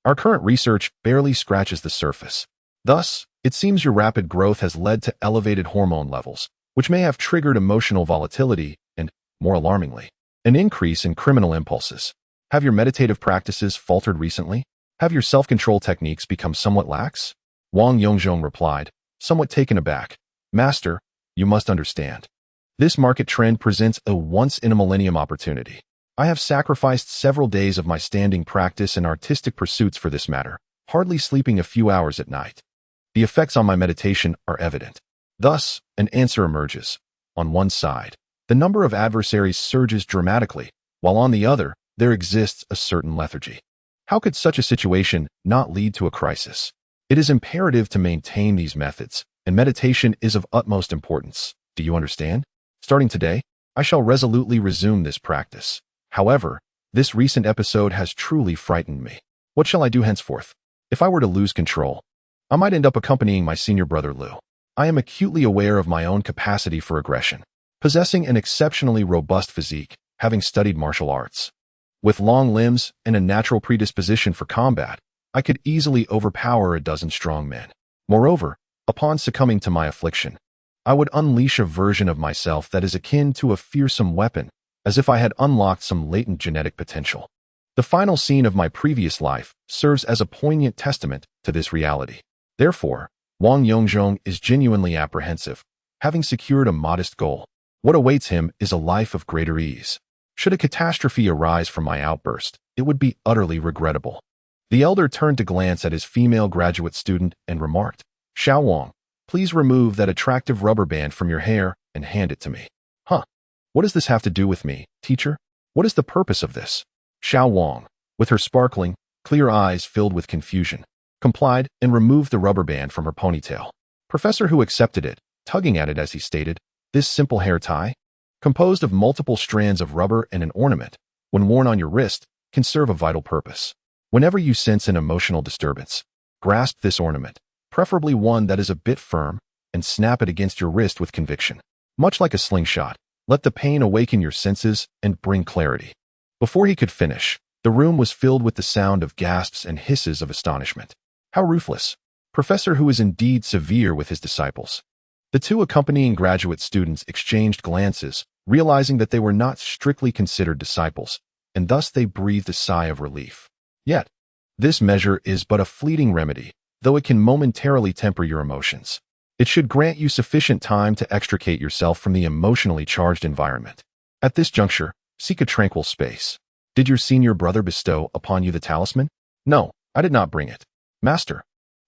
Our current research barely scratches the surface. Thus, it seems your rapid growth has led to elevated hormone levels, which may have triggered emotional volatility and, more alarmingly, an increase in criminal impulses. Have your meditative practices faltered recently? Have your self-control techniques become somewhat lax?" Wang Yongzhong replied, somewhat taken aback, "Master, you must understand. This market trend presents a once-in-a-millennium opportunity. I have sacrificed several days of my standing practice and artistic pursuits for this matter, hardly sleeping a few hours at night. The effects on my meditation are evident. Thus, an answer emerges. On one side, the number of adversaries surges dramatically, while on the other, there exists a certain lethargy. How could such a situation not lead to a crisis? It is imperative to maintain these methods, and meditation is of utmost importance. Do you understand? Starting today, I shall resolutely resume this practice. However, this recent episode has truly frightened me. What shall I do henceforth? If I were to lose control, I might end up accompanying my senior brother Liu. I am acutely aware of my own capacity for aggression, possessing an exceptionally robust physique, having studied martial arts. With long limbs and a natural predisposition for combat, I could easily overpower a dozen strong men. Moreover, upon succumbing to my affliction, I would unleash a version of myself that is akin to a fearsome weapon, as if I had unlocked some latent genetic potential. The final scene of my previous life serves as a poignant testament to this reality. Therefore, Wang Yongzhong is genuinely apprehensive, having secured a modest goal. What awaits him is a life of greater ease. Should a catastrophe arise from my outburst, it would be utterly regrettable. The elder turned to glance at his female graduate student and remarked, "Xiao Wang, please remove that attractive rubber band from your hair and hand it to me." "Huh? What does this have to do with me, teacher? What is the purpose of this?" Xiao Wang, with her sparkling, clear eyes filled with confusion, complied and removed the rubber band from her ponytail. Professor Hu accepted it, tugging at it as he stated, "This simple hair tie, composed of multiple strands of rubber and an ornament, when worn on your wrist, can serve a vital purpose. Whenever you sense an emotional disturbance, grasp this ornament, preferably one that is a bit firm, and snap it against your wrist with conviction. Much like a slingshot, let the pain awaken your senses and bring clarity." Before he could finish, the room was filled with the sound of gasps and hisses of astonishment. How ruthless! Professor Hu is indeed severe with his disciples. The two accompanying graduate students exchanged glances, realizing that they were not strictly considered disciples, and thus they breathed a sigh of relief. Yet, this measure is but a fleeting remedy, though it can momentarily temper your emotions. It should grant you sufficient time to extricate yourself from the emotionally charged environment. At this juncture, seek a tranquil space. Did your senior brother bestow upon you the talisman? No, I did not bring it. Master,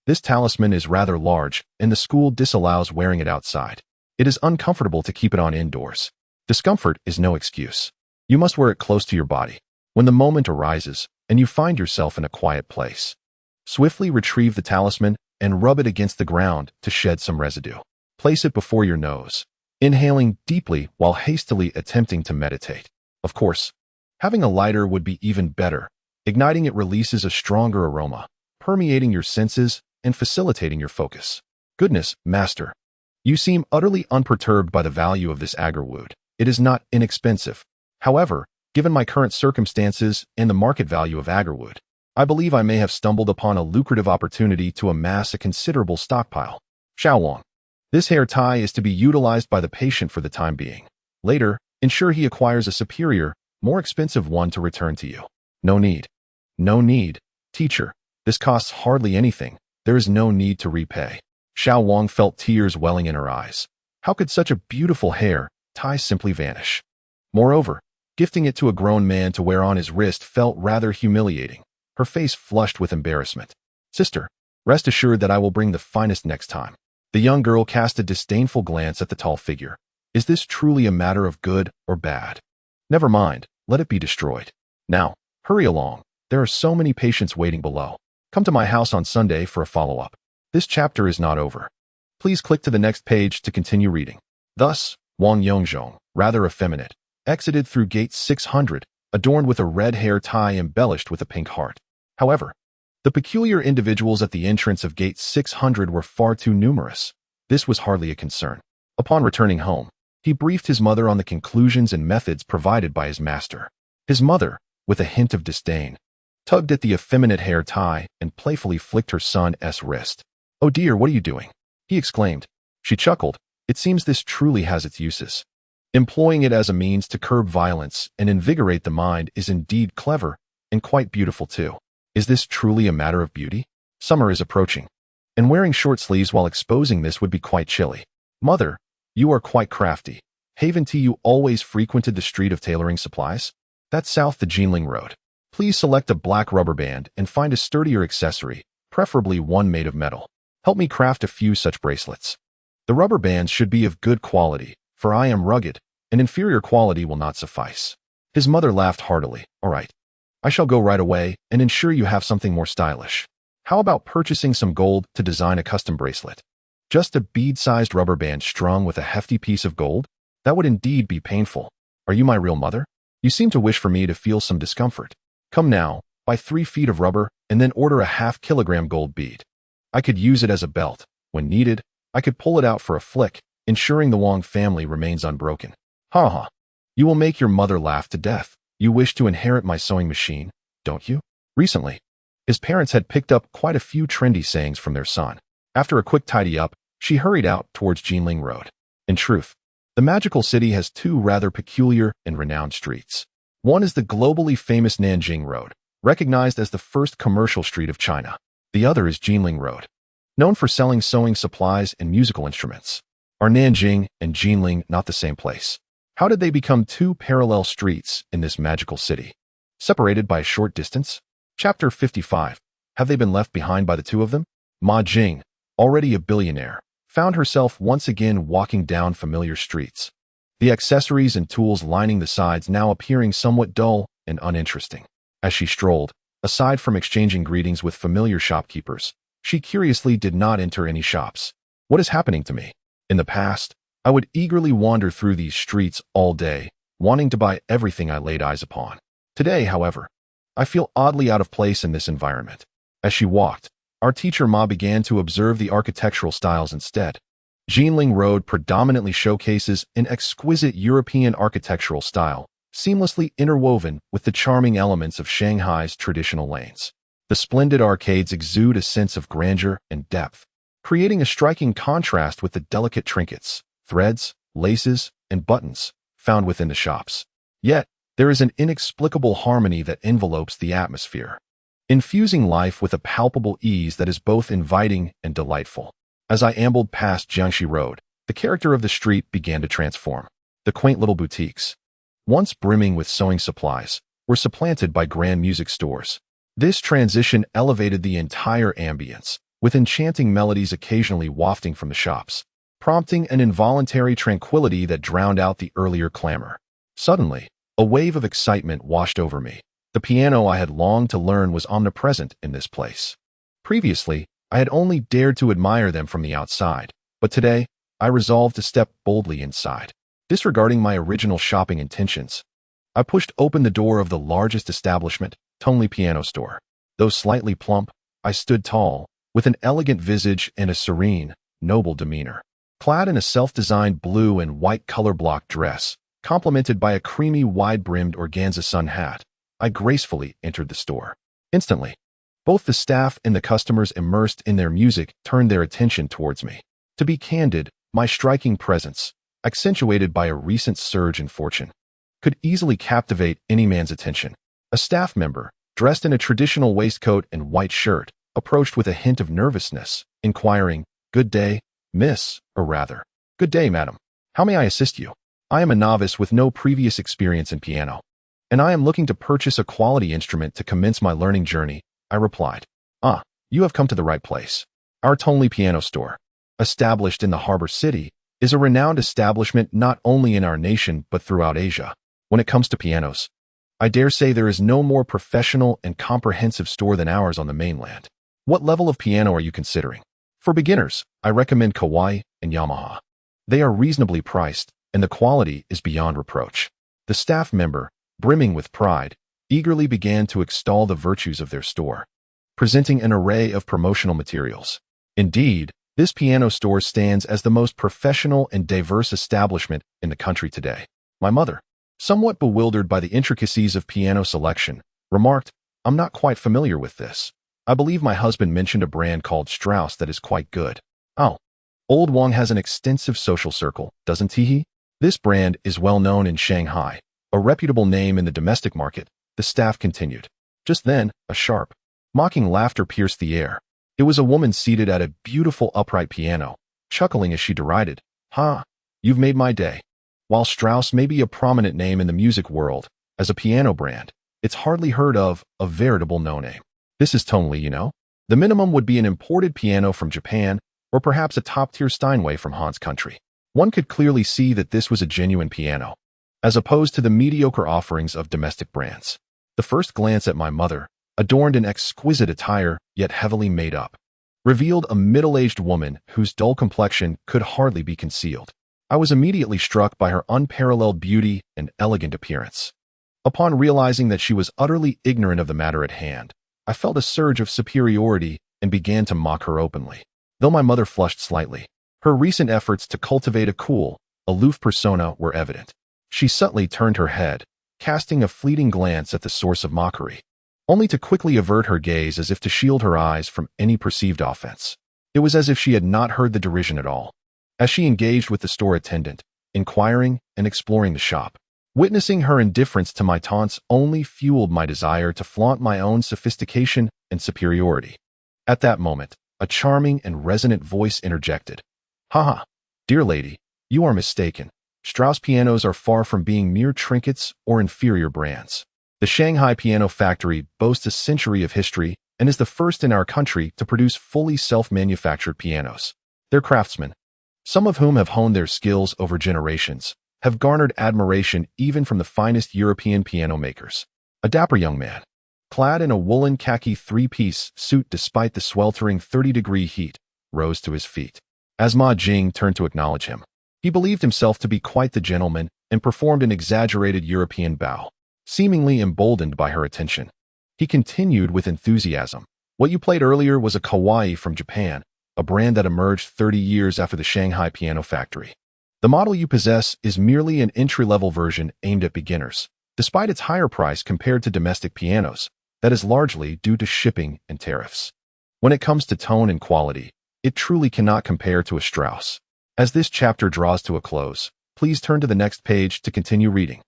this talisman is rather large, and the school disallows wearing it outside. It is uncomfortable to keep it on indoors. Discomfort is no excuse. You must wear it close to your body. When the moment arises, and you find yourself in a quiet place, swiftly retrieve the talisman and rub it against the ground to shed some residue. Place it before your nose, inhaling deeply while hastily attempting to meditate. Of course, having a lighter would be even better. Igniting it releases a stronger aroma, permeating your senses and facilitating your focus. Goodness, master, You seem utterly unperturbed by the value of this agarwood. It is not inexpensive. However, given my current circumstances and the market value of agarwood, I believe I may have stumbled upon a lucrative opportunity to amass a considerable stockpile. Xiaowang. This hair tie is to be utilized by the patient for the time being. Later, ensure he acquires a superior, more expensive one to return to you. No need. No need, teacher. This costs hardly anything. There is no need to repay. Xiaowang felt tears welling in her eyes. How could such a beautiful hair tie simply vanish? Moreover, gifting it to a grown man to wear on his wrist felt rather humiliating. Her face flushed with embarrassment. Sister, rest assured that I will bring the finest next time. The young girl cast a disdainful glance at the tall figure. Is this truly a matter of good or bad? Never mind, let it be destroyed. Now, hurry along. There are so many patients waiting below. Come to my house on Sunday for a follow-up. This chapter is not over. Please click to the next page to continue reading. Thus, Wang Yongzhong, rather effeminate, exited through gate 600, adorned with a red hair tie embellished with a pink heart. However, the peculiar individuals at the entrance of gate 600 were far too numerous. This was hardly a concern. Upon returning home, he briefed his mother on the conclusions and methods provided by his master. His mother, with a hint of disdain, tugged at the effeminate hair tie and playfully flicked her son's wrist. "Oh dear, what are you doing?" he exclaimed. She chuckled. It seems this truly has its uses. Employing it as a means to curb violence and invigorate the mind is indeed clever and quite beautiful too. Is this truly a matter of beauty? Summer is approaching, and wearing short sleeves while exposing this would be quite chilly. Mother, you are quite crafty. Haven't you always frequented the street of tailoring supplies? That's south the Jinling Road. Please select a black rubber band and find a sturdier accessory, preferably one made of metal. Help me craft a few such bracelets. The rubber bands should be of good quality, for I am rugged, and inferior quality will not suffice. His mother laughed heartily. All right. I shall go right away and ensure you have something more stylish. How about purchasing some gold to design a custom bracelet? Just a bead-sized rubber band strung with a hefty piece of gold? That would indeed be painful. Are you my real mother? You seem to wish for me to feel some discomfort. Come now, buy 3 feet of rubber and then order a half-kilogram gold bead. I could use it as a belt. When needed, I could pull it out for a flick, ensuring the Wang family remains unbroken. Ha ha. You will make your mother laugh to death. You wish to inherit my sewing machine, don't you? Recently, his parents had picked up quite a few trendy sayings from their son. After a quick tidy-up, she hurried out towards Jinling Road. In truth, the magical city has 2 rather peculiar and renowned streets. One is the globally famous Nanjing Road, recognized as the first commercial street of China. The other is Jinling Road, known for selling sewing supplies and musical instruments. Are Nanjing and Jinling not the same place? How did they become 2 parallel streets in this magical city, separated by a short distance? Chapter 55. Have they been left behind by the 2 of them? Ma Jing, already a billionaire, found herself once again walking down familiar streets, the accessories and tools lining the sides now appearing somewhat dull and uninteresting. As she strolled, aside from exchanging greetings with familiar shopkeepers, she curiously did not enter any shops. What is happening to me? In the past, I would eagerly wander through these streets all day, wanting to buy everything I laid eyes upon. Today, however, I feel oddly out of place in this environment. As she walked, our teacher Ma began to observe the architectural styles instead. Jinling Road predominantly showcases an exquisite European architectural style, seamlessly interwoven with the charming elements of Shanghai's traditional lanes. The splendid arcades exude a sense of grandeur and depth, creating a striking contrast with the delicate trinkets, threads, laces, and buttons found within the shops. Yet, there is an inexplicable harmony that envelopes the atmosphere, infusing life with a palpable ease that is both inviting and delightful. As I ambled past Jiangxi Road, the character of the street began to transform. The quaint little boutiques, once brimming with sewing supplies, were supplanted by grand music stores. This transition elevated the entire ambience, with enchanting melodies occasionally wafting from the shops, prompting an involuntary tranquility that drowned out the earlier clamor. Suddenly, a wave of excitement washed over me. The piano I had longed to learn was omnipresent in this place. Previously, I had only dared to admire them from the outside, but today, I resolved to step boldly inside. Disregarding my original shopping intentions, I pushed open the door of the largest establishment, Tongli Piano Store. Though slightly plump, I stood tall, with an elegant visage and a serene, noble demeanor. Clad in a self-designed blue and white color block dress, complemented by a creamy wide-brimmed organza sun hat, I gracefully entered the store. Instantly, both the staff and the customers immersed in their music turned their attention towards me. To be candid, my striking presence, accentuated by a recent surge in fortune, could easily captivate any man's attention. A staff member, dressed in a traditional waistcoat and white shirt, approached with a hint of nervousness, inquiring, "Good day, miss, or rather, good day, madam. How may I assist you? I am a novice with no previous experience in piano, and I am looking to purchase a quality instrument to commence my learning journey," I replied. "Ah, you have come to the right place. Our Tonley Piano Store, established in the harbor city, is a renowned establishment not only in our nation but throughout Asia. When it comes to pianos, I dare say there is no more professional and comprehensive store than ours on the mainland. What level of piano are you considering? For beginners, I recommend Kawai and Yamaha. They are reasonably priced, and the quality is beyond reproach." The staff member, brimming with pride, eagerly began to extol the virtues of their store, presenting an array of promotional materials. Indeed, this piano store stands as the most professional and diverse establishment in the country today. My mother, somewhat bewildered by the intricacies of piano selection, remarked, "I'm not quite familiar with this. I believe my husband mentioned a brand called Strauss that is quite good." "Oh, old Wang has an extensive social circle, doesn't he? This brand is well known in Shanghai, a reputable name in the domestic market," the staff continued. Just then, a sharp, mocking laughter pierced the air. It was a woman seated at a beautiful upright piano, chuckling as she derided, "Ha, you've made my day. While Strauss may be a prominent name in the music world, as a piano brand, it's hardly heard of, a veritable no-name. This is Tonley, you know. The minimum would be an imported piano from Japan, or perhaps a top-tier Steinway from Han's country." One could clearly see that this was a genuine piano, as opposed to the mediocre offerings of domestic brands. The first glance at my mother, adorned in exquisite attire, yet heavily made up, revealed a middle-aged woman whose dull complexion could hardly be concealed. I was immediately struck by her unparalleled beauty and elegant appearance. Upon realizing that she was utterly ignorant of the matter at hand, I felt a surge of superiority and began to mock her openly. Though my mother flushed slightly, her recent efforts to cultivate a cool, aloof persona were evident. She subtly turned her head, casting a fleeting glance at the source of mockery, only to quickly avert her gaze as if to shield her eyes from any perceived offense. It was as if she had not heard the derision at all. As she engaged with the store attendant, inquiring and exploring the shop, witnessing her indifference to my taunts only fueled my desire to flaunt my own sophistication and superiority. At that moment, a charming and resonant voice interjected. "Haha, dear lady, you are mistaken. Strauss pianos are far from being mere trinkets or inferior brands. The Shanghai Piano Factory boasts a century of history and is the first in our country to produce fully self-manufactured pianos. Their craftsmen, some of whom have honed their skills over generations, have garnered admiration even from the finest European piano makers." A dapper young man, clad in a woolen khaki three-piece suit despite the sweltering 30-degree heat, rose to his feet. As Ma Jing turned to acknowledge him, he believed himself to be quite the gentleman and performed an exaggerated European bow, seemingly emboldened by her attention. He continued with enthusiasm, "What you played earlier was a Kawai from Japan, a brand that emerged 30 years after the Shanghai Piano Factory. The model you possess is merely an entry-level version aimed at beginners. Despite its higher price compared to domestic pianos, that is largely due to shipping and tariffs. When it comes to tone and quality, it truly cannot compare to a Strauss." As this chapter draws to a close, please turn to the next page to continue reading.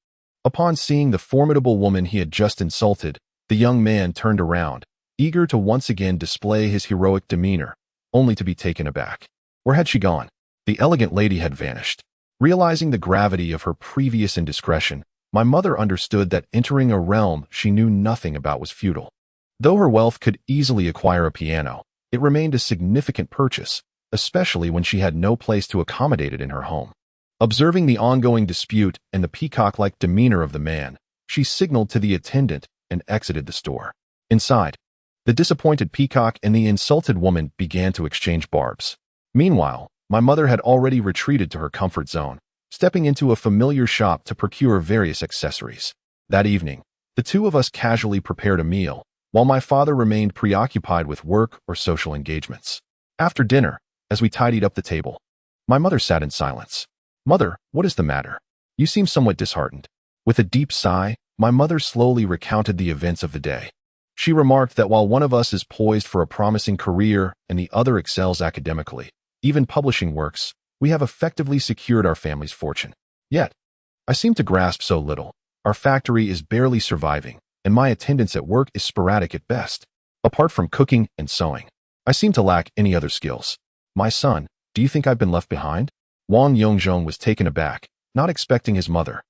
Upon seeing the formidable woman he had just insulted, the young man turned around, eager to once again display his heroic demeanor, only to be taken aback. Where had she gone? The elegant lady had vanished. Realizing the gravity of her previous indiscretion, my mother understood that entering a realm she knew nothing about was futile. Though her wealth could easily acquire a piano, it remained a significant purchase, especially when she had no place to accommodate it in her home. Observing the ongoing dispute and the peacock-like demeanor of the man, she signaled to the attendant and exited the store. Inside, the disappointed peacock and the insulted woman began to exchange barbs. Meanwhile, my mother had already retreated to her comfort zone, stepping into a familiar shop to procure various accessories. That evening, the two of us casually prepared a meal, while my father remained preoccupied with work or social engagements. After dinner, as we tidied up the table, My mother sat in silence. Mother, what is the matter? You seem somewhat disheartened. With a deep sigh, my mother slowly recounted the events of the day. She remarked that while one of us is poised for a promising career and the other excels academically, even publishing works, we have effectively secured our family's fortune. Yet, I seem to grasp so little. Our factory is barely surviving, and my attendance at work is sporadic at best. Apart from cooking and sewing, I seem to lack any other skills. My son, do you think I've been left behind? Wang Yongzhong was taken aback, not expecting his mother,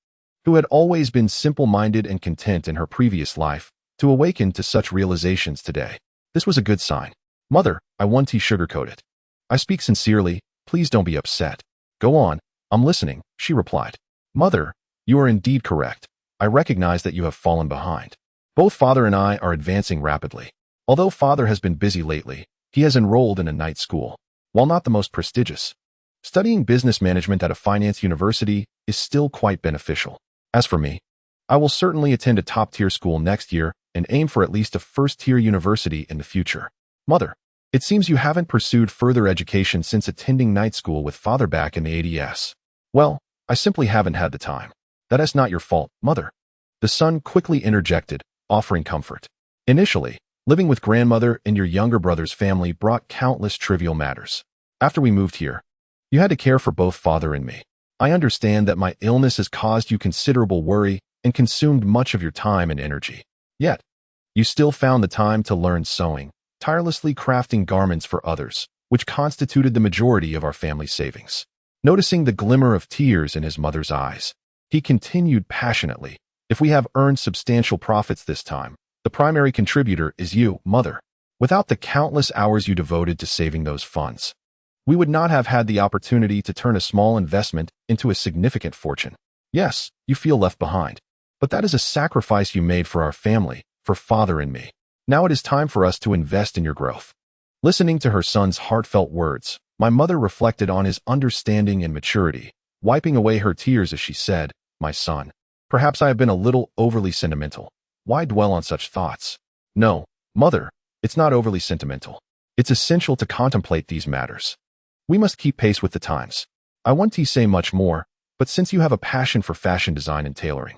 who had always been simple-minded and content in her previous life, to awaken to such realizations today. This was a good sign. Mother, I won't sugarcoat it. I speak sincerely, please don't be upset. Go on, I'm listening, she replied. Mother, you are indeed correct. I recognize that you have fallen behind. Both father and I are advancing rapidly. Although father has been busy lately, he has enrolled in a night school. While not the most prestigious, studying business management at a finance university is still quite beneficial. As for me, I will certainly attend a top-tier school next year and aim for at least a first-tier university in the future. Mother, it seems you haven't pursued further education since attending night school with father back in the 80s. Well, I simply haven't had the time. That is not your fault, mother. The son quickly interjected, offering comfort. Initially, living with grandmother and your younger brother's family brought countless trivial matters. After we moved here, you had to care for both father and me. I understand that my illness has caused you considerable worry and consumed much of your time and energy. Yet, you still found the time to learn sewing, tirelessly crafting garments for others, which constituted the majority of our family's savings. Noticing the glimmer of tears in his mother's eyes, he continued passionately, if we have earned substantial profits this time, the primary contributor is you, mother. Without the countless hours you devoted to saving those funds, we would not have had the opportunity to turn a small investment into a significant fortune. Yes, you feel left behind, but that is a sacrifice you made for our family, for father and me. Now it is time for us to invest in your growth. Listening to her son's heartfelt words, my mother reflected on his understanding and maturity, wiping away her tears as she said, My son, perhaps I have been a little overly sentimental. Why dwell on such thoughts? No, mother, it's not overly sentimental. It's essential to contemplate these matters. We must keep pace with the times. I want to say much more, but since you have a passion for fashion design and tailoring,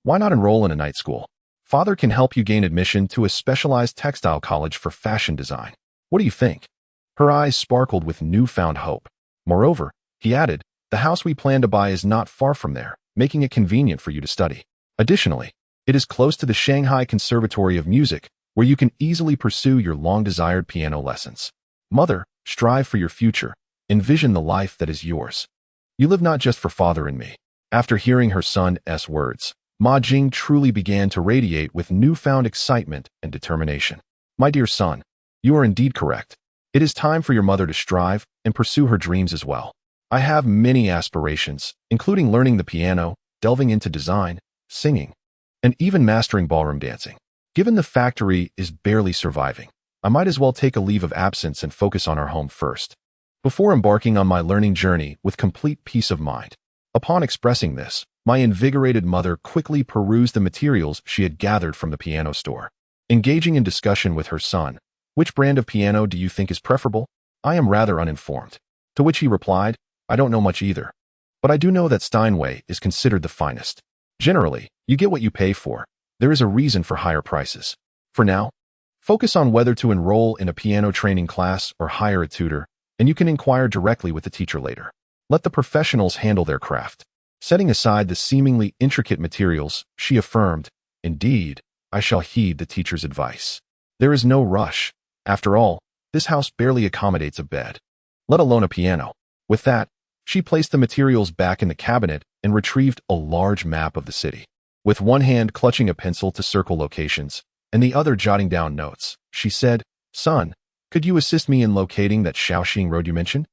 why not enroll in a night school? Father can help you gain admission to a specialized textile college for fashion design. What do you think? Her eyes sparkled with newfound hope. Moreover, he added, the house we plan to buy is not far from there, making it convenient for you to study. Additionally, it is close to the Shanghai Conservatory of Music, where you can easily pursue your long-desired piano lessons. Mother, strive for your future. Envision the life that is yours. You live not just for father and me. After hearing her son's words, Ma Jing truly began to radiate with newfound excitement and determination. My dear son, you are indeed correct. It is time for your mother to strive and pursue her dreams as well. I have many aspirations, including learning the piano, delving into design, singing, and even mastering ballroom dancing. Given the factory is barely surviving, I might as well take a leave of absence and focus on our home first, before embarking on my learning journey with complete peace of mind. Upon expressing this, my invigorated mother quickly perused the materials she had gathered from the piano store. Engaging in discussion with her son, which brand of piano do you think is preferable? I am rather uninformed. To which he replied, I don't know much either, but I do know that Steinway is considered the finest. Generally, you get what you pay for. There is a reason for higher prices. For now, focus on whether to enroll in a piano training class or hire a tutor, and you can inquire directly with the teacher later. Let the professionals handle their craft. Setting aside the seemingly intricate materials, she affirmed, Indeed, I shall heed the teacher's advice. There is no rush. After all, this house barely accommodates a bed, let alone a piano. With that, she placed the materials back in the cabinet and retrieved a large map of the city. With one hand clutching a pencil to circle locations, and the other jotting down notes, she said, Son, could you assist me in locating that Shaoxing road you mentioned?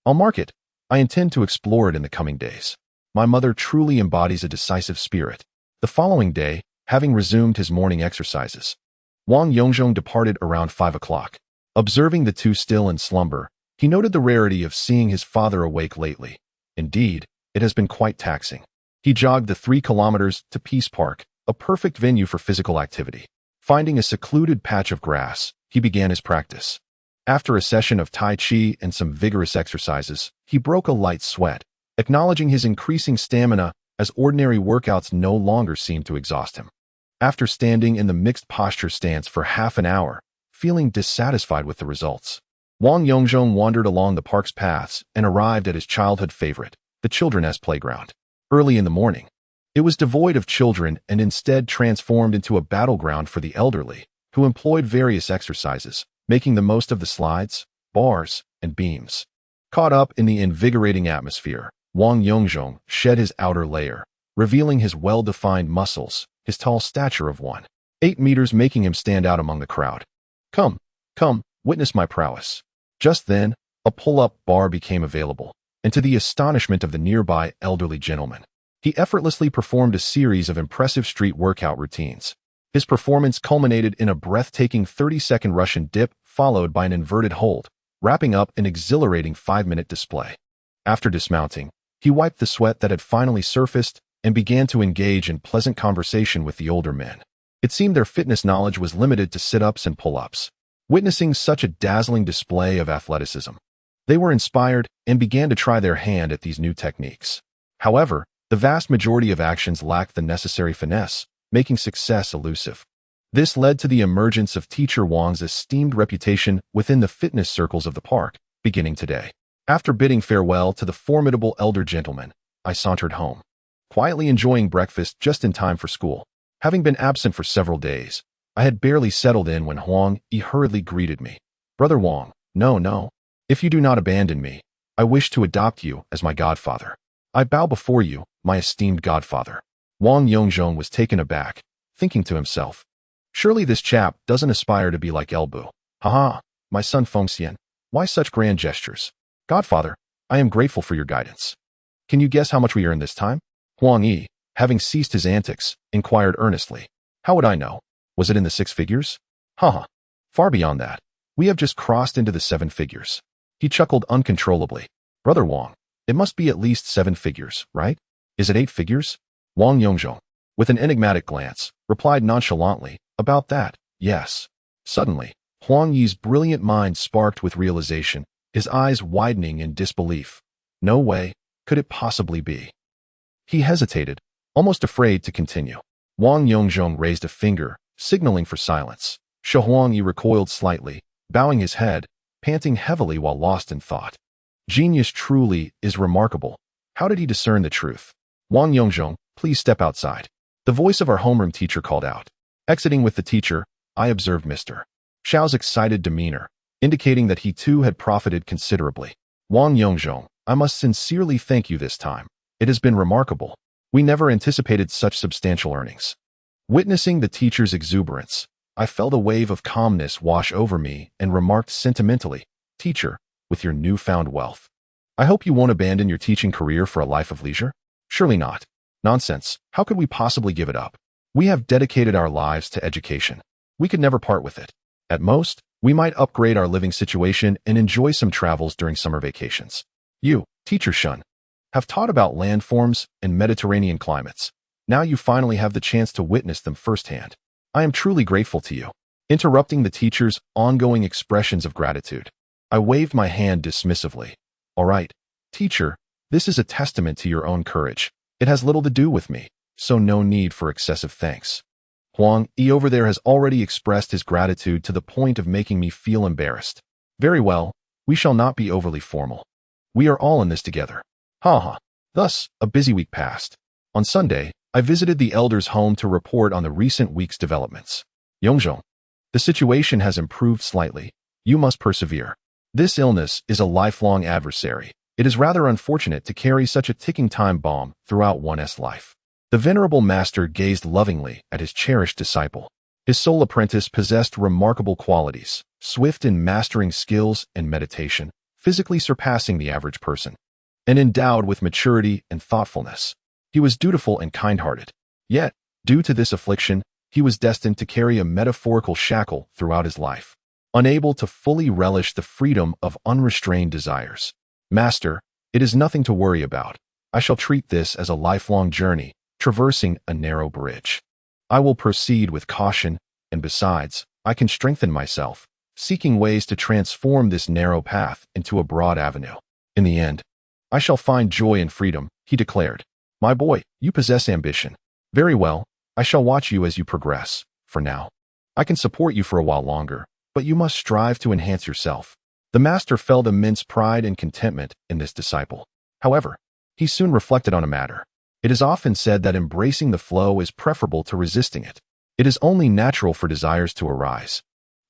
I'll mark it. I intend to explore it in the coming days. My mother truly embodies a decisive spirit. The following day, having resumed his morning exercises, Wang Yongzhong departed around 5 o'clock. Observing the two still in slumber, he noted the rarity of seeing his father awake lately. Indeed, it has been quite taxing. He jogged the 3 kilometers to Peace Park, a perfect venue for physical activity. Finding a secluded patch of grass, he began his practice. After a session of Tai Chi and some vigorous exercises, he broke a light sweat, acknowledging his increasing stamina as ordinary workouts no longer seemed to exhaust him. After standing in the mixed posture stance for half an hour, feeling dissatisfied with the results, Wang Yongzhong wandered along the park's paths and arrived at his childhood favorite, the children's playground. Early in the morning, it was devoid of children and instead transformed into a battleground for the elderly, who employed various exercises, making the most of the slides, bars, and beams. Caught up in the invigorating atmosphere, Wang Yongzhong shed his outer layer, revealing his well-defined muscles, his tall stature of 1.8 meters making him stand out among the crowd. Come, witness my prowess. Just then, a pull-up bar became available, and to the astonishment of the nearby elderly gentleman, he effortlessly performed a series of impressive street workout routines. His performance culminated in a breathtaking 30-second Russian dip followed by an inverted hold, wrapping up an exhilarating 5-minute display. After dismounting, he wiped the sweat that had finally surfaced and began to engage in pleasant conversation with the older men. It seemed their fitness knowledge was limited to sit-ups and pull-ups. Witnessing such a dazzling display of athleticism, they were inspired and began to try their hand at these new techniques. However, the vast majority of actions lacked the necessary finesse, making success elusive. This led to the emergence of Teacher Wang's esteemed reputation within the fitness circles of the park, beginning today. After bidding farewell to the formidable elder gentleman, I sauntered home, quietly enjoying breakfast just in time for school. Having been absent for several days, I had barely settled in when Huang Yi hurriedly greeted me. Brother Wang, no. If you do not abandon me, I wish to adopt you as my godfather. I bow before you, my esteemed godfather. Wang Yongzhong was taken aback, thinking to himself, surely this chap doesn't aspire to be like Elbu. Haha, my son Fengxian, why such grand gestures? Godfather, I am grateful for your guidance. Can you guess how much we earned this time? Huang Yi, having ceased his antics, inquired earnestly. How would I know? Was it in the 6 figures? Haha, far beyond that. We have just crossed into the 7 figures. He chuckled uncontrollably. Brother Wang, it must be at least 7 figures, right? Is it 8 figures? Wang Yongzhong, with an enigmatic glance, replied nonchalantly, about that, yes. Suddenly, Huang Yi's brilliant mind sparked with realization, his eyes widening in disbelief. No way could it possibly be. He hesitated, almost afraid to continue. Wang Yongzhong raised a finger, signaling for silence. Huang Yi recoiled slightly, bowing his head, panting heavily while lost in thought. Genius truly is remarkable. How did he discern the truth? Wang Yongzhong, please step outside. The voice of our homeroom teacher called out. Exiting with the teacher, I observed Mr. Xiao's excited demeanor, indicating that he too had profited considerably. Wang Yongzhong, I must sincerely thank you this time. It has been remarkable. We never anticipated such substantial earnings. Witnessing the teacher's exuberance, I felt a wave of calmness wash over me and remarked sentimentally, Teacher, with your newfound wealth, I hope you won't abandon your teaching career for a life of leisure? Surely not. Nonsense. How could we possibly give it up? We have dedicated our lives to education. We could never part with it. At most, we might upgrade our living situation and enjoy some travels during summer vacations. You, Teacher Shun, have taught about landforms and Mediterranean climates. Now you finally have the chance to witness them firsthand. I am truly grateful to you. Interrupting the teacher's ongoing expressions of gratitude, I waved my hand dismissively. All right, teacher, this is a testament to your own courage. It has little to do with me, so no need for excessive thanks. Huang Yi over there has already expressed his gratitude to the point of making me feel embarrassed. Very well, we shall not be overly formal. We are all in this together. Ha. Thus, a busy week passed. On Sunday, I visited the elder's home to report on the recent week's developments. Yongzhong, the situation has improved slightly. You must persevere. This illness is a lifelong adversary. It is rather unfortunate to carry such a ticking time bomb throughout one's life. The venerable master gazed lovingly at his cherished disciple. His sole apprentice possessed remarkable qualities, swift in mastering skills and meditation, physically surpassing the average person, and endowed with maturity and thoughtfulness. He was dutiful and kind-hearted. Yet, due to this affliction, he was destined to carry a metaphorical shackle throughout his life, unable to fully relish the freedom of unrestrained desires. Master, it is nothing to worry about. I shall treat this as a lifelong journey, traversing a narrow bridge. I will proceed with caution, and besides, I can strengthen myself, seeking ways to transform this narrow path into a broad avenue. In the end, I shall find joy and freedom, he declared. My boy, you possess ambition. Very well, I shall watch you as you progress. For now, I can support you for a while longer, but you must strive to enhance yourself. The master felt immense pride and contentment in this disciple. However, he soon reflected on a matter. It is often said that embracing the flow is preferable to resisting it. It is only natural for desires to arise,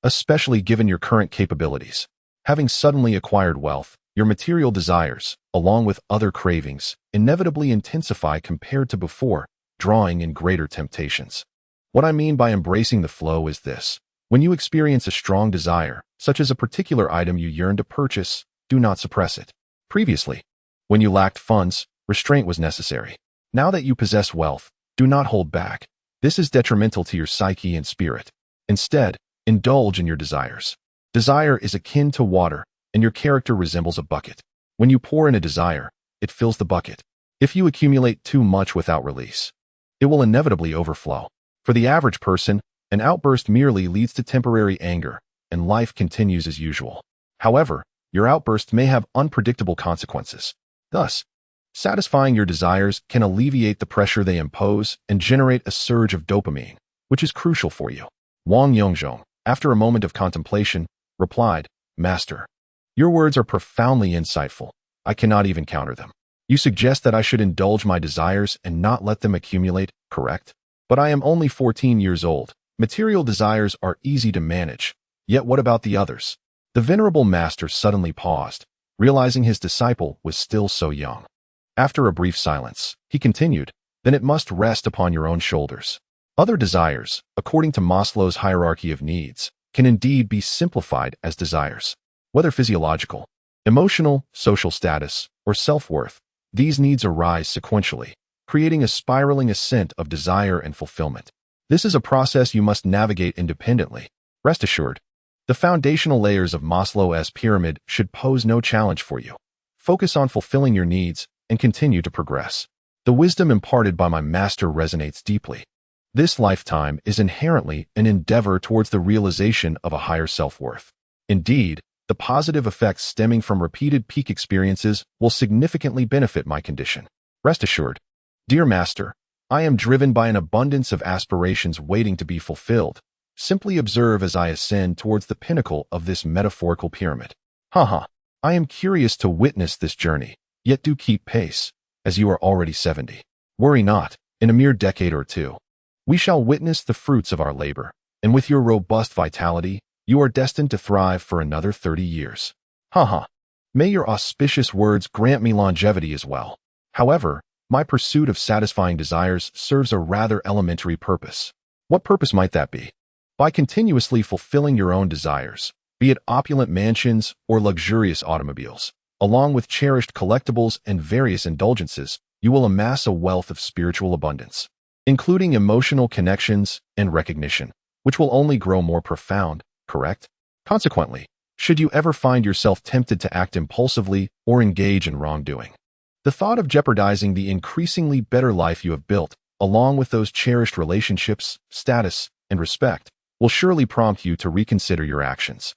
especially given your current capabilities. Having suddenly acquired wealth, your material desires, along with other cravings, inevitably intensify compared to before, drawing in greater temptations. What I mean by embracing the flow is this. When you experience a strong desire, such as a particular item you yearn to purchase, do not suppress it. Previously, when you lacked funds, restraint was necessary. Now that you possess wealth, do not hold back. This is detrimental to your psyche and spirit. Instead, indulge in your desires. Desire is akin to water, and your character resembles a bucket. When you pour in a desire, it fills the bucket. If you accumulate too much without release, it will inevitably overflow. For the average person, an outburst merely leads to temporary anger, and life continues as usual. However, your outburst may have unpredictable consequences. Thus, satisfying your desires can alleviate the pressure they impose and generate a surge of dopamine, which is crucial for you. Wang Yongzhong, after a moment of contemplation, replied, Master, your words are profoundly insightful. I cannot even counter them. You suggest that I should indulge my desires and not let them accumulate, correct? But I am only 14 years old. Material desires are easy to manage. Yet what about the others? The venerable master suddenly paused, realizing his disciple was still so young. After a brief silence, he continued, then it must rest upon your own shoulders. Other desires, according to Maslow's hierarchy of needs, can indeed be simplified as desires. Whether physiological, emotional, social status, or self-worth, these needs arise sequentially, creating a spiraling ascent of desire and fulfillment. This is a process you must navigate independently. Rest assured, the foundational layers of Maslow's pyramid should pose no challenge for you. Focus on fulfilling your needs and continue to progress. The wisdom imparted by my master resonates deeply. This lifetime is inherently an endeavor towards the realization of a higher self-worth. Indeed, the positive effects stemming from repeated peak experiences will significantly benefit my condition. Rest assured, dear master, I am driven by an abundance of aspirations waiting to be fulfilled. Simply observe as I ascend towards the pinnacle of this metaphorical pyramid. I am curious to witness this journey, yet do keep pace, as you are already 70. Worry not, in a mere decade or two, we shall witness the fruits of our labor, and with your robust vitality, you are destined to thrive for another 30 years. May your auspicious words grant me longevity as well. However, my pursuit of satisfying desires serves a rather elementary purpose. What purpose might that be? By continuously fulfilling your own desires, be it opulent mansions or luxurious automobiles, along with cherished collectibles and various indulgences, you will amass a wealth of spiritual abundance, including emotional connections and recognition, which will only grow more profound, correct? Consequently, should you ever find yourself tempted to act impulsively or engage in wrongdoing, the thought of jeopardizing the increasingly better life you have built, along with those cherished relationships, status, and respect, will surely prompt you to reconsider your actions.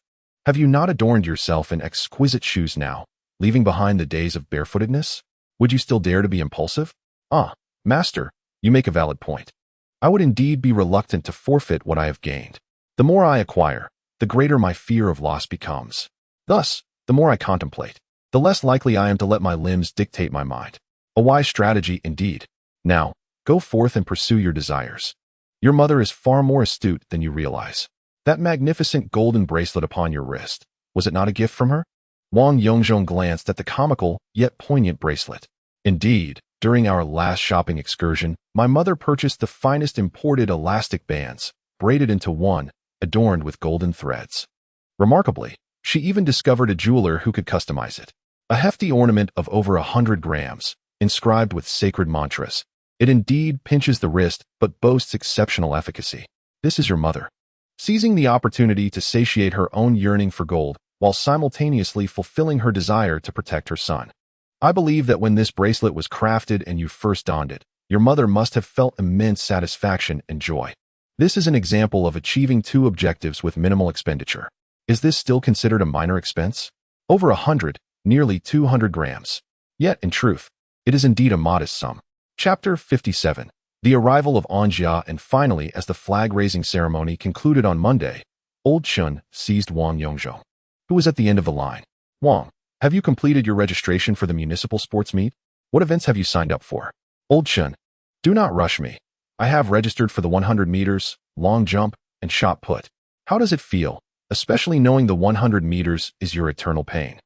Have you not adorned yourself in exquisite shoes now, leaving behind the days of barefootedness? Would you still dare to be impulsive? Master, you make a valid point. I would indeed be reluctant to forfeit what I have gained. The more I acquire, the greater my fear of loss becomes. Thus, the more I contemplate, the less likely I am to let my limbs dictate my mind. A wise strategy indeed. Now, go forth and pursue your desires. Your mother is far more astute than you realize. That magnificent golden bracelet upon your wrist, was it not a gift from her? Wang Yongzhong glanced at the comical, yet poignant bracelet. Indeed, during our last shopping excursion, my mother purchased the finest imported elastic bands, braided into one, adorned with golden threads. Remarkably, she even discovered a jeweler who could customize it. A hefty ornament of over 100 grams, inscribed with sacred mantras. It indeed pinches the wrist, but boasts exceptional efficacy. This is your mother, seizing the opportunity to satiate her own yearning for gold, while simultaneously fulfilling her desire to protect her son. I believe that when this bracelet was crafted and you first donned it, your mother must have felt immense satisfaction and joy. This is an example of achieving two objectives with minimal expenditure. Is this still considered a minor expense? Over 100, nearly 200 grams. Yet, in truth, it is indeed a modest sum. Chapter 57. The arrival of Anjia, and finally, as the flag-raising ceremony concluded on Monday, Old Chun seized Wang Yongzhong, who was at the end of the line. Wang, have you completed your registration for the municipal sports meet? What events have you signed up for? Old Chun, do not rush me. I have registered for the 100 meters, long jump, and shot put. How does it feel, especially knowing the 100 meters is your eternal pain?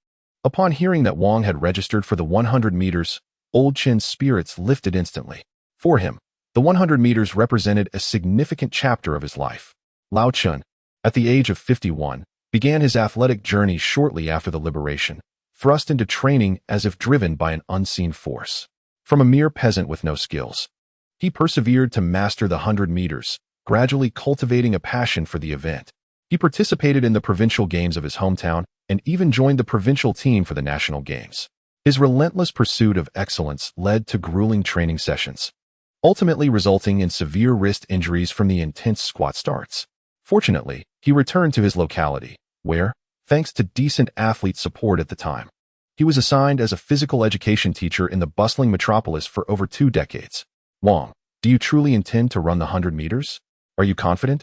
Upon hearing that Wang had registered for the 100 meters, Old Chin's spirits lifted instantly. For him, the 100 meters represented a significant chapter of his life. Lao Chun, at the age of 51, began his athletic journey shortly after the liberation, thrust into training as if driven by an unseen force. From a mere peasant with no skills, he persevered to master the 100 meters, gradually cultivating a passion for the event. He participated in the provincial games of his hometown and even joined the provincial team for the national games. His relentless pursuit of excellence led to grueling training sessions, ultimately resulting in severe wrist injuries from the intense squat starts. Fortunately, he returned to his locality, where, thanks to decent athlete support at the time, he was assigned as a physical education teacher in the bustling metropolis for over 2 decades. Wang, do you truly intend to run the 100 meters? Are you confident?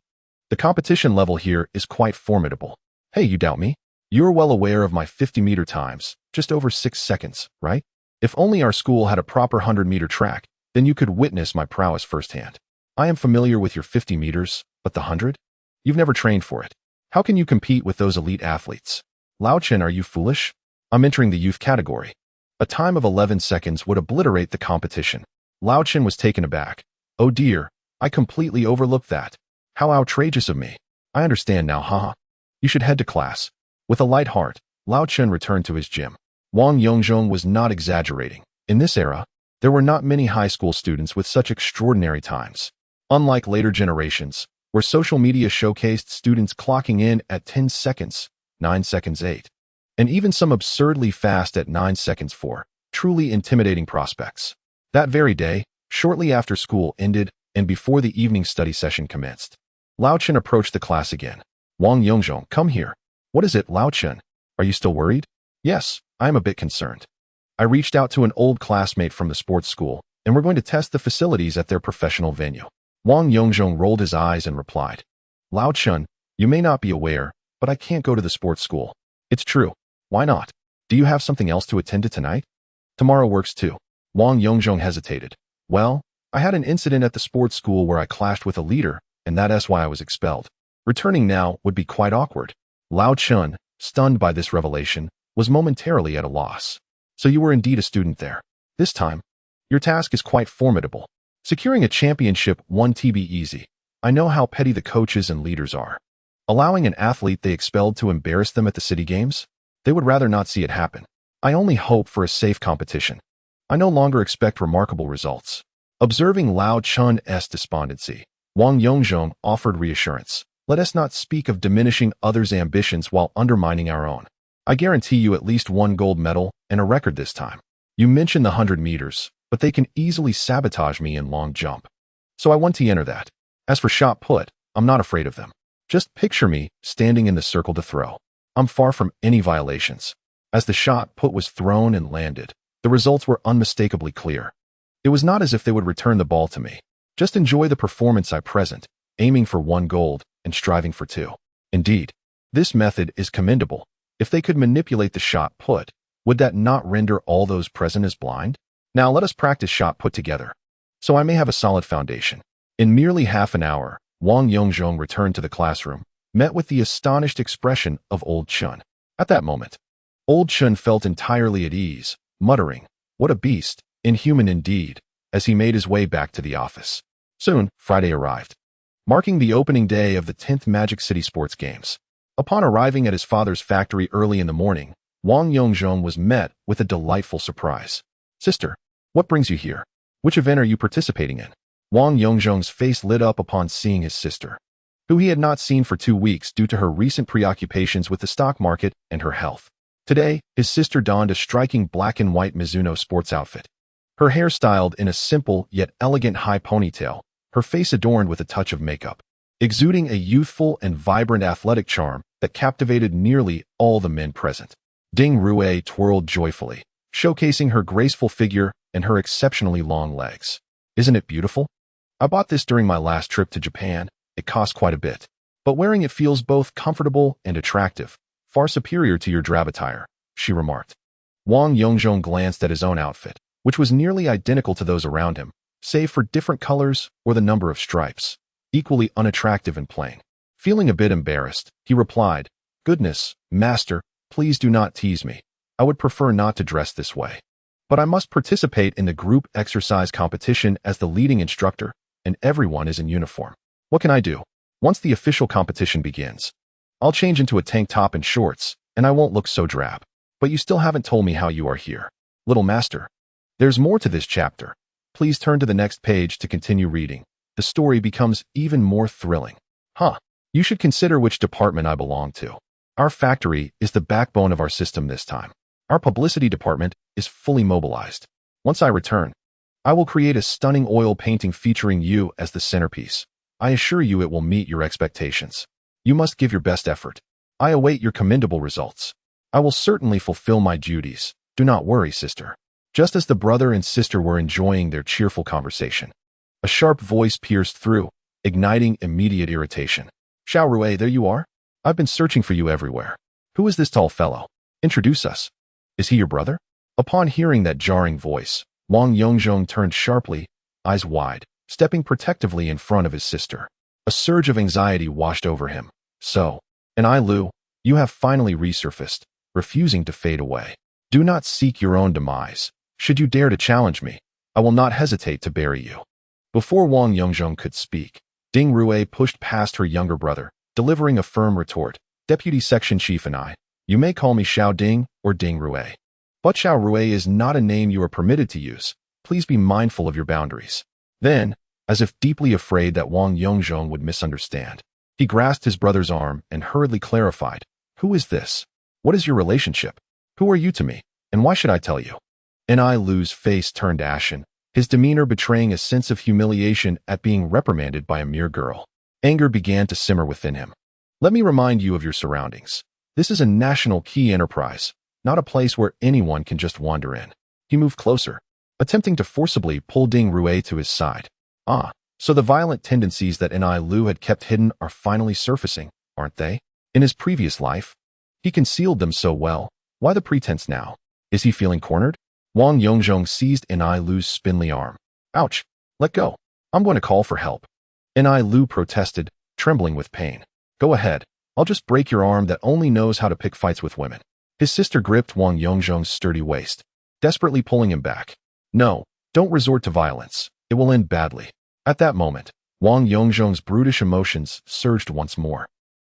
The competition level here is quite formidable. Hey, you doubt me? You're well aware of my 50-meter times, just over 6 seconds, right? If only our school had a proper 100-meter track, then you could witness my prowess firsthand. I am familiar with your 50 meters, but the 100? You've never trained for it. How can you compete with those elite athletes? Lao Chen, are you foolish? I'm entering the youth category. A time of 11 seconds would obliterate the competition. Lao Chen was taken aback. Oh dear, I completely overlooked that. How outrageous of me. I understand now, haha. You should head to class. With a light heart, Lao Chen returned to his gym. Wang Yongzhong was not exaggerating. In this era, there were not many high school students with such extraordinary times. Unlike later generations, where social media showcased students clocking in at 10 seconds, 9 seconds 8, and even some absurdly fast at 9 seconds 4, truly intimidating prospects. That very day, shortly after school ended and before the evening study session commenced, Lao Chen approached the class again. Wang Yongzhong, come here. What is it, Lao Chen? Are you still worried? Yes, I am a bit concerned. I reached out to an old classmate from the sports school, and we're going to test the facilities at their professional venue. Wang Yongzhong rolled his eyes and replied, Lao Chen, you may not be aware, but I can't go to the sports school. It's true. Why not? Do you have something else to attend to tonight? Tomorrow works too. Wang Yongzhong hesitated. Well, I had an incident at the sports school where I clashed with a leader, and that's why I was expelled. Returning now would be quite awkward. Lao Chen, stunned by this revelation, was momentarily at a loss. So you were indeed a student there. This time, your task is quite formidable. Securing a championship won't be easy. I know how petty the coaches and leaders are. Allowing an athlete they expelled to embarrass them at the city games? They would rather not see it happen. I only hope for a safe competition. I no longer expect remarkable results. Observing Lao Chun's despondency, Wang Yongzhong offered reassurance. Let us not speak of diminishing others' ambitions while undermining our own. I guarantee you at least 1 gold medal and a record this time. You mentioned the 100 meters, but they can easily sabotage me in long jump. So I want to enter that. As for shot put, I'm not afraid of them. Just picture me standing in the circle to throw. I'm far from any violations. As the shot put was thrown and landed, the results were unmistakably clear. It was not as if they would return the ball to me. Just enjoy the performance I present, aiming for 1 gold and striving for 2. Indeed, this method is commendable. If they could manipulate the shot put, would that not render all those present as blind? Now let us practice shot put together, so I may have a solid foundation. In merely half an hour, Wang Yongzhong returned to the classroom, met with the astonished expression of Old Chun. At that moment, Old Chun felt entirely at ease, muttering, "What a beast, inhuman indeed," as he made his way back to the office. Soon, Friday arrived, marking the opening day of the 10th Magic City Sports Games. Upon arriving at his father's factory early in the morning, Wang Yongzhong was met with a delightful surprise. Sister, what brings you here? Which event are you participating in? Wang Yongzhong's face lit up upon seeing his sister, who he had not seen for 2 weeks due to her recent preoccupations with the stock market and her health. Today, his sister donned a striking black and white Mizuno sports outfit. Her hair styled in a simple yet elegant high ponytail, her face adorned with a touch of makeup. Exuding a youthful and vibrant athletic charm, that captivated nearly all the men present. Ding Rue twirled joyfully, showcasing her graceful figure and her exceptionally long legs. Isn't it beautiful? I bought this during my last trip to Japan. It cost quite a bit, but wearing it feels both comfortable and attractive, far superior to your drab attire, she remarked. Wang Yongzhong glanced at his own outfit, which was nearly identical to those around him, save for different colors or the number of stripes, equally unattractive and plain. Feeling a bit embarrassed, he replied, "Goodness, master, please do not tease me. I would prefer not to dress this way. But I must participate in the group exercise competition as the leading instructor, and everyone is in uniform. What can I do? Once the official competition begins, I'll change into a tank top and shorts, and I won't look so drab. But you still haven't told me how you are here, little master. There's more to this chapter. Please turn to the next page to continue reading. The story becomes even more thrilling. You should consider which department I belong to. Our factory is the backbone of our system this time. Our publicity department is fully mobilized. Once I return, I will create a stunning oil painting featuring you as the centerpiece. I assure you it will meet your expectations. You must give your best effort. I await your commendable results. I will certainly fulfill my duties. Do not worry, sister." Just as the brother and sister were enjoying their cheerful conversation, a sharp voice pierced through, igniting immediate irritation. "Xiao Rue, there you are? I've been searching for you everywhere. Who is this tall fellow? Introduce us. Is he your brother?" Upon hearing that jarring voice, Wang Yongzhong turned sharply, eyes wide, stepping protectively in front of his sister. A surge of anxiety washed over him. "So, and Lu, you have finally resurfaced, refusing to fade away. Do not seek your own demise. Should you dare to challenge me, I will not hesitate to bury you." Before Wang Yongzhong could speak, Ding Rue pushed past her younger brother, delivering a firm retort. "Deputy Section Chief and I, you may call me Xiao Ding or Ding Rue. But Xiao Rue is not a name you are permitted to use. Please be mindful of your boundaries." Then, as if deeply afraid that Wang Yongzhong would misunderstand, he grasped his brother's arm and hurriedly clarified, "Who is this? What is your relationship? Who are you to me, and why should I tell you?" Lu's face turned ashen, his demeanor betraying a sense of humiliation at being reprimanded by a mere girl. Anger began to simmer within him. "Let me remind you of your surroundings. This is a national key enterprise, not a place where anyone can just wander in." He moved closer, attempting to forcibly pull Ding Rue to his side. So the violent tendencies that Lu had kept hidden are finally surfacing, aren't they? In his previous life, he concealed them so well. Why the pretense now? Is he feeling cornered? Wang Yongzhong seized Lu's spindly arm. "Ouch! Let go. I'm going to call for help." Lu protested, trembling with pain. "Go ahead. I'll just break your arm that only knows how to pick fights with women." His sister gripped Wang Yongzhong's sturdy waist, desperately pulling him back. "No, don't resort to violence. It will end badly." At that moment, Wang Yongzhong's brutish emotions surged once more,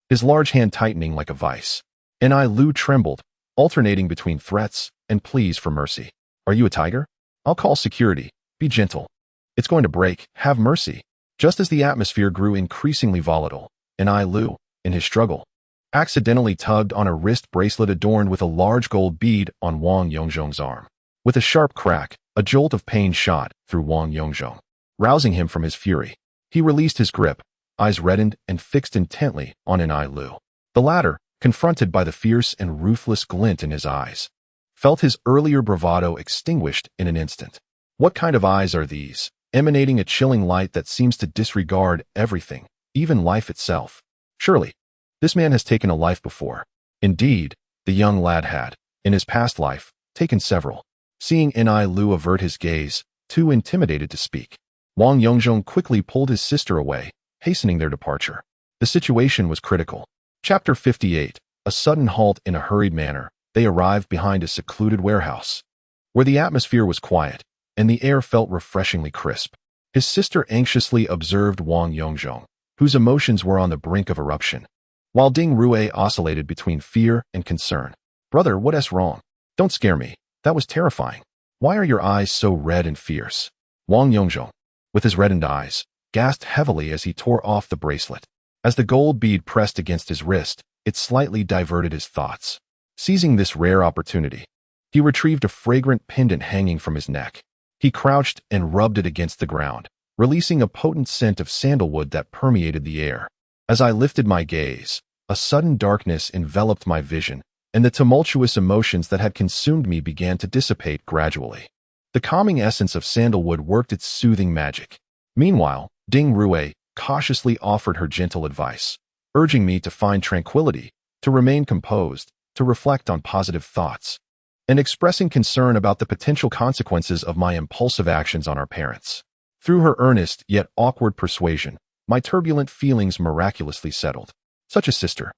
his large hand tightening like a vice. Lu trembled, alternating between threats and pleas for mercy. "Are you a tiger? I'll call security. Be gentle. It's going to break. Have mercy." Just as the atmosphere grew increasingly volatile, Lu, in his struggle, accidentally tugged on a wrist bracelet adorned with a large gold bead on Wang Yongzhong's arm. With a sharp crack, a jolt of pain shot through Wang Yongzhong, rousing him from his fury. He released his grip, eyes reddened and fixed intently on Lu. The latter, confronted by the fierce and ruthless glint in his eyes, felt his earlier bravado extinguished in an instant. What kind of eyes are these, emanating a chilling light that seems to disregard everything, even life itself? Surely, this man has taken a life before. Indeed, the young lad had, in his past life, taken several. Seeing Lu avert his gaze, too intimidated to speak, Wang Yongzhong quickly pulled his sister away, hastening their departure. The situation was critical. Chapter 58. A sudden halt. In a hurried manner, they arrived behind a secluded warehouse, where the atmosphere was quiet, and the air felt refreshingly crisp. His sister anxiously observed Wang Yongzhong, whose emotions were on the brink of eruption, while Ding Rue oscillated between fear and concern. "Brother, what's wrong? Don't scare me. That was terrifying. Why are your eyes so red and fierce?" Wang Yongzhong, with his reddened eyes, gasped heavily as he tore off the bracelet. As the gold bead pressed against his wrist, it slightly diverted his thoughts. Seizing this rare opportunity, he retrieved a fragrant pendant hanging from his neck. He crouched and rubbed it against the ground, releasing a potent scent of sandalwood that permeated the air. As I lifted my gaze, A sudden darkness enveloped my vision, and the tumultuous emotions that had consumed me began to dissipate gradually. The calming essence of sandalwood worked its soothing magic. Meanwhile, Ding Rue cautiously offered her gentle advice, urging me to find tranquility, to remain composed, to reflect on positive thoughts, and expressing concern about the potential consequences of my impulsive actions on our parents. Through her earnest yet awkward persuasion, my turbulent feelings miraculously settled. Such a sister,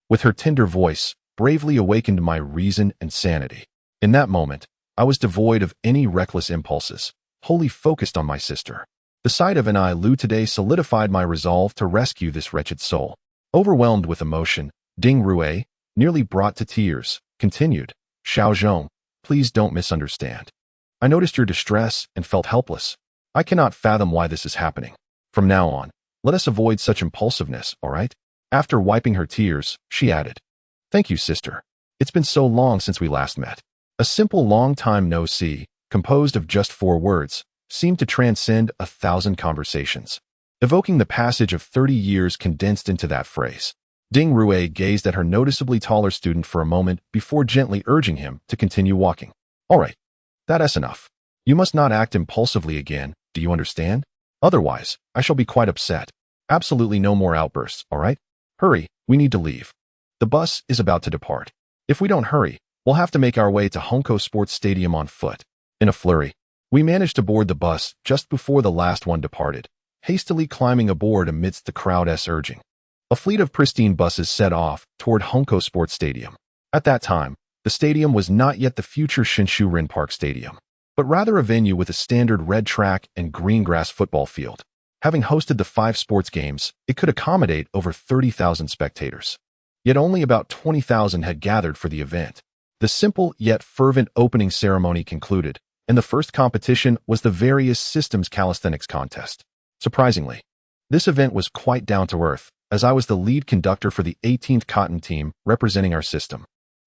with her tender voice, bravely awakened my reason and sanity. In that moment, I was devoid of any reckless impulses, wholly focused on my sister. The sight of an I Lu today solidified my resolve to rescue this wretched soul. Overwhelmed with emotion, Ding Rue, nearly brought to tears, continued, Xiaozhong, please don't misunderstand. I noticed your distress and felt helpless. I cannot fathom why this is happening. From now on, let us avoid such impulsiveness, all right? After wiping her tears, she added, Thank you, sister. It's been so long since we last met. A simple long time no see, composed of just 4 words, seemed to transcend 1,000 conversations, evoking the passage of 30 years condensed into that phrase. Ding Rue gazed at her noticeably taller student for a moment before gently urging him to continue walking. All right, that's enough. You must not act impulsively again, do you understand? Otherwise, I shall be quite upset. Absolutely no more outbursts, all right? Hurry, we need to leave. The bus is about to depart. If we don't hurry, we'll have to make our way to Hongkou Sports Stadium on foot. In a flurry, we managed to board the bus just before the last one departed, hastily climbing aboard amidst the crowd's urging. A fleet of pristine buses set off toward Hongkou Sports Stadium. At that time, the stadium was not yet the future Shinshu Rin Park Stadium, but rather a venue with a standard red track and green grass football field. Having hosted the 5 sports games, it could accommodate over 30,000 spectators. Yet only about 20,000 had gathered for the event. The simple yet fervent opening ceremony concluded, and the first competition was the various systems calisthenics contest. Surprisingly, this event was quite down to earth, as I was the lead conductor for the 18th Cotton team representing our system.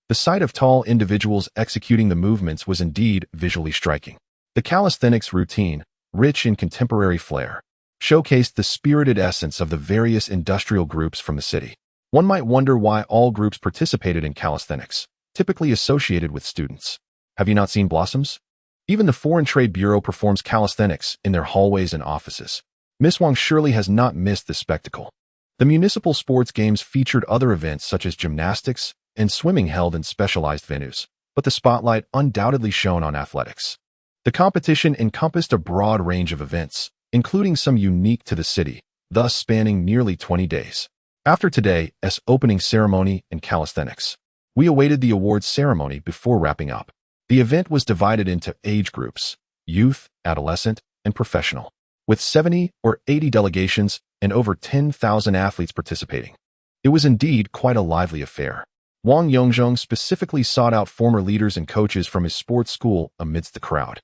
The sight of tall individuals executing the movements was indeed visually striking. The calisthenics routine, rich in contemporary flair, showcased the spirited essence of the various industrial groups from the city. One might wonder why all groups participated in calisthenics, typically associated with students. Have you not seen Blossoms? Even the Foreign Trade Bureau performs calisthenics in their hallways and offices. Miss Wang surely has not missed this spectacle. The municipal sports games featured other events such as gymnastics and swimming held in specialized venues, but the spotlight undoubtedly shone on athletics. The competition encompassed a broad range of events, including some unique to the city, thus spanning nearly 20 days. After today's opening ceremony and calisthenics, we awaited the awards ceremony before wrapping up. The event was divided into age groups, youth, adolescent, and professional, with 70 or 80 delegations and over 10,000 athletes participating. It was indeed quite a lively affair. Wang Yongzhong specifically sought out former leaders and coaches from his sports school amidst the crowd.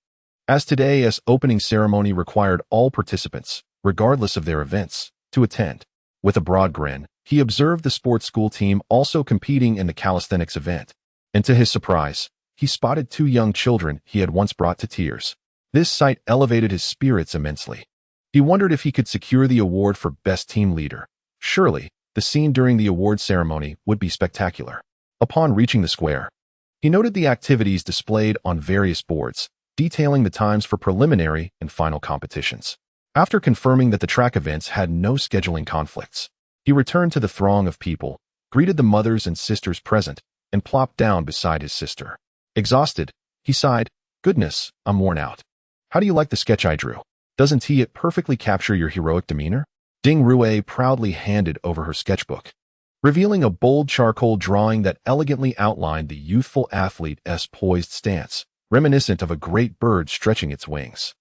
As today's opening ceremony required all participants, regardless of their events, to attend. With a broad grin, he observed the sports school team also competing in the calisthenics event, and to his surprise, he spotted 2 young children he had once brought to tears. This sight elevated his spirits immensely. He wondered if he could secure the award for Best Team Leader. Surely, the scene during the award ceremony would be spectacular. Upon reaching the square, he noted the activities displayed on various boards, detailing the times for preliminary and final competitions. After confirming that the track events had no scheduling conflicts, he returned to the throng of people, greeted the mothers and sisters present, and plopped down beside his sister. Exhausted, he sighed, Goodness, I'm worn out. How do you like the sketch I drew? Doesn't it perfectly capture your heroic demeanor? Ding Rue proudly handed over her sketchbook, revealing a bold charcoal drawing that elegantly outlined the youthful athlete's poised stance, reminiscent of a great bird stretching its wings.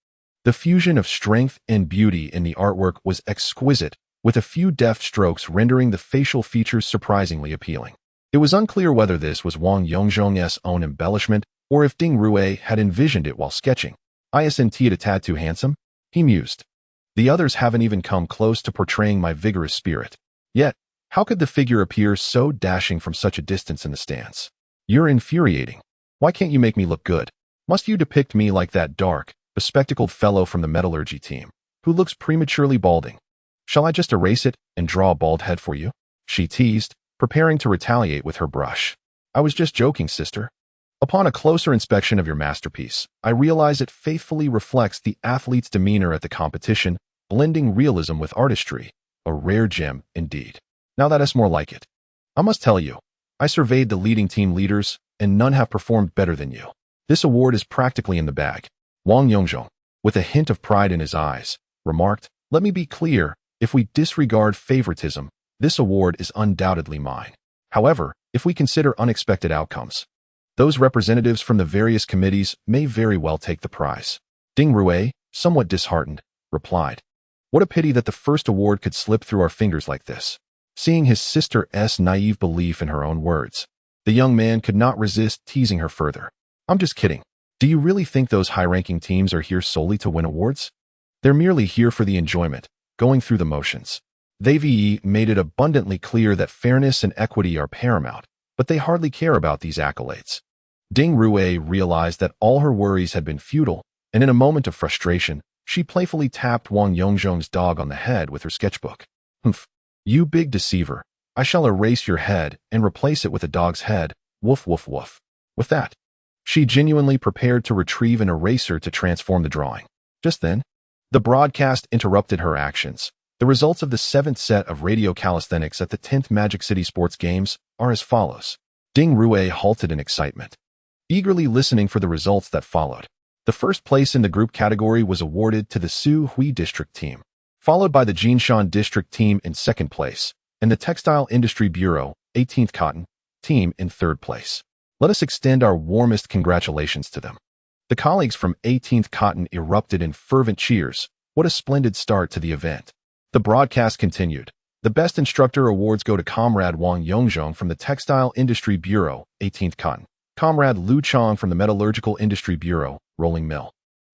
The fusion of strength and beauty in the artwork was exquisite, with a few deft strokes rendering the facial features surprisingly appealing. It was unclear whether this was Wang Yongzhong's own embellishment or if Ding Rue had envisioned it while sketching. Isn't it a tad too handsome? He mused. The others haven't even come close to portraying my vigorous spirit. Yet, how could the figure appear so dashing from such a distance in the stands? You're infuriating. Why can't you make me look good? Must you depict me like that dark, bespectacled fellow from the metallurgy team, who looks prematurely balding? Shall I just erase it and draw a bald head for you? She teased, preparing to retaliate with her brush. I was just joking, sister. Upon a closer inspection of your masterpiece, I realize it faithfully reflects the athlete's demeanor at the competition, blending realism with artistry. A rare gem, indeed. Now that is more like it. I must tell you, I surveyed the leading team leaders, and none have performed better than you. This award is practically in the bag. Wang Yongzhong, with a hint of pride in his eyes, remarked, "Let me be clear, if we disregard favoritism, this award is undoubtedly mine. However, if we consider unexpected outcomes, those representatives from the various committees may very well take the prize." Ding Rui, somewhat disheartened, replied, "What a pity that the first award could slip through our fingers like this." Seeing his sister's naive belief in her own words, the young man could not resist teasing her further. "I'm just kidding. Do you really think those high-ranking teams are here solely to win awards? They're merely here for the enjoyment, going through the motions. They've made it abundantly clear that fairness and equity are paramount, but they hardly care about these accolades." Ding Rui realized that all her worries had been futile, and in a moment of frustration, she playfully tapped Wang Yongzhong's dog on the head with her sketchbook. "Humph. You big deceiver. I shall erase your head and replace it with a dog's head. Woof, woof, woof." With that, she genuinely prepared to retrieve an eraser to transform the drawing. Just then, the broadcast interrupted her actions. The results of the 7th set of radio calisthenics at the 10th Magic City Sports Games are as follows. Ding Rui halted in excitement, eagerly listening for the results that followed. The first place in the group category was awarded to the Su Hui District team, followed by the Jinshan District team in second place, and the Textile Industry Bureau, 18th Cotton, team in third place. Let us extend our warmest congratulations to them. The colleagues from 18th Cotton erupted in fervent cheers. What a splendid start to the event. The broadcast continued. The Best Instructor awards go to Comrade Wang Yongzhong from the Textile Industry Bureau, 18th Cotton, Comrade Lu Chong from the Metallurgical Industry Bureau, Rolling Mill,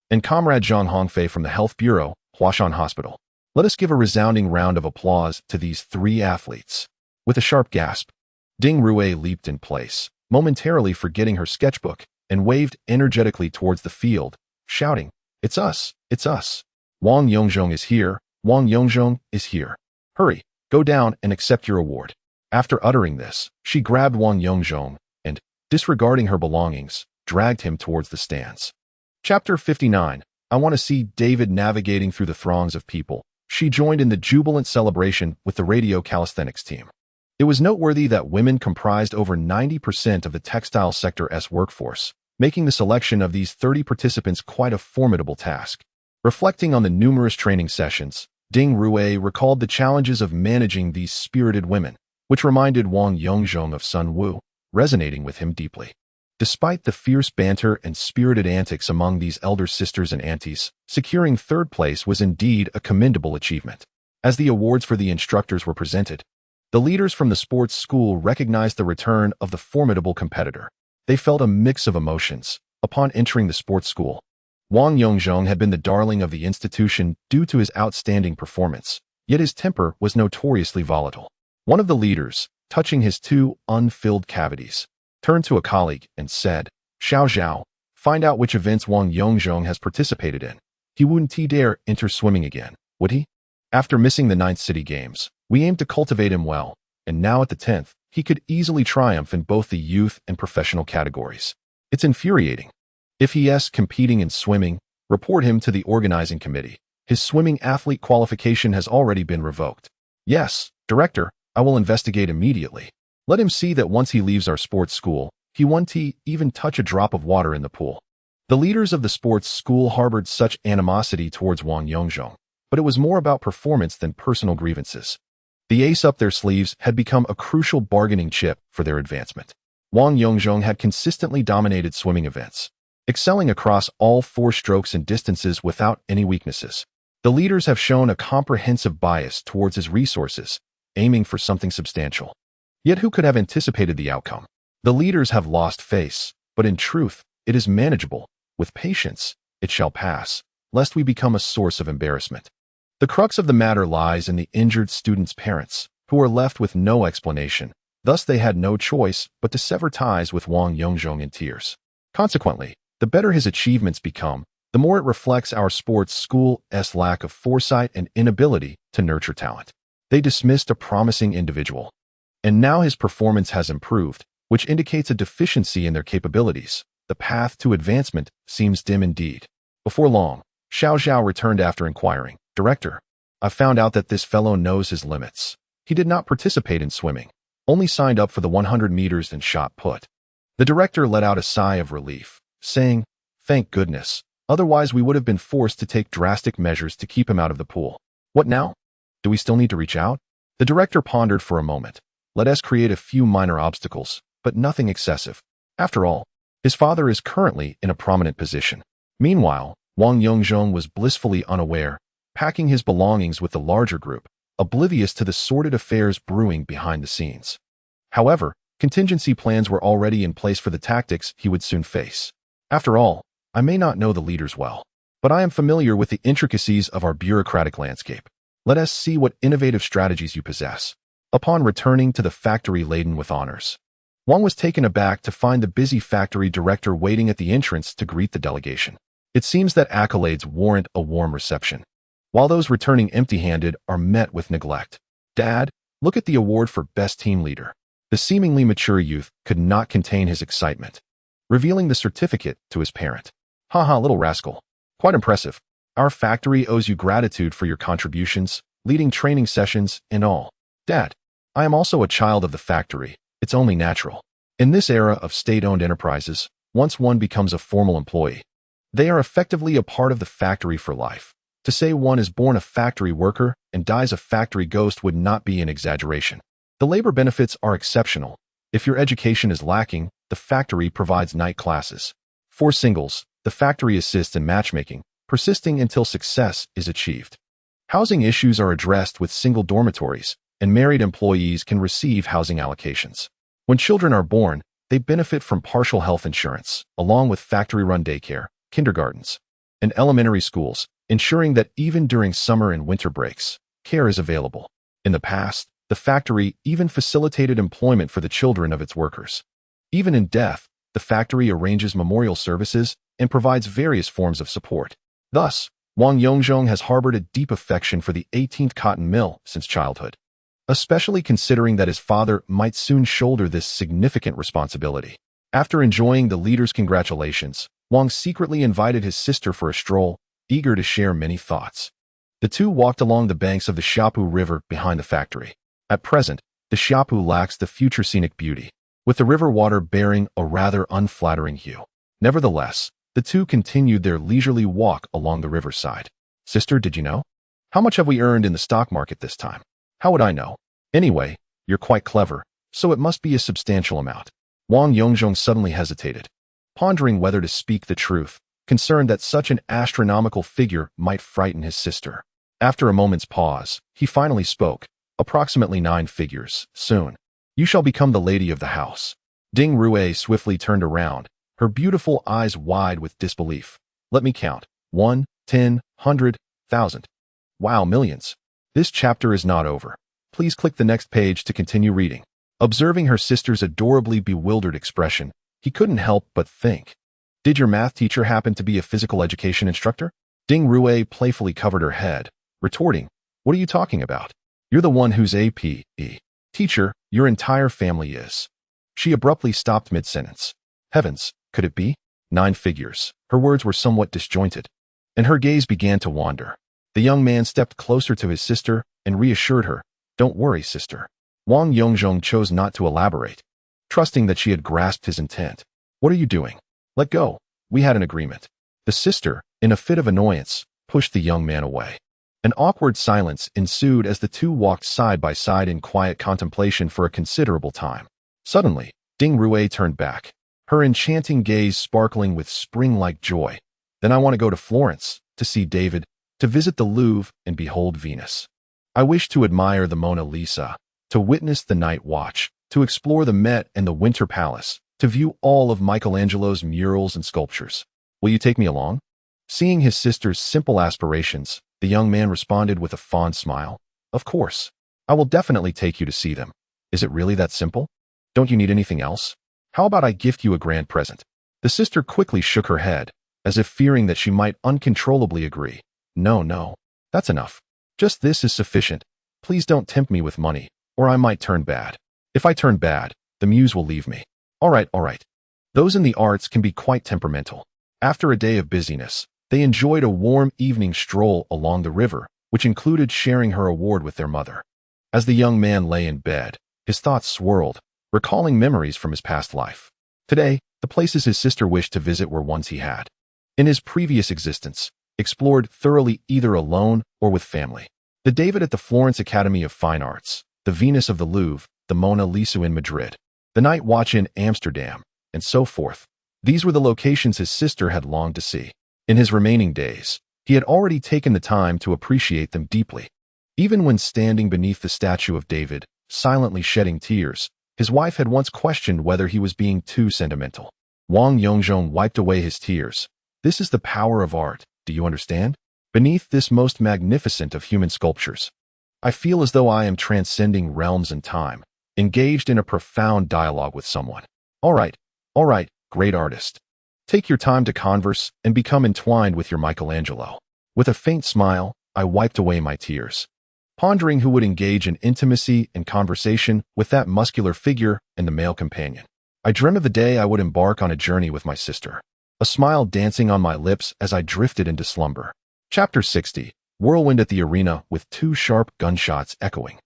and Comrade Zhang Hongfei from the Health Bureau, Huashan Hospital. Let us give a resounding round of applause to these 3 athletes. With a sharp gasp, Ding Rui leaped in place, momentarily forgetting her sketchbook, and waved energetically towards the field, shouting, "It's us! It's us! Wang Yongzhong is here! Wang Yongzhong is here! Hurry, go down and accept your award." After uttering this, she grabbed Wang Yongzhong and, disregarding her belongings, dragged him towards the stands. Chapter 59. I want to see David navigating through the throngs of people. She joined in the jubilant celebration with the radio calisthenics team. It was noteworthy that women comprised over 90% of the textile sector's workforce, making the selection of these 30 participants quite a formidable task. Reflecting on the numerous training sessions, Ding Rui recalled the challenges of managing these spirited women, which reminded Wang Yongzhong of Sun Wu, resonating with him deeply. Despite the fierce banter and spirited antics among these elder sisters and aunties, securing third place was indeed a commendable achievement. As the awards for the instructors were presented, the leaders from the sports school recognized the return of the formidable competitor. They felt a mix of emotions upon entering the sports school. Wang Yongzhong had been the darling of the institution due to his outstanding performance, yet his temper was notoriously volatile. One of the leaders, touching his 2 unfilled cavities, turned to a colleague and said, "Xiao Zhao, find out which events Wang Yongzhong has participated in. He wouldn't dare enter swimming again, would he? After missing the 9th City Games, we aimed to cultivate him well, and now at the 10th, he could easily triumph in both the youth and professional categories. It's infuriating. If he is competing in swimming, report him to the organizing committee. His swimming athlete qualification has already been revoked." "Yes, Director, I will investigate immediately. Let him see that once he leaves our sports school, he won't even touch a drop of water in the pool." The leaders of the sports school harbored such animosity towards Wang Yongzhong, but it was more about performance than personal grievances. The ace up their sleeves had become a crucial bargaining chip for their advancement. Wang Yongzhong had consistently dominated swimming events, excelling across all 4 strokes and distances without any weaknesses. The leaders have shown a comprehensive bias towards his resources, aiming for something substantial. Yet who could have anticipated the outcome? The leaders have lost face, but in truth, it is manageable. With patience, it shall pass, lest we become a source of embarrassment. The crux of the matter lies in the injured students' parents, who are left with no explanation. Thus they had no choice but to sever ties with Wang Yongzhong in tears. Consequently, the better his achievements become, the more it reflects our sports school's lack of foresight and inability to nurture talent. They dismissed a promising individual. and now his performance has improved, which indicates a deficiency in their capabilities. The path to advancement seems dim indeed. Before long, Xiao Zhao returned after inquiring, "Director, I found out that this fellow knows his limits. He did not participate in swimming, only signed up for the 100 meters and shot put." The director let out a sigh of relief, saying, "Thank goodness, otherwise we would have been forced to take drastic measures to keep him out of the pool. What now? Do we still need to reach out?" The director pondered for a moment. "Let us create a few minor obstacles, but nothing excessive. After all, his father is currently in a prominent position." Meanwhile, Wang Yongzhong was blissfully unaware, packing his belongings with the larger group, oblivious to the sordid affairs brewing behind the scenes. However, contingency plans were already in place for the tactics he would soon face. "After all, I may not know the leaders well, but I am familiar with the intricacies of our bureaucratic landscape. Let us see what innovative strategies you possess." Upon returning to the factory laden with honors, Wang was taken aback to find the busy factory director waiting at the entrance to greet the delegation. It seems that accolades warrant a warm reception, while those returning empty-handed are met with neglect. "Dad, look at the award for Best Team Leader." The seemingly mature youth could not contain his excitement, revealing the certificate to his parent. "Haha, little rascal. Quite impressive. Our factory owes you gratitude for your contributions, leading training sessions, and all." "Dad, I am also a child of the factory. It's only natural. In this era of state-owned enterprises, once one becomes a formal employee, they are effectively a part of the factory for life. To say one is born a factory worker and dies a factory ghost would not be an exaggeration. The labor benefits are exceptional. If your education is lacking, the factory provides night classes. For singles, the factory assists in matchmaking, persisting until success is achieved. Housing issues are addressed with single dormitories, and married employees can receive housing allocations. When children are born, they benefit from partial health insurance, along with factory-run daycare, kindergartens, and elementary schools, ensuring that even during summer and winter breaks, care is available. In the past, the factory even facilitated employment for the children of its workers. Even in death, the factory arranges memorial services and provides various forms of support. Thus, Wang Yongzhong has harbored a deep affection for the 18th cotton mill since childhood, especially considering that his father might soon shoulder this significant responsibility. After enjoying the leader's congratulations, Wang secretly invited his sister for a stroll, eager to share many thoughts. The two walked along the banks of the Xiapu River behind the factory. At present, the Xiapu lacks the future scenic beauty, with the river water bearing a rather unflattering hue. Nevertheless, the two continued their leisurely walk along the riverside. "Sister, did you know? How much have we earned in the stock market this time?" "How would I know? Anyway, you're quite clever, so it must be a substantial amount." Wang Yongzhong suddenly hesitated, pondering whether to speak the truth, concerned that such an astronomical figure might frighten his sister. After a moment's pause, he finally spoke, "Approximately 9 figures, soon. You shall become the lady of the house." Ding Rue swiftly turned around, her beautiful eyes wide with disbelief. "Let me count. 1, 10, 100, 1,000. Wow, millions. This chapter is not over. Please click the next page to continue reading." Observing her sister's adorably bewildered expression, he couldn't help but think, "Did your math teacher happen to be a physical education instructor?" Ding Rue playfully covered her head, retorting, "What are you talking about? You're the one who's a P.E. teacher, your entire family is." She abruptly stopped mid-sentence. Heavens, could it be? 9 figures. Her words were somewhat disjointed, and her gaze began to wander. The young man stepped closer to his sister and reassured her, "Don't worry, sister." Wang Yongzhong chose not to elaborate, trusting that she had grasped his intent. "What are you doing? Let go. We had an agreement." The sister, in a fit of annoyance, pushed the young man away. An awkward silence ensued as the two walked side by side in quiet contemplation for a considerable time. Suddenly, Ding Rue turned back, her enchanting gaze sparkling with spring-like joy. "Then I want to go to Florence, to see David, to visit the Louvre and behold Venus. I wish to admire the Mona Lisa, to witness the Night Watch, to explore the Met and the Winter Palace, to view all of Michelangelo's murals and sculptures. Will you take me along?" Seeing his sister's simple aspirations, the young man responded with a fond smile. "Of course. I will definitely take you to see them. Is it really that simple? Don't you need anything else? How about I gift you a grand present?" The sister quickly shook her head, as if fearing that she might uncontrollably agree. No, that's enough. Just this is sufficient. Please don't tempt me with money, or I might turn bad." If I turn bad, the muse will leave me. All right, all right. Those in the arts can be quite temperamental. After a day of busyness, they enjoyed a warm evening stroll along the river, which included sharing her award with their mother. As the young man lay in bed, his thoughts swirled, recalling memories from his past life. Today, the places his sister wished to visit were ones he had, in his previous existence, explored thoroughly either alone or with family. The David at the Florence Academy of Fine Arts, the Venus of the Louvre, the Mona Lisa in Madrid, the Night Watch in Amsterdam, and so forth. These were the locations his sister had longed to see. In his remaining days, he had already taken the time to appreciate them deeply. Even when standing beneath the statue of David, silently shedding tears, his wife had once questioned whether he was being too sentimental. Wang Yongzhong wiped away his tears. This is the power of art, do you understand? Beneath this most magnificent of human sculptures, I feel as though I am transcending realms and time, engaged in a profound dialogue with someone. All right, great artist. Take your time to converse and become entwined with your Michelangelo. With a faint smile, I wiped away my tears, pondering who would engage in intimacy and conversation with that muscular figure and the male companion. I dreamt of the day I would embark on a journey with my sister, a smile dancing on my lips as I drifted into slumber. Chapter 60. Whirlwind at the arena with two sharp gunshots echoing.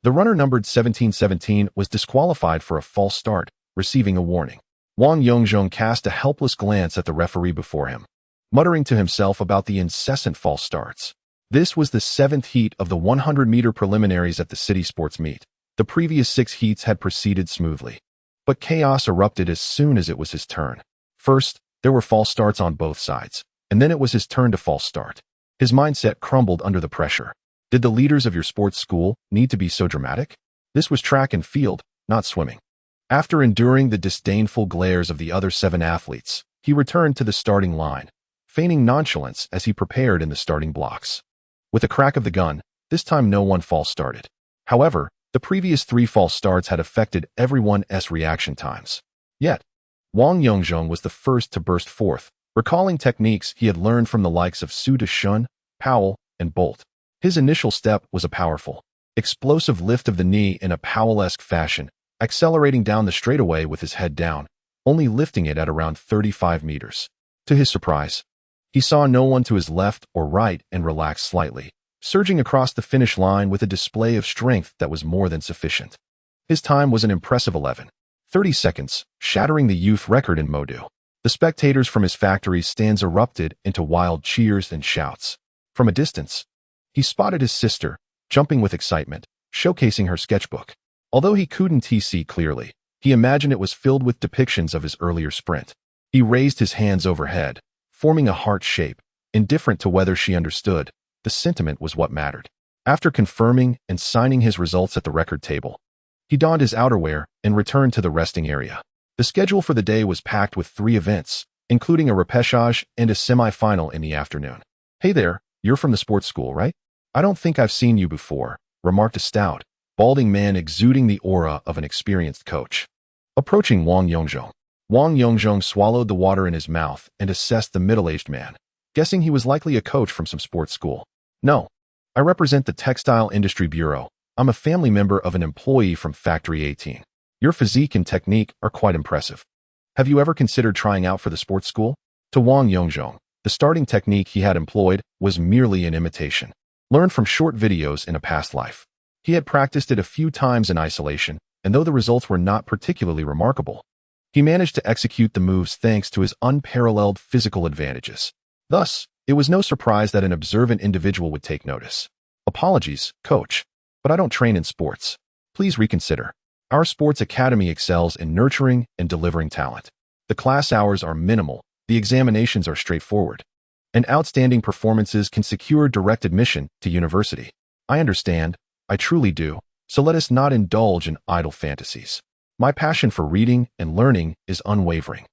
The runner numbered 1717 was disqualified for a false start, receiving a warning. Wang Yongzhong cast a helpless glance at the referee before him, muttering to himself about the incessant false starts. This was the 7th heat of the 100-meter preliminaries at the city sports meet. The previous 6 heats had proceeded smoothly, but chaos erupted as soon as it was his turn. First, there were false starts on both sides, and then it was his turn to false start. His mindset crumbled under the pressure. Did the leaders of your sports school need to be so dramatic? This was track and field, not swimming. After enduring the disdainful glares of the other 7 athletes, he returned to the starting line, feigning nonchalance as he prepared in the starting blocks. With a crack of the gun, this time no one false started. However, the previous 3 false starts had affected everyone's reaction times. Yet, Wang Yongzhong was the first to burst forth, recalling techniques he had learned from the likes of Su Deshun, Powell, and Bolt. His initial step was a powerful, explosive lift of the knee in a Powell-esque fashion, accelerating down the straightaway with his head down, only lifting it at around 35 meters. To his surprise, he saw no one to his left or right and relaxed slightly, surging across the finish line with a display of strength that was more than sufficient. His time was an impressive 11:30 seconds, shattering the youth record in Modu. The spectators from his factory stands erupted into wild cheers and shouts. From a distance, he spotted his sister, jumping with excitement, showcasing her sketchbook. Although he couldn't see clearly, he imagined it was filled with depictions of his earlier sprint. He raised his hands overhead, forming a heart shape, indifferent to whether she understood. The sentiment was what mattered. After confirming and signing his results at the record table, he donned his outerwear and returned to the resting area. The schedule for the day was packed with 3 events, including a repechage and a semi-final in the afternoon. "Hey there, you're from the sports school, right? I don't think I've seen you before," remarked a stout, balding man exuding the aura of an experienced coach. Approaching Wang Yongzhong. Wang Yongzhong swallowed the water in his mouth and assessed the middle-aged man, guessing he was likely a coach from some sports school. "No, I represent the Textile Industry Bureau. I'm a family member of an employee from Factory 18. Your physique and technique are quite impressive. Have you ever considered trying out for the sports school?" To Wang Yongzhong, the starting technique he had employed was merely an imitation, learned from short videos in a past life. He had practiced it a few times in isolation, and though the results were not particularly remarkable, he managed to execute the moves thanks to his unparalleled physical advantages. Thus, it was no surprise that an observant individual would take notice. "Apologies, coach, but I don't train in sports. Please reconsider. Our sports academy excels in nurturing and delivering talent. The class hours are minimal, the examinations are straightforward, and outstanding performances can secure direct admission to university." "I understand, I truly do, so let us not indulge in idle fantasies. My passion for reading and learning is unwavering.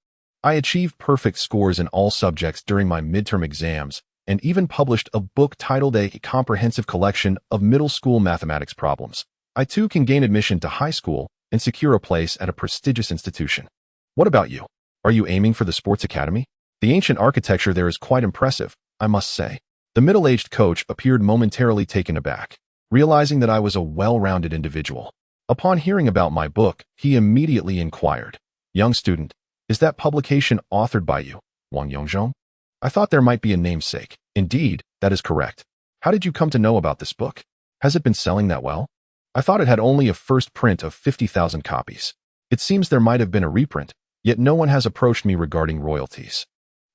I achieved perfect scores in all subjects during my midterm exams and even published a book titled A Comprehensive Collection of Middle School Mathematics Problems. I too can gain admission to high school and secure a place at a prestigious institution. What about you? Are you aiming for the sports academy? The ancient architecture there is quite impressive, I must say." The middle-aged coach appeared momentarily taken aback, realizing that I was a well-rounded individual. Upon hearing about my book, he immediately inquired, "Young student, is that publication authored by you, Wang Yongzhong?" I thought there might be a namesake. Indeed, that is correct. How did you come to know about this book? Has it been selling that well? I thought it had only a first print of 50,000 copies. It seems there might have been a reprint, yet no one has approached me regarding royalties.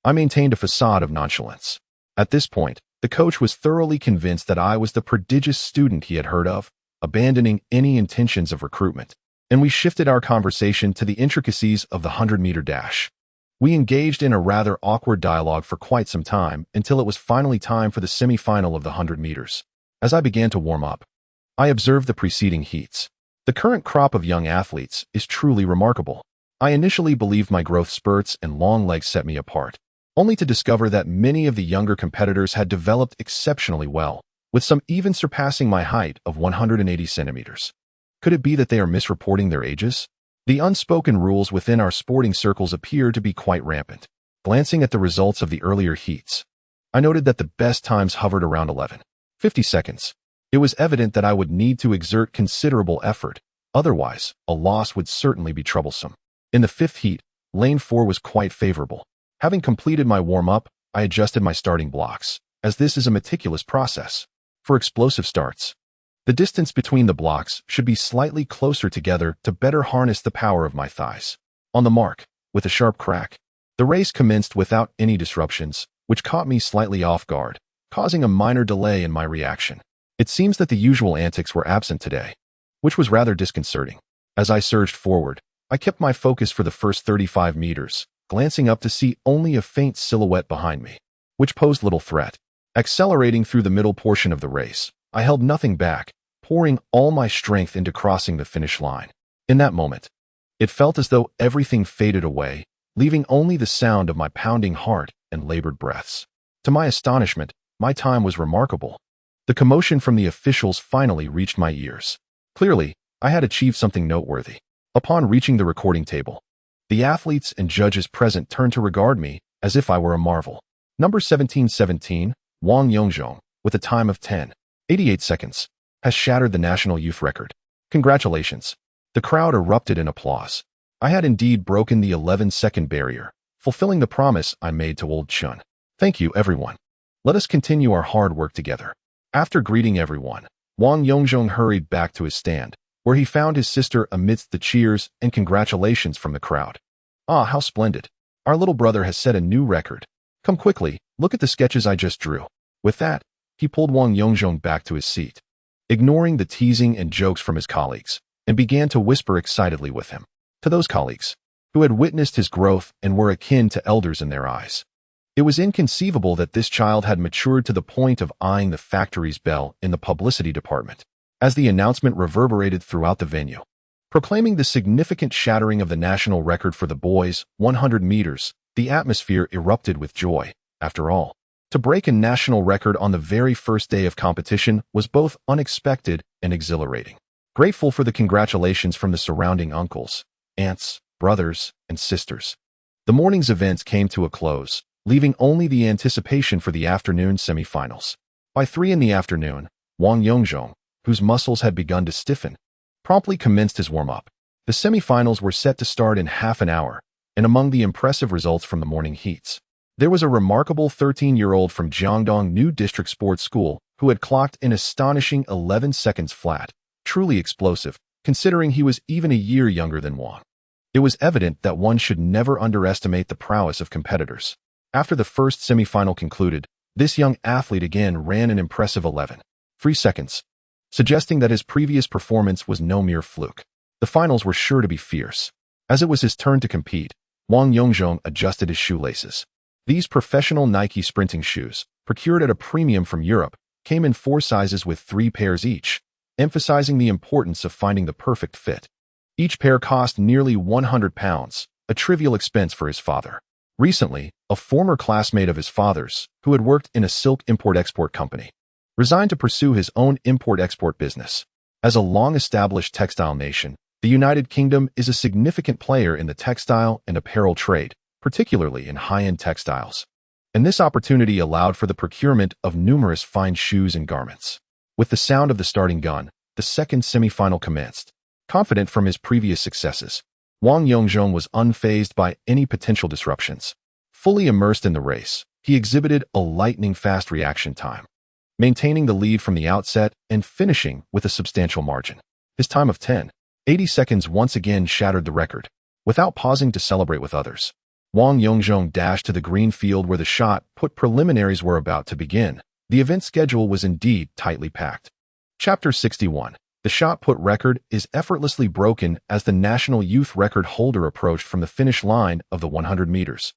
I maintained a facade of nonchalance. At this point, the coach was thoroughly convinced that I was the prodigious student he had heard of, abandoning any intentions of recruitment, and we shifted our conversation to the intricacies of the 100-meter dash. We engaged in a rather awkward dialogue for quite some time until it was finally time for the semi-final of the 100 meters. As I began to warm up, I observed the preceding heats. The current crop of young athletes is truly remarkable. I initially believed my growth spurts and long legs set me apart, only to discover that many of the younger competitors had developed exceptionally well, with some even surpassing my height of 180 centimeters. Could it be that they are misreporting their ages? The unspoken rules within our sporting circles appear to be quite rampant. Glancing at the results of the earlier heats, I noted that the best times hovered around 11:50 seconds. It was evident that I would need to exert considerable effort, otherwise, a loss would certainly be troublesome. In the fifth heat, lane 4 was quite favorable. Having completed my warm-up, I adjusted my starting blocks, as this is a meticulous process. For explosive starts, the distance between the blocks should be slightly closer together to better harness the power of my thighs. On the mark, with a sharp crack, the race commenced without any disruptions, which caught me slightly off guard, causing a minor delay in my reaction. It seems that the usual antics were absent today, which was rather disconcerting. As I surged forward, I kept my focus for the first 35 meters, glancing up to see only a faint silhouette behind me, which posed little threat. Accelerating through the middle portion of the race, I held nothing back, pouring all my strength into crossing the finish line. In that moment, it felt as though everything faded away, leaving only the sound of my pounding heart and labored breaths. To my astonishment, my time was remarkable. The commotion from the officials finally reached my ears. Clearly, I had achieved something noteworthy. Upon reaching the recording table, the athletes and judges present turned to regard me as if I were a marvel. Number 1717, Wang Yongzhong, with a time of 10:88 seconds, has shattered the national youth record. Congratulations. The crowd erupted in applause. I had indeed broken the 11-second barrier, fulfilling the promise I made to old Chun. Thank you, everyone. Let us continue our hard work together. After greeting everyone, Wang Yongzhong hurried back to his stand, where he found his sister amidst the cheers and congratulations from the crowd. "Ah, how splendid. Our little brother has set a new record. Come quickly, look at the sketches I just drew." With that, he pulled Wang Yongzhong back to his seat, ignoring the teasing and jokes from his colleagues, and began to whisper excitedly with him. To those colleagues, who had witnessed his growth and were akin to elders in their eyes, it was inconceivable that this child had matured to the point of eyeing the factory's bell in the publicity department, as the announcement reverberated throughout the venue, proclaiming the significant shattering of the national record for the boys' 100 meters. The atmosphere erupted with joy. After all, to break a national record on the very first day of competition was both unexpected and exhilarating. Grateful for the congratulations from the surrounding uncles, aunts, brothers, and sisters, the morning's events came to a close, leaving only the anticipation for the afternoon semifinals. By 3 in the afternoon, Wang Yongzhong, whose muscles had begun to stiffen, promptly commenced his warm-up. The semifinals were set to start in half an hour, and among the impressive results from the morning heats, there was a remarkable 13-year-old from Jiangdong New District Sports School who had clocked an astonishing 11 seconds flat, truly explosive, considering he was even a year younger than Wang. It was evident that one should never underestimate the prowess of competitors. After the first semifinal concluded, this young athlete again ran an impressive 11.3 seconds, suggesting that his previous performance was no mere fluke. The finals were sure to be fierce. As it was his turn to compete, Wang Yongzhong adjusted his shoelaces. These professional Nike sprinting shoes, procured at a premium from Europe, came in 4 sizes with 3 pairs each, emphasizing the importance of finding the perfect fit. Each pair cost nearly 100 pounds, a trivial expense for his father. Recently, a former classmate of his father's, who had worked in a silk import-export company, resigned to pursue his own import-export business. As a long-established textile nation, the United Kingdom is a significant player in the textile and apparel trade, particularly in high-end textiles. And this opportunity allowed for the procurement of numerous fine shoes and garments. With the sound of the starting gun, the second semifinal commenced. Confident from his previous successes, Wang Yongzhong was unfazed by any potential disruptions. Fully immersed in the race, he exhibited a lightning-fast reaction time, maintaining the lead from the outset and finishing with a substantial margin. His time of 10:80 seconds once again shattered the record. Without pausing to celebrate with others, Wang Yongzhong dashed to the green field where the shot put preliminaries were about to begin. The event schedule was indeed tightly packed. Chapter 61. The shot put record is effortlessly broken as the national youth record holder approached from the finish line of the 100 meters.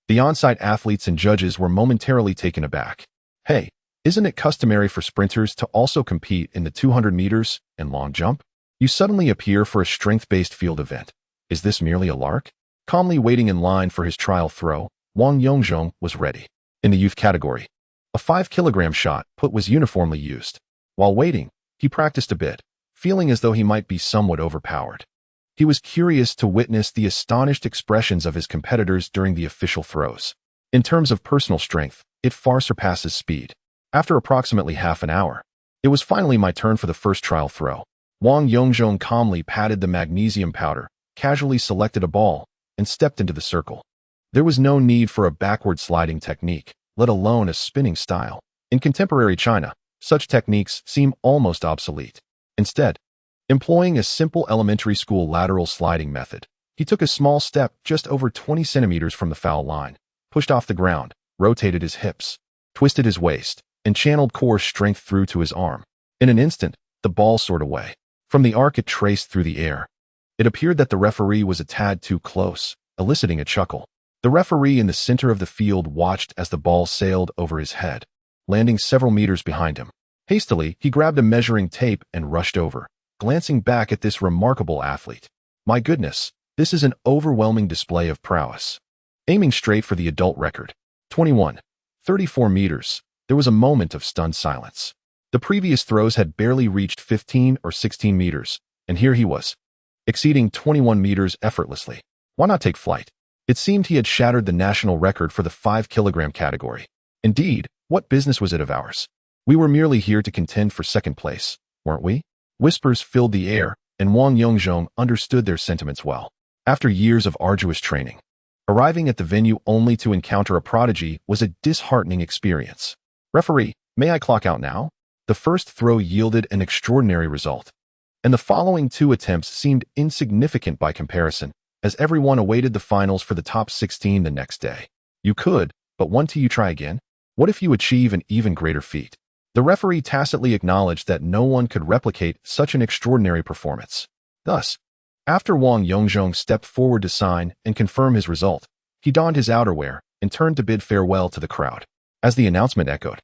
The on-site athletes and judges were momentarily taken aback. Hey, isn't it customary for sprinters to also compete in the 200 meters and long jump? You suddenly appear for a strength-based field event. Is this merely a lark? Calmly waiting in line for his trial throw, Wang Yongzhong was ready. In the youth category, a 5-kilogram shot put was uniformly used. While waiting, he practiced a bit, feeling as though he might be somewhat overpowered. He was curious to witness the astonished expressions of his competitors during the official throws. In terms of personal strength, it far surpasses speed. After approximately half an hour, it was finally my turn for the first trial throw. Wang Yongzhong calmly patted the magnesium powder, casually selected a ball, and stepped into the circle. There was no need for a backward sliding technique, let alone a spinning style. In contemporary China, such techniques seem almost obsolete. Instead, employing a simple elementary school lateral sliding method, he took a small step just over 20 centimeters from the foul line, pushed off the ground, rotated his hips, twisted his waist, and channeled core strength through to his arm. In an instant, the ball soared away. From the arc it traced through the air. It appeared that the referee was a tad too close, eliciting a chuckle. The referee in the center of the field watched as the ball sailed over his head, landing several meters behind him. Hastily, he grabbed a measuring tape and rushed over, glancing back at this remarkable athlete. My goodness, this is an overwhelming display of prowess. Aiming straight for the adult record, 21:34 meters, there was a moment of stunned silence. The previous throws had barely reached 15 or 16 meters, and here he was, exceeding 21 meters effortlessly. Why not take flight? It seemed he had shattered the national record for the 5-kilogram category. Indeed, what business was it of ours? We were merely here to contend for second place, weren't we? Whispers filled the air, and Wang Yongzhong understood their sentiments well. After years of arduous training, arriving at the venue only to encounter a prodigy was a disheartening experience. Referee, may I clock out now? The first throw yielded an extraordinary result, and the following 2 attempts seemed insignificant by comparison, as everyone awaited the finals for the top 16 the next day. You could, but when till you try again? What if you achieve an even greater feat? The referee tacitly acknowledged that no one could replicate such an extraordinary performance. Thus, after Wang Yongzhong stepped forward to sign and confirm his result, he donned his outerwear and turned to bid farewell to the crowd. As the announcement echoed,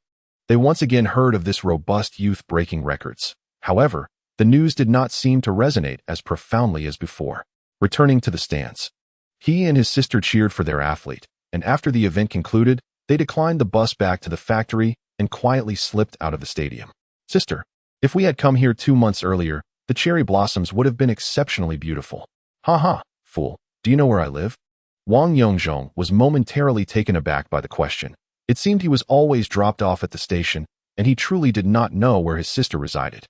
they once again heard of this robust youth breaking records. However, the news did not seem to resonate as profoundly as before. Returning to the stands, he and his sister cheered for their athlete, and after the event concluded, they declined the bus back to the factory and quietly slipped out of the stadium. Sister, if we had come here 2 months earlier, the cherry blossoms would have been exceptionally beautiful. Ha ha, fool, do you know where I live? Wang Yongzhong was momentarily taken aback by the question. It seemed he was always dropped off at the station, and he truly did not know where his sister resided.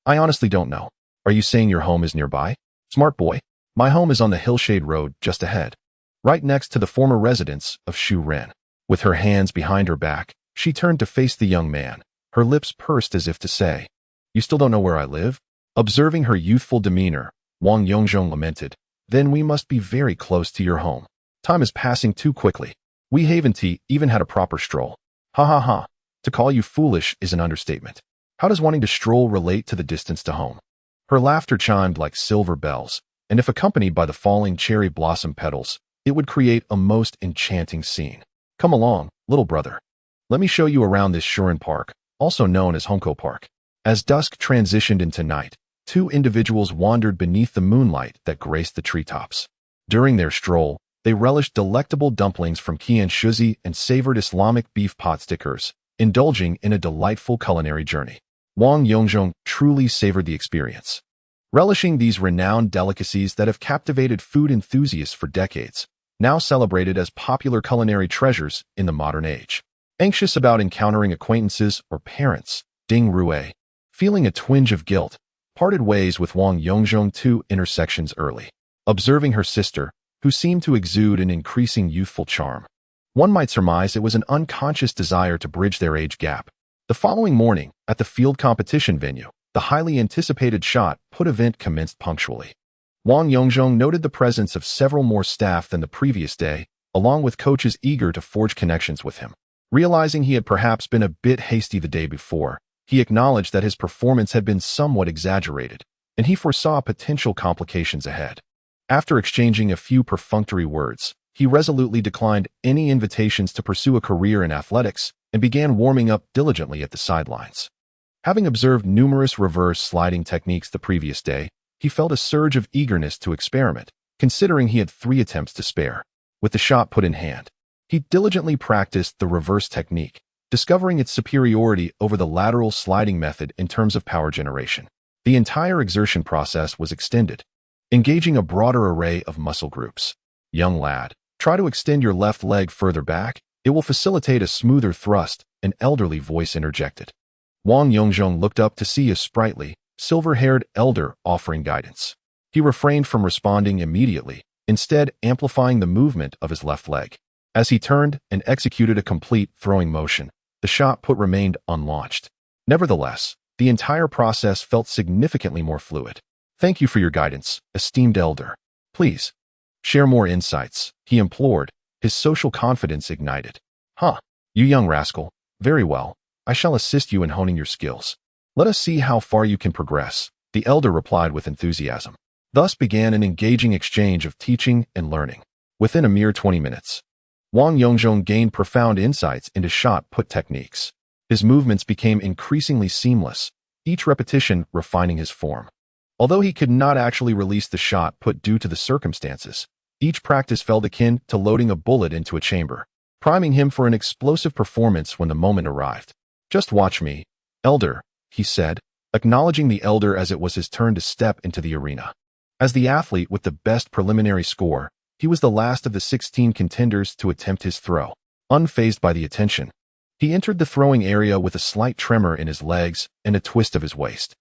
I honestly don't know. Are you saying your home is nearby? Smart boy. My home is on the Hillshade Road just ahead, right next to the former residence of Shu Ren. With her hands behind her back, she turned to face the young man, her lips pursed as if to say, You still don't know where I live? Observing her youthful demeanor, Wang Yongzhong lamented, Then we must be very close to your home. Time is passing too quickly. We haven't even had a proper stroll. Ha ha ha. To call you foolish is an understatement. How does wanting to stroll relate to the distance to home? Her laughter chimed like silver bells, and if accompanied by the falling cherry blossom petals, it would create a most enchanting scene. Come along, little brother. Let me show you around this Shuren Park, also known as Hongkou Park. As dusk transitioned into night, 2 individuals wandered beneath the moonlight that graced the treetops. During their stroll, they relished delectable dumplings from Qian Shuzi and savored Islamic beef pot stickers, indulging in a delightful culinary journey. Wang Yongzhong truly savored the experience. Relishing these renowned delicacies that have captivated food enthusiasts for decades, now celebrated as popular culinary treasures in the modern age. Anxious about encountering acquaintances or parents, Ding Rue, feeling a twinge of guilt, parted ways with Wang Yongzhong 2 intersections early, observing her sister, who seemed to exude an increasing youthful charm. One might surmise it was an unconscious desire to bridge their age gap. The following morning, at the field competition venue, the highly anticipated shot put event commenced punctually. Wang Yongzhong noted the presence of several more staff than the previous day, along with coaches eager to forge connections with him. Realizing he had perhaps been a bit hasty the day before, he acknowledged that his performance had been somewhat exaggerated, and he foresaw potential complications ahead. After exchanging a few perfunctory words, he resolutely declined any invitations to pursue a career in athletics and began warming up diligently at the sidelines. Having observed numerous reverse sliding techniques the previous day, he felt a surge of eagerness to experiment, considering he had 3 attempts to spare. With the shot put in hand, he diligently practiced the reverse technique, discovering its superiority over the lateral sliding method in terms of power generation. The entire exertion process was extended, engaging a broader array of muscle groups. Young lad, try to extend your left leg further back. It will facilitate a smoother thrust, an elderly voice interjected. Wang Yongzhong looked up to see a sprightly, silver-haired elder offering guidance. He refrained from responding immediately, instead amplifying the movement of his left leg. As he turned and executed a complete throwing motion, the shot put remained unlaunched. Nevertheless, the entire process felt significantly more fluid. Thank you for your guidance, esteemed elder. Please, share more insights, he implored, his social confidence ignited. You young rascal. Very well. I shall assist you in honing your skills. Let us see how far you can progress, the elder replied with enthusiasm. Thus began an engaging exchange of teaching and learning. Within a mere 20 minutes, Wang Yongzhong gained profound insights into shot put techniques. His movements became increasingly seamless, each repetition refining his form. Although he could not actually release the shot put due to the circumstances, each practice felt akin to loading a bullet into a chamber, priming him for an explosive performance when the moment arrived. Just watch me, elder, he said, acknowledging the elder as it was his turn to step into the arena. As the athlete with the best preliminary score, he was the last of the 16 contenders to attempt his throw. Unfazed by the attention, he entered the throwing area with a slight tremor in his legs and a twist of his waist.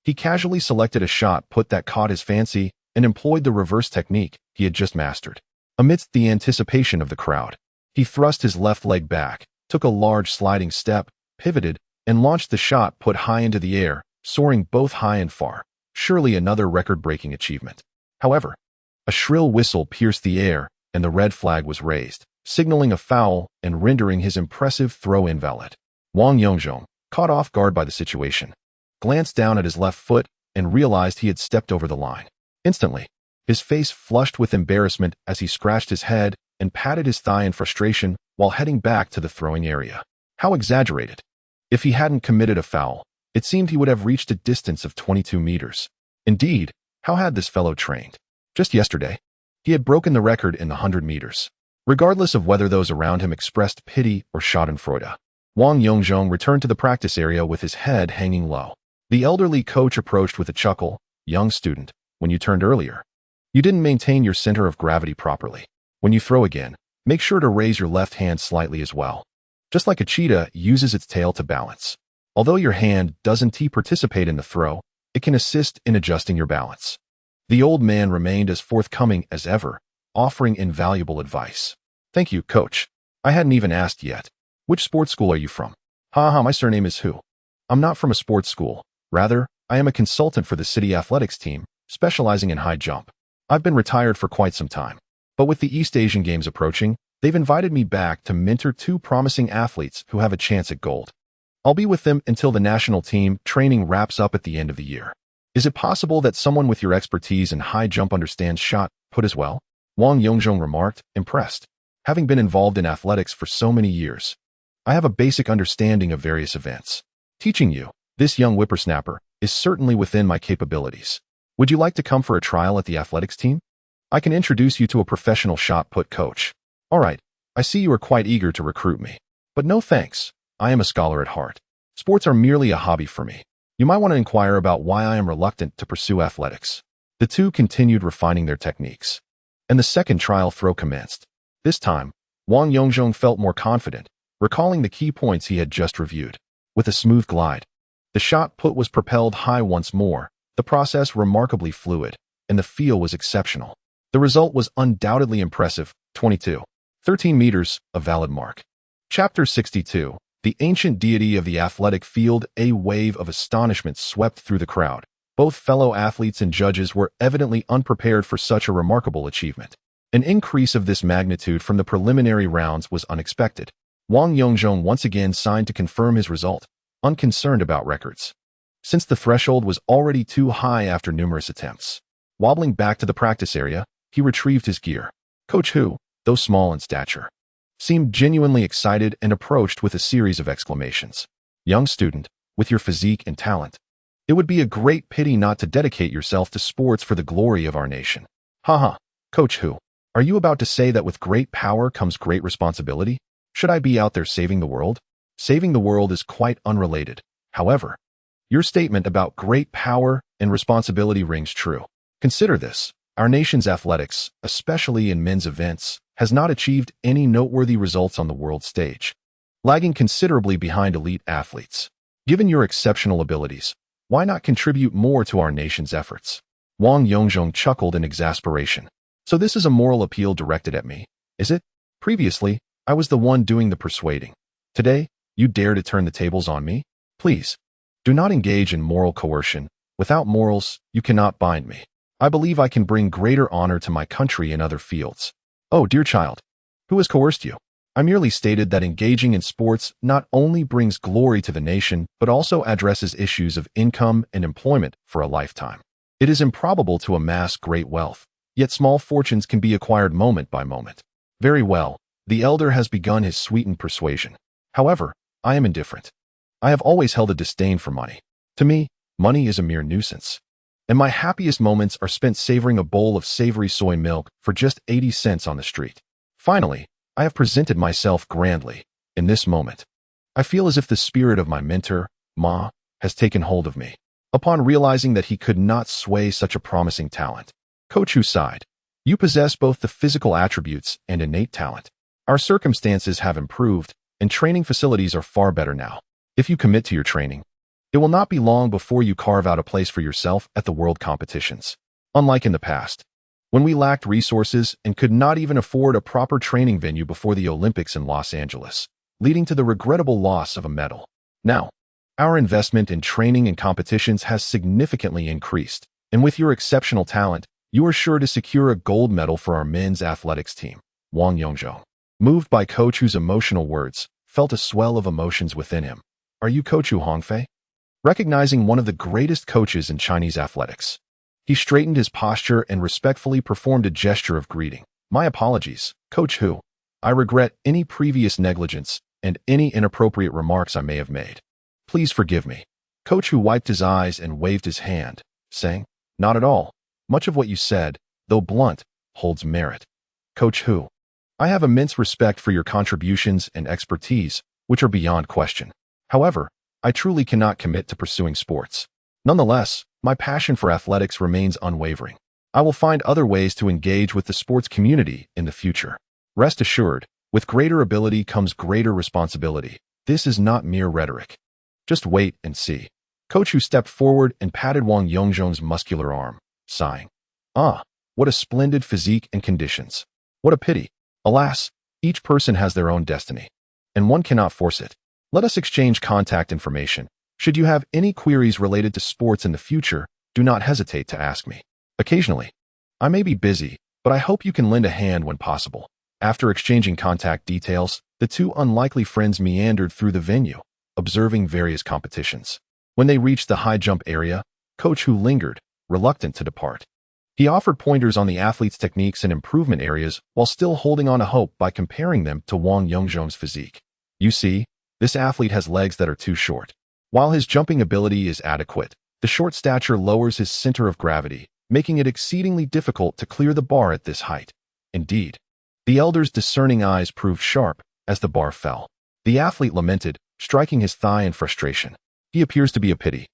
He casually selected a shot put that caught his fancy and employed the reverse technique he had just mastered. Amidst the anticipation of the crowd, he thrust his left leg back, took a large sliding step, pivoted, and launched the shot put high into the air, soaring both high and far. Surely another record-breaking achievement. However, a shrill whistle pierced the air, and the red flag was raised, signaling a foul and rendering his impressive throw invalid. Wang Yongzhong, caught off guard by the situation, glanced down at his left foot and realized he had stepped over the line. Instantly, his face flushed with embarrassment as he scratched his head and patted his thigh in frustration while heading back to the throwing area. How exaggerated! If he hadn't committed a foul, it seemed he would have reached a distance of 22 meters. Indeed, how had this fellow trained? Just yesterday, he had broken the record in the 100 meters. Regardless of whether those around him expressed pity or schadenfreude, Wang Yongzhong returned to the practice area with his head hanging low. The elderly coach approached with a chuckle. Young student, when you turned earlier, you didn't maintain your center of gravity properly. When you throw again, make sure to raise your left hand slightly as well. Just like a cheetah uses its tail to balance. Although your hand doesn't participate in the throw, it can assist in adjusting your balance. The old man remained as forthcoming as ever, offering invaluable advice. Thank you, coach. I hadn't even asked yet. Which sports school are you from? My surname is Hu. I'm not from a sports school. Rather, I am a consultant for the city athletics team, specializing in high jump. I've been retired for quite some time. But with the East Asian Games approaching, they've invited me back to mentor 2 promising athletes who have a chance at gold. I'll be with them until the national team training wraps up at the end of the year. Is it possible that someone with your expertise in high jump understands shot put as well? Wang Yongzhong remarked, impressed. Having been involved in athletics for so many years, I have a basic understanding of various events. Teaching you, this young whippersnapper, is certainly within my capabilities. Would you like to come for a trial at the athletics team? I can introduce you to a professional shot put coach. All right, I see you are quite eager to recruit me. But no thanks. I am a scholar at heart. Sports are merely a hobby for me. You might want to inquire about why I am reluctant to pursue athletics. The 2 continued refining their techniques, and the second trial throw commenced. This time, Wang Yongzhong felt more confident, recalling the key points he had just reviewed. With a smooth glide, the shot put was propelled high once more, the The process remarkably fluid, and the feel was exceptional. The result was undoubtedly impressive. 22. 13 meters, a valid mark. Chapter 62. The ancient deity of the athletic field. A wave of astonishment swept through the crowd. Both fellow athletes and judges were evidently unprepared for such a remarkable achievement. An increase of this magnitude from the preliminary rounds was unexpected. Wang Yongzhong once again signed to confirm his result, unconcerned about records. Since the threshold was already too high after numerous attempts. Wobbling back to the practice area, he retrieved his gear. Coach Hu, though small in stature, seemed genuinely excited and approached with a series of exclamations. Young student, with your physique and talent, it would be a great pity not to dedicate yourself to sports for the glory of our nation. Haha, Coach Hu, are you about to say that with great power comes great responsibility? Should I be out there saving the world? Saving the world is quite unrelated. However, your statement about great power and responsibility rings true. Consider this. Our nation's athletics, especially in men's events, has not achieved any noteworthy results on the world stage, lagging considerably behind elite athletes. Given your exceptional abilities, why not contribute more to our nation's efforts? Wang Yongzhong chuckled in exasperation. So this is a moral appeal directed at me, is it? Previously, I was the one doing the persuading. Today, you dare to turn the tables on me? Please, do not engage in moral coercion. Without morals, you cannot bind me. I believe I can bring greater honor to my country in other fields. Oh, dear child, who has coerced you? I merely stated that engaging in sports not only brings glory to the nation, but also addresses issues of income and employment for a lifetime. It is improbable to amass great wealth, yet small fortunes can be acquired moment by moment. Very well, the elder has begun his sweetened persuasion. However, I am indifferent. I have always held a disdain for money. To me, money is a mere nuisance. And my happiest moments are spent savoring a bowl of savory soy milk for just 80 cents on the street. Finally, I have presented myself grandly. In this moment, I feel as if the spirit of my mentor, Ma, has taken hold of me. Upon realizing that he could not sway such a promising talent, Coach Hu sighed. You possess both the physical attributes and innate talent. Our circumstances have improved, and training facilities are far better now. If you commit to your training, it will not be long before you carve out a place for yourself at the world competitions. Unlike in the past, when we lacked resources and could not even afford a proper training venue before the Olympics in Los Angeles, leading to the regrettable loss of a medal. Now, our investment in training and competitions has significantly increased, and with your exceptional talent, you are sure to secure a gold medal for our men's athletics team. Wang Yongzhong, moved by Coach Hu's emotional words, felt a swell of emotions within him. Are you Coach Hu Hongfei? Recognizing one of the greatest coaches in Chinese athletics, he straightened his posture and respectfully performed a gesture of greeting. My apologies, Coach Hu. I regret any previous negligence and any inappropriate remarks I may have made. Please forgive me. Coach Hu wiped his eyes and waved his hand, saying, Not at all. Much of what you said, though blunt, holds merit. Coach Hu, I have immense respect for your contributions and expertise, which are beyond question. However, I truly cannot commit to pursuing sports. Nonetheless, my passion for athletics remains unwavering. I will find other ways to engage with the sports community in the future. Rest assured, with greater ability comes greater responsibility. This is not mere rhetoric. Just wait and see. Coach Hu stepped forward and patted Wang Yongzhong's muscular arm, sighing. Ah, what a splendid physique and conditions. What a pity. Alas, each person has their own destiny, and one cannot force it. Let us exchange contact information. Should you have any queries related to sports in the future, do not hesitate to ask me. Occasionally, I may be busy, but I hope you can lend a hand when possible. After exchanging contact details, the two unlikely friends meandered through the venue, observing various competitions. When they reached the high jump area, Coach Hu lingered, reluctant to depart. He offered pointers on the athletes' techniques and improvement areas while still holding on to hope by comparing them to Wang Yongzhong's physique. You see, this athlete has legs that are too short. While his jumping ability is adequate, the short stature lowers his center of gravity, making it exceedingly difficult to clear the bar at this height. Indeed, the elder's discerning eyes proved sharp as the bar fell. The athlete lamented, striking his thigh in frustration. He appears to be a pity,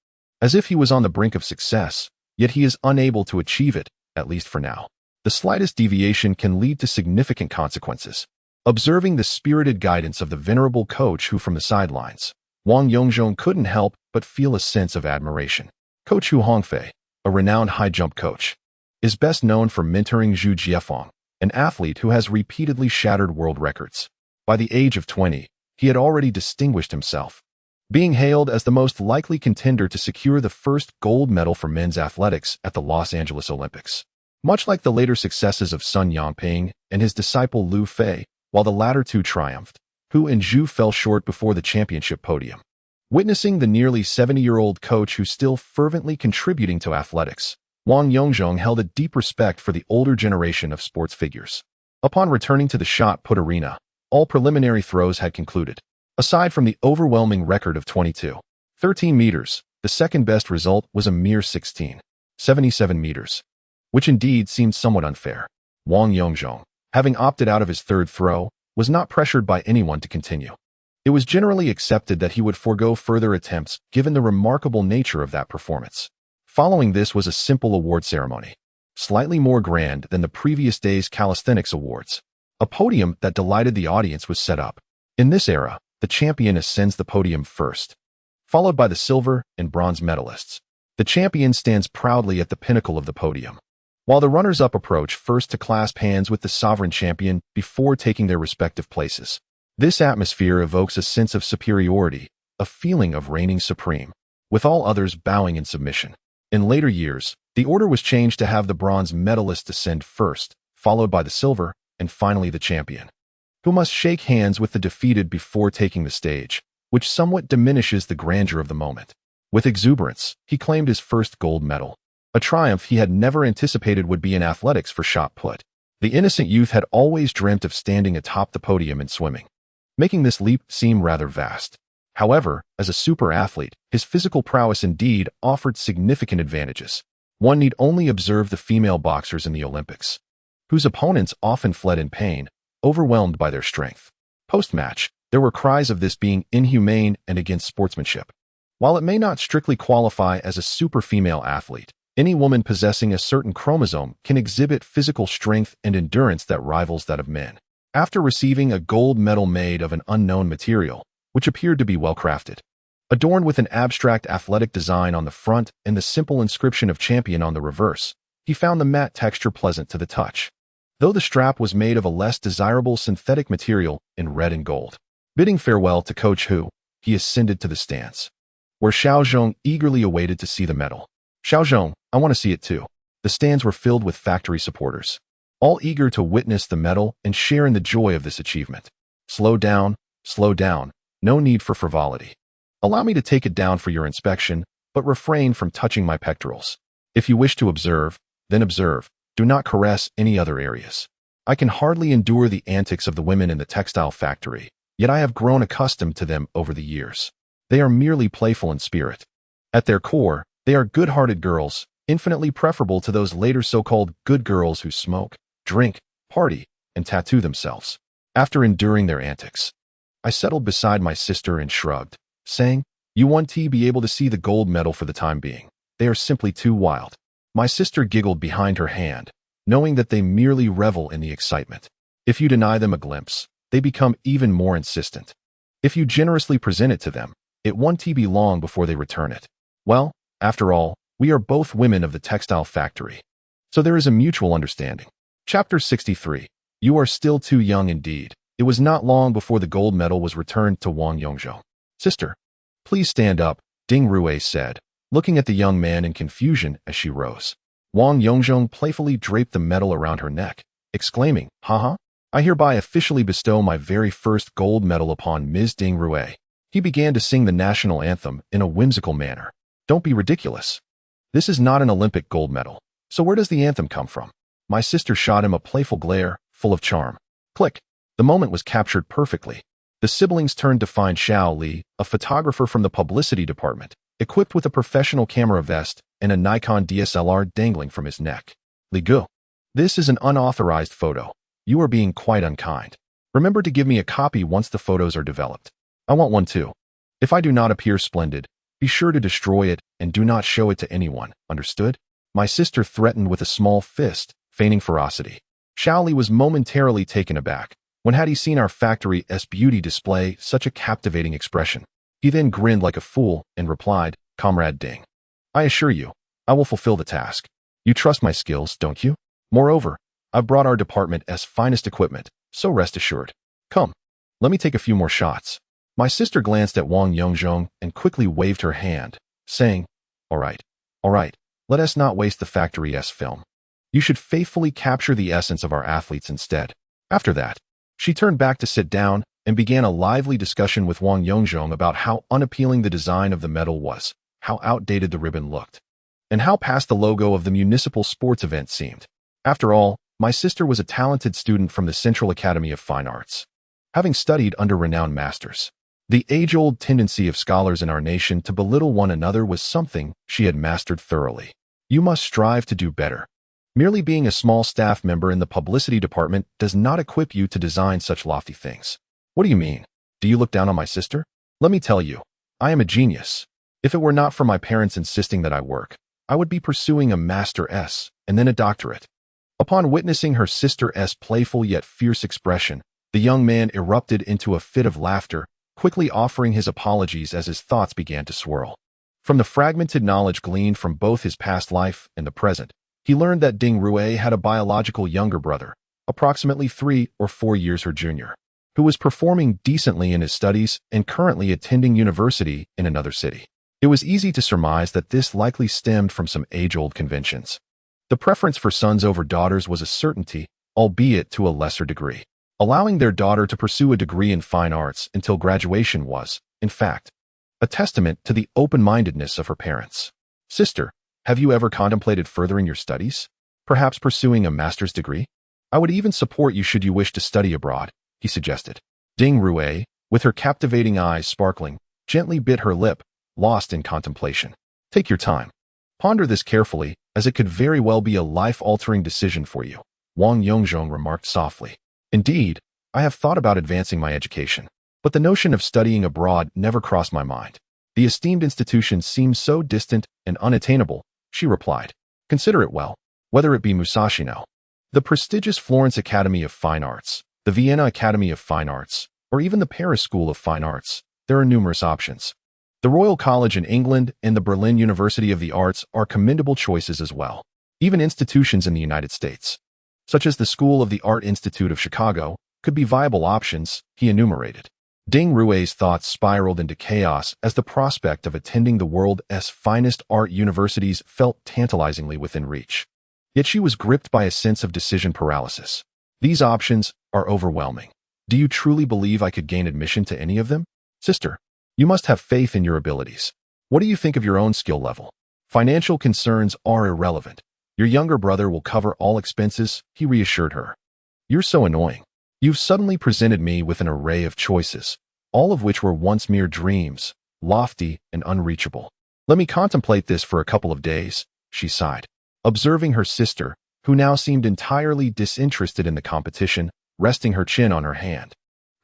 as if he was on the brink of success, yet he is unable to achieve it, at least for now. The slightest deviation can lead to significant consequences. Observing the spirited guidance of the venerable Coach Hu from the sidelines, Wang Yongzhong couldn't help but feel a sense of admiration. Coach Hu Hongfei, a renowned high jump coach, is best known for mentoring Zhu Jiefeng, an athlete who has repeatedly shattered world records. By the age of 20, he had already distinguished himself, being hailed as the most likely contender to secure the first gold medal for men's athletics at the Los Angeles Olympics. Much like the later successes of Sun Yangping and his disciple Liu Fei, while the latter two triumphed, Hu and Zhu fell short before the championship podium. Witnessing the nearly 70-year-old coach who's still fervently contributing to athletics, Wang Yongzhong held a deep respect for the older generation of sports figures. Upon returning to the shot put arena, all preliminary throws had concluded. Aside from the overwhelming record of 22.13 meters, the second-best result was a mere 16.77 meters, which indeed seemed somewhat unfair. Wang Yongzhong, having opted out of his third throw, was not pressured by anyone to continue. It was generally accepted that he would forego further attempts given the remarkable nature of that performance. Following this was a simple award ceremony, slightly more grand than the previous day's calisthenics awards. A podium that delighted the audience was set up. In this era, the champion ascends the podium first, followed by the silver and bronze medalists. The champion stands proudly at the pinnacle of the podium, while the runners-up approach first to clasp hands with the sovereign champion before taking their respective places. This atmosphere evokes a sense of superiority, a feeling of reigning supreme, with all others bowing in submission. In later years, the order was changed to have the bronze medalist ascend first, followed by the silver, and finally the champion, who must shake hands with the defeated before taking the stage, which somewhat diminishes the grandeur of the moment. With exuberance, he claimed his first gold medal, a triumph he had never anticipated would be in athletics for shot put. The innocent youth had always dreamt of standing atop the podium in swimming, making this leap seem rather vast. However, as a super athlete, his physical prowess indeed offered significant advantages. One need only observe the female boxers in the Olympics, whose opponents often fled in pain, overwhelmed by their strength. Post-match, there were cries of this being inhumane and against sportsmanship. While it may not strictly qualify as a super female athlete, any woman possessing a certain chromosome can exhibit physical strength and endurance that rivals that of men. After receiving a gold medal made of an unknown material, which appeared to be well-crafted, adorned with an abstract athletic design on the front and the simple inscription of champion on the reverse, he found the matte texture pleasant to the touch, though the strap was made of a less desirable synthetic material in red and gold. Bidding farewell to Coach Hu, he ascended to the stands, where Xiaozhong eagerly awaited to see the medal. Xiaozhong, I want to see it too. The stands were filled with factory supporters, all eager to witness the medal and share in the joy of this achievement. Slow down, no need for frivolity. Allow me to take it down for your inspection, but refrain from touching my pectorals. If you wish to observe, then observe. Do not caress any other areas. I can hardly endure the antics of the women in the textile factory, yet I have grown accustomed to them over the years. They are merely playful in spirit. At their core, they are good-hearted girls, infinitely preferable to those later so-called good girls who smoke, drink, party, and tattoo themselves. After enduring their antics, I settled beside my sister and shrugged, saying, "You won't be able to see the gold medal for the time being. They are simply too wild." My sister giggled behind her hand, knowing that they merely revel in the excitement. If you deny them a glimpse, they become even more insistent. If you generously present it to them, it won't be long before they return it. Well, after all, we are both women of the textile factory, so there is a mutual understanding. Chapter 63. You are still too young indeed. It was not long before the gold medal was returned to Wang Yongzhong. Sister, please stand up, Ding Rui said, looking at the young man in confusion as she rose. Wang Yongzhong playfully draped the medal around her neck, exclaiming, "Haha, I hereby officially bestow my very first gold medal upon Ms. Ding Rui." He began to sing the national anthem in a whimsical manner. Don't be ridiculous. This is not an Olympic gold medal, so where does the anthem come from? My sister shot him a playful glare, full of charm. Click. The moment was captured perfectly. The siblings turned to find Xiao Li, a photographer from the publicity department, equipped with a professional camera vest and a Nikon DSLR dangling from his neck. Li Gu, this is an unauthorized photo. You are being quite unkind. Remember to give me a copy once the photos are developed. I want one too. If I do not appear splendid, be sure to destroy it and do not show it to anyone, understood? My sister threatened with a small fist, feigning ferocity. Xiao Li was momentarily taken aback. When had he seen our factory's beauty display such a captivating expression? He then grinned like a fool and replied, "Comrade Ding, I assure you, I will fulfill the task. You trust my skills, don't you? Moreover, I've brought our department's finest equipment, so rest assured. Come, let me take a few more shots. My sister glanced at Wang Yongzhong and quickly waved her hand, saying, all right, let us not waste the factory's film. You should faithfully capture the essence of our athletes instead. After that, she turned back to sit down and began a lively discussion with Wang Yongzhong about how unappealing the design of the medal was, how outdated the ribbon looked, and how past the logo of the municipal sports event seemed. After all, my sister was a talented student from the Central Academy of Fine Arts, having studied under renowned masters. The age-old tendency of scholars in our nation to belittle one another was something she had mastered thoroughly. You must strive to do better. Merely being a small staff member in the publicity department does not equip you to design such lofty things. What do you mean? Do you look down on my sister? Let me tell you, I am a genius. If it were not for my parents insisting that I work, I would be pursuing a Master.S. and then a doctorate. Upon witnessing her sister's playful yet fierce expression, the young man erupted into a fit of laughter, quickly offering his apologies as his thoughts began to swirl. From the fragmented knowledge gleaned from both his past life and the present, he learned that Ding Rui had a biological younger brother, approximately 3 or 4 years her junior, who was performing decently in his studies and currently attending university in another city. It was easy to surmise that this likely stemmed from some age-old conventions. The preference for sons over daughters was a certainty, albeit to a lesser degree. Allowing their daughter to pursue a degree in fine arts until graduation was, in fact, a testament to the open-mindedness of her parents. Sister, have you ever contemplated furthering your studies? Perhaps pursuing a master's degree? I would even support you should you wish to study abroad, he suggested. Ding Rui, with her captivating eyes sparkling, gently bit her lip, lost in contemplation. Take your time. Ponder this carefully, as it could very well be a life-altering decision for you, Wang Yongzhong remarked softly. Indeed, I have thought about advancing my education, but the notion of studying abroad never crossed my mind. The esteemed institution seems so distant and unattainable, she replied. Consider it well, whether it be Musashino, the prestigious Florence Academy of Fine Arts, the Vienna Academy of Fine Arts, or even the Paris School of Fine Arts, there are numerous options. The Royal College in England and the Berlin University of the Arts are commendable choices as well. Even institutions in the United States, such as the School of the Art Institute of Chicago, could be viable options, he enumerated. Ding Rui's thoughts spiraled into chaos as the prospect of attending the world's finest art universities felt tantalizingly within reach. Yet she was gripped by a sense of decision paralysis. These options are overwhelming. Do you truly believe I could gain admission to any of them? Sister, you must have faith in your abilities. What do you think of your own skill level? Financial concerns are irrelevant. Your younger brother will cover all expenses, he reassured her. You're so annoying. You've suddenly presented me with an array of choices, all of which were once mere dreams, lofty and unreachable. Let me contemplate this for a couple of days, she sighed, observing her sister, who now seemed entirely disinterested in the competition, resting her chin on her hand.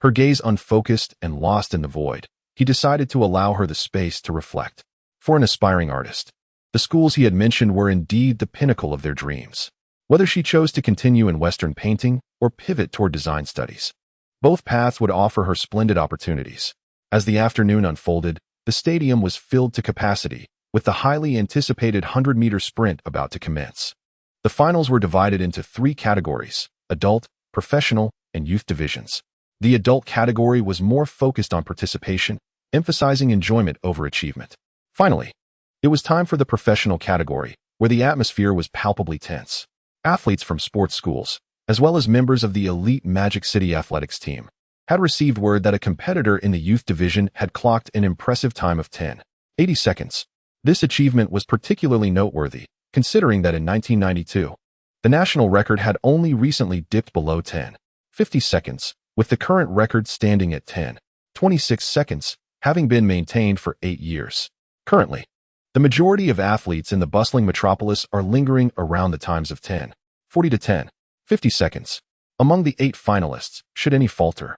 Her gaze unfocused and lost in the void, he decided to allow her the space to reflect. For an aspiring artist, the schools he had mentioned were indeed the pinnacle of their dreams. Whether she chose to continue in Western painting or pivot toward design studies, both paths would offer her splendid opportunities. As the afternoon unfolded, the stadium was filled to capacity, with the highly anticipated 100-meter sprint about to commence. The finals were divided into 3 categories: adult, professional, and youth divisions. The adult category was more focused on participation, emphasizing enjoyment over achievement. Finally, it was time for the professional category, where the atmosphere was palpably tense. Athletes from sports schools, as well as members of the elite Magic City athletics team, had received word that a competitor in the youth division had clocked an impressive time of 10:80 seconds. This achievement was particularly noteworthy, considering that in 1992, the national record had only recently dipped below 10:50 seconds, with the current record standing at 10:26 seconds, having been maintained for 8 years. Currently, the majority of athletes in the bustling metropolis are lingering around the times of 10:40 to 10:50 seconds. Among the 8 finalists, should any falter,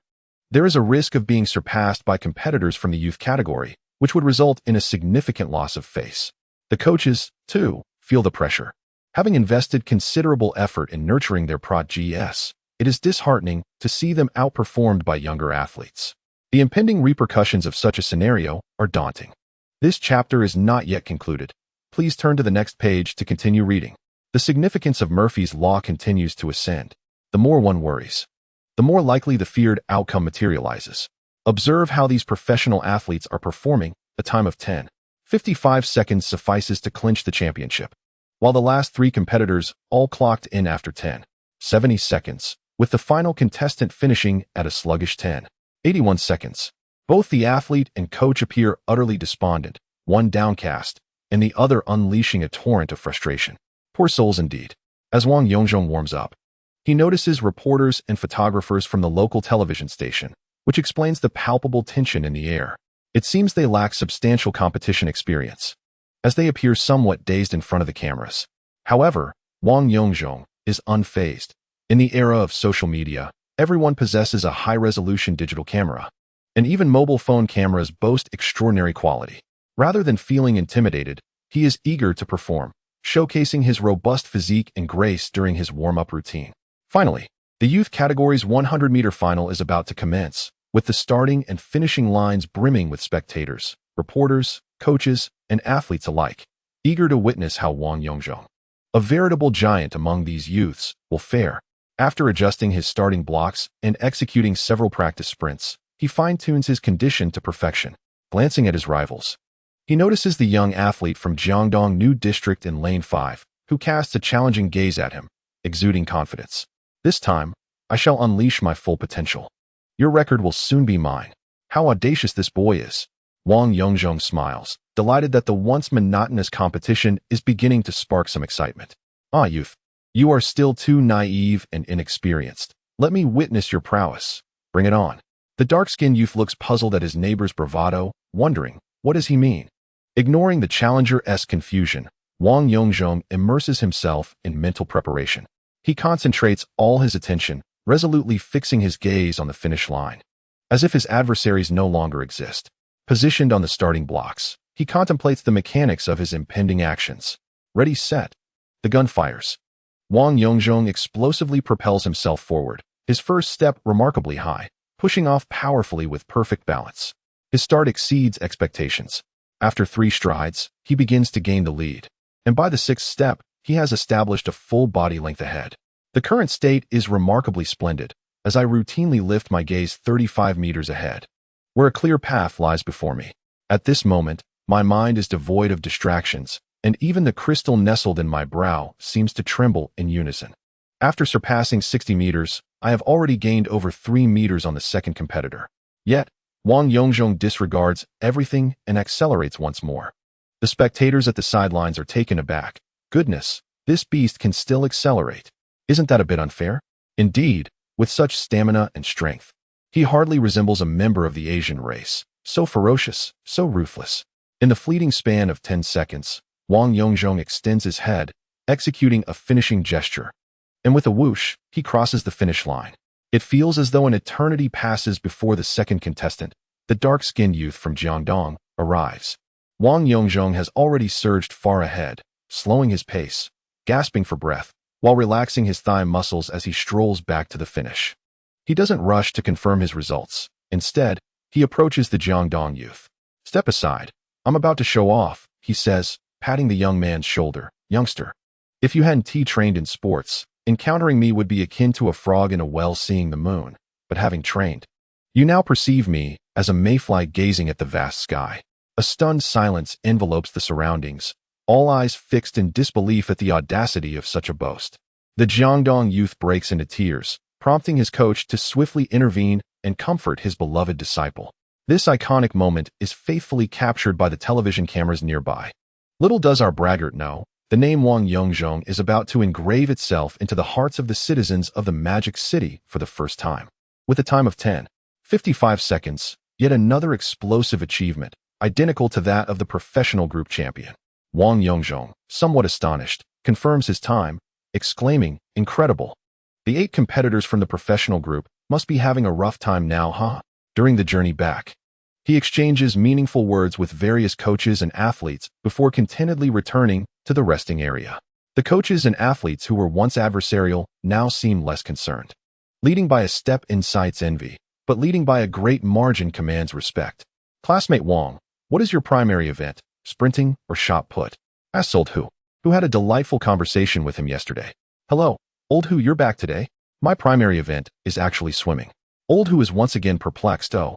there is a risk of being surpassed by competitors from the youth category, which would result in a significant loss of face. The coaches, too, feel the pressure. Having invested considerable effort in nurturing their prodigies, it is disheartening to see them outperformed by younger athletes. The impending repercussions of such a scenario are daunting. This chapter is not yet concluded. Please turn to the next page to continue reading. The significance of Murphy's Law continues to ascend. The more one worries, the more likely the feared outcome materializes. Observe how these professional athletes are performing. A time of 10:55 seconds suffices to clinch the championship, while the last three competitors all clocked in after 10:70 seconds, with the final contestant finishing at a sluggish 10:81 seconds. Both the athlete and coach appear utterly despondent, one downcast, and the other unleashing a torrent of frustration. Poor souls indeed. As Wang Yongzhong warms up, he notices reporters and photographers from the local television station, which explains the palpable tension in the air. It seems they lack substantial competition experience, as they appear somewhat dazed in front of the cameras. However, Wang Yongzhong is unfazed. In the era of social media, everyone possesses a high-resolution digital camera, and even mobile phone cameras boast extraordinary quality. Rather than feeling intimidated, he is eager to perform, showcasing his robust physique and grace during his warm-up routine. Finally, the youth category's 100-meter final is about to commence, with the starting and finishing lines brimming with spectators, reporters, coaches, and athletes alike, eager to witness how Wang Yongzhong, a veritable giant among these youths, will fare. After adjusting his starting blocks and executing several practice sprints, he fine-tunes his condition to perfection. Glancing at his rivals, he notices the young athlete from Jiangdong New District in Lane 5, who casts a challenging gaze at him, exuding confidence. This time, I shall unleash my full potential. Your record will soon be mine. How audacious this boy is. Wang Yongzhong smiles, delighted that the once monotonous competition is beginning to spark some excitement. Ah, youth, you are still too naive and inexperienced. Let me witness your prowess. Bring it on. The dark-skinned youth looks puzzled at his neighbor's bravado, wondering, what does he mean? Ignoring the challenger-esque confusion, Wang Yongzhong immerses himself in mental preparation. He concentrates all his attention, resolutely fixing his gaze on the finish line, as if his adversaries no longer exist. Positioned on the starting blocks, he contemplates the mechanics of his impending actions. Ready, set. The gun fires. Wang Yongzhong explosively propels himself forward, his first step remarkably high, pushing off powerfully with perfect balance. His start exceeds expectations. After 3 strides, he begins to gain the lead, and by the 6th step, he has established a full body length ahead. The current state is remarkably splendid, as I routinely lift my gaze 35 meters ahead, where a clear path lies before me. At this moment, my mind is devoid of distractions, and even the crystal nestled in my brow seems to tremble in unison. After surpassing 60 meters, I have already gained over 3 meters on the second competitor. Yet, Wang Yongzhong disregards everything and accelerates once more. The spectators at the sidelines are taken aback. Goodness, this beast can still accelerate. Isn't that a bit unfair? Indeed, with such stamina and strength, he hardly resembles a member of the Asian race, so ferocious, so ruthless. In the fleeting span of 10 seconds, Wang Yongzhong extends his head, executing a finishing gesture. And with a whoosh, he crosses the finish line. It feels as though an eternity passes before the second contestant, the dark-skinned youth from Jiangdong, arrives. Wang Yongzhong has already surged far ahead, slowing his pace, gasping for breath, while relaxing his thigh muscles as he strolls back to the finish. He doesn't rush to confirm his results. Instead, he approaches the Jiangdong youth. Step aside. I'm about to show off, he says, patting the young man's shoulder. Youngster, if you hadn't trained in sports, encountering me would be akin to a frog in a well seeing the moon. But having trained, you now perceive me as a mayfly gazing at the vast sky. A stunned silence envelopes the surroundings, all eyes fixed in disbelief at the audacity of such a boast. The Jiangdong youth breaks into tears, prompting his coach to swiftly intervene and comfort his beloved disciple. This iconic moment is faithfully captured by the television cameras nearby. Little does our braggart know, the name Wang Yongzhong is about to engrave itself into the hearts of the citizens of the Magic City for the first time. With a time of 10:55 seconds, yet another explosive achievement, identical to that of the professional group champion. Wang Yongzhong, somewhat astonished, confirms his time, exclaiming, incredible. The 8 competitors from the professional group must be having a rough time now, huh? During the journey back, he exchanges meaningful words with various coaches and athletes before contentedly returning to the resting area. The coaches and athletes who were once adversarial now seem less concerned. Leading by a step incites envy, but leading by a great margin commands respect. Classmate Wang, what is your primary event, sprinting or shot put? asked Old who had a delightful conversation with him yesterday. Hello, Old Hu, you're back today? My primary event is actually swimming. Old Hu is once again perplexed. Oh,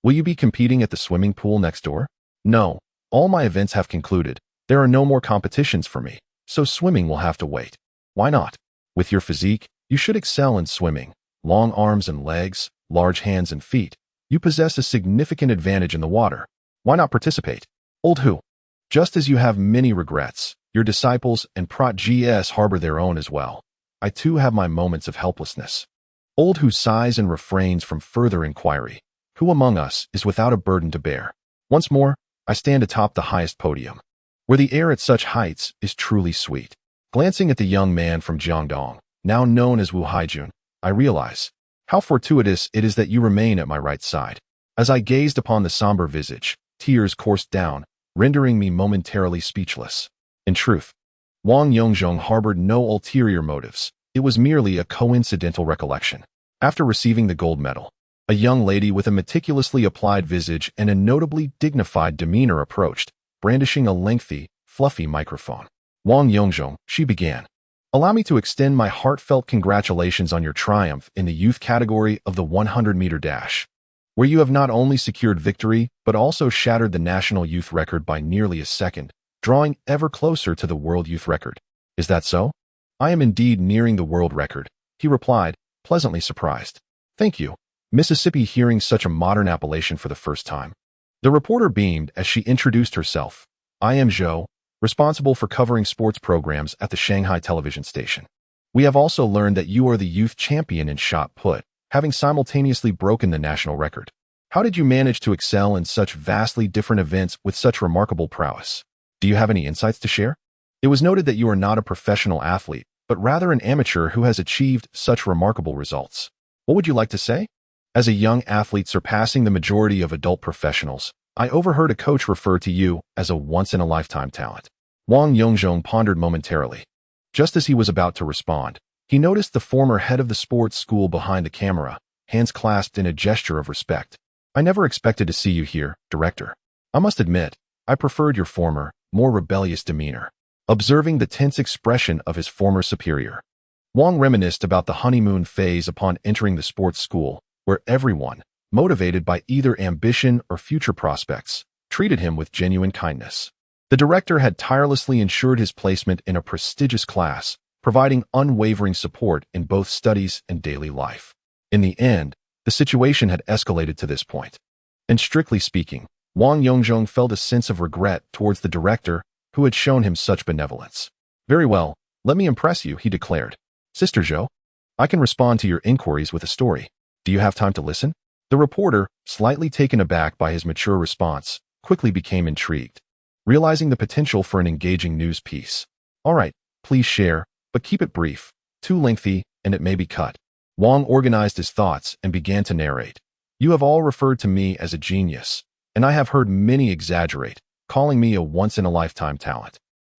will you be competing at the swimming pool next door? No, all my events have concluded. There are no more competitions for me, so swimming will have to wait. Why not? With your physique, you should excel in swimming. Long arms and legs, large hands and feet. You possess a significant advantage in the water. Why not participate? Old Hu, just as you have many regrets, your disciples and prejudice harbor their own as well. I too have my moments of helplessness. Old Hu sighs and refrains from further inquiry. Who among us is without a burden to bear? Once more, I stand atop the highest podium, where the air at such heights is truly sweet. Glancing at the young man from Jiangdong, now known as Wu Haijun, I realize how fortuitous it is that you remain at my right side. As I gazed upon the somber visage, tears coursed down, rendering me momentarily speechless. In truth, Wang Yongzhong harbored no ulterior motives. It was merely a coincidental recollection. After receiving the gold medal, a young lady with a meticulously applied visage and a notably dignified demeanor approached, brandishing a lengthy, fluffy microphone. Wang Yongzhong, she began. Allow me to extend my heartfelt congratulations on your triumph in the youth category of the 100-meter dash, where you have not only secured victory, but also shattered the national youth record by nearly a second, drawing ever closer to the world youth record. Is that so? I am indeed nearing the world record, he replied, pleasantly surprised. Thank you, Mississippi, hearing such a modern appellation for the first time. The reporter beamed as she introduced herself. I am Zhou, responsible for covering sports programs at the Shanghai television station. We have also learned that you are the youth champion in shot put, having simultaneously broken the national record. How did you manage to excel in such vastly different events with such remarkable prowess? Do you have any insights to share? It was noted that you are not a professional athlete, but rather an amateur who has achieved such remarkable results. What would you like to say? As a young athlete surpassing the majority of adult professionals, I overheard a coach refer to you as a once-in-a-lifetime talent. Wang Yongzhong pondered momentarily. Just as he was about to respond, he noticed the former head of the sports school behind the camera, hands clasped in a gesture of respect. I never expected to see you here, Director. I must admit, I preferred your former, more rebellious demeanor. Observing the tense expression of his former superior, Wang reminisced about the honeymoon phase upon entering the sports school, where everyone, motivated by either ambition or future prospects, treated him with genuine kindness. The director had tirelessly ensured his placement in a prestigious class, providing unwavering support in both studies and daily life. In the end, the situation had escalated to this point. And strictly speaking, Wang Yongzhong felt a sense of regret towards the director who had shown him such benevolence. Very well, let me impress you, he declared. Sister Zhou, I can respond to your inquiries with a story. Do you have time to listen? The reporter, slightly taken aback by his mature response, quickly became intrigued, realizing the potential for an engaging news piece. All right, please share, but keep it brief, too lengthy, and it may be cut. Wang organized his thoughts and began to narrate. You have all referred to me as a genius, and I have heard many exaggerate, calling me a once-in-a-lifetime talent.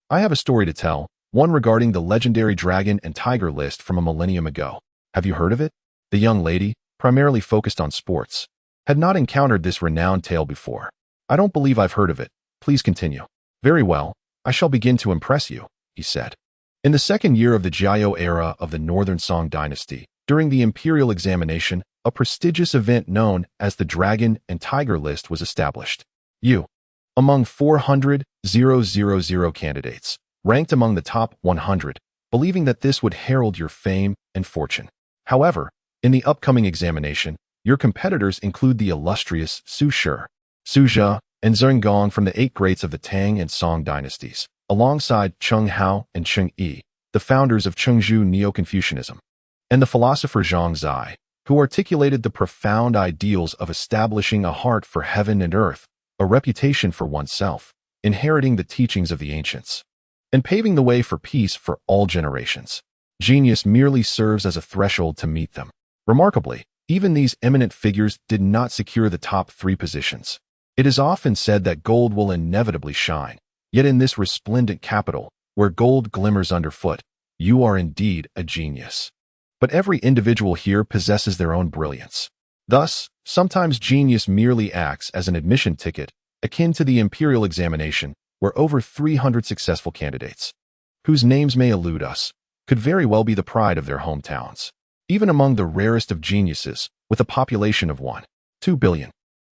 I have a story to tell, one regarding the legendary dragon and tiger list from a millennium ago. Have you heard of it? The young lady, primarily focused on sports, had not encountered this renowned tale before. I don't believe I've heard of it. Please continue. Very well, I shall begin to impress you, he said. In the second year of the Jiao era of the Northern Song dynasty, during the imperial examination, a prestigious event known as the Dragon and Tiger List was established. You, among 400,000 candidates, ranked among the top 100, believing that this would herald your fame and fortune. However, in the upcoming examination, your competitors include the illustrious Su Shi, Su Zhe, and Zheng Gong from the 8 greats of the Tang and Song dynasties, alongside Cheng Hao and Cheng Yi, the founders of Chengzhou Neo-Confucianism, and the philosopher Zhang Zai, who articulated the profound ideals of establishing a heart for heaven and earth, a reputation for oneself, inheriting the teachings of the ancients, and paving the way for peace for all generations. Genius merely serves as a threshold to meet them. Remarkably, even these eminent figures did not secure the top 3 positions. It is often said that gold will inevitably shine, yet in this resplendent capital, where gold glimmers underfoot, you are indeed a genius. But every individual here possesses their own brilliance. Thus, sometimes genius merely acts as an admission ticket, akin to the imperial examination, where over 300 successful candidates, whose names may elude us, could very well be the pride of their hometowns. Even among the rarest of geniuses, with a population of 1.2 billion,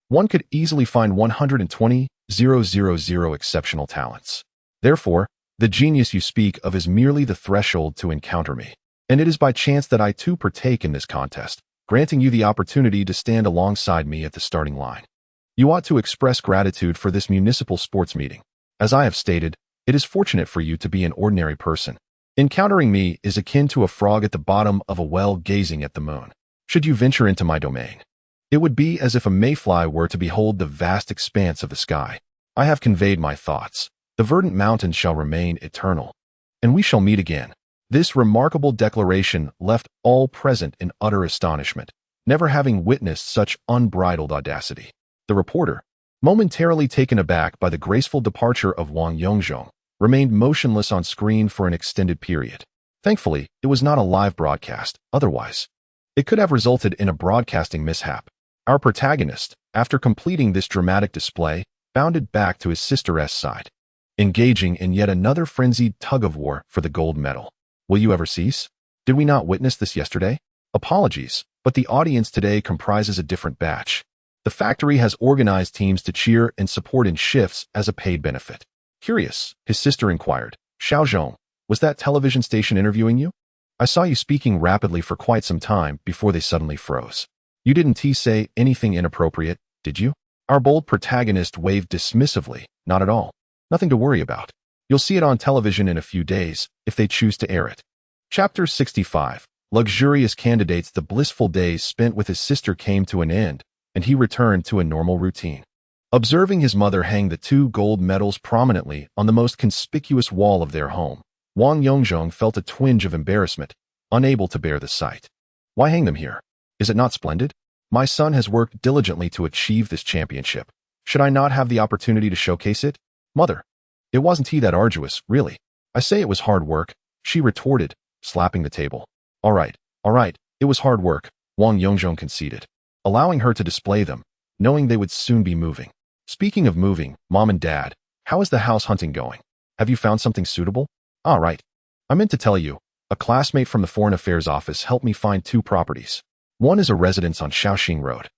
one could easily find 120,000 exceptional talents. Therefore, the genius you speak of is merely the threshold to encounter me. And it is by chance that I too partake in this contest, granting you the opportunity to stand alongside me at the starting line. You ought to express gratitude for this municipal sports meeting. As I have stated, it is fortunate for you to be an ordinary person. Encountering me is akin to a frog at the bottom of a well gazing at the moon. Should you venture into my domain, it would be as if a mayfly were to behold the vast expanse of the sky. I have conveyed my thoughts. The verdant mountains shall remain eternal, and we shall meet again. This remarkable declaration left all present in utter astonishment, never having witnessed such unbridled audacity. The reporter, momentarily taken aback by the graceful departure of Wang Yongzhong, remained motionless on screen for an extended period. Thankfully, it was not a live broadcast, otherwise it could have resulted in a broadcasting mishap. Our protagonist, after completing this dramatic display, bounded back to his sister's side, engaging in yet another frenzied tug-of-war for the gold medal. Will you ever cease? Did we not witness this yesterday? Apologies, but the audience today comprises a different batch. The factory has organized teams to cheer and support in shifts as a paid benefit. Curious, his sister inquired. Xiaozhong, was that television station interviewing you? I saw you speaking rapidly for quite some time before they suddenly froze. You didn't say anything inappropriate, did you? Our bold protagonist waved dismissively. Not at all. Nothing to worry about. You'll see it on television in a few days, if they choose to air it. Chapter 65. Luxurious candidates. The blissful days spent with his sister came to an end, and he returned to a normal routine. Observing his mother hang the 2 gold medals prominently on the most conspicuous wall of their home, Wang Yongzhong felt a twinge of embarrassment, unable to bear the sight. Why hang them here? Is it not splendid? My son has worked diligently to achieve this championship. Should I not have the opportunity to showcase it? Mother, it wasn't that arduous, really. I say it was hard work, she retorted, slapping the table. All right, it was hard work, Wang Yongzhong conceded, allowing her to display them, knowing they would soon be moving. Speaking of moving, Mom and Dad, how is the house hunting going? Have you found something suitable? All right. I meant to tell you, a classmate from the Foreign Affairs Office helped me find 2 properties. One is a residence on Shaoxing Road,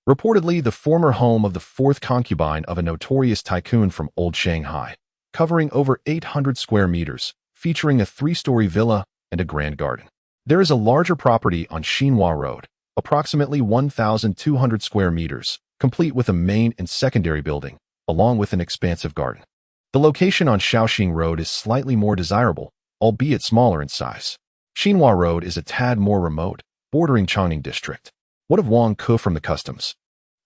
reportedly the former home of the 4th concubine of a notorious tycoon from old Shanghai, covering over 800 square meters, featuring a 3-story villa and a grand garden. There is a larger property on Shanghai Road, approximately 1,200 square meters, complete with a main and secondary building, along with an expansive garden. The location on Shaoxing Road is slightly more desirable, albeit smaller in size. Shanghai Road is a tad more remote, bordering Chongqing District. What of Wang Ke from the customs?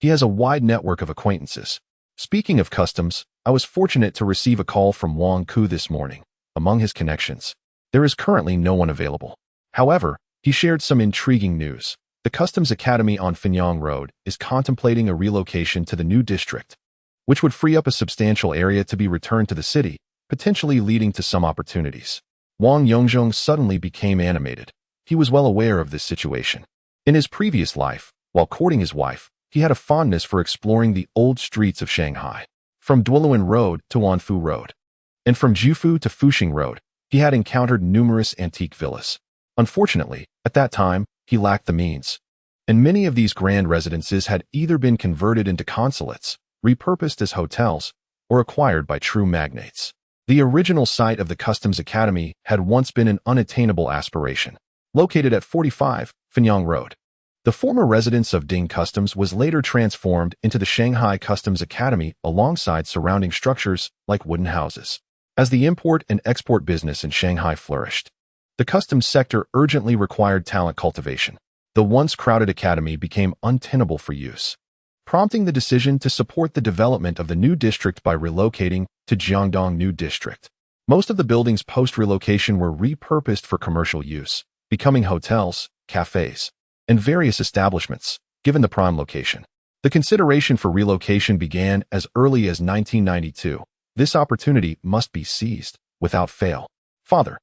He has a wide network of acquaintances. Speaking of customs, I was fortunate to receive a call from Wang Ke this morning. Among his connections, there is currently no one available. However, he shared some intriguing news. The Customs Academy on Finyang Road is contemplating a relocation to the new district, which would free up a substantial area to be returned to the city, potentially leading to some opportunities. Wang Yongzhong suddenly became animated. He was well aware of this situation. In his previous life, while courting his wife, he had a fondness for exploring the old streets of Shanghai. From Duoluan Road to Wanfu Road, and from Jufu to Fuxing Road, he had encountered numerous antique villas. Unfortunately, at that time, he lacked the means, and many of these grand residences had either been converted into consulates, repurposed as hotels, or acquired by true magnates. The original site of the Customs Academy had once been an unattainable aspiration, located at 45 Finyang Road. The former residence of Ding Customs was later transformed into the Shanghai Customs Academy alongside surrounding structures like wooden houses. As the import and export business in Shanghai flourished, the customs sector urgently required talent cultivation. The once crowded academy became untenable for use, prompting the decision to support the development of the new district by relocating to Jiangdong New District. Most of the buildings post-relocation were repurposed for commercial use, becoming hotels, cafes, and various establishments, given the prime location. The consideration for relocation began as early as 1992. This opportunity must be seized, without fail. Father,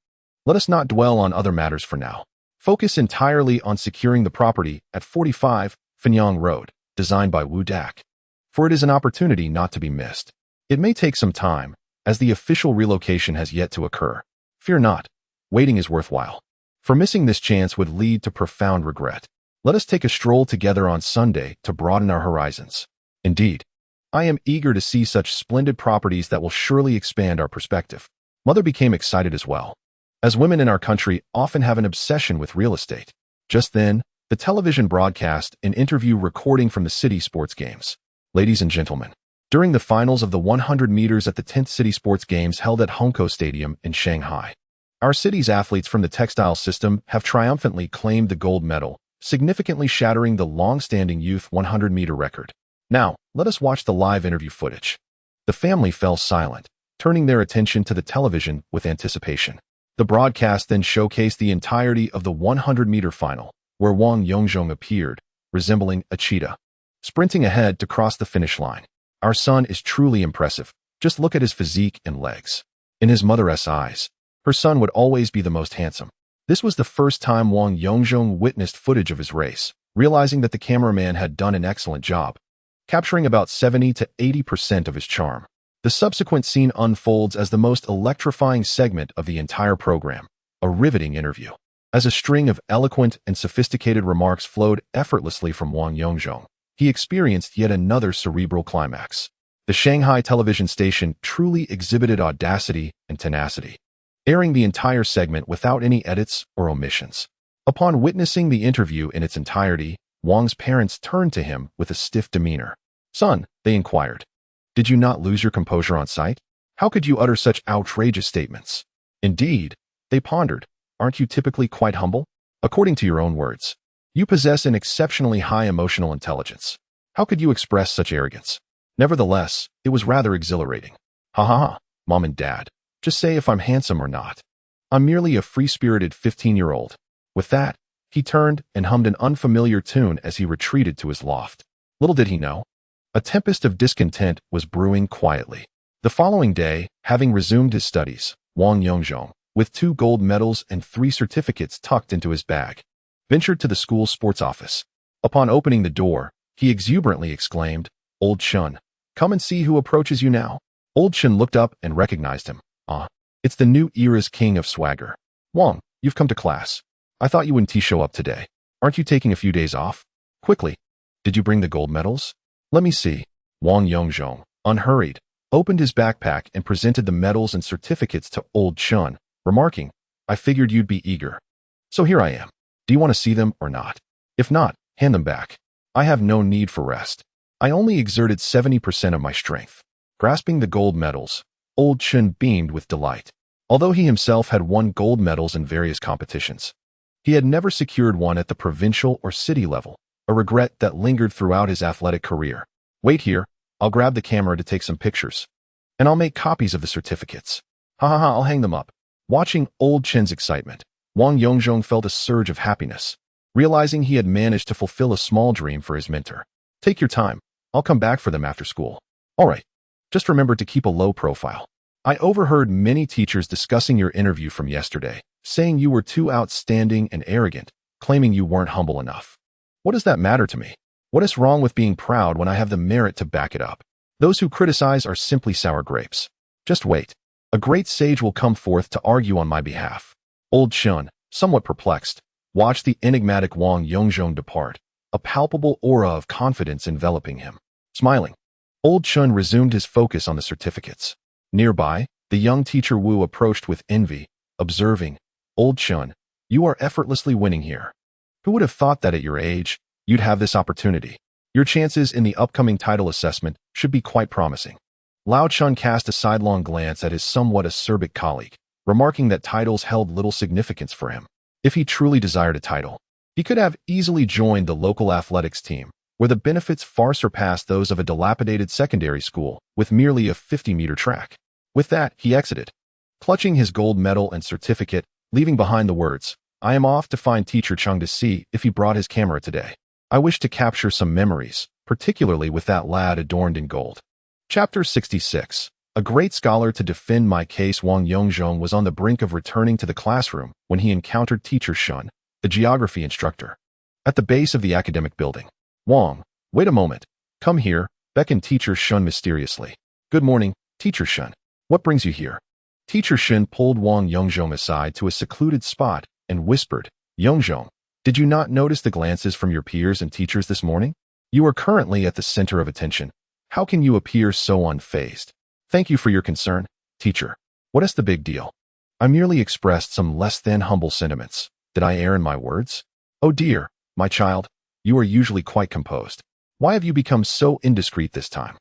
let us not dwell on other matters for now. Focus entirely on securing the property at 45 Finyang Road, designed by Wu Dak. For it is an opportunity not to be missed. It may take some time, as the official relocation has yet to occur. Fear not, waiting is worthwhile. For missing this chance would lead to profound regret. Let us take a stroll together on Sunday to broaden our horizons. Indeed, I am eager to see such splendid properties that will surely expand our perspective. Mother became excited as well, as women in our country often have an obsession with real estate. Just then, the television broadcast an interview recording from the city sports games. Ladies and gentlemen, during the finals of the 100 meters at the 10th City Sports Games held at Hongkou Stadium in Shanghai, our city's athletes from the textile system have triumphantly claimed the gold medal, significantly shattering the long-standing youth 100-meter record. Now, let us watch the live interview footage. The family fell silent, turning their attention to the television with anticipation. The broadcast then showcased the entirety of the 100-meter final, where Wang Yongzhong appeared, resembling a cheetah, sprinting ahead to cross the finish line. Our son is truly impressive. Just look at his physique and legs. In his mother's eyes, her son would always be the most handsome. This was the first time Wang Yongzhong witnessed footage of his race, realizing that the cameraman had done an excellent job, capturing about 70 to 80% of his charm. The subsequent scene unfolds as the most electrifying segment of the entire program, a riveting interview. As a string of eloquent and sophisticated remarks flowed effortlessly from Wang Yongzhong, he experienced yet another cerebral climax. The Shanghai television station truly exhibited audacity and tenacity, airing the entire segment without any edits or omissions. Upon witnessing the interview in its entirety, Wang's parents turned to him with a stiff demeanor. "Son," they inquired, "did you not lose your composure on sight? How could you utter such outrageous statements?" "Indeed," they pondered, "aren't you typically quite humble? According to your own words, you possess an exceptionally high emotional intelligence. How could you express such arrogance?" Nevertheless, it was rather exhilarating. "Ha ha ha, Mom and Dad. Just say if I'm handsome or not. I'm merely a free-spirited 15-year-old. With that, he turned and hummed an unfamiliar tune as he retreated to his loft. Little did he know, a tempest of discontent was brewing quietly. The following day, having resumed his studies, Wang Yongzhong, with 2 gold medals and 3 certificates tucked into his bag, ventured to the school's sports office. Upon opening the door, he exuberantly exclaimed, "Old Chun, come and see who approaches you now." Old Chun looked up and recognized him. "Ah, it's the new era's king of swagger. Wang, you've come to class. I thought you wouldn't show up today. Aren't you taking a few days off? Quickly, did you bring the gold medals? Let me see." Wang Yongzhong, unhurried, opened his backpack and presented the medals and certificates to Old Chun, remarking, "I figured you'd be eager. So here I am. Do you want to see them or not? If not, hand them back. I have no need for rest. I only exerted 70% of my strength." Grasping the gold medals, Old Chun beamed with delight. Although he himself had won gold medals in various competitions, he had never secured one at the provincial or city level, a regret that lingered throughout his athletic career. "Wait here, I'll grab the camera to take some pictures, and I'll make copies of the certificates. Ha ha ha, I'll hang them up." Watching Old Chun's excitement, Wang Yongzhong felt a surge of happiness, realizing he had managed to fulfill a small dream for his mentor. "Take your time, I'll come back for them after school. All right, just remember to keep a low profile. I overheard many teachers discussing your interview from yesterday, saying you were too outstanding and arrogant, claiming you weren't humble enough. What does that matter to me? What is wrong with being proud when I have the merit to back it up? Those who criticize are simply sour grapes. Just wait. A great sage will come forth to argue on my behalf." Old Chun, somewhat perplexed, watched the enigmatic Wang Yongzhong depart, a palpable aura of confidence enveloping him. Smiling, Old Chun resumed his focus on the certificates. Nearby, the young teacher Wu approached with envy, observing, "Old Chun, you are effortlessly winning here. Who would have thought that at your age, you'd have this opportunity? Your chances in the upcoming title assessment should be quite promising." Lao Chun cast a sidelong glance at his somewhat acerbic colleague, remarking that titles held little significance for him. If he truly desired a title, he could have easily joined the local athletics team, where the benefits far surpassed those of a dilapidated secondary school with merely a 50-meter track. With that, he exited, clutching his gold medal and certificate, leaving behind the words, "I am off to find Teacher Chung to see if he brought his camera today. I wish to capture some memories, particularly with that lad adorned in gold." Chapter 66. A great scholar to defend my case. Wang Yongzhong was on the brink of returning to the classroom when he encountered Teacher Shun, the geography instructor, at the base of the academic building. "Wang, wait a moment. Come here," beckoned Teacher Shun mysteriously. "Good morning, Teacher Shun." What brings you here? Teacher Shin pulled Wang Yongzhong aside to a secluded spot and whispered, Yongzhong, did you not notice the glances from your peers and teachers this morning? You are currently at the center of attention. How can you appear so unfazed? Thank you for your concern, teacher. What is the big deal? I merely expressed some less than humble sentiments. Did I err in my words? Oh dear, my child, you are usually quite composed. Why have you become so indiscreet this time?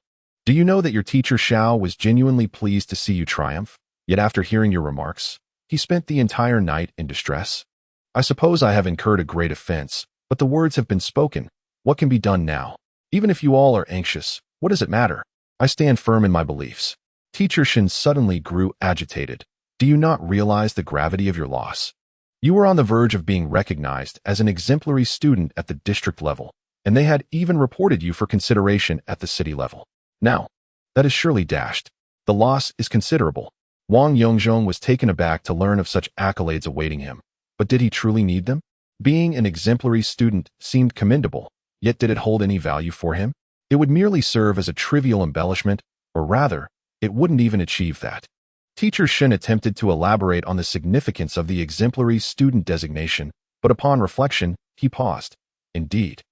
Do you know that your teacher Xiao was genuinely pleased to see you triumph? Yet after hearing your remarks, he spent the entire night in distress. I suppose I have incurred a great offense, but the words have been spoken. What can be done now? Even if you all are anxious, what does it matter? I stand firm in my beliefs. Teacher Shin suddenly grew agitated. Do you not realize the gravity of your loss? You were on the verge of being recognized as an exemplary student at the district level, and they had even reported you for consideration at the city level. Now, that is surely dashed. The loss is considerable. Wang Yongzhong was taken aback to learn of such accolades awaiting him. But did he truly need them? Being an exemplary student seemed commendable, yet did it hold any value for him? It would merely serve as a trivial embellishment, or rather, it wouldn't even achieve that. Teacher Shin attempted to elaborate on the significance of the exemplary student designation, but upon reflection, he paused. Indeed,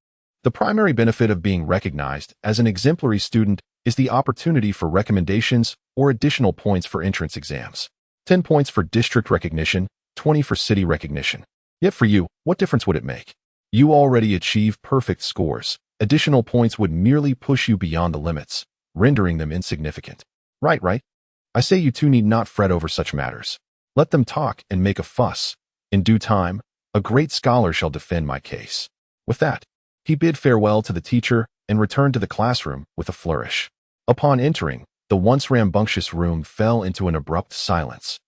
the primary benefit of being recognized as an exemplary student is the opportunity for recommendations or additional points for entrance exams. 10 points for district recognition, 20 for city recognition. Yet for you, what difference would it make? You already achieve perfect scores. Additional points would merely push you beyond the limits, rendering them insignificant. Right. I say you two need not fret over such matters. Let them talk and make a fuss. In due time, a great scholar shall defend my case. With that, he bid farewell to the teacher and returned to the classroom with a flourish. Upon entering, the once rambunctious room fell into an abrupt silence.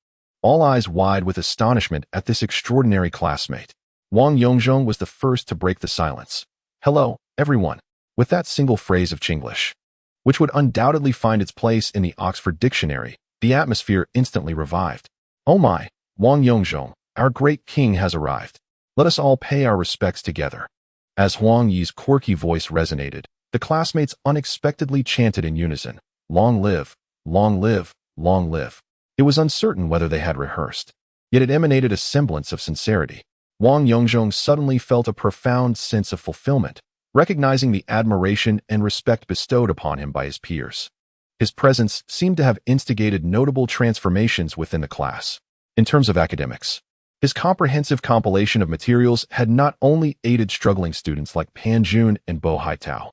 All eyes wide with astonishment at this extraordinary classmate. Wang Yongzhong was the first to break the silence. Hello, everyone, with that single phrase of Chinglish, which would undoubtedly find its place in the Oxford Dictionary, the atmosphere instantly revived. Oh my, Wang Yongzhong, our great king has arrived. Let us all pay our respects together. As Huang Yi's quirky voice resonated, the classmates unexpectedly chanted in unison, long live, long live, long live. It was uncertain whether they had rehearsed, yet it emanated a semblance of sincerity. Wang Yongzhong suddenly felt a profound sense of fulfillment, recognizing the admiration and respect bestowed upon him by his peers. His presence seemed to have instigated notable transformations within the class. In terms of academics, his comprehensive compilation of materials had not only aided struggling students like Pan Jun and Bo Haitao,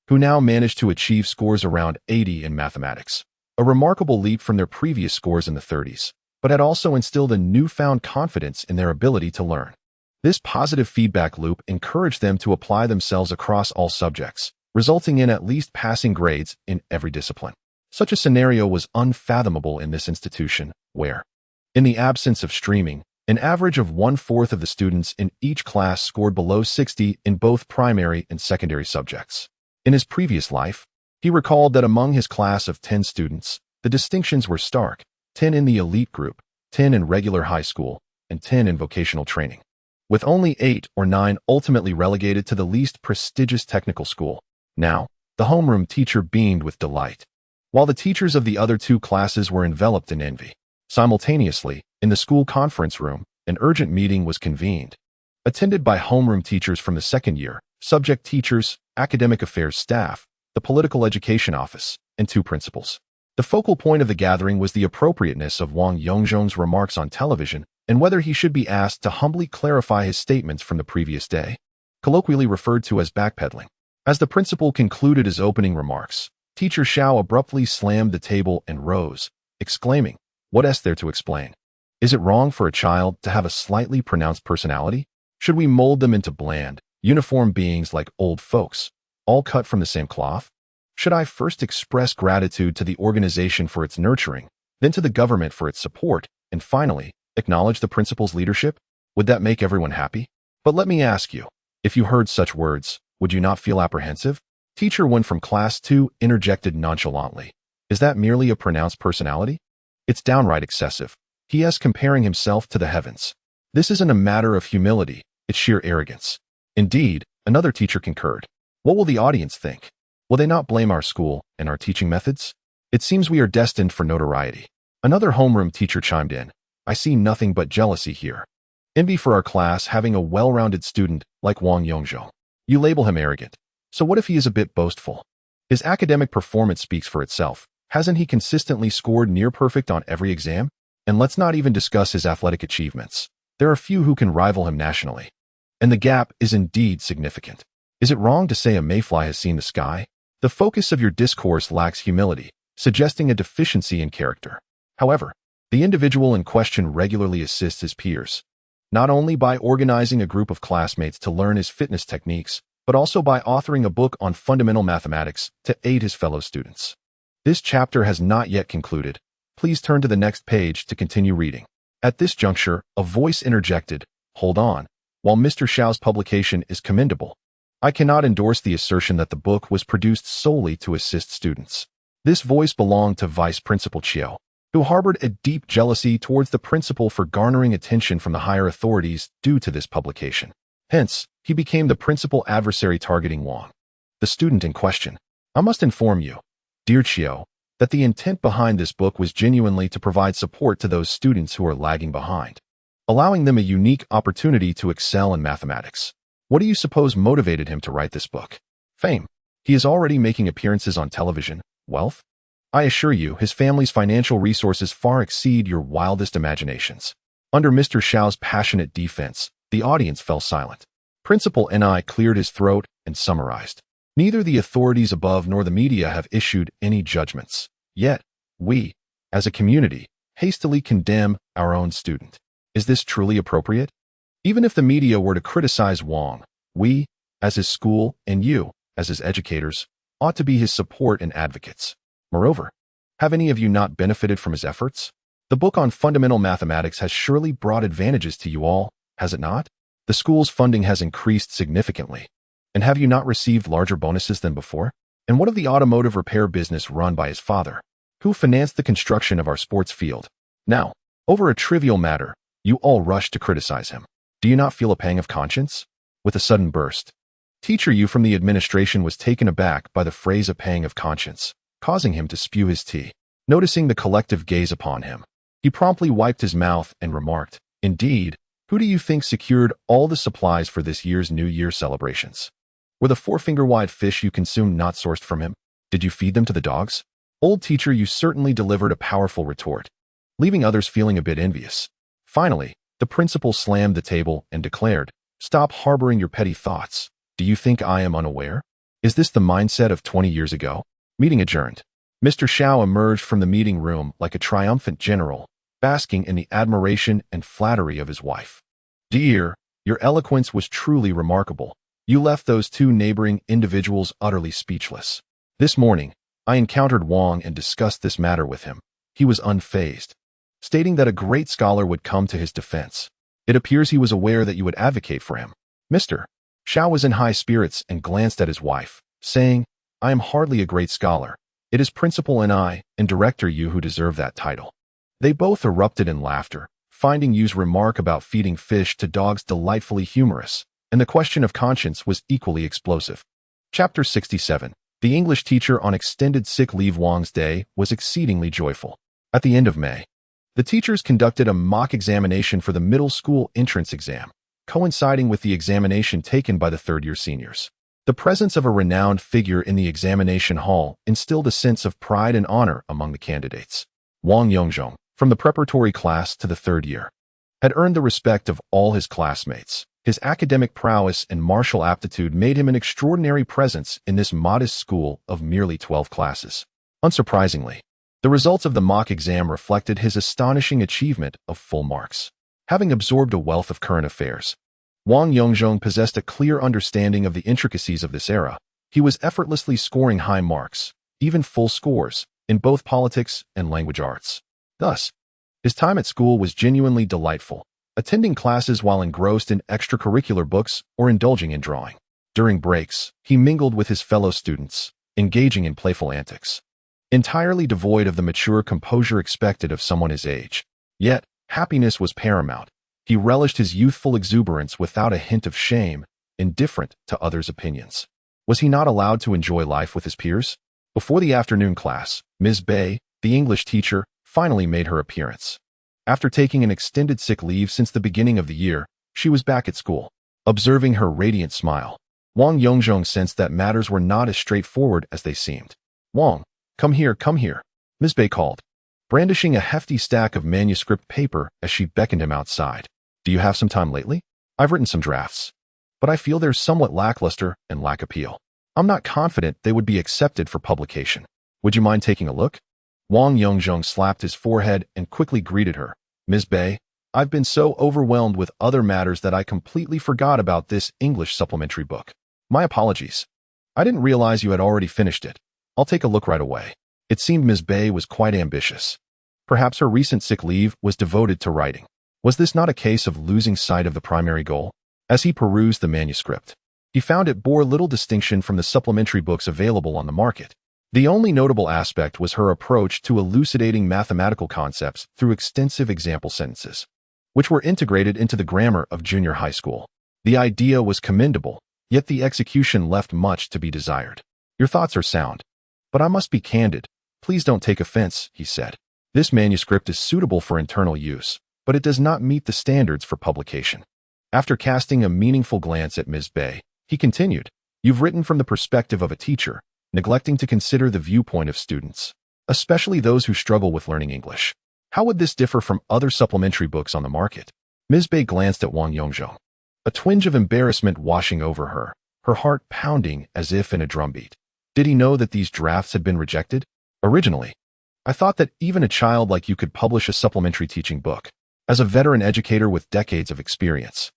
who now managed to achieve scores around 80 in mathematics, a remarkable leap from their previous scores in the 30s, but had also instilled a newfound confidence in their ability to learn. This positive feedback loop encouraged them to apply themselves across all subjects, resulting in at least passing grades in every discipline. Such a scenario was unfathomable in this institution, where, in the absence of streaming, an average of 1/4 of the students in each class scored below 60 in both primary and secondary subjects. In his previous life, he recalled that among his class of 10 students, the distinctions were stark: 10 in the elite group, 10 in regular high school, and 10 in vocational training, with only 8 or 9 ultimately relegated to the least prestigious technical school. Now, the homeroom teacher beamed with delight, while the teachers of the other 2 classes were enveloped in envy. Simultaneously, in the school conference room, an urgent meeting was convened, attended by homeroom teachers from the second year, subject teachers, academic affairs staff, the political education office, and 2 principals. The focal point of the gathering was the appropriateness of Wang Yongzhong's remarks on television and whether he should be asked to humbly clarify his statements from the previous day, colloquially referred to as backpedaling. As the principal concluded his opening remarks, Teacher Xiao abruptly slammed the table and rose, exclaiming, "What is there to explain? Is it wrong for a child to have a slightly pronounced personality? Should we mold them into bland, uniform beings like old folks, all cut from the same cloth? Should I first express gratitude to the organization for its nurturing, then to the government for its support, and finally, acknowledge the principal's leadership? Would that make everyone happy? But let me ask you, if you heard such words, would you not feel apprehensive?" Teacher 1 from class 2 interjected nonchalantly. "Is that merely a pronounced personality? It's downright excessive. He is comparing himself to the heavens. This isn't a matter of humility, it's sheer arrogance." Indeed, another teacher concurred. "What will the audience think? Will they not blame our school and our teaching methods? It seems we are destined for notoriety." Another homeroom teacher chimed in. I see nothing but jealousy here. Envy for our class having a well-rounded student like Wang Yongzhong. You label him arrogant. So what if he is a bit boastful? His academic performance speaks for itself. Hasn't he consistently scored near perfect on every exam? And let's not even discuss his athletic achievements. There are few who can rival him nationally. And the gap is indeed significant. Is it wrong to say a mayfly has seen the sky? The focus of your discourse lacks humility, suggesting a deficiency in character. However, the individual in question regularly assists his peers, not only by organizing a group of classmates to learn his fitness techniques, but also by authoring a book on fundamental mathematics to aid his fellow students. This chapter has not yet concluded. Please turn to the next page to continue reading. At this juncture, a voice interjected, "Hold on. While Mr. Xiao's publication is commendable, I cannot endorse the assertion that the book was produced solely to assist students." This voice belonged to Vice Principal Qiu, who harbored a deep jealousy towards the principal for garnering attention from the higher authorities due to this publication. Hence, he became the principal adversary targeting Wang, the student in question. I must inform you, dear Qiu, that the intent behind this book was genuinely to provide support to those students who are lagging behind, allowing them a unique opportunity to excel in mathematics. What do you suppose motivated him to write this book? Fame. He is already making appearances on television. Wealth? I assure you, his family's financial resources far exceed your wildest imaginations. Under Mr. Xiao's passionate defense, the audience fell silent. Principal Ni cleared his throat and summarized. Neither the authorities above nor the media have issued any judgments. Yet, we, as a community, hastily condemn our own student. Is this truly appropriate? Even if the media were to criticize Wang, we, as his school, and you, as his educators, ought to be his support and advocates. Moreover, have any of you not benefited from his efforts? The book on fundamental mathematics has surely brought advantages to you all, has it not? The school's funding has increased significantly. And have you not received larger bonuses than before? And what of the automotive repair business run by his father, who financed the construction of our sports field? Now, over a trivial matter, you all rush to criticize him. Do you not feel a pang of conscience? With a sudden burst, Teacher Yu from the administration was taken aback by the phrase "a pang of conscience," causing him to spew his tea. Noticing the collective gaze upon him, he promptly wiped his mouth and remarked, "Indeed, who do you think secured all the supplies for this year's New Year celebrations? Were the four-finger-wide fish you consumed not sourced from him? Did you feed them to the dogs?" Old Teacher Yu certainly delivered a powerful retort, leaving others feeling a bit envious. Finally, the principal slammed the table and declared, "Stop harboring your petty thoughts. Do you think I am unaware? Is this the mindset of 20 years ago?" Meeting adjourned. Mr. Xiao emerged from the meeting room like a triumphant general, basking in the admiration and flattery of his wife. "Dear, your eloquence was truly remarkable. You left those two neighboring individuals utterly speechless. This morning, I encountered Wang and discussed this matter with him. He was unfazed, stating that a great scholar would come to his defense. It appears he was aware that you would advocate for him." Mr. Xiao was in high spirits and glanced at his wife, saying, "I am hardly a great scholar. It is Principal and I, and Director Yu who deserve that title." They both erupted in laughter, finding Yu's remark about feeding fish to dogs delightfully humorous, and the question of conscience was equally explosive. Chapter 67. The English teacher on extended sick leave. Wang's day was exceedingly joyful. At the end of May, the teachers conducted a mock examination for the middle school entrance exam, coinciding with the examination taken by the third-year seniors. The presence of a renowned figure in the examination hall instilled a sense of pride and honor among the candidates. Wang Yongzhong, from the preparatory class to the third year, had earned the respect of all his classmates. His academic prowess and martial aptitude made him an extraordinary presence in this modest school of merely 12 classes. Unsurprisingly, the results of the mock exam reflected his astonishing achievement of full marks. Having absorbed a wealth of current affairs, Wang Yongzhong possessed a clear understanding of the intricacies of this era. He was effortlessly scoring high marks, even full scores, in both politics and language arts. Thus, his time at school was genuinely delightful, attending classes while engrossed in extracurricular books or indulging in drawing. During breaks, he mingled with his fellow students, engaging in playful antics, entirely devoid of the mature composure expected of someone his age. Yet, happiness was paramount. He relished his youthful exuberance without a hint of shame, indifferent to others' opinions. Was he not allowed to enjoy life with his peers? Before the afternoon class, Ms. Bei, the English teacher, finally made her appearance. After taking an extended sick leave since the beginning of the year, she was back at school. Observing her radiant smile, Wang Yongzhong sensed that matters were not as straightforward as they seemed. "Wang, come here, come here," Ms. Bei called, brandishing a hefty stack of manuscript paper as she beckoned him outside. "Do you have some time lately? I've written some drafts, but I feel they're somewhat lackluster and lack appeal. I'm not confident they would be accepted for publication. Would you mind taking a look?" Wang Yongzhong slapped his forehead and quickly greeted her. "Ms. Bei, I've been so overwhelmed with other matters that I completely forgot about this English supplementary book. My apologies. I didn't realize you had already finished it. I'll take a look right away." It seemed Ms. Bei was quite ambitious. Perhaps her recent sick leave was devoted to writing. Was this not a case of losing sight of the primary goal? As he perused the manuscript, he found it bore little distinction from the supplementary books available on the market. The only notable aspect was her approach to elucidating mathematical concepts through extensive example sentences, which were integrated into the grammar of junior high school. The idea was commendable, yet the execution left much to be desired. "Your thoughts are sound, but I must be candid. Please don't take offense," he said. "This manuscript is suitable for internal use, but it does not meet the standards for publication." After casting a meaningful glance at Ms. Bei, he continued, "You've written from the perspective of a teacher, neglecting to consider the viewpoint of students, especially those who struggle with learning English. How would this differ from other supplementary books on the market?" Ms. Bei glanced at Wang Yongzhong, a twinge of embarrassment washing over her, her heart pounding as if in a drumbeat. Did he know that these drafts had been rejected? "Originally, I thought that even a child like you could publish a supplementary teaching book. As a veteran educator with decades of experience,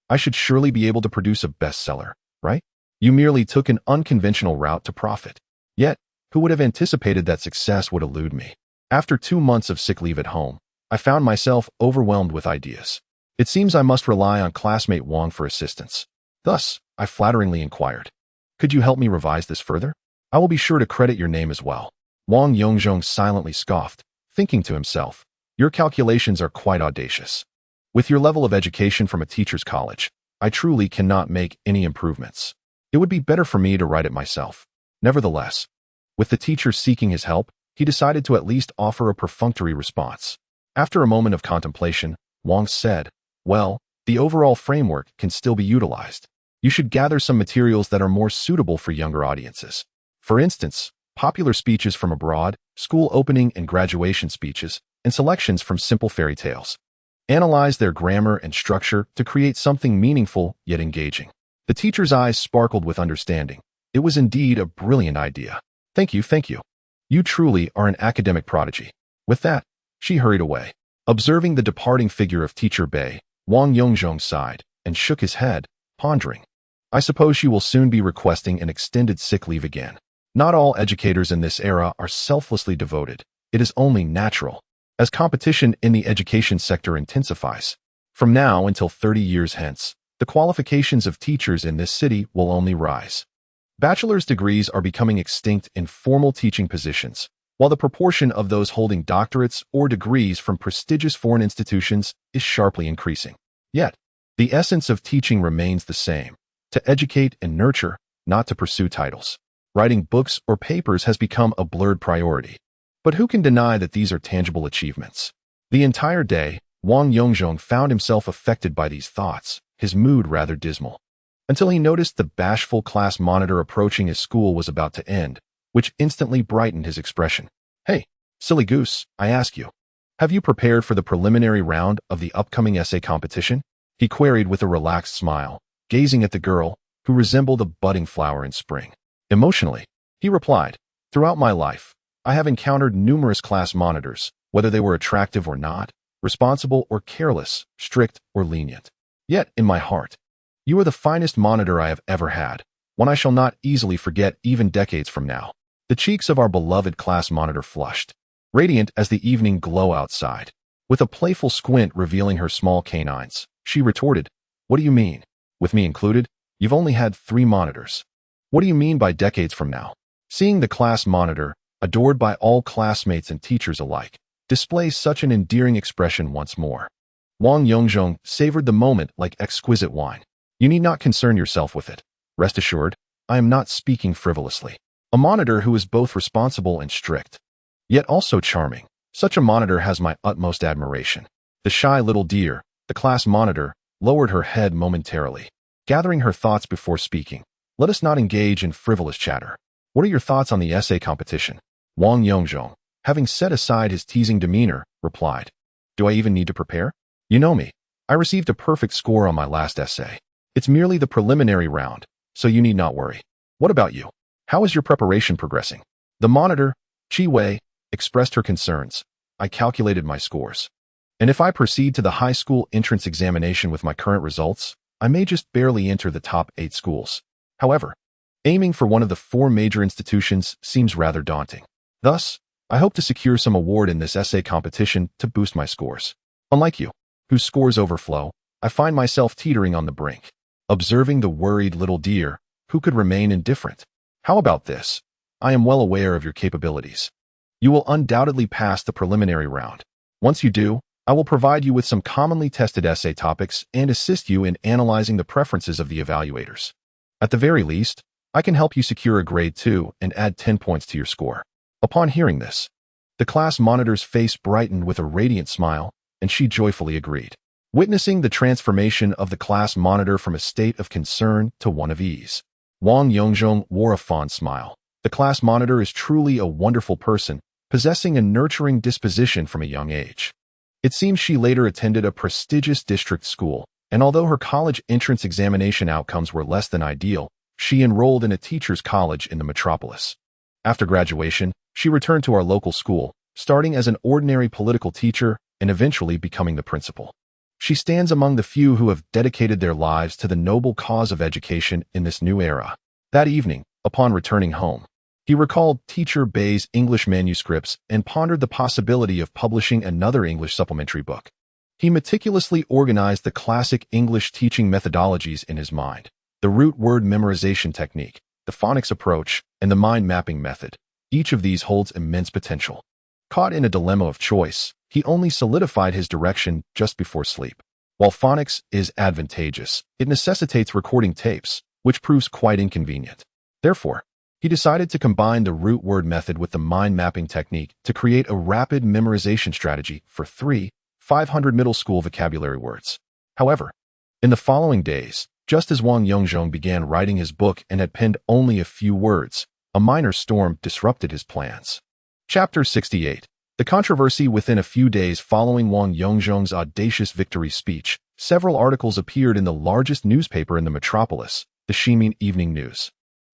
I should surely be able to produce a bestseller, right? You merely took an unconventional route to profit. Yet, who would have anticipated that success would elude me? After 2 months of sick leave at home, I found myself overwhelmed with ideas. It seems I must rely on classmate Wang for assistance. Thus, I flatteringly inquired, 'Could you help me revise this further? I will be sure to credit your name as well.'" Wang Yongzhong silently scoffed, thinking to himself, "Your calculations are quite audacious. With your level of education from a teacher's college, I truly cannot make any improvements. It would be better for me to write it myself." Nevertheless, with the teacher seeking his help, he decided to at least offer a perfunctory response. After a moment of contemplation, Wang said, "Well, the overall framework can still be utilized. You should gather some materials that are more suitable for younger audiences. For instance, popular speeches from abroad, school opening and graduation speeches, and selections from simple fairy tales. Analyze their grammar and structure to create something meaningful yet engaging." The teacher's eyes sparkled with understanding. It was indeed a brilliant idea. Thank you. You truly are an academic prodigy." With that, she hurried away. Observing the departing figure of Teacher Bei, Wang Yongzhong sighed and shook his head, pondering. "I suppose she will soon be requesting an extended sick leave again. Not all educators in this era are selflessly devoted. It is only natural. As competition in the education sector intensifies, from now until 30 years hence, the qualifications of teachers in this city will only rise. Bachelor's degrees are becoming extinct in formal teaching positions, while the proportion of those holding doctorates or degrees from prestigious foreign institutions is sharply increasing. Yet, the essence of teaching remains the same: to educate and nurture, not to pursue titles. Writing books or papers has become a blurred priority. But who can deny that these are tangible achievements? The entire day, Wang Yongzhong found himself affected by these thoughts, his mood rather dismal, until he noticed the bashful class monitor approaching his school was about to end, which instantly brightened his expression. "Hey, silly goose, I ask you, have you prepared for the preliminary round of the upcoming essay competition?" he queried with a relaxed smile, gazing at the girl, who resembled a budding flower in spring. Emotionally, he replied, "Throughout my life, I have encountered numerous class monitors, whether they were attractive or not, responsible or careless, strict or lenient. Yet, in my heart, you are the finest monitor I have ever had, one I shall not easily forget even decades from now." The cheeks of our beloved class monitor flushed, radiant as the evening glow outside. With a playful squint revealing her small canines, she retorted, "What do you mean? With me included, you've only had 3 monitors. What do you mean by decades from now?" Seeing the class monitor, adored by all classmates and teachers alike, display such an endearing expression once more, Wang Yongzhong savored the moment like exquisite wine. "You need not concern yourself with it. Rest assured, I am not speaking frivolously. A monitor who is both responsible and strict, yet also charming, Such a monitor has my utmost admiration. The shy little dear, the class monitor, lowered her head momentarily, gathering her thoughts before speaking. Let us not engage in frivolous chatter. What are your thoughts on the essay competition? Wang Yongzhong, having set aside his teasing demeanor, replied. Do I even need to prepare? You know me. I received a perfect score on my last essay. It's merely the preliminary round, so you need not worry. What about you? How is your preparation progressing? The monitor, Chi Wei, expressed her concerns. I calculated my scores. And if I proceed to the high school entrance examination with my current results, I may just barely enter the top 8 schools. However, aiming for one of the 4 major institutions seems rather daunting. Thus, I hope to secure some award in this essay competition to boost my scores. Unlike you, whose scores overflow, I find myself teetering on the brink. Observing the worried little deer, who could remain indifferent? How about this? I am well aware of your capabilities. You will undoubtedly pass the preliminary round. Once you do, I will provide you with some commonly tested essay topics and assist you in analyzing the preferences of the evaluators. At the very least, I can help you secure a grade 2 and add 10 points to your score. Upon hearing this, the class monitor's face brightened with a radiant smile, and she joyfully agreed. Witnessing the transformation of the class monitor from a state of concern to one of ease, Wang Yongzhong wore a fond smile. The class monitor is truly a wonderful person, possessing a nurturing disposition from a young age. It seems she later attended a prestigious district school, and although her college entrance examination outcomes were less than ideal, she enrolled in a teacher's college in the metropolis. After graduation, she returned to our local school, starting as an ordinary political teacher and eventually becoming the principal. She stands among the few who have dedicated their lives to the noble cause of education in this new era. That evening, upon returning home, he recalled Teacher Bay's English manuscripts and pondered the possibility of publishing another English supplementary book. He meticulously organized the classic English teaching methodologies in his mind: the root word memorization technique, the phonics approach, and the mind mapping method. Each of these holds immense potential. Caught in a dilemma of choice, he only solidified his direction just before sleep. While phonics is advantageous, it necessitates recording tapes, which proves quite inconvenient. Therefore, he decided to combine the root word method with the mind mapping technique to create a rapid memorization strategy for 500 middle school vocabulary words. However, in the following days, just as Wang Yongzhong began writing his book and had penned only a few words, a minor storm disrupted his plans. Chapter 68. The controversy. Within a few days following Wang Yongzhong's audacious victory speech, several articles appeared in the largest newspaper in the metropolis, the Ximin Evening News,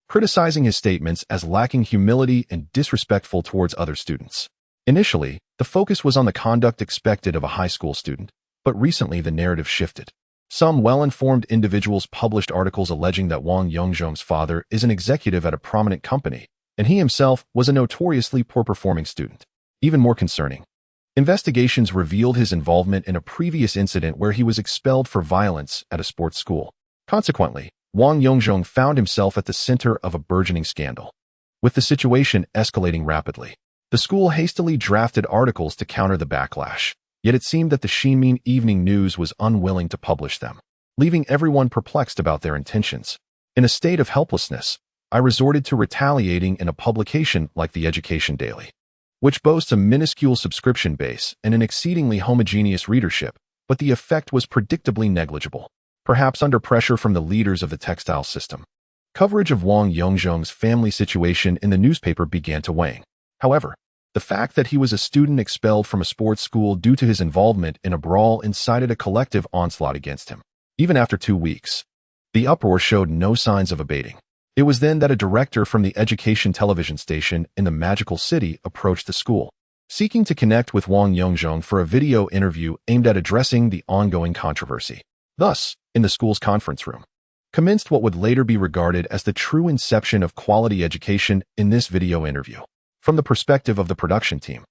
criticizing his statements as lacking humility and disrespectful towards other students. Initially, the focus was on the conduct expected of a high school student, but recently the narrative shifted. Some well-informed individuals published articles alleging that Wang Yongzhong's father is an executive at a prominent company, and he himself was a notoriously poor-performing student. Even more concerning, investigations revealed his involvement in a previous incident where he was expelled for violence at a sports school. Consequently, Wang Yongzhong found himself at the center of a burgeoning scandal. With the situation escalating rapidly, the school hastily drafted articles to counter the backlash, yet it seemed that the Ximin Evening News was unwilling to publish them, leaving everyone perplexed about their intentions. In a state of helplessness, I resorted to retaliating in a publication like the Education Daily, which boasts a minuscule subscription base and an exceedingly homogeneous readership, but the effect was predictably negligible. Perhaps under pressure from the leaders of the textile system, coverage of Wang Yongzhong's family situation in the newspaper began to wane. However, the fact that he was a student expelled from a sports school due to his involvement in a brawl incited a collective onslaught against him. Even after 2 weeks, the uproar showed no signs of abating. It was then that a director from the education television station in the magical city approached the school, seeking to connect with Wang Yongzhong for a video interview aimed at addressing the ongoing controversy. Thus, in the school's conference room, commenced what would later be regarded as the true inception of quality education in this video interview. From the perspective of the production team,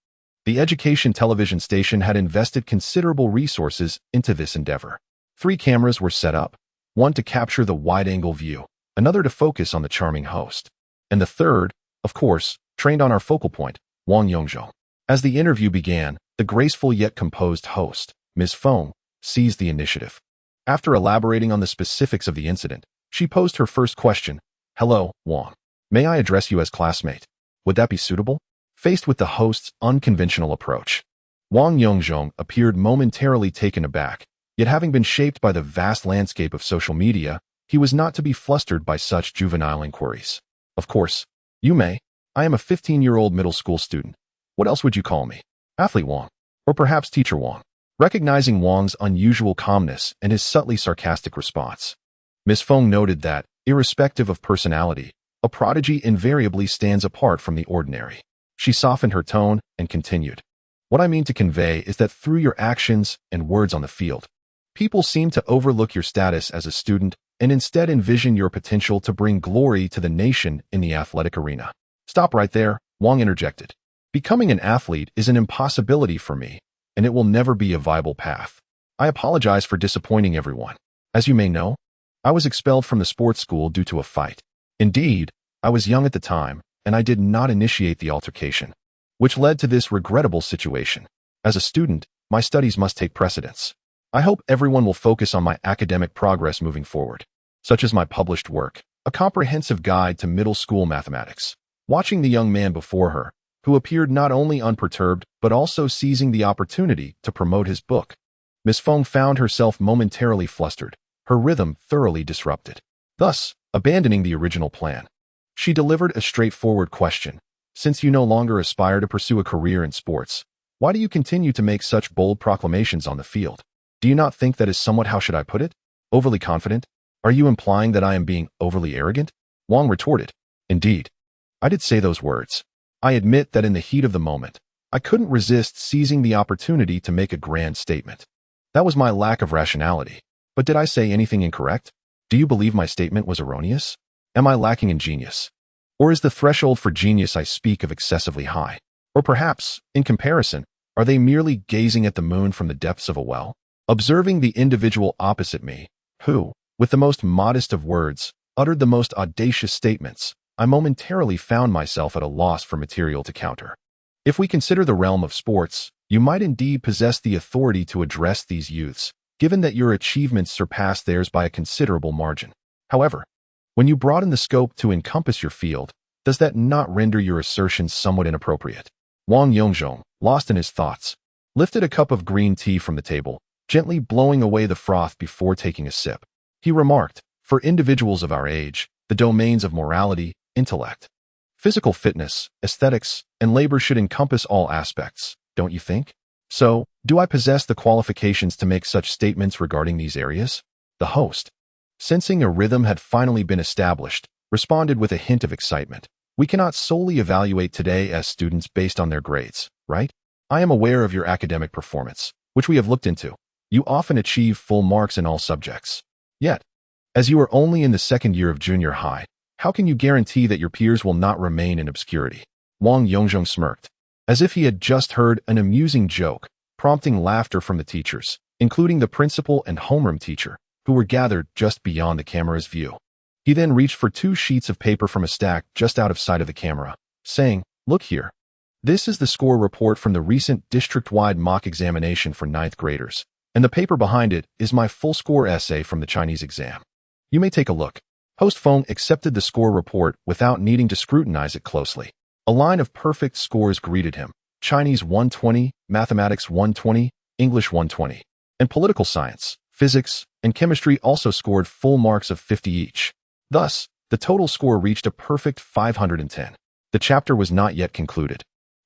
the education television station had invested considerable resources into this endeavor. 3 cameras were set up, one to capture the wide-angle view, another to focus on the charming host, and the third, of course, trained on our focal point, Wang Yongzhong. As the interview began, the graceful yet composed host, Ms. Feng, seized the initiative. After elaborating on the specifics of the incident, she posed her first question. "Hello, Wang. May I address you as classmate? Would that be suitable?" Faced with the host's unconventional approach, Wang Yongzhong appeared momentarily taken aback, yet having been shaped by the vast landscape of social media, he was not to be flustered by such juvenile inquiries. Of course, you may. I am a 15-year-old middle school student. What else would you call me? Athlete Wang. Or perhaps Teacher Wang. Recognizing Wang's unusual calmness and his subtly sarcastic response, Miss Feng noted that, irrespective of personality, a prodigy invariably stands apart from the ordinary. She softened her tone and continued. What I mean to convey is that through your actions and words on the field, people seem to overlook your status as a student and instead envision your potential to bring glory to the nation in the athletic arena. Stop right there, Wang interjected. Becoming an athlete is an impossibility for me, and it will never be a viable path. I apologize for disappointing everyone. As you may know, I was expelled from the sports school due to a fight. Indeed, I was young at the time, and I did not initiate the altercation, which led to this regrettable situation. As a student, my studies must take precedence. I hope everyone will focus on my academic progress moving forward, such as my published work, A Comprehensive Guide to Middle School Mathematics. Watching the young man before her, who appeared not only unperturbed but also seizing the opportunity to promote his book, Miss Feng found herself momentarily flustered, her rhythm thoroughly disrupted. Thus, abandoning the original plan, she delivered a straightforward question. Since you no longer aspire to pursue a career in sports, why do you continue to make such bold proclamations on the field? Do you not think that is somewhat, how should I put it, overly confident? Are you implying that I am being overly arrogant? Wang retorted. Indeed, I did say those words. I admit that in the heat of the moment, I couldn't resist seizing the opportunity to make a grand statement. That was my lack of rationality. But did I say anything incorrect? Do you believe my statement was erroneous? Am I lacking in genius? Or is the threshold for genius I speak of excessively high? Or perhaps, in comparison, are they merely gazing at the moon from the depths of a well? Observing the individual opposite me, who, with the most modest of words, uttered the most audacious statements, I momentarily found myself at a loss for material to counter. If we consider the realm of sports, you might indeed possess the authority to address these youths, given that your achievements surpass theirs by a considerable margin. However, when you broaden the scope to encompass your field, does that not render your assertions somewhat inappropriate? Wang Yongzhong, lost in his thoughts, lifted a cup of green tea from the table, gently blowing away the froth before taking a sip. He remarked, for individuals of our age, the domains of morality, intellect, physical fitness, aesthetics, and labor should encompass all aspects, don't you think? So, do I possess the qualifications to make such statements regarding these areas? The host, sensing a rhythm had finally been established, responded with a hint of excitement. We cannot solely evaluate today as students based on their grades, right? I am aware of your academic performance, which we have looked into. You often achieve full marks in all subjects. Yet, as you are only in the second year of junior high, how can you guarantee that your peers will not remain in obscurity? Wang Yongzhong smirked, as if he had just heard an amusing joke, prompting laughter from the teachers, including the principal and homeroom teacher, who were gathered just beyond the camera's view. He then reached for 2 sheets of paper from a stack just out of sight of the camera, saying, "Look here. This is the score report from the recent district-wide mock examination for 9th graders, and the paper behind it is my full score essay from the Chinese exam. You may take a look." Host Feng accepted the score report without needing to scrutinize it closely. A line of perfect scores greeted him: Chinese 120, Mathematics 120, English 120, and political science, physics, and chemistry also scored full marks of 50 each. Thus, the total score reached a perfect 510. The chapter was not yet concluded.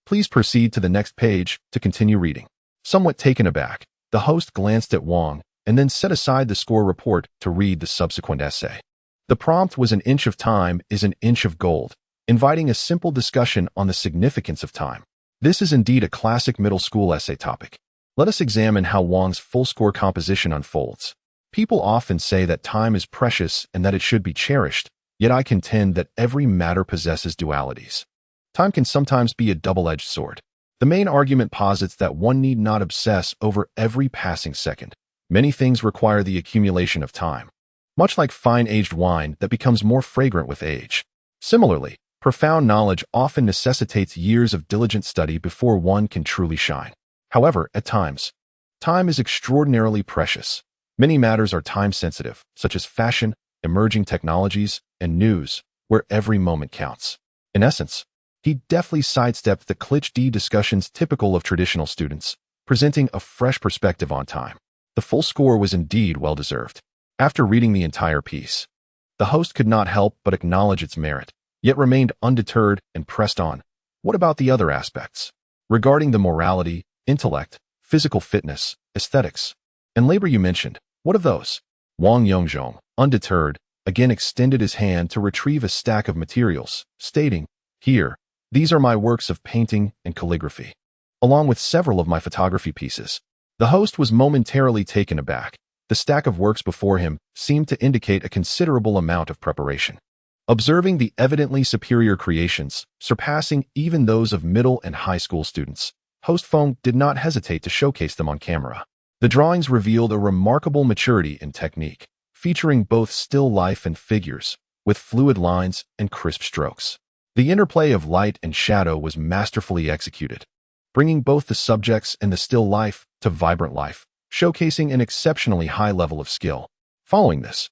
Please proceed to the next page to continue reading. Somewhat taken aback, the host glanced at Wang and then set aside the score report to read the subsequent essay. The prompt was "An inch of time is an inch of gold," inviting a simple discussion on the significance of time. This is indeed a classic middle school essay topic. Let us examine how Wang's full score composition unfolds. People often say that time is precious and that it should be cherished, yet I contend that every matter possesses dualities. Time can sometimes be a double-edged sword. The main argument posits that one need not obsess over every passing second. Many things require the accumulation of time, much like fine-aged wine that becomes more fragrant with age. Similarly, profound knowledge often necessitates years of diligent study before one can truly shine. However, at times, time is extraordinarily precious. Many matters are time-sensitive, such as fashion, emerging technologies, and news, where every moment counts. In essence, He deftly sidestepped the cliché discussions typical of traditional students, presenting a fresh perspective on time. The full score was indeed well-deserved. After reading the entire piece, the host could not help but acknowledge its merit, yet remained undeterred and pressed on. What about the other aspects? Regarding the morality, intellect, physical fitness, aesthetics, and labor you mentioned, what of those? Wang Yongzhong, undeterred, again extended his hand to retrieve a stack of materials, stating, "Here, these are my works of painting and calligraphy, along with several of my photography pieces." The host was momentarily taken aback. The stack of works before him seemed to indicate a considerable amount of preparation. Observing the evidently superior creations, surpassing even those of middle and high school students, host Feng did not hesitate to showcase them on camera. The drawings revealed a remarkable maturity in technique, featuring both still life and figures, with fluid lines and crisp strokes. The interplay of light and shadow was masterfully executed, bringing both the subjects and the still life to vibrant life, showcasing an exceptionally high level of skill. Following this,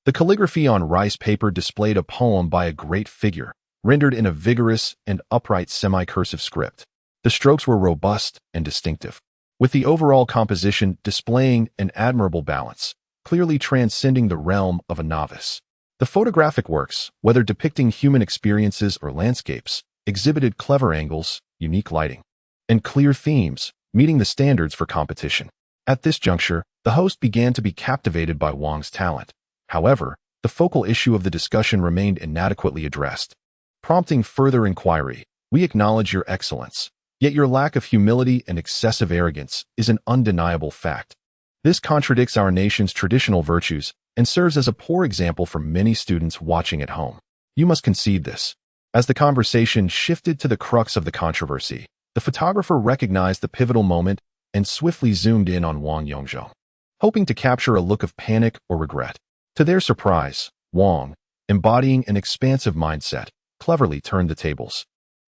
the calligraphy on rice paper displayed a poem by a great figure, rendered in a vigorous and upright semi-cursive script. The strokes were robust and distinctive, with the overall composition displaying an admirable balance, clearly transcending the realm of a novice. The photographic works, whether depicting human experiences or landscapes, exhibited clever angles, unique lighting, and clear themes, meeting the standards for competition. At this juncture, the host began to be captivated by Wang's talent. However, the focal issue of the discussion remained inadequately addressed, prompting further inquiry. "We acknowledge your excellence, yet your lack of humility and excessive arrogance is an undeniable fact. This contradicts our nation's traditional virtues and serves as a poor example for many students watching at home. You must concede this." As the conversation shifted to the crux of the controversy, the photographer recognized the pivotal moment and swiftly zoomed in on Wang Yongzhong, hoping to capture a look of panic or regret. To their surprise, Wang, embodying an expansive mindset, cleverly turned the tables,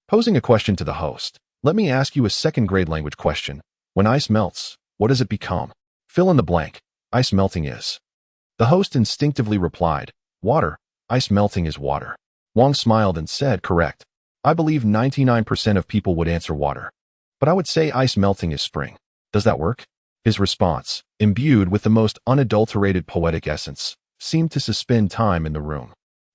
posing a question to the host. "Let me ask you a second-grade language question. When ice melts, what does it become? Fill in the blank. Ice melting is." The host instinctively replied, "Water. Ice melting is water." Wang smiled and said, "Correct. I believe 99% of people would answer water. But I would say ice melting is spring. Does that work?" His response, imbued with the most unadulterated poetic essence, seemed to suspend time in the room.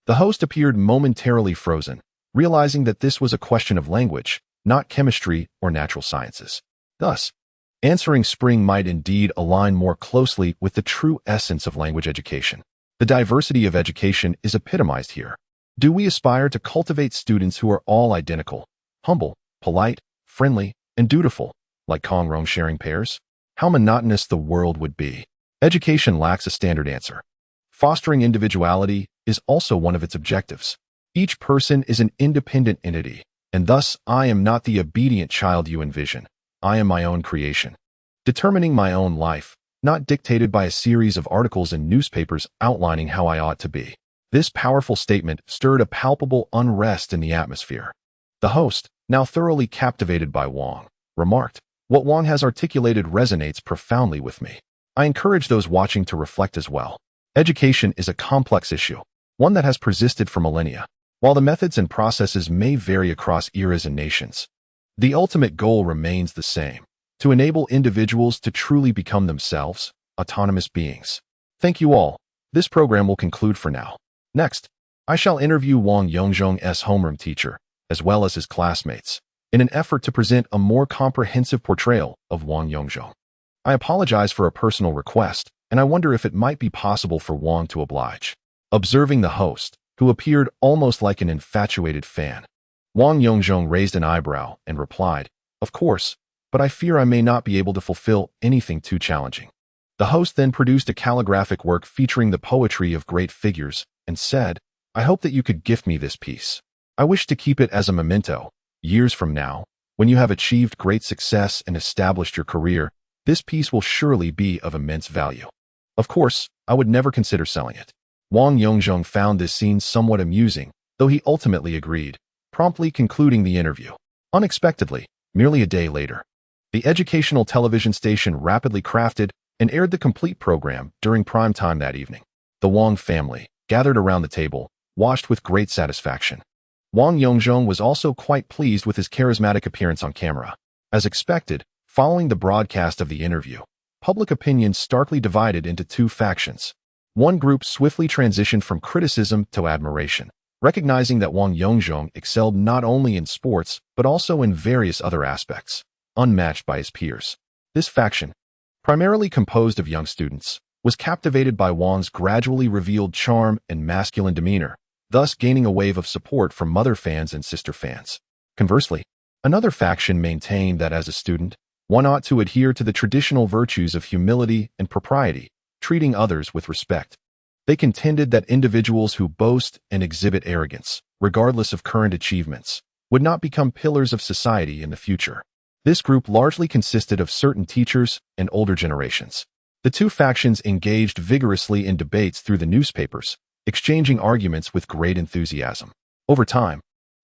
The host appeared momentarily frozen, realizing that this was a question of language, not chemistry or natural sciences. Thus, answering spring might indeed align more closely with the true essence of language education. The diversity of education is epitomized here. Do we aspire to cultivate students who are all identical, humble, polite, friendly, and dutiful, like Kong Rong sharing pairs? How monotonous the world would be. Education lacks a standard answer. Fostering individuality is also one of its objectives. Each person is an independent entity, and thus I am not the obedient child you envision. I am my own creation, determining my own life, not dictated by a series of articles in newspapers outlining how I ought to be. This powerful statement stirred a palpable unrest in the atmosphere. The host, now thoroughly captivated by Wang, remarked, "What Wang has articulated resonates profoundly with me. I encourage those watching to reflect as well. Education is a complex issue, one that has persisted for millennia. While the methods and processes may vary across eras and nations, the ultimate goal remains the same: to enable individuals to truly become themselves, autonomous beings." Thank you all. This program will conclude for now. Next, I shall interview Wang Yongzhong's homeroom teacher, as well as his classmates, in an effort to present a more comprehensive portrayal of Wang Yongzhong. I apologize for a personal request, and I wonder if it might be possible for Wang to oblige. Observing the host, who appeared almost like an infatuated fan, Wang Yongzhong raised an eyebrow and replied, "Of course, but I fear I may not be able to fulfill anything too challenging." The host then produced a calligraphic work featuring the poetry of great figures and said, "I hope that you could gift me this piece. I wish to keep it as a memento. Years from now, when you have achieved great success and established your career, this piece will surely be of immense value." Of course, I would never consider selling it. Wang Yongzhong found this scene somewhat amusing, though he ultimately agreed, promptly concluding the interview. Unexpectedly, merely a day later, the educational television station rapidly crafted and aired the complete program during prime time that evening. The Wang family, gathered around the table, watched with great satisfaction. Wang Yongzhong was also quite pleased with his charismatic appearance on camera. As expected, following the broadcast of the interview, public opinion starkly divided into two factions. One group swiftly transitioned from criticism to admiration, recognizing that Wang Yongzhong excelled not only in sports but also in various other aspects, unmatched by his peers. This faction, primarily composed of young students, was captivated by Wang's gradually revealed charm and masculine demeanor, thus gaining a wave of support from mother fans and sister fans. Conversely, another faction maintained that as a student, one ought to adhere to the traditional virtues of humility and propriety, treating others with respect. They contended that individuals who boast and exhibit arrogance, regardless of current achievements, would not become pillars of society in the future. This group largely consisted of certain teachers and older generations. The two factions engaged vigorously in debates through the newspapers, exchanging arguments with great enthusiasm. Over time,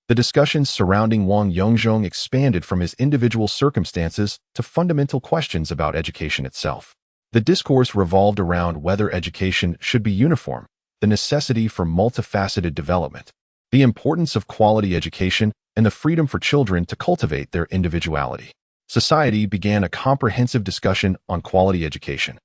the discussions surrounding Wang Yongzhong expanded from his individual circumstances to fundamental questions about education itself. The discourse revolved around whether education should be uniform, the necessity for multifaceted development, the importance of quality education, and the freedom for children to cultivate their individuality. Society began a comprehensive discussion on quality education,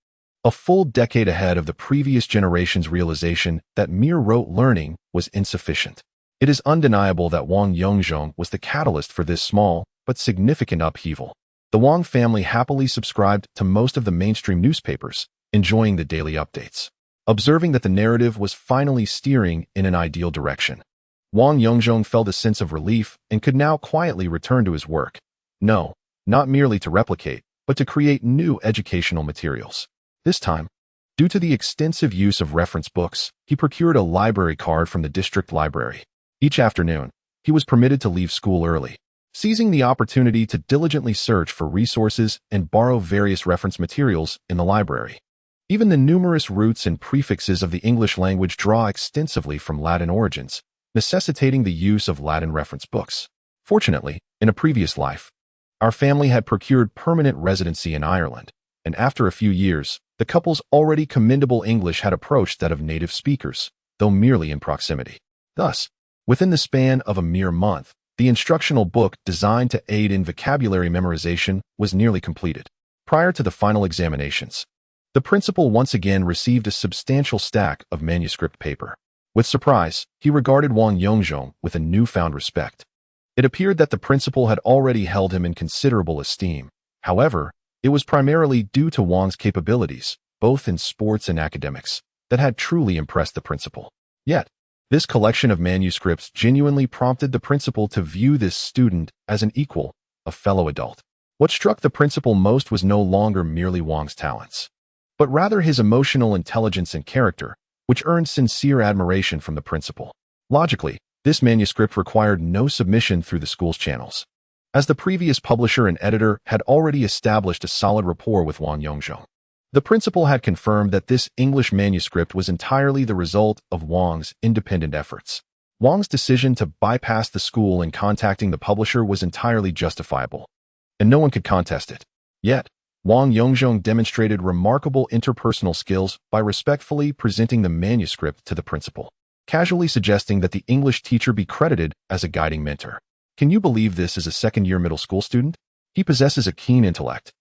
a full decade ahead of the previous generation's realization that mere rote learning was insufficient. It is undeniable that Wang Yongzhong was the catalyst for this small but significant upheaval. The Wang family happily subscribed to most of the mainstream newspapers, enjoying the daily updates. Observing that the narrative was finally steering in an ideal direction, Wang Yongzhong felt a sense of relief and could now quietly return to his work. No, not merely to replicate, but to create new educational materials. This time, due to the extensive use of reference books, he procured a library card from the district library. Each afternoon, he was permitted to leave school early, seizing the opportunity to diligently search for resources and borrow various reference materials in the library. Even the numerous roots and prefixes of the English language draw extensively from Latin origins, necessitating the use of Latin reference books. Fortunately, in a previous life, our family had procured permanent residency in Ireland, and after a few years, the couple's already commendable English had approached that of native speakers, though merely in proximity. Thus, within the span of a mere month, the instructional book designed to aid in vocabulary memorization was nearly completed. Prior to the final examinations, the principal once again received a substantial stack of manuscript paper. With surprise, he regarded Wang Yongzhong with a newfound respect. It appeared that the principal had already held him in considerable esteem. However, it was primarily due to Wang's capabilities, both in sports and academics, that had truly impressed the principal. Yet, this collection of manuscripts genuinely prompted the principal to view this student as an equal, a fellow adult. What struck the principal most was no longer merely Wang's talents, but rather his emotional intelligence and character, which earned sincere admiration from the principal. Logically, this manuscript required no submission through the school's channels, as the previous publisher and editor had already established a solid rapport with Wang Yongzhong. The principal had confirmed that this English manuscript was entirely the result of Wang's independent efforts. Wang's decision to bypass the school and contacting the publisher was entirely justifiable, and no one could contest it. Yet, Wang Yongzhong demonstrated remarkable interpersonal skills by respectfully presenting the manuscript to the principal, casually suggesting that the English teacher be credited as a guiding mentor. Can you believe this as a second-year middle school student? He possesses a keen intellect,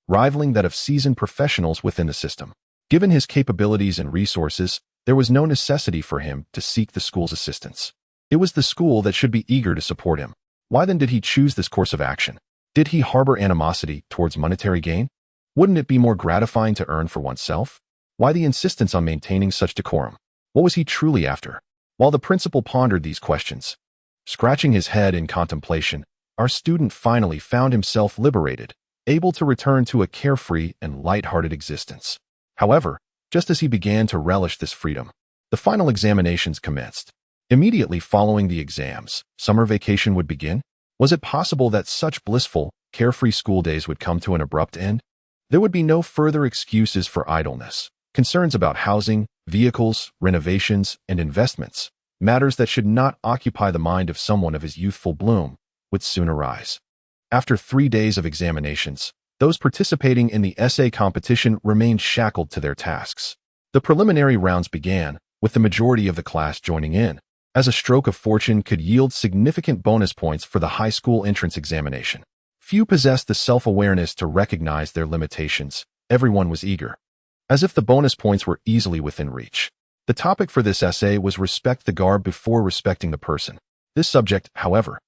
rivaling that of seasoned professionals within the system. Given his capabilities and resources, there was no necessity for him to seek the school's assistance. It was the school that should be eager to support him. Why then did he choose this course of action? Did he harbor animosity towards monetary gain? Wouldn't it be more gratifying to earn for oneself? Why the insistence on maintaining such decorum? What was he truly after? While the principal pondered these questions, scratching his head in contemplation, our student finally found himself liberated, able to return to a carefree and light-hearted existence. However, just as he began to relish this freedom, the final examinations commenced. Immediately following the exams, summer vacation would begin. Was it possible that such blissful, carefree school days would come to an abrupt end? There would be no further excuses for idleness. Concerns about housing, vehicles, renovations, and investments, matters that should not occupy the mind of someone of his youthful bloom, would soon arise. After 3 days of examinations, those participating in the essay competition remained shackled to their tasks. The preliminary rounds began, with the majority of the class joining in. as a stroke of fortune could yield significant bonus points for the high school entrance examination. Few possessed the self-awareness to recognize their limitations. Everyone was eager, as if the bonus points were easily within reach. The topic for this essay was respect the garb before respecting the person. This subject, however,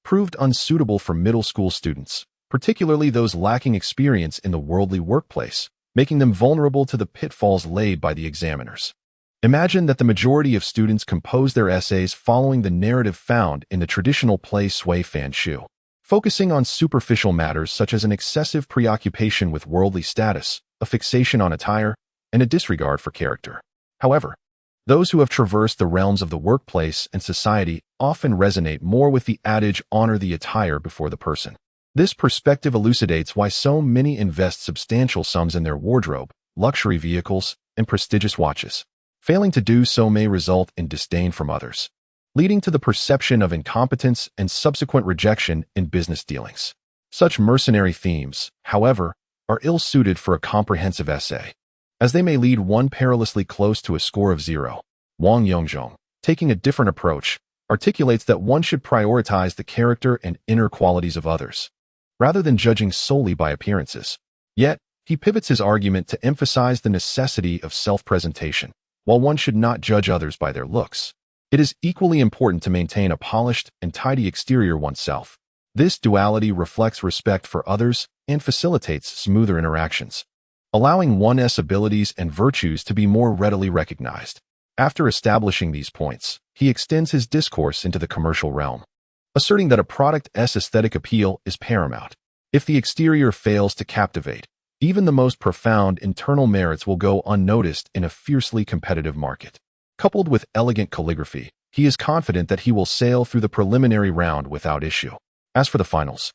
proved unsuitable for middle school students, particularly those lacking experience in the worldly workplace, making them vulnerable to the pitfalls laid by the examiners. Imagine that the majority of students compose their essays following the narrative found in the traditional play Sui Fan Shu, focusing on superficial matters such as an excessive preoccupation with worldly status, a fixation on attire, and a disregard for character. However, those who have traversed the realms of the workplace and society often resonate more with the adage, honor the attire before the person. This perspective elucidates why so many invest substantial sums in their wardrobe, luxury vehicles, and prestigious watches. Failing to do so may result in disdain from others, leading to the perception of incompetence and subsequent rejection in business dealings. Such mercenary themes, however, are ill-suited for a comprehensive essay, as they may lead one perilously close to a score of 0. Wang Yongzhong, taking a different approach, articulates that one should prioritize the character and inner qualities of others, rather than judging solely by appearances. Yet, he pivots his argument to emphasize the necessity of self-presentation. While one should not judge others by their looks, it is equally important to maintain a polished and tidy exterior oneself. This duality reflects respect for others and facilitates smoother interactions, allowing one's abilities and virtues to be more readily recognized. After establishing these points, he extends his discourse into the commercial realm, asserting that a product's aesthetic appeal is paramount. If the exterior fails to captivate, even the most profound internal merits will go unnoticed in a fiercely competitive market. Coupled with elegant calligraphy, he is confident that he will sail through the preliminary round without issue. As for the finals,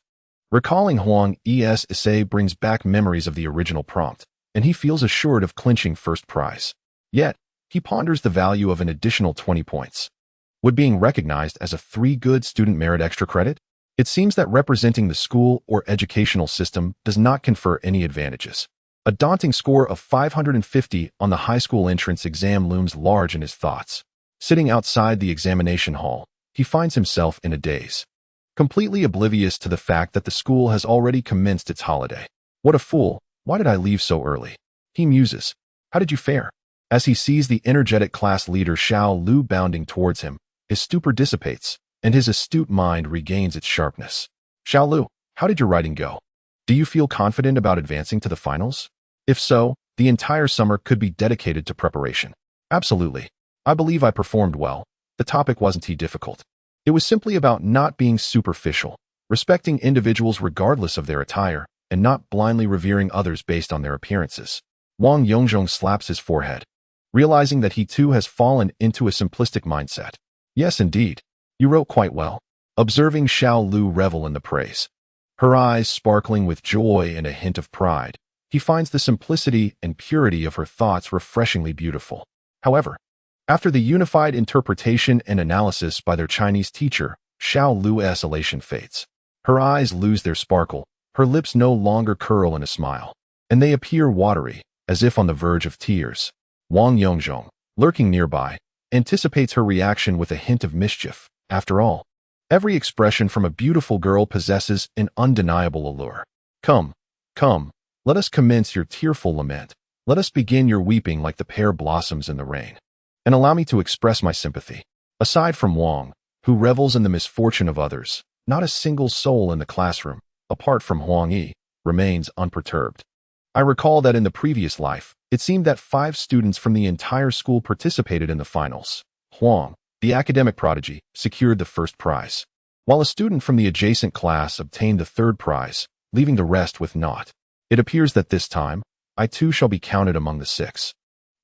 recalling Huang's essay brings back memories of the original prompt, and he feels assured of clinching first prize. Yet, he ponders the value of an additional 20 points. Would being recognized as a 3 good student merit extra credit? It seems that representing the school or educational system does not confer any advantages. A daunting score of 550 on the high school entrance exam looms large in his thoughts. Sitting outside the examination hall, he finds himself in a daze, completely oblivious to the fact that the school has already commenced its holiday. What a fool! Why did I leave so early? He muses. How did you fare? As he sees the energetic class leader Xiao Lu bounding towards him, his stupor dissipates, and his astute mind regains its sharpness. Xiao Lu, how did your writing go? Do you feel confident about advancing to the finals? If so, the entire summer could be dedicated to preparation. Absolutely. I believe I performed well. The topic wasn't too difficult. It was simply about not being superficial, respecting individuals regardless of their attire, and not blindly revering others based on their appearances. Wang Yongzhong slaps his forehead, realizing that he too has fallen into a simplistic mindset. Yes, indeed. You wrote quite well. Observing Xiao Lu revel in the praise, her eyes sparkling with joy and a hint of pride, he finds the simplicity and purity of her thoughts refreshingly beautiful. However, after the unified interpretation and analysis by their Chinese teacher, Xiao Lu's elation fades. Her eyes lose their sparkle, her lips no longer curl in a smile, and they appear watery, as if on the verge of tears. Wang Yongzhong, lurking nearby, anticipates her reaction with a hint of mischief. After all, every expression from a beautiful girl possesses an undeniable allure. Come, let us commence your tearful lament. Let us begin your weeping like the pear blossoms in the rain. And allow me to express my sympathy. Aside from Wang, who revels in the misfortune of others, not a single soul in the classroom, apart from Huang Yi, remains unperturbed. I recall that in the previous life, it seemed that 5 students from the entire school participated in the finals. Huang, the academic prodigy, secured the first prize, while a student from the adjacent class obtained the 3rd prize, leaving the rest with naught. It appears that this time, I too shall be counted among the 6.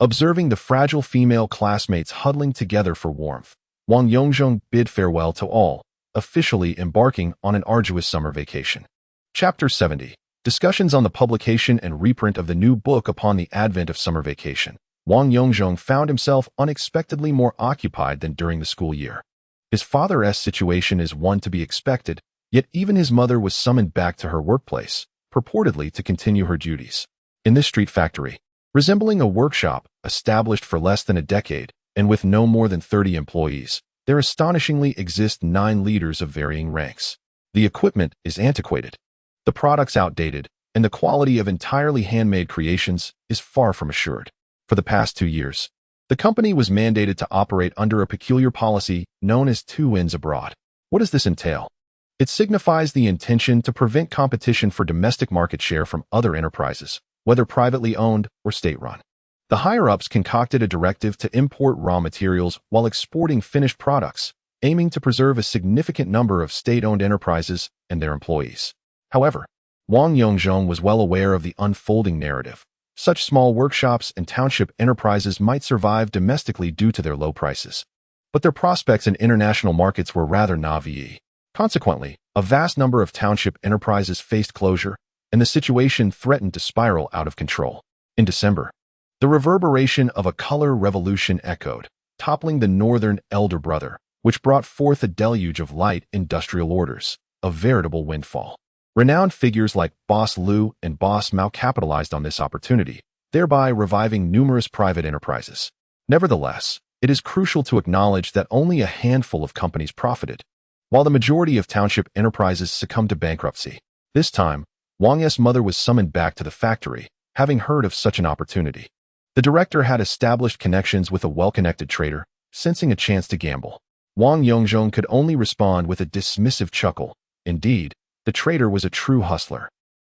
Observing the fragile female classmates huddling together for warmth, Wang Yongzhong bid farewell to all, officially embarking on an arduous summer vacation. Chapter 70. Discussions on the publication and reprint of the new book upon the advent of summer vacation. Wang Yongzhong found himself unexpectedly more occupied than during the school year. His father's situation is one to be expected, yet even his mother was summoned back to her workplace, purportedly to continue her duties. In this street factory, resembling a workshop established for less than a decade and with no more than 30 employees, there astonishingly exist 9 leaders of varying ranks. The equipment is antiquated, the products outdated, and the quality of entirely handmade creations is far from assured. For the past 2 years, the company was mandated to operate under a peculiar policy known as two wins abroad. What does this entail? It signifies the intention to prevent competition for domestic market share from other enterprises, whether privately owned or state-run. The higher-ups concocted a directive to import raw materials while exporting finished products, aiming to preserve a significant number of state-owned enterprises and their employees. However, Wang Yongzhong was well aware of the unfolding narrative. Such small workshops and township enterprises might survive domestically due to their low prices, but their prospects in international markets were rather naïve. Consequently, a vast number of township enterprises faced closure, and the situation threatened to spiral out of control. In December, the reverberation of a color revolution echoed, toppling the northern elder brother, which brought forth a deluge of light industrial orders, a veritable windfall. Renowned figures like Boss Liu and Boss Mao capitalized on this opportunity, thereby reviving numerous private enterprises. Nevertheless, it is crucial to acknowledge that only a handful of companies profited, while the majority of township enterprises succumbed to bankruptcy. This time, Wang's mother was summoned back to the factory, having heard of such an opportunity. The director had established connections with a well-connected trader, sensing a chance to gamble. Wang Yongzhong could only respond with a dismissive chuckle. Indeed, the trader was a true hustler,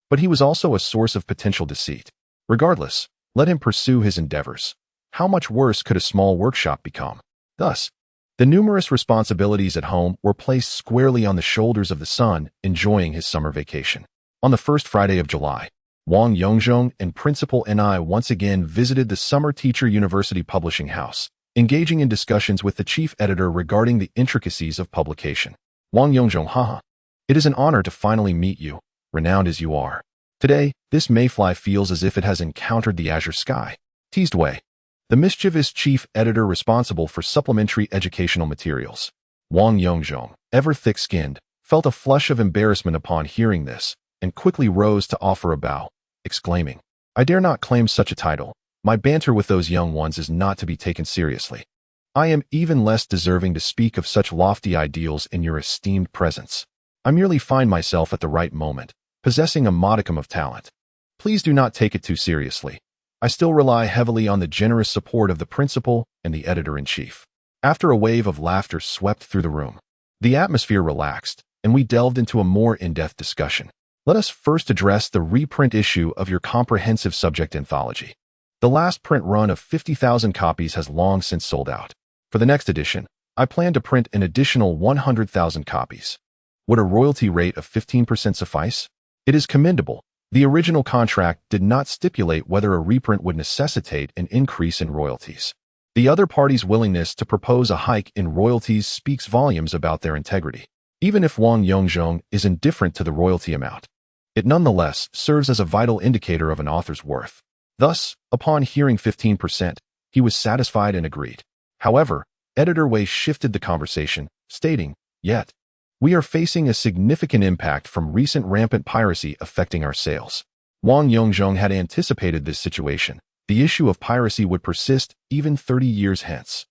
but he was also a source of potential deceit. Regardless, let him pursue his endeavors. How much worse could a small workshop become? Thus, the numerous responsibilities at home were placed squarely on the shoulders of the son enjoying his summer vacation. On the first Friday of July, Wang Yongzhong and Principal Ni once again visited the Summer Teacher University Publishing House, engaging in discussions with the chief editor regarding the intricacies of publication. Wang Yongzhong, haha. It is an honor to finally meet you, renowned as you are. Today, this mayfly feels as if it has encountered the azure sky. Teased Wei, the mischievous chief editor responsible for supplementary educational materials. Wang Yongzhong, ever thick-skinned, felt a flush of embarrassment upon hearing this, and quickly rose to offer a bow, exclaiming, I dare not claim such a title. My banter with those young ones is not to be taken seriously. I am even less deserving to speak of such lofty ideals in your esteemed presence. I merely find myself at the right moment, possessing a modicum of talent. Please do not take it too seriously. I still rely heavily on the generous support of the principal and the editor-in-chief. After a wave of laughter swept through the room, the atmosphere relaxed, and we delved into a more in-depth discussion. Let us first address the reprint issue of your comprehensive subject anthology. The last print run of 50,000 copies has long since sold out. For the next edition, I plan to print an additional 100,000 copies. Would a royalty rate of 15% suffice? It is commendable. The original contract did not stipulate whether a reprint would necessitate an increase in royalties. The other party's willingness to propose a hike in royalties speaks volumes about their integrity. Even if Wang Yongzhong is indifferent to the royalty amount, it nonetheless serves as a vital indicator of an author's worth. Thus, upon hearing 15%, he was satisfied and agreed. However, Editor Wei shifted the conversation, stating, Yet, we are facing a significant impact from recent rampant piracy affecting our sales. Wang Yongzhong had anticipated this situation. The issue of piracy would persist even 30 years hence.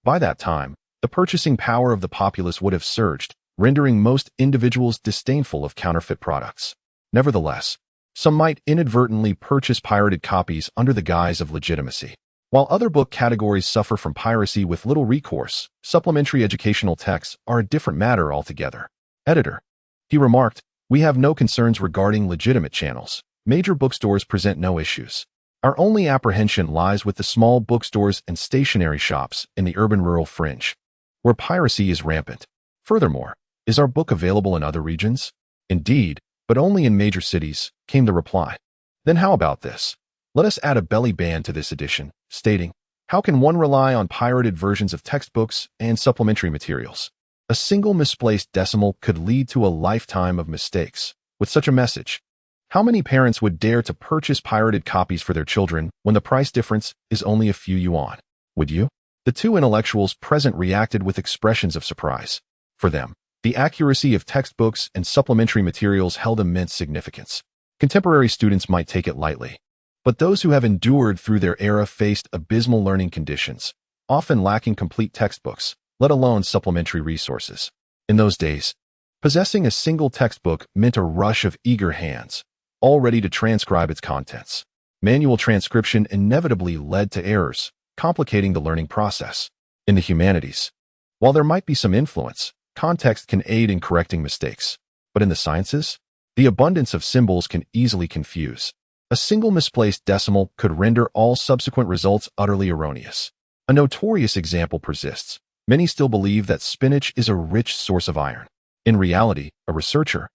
By that time, the purchasing power of the populace would have surged, rendering most individuals disdainful of counterfeit products. Nevertheless, some might inadvertently purchase pirated copies under the guise of legitimacy. While other book categories suffer from piracy with little recourse, supplementary educational texts are a different matter altogether. Editor, he remarked, we have no concerns regarding legitimate channels. Major bookstores present no issues. Our only apprehension lies with the small bookstores and stationery shops in the urban-rural fringe, where piracy is rampant. Furthermore, is our book available in other regions? Indeed, but only in major cities, came the reply. Then how about this? Let us add a belly band to this edition, stating, how can one rely on pirated versions of textbooks and supplementary materials? A single misplaced decimal could lead to a lifetime of mistakes. With such a message, how many parents would dare to purchase pirated copies for their children when the price difference is only a few yuan? Would you? The two intellectuals present reacted with expressions of surprise. For them, the accuracy of textbooks and supplementary materials held immense significance. Contemporary students might take it lightly, but those who have endured through their era faced abysmal learning conditions, often lacking complete textbooks. let alone supplementary resources. In those days, possessing a single textbook meant a rush of eager hands, all ready to transcribe its contents. Manual transcription inevitably led to errors, complicating the learning process. In the humanities, while there might be some influence, context can aid in correcting mistakes. But in the sciences, the abundance of symbols can easily confuse. A single misplaced decimal could render all subsequent results utterly erroneous. A notorious example persists. Many still believe that spinach is a rich source of iron. In reality, a researcher,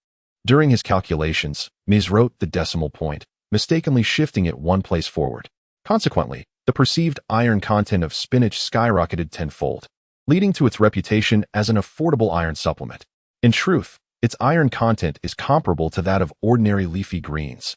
during his calculations, miswrote the decimal point, mistakenly shifting it one place forward. Consequently, the perceived iron content of spinach skyrocketed tenfold, leading to its reputation as an affordable iron supplement. In truth, its iron content is comparable to that of ordinary leafy greens,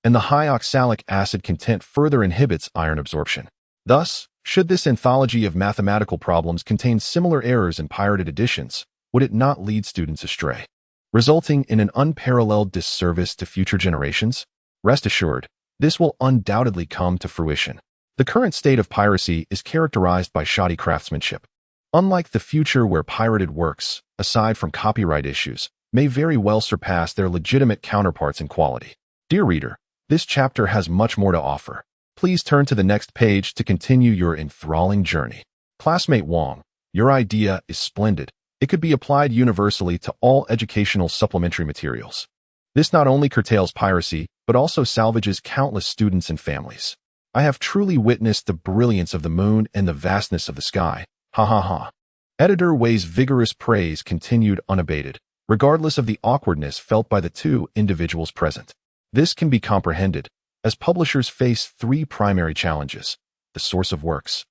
and the high oxalic acid content further inhibits iron absorption. Thus, should this anthology of mathematical problems contain similar errors in pirated editions, would it not lead students astray, resulting in an unparalleled disservice to future generations? Rest assured, this will undoubtedly come to fruition. The current state of piracy is characterized by shoddy craftsmanship. Unlike the future where pirated works, aside from copyright issues, may very well surpass their legitimate counterparts in quality. Dear reader, this chapter has much more to offer. Please turn to the next page to continue your enthralling journey. Classmate Wang, your idea is splendid. It could be applied universally to all educational supplementary materials. This not only curtails piracy, but also salvages countless students and families. I have truly witnessed the brilliance of the moon and the vastness of the sky. Ha ha ha. Editor Wei's vigorous praise continued unabated, regardless of the awkwardness felt by the two individuals present. This can be comprehended, as publishers face three primary challenges: the source of works,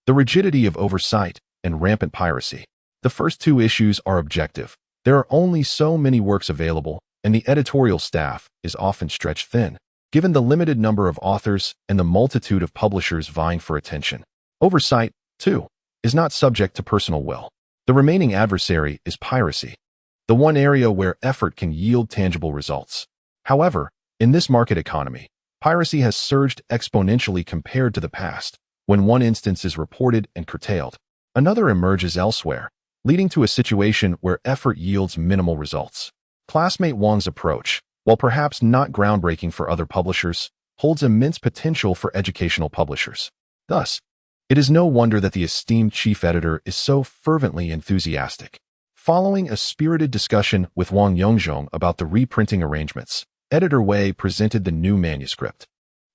the rigidity of oversight, and rampant piracy. The first two issues are objective. There are only so many works available, and the editorial staff is often stretched thin, given the limited number of authors and the multitude of publishers vying for attention. Oversight, too, is not subject to personal will. The remaining adversary is piracy, the one area where effort can yield tangible results. However, in this market economy, piracy has surged exponentially compared to the past. When one instance is reported and curtailed, another emerges elsewhere, leading to a situation where effort yields minimal results. Classmate Wang's approach, while perhaps not groundbreaking for other publishers, holds immense potential for educational publishers. Thus, it is no wonder that the esteemed chief editor is so fervently enthusiastic. Following a spirited discussion with Wang Yongzhong about the reprinting arrangements, Editor Wei presented the new manuscript,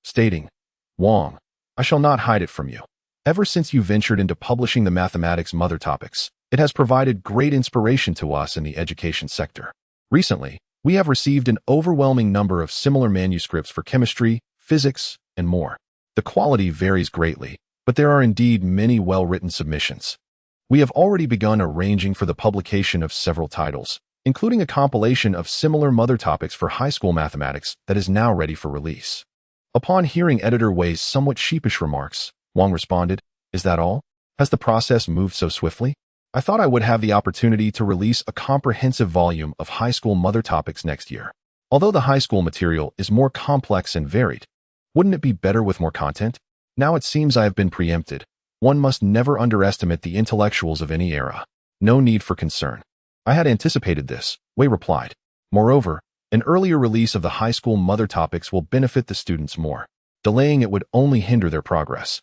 stating, "Wang, I shall not hide it from you. Ever since you ventured into publishing the mathematics mother topics, it has provided great inspiration to us in the education sector. Recently, we have received an overwhelming number of similar manuscripts for chemistry, physics, and more. The quality varies greatly, but there are indeed many well-written submissions. We have already begun arranging for the publication of several titles, including a compilation of similar mother topics for high school mathematics that is now ready for release." Upon hearing Editor Wei's somewhat sheepish remarks, Wang responded, "Is that all? Has the process moved so swiftly? I thought I would have the opportunity to release a comprehensive volume of high school mother topics next year. Although the high school material is more complex and varied, wouldn't it be better with more content? Now it seems I have been preempted. One must never underestimate the intellectuals of any era. No need for concern." "I had anticipated this," Wei replied. "Moreover, an earlier release of the high school mother topics will benefit the students more. Delaying it would only hinder their progress."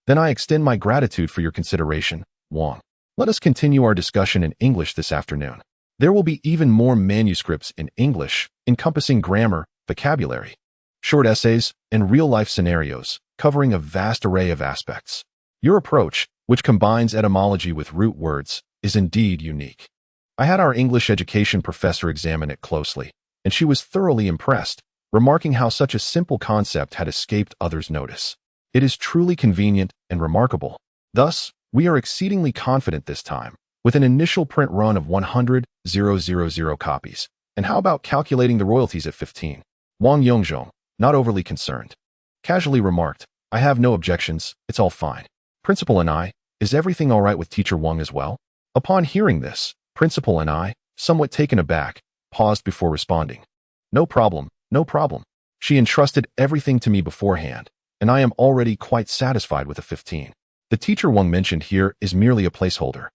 "Then I extend my gratitude for your consideration, Wang. Let us continue our discussion in English this afternoon. There will be even more manuscripts in English, encompassing grammar, vocabulary, short essays, and real-life scenarios, covering a vast array of aspects. Your approach, which combines etymology with root words, is indeed unique." I had our English education professor examine it closely, and she was thoroughly impressed, remarking how such a simple concept had escaped others' notice. "It is truly convenient and remarkable. Thus, we are exceedingly confident this time, with an initial print run of 100,000 copies. And how about calculating the royalties at 15? Wang Yongzhong, not overly concerned, casually remarked, "I have no objections, it's all fine. Principal and I, is everything all right with Teacher Wang as well?" Upon hearing this, Principal and I, somewhat taken aback, paused before responding. No problem. She entrusted everything to me beforehand, and I am already quite satisfied with a 15. The teacher Wang mentioned here is merely a placeholder.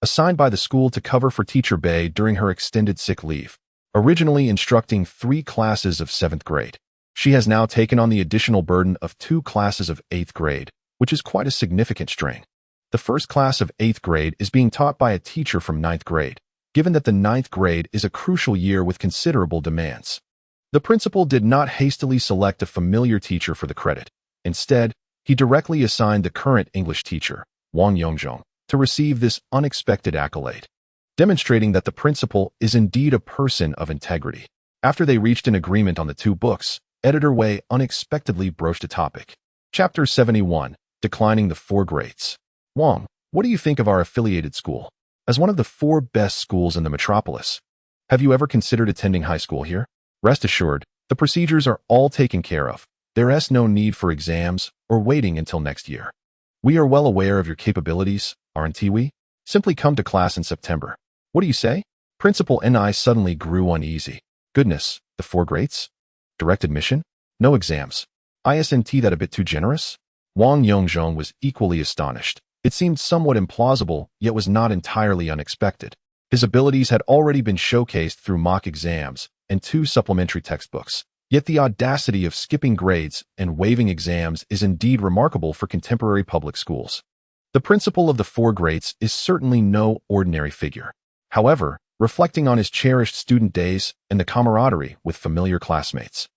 A assigned by the school to cover for Teacher Bei during her extended sick leave, originally instructing 3 classes of 7th grade. She has now taken on the additional burden of 2 classes of 8th grade, which is quite a significant strain. The first class of 8th grade is being taught by a teacher from 9th grade, given that the 9th grade is a crucial year with considerable demands. The principal did not hastily select a familiar teacher for the credit. Instead, he directly assigned the current English teacher, Wang Yongzhong, to receive this unexpected accolade, demonstrating that the principal is indeed a person of integrity. After they reached an agreement on the 2 books, Editor Wei unexpectedly broached a topic. Chapter 71, Declining the 4 Grades. Wang, what do you think of our affiliated school? As one of the 4 best schools in the metropolis, have you ever considered attending high school here? Rest assured, the procedures are all taken care of. There is no need for exams or waiting until next year. We are well aware of your capabilities, aren't we? Simply come to class in September. What do you say? Principal and I suddenly grew uneasy. Goodness, the 4 grades? Direct admission? No exams. Isn't that a bit too generous? Wang Yongzhong was equally astonished. It seemed somewhat implausible, yet was not entirely unexpected. His abilities had already been showcased through mock exams and 2 supplementary textbooks. Yet the audacity of skipping grades and waiving exams is indeed remarkable for contemporary public schools. The principal of the 4 grades is certainly no ordinary figure. However, reflecting on his cherished student days and the camaraderie with familiar classmates,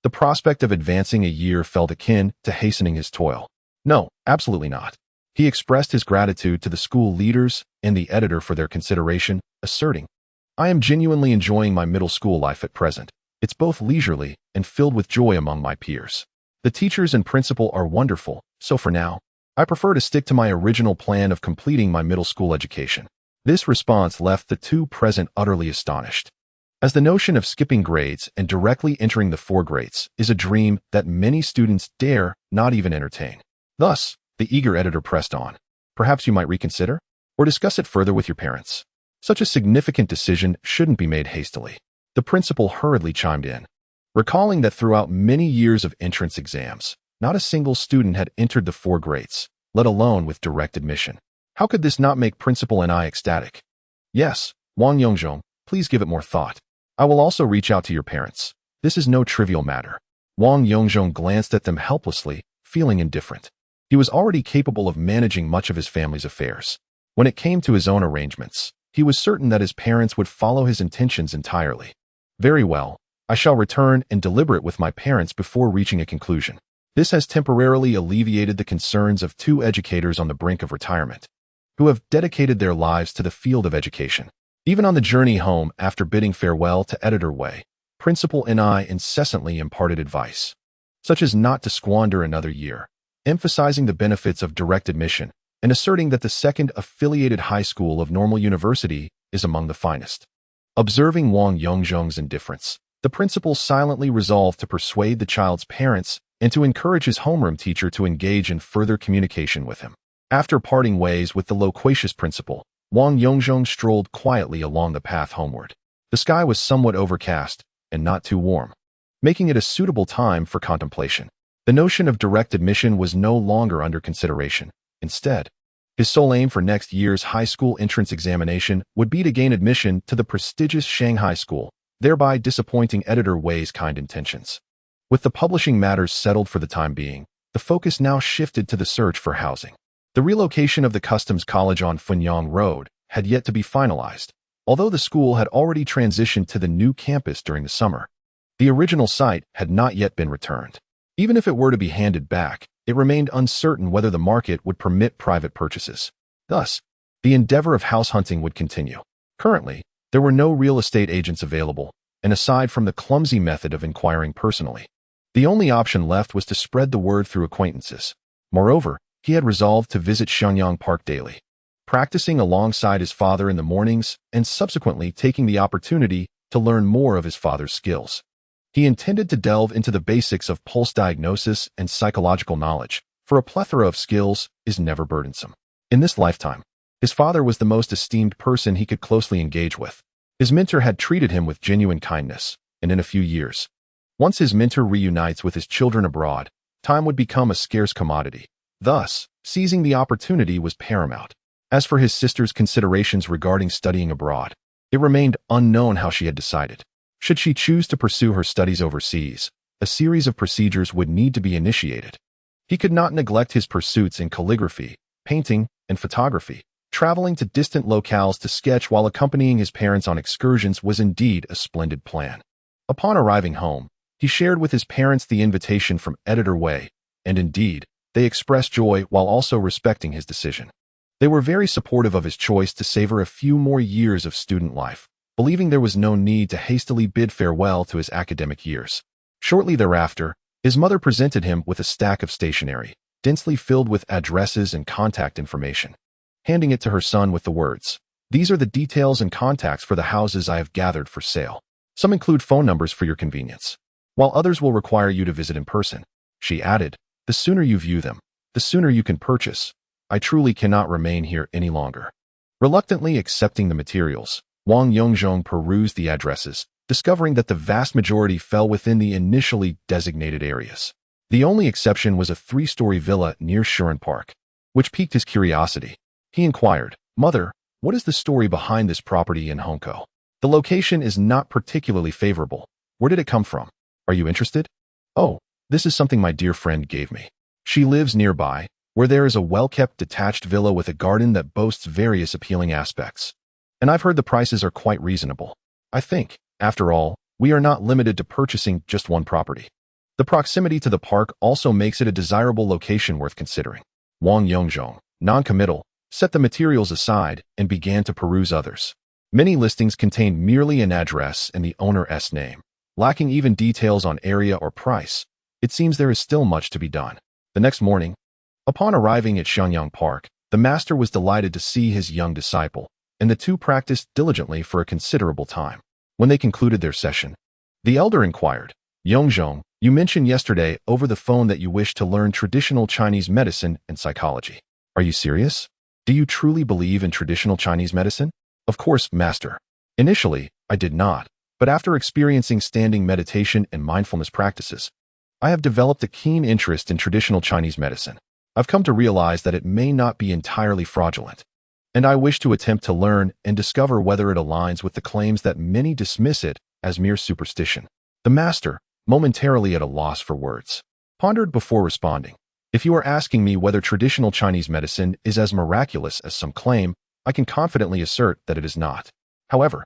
the prospect of advancing a year felt akin to hastening his toil. No, absolutely not. He expressed his gratitude to the school leaders and the editor for their consideration, asserting, I am genuinely enjoying my middle school life at present. It's both leisurely and filled with joy among my peers. The teachers and principal are wonderful, so for now, I prefer to stick to my original plan of completing my middle school education. This response left the 2 present utterly astonished, as the notion of skipping grades and directly entering the 4 grades is a dream that many students dare not even entertain. Thus, the eager editor pressed on. Perhaps you might reconsider or discuss it further with your parents. Such a significant decision shouldn't be made hastily. The principal hurriedly chimed in, recalling that throughout many years of entrance exams, not a single student had entered the 4 grades, let alone with direct admission. How could this not make principal and I ecstatic? Yes, Wang Yongzhong, please give it more thought. I will also reach out to your parents. This is no trivial matter. Wang Yongzhong glanced at them helplessly, feeling indifferent. He was already capable of managing much of his family's affairs. When it came to his own arrangements, he was certain that his parents would follow his intentions entirely. Very well, I shall return and deliberate with my parents before reaching a conclusion. This has temporarily alleviated the concerns of 2 educators on the brink of retirement, who have dedicated their lives to the field of education. Even on the journey home after bidding farewell to Editor Wei, Principal and I incessantly imparted advice, such as not to squander another year, emphasizing the benefits of direct admission, and asserting that the 2nd affiliated high school of Normal University is among the finest. Observing Wang Yongzhong's indifference, the principal silently resolved to persuade the child's parents and to encourage his homeroom teacher to engage in further communication with him. After parting ways with the loquacious principal, Wang Yongzhong strolled quietly along the path homeward. The sky was somewhat overcast and not too warm, making it a suitable time for contemplation. The notion of direct admission was no longer under consideration. Instead, his sole aim for next year's high school entrance examination would be to gain admission to the prestigious Shanghai school, thereby disappointing Editor Wei's kind intentions. With the publishing matters settled for the time being, the focus now shifted to the search for housing. The relocation of the Customs College on Wanan Road had yet to be finalized, although the school had already transitioned to the new campus during the summer. The original site had not yet been returned. Even if it were to be handed back, it remained uncertain whether the market would permit private purchases. Thus, the endeavor of house hunting would continue. Currently, there were no real estate agents available, and aside from the clumsy method of inquiring personally, the only option left was to spread the word through acquaintances. Moreover, he had resolved to visit Shenyang Park daily, practicing alongside his father in the mornings and subsequently taking the opportunity to learn more of his father's skills. He intended to delve into the basics of pulse diagnosis and psychological knowledge, for a plethora of skills is never burdensome. In this lifetime, his father was the most esteemed person he could closely engage with. His mentor had treated him with genuine kindness, and in a few years, once his mentor reunites with his children abroad, time would become a scarce commodity. Thus, seizing the opportunity was paramount. As for his sister's considerations regarding studying abroad, it remained unknown how she had decided. Should she choose to pursue her studies overseas, a series of procedures would need to be initiated. He could not neglect his pursuits in calligraphy, painting, and photography. Traveling to distant locales to sketch while accompanying his parents on excursions was indeed a splendid plan. Upon arriving home, he shared with his parents the invitation from Editor Wei, and indeed, they expressed joy while also respecting his decision. They were very supportive of his choice to savor a few more years of student life, believing there was no need to hastily bid farewell to his academic years. Shortly thereafter, his mother presented him with a stack of stationery, densely filled with addresses and contact information, handing it to her son with the words, "These are the details and contacts for the houses I have gathered for sale. Some include phone numbers for your convenience, while others will require you to visit in person." She added, "The sooner you view them, the sooner you can purchase. I truly cannot remain here any longer." Reluctantly accepting the materials, Wang Yongzhong perused the addresses, discovering that the vast majority fell within the initially designated areas. The only exception was a 3-story villa near Shuren Park, which piqued his curiosity. He inquired, "Mother, what is the story behind this property in Hongkou? The location is not particularly favorable. Where did it come from? Are you interested?" "Oh, this is something my dear friend gave me. She lives nearby, where there is a well-kept detached villa with a garden that boasts various appealing aspects. And I've heard the prices are quite reasonable. I think, after all, we are not limited to purchasing just one property. The proximity to the park also makes it a desirable location worth considering." Wang Yongzhong, non-committal, set the materials aside and began to peruse others. Many listings contained merely an address and the owner's name, lacking even details on area or price. It seems there is still much to be done. The next morning, upon arriving at Shenyang Park, the master was delighted to see his young disciple, and the two practiced diligently for a considerable time. When they concluded their session, the elder inquired, "Yongzhong, you mentioned yesterday over the phone that you wish to learn traditional Chinese medicine and psychology. Are you serious? Do you truly believe in traditional Chinese medicine?" "Of course, master. Initially, I did not, but after experiencing standing meditation and mindfulness practices, I have developed a keen interest in traditional Chinese medicine. I've come to realize that it may not be entirely fraudulent, and I wish to attempt to learn and discover whether it aligns with the claims that many dismiss it as mere superstition." The master, momentarily at a loss for words, pondered before responding, "If you are asking me whether traditional Chinese medicine is as miraculous as some claim, I can confidently assert that it is not. However,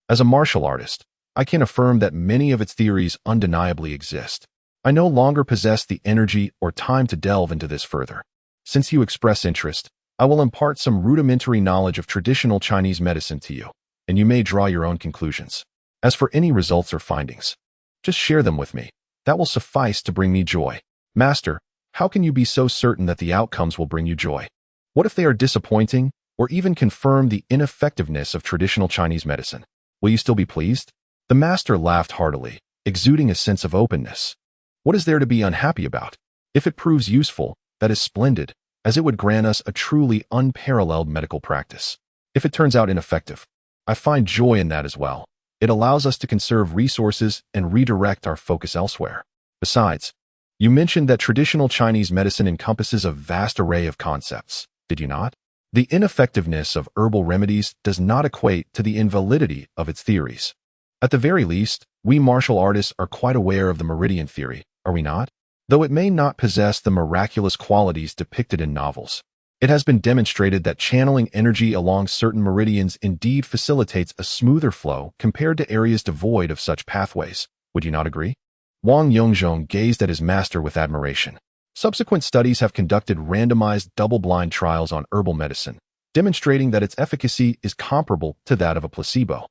as a martial artist, I can affirm that many of its theories undeniably exist. I no longer possess the energy or time to delve into this further. Since you express interest, I will impart some rudimentary knowledge of traditional Chinese medicine to you, and you may draw your own conclusions. As for any results or findings, just share them with me. That will suffice to bring me joy." "Master, how can you be so certain that the outcomes will bring you joy? What if they are disappointing, or even confirm the ineffectiveness of traditional Chinese medicine? Will you still be pleased?" The master laughed heartily, exuding a sense of openness. "What is there to be unhappy about? If it proves useful, that is splendid, as it would grant us a truly unparalleled medical practice. If it turns out ineffective, I find joy in that as well. It allows us to conserve resources and redirect our focus elsewhere. Besides, you mentioned that traditional Chinese medicine encompasses a vast array of concepts, did you not? The ineffectiveness of herbal remedies does not equate to the invalidity of its theories. At the very least, we martial artists are quite aware of the meridian theory, are we not? Though it may not possess the miraculous qualities depicted in novels, it has been demonstrated that channeling energy along certain meridians indeed facilitates a smoother flow compared to areas devoid of such pathways. Would you not agree?" Wang Yongzhong gazed at his master with admiration. Subsequent studies have conducted randomized double-blind trials on herbal medicine, demonstrating that its efficacy is comparable to that of a placebo,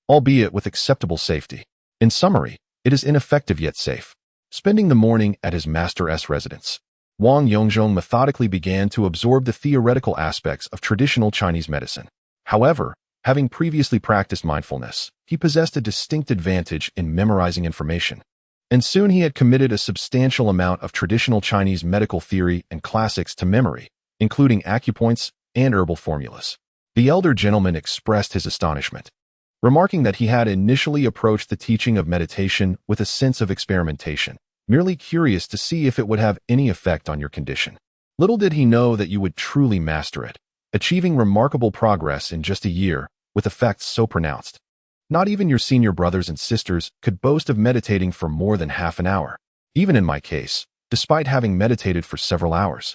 albeit with acceptable safety. In summary, it is ineffective yet safe. Spending the morning at his master's residence, Wang Yongzhong methodically began to absorb the theoretical aspects of traditional Chinese medicine. However, having previously practiced mindfulness, he possessed a distinct advantage in memorizing information, and soon he had committed a substantial amount of traditional Chinese medical theory and classics to memory, including acupoints and herbal formulas. The elder gentleman expressed his astonishment, remarking that he had initially approached the teaching of meditation with a sense of experimentation, merely curious to see if it would have any effect on your condition. Little did he know that you would truly master it, achieving remarkable progress in just a year with effects so pronounced. Not even your senior brothers and sisters could boast of meditating for more than half an hour. Even in my case, despite having meditated for several hours,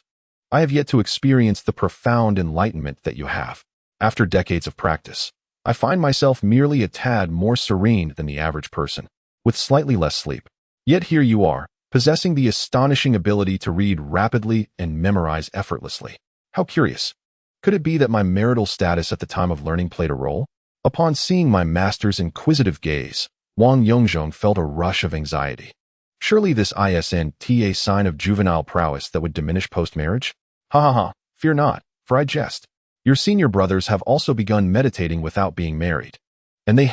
I have yet to experience the profound enlightenment that you have. After decades of practice, I find myself merely a tad more serene than the average person, with slightly less sleep. Yet here you are, possessing the astonishing ability to read rapidly and memorize effortlessly. How curious. Could it be that my marital status at the time of learning played a role? Upon seeing my master's inquisitive gaze, Wang Yongzhong felt a rush of anxiety. Surely this isn't a sign of juvenile prowess that would diminish post-marriage? Ha ha ha, fear not, for I jest. Your senior brothers have also begun meditating without being married, and they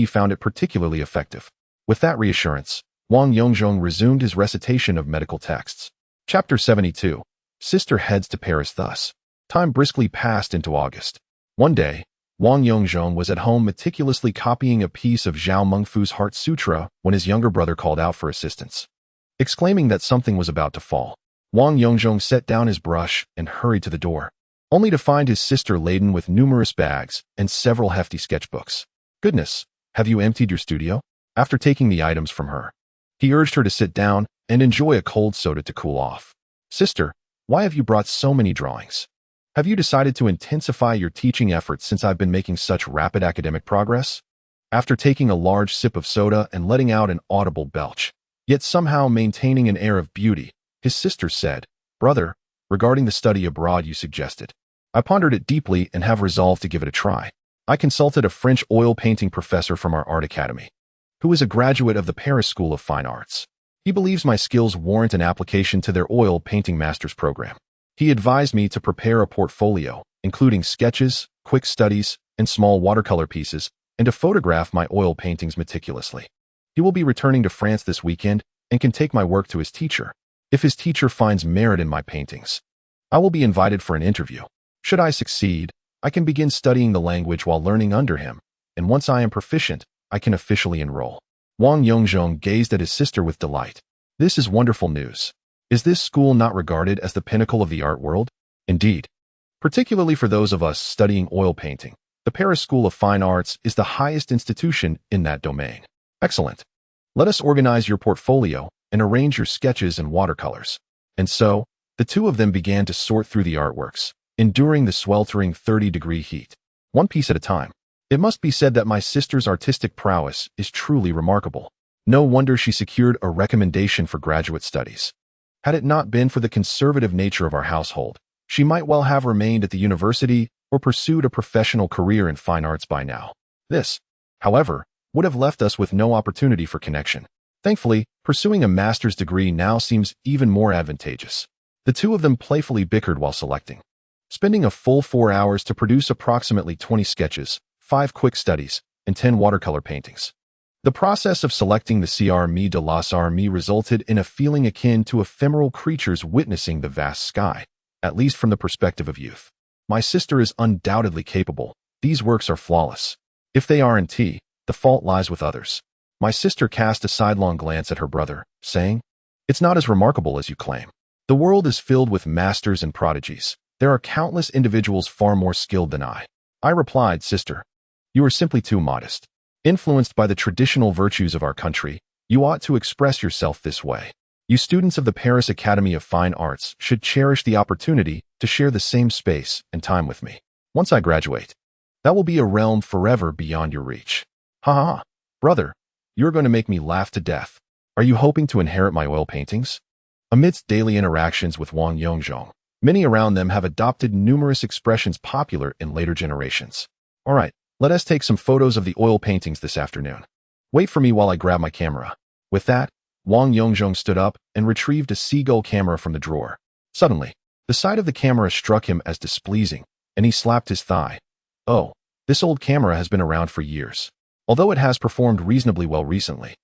found it particularly effective. With that reassurance, Wang Yongzhong resumed his recitation of medical texts. Chapter 72. Sister heads to Paris thus. Time briskly passed into August. One day, Wang Yongzhong was at home meticulously copying a piece of Zhao Mengfu's Heart Sutra when his younger brother called out for assistance. Exclaiming that something was about to fall, Wang Yongzhong set down his brush and hurried to the door, only to find his sister laden with numerous bags and several hefty sketchbooks. Goodness, have you emptied your studio? After taking the items from her, he urged her to sit down and enjoy a cold soda to cool off. Sister, why have you brought so many drawings? Have you decided to intensify your teaching efforts since I've been making such rapid academic progress? After taking a large sip of soda and letting out an audible belch, yet somehow maintaining an air of beauty, his sister said, Brother, regarding the study abroad you suggested, I pondered it deeply and have resolved to give it a try. I consulted a French oil painting professor from our art academy, who is a graduate of the Paris School of Fine Arts. He believes my skills warrant an application to their oil painting master's program. He advised me to prepare a portfolio, including sketches, quick studies, and small watercolor pieces, and to photograph my oil paintings meticulously. He will be returning to France this weekend and can take my work to his teacher. If his teacher finds merit in my paintings, I will be invited for an interview. Should I succeed, I can begin studying the language while learning under him, and once I am proficient, I can officially enroll. Wang Yongzhong gazed at his sister with delight. This is wonderful news. Is this school not regarded as the pinnacle of the art world? Indeed. Particularly for those of us studying oil painting, the Paris School of Fine Arts is the highest institution in that domain. Excellent. Let us organize your portfolio and arrange your sketches and watercolors. And so, the two of them began to sort through the artworks, enduring the sweltering 30-degree heat, one piece at a time. It must be said that my sister's artistic prowess is truly remarkable. No wonder she secured a recommendation for graduate studies. Had it not been for the conservative nature of our household, she might well have remained at the university or pursued a professional career in fine arts by now. This, however, would have left us with no opportunity for connection. Thankfully, pursuing a master's degree now seems even more advantageous. The two of them playfully bickered while selecting, spending a full 4 hours to produce approximately 20 sketches, 5 quick studies, and 10 watercolor paintings. The process of selecting the Crme de la Sarme resulted in a feeling akin to ephemeral creatures witnessing the vast sky, at least from the perspective of youth. My sister is undoubtedly capable. These works are flawless. If they aren't, the fault lies with others. My sister cast a sidelong glance at her brother, saying, It's not as remarkable as you claim. The world is filled with masters and prodigies. There are countless individuals far more skilled than I. I replied, Sister, you are simply too modest. Influenced by the traditional virtues of our country, you ought to express yourself this way. You students of the Paris Academy of Fine Arts should cherish the opportunity to share the same space and time with me. Once I graduate, that will be a realm forever beyond your reach. Ha ha, brother, you're going to make me laugh to death. Are you hoping to inherit my oil paintings? Amidst daily interactions with Wang Yongzhong, many around them have adopted numerous expressions popular in later generations. All right. Let us take some photos of the oil paintings this afternoon. Wait for me while I grab my camera. With that, Wang Yongzhong stood up and retrieved a seagull camera from the drawer. Suddenly, the sight of the camera struck him as displeasing, and he slapped his thigh. Oh, this old camera has been around for years. Although it has performed reasonably well recently,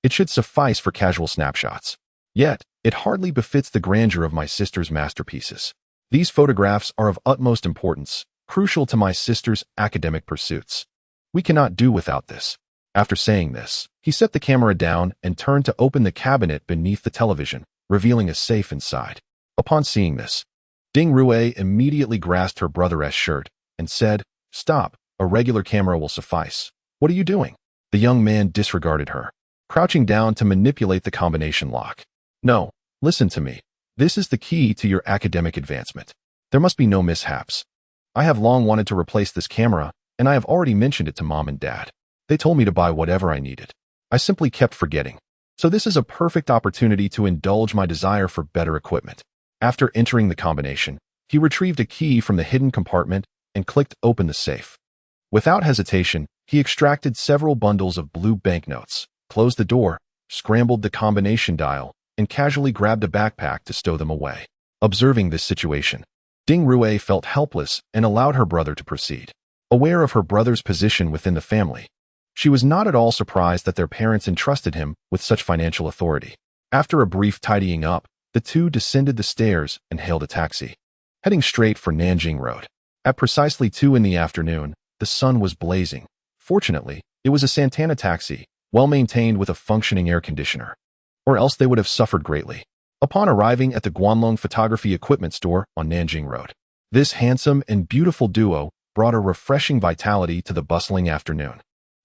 it should suffice for casual snapshots. Yet, it hardly befits the grandeur of my sister's masterpieces. These photographs are of utmost importance, crucial to my sister's academic pursuits. We cannot do without this. After saying this, he set the camera down and turned to open the cabinet beneath the television, revealing a safe inside. Upon seeing this, Ding Rue immediately grasped her brother's shirt and said, "Stop, a regular camera will suffice. What are you doing?" The young man disregarded her, crouching down to manipulate the combination lock. "No, listen to me. This is the key to your academic advancement. There must be no mishaps. I have long wanted to replace this camera, and I have already mentioned it to Mom and Dad. They told me to buy whatever I needed. I simply kept forgetting. So this is a perfect opportunity to indulge my desire for better equipment." After entering the combination, he retrieved a key from the hidden compartment and clicked open the safe. Without hesitation, he extracted several bundles of blue banknotes, closed the door, scrambled the combination dial, and casually grabbed a backpack to stow them away. Observing this situation, Ding Rue felt helpless and allowed her brother to proceed. Aware of her brother's position within the family, she was not at all surprised that their parents entrusted him with such financial authority. After a brief tidying up, the two descended the stairs and hailed a taxi, heading straight for Nanjing Road. At precisely 2 in the afternoon, the sun was blazing. Fortunately, it was a Santana taxi, well-maintained with a functioning air conditioner, or else they would have suffered greatly. Upon arriving at the Guanlong Photography Equipment Store on Nanjing Road, this handsome and beautiful duo brought a refreshing vitality to the bustling afternoon.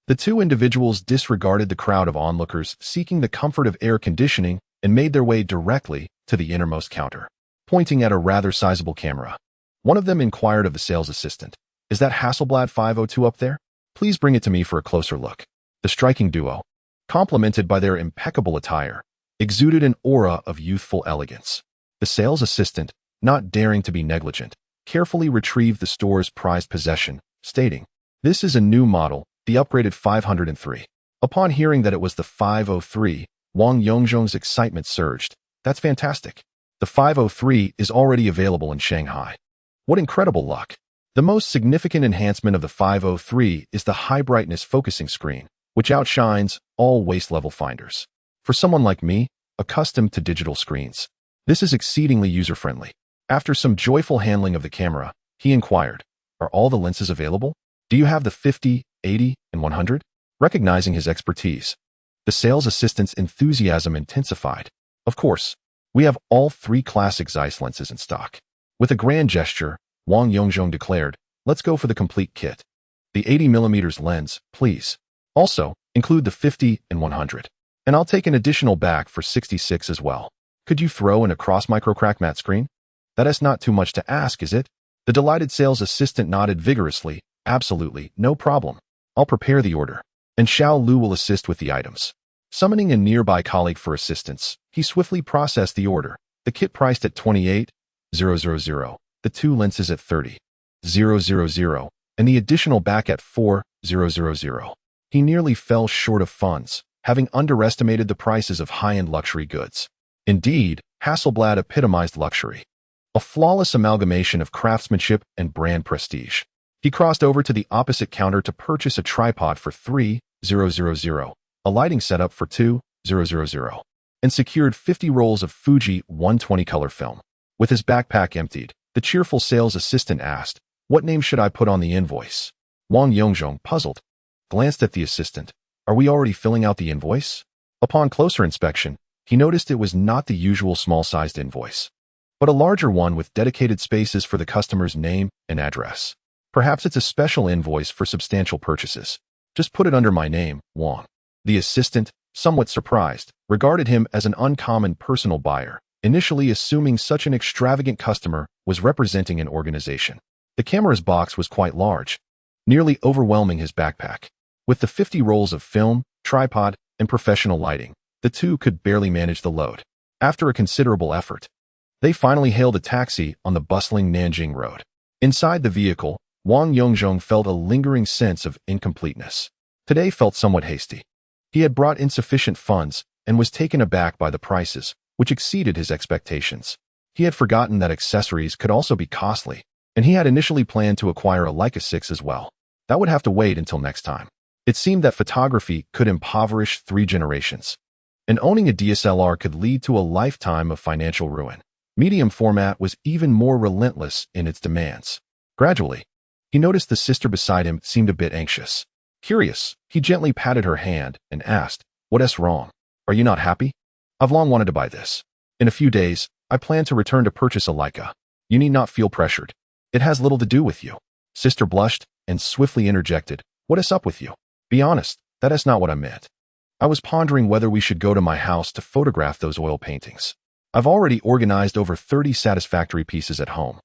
The two individuals disregarded the crowd of onlookers seeking the comfort of air conditioning and made their way directly to the innermost counter. Pointing at a rather sizable camera, one of them inquired of the sales assistant, "Is that Hasselblad 502 up there? Please bring it to me for a closer look." The striking duo, complemented by their impeccable attire, exuded an aura of youthful elegance. The sales assistant, not daring to be negligent, carefully retrieved the store's prized possession, stating, "This is a new model, the upgraded 503. Upon hearing that it was the 503, Wang Yongzhong's excitement surged. "That's fantastic. The 503 is already available in Shanghai. What incredible luck." The most significant enhancement of the 503 is the high brightness focusing screen, which outshines all waist-level finders. For someone like me, accustomed to digital screens, this is exceedingly user-friendly. After some joyful handling of the camera, he inquired, "Are all the lenses available? Do you have the 50, 80, and 100? Recognizing his expertise, the sales assistant's enthusiasm intensified. "Of course, we have all 3 classic Zeiss lenses in stock." With a grand gesture, Wang Yongzhong declared, "Let's go for the complete kit. The 80mm lens, please. Also, include the 50 and 100. And I'll take an additional back for 66 as well. Could you throw in a cross-micro-crack matte screen? That is not too much to ask, is it?" The delighted sales assistant nodded vigorously. "Absolutely, no problem. I'll prepare the order, and Xiao Lu will assist with the items." Summoning a nearby colleague for assistance, he swiftly processed the order, the kit priced at 28,000, the 2 lenses at 30,000, and the additional back at 4,000. He nearly fell short of funds, having underestimated the prices of high-end luxury goods. Indeed, Hasselblad epitomized luxury, a flawless amalgamation of craftsmanship and brand prestige. He crossed over to the opposite counter to purchase a tripod for 3,000, a lighting setup for 2,000, and secured 50 rolls of Fuji 120 color film. With his backpack emptied, the cheerful sales assistant asked, "What name should I put on the invoice?" Wang Yongzhong, puzzled, glanced at the assistant. "Are we already filling out the invoice?" Upon closer inspection, he noticed it was not the usual small-sized invoice, but a larger one with dedicated spaces for the customer's name and address. "Perhaps it's a special invoice for substantial purchases. Just put it under my name, Wang." The assistant, somewhat surprised, regarded him as an uncommon personal buyer, initially assuming such an extravagant customer was representing an organization. The camera's box was quite large, nearly overwhelming his backpack. With the 50 rolls of film, tripod, and professional lighting, the two could barely manage the load. After a considerable effort, they finally hailed a taxi on the bustling Nanjing Road. Inside the vehicle, Wang Yongzhong felt a lingering sense of incompleteness. Today felt somewhat hasty. He had brought insufficient funds and was taken aback by the prices, which exceeded his expectations. He had forgotten that accessories could also be costly, and he had initially planned to acquire a Leica 6 as well. That would have to wait until next time. It seemed that photography could impoverish 3 generations, and owning a DSLR could lead to a lifetime of financial ruin. Medium format was even more relentless in its demands. Gradually, he noticed the sister beside him seemed a bit anxious. Curious, he gently patted her hand and asked, "What's wrong? Are you not happy? I've long wanted to buy this. In a few days, I plan to return to purchase a Leica." You need not feel pressured. It has little to do with you. Sister blushed and swiftly interjected, what is up with you? Be honest, that is not what I meant. I was pondering whether we should go to my house to photograph those oil paintings. I've already organized over 30 satisfactory pieces at home,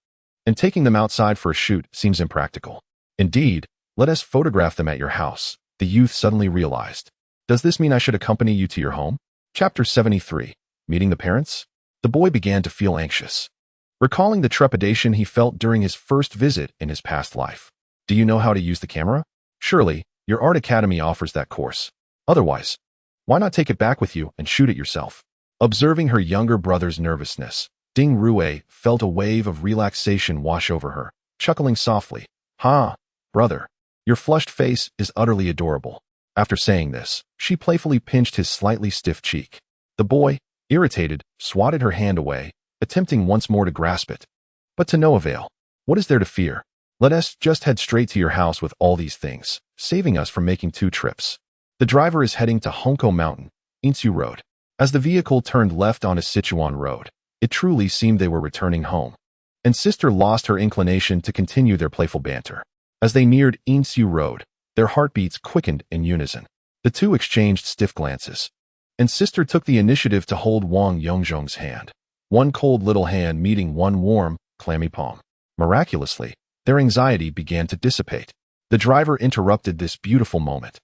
and taking them outside for a shoot seems impractical. Indeed, let us photograph them at your house, the youth suddenly realized. Does this mean I should accompany you to your home? Chapter 73. Meeting the parents? The boy began to feel anxious, recalling the trepidation he felt during his first visit in his past life. Do you know how to use the camera? Surely, your art academy offers that course. Otherwise, why not take it back with you and shoot it yourself? Observing her younger brother's nervousness, Ding Rue felt a wave of relaxation wash over her, chuckling softly. Ha, brother, your flushed face is utterly adorable. After saying this, she playfully pinched his slightly stiff cheek. The boy, irritated, swatted her hand away, attempting once more to grasp it. But to no avail. What is there to fear? Let us just head straight to your house with all these things, saving us from making 2 trips. The driver is heading to Hongkou Mountain, Insu Road. As the vehicle turned left onto Sichuan Road, it truly seemed they were returning home. And sister lost her inclination to continue their playful banter. As they neared Insu Road, their heartbeats quickened in unison. The two exchanged stiff glances, and sister took the initiative to hold Wang Yongzhong's hand. One cold little hand meeting one warm, clammy palm. Miraculously, their anxiety began to dissipate. The driver interrupted this beautiful moment.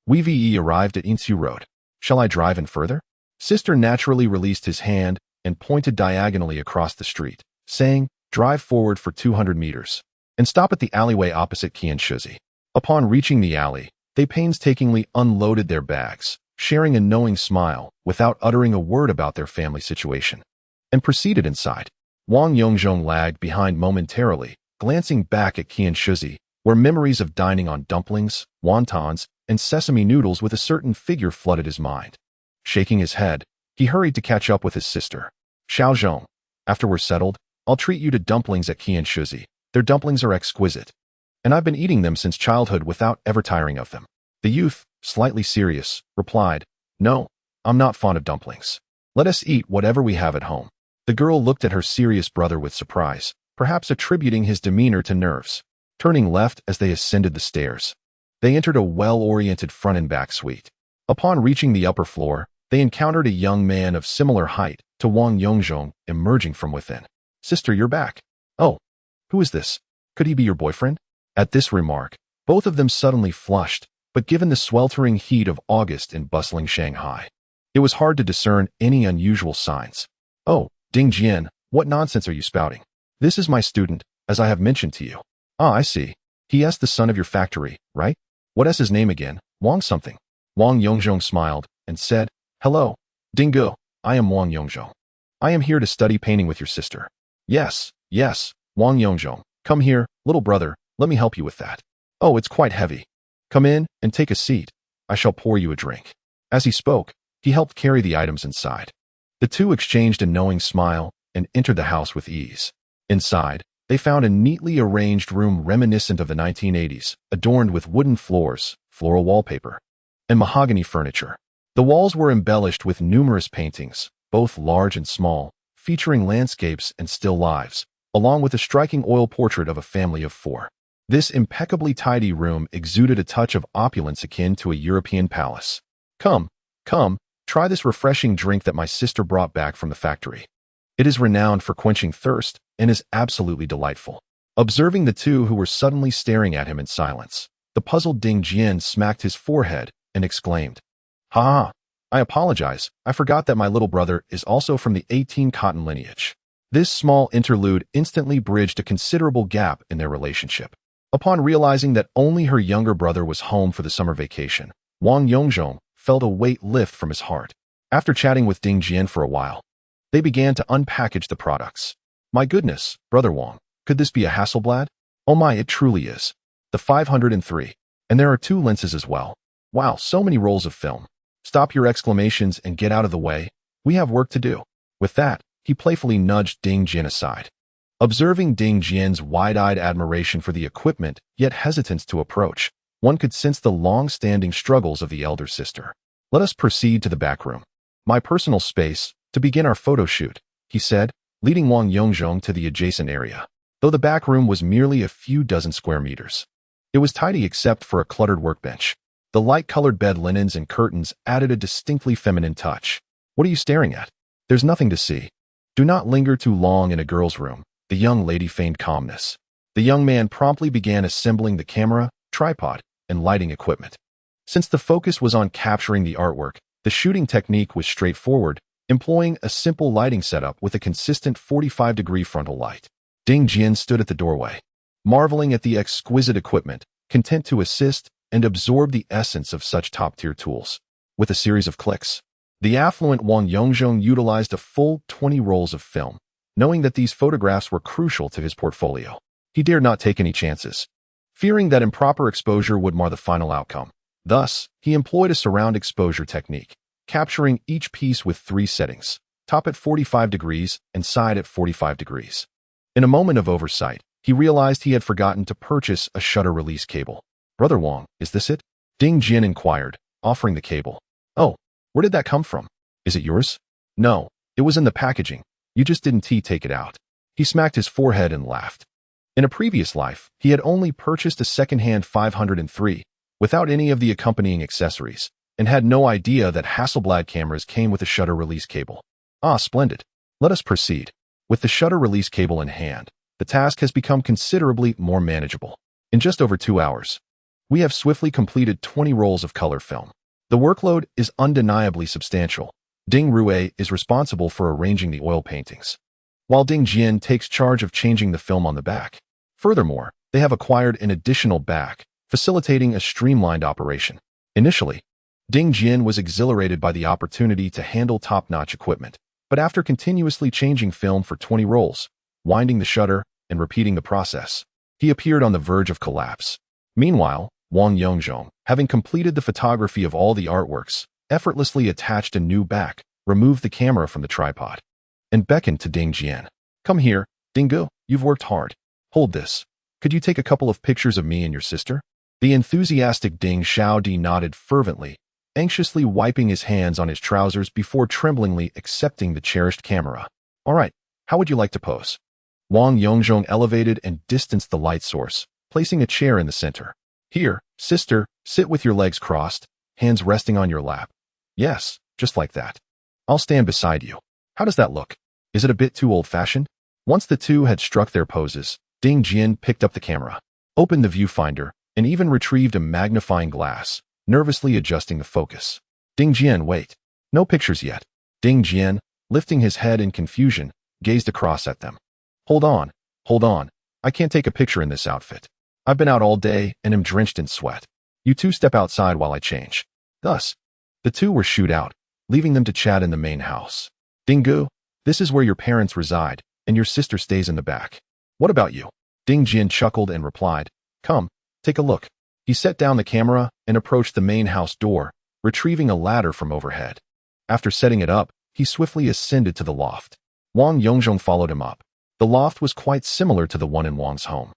We arrived at Insu Road. Shall I drive in further? Sister naturally released his hand and pointed diagonally across the street, saying, drive forward for 200 meters, and stop at the alleyway opposite Qianshuzi. Upon reaching the alley, they painstakingly unloaded their bags, sharing a knowing smile without uttering a word about their family situation, and proceeded inside. Wang Yongzhong lagged behind momentarily, glancing back at Qianshuzi, where memories of dining on dumplings, wontons, and sesame noodles with a certain figure flooded his mind. Shaking his head, he hurried to catch up with his sister. Xiaozhong, after we're settled, I'll treat you to dumplings at Qianshuzi. Their dumplings are exquisite, and I've been eating them since childhood without ever tiring of them. The youth, slightly serious, replied, no, I'm not fond of dumplings. Let us eat whatever we have at home. The girl looked at her serious brother with surprise, perhaps attributing his demeanor to nerves. Turning left as they ascended the stairs, they entered a well-oriented front and back suite. Upon reaching the upper floor, they encountered a young man of similar height to Wang Yongzhong emerging from within. Sister, you're back. Oh, who is this? Could he be your boyfriend? At this remark, both of them suddenly flushed, but given the sweltering heat of August in bustling Shanghai, it was hard to discern any unusual signs. Oh, Ding Jian, what nonsense are you spouting? This is my student, as I have mentioned to you. Ah, I see. He is the son of your factory, right? What is his name again? Wang something. Wang Yongzhong smiled and said, hello, Dingo, I am Wang Yongzhong. I am here to study painting with your sister. Yes, Wang Yongzhong, come here, little brother, let me help you with that. Oh, it's quite heavy. Come in and take a seat. I shall pour you a drink. As he spoke, he helped carry the items inside. The two exchanged a knowing smile and entered the house with ease. Inside, they found a neatly arranged room reminiscent of the 1980s, adorned with wooden floors, floral wallpaper, and mahogany furniture. The walls were embellished with numerous paintings, both large and small, featuring landscapes and still lives, along with a striking oil portrait of a family of 4. This impeccably tidy room exuded a touch of opulence akin to a European palace. Come, try this refreshing drink that my sister brought back from the factory. It is renowned for quenching thirst and is absolutely delightful. Observing the two who were suddenly staring at him in silence, the puzzled Ding Jian smacked his forehead and exclaimed, ha, I apologize, I forgot that my little brother is also from the 18 cotton lineage. This small interlude instantly bridged a considerable gap in their relationship. Upon realizing that only her younger brother was home for the summer vacation, Wang Yongzhong felt a weight lift from his heart. After chatting with Ding Jian for a while, they began to unpackage the products. My goodness, Brother Wang, could this be a Hasselblad? Oh my, it truly is. The 503. And there are 2 lenses as well. Wow, so many rolls of film. Stop your exclamations and get out of the way. We have work to do. With that, he playfully nudged Ding Jian aside. Observing Ding Jian's wide-eyed admiration for the equipment, yet hesitance to approach, one could sense the long-standing struggles of the elder sister. Let us proceed to the back room. My personal space, to begin our photo shoot, he said, leading Wang Yongzhong to the adjacent area, though the back room was merely a few dozen square meters. It was tidy except for a cluttered workbench. The light-colored bed linens and curtains added a distinctly feminine touch. What are you staring at? There's nothing to see. Do not linger too long in a girl's room. The young lady feigned calmness. The young man promptly began assembling the camera, tripod, and lighting equipment. Since the focus was on capturing the artwork, the shooting technique was straightforward, employing a simple lighting setup with a consistent 45-degree frontal light. Ding Jian stood at the doorway, marveling at the exquisite equipment, content to assist and absorb the essence of such top-tier tools. With a series of clicks, the affluent Wang Yongzhong utilized a full 20 rolls of film, knowing that these photographs were crucial to his portfolio. He dared not take any chances, fearing that improper exposure would mar the final outcome. Thus, he employed a surround exposure technique, capturing each piece with 3 settings, top at 45 degrees and side at 45 degrees. In a moment of oversight, he realized he had forgotten to purchase a shutter release cable. "Brother Wang, is this it?" Ding Jian inquired, offering the cable. "Oh, where did that come from? Is it yours?" "No, it was in the packaging. You just didn't take it out." He smacked his forehead and laughed. In a previous life, he had only purchased a second-hand 503, without any of the accompanying accessories, and had no idea that Hasselblad cameras came with a shutter release cable. "Ah, splendid. Let us proceed." With the shutter release cable in hand, the task has become considerably more manageable. In just over 2 hours, we have swiftly completed 20 rolls of color film. The workload is undeniably substantial. Ding Rue is responsible for arranging the oil paintings, while Ding Jian takes charge of changing the film on the back. Furthermore, they have acquired an additional back, facilitating a streamlined operation. Initially, Ding Jian was exhilarated by the opportunity to handle top-notch equipment, but after continuously changing film for 20 rolls, winding the shutter, and repeating the process, he appeared on the verge of collapse. Meanwhile, Wang Yongzhong, having completed the photography of all the artworks, effortlessly attached a new back, removed the camera from the tripod, and beckoned to Ding Jian. "Come here, Dingo, you've worked hard. Hold this. Could you take a couple of pictures of me and your sister?" The enthusiastic Ding Xiaodi nodded fervently, anxiously wiping his hands on his trousers before tremblingly accepting the cherished camera. "All right, how would you like to pose?" Wang Yongzhong elevated and distanced the light source, placing a chair in the center. "Here, sister, sit with your legs crossed, hands resting on your lap. Yes, just like that. I'll stand beside you. How does that look? Is it a bit too old-fashioned?" Once the two had struck their poses, Ding Jian picked up the camera, opened the viewfinder, and even retrieved a magnifying glass, nervously adjusting the focus. "Ding Jian, wait. No pictures yet." Ding Jian, lifting his head in confusion, gazed across at them. Hold on. I can't take a picture in this outfit. I've been out all day and am drenched in sweat. You two step outside while I change." Thus, the two were shooed out, leaving them to chat in the main house. "Dingu, this is where your parents reside, and your sister stays in the back. What about you?" Ding Jian chuckled and replied, "Come, take a look." He set down the camera and approached the main house door, retrieving a ladder from overhead. After setting it up, he swiftly ascended to the loft. Wang Yongzhong followed him up. The loft was quite similar to the one in Wang's home,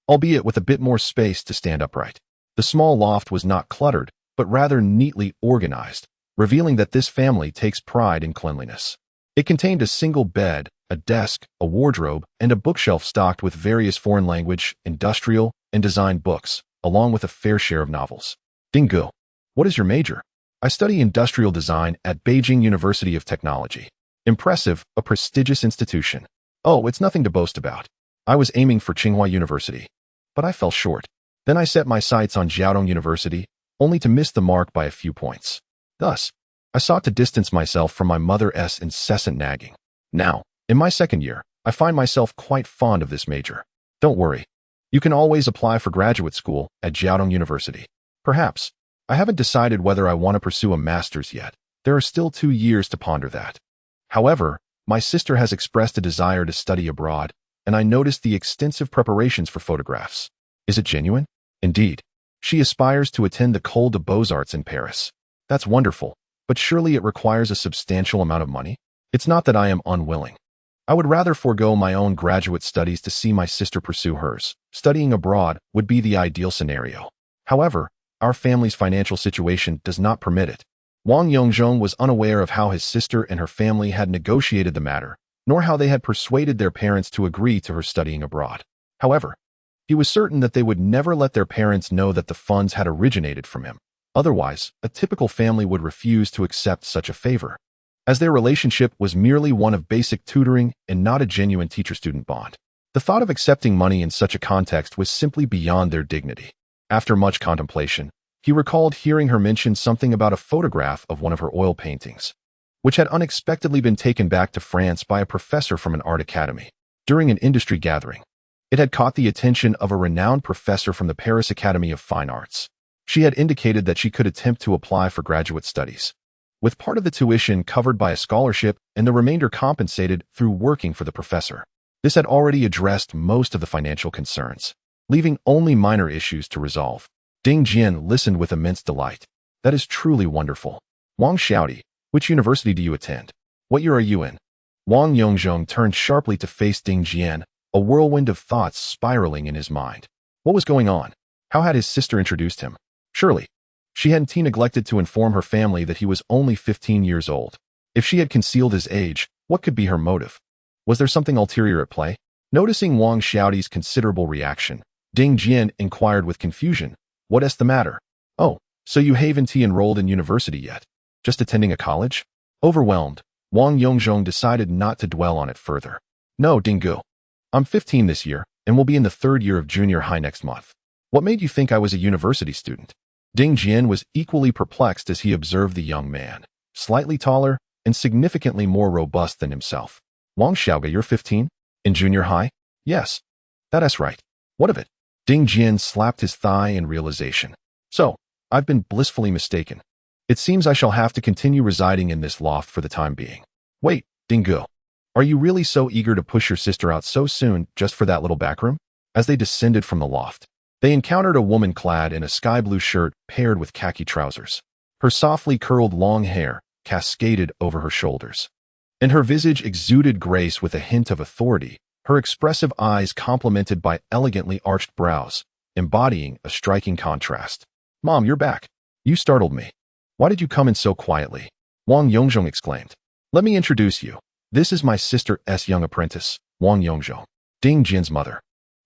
albeit with a bit more space to stand upright. The small loft was not cluttered, but rather neatly organized, revealing that this family takes pride in cleanliness. It contained a single bed, a desk, a wardrobe, and a bookshelf stocked with various foreign language, industrial, and design books, along with a fair share of novels. "Dingu, what is your major?" "I study industrial design at Beijing University of Technology." "Impressive, a prestigious institution." "Oh, it's nothing to boast about. I was aiming for Tsinghua University, but I fell short. Then I set my sights on Jiaotong University, only to miss the mark by a few points. Thus, I sought to distance myself from my mother's incessant nagging. Now, in my second year, I find myself quite fond of this major. Don't worry. You can always apply for graduate school at Jiaotong University. Perhaps. I haven't decided whether I want to pursue a master's yet. There are still 2 years to ponder that. However, my sister has expressed a desire to study abroad, and I noticed the extensive preparations for photographs. Is it genuine?" "Indeed. She aspires to attend the École des Beaux-Arts in Paris." "That's wonderful, but surely it requires a substantial amount of money?" "It's not that I am unwilling. I would rather forego my own graduate studies to see my sister pursue hers. Studying abroad would be the ideal scenario. However, our family's financial situation does not permit it." Wang Yongzhong was unaware of how his sister and her family had negotiated the matter, nor how they had persuaded their parents to agree to her studying abroad. However, he was certain that they would never let their parents know that the funds had originated from him. Otherwise, a typical family would refuse to accept such a favor, as their relationship was merely one of basic tutoring and not a genuine teacher-student bond. The thought of accepting money in such a context was simply beyond their dignity. After much contemplation, he recalled hearing her mention something about a photograph of one of her oil paintings, which had unexpectedly been taken back to France by a professor from an art academy. During an industry gathering, it had caught the attention of a renowned professor from the Paris Academy of Fine Arts. She had indicated that she could attempt to apply for graduate studies, with part of the tuition covered by a scholarship and the remainder compensated through working for the professor. This had already addressed most of the financial concerns, leaving only minor issues to resolve. Ding Jian listened with immense delight. That is truly wonderful. Wang Xiaodi, which university do you attend? What year are you in? Wang Yongzhong turned sharply to face Ding Jian, a whirlwind of thoughts spiraling in his mind. What was going on? How had his sister introduced him? Surely, she hadn't neglected to inform her family that he was only 15 years old. If she had concealed his age, what could be her motive? Was there something ulterior at play? Noticing Wang Xiaodi's considerable reaction, Ding Jian inquired with confusion, "What is the matter?" "Oh, so you haven't enrolled in university yet? Just attending a college?" Overwhelmed, Wang Yongzhong decided not to dwell on it further. "No, Dinggu. I'm 15 this year and will be in the 3rd year of junior high next month. What made you think I was a university student?" Ding Jian was equally perplexed as he observed the young man, slightly taller and significantly more robust than himself. "Wang Xiaoga, you're 15? In junior high?" "Yes. That's right. What of it?" Ding Jian slapped his thigh in realization. "So, I've been blissfully mistaken. It seems I shall have to continue residing in this loft for the time being." "Wait, Dinggu. Are you really so eager to push your sister out so soon just for that little backroom?" As they descended from the loft, they encountered a woman clad in a sky blue shirt paired with khaki trousers. Her softly curled long hair cascaded over her shoulders, and her visage exuded grace with a hint of authority, her expressive eyes complemented by elegantly arched brows, embodying a striking contrast. "Mom, you're back. You startled me. Why did you come in so quietly?" Wang Yongzhong exclaimed. "Let me introduce you. This is my sister's young apprentice, Wang Yongzhong, Ding Jian's mother."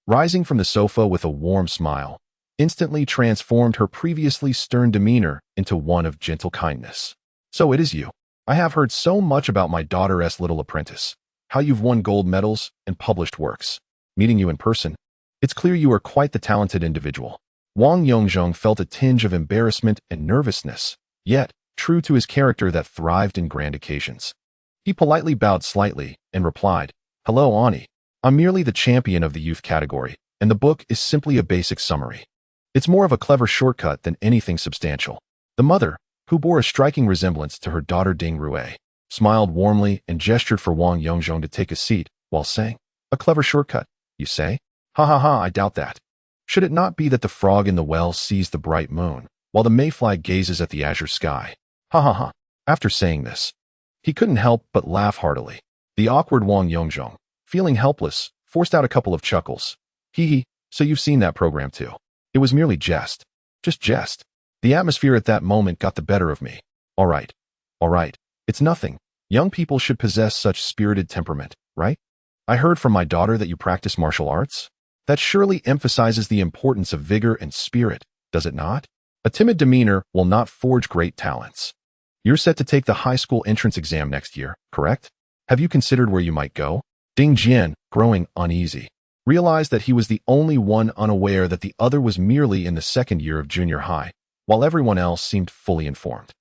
Rising from the sofa with a warm smile, instantly transformed her previously stern demeanor into one of gentle kindness. "So it is you. I have heard so much about my daughter's little apprentice, how you've won gold medals and published works. Meeting you in person, it's clear you are quite the talented individual." Wang Yongzhong felt a tinge of embarrassment and nervousness, yet, true to his character that thrived in grand occasions, he politely bowed slightly and replied, "Hello, Ani. I'm merely the champion of the youth category, and the book is simply a basic summary. It's more of a clever shortcut than anything substantial." The mother, who bore a striking resemblance to her daughter Ding Rue, smiled warmly and gestured for Wang Yongzhong to take a seat, while saying, "A clever shortcut, you say? Ha ha ha, I doubt that. Should it not be that the frog in the well sees the bright moon, while the mayfly gazes at the azure sky? Ha ha ha." After saying this, he couldn't help but laugh heartily. The awkward Wang Yongzhong, feeling helpless, forced out a couple of chuckles. "Hee, so you've seen that program too. It was merely jest. Just jest." The atmosphere at that moment got the better of me. All right. It's nothing. Young people should possess such spirited temperament, right? I heard from my daughter that you practice martial arts. That surely emphasizes the importance of vigor and spirit, does it not? A timid demeanor will not forge great talents. You're set to take the high school entrance exam next year, correct? Have you considered where you might go?" Ding Jian, growing uneasy, realized that he was the only one unaware that the other was merely in the 2nd year of junior high, while everyone else seemed fully informed.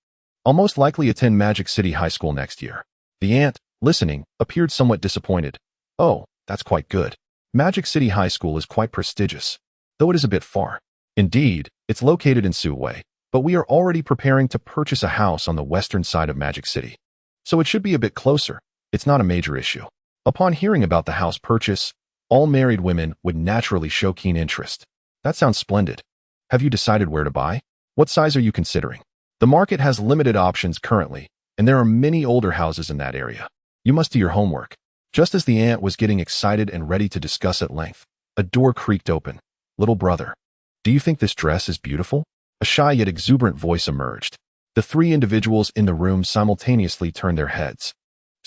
"I'll most likely attend Magic City High School next year." The aunt, listening, appeared somewhat disappointed. "Oh, that's quite good. Magic City High School is quite prestigious, though it is a bit far. Indeed, it's located in Suwei, but we are already preparing to purchase a house on the western side of Magic City, so it should be a bit closer. It's not a major issue." Upon hearing about the house purchase, all married women would naturally show keen interest. "That sounds splendid. Have you decided where to buy? What size are you considering?" "The market has limited options currently, and there are many older houses in that area. You must do your homework." Just as the aunt was getting excited and ready to discuss at length, a door creaked open. "Little brother, do you think this dress is beautiful?" A shy yet exuberant voice emerged. The 3 individuals in the room simultaneously turned their heads.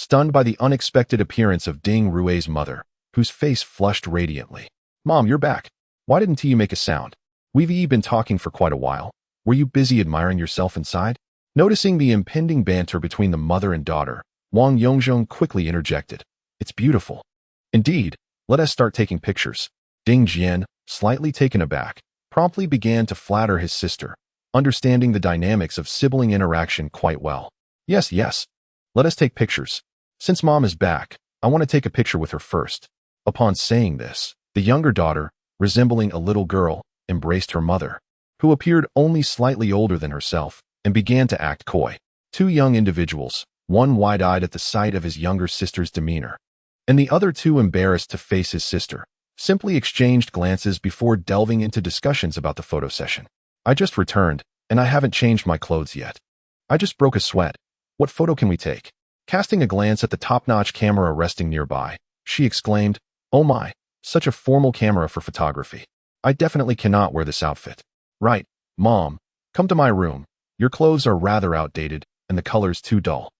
stunned by the unexpected appearance of Ding Rui's mother, whose face flushed radiantly. "Mom, you're back. Why didn't you make a sound? We've been talking for quite a while. Were you busy admiring yourself inside?" Noticing the impending banter between the mother and daughter, Wang Yongzhong quickly interjected. "It's beautiful." "Indeed, let us start taking pictures." Ding Jian, slightly taken aback, promptly began to flatter his sister, understanding the dynamics of sibling interaction quite well. Yes, let us take pictures. Since Mom is back, I want to take a picture with her first." Upon saying this, the younger daughter, resembling a little girl, embraced her mother, who appeared only slightly older than herself, and began to act coy. Two young individuals, one wide-eyed at the sight of his younger sister's demeanor, and the other too embarrassed to face his sister, simply exchanged glances before delving into discussions about the photo session. "I just returned, and I haven't changed my clothes yet. I just broke a sweat. What photo can we take?" Casting a glance at the top-notch camera resting nearby, she exclaimed, "Oh my, such a formal camera for photography. I definitely cannot wear this outfit." "Right, Mom, come to my room. Your clothes are rather outdated, and the color's too dull.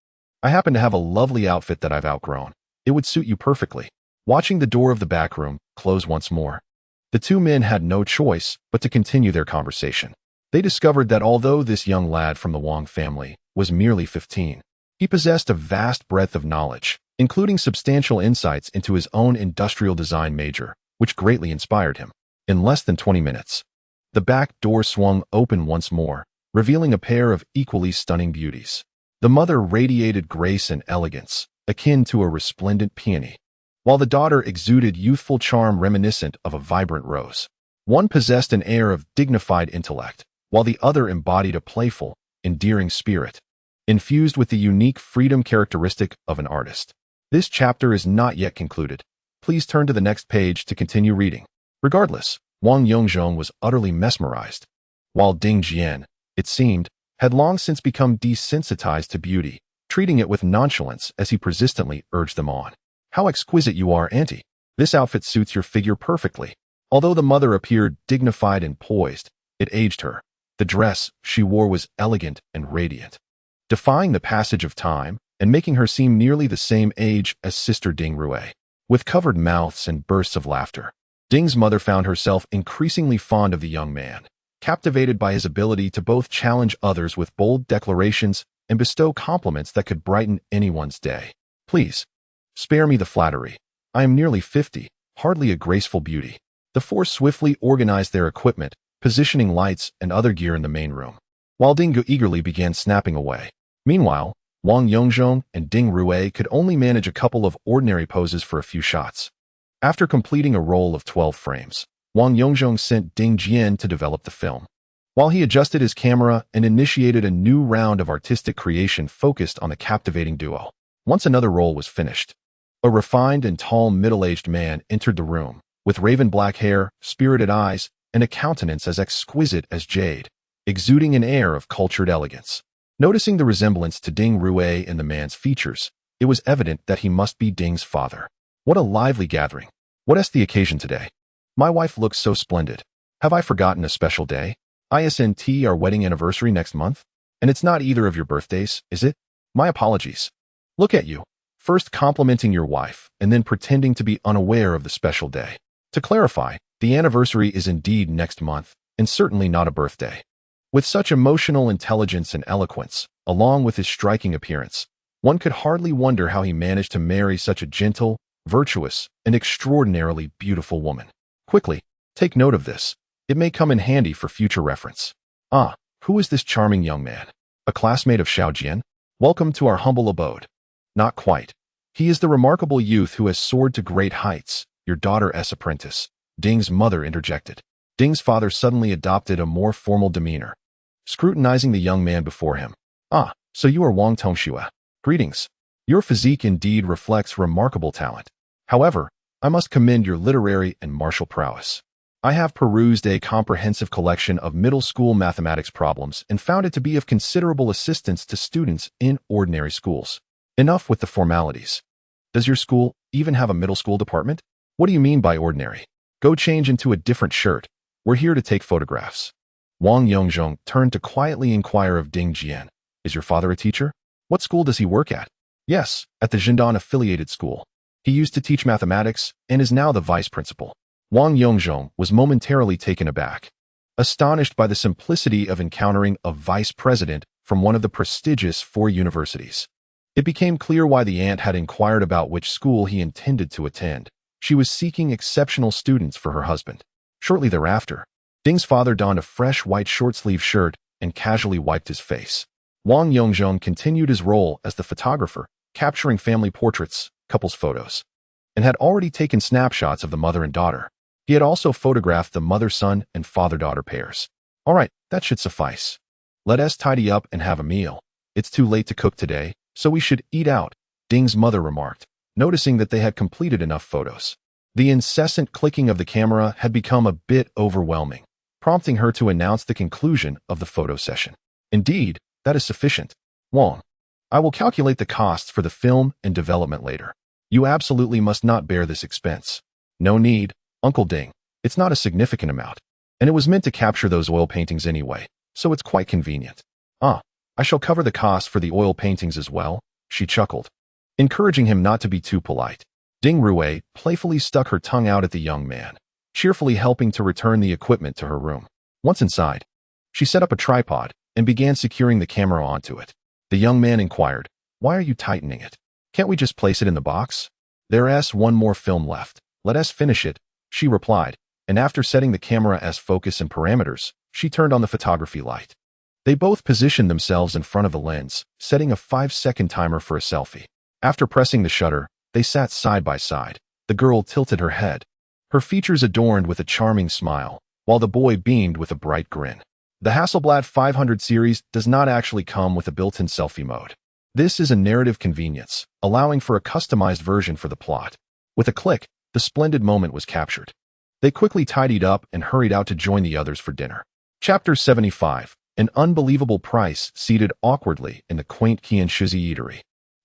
I happen to have a lovely outfit that I've outgrown. It would suit you perfectly." Watching the door of the back room close once more, the two men had no choice but to continue their conversation. They discovered that although this young lad from the Wang family was merely 15, he possessed a vast breadth of knowledge, including substantial insights into his own industrial design major, which greatly inspired him. In less than 20 minutes, the back door swung open once more, revealing a pair of equally stunning beauties. The mother radiated grace and elegance, akin to a resplendent peony, while the daughter exuded youthful charm reminiscent of a vibrant rose. One possessed an air of dignified intellect, while the other embodied a playful, endearing spirit, infused with the unique freedom characteristic of an artist. This chapter is not yet concluded. Please turn to the next page to continue reading. Regardless, Wang Yongzhong was utterly mesmerized, while Ding Jian, it seemed, had long since become desensitized to beauty, treating it with nonchalance as he persistently urged them on. "How exquisite you are, Auntie. This outfit suits your figure perfectly." Although the mother appeared dignified and poised, it aged her. The dress she wore was elegant and radiant, defying the passage of time and making her seem nearly the same age as sister Ding Rui. With covered mouths and bursts of laughter, Ding's mother found herself increasingly fond of the young man, captivated by his ability to both challenge others with bold declarations and bestow compliments that could brighten anyone's day. "Please, spare me the flattery. I am nearly 50, hardly a graceful beauty." The four swiftly organized their equipment, positioning lights and other gear in the main room, while Ding eagerly began snapping away. Meanwhile, Wang Yongzhong and Ding Rui could only manage a couple of ordinary poses for a few shots. After completing a roll of 12 frames, Wang Yongzhong sent Ding Jian to develop the film, while he adjusted his camera and initiated a new round of artistic creation focused on the captivating duo. Once another roll was finished, a refined and tall middle-aged man entered the room, with raven black hair, spirited eyes, and a countenance as exquisite as jade, exuding an air of cultured elegance. Noticing the resemblance to Ding Rui in the man's features, it was evident that he must be Ding's father. "What a lively gathering. What's the occasion today? My wife looks so splendid. Have I forgotten a special day? Isn't our wedding anniversary next month? And it's not either of your birthdays, is it? My apologies. Look at you, first complimenting your wife and then pretending to be unaware of the special day. To clarify, the anniversary is indeed next month, and certainly not a birthday." With such emotional intelligence and eloquence, along with his striking appearance, one could hardly wonder how he managed to marry such a gentle, virtuous, and extraordinarily beautiful woman. Quickly, take note of this. It may come in handy for future reference. "Ah, who is this charming young man? A classmate of Xiao Jian? Welcome to our humble abode." "Not quite. He is the remarkable youth who has soared to great heights, your daughter's apprentice," Ding's mother interjected. Ding's father suddenly adopted a more formal demeanor, scrutinizing the young man before him. "Ah, so you are Wang Tongxue. Greetings. Your physique indeed reflects remarkable talent. However, I must commend your literary and martial prowess. I have perused a comprehensive collection of middle school mathematics problems and found it to be of considerable assistance to students in ordinary schools. Enough with the formalities. Does your school even have a middle school department? What do you mean by ordinary? Go change into a different shirt. We're here to take photographs." Wang Yongzhong turned to quietly inquire of Ding Jian. "Is your father a teacher? What school does he work at?" Yes, at the Zhendan affiliated school. He used to teach mathematics and is now the vice principal. Wang Yongzhong was momentarily taken aback, astonished by the simplicity of encountering a vice president from one of the prestigious 4 universities. It became clear why the aunt had inquired about which school he intended to attend. She was seeking exceptional students for her husband. Shortly thereafter, Ding's father donned a fresh white short-sleeve shirt and casually wiped his face. Wang Yongzhong continued his role as the photographer, capturing family portraits, couples photos, and had already taken snapshots of the mother and daughter. He had also photographed the mother-son and father-daughter pairs. All right, that should suffice. Let us tidy up and have a meal. It's too late to cook today, so we should eat out, Ding's mother remarked, noticing that they had completed enough photos. The incessant clicking of the camera had become a bit overwhelming, prompting her to announce the conclusion of the photo session. Indeed, that is sufficient. Wang, I will calculate the costs for the film and development later. You absolutely must not bear this expense. No need, Uncle Ding. It's not a significant amount, and it was meant to capture those oil paintings anyway, so it's quite convenient. I shall cover the cost for the oil paintings as well, she chuckled, encouraging him not to be too polite. Ding Rui playfully stuck her tongue out at the young man, cheerfully helping to return the equipment to her room. Once inside, she set up a tripod and began securing the camera onto it. The young man inquired, "Why are you tightening it? Can't we just place it in the box? There's one more film left. Let us finish it," she replied, and after setting the camera as focus and parameters, she turned on the photography light. They both positioned themselves in front of the lens, setting a 5-second timer for a selfie. After pressing the shutter, they sat side by side. The girl tilted her head, her features adorned with a charming smile, while the boy beamed with a bright grin. The Hasselblad 500 series does not actually come with a built-in selfie mode. This is a narrative convenience, allowing for a customized version for the plot. With a click, the splendid moment was captured. They quickly tidied up and hurried out to join the others for dinner. Chapter 75. An unbelievable price seated awkwardly in the quaint Qianshizi eatery.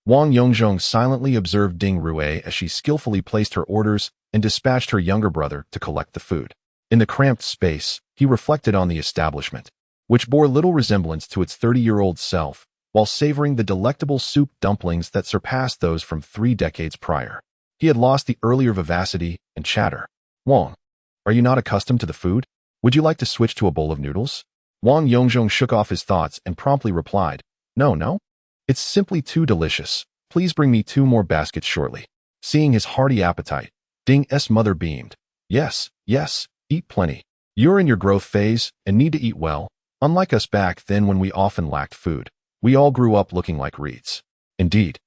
Wang Yongzhong silently observed Ding Rui as she skillfully placed her orders and dispatched her younger brother to collect the food. In the cramped space, he reflected on the establishment, which bore little resemblance to its 30-year-old self, while savoring the delectable soup dumplings that surpassed those from 3 decades prior. He had lost the earlier vivacity and chatter. "Wang, are you not accustomed to the food? Would you like to switch to a bowl of noodles?" Wang Yongzhong shook off his thoughts and promptly replied, No. It's simply too delicious. Please bring me 2 more baskets shortly." Seeing his hearty appetite, Ding's mother beamed. Yes, eat plenty. You're in your growth phase and need to eat well. Unlike us back then when we often lacked food, we all grew up looking like reeds. Indeed,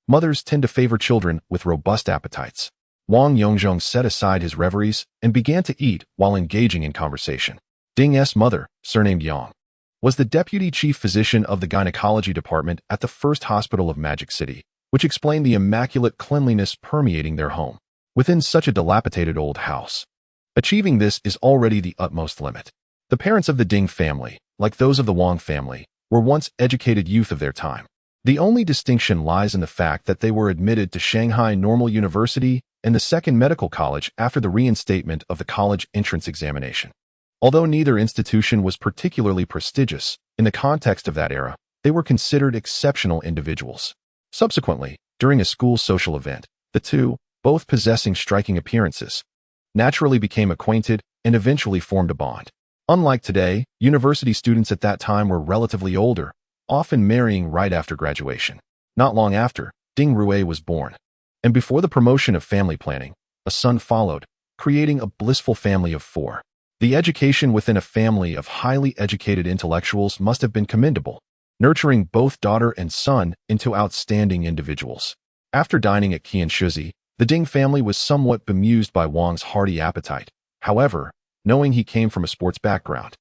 mothers tend to favor children with robust appetites. Wang Yongzhong set aside his reveries and began to eat while engaging in conversation. Ding's mother, surnamed Yang, was the deputy chief physician of the gynecology department at the First Hospital of Magic City, which explained the immaculate cleanliness permeating their home within such a dilapidated old house. Achieving this is already the utmost limit. The parents of the Ding family, like those of the Wang family, were once educated youth of their time. The only distinction lies in the fact that they were admitted to Shanghai Normal University and the Second Medical College after the reinstatement of the college entrance examination. Although neither institution was particularly prestigious, in the context of that era, they were considered exceptional individuals. Subsequently, during a school social event, the two, both possessing striking appearances, naturally became acquainted and eventually formed a bond. Unlike today, university students at that time were relatively older, often marrying right after graduation. Not long after, Ding Rui was born, and before the promotion of family planning, a son followed, creating a blissful family of 4. The education within a family of highly educated intellectuals must have been commendable, nurturing both daughter and son into outstanding individuals. After dining at Qianshizi, the Ding family was somewhat bemused by Wang's hearty appetite. However, knowing he came from a sports background,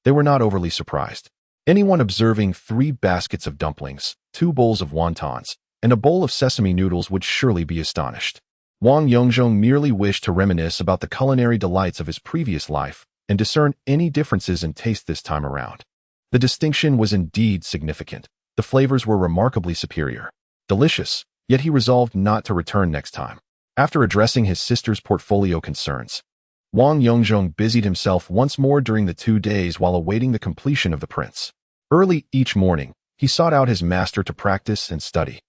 they were not overly surprised. Anyone observing 3 baskets of dumplings, 2 bowls of wontons, and a bowl of sesame noodles would surely be astonished. Wang Yongzhong merely wished to reminisce about the culinary delights of his previous life and discern any differences in taste this time around. The distinction was indeed significant. The flavors were remarkably superior. Delicious, yet he resolved not to return next time. After addressing his sister's portfolio concerns, Wang Yongzhong busied himself once more during the 2 days while awaiting the completion of the prints. Early each morning, he sought out his master to practice and study.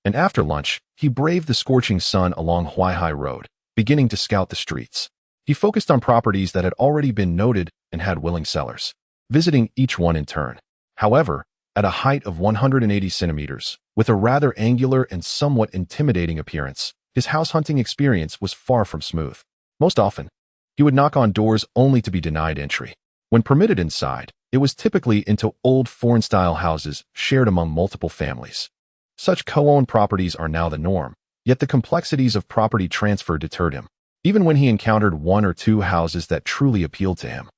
and after lunch, he braved the scorching sun along Shanghai Road, beginning to scout the streets. He focused on properties that had already been noted and had willing sellers, visiting each one in turn. However, at a height of 180 centimeters, with a rather angular and somewhat intimidating appearance, his house hunting experience was far from smooth. Most often, he would knock on doors only to be denied entry. When permitted inside, it was typically into old foreign-style houses shared among multiple families. Such co-owned properties are now the norm, yet the complexities of property transfer deterred him, even when he encountered one or two houses that truly appealed to him.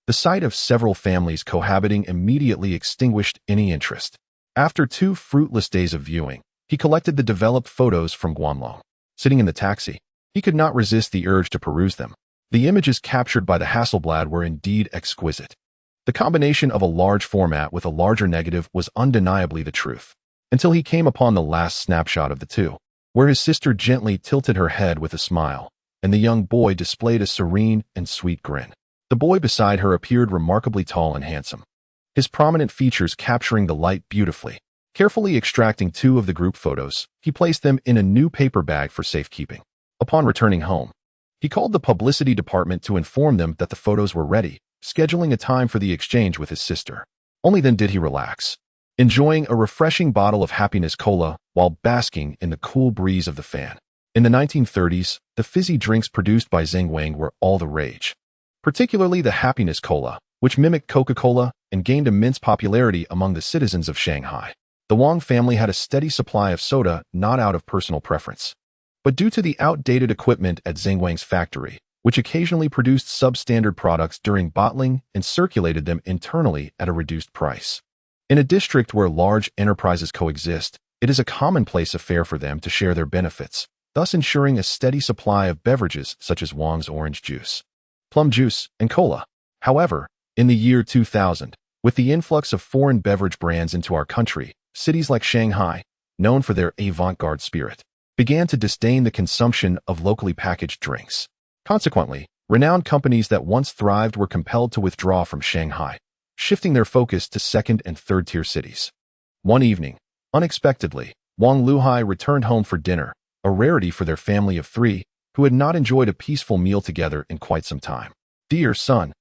The sight of several families cohabiting immediately extinguished any interest. After 2 fruitless days of viewing, he collected the developed photos from Guanlong. Sitting in the taxi, he could not resist the urge to peruse them. The images captured by the Hasselblad were indeed exquisite. The combination of a large format with a larger negative was undeniably the truth, until he came upon the last snapshot of the two, where his sister gently tilted her head with a smile, and the young boy displayed a serene and sweet grin. The boy beside her appeared remarkably tall and handsome, his prominent features capturing the light beautifully. Carefully extracting 2 of the group photos, he placed them in a new paper bag for safekeeping. Upon returning home, he called the publicity department to inform them that the photos were ready, scheduling a time for the exchange with his sister. Only then did he relax, enjoying a refreshing bottle of happiness cola while basking in the cool breeze of the fan. In the 1930s, the fizzy drinks produced by Zhengwang were all the rage, particularly the happiness cola, which mimicked Coca-Cola and gained immense popularity among the citizens of Shanghai. The Wang family had a steady supply of soda, not out of personal preference, but due to the outdated equipment at Zhengwang's factory, which occasionally produced substandard products during bottling and circulated them internally at a reduced price. In a district where large enterprises coexist, it is a commonplace affair for them to share their benefits, thus ensuring a steady supply of beverages such as Wang's orange juice, plum juice, and cola. However, in the year 2000, with the influx of foreign beverage brands into our country, cities like Shanghai, known for their avant-garde spirit, began to disdain the consumption of locally packaged drinks. Consequently, renowned companies that once thrived were compelled to withdraw from Shanghai, shifting their focus to second- and third-tier cities. One evening, unexpectedly, Wang Luhai returned home for dinner, a rarity for their family of 3, who had not enjoyed a peaceful meal together in quite some time. "Dear son,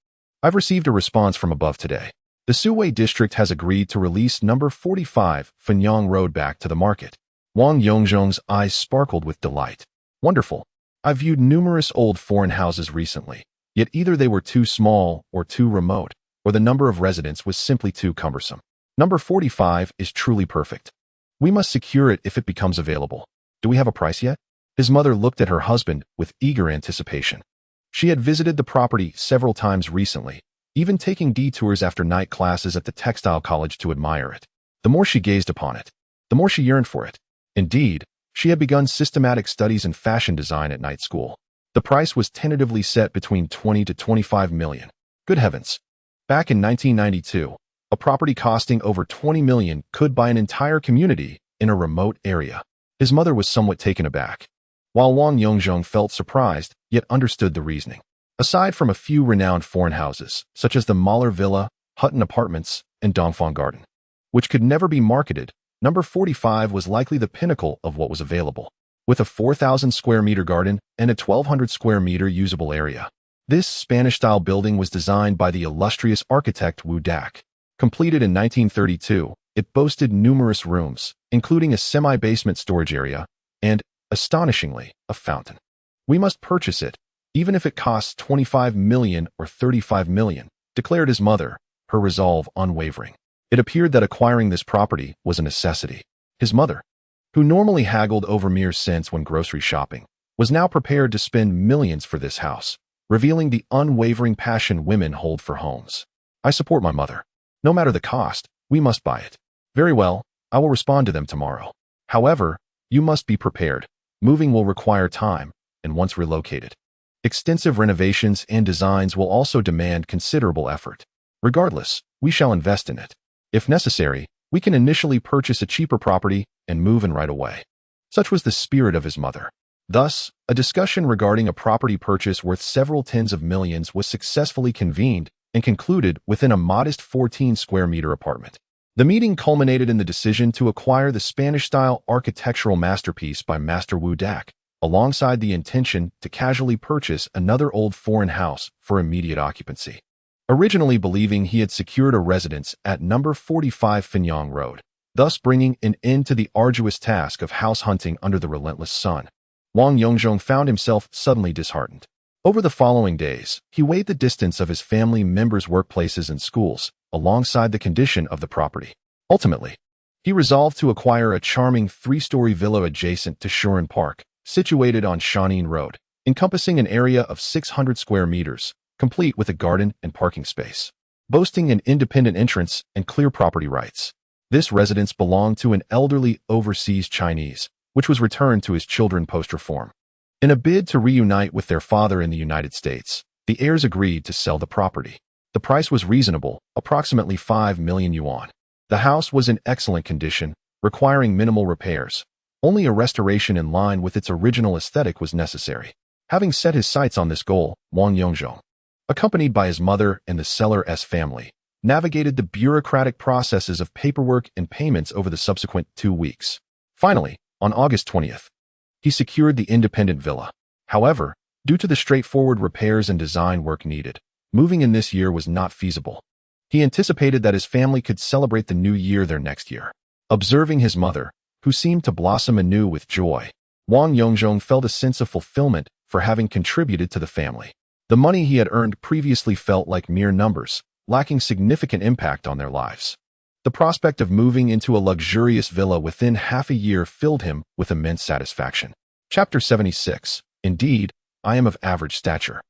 I've received a response from above today. The Suwei district has agreed to release number 45 Wanan Road back to the market." Wang Yongzhong's eyes sparkled with delight. "Wonderful. I've viewed numerous old foreign houses recently, yet either they were too small or too remote, or the number of residents was simply too cumbersome. Number 45 is truly perfect. We must secure it if it becomes available. Do we have a price yet?" His mother looked at her husband with eager anticipation. She had visited the property several times recently, even taking detours after night classes at the textile college to admire it. The more she gazed upon it, the more she yearned for it. Indeed, she had begun systematic studies in fashion design at night school. The price was tentatively set between 20 to 25 million. Good heavens. Back in 1992, a property costing over 20 million could buy an entire community in a remote area. His mother was somewhat taken aback, while Wang Yongzhong felt surprised, yet understood the reasoning. Aside from a few renowned foreign houses, such as the Mahler Villa, Hutton Apartments, and Dongfang Garden, which could never be marketed, number 45 was likely the pinnacle of what was available, with a 4,000 square meter garden and a 1,200 square meter usable area. This Spanish-style building was designed by the illustrious architect Wu Dak. Completed in 1932, it boasted numerous rooms, including a semi-basement storage area and, astonishingly, a fountain. "We must purchase it, even if it costs 25 million or 35 million, declared his mother, her resolve unwavering. It appeared that acquiring this property was a necessity. His mother, who normally haggled over mere cents when grocery shopping, was now prepared to spend millions for this house, revealing the unwavering passion women hold for homes. "I support my mother. No matter the cost, we must buy it." "Very well, I will respond to them tomorrow. However, you must be prepared. Moving will require time, and once relocated, extensive renovations and designs will also demand considerable effort. Regardless, we shall invest in it. If necessary, we can initially purchase a cheaper property and move in right away." Such was the spirit of his mother. Thus, a discussion regarding a property purchase worth several tens of millions was successfully convened and concluded within a modest 14 square meter apartment. The meeting culminated in the decision to acquire the Spanish-style architectural masterpiece by Master Wu Dak, alongside the intention to casually purchase another old foreign house for immediate occupancy. Originally believing he had secured a residence at number 45 Wanan Road, thus bringing an end to the arduous task of house hunting under the relentless sun, Wang Yongzhong found himself suddenly disheartened. Over the following days, he weighed the distance of his family members' workplaces and schools, alongside the condition of the property. Ultimately, he resolved to acquire a charming 3-story villa adjacent to Shuren Park, situated on Shanghai Road, encompassing an area of 600 square meters, complete with a garden and parking space. Boasting an independent entrance and clear property rights, this residence belonged to an elderly overseas Chinese, which was returned to his children post-reform. In a bid to reunite with their father in the United States, the heirs agreed to sell the property. The price was reasonable, approximately 5 million yuan. The house was in excellent condition, requiring minimal repairs. Only a restoration in line with its original aesthetic was necessary. Having set his sights on this goal, Wang Yongzhong, accompanied by his mother and the seller's family, navigated the bureaucratic processes of paperwork and payments over the subsequent 2 weeks. Finally, on August 20th, he secured the independent villa. However, due to the straightforward repairs and design work needed, moving in this year was not feasible. He anticipated that his family could celebrate the new year their next year. Observing his mother, who seemed to blossom anew with joy, Wang Yongzhong felt a sense of fulfillment for having contributed to the family. The money he had earned previously felt like mere numbers, lacking significant impact on their lives. The prospect of moving into a luxurious villa within half a year filled him with immense satisfaction. Chapter 76. Indeed, I am of average stature.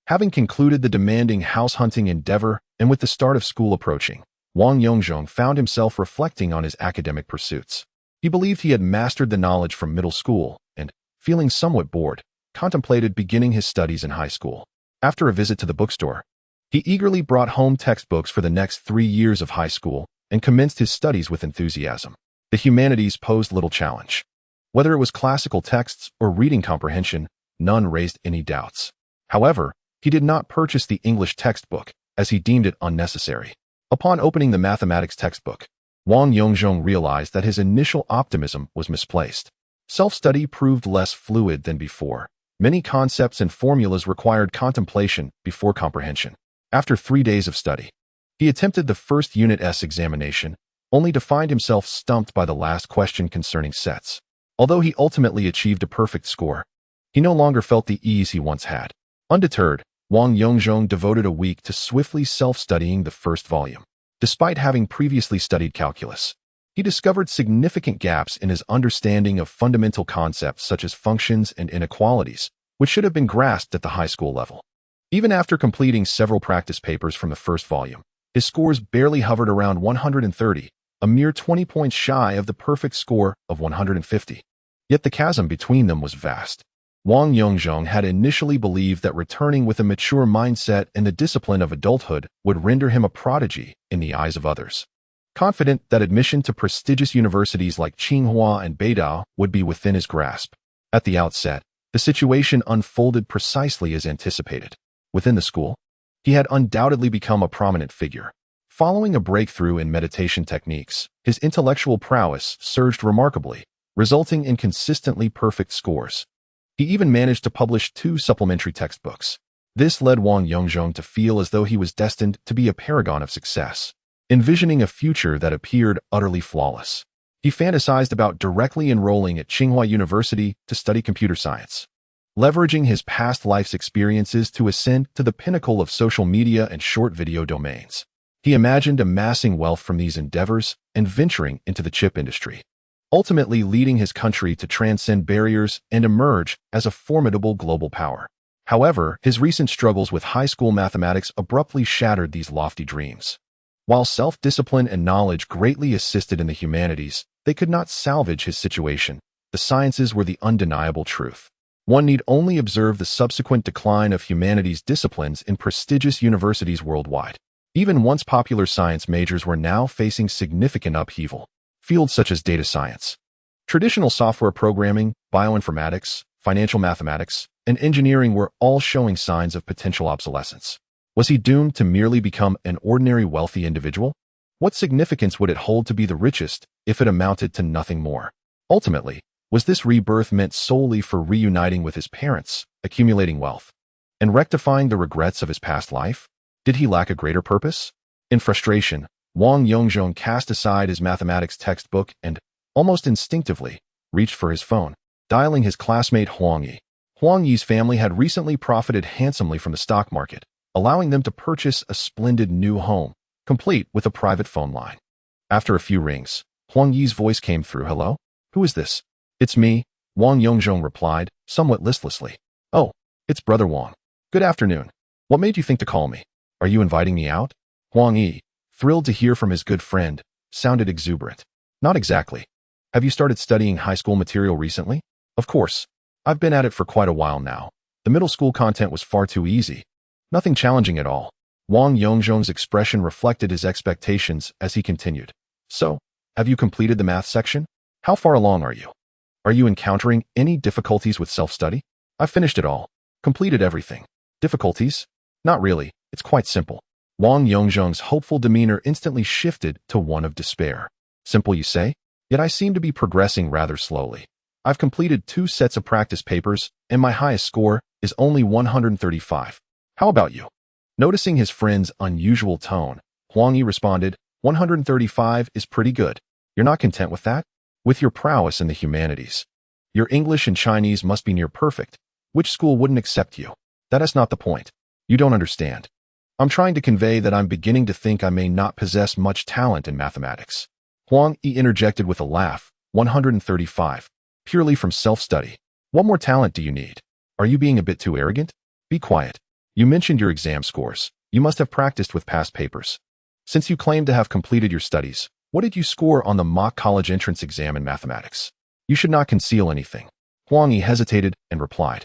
Having concluded the demanding house-hunting endeavor and with the start of school approaching, Wang Yongzhong found himself reflecting on his academic pursuits. He believed he had mastered the knowledge from middle school and, feeling somewhat bored, contemplated beginning his studies in high school. After a visit to the bookstore, he eagerly brought home textbooks for the next 3 years of high school and commenced his studies with enthusiasm. The humanities posed little challenge. Whether it was classical texts or reading comprehension, none raised any doubts. However, he did not purchase the English textbook, as he deemed it unnecessary. Upon opening the mathematics textbook, Wang Yongzhong realized that his initial optimism was misplaced. Self-study proved less fluid than before. Many concepts and formulas required contemplation before comprehension. After 3 days of study, he attempted the first Unit S examination, only to find himself stumped by the last question concerning sets. Although he ultimately achieved a perfect score, he no longer felt the ease he once had. Undeterred, Wang Yongzhong devoted a week to swiftly self-studying the first volume. Despite having previously studied calculus, he discovered significant gaps in his understanding of fundamental concepts such as functions and inequalities, which should have been grasped at the high school level. Even after completing several practice papers from the first volume, his scores barely hovered around 130, a mere 20 points shy of the perfect score of 150. Yet the chasm between them was vast. Wang Yongzhong had initially believed that returning with a mature mindset and the discipline of adulthood would render him a prodigy in the eyes of others. Confident that admission to prestigious universities like Tsinghua and Beidao would be within his grasp. At the outset, the situation unfolded precisely as anticipated. Within the school, he had undoubtedly become a prominent figure. Following a breakthrough in meditation techniques, his intellectual prowess surged remarkably, resulting in consistently perfect scores. He even managed to publish 2 supplementary textbooks. This led Wang Yongzhong to feel as though he was destined to be a paragon of success. Envisioning a future that appeared utterly flawless, he fantasized about directly enrolling at Tsinghua University to study computer science. Leveraging his past life's experiences to ascend to the pinnacle of social media and short video domains, he imagined amassing wealth from these endeavors and venturing into the chip industry, ultimately leading his country to transcend barriers and emerge as a formidable global power. However, his recent struggles with high school mathematics abruptly shattered these lofty dreams. While self-discipline and knowledge greatly assisted in the humanities, they could not salvage his situation. The sciences were the undeniable truth. One need only observe the subsequent decline of humanities disciplines in prestigious universities worldwide. Even once popular science majors were now facing significant upheaval. Fields such as data science, traditional software programming, bioinformatics, financial mathematics, and engineering were all showing signs of potential obsolescence. Was he doomed to merely become an ordinary wealthy individual? What significance would it hold to be the richest if it amounted to nothing more? Ultimately, was this rebirth meant solely for reuniting with his parents, accumulating wealth, and rectifying the regrets of his past life? Did he lack a greater purpose? In frustration, Wang Yongzhong cast aside his mathematics textbook and, almost instinctively, reached for his phone, dialing his classmate Huang Yi. Huang Yi's family had recently profited handsomely from the stock market, allowing them to purchase a splendid new home, complete with a private phone line. After a few rings, Huang Yi's voice came through. "Hello? Who is this?" "It's me," Wang Yongzhong replied, somewhat listlessly. "Oh, it's Brother Wang. Good afternoon. What made you think to call me? Are you inviting me out?" Huang Yi, thrilled to hear from his good friend, sounded exuberant. "Not exactly. Have you started studying high school material recently?" "Of course. I've been at it for quite a while now. The middle school content was far too easy. Nothing challenging at all." Wang Yongzhong's expression reflected his expectations as he continued. "So, have you completed the math section? How far along are you? Are you encountering any difficulties with self-study?" "I've finished it all. Completed everything." "Difficulties?" "Not really. It's quite simple." Wang Yongzhong's hopeful demeanor instantly shifted to one of despair. "Simple, you say? Yet I seem to be progressing rather slowly. I've completed 2 sets of practice papers, and my highest score is only 135. How about you?" Noticing his friend's unusual tone, Huang Yi responded, 135 is pretty good. You're not content with that? With your prowess in the humanities. Your English and Chinese must be near perfect. Which school wouldn't accept you? That is not the point. You don't understand. I'm trying to convey that I'm beginning to think I may not possess much talent in mathematics. Huang Yi interjected with a laugh, 135. Purely from self-study. What more talent do you need? Are you being a bit too arrogant? Be quiet. You mentioned your exam scores. You must have practiced with past papers. Since you claim to have completed your studies, what did you score on the mock college entrance exam in mathematics? You should not conceal anything. Huang Yi hesitated and replied,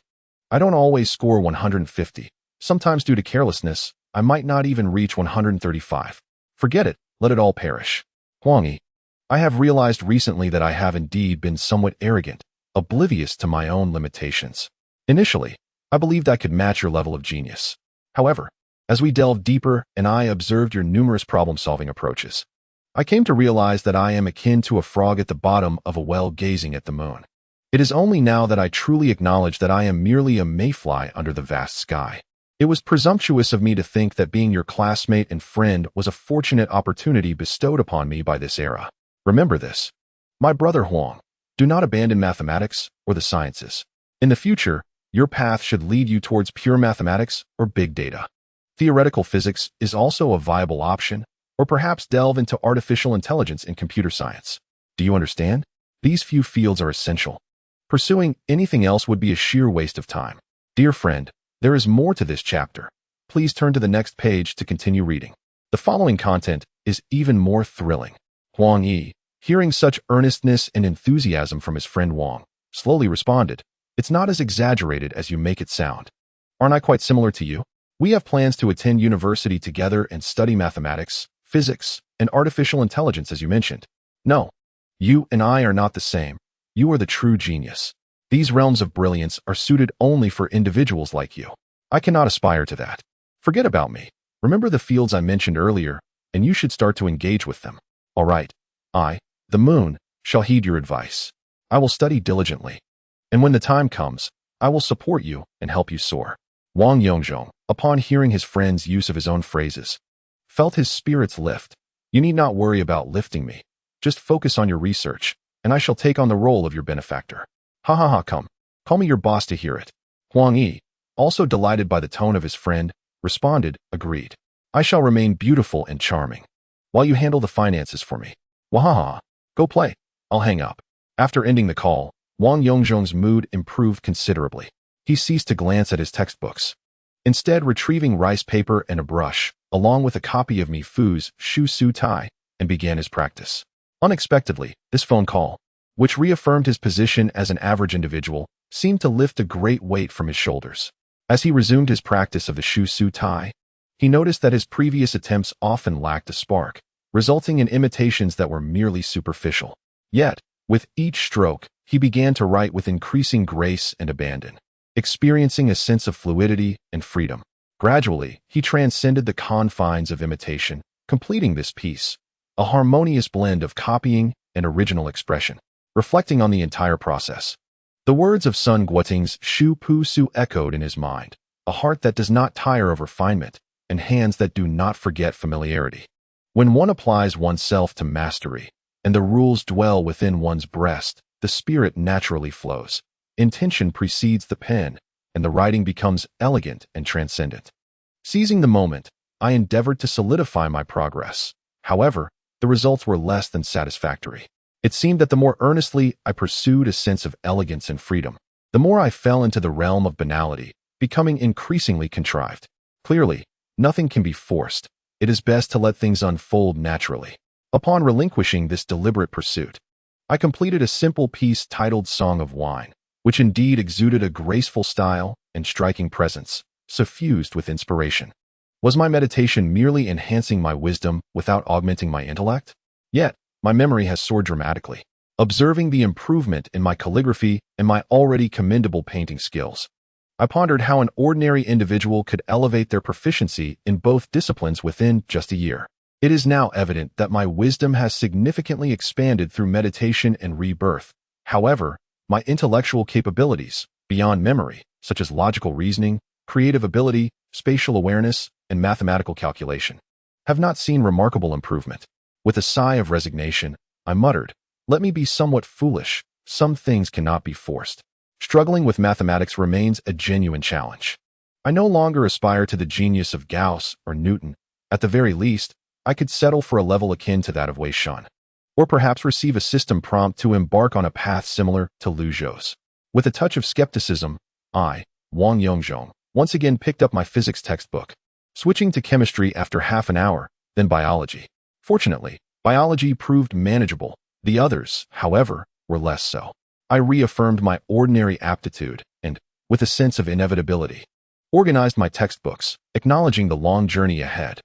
I don't always score 150. Sometimes due to carelessness, I might not even reach 135. Forget it, let it all perish. Huang Yi, I have realized recently that I have indeed been somewhat arrogant, oblivious to my own limitations. Initially, I believed I could match your level of genius. However, as we delved deeper and I observed your numerous problem-solving approaches, I came to realize that I am akin to a frog at the bottom of a well gazing at the moon. It is only now that I truly acknowledge that I am merely a mayfly under the vast sky. It was presumptuous of me to think that being your classmate and friend was a fortunate opportunity bestowed upon me by this era. Remember this. My brother Huang, do not abandon mathematics or the sciences. In the future, your path should lead you towards pure mathematics or big data. Theoretical physics is also a viable option, or perhaps delve into artificial intelligence and computer science. Do you understand? These few fields are essential. Pursuing anything else would be a sheer waste of time. Dear friend, there is more to this chapter. Please turn to the next page to continue reading. The following content is even more thrilling. Huang Yi, hearing such earnestness and enthusiasm from his friend Wang, slowly responded, It's not as exaggerated as you make it sound. Aren't I quite similar to you? We have plans to attend university together and study mathematics, physics, and artificial intelligence as you mentioned. No, you and I are not the same. You are the true genius. These realms of brilliance are suited only for individuals like you. I cannot aspire to that. Forget about me. Remember the fields I mentioned earlier, and you should start to engage with them. All right. I, the moon, shall heed your advice. I will study diligently. And when the time comes, I will support you and help you soar. Wang Yongzhong, upon hearing his friend's use of his own phrases, felt his spirits lift. You need not worry about lifting me. Just focus on your research, and I shall take on the role of your benefactor. Ha ha ha, come. Call me your boss to hear it. Huang Yi, also delighted by the tone of his friend, responded, agreed. I shall remain beautiful and charming, while you handle the finances for me. Wahaha, go play. I'll hang up. After ending the call, Wang Yongzhong's mood improved considerably. He ceased to glance at his textbooks, instead retrieving rice paper and a brush, along with a copy of Mi Fu's Shu Su Tai, and began his practice. Unexpectedly, this phone call, which reaffirmed his position as an average individual, seemed to lift a great weight from his shoulders. As he resumed his practice of the Shu Su Tai, he noticed that his previous attempts often lacked a spark, resulting in imitations that were merely superficial. Yet, with each stroke, he began to write with increasing grace and abandon, experiencing a sense of fluidity and freedom. Gradually, he transcended the confines of imitation, completing this piece, a harmonious blend of copying and original expression. Reflecting on the entire process, the words of Sun Guoting's Shu Pu Su echoed in his mind, a heart that does not tire of refinement, and hands that do not forget familiarity. When one applies oneself to mastery, and the rules dwell within one's breast, the spirit naturally flows. Intention precedes the pen, and the writing becomes elegant and transcendent. Seizing the moment, I endeavored to solidify my progress. However, the results were less than satisfactory. It seemed that the more earnestly I pursued a sense of elegance and freedom, the more I fell into the realm of banality, becoming increasingly contrived. Clearly, nothing can be forced. It is best to let things unfold naturally. Upon relinquishing this deliberate pursuit, I completed a simple piece titled Song of Wine, which indeed exuded a graceful style and striking presence, suffused with inspiration. Was my meditation merely enhancing my wisdom without augmenting my intellect? Yet, my memory has soared dramatically. Observing the improvement in my calligraphy and my already commendable painting skills, I pondered how an ordinary individual could elevate their proficiency in both disciplines within just a year. It is now evident that my wisdom has significantly expanded through meditation and rebirth. However, my intellectual capabilities, beyond memory, such as logical reasoning, creative ability, spatial awareness, and mathematical calculation, have not seen remarkable improvement. With a sigh of resignation, I muttered, "Let me be somewhat foolish. Some things cannot be forced." Struggling with mathematics remains a genuine challenge. I no longer aspire to the genius of Gauss or Newton. At the very least, I could settle for a level akin to that of Wei Shan, or perhaps receive a system prompt to embark on a path similar to Liu Zhou's. With a touch of skepticism, I, Wang Yongzhong, once again picked up my physics textbook, switching to chemistry after half an hour, then biology. Fortunately, biology proved manageable. The others, however, were less so. I reaffirmed my ordinary aptitude and, with a sense of inevitability, organized my textbooks, acknowledging the long journey ahead.